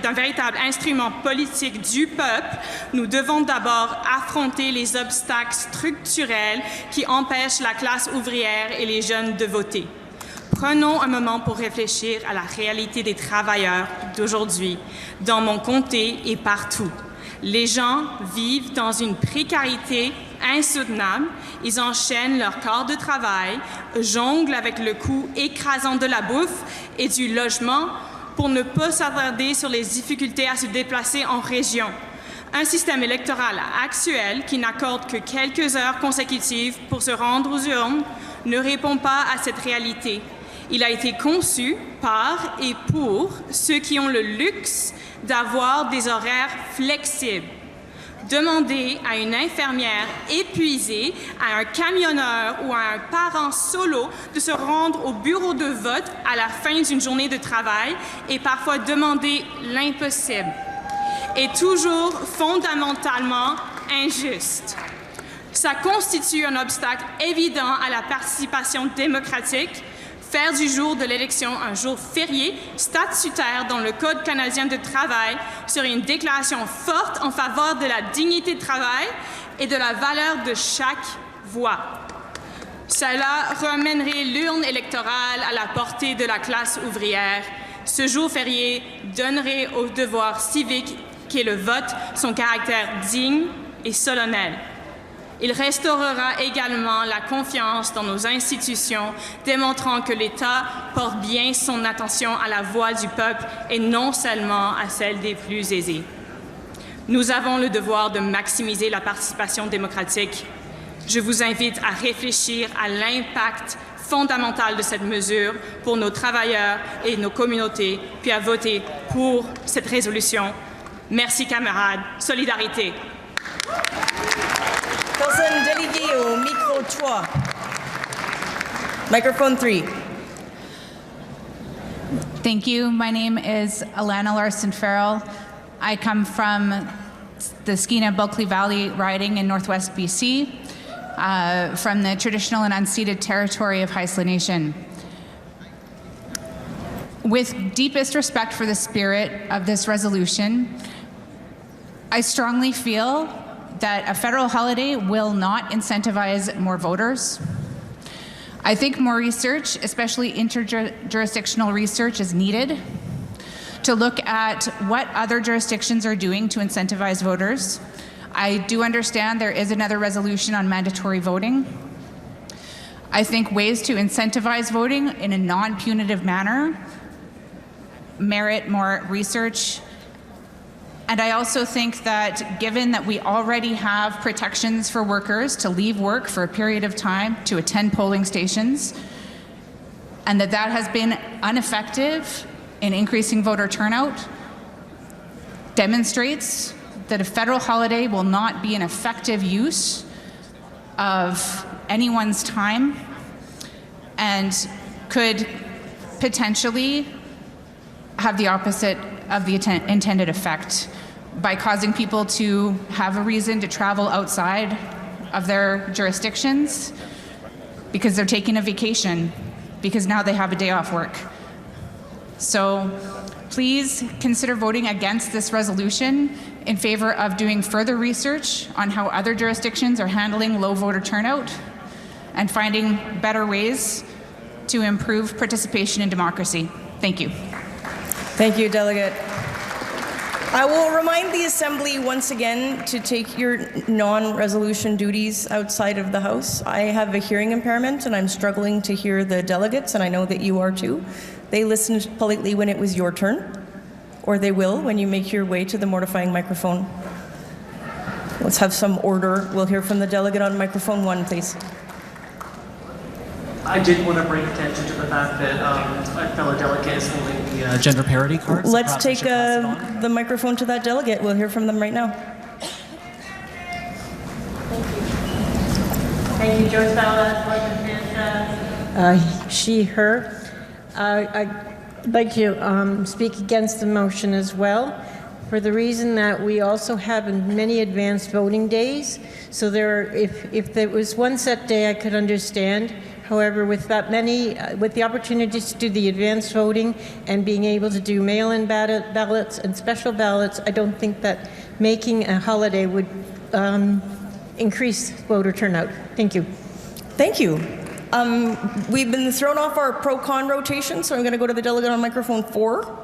d'un véritable instrument politique du peuple, nous devons d'abord affronter les obstacles structurels qui empêchent la classe ouvrière et les jeunes de voter. Prenons un moment pour réfléchir à la réalité des travailleurs d'aujourd'hui, dans mon comté et partout. Les gens vivent dans une précarité insoutenable. Ils enchaînent leur corps de travail, jonglent avec le coût écrasant de la bouffe et du logement pour ne pas s'attarder sur les difficultés à se déplacer en région. Un système électoral actuel qui n'accorde que quelques heures consécutives pour se rendre aux urnes ne répond pas à cette réalité. Il a été conçu par et pour ceux qui ont le luxe d'avoir des horaires flexibles. Demandez à une infirmière épuisée, à un camionneur ou à un parent solo de se rendre au bureau de vote à la fin d'une journée de travail et parfois demander l'impossible est toujours fondamentalement injuste. Ça constitue un obstacle évident à la participation démocratique. Faire du jour de l'élection un jour férié statutaire dans le Code canadien de travail serait une déclaration forte en faveur de la dignité de travail et de la valeur de chaque voix. Cela ramènerait l'urne électorale à la portée de la classe ouvrière. Ce jour férié donnerait au devoir civique qu'est le vote son caractère digne et solennel. Il restaurera également la confiance dans nos institutions, démontrant que l'État porte bien son attention à la voix du peuple et non seulement à celle des plus aisés. Nous avons le devoir de maximiser la participation démocratique. Je vous invite à réfléchir à l'impact fondamental de cette mesure pour nos travailleurs et nos communautés, puis à voter pour cette résolution. Merci camarades. Solidarité. Personne déléguée au micro 3. Microphone 3. Thank you. My name is Alana Larson-Farrell. I come from the Skeena-Bulkley Valley riding in Northwest BC, from the traditional and unceded territory of Haisla Nation. With deepest respect for the spirit of this resolution, I strongly feel that a federal holiday will not incentivize more voters. I think more research, especially interjurisdictional research, is needed to look at what other jurisdictions are doing to incentivize voters. I do understand there is another resolution on mandatory voting. I think ways to incentivize voting in a non-punitive manner merit more research. And I also think that given that we already have protections for workers to leave work for a period of time to attend polling stations, and that has been ineffective in increasing voter turnout, demonstrates that a federal holiday will not be an effective use of anyone's time and could potentially have the opposite of the intended effect by causing people to have a reason to travel outside of their jurisdictions because they're taking a vacation, because now they have a day off work. So please consider voting against this resolution in favor of doing further research on how other jurisdictions are handling low voter turnout and finding better ways to improve participation in democracy. Thank you. Thank you, Delegate. I will remind the Assembly once again to take your non-resolution duties outside of the House. I have a hearing impairment and I'm struggling to hear the delegates, and I know that you are too. They listened politely when it was your turn, or they will when you make your way to the mortifying microphone. Let's have some order. We'll hear from the delegate on microphone 1, please. I did want to bring attention to the fact that a fellow delegate is holding the gender parity card. Let's take the microphone to that delegate. We'll hear from them right now. Thank you, Joyce Ballard, she, her. I'd like to speak against the motion as well, for the reason that we also have many advanced voting days. So if there was one set day, I could understand. However, with that many, with the opportunities to do the advanced voting and being able to do mail-in ballots and special ballots, I don't think that making a holiday would increase voter turnout. Thank you. Thank you. We've been thrown off our pro-con rotation, so I'm going to go to the delegate on microphone 4.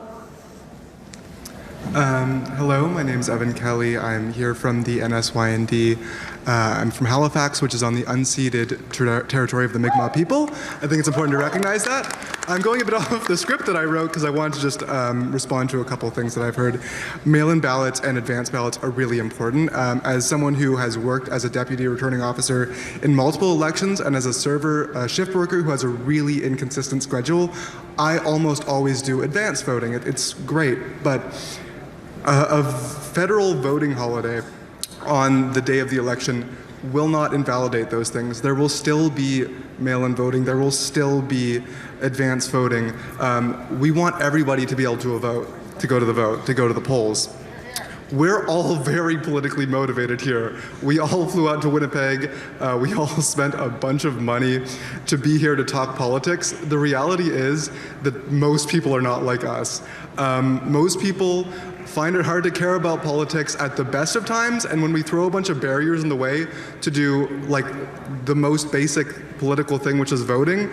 Hello, my name is Evan Kelly. I'm here from the NSYND. I'm from Halifax, which is on the unceded territory of the Mi'kmaq people. I think it's important to recognize that. I'm going a bit off the script that I wrote because I wanted to just respond to a couple of things that I've heard. Mail-in ballots and advance ballots are really important. As someone who has worked as a deputy returning officer in multiple elections and as a shift worker who has a really inconsistent schedule, I almost always do advance voting. It's great, but a federal voting holiday on the day of the election will not invalidate those things. There will still be mail-in voting. There will still be advance voting. We want everybody to be able to vote, to go to the polls. We're all very politically motivated here. We all flew out to Winnipeg. We all spent a bunch of money to be here to talk politics. The reality is that most people are not like us. Most people find it hard to care about politics at the best of times, and when we throw a bunch of barriers in the way to do like the most basic political thing, which is voting,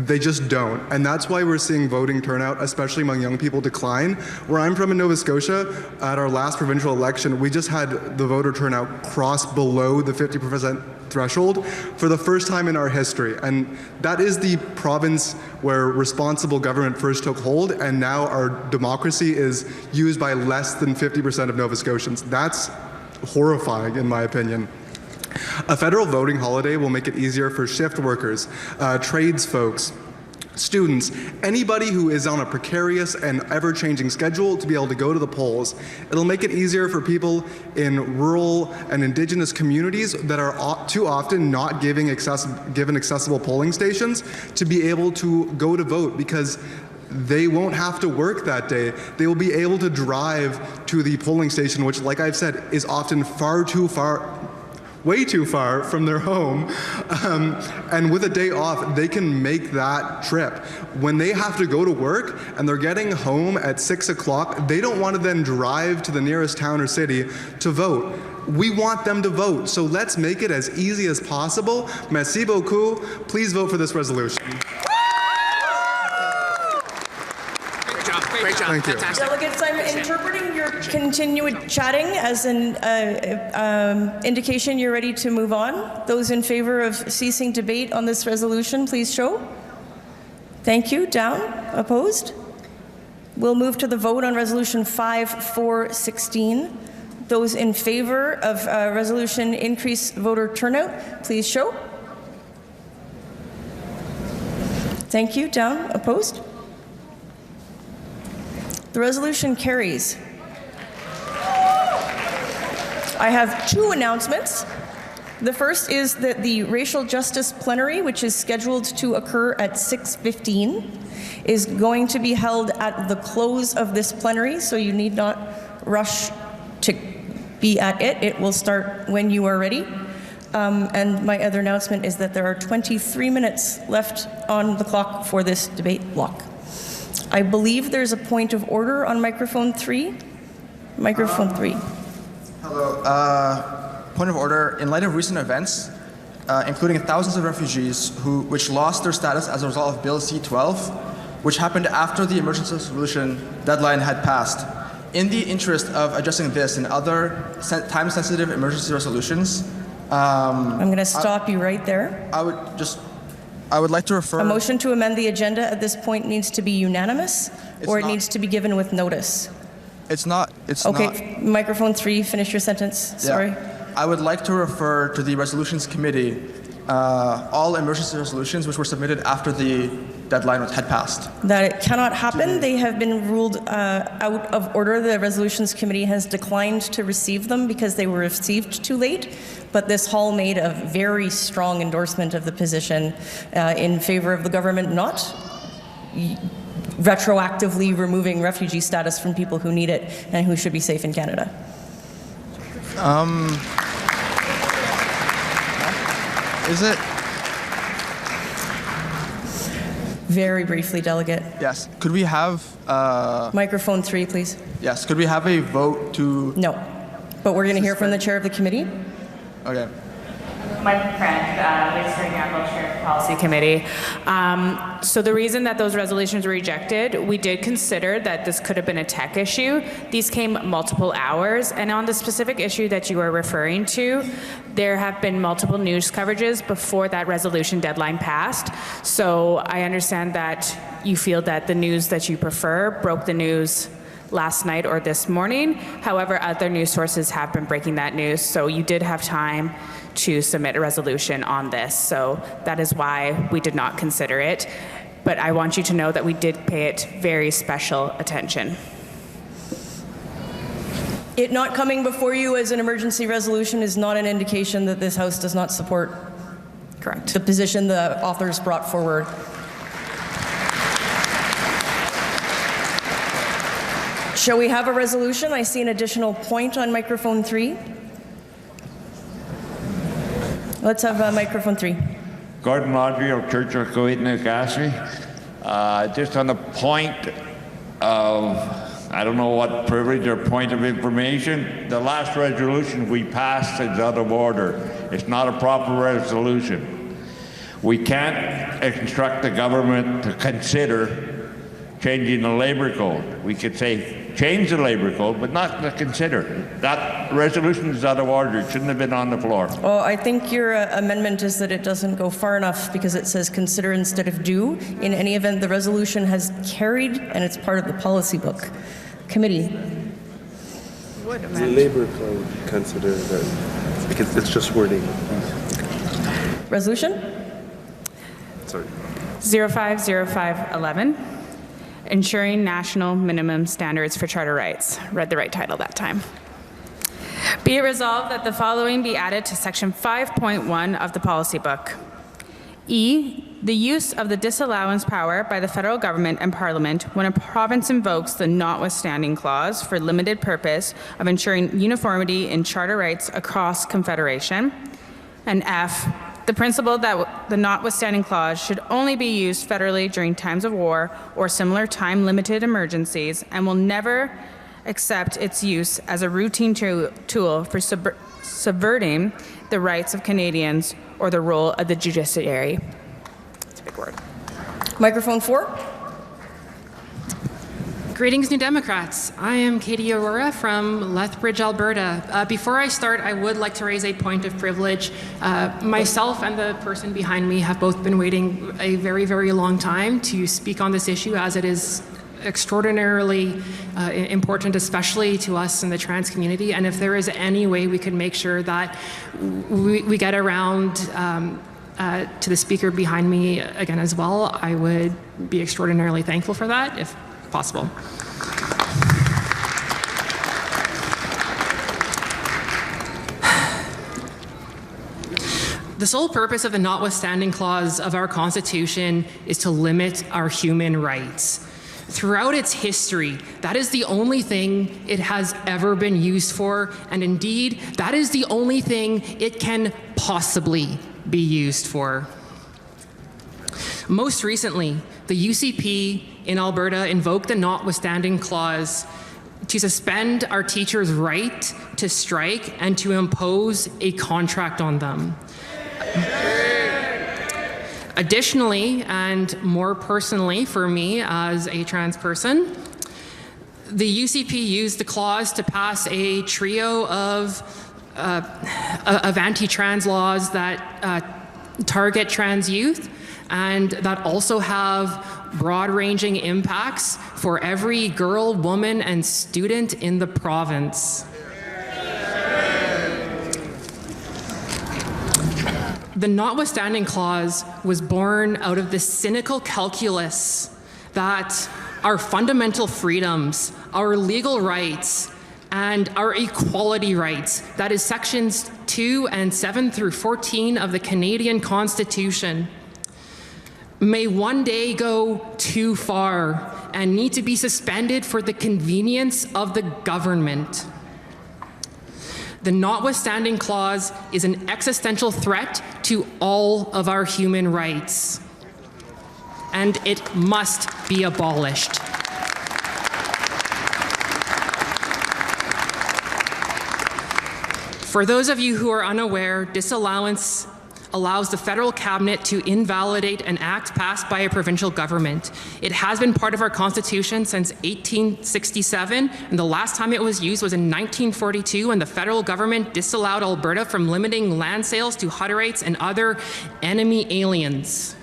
they just don't. And that's why we're seeing voting turnout, especially among young people, decline. Where I'm from in Nova Scotia, at our last provincial election, we just had the voter turnout cross below the 50% threshold for the first time in our history. And that is the province where responsible government first took hold, and now our democracy is used by less than 50% of Nova Scotians. That's horrifying, in my opinion. A federal voting holiday will make it easier for shift workers, trades folks, students, anybody who is on a precarious and ever-changing schedule to be able to go to the polls. It'll make it easier for people in rural and Indigenous communities that are too often not given accessible polling stations to be able to go to vote, because they won't have to work that day. They will be able to drive to the polling station, which, like I've said, is often way too far from their home, and with a day off, they can make that trip. When they have to go to work and they're getting home at 6 o'clock, they don't want to then drive to the nearest town or city to vote. We want them to vote, so let's make it as easy as possible. Merci beaucoup. Please vote for this resolution. Great job. Thank you. Delegates, I'm interpreting your continued chatting as an indication you're ready to move on. Those in favor of ceasing debate on this resolution, please show. Thank you. Down. Opposed? We'll move to the vote on Resolution 5416. Those in favor of resolution increase voter turnout, please show. Thank you. Down. Opposed? The resolution carries. I have two announcements. The first is that the Racial Justice Plenary, which is scheduled to occur at 6:15, is going to be held at the close of this plenary, so you need not rush to be at it. It will start when you are ready. And my other announcement is that there are 23 minutes left on the clock for this debate block. I believe there's a point of order on microphone 3. Microphone 3. Hello. Point of order. In light of recent events, including thousands of refugees which lost their status as a result of Bill C-12, which happened after the emergency resolution deadline had passed, in the interest of addressing this and other time-sensitive emergency resolutions, I'm going to stop you right there. I would like to refer... A motion to amend the agenda at this point needs to be unanimous, or it needs to be given with notice. It's not. Okay, microphone 3, finish your sentence. Sorry. Yeah. I would like to refer to the Resolutions Committee all emergency resolutions which were submitted after the deadline had passed. That it cannot happen. They have been ruled out of order. The Resolutions Committee has declined to receive them because they were received too late. But this hall made a very strong endorsement of the position in favor of the government not retroactively removing refugee status from people who need it and who should be safe in Canada. Is it? Very briefly, Delegate. Yes. Could we have... Microphone 3, please. Yes. Could we have a vote to... No. But we're going to hear from the chair of the committee. Okay. My friend, Lisa Gamble, Chair of the Policy Committee. So the reason that those resolutions were rejected, we did consider that this could have been a tech issue. These came multiple hours, and on the specific issue that you are referring to, there have been multiple news coverages before that resolution deadline passed. So I understand that you feel that the news that you prefer broke the news last night or this morning. However, other news sources have been breaking that news, so you did have time to submit a resolution on this. So that is why we did not consider it. But I want you to know that we did pay it very special attention. It not coming before you as an emergency resolution is not an indication that this House does not support the position the authors brought forward. Shall we have a resolution? I see an additional point on microphone 3. Let's have microphone 3. Gordon Audrey of Church of Coed Newcastle. Just on the point of, I don't know what privilege or point of information, the last resolution we passed is out of order. It's not a proper resolution. We can't instruct the government to consider changing the labor code. We could say change the labor code, but not to consider. That resolution is out of order. It shouldn't have been on the floor. Well, I think your amendment is that it doesn't go far enough because it says consider instead of do. In any event, the resolution has carried and it's part of the policy book. Committee. The labor code consider that because it's just wording. Resolution? Sorry. 050511. Ensuring National Minimum Standards for Charter Rights. Read the right title that time. Be it resolved that the following be added to Section 5.1 of the policy book. E, the use of the disallowance power by the federal government and parliament when a province invokes the notwithstanding clause for limited purpose of ensuring uniformity in charter rights across Confederation. And F, the principle that the notwithstanding clause should only be used federally during times of war or similar time-limited emergencies and will never accept its use as a routine tool for subverting the rights of Canadians or the role of the judiciary. It's a big word. Microphone 4. Greetings, New Democrats. I am Katie Aurora from Lethbridge, Alberta. Before I start, I would like to raise a point of privilege. Myself and the person behind me have both been waiting a very, very long time to speak on this issue, as it is extraordinarily important, especially to us in the trans community. And if there is any way we could make sure that we get around to the speaker behind me again as well, I would be extraordinarily thankful for that, if possible. The sole purpose of the notwithstanding clause of our Constitution is to limit our human rights. Throughout its history, that is the only thing it has ever been used for, and indeed, that is the only thing it can possibly be used for. Most recently, the UCP in Alberta invoked the notwithstanding clause to suspend our teachers' right to strike and to impose a contract on them. Additionally, and more personally for me as a trans person, the UCP used the clause to pass a trio of anti-trans laws that target trans youth and that also have broad-ranging impacts for every girl, woman, and student in the province. The notwithstanding clause was born out of the cynical calculus that our fundamental freedoms, our legal rights, and our equality rights, that is sections 2 and 7 through 14 of the Canadian Constitution, may one day go too far and need to be suspended for the convenience of the government. The notwithstanding clause is an existential threat to all of our human rights, and it must be abolished. For those of you who are unaware, disallowance allows the federal cabinet to invalidate an act passed by a provincial government. It has been part of our Constitution since 1867, and the last time it was used was in 1942 when the federal government disallowed Alberta from limiting land sales to Hutterites and other enemy aliens.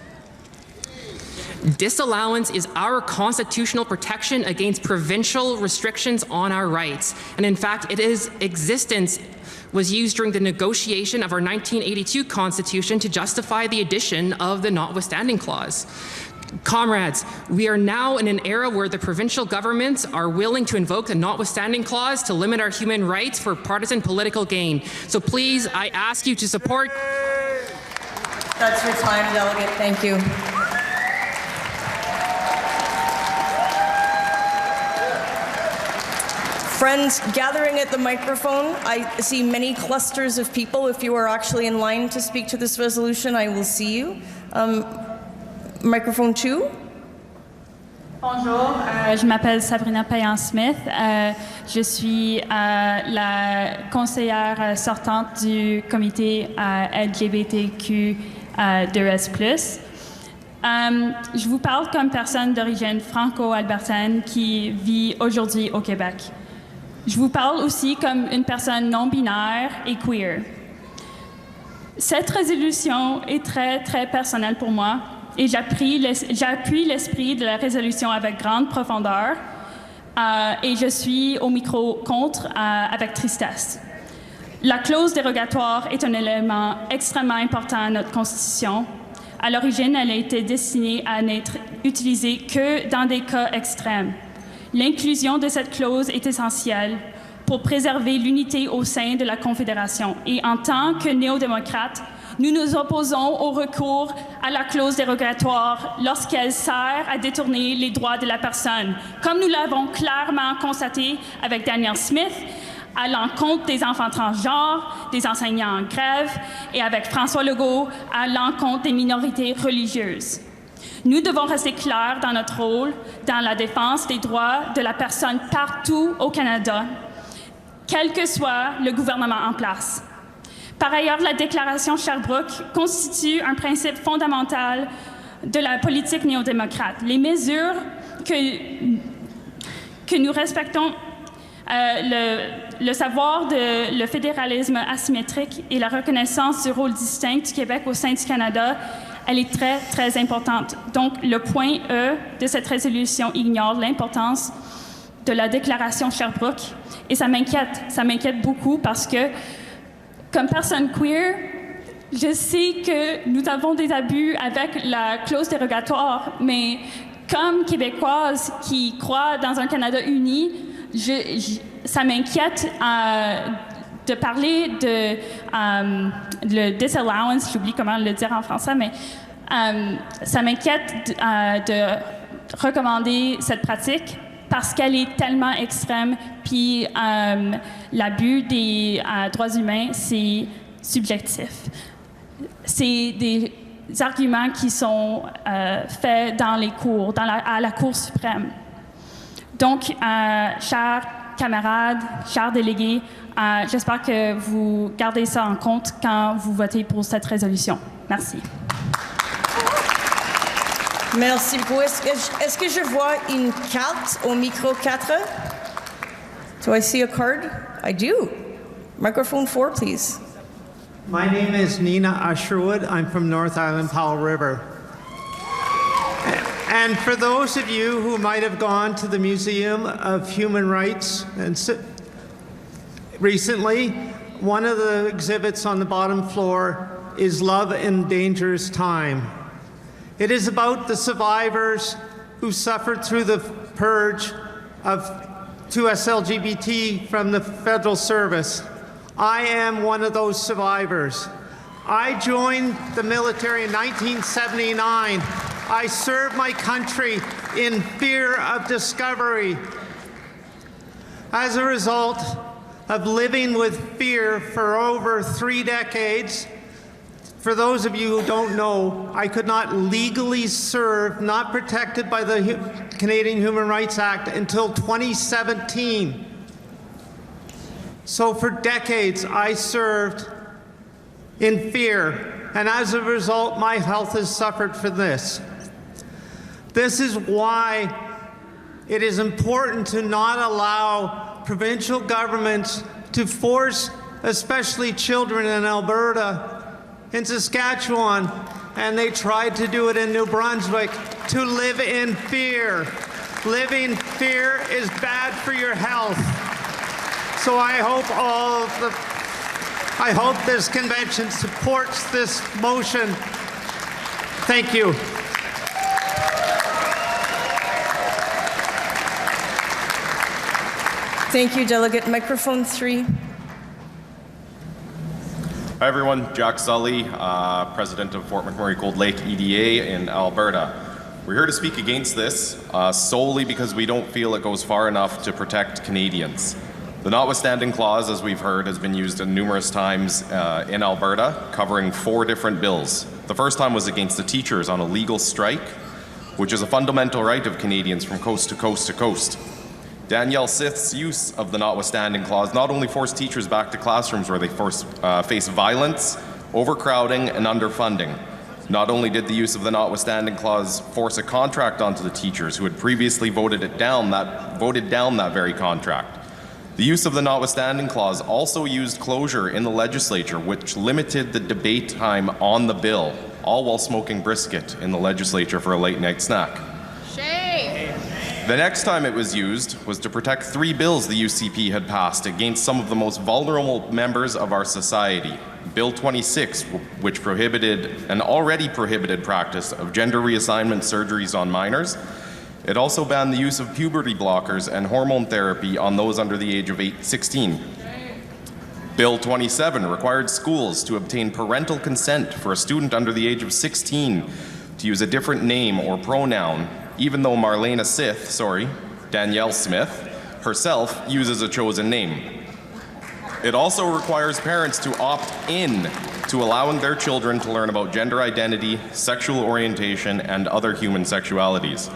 Disallowance is our constitutional protection against provincial restrictions on our rights, and in fact, its existence was used during the negotiation of our 1982 Constitution to justify the addition of the notwithstanding clause. Comrades, we are now in an era where the provincial governments are willing to invoke the notwithstanding clause to limit our human rights for partisan political gain. So please, I ask you to support. That's your time, delegate. Thank you. Friends gathering at the microphone, I see many clusters of people. If you are actually in line to speak to this resolution, I will see you. Microphone 2. Bonjour, je m'appelle Sabrina Payan-Smith. Je suis la conseillère sortante du comité LGBTQ2S+. Je vous parle comme personne d'origine franco-albertaine qui vit aujourd'hui au Québec. Je vous parle aussi comme une personne non-binaire et queer. Cette résolution est très, très personnelle pour moi et j'appuie l'esprit de la résolution avec grande profondeur et je suis au micro contre avec tristesse. La clause dérogatoire est un élément extrêmement important à notre Constitution. À l'origine, elle a été destinée à n'être utilisée que dans des cas extrêmes. L'inclusion de cette clause est essentielle pour préserver l'unité au sein de la Confédération. Et en tant que néo-démocrates, nous nous opposons au recours à la clause dérogatoire lorsqu'elle sert à détourner les droits de la personne, comme nous l'avons clairement constaté avec Daniel Smith, à l'encontre des enfants transgenres, des enseignants en grève, et avec François Legault à l'encontre des minorités religieuses. Nous devons rester clairs dans notre rôle dans la défense des droits de la personne partout au Canada, quel que soit le gouvernement en place. Par ailleurs, la déclaration Sherbrooke constitue un principe fondamental de la politique néo-démocrate. Les mesures que nous respectons, le savoir de le fédéralisme asymétrique et la reconnaissance du rôle distinct du Québec au sein du Canada, elle est très, très importante. Donc, le point E de cette résolution ignore l'importance de la déclaration Sherbrooke et ça m'inquiète beaucoup parce que, comme personne queer, je sais que nous avons des abus avec la clause dérogatoire, mais comme Québécoise qui croit dans un Canada uni, ça m'inquiète de parler de le disallowance, j'oublie comment le dire en français, mais ça m'inquiète de recommander cette pratique parce qu'elle est tellement extrême, puis l'abus des droits humains, c'est subjectif. C'est des arguments qui sont faits dans les cours, à la Cour suprême. Donc, chers camarades, chers délégués, j'espère que vous gardez ça en compte quand vous votez pour cette résolution. Merci. Merci beaucoup. Est-ce que je vois une carte au micro 4? Do I see a card? I do. Microphone 4, please. My name is Nina Usherwood. I'm from North Island, Powell River. And for those of you who might have gone to the Museum of Human Rights recently, one of the exhibits on the bottom floor is Love in Dangerous Time. It is about the survivors who suffered through the purge of 2S LGBT from the federal service. I am one of those survivors. I joined the military in 1979. I served my country in fear of discovery. As a result of living with fear for over 3 decades, for those of you who don't know, I could not legally serve, not protected by the Canadian Human Rights Act, until 2017. So for decades, I served in fear, and as a result, my health has suffered for this. This is why it is important to not allow provincial governments to force, especially children in Alberta, in Saskatchewan, and they tried to do it in New Brunswick, to live in fear. Living fear is bad for your health. So I hope this convention supports this motion. Thank you. Thank you, Delegate. Microphone 3. Hi everyone, Jack Sully, President of Fort McMurray Cold Lake EDA in Alberta. We're here to speak against this solely because we don't feel it goes far enough to protect Canadians. The notwithstanding clause, as we've heard, has been used numerous times in Alberta, covering 4 different bills. The first time was against the teachers on a legal strike, which is a fundamental right of Canadians from coast to coast to coast. Danielle Sith's use of the notwithstanding clause not only forced teachers back to classrooms where they face violence, overcrowding, and underfunding. Not only did the use of the notwithstanding clause force a contract onto the teachers who had previously voted down that very contract. The use of the notwithstanding clause also used closure in the legislature, which limited the debate time on the bill, all while smoking brisket in the legislature for a late night snack. The next time it was used was to protect 3 bills the UCP had passed against some of the most vulnerable members of our society. Bill 26, which prohibited an already prohibited practice of gender reassignment surgeries on minors. It also banned the use of puberty blockers and hormone therapy on those under the age of 16. Bill 27 required schools to obtain parental consent for a student under the age of 16 to use a different name or pronoun, even though Danielle Smith, herself uses a chosen name. It also requires parents to opt in to allowing their children to learn about gender identity, sexual orientation, and other human sexualities.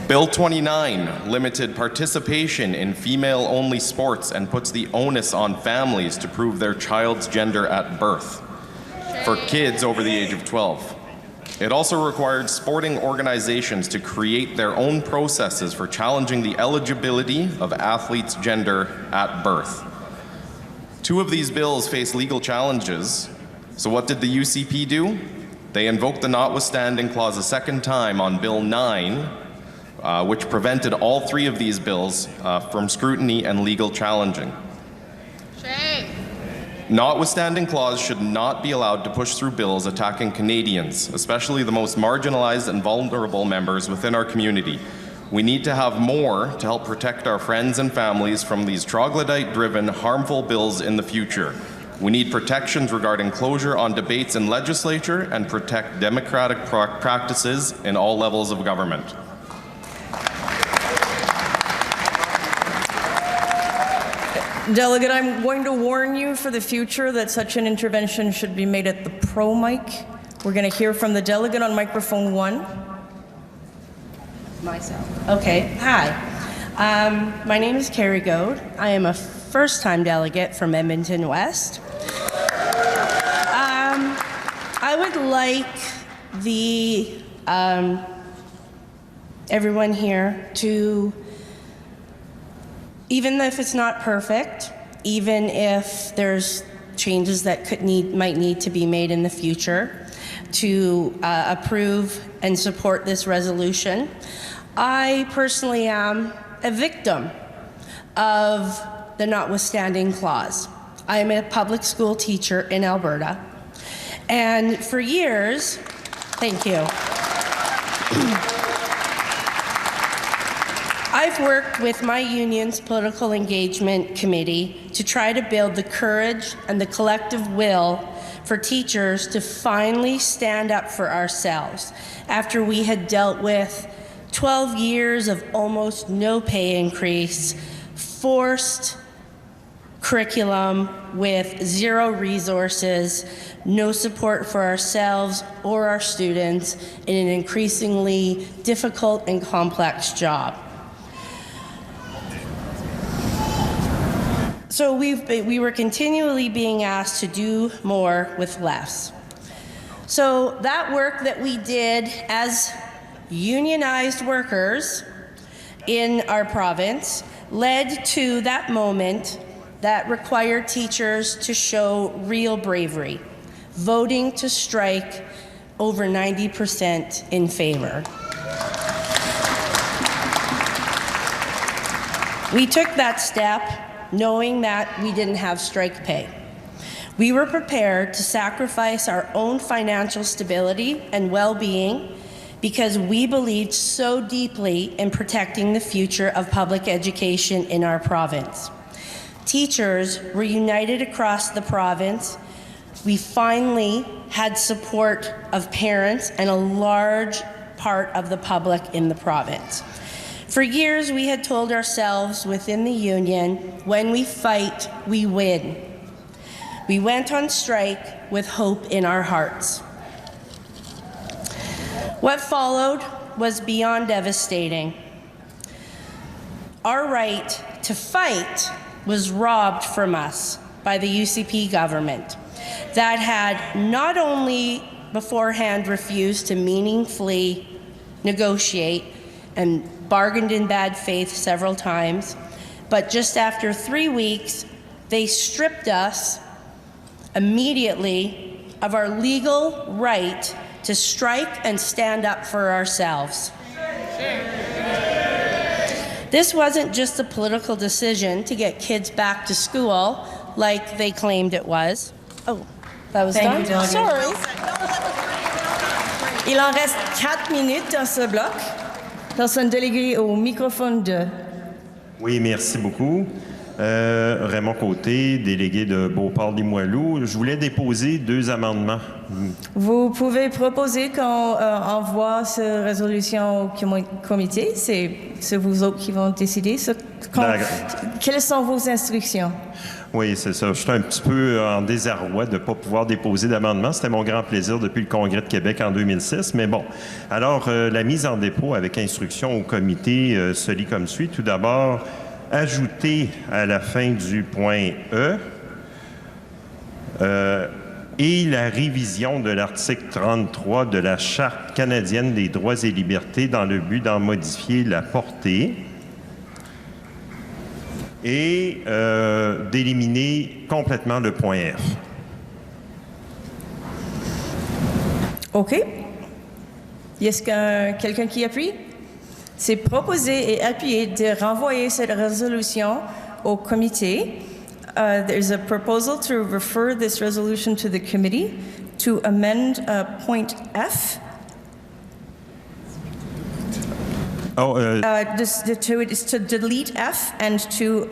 Bill 29 limited participation in female-only sports and puts the onus on families to prove their child's gender at birth for kids over the age of 12. It also required sporting organizations to create their own processes for challenging the eligibility of athletes' gender at birth. 2 of these bills face legal challenges, so what did the UCP do? They invoked the notwithstanding clause a second time on Bill 9, which prevented all 3 of these bills from scrutiny and legal challenging. Notwithstanding clause should not be allowed to push through bills attacking Canadians, especially the most marginalized and vulnerable members within our community. We need to have more to help protect our friends and families from these troglodyte-driven, harmful bills in the future. We need protections regarding closure on debates in legislature and protect democratic practices in all levels of government. Delegate, I'm going to warn you for the future that such an intervention should be made at the pro mic. We're going to hear from the delegate on microphone 1. Myself. Okay, hi. My name is Carrie Goad. I am a first-time delegate from Edmonton West. I would like everyone here to, even if it's not perfect, even if there's changes that might need to be made in the future, to approve and support this resolution. I personally am a victim of the notwithstanding clause. I am a public school teacher in Alberta, and for years, thank you. I've worked with my union's political engagement committee to try to build the courage and the collective will for teachers to finally stand up for ourselves after we had dealt with 12 years of almost no pay increase, forced curriculum with 0 resources, no support for ourselves or our students in an increasingly difficult and complex job. So we were continually being asked to do more with less. So that work that we did as unionized workers in our province led to that moment that required teachers to show real bravery, voting to strike over 90% in favor. We took that step knowing that we didn't have strike pay. We were prepared to sacrifice our own financial stability and well-being because we believed so deeply in protecting the future of public education in our province. Teachers were united across the province. We finally had support of parents and a large part of the public in the province. For years, we had told ourselves within the union, when we fight, we win. We went on strike with hope in our hearts. What followed was beyond devastating. Our right to fight was robbed from us by the UCP government that had not only beforehand refused to meaningfully negotiate and bargained in bad faith several times, but just after 3 weeks, they stripped us immediately of our legal right to strike and stand up for ourselves. This wasn't just a political decision to get kids back to school like they claimed it was. Oh, that was done? Sorry. Il en reste 4 minutes dans ce bloc. Personne déléguée au microphone 2. Oui, merci beaucoup. Raymond Côté, délégué de Beauport-Limoilou. Je voulais déposer 2 amendements. Vous pouvez proposer qu'on envoie cette résolution au comité. C'est vous autres qui vont décider. Quelles sont vos instructions? Oui, c'est ça. Je suis un petit peu en désarroi de ne pas pouvoir déposer d'amendement. C'était mon grand plaisir depuis le Congrès de Québec en 2006. Mais bon, alors la mise en dépôt avec instruction au comité se lit comme suit. Tout d'abord, ajouter à la fin du point E et la révision de l'article 33 de la Charte canadienne des droits et libertés dans le but d'en modifier la portée et d'éliminer complètement le point F. OK. Est-ce que quelqu'un qui appuie? C'est proposé et appuyé de renvoyer cette résolution au comité. There's a proposal to refer this resolution to the committee to amend point F. To delete F and to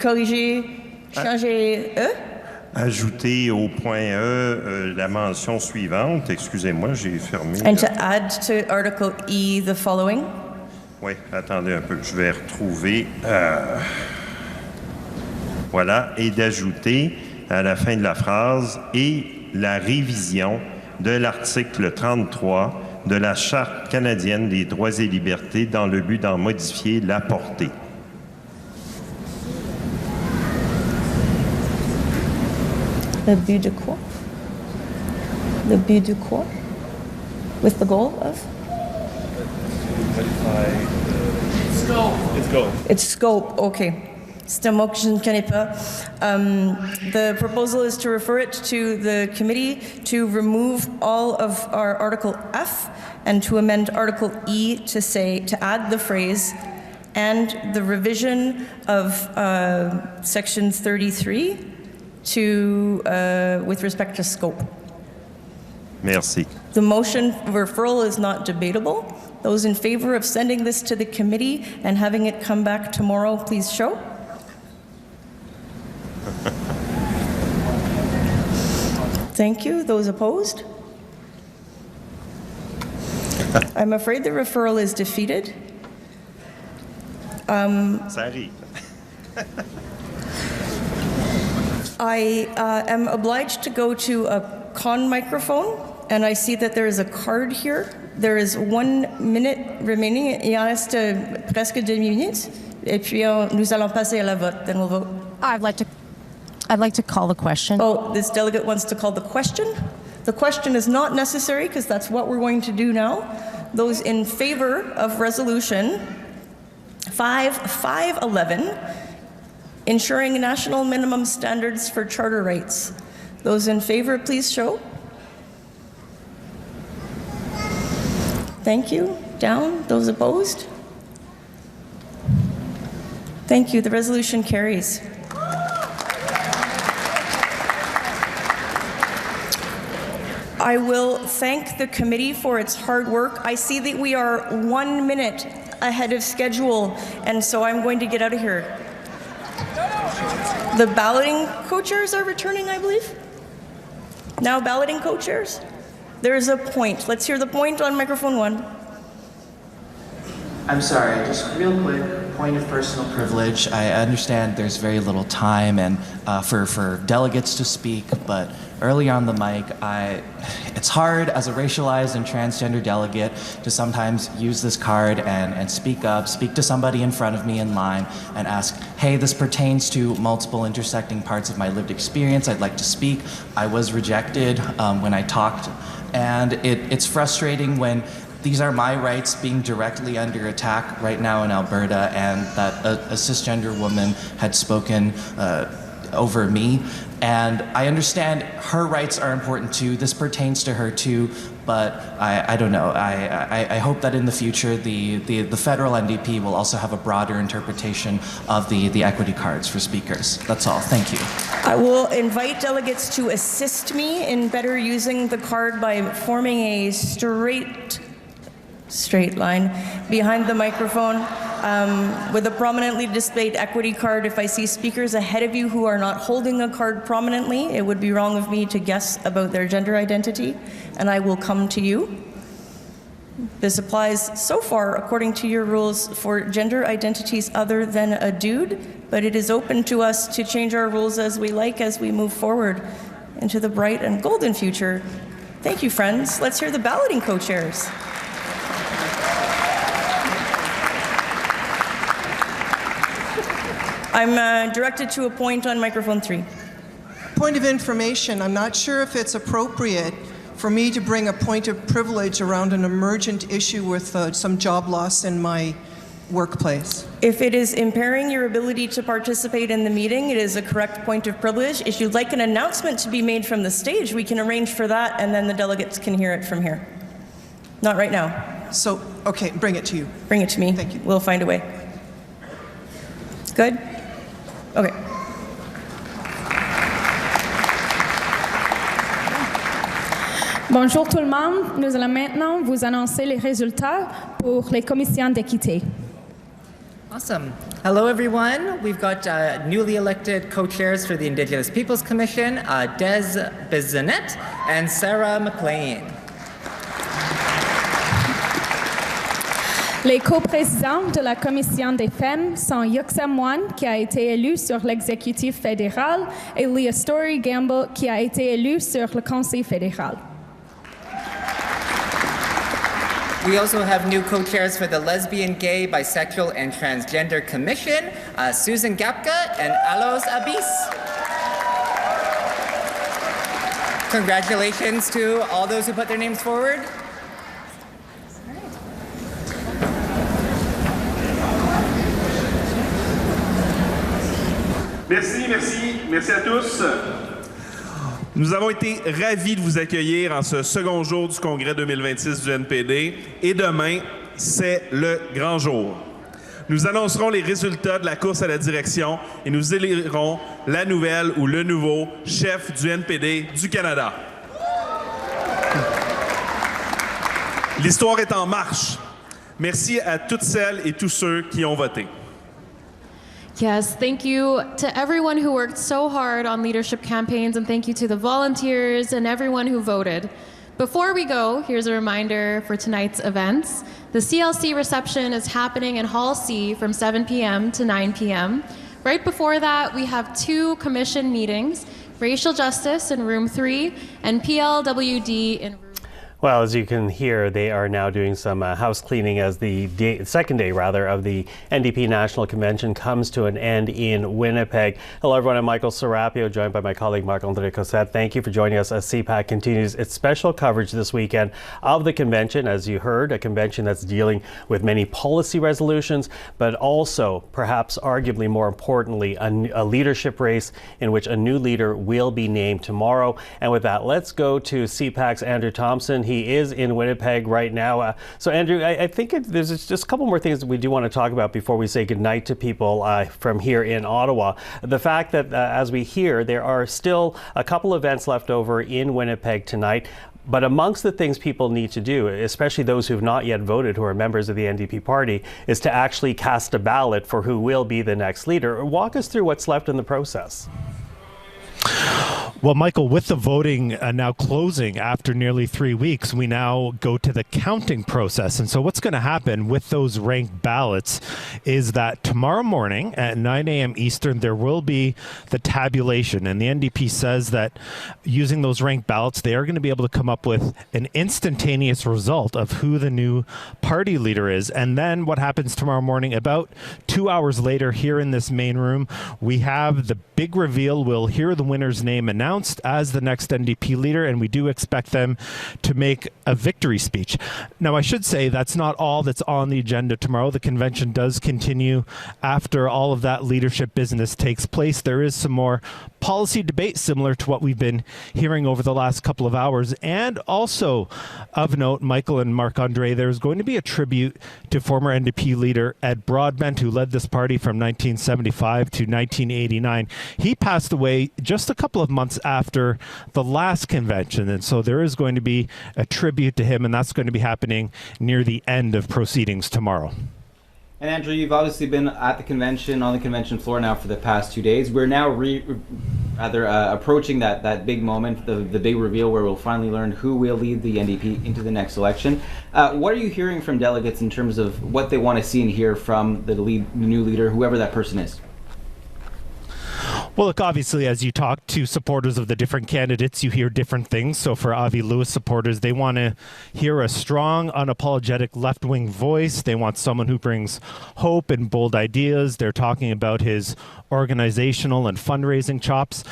corriger, changer E. Ajouter au point E la mention suivante. Excusez-moi, j'ai fermé. And to add to Article E the following. Oui, attendez un peu, je vais retrouver. Voilà, et d'ajouter à la fin de la phrase et la révision de l'article 33 de la Charte canadienne des droits et libertés dans le but d'en modifier la portée. Le but de quoi? Le but de quoi? With the goal of? Scope. It's scope. It's scope, okay. C'est un mot que je ne connais pas. The proposal is to refer it to the committee to remove all of our Article F and to amend Article E to add the phrase and the revision of Section 33 with respect to scope. Merci. The motion referral is not debatable. Those in favor of sending this to the committee and having it come back tomorrow, please show. Thank you. Those opposed? I'm afraid the referral is defeated. Ça arrive. I am obliged to go to a con microphone, and I see that there is a card here. There is 1 minute remaining. Il en reste presque 2 minutes. Et puis nous allons passer à la vote. Then we'll vote. I'd like to call the question. Oh, this delegate wants to call the question? The question is not necessary because that's what we're going to do now. Those in favor of resolution 511, ensuring national minimum standards for charter rights. Those in favor, please show. Thank you. Down. Those opposed? Thank you. The resolution carries. I will thank the committee for its hard work. I see that we are 1 minute ahead of schedule, and so I'm going to get out of here. The balloting co-chairs are returning, I believe. Now balloting co-chairs. There is a point. Let's hear the point on microphone 1. I'm sorry, just real quick, point of personal privilege. I understand there's very little time and for delegates to speak, but early on the mic, it's hard as a racialized and transgender delegate to sometimes use this card and speak up, speak to somebody in front of me in line and ask, hey, this pertains to multiple intersecting parts of my lived experience. I'd like to speak. I was rejected when I talked, and it's frustrating when these are my rights being directly under attack right now in Alberta, and that a cisgender woman had spoken over me. And I understand her rights are important too. This pertains to her too, but I don't know. I hope that in the future the federal NDP will also have a broader interpretation of the equity cards for speakers. That's all. Thank you. I will invite delegates to assist me in better using the card by forming a straight line behind the microphone. With a prominently displayed equity card, if I see speakers ahead of you who are not holding a card prominently, it would be wrong of me to guess about their gender identity, and I will come to you. This applies so far, according to your rules, for gender identities other than a dude, but it is open to us to change our rules as we like as we move forward into the bright and golden future. Thank you, friends. Let's hear the balloting co-chairs. I'm directed to a point on microphone 3. Point of information, I'm not sure if it's appropriate for me to bring a point of privilege around an emergent issue with some job loss in my workplace. If it is impairing your ability to participate in the meeting, it is a correct point of privilege. If you'd like an announcement to be made from the stage, we can arrange for that, and then the delegates can hear it from here. Not right now. So, okay, bring it to you. Bring it to me. Thank you. We'll find a way. Good? Okay. Bonjour tout le monde. Nous allons maintenant vous annoncer les résultats pour les commissions d'équité. Awesome. Hello, everyone. We've got newly elected co-chairs for the Indigenous Peoples Commission, Des Bizanet and Sarah McLean. Les coprésidents de la Commission des femmes sont Yuxa Moine, qui a été élue sur l'exécutif fédéral, et Leah Story Gamble, qui a été élue sur le Conseil fédéral. We also have new co-chairs for the Lesbian, Gay, Bisexual, and Transgender Commission, Susan Gapka and Alos Abis. Congratulations to all those who put their names forward. Merci à tous. Nous avons été ravis de vous accueillir en ce second jour du congrès 2026 du NPD et demain, c'est le grand jour. Nous annoncerons les résultats de la course à la direction et nous élirons la nouvelle ou le nouveau chef du NPD du Canada. L'histoire est en marche. Merci à toutes celles et tous ceux qui ont voté. Yes, thank you to everyone who worked so hard on leadership campaigns, and thank you to the volunteers and everyone who voted. Before we go, here's a reminder for tonight's events. The CLC reception is happening in Hall C from 7 p.m. to 9 p.m. Right before that, we have 2 commission meetings, Racial Justice in Room 3 and PLWD in Room. Well, as you can hear, they are now doing some house cleaning as the second day, of the NDP National Convention comes to an end in Winnipeg. Hello, everyone. I'm Michael Serapio, joined by my colleague Marc-André Cossette. Thank you for joining us as CPAC continues its special coverage this weekend of the convention. As you heard, a convention that's dealing with many policy resolutions, but also, perhaps arguably more importantly, a leadership race in which a new leader will be named tomorrow. And with that, let's go to CPAC's Andrew Thompson. He is in Winnipeg right now. So Andrew, I think there's just a couple more things that we do want to talk about before we say goodnight to people from here in Ottawa. The fact that as we hear, there are still a couple events left over in Winnipeg tonight. But amongst the things people need to do, especially those who have not yet voted, who are members of the NDP party, is to actually cast a ballot for who will be the next leader. Walk us through what's left in the process. Well, Michael, with the voting now closing after nearly 3 weeks, we now go to the counting process. And so what's going to happen with those ranked ballots is that tomorrow morning at 9 a.m. Eastern, there will be the tabulation. And the NDP says that using those ranked ballots, they are going to be able to come up with an instantaneous result of who the new party leader is. And then what happens tomorrow morning, about 2 hours later here in this main room, we have the big reveal. We'll hear the winner's name announced as the next NDP leader, and we do expect them to make a victory speech. Now, I should say that's not all that's on the agenda tomorrow. The convention does continue after all of that leadership business takes place. There is some more policy debate similar to what we've been hearing over the last couple of hours. And also of note, Michael and Marc-André, there's going to be a tribute to former NDP leader Ed Broadbent, who led this party from 1975 to 1989. He passed away just a couple of months after the last convention, and so there is going to be a tribute to him, and that's going to be happening near the end of proceedings tomorrow. And Andrew, you've obviously been at the convention, on the convention floor now for the past 2 days. We're now approaching that big moment, the big reveal where we'll finally learn who will lead the NDP into the next election. What are you hearing from delegates in terms of what they want to see and hear from the new leader, whoever that person is? Well, look, obviously, as you talk to supporters of the different candidates, you hear different things. So for Avi Lewis supporters, they want to hear a strong, unapologetic left-wing voice. They want someone who brings hope and bold ideas. They're talking about his organizational and fundraising chops.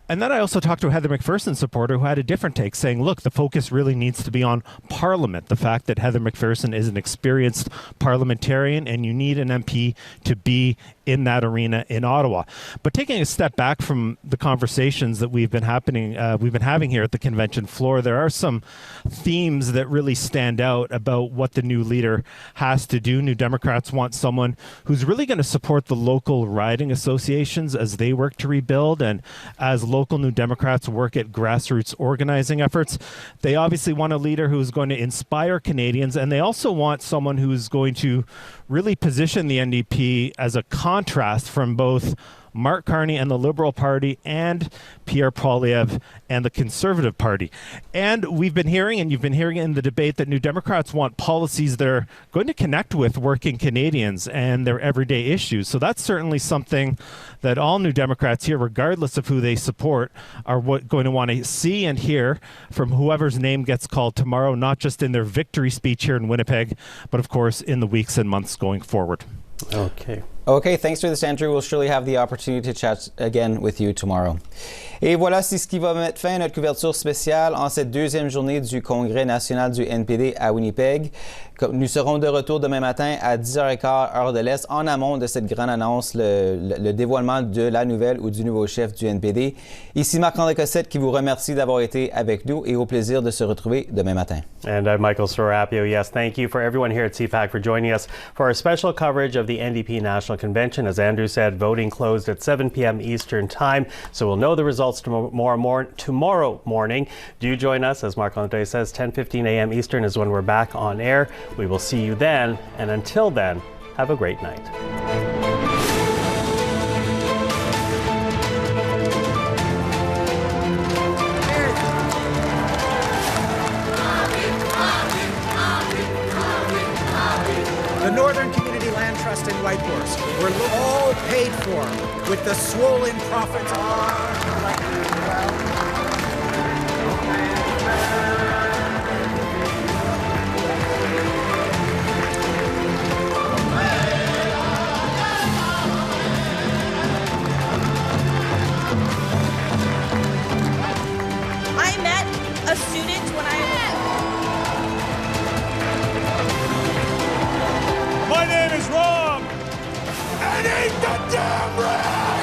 And then I also talked to a Heather McPherson supporter who had a different take, saying, look, the focus really needs to be on Parliament. The fact that Heather McPherson is an experienced parliamentarian and you need an MP to be in that arena in Ottawa. But taking a step back from the conversations that we've been having here at the convention floor, there are some themes that really stand out about what the new leader has to do. New Democrats want someone who's really going to support the local riding associations as they work to rebuild, and as local New Democrats work at grassroots organizing efforts. They obviously want a leader who's going to inspire Canadians, and they also want someone who's going to really position the NDP as a contrast from both Mark Carney and the Liberal Party and Pierre Poilievre and the Conservative Party. And we've been hearing, and you've been hearing in the debate, that New Democrats want policies that are going to connect with working Canadians and their everyday issues. So that's certainly something that all New Democrats here, regardless of who they support, are going to want to see and hear from whoever's name gets called tomorrow, not just in their victory speech here in Winnipeg, but of course in the weeks and months going forward. Okay, thanks for this, Andrew. We'll surely have the opportunity to chat again with you tomorrow. Et voilà, c'est ce qui va mettre fin à notre couverture spéciale en cette deuxième journée du Congrès national du NPD à Winnipeg. Nous serons de retour demain matin à 10h15 heure de l'Est, en amont de cette grande annonce, le dévoilement de la nouvelle ou du nouveau chef du NPD. Ici Marc-André Cossette qui vous remercie d'avoir été avec nous et au plaisir de se retrouver demain matin. And I'm Michael Serapio. Yes, thank you for everyone here at CPAC for joining us for our special coverage of the NDP National Convention. As Andrew said, voting closed at 7 p.m. Eastern Time, so we'll know the results tomorrow morning. Do join us, as Marc-André says, 10:15 a.m. Eastern is when we're back on air. We will see you then, and until then, have a great night. The Northern Community Land Trust in Whitehorse were all paid for with the swollen profits I met a student when My name is Rob, and ain't the damn rat!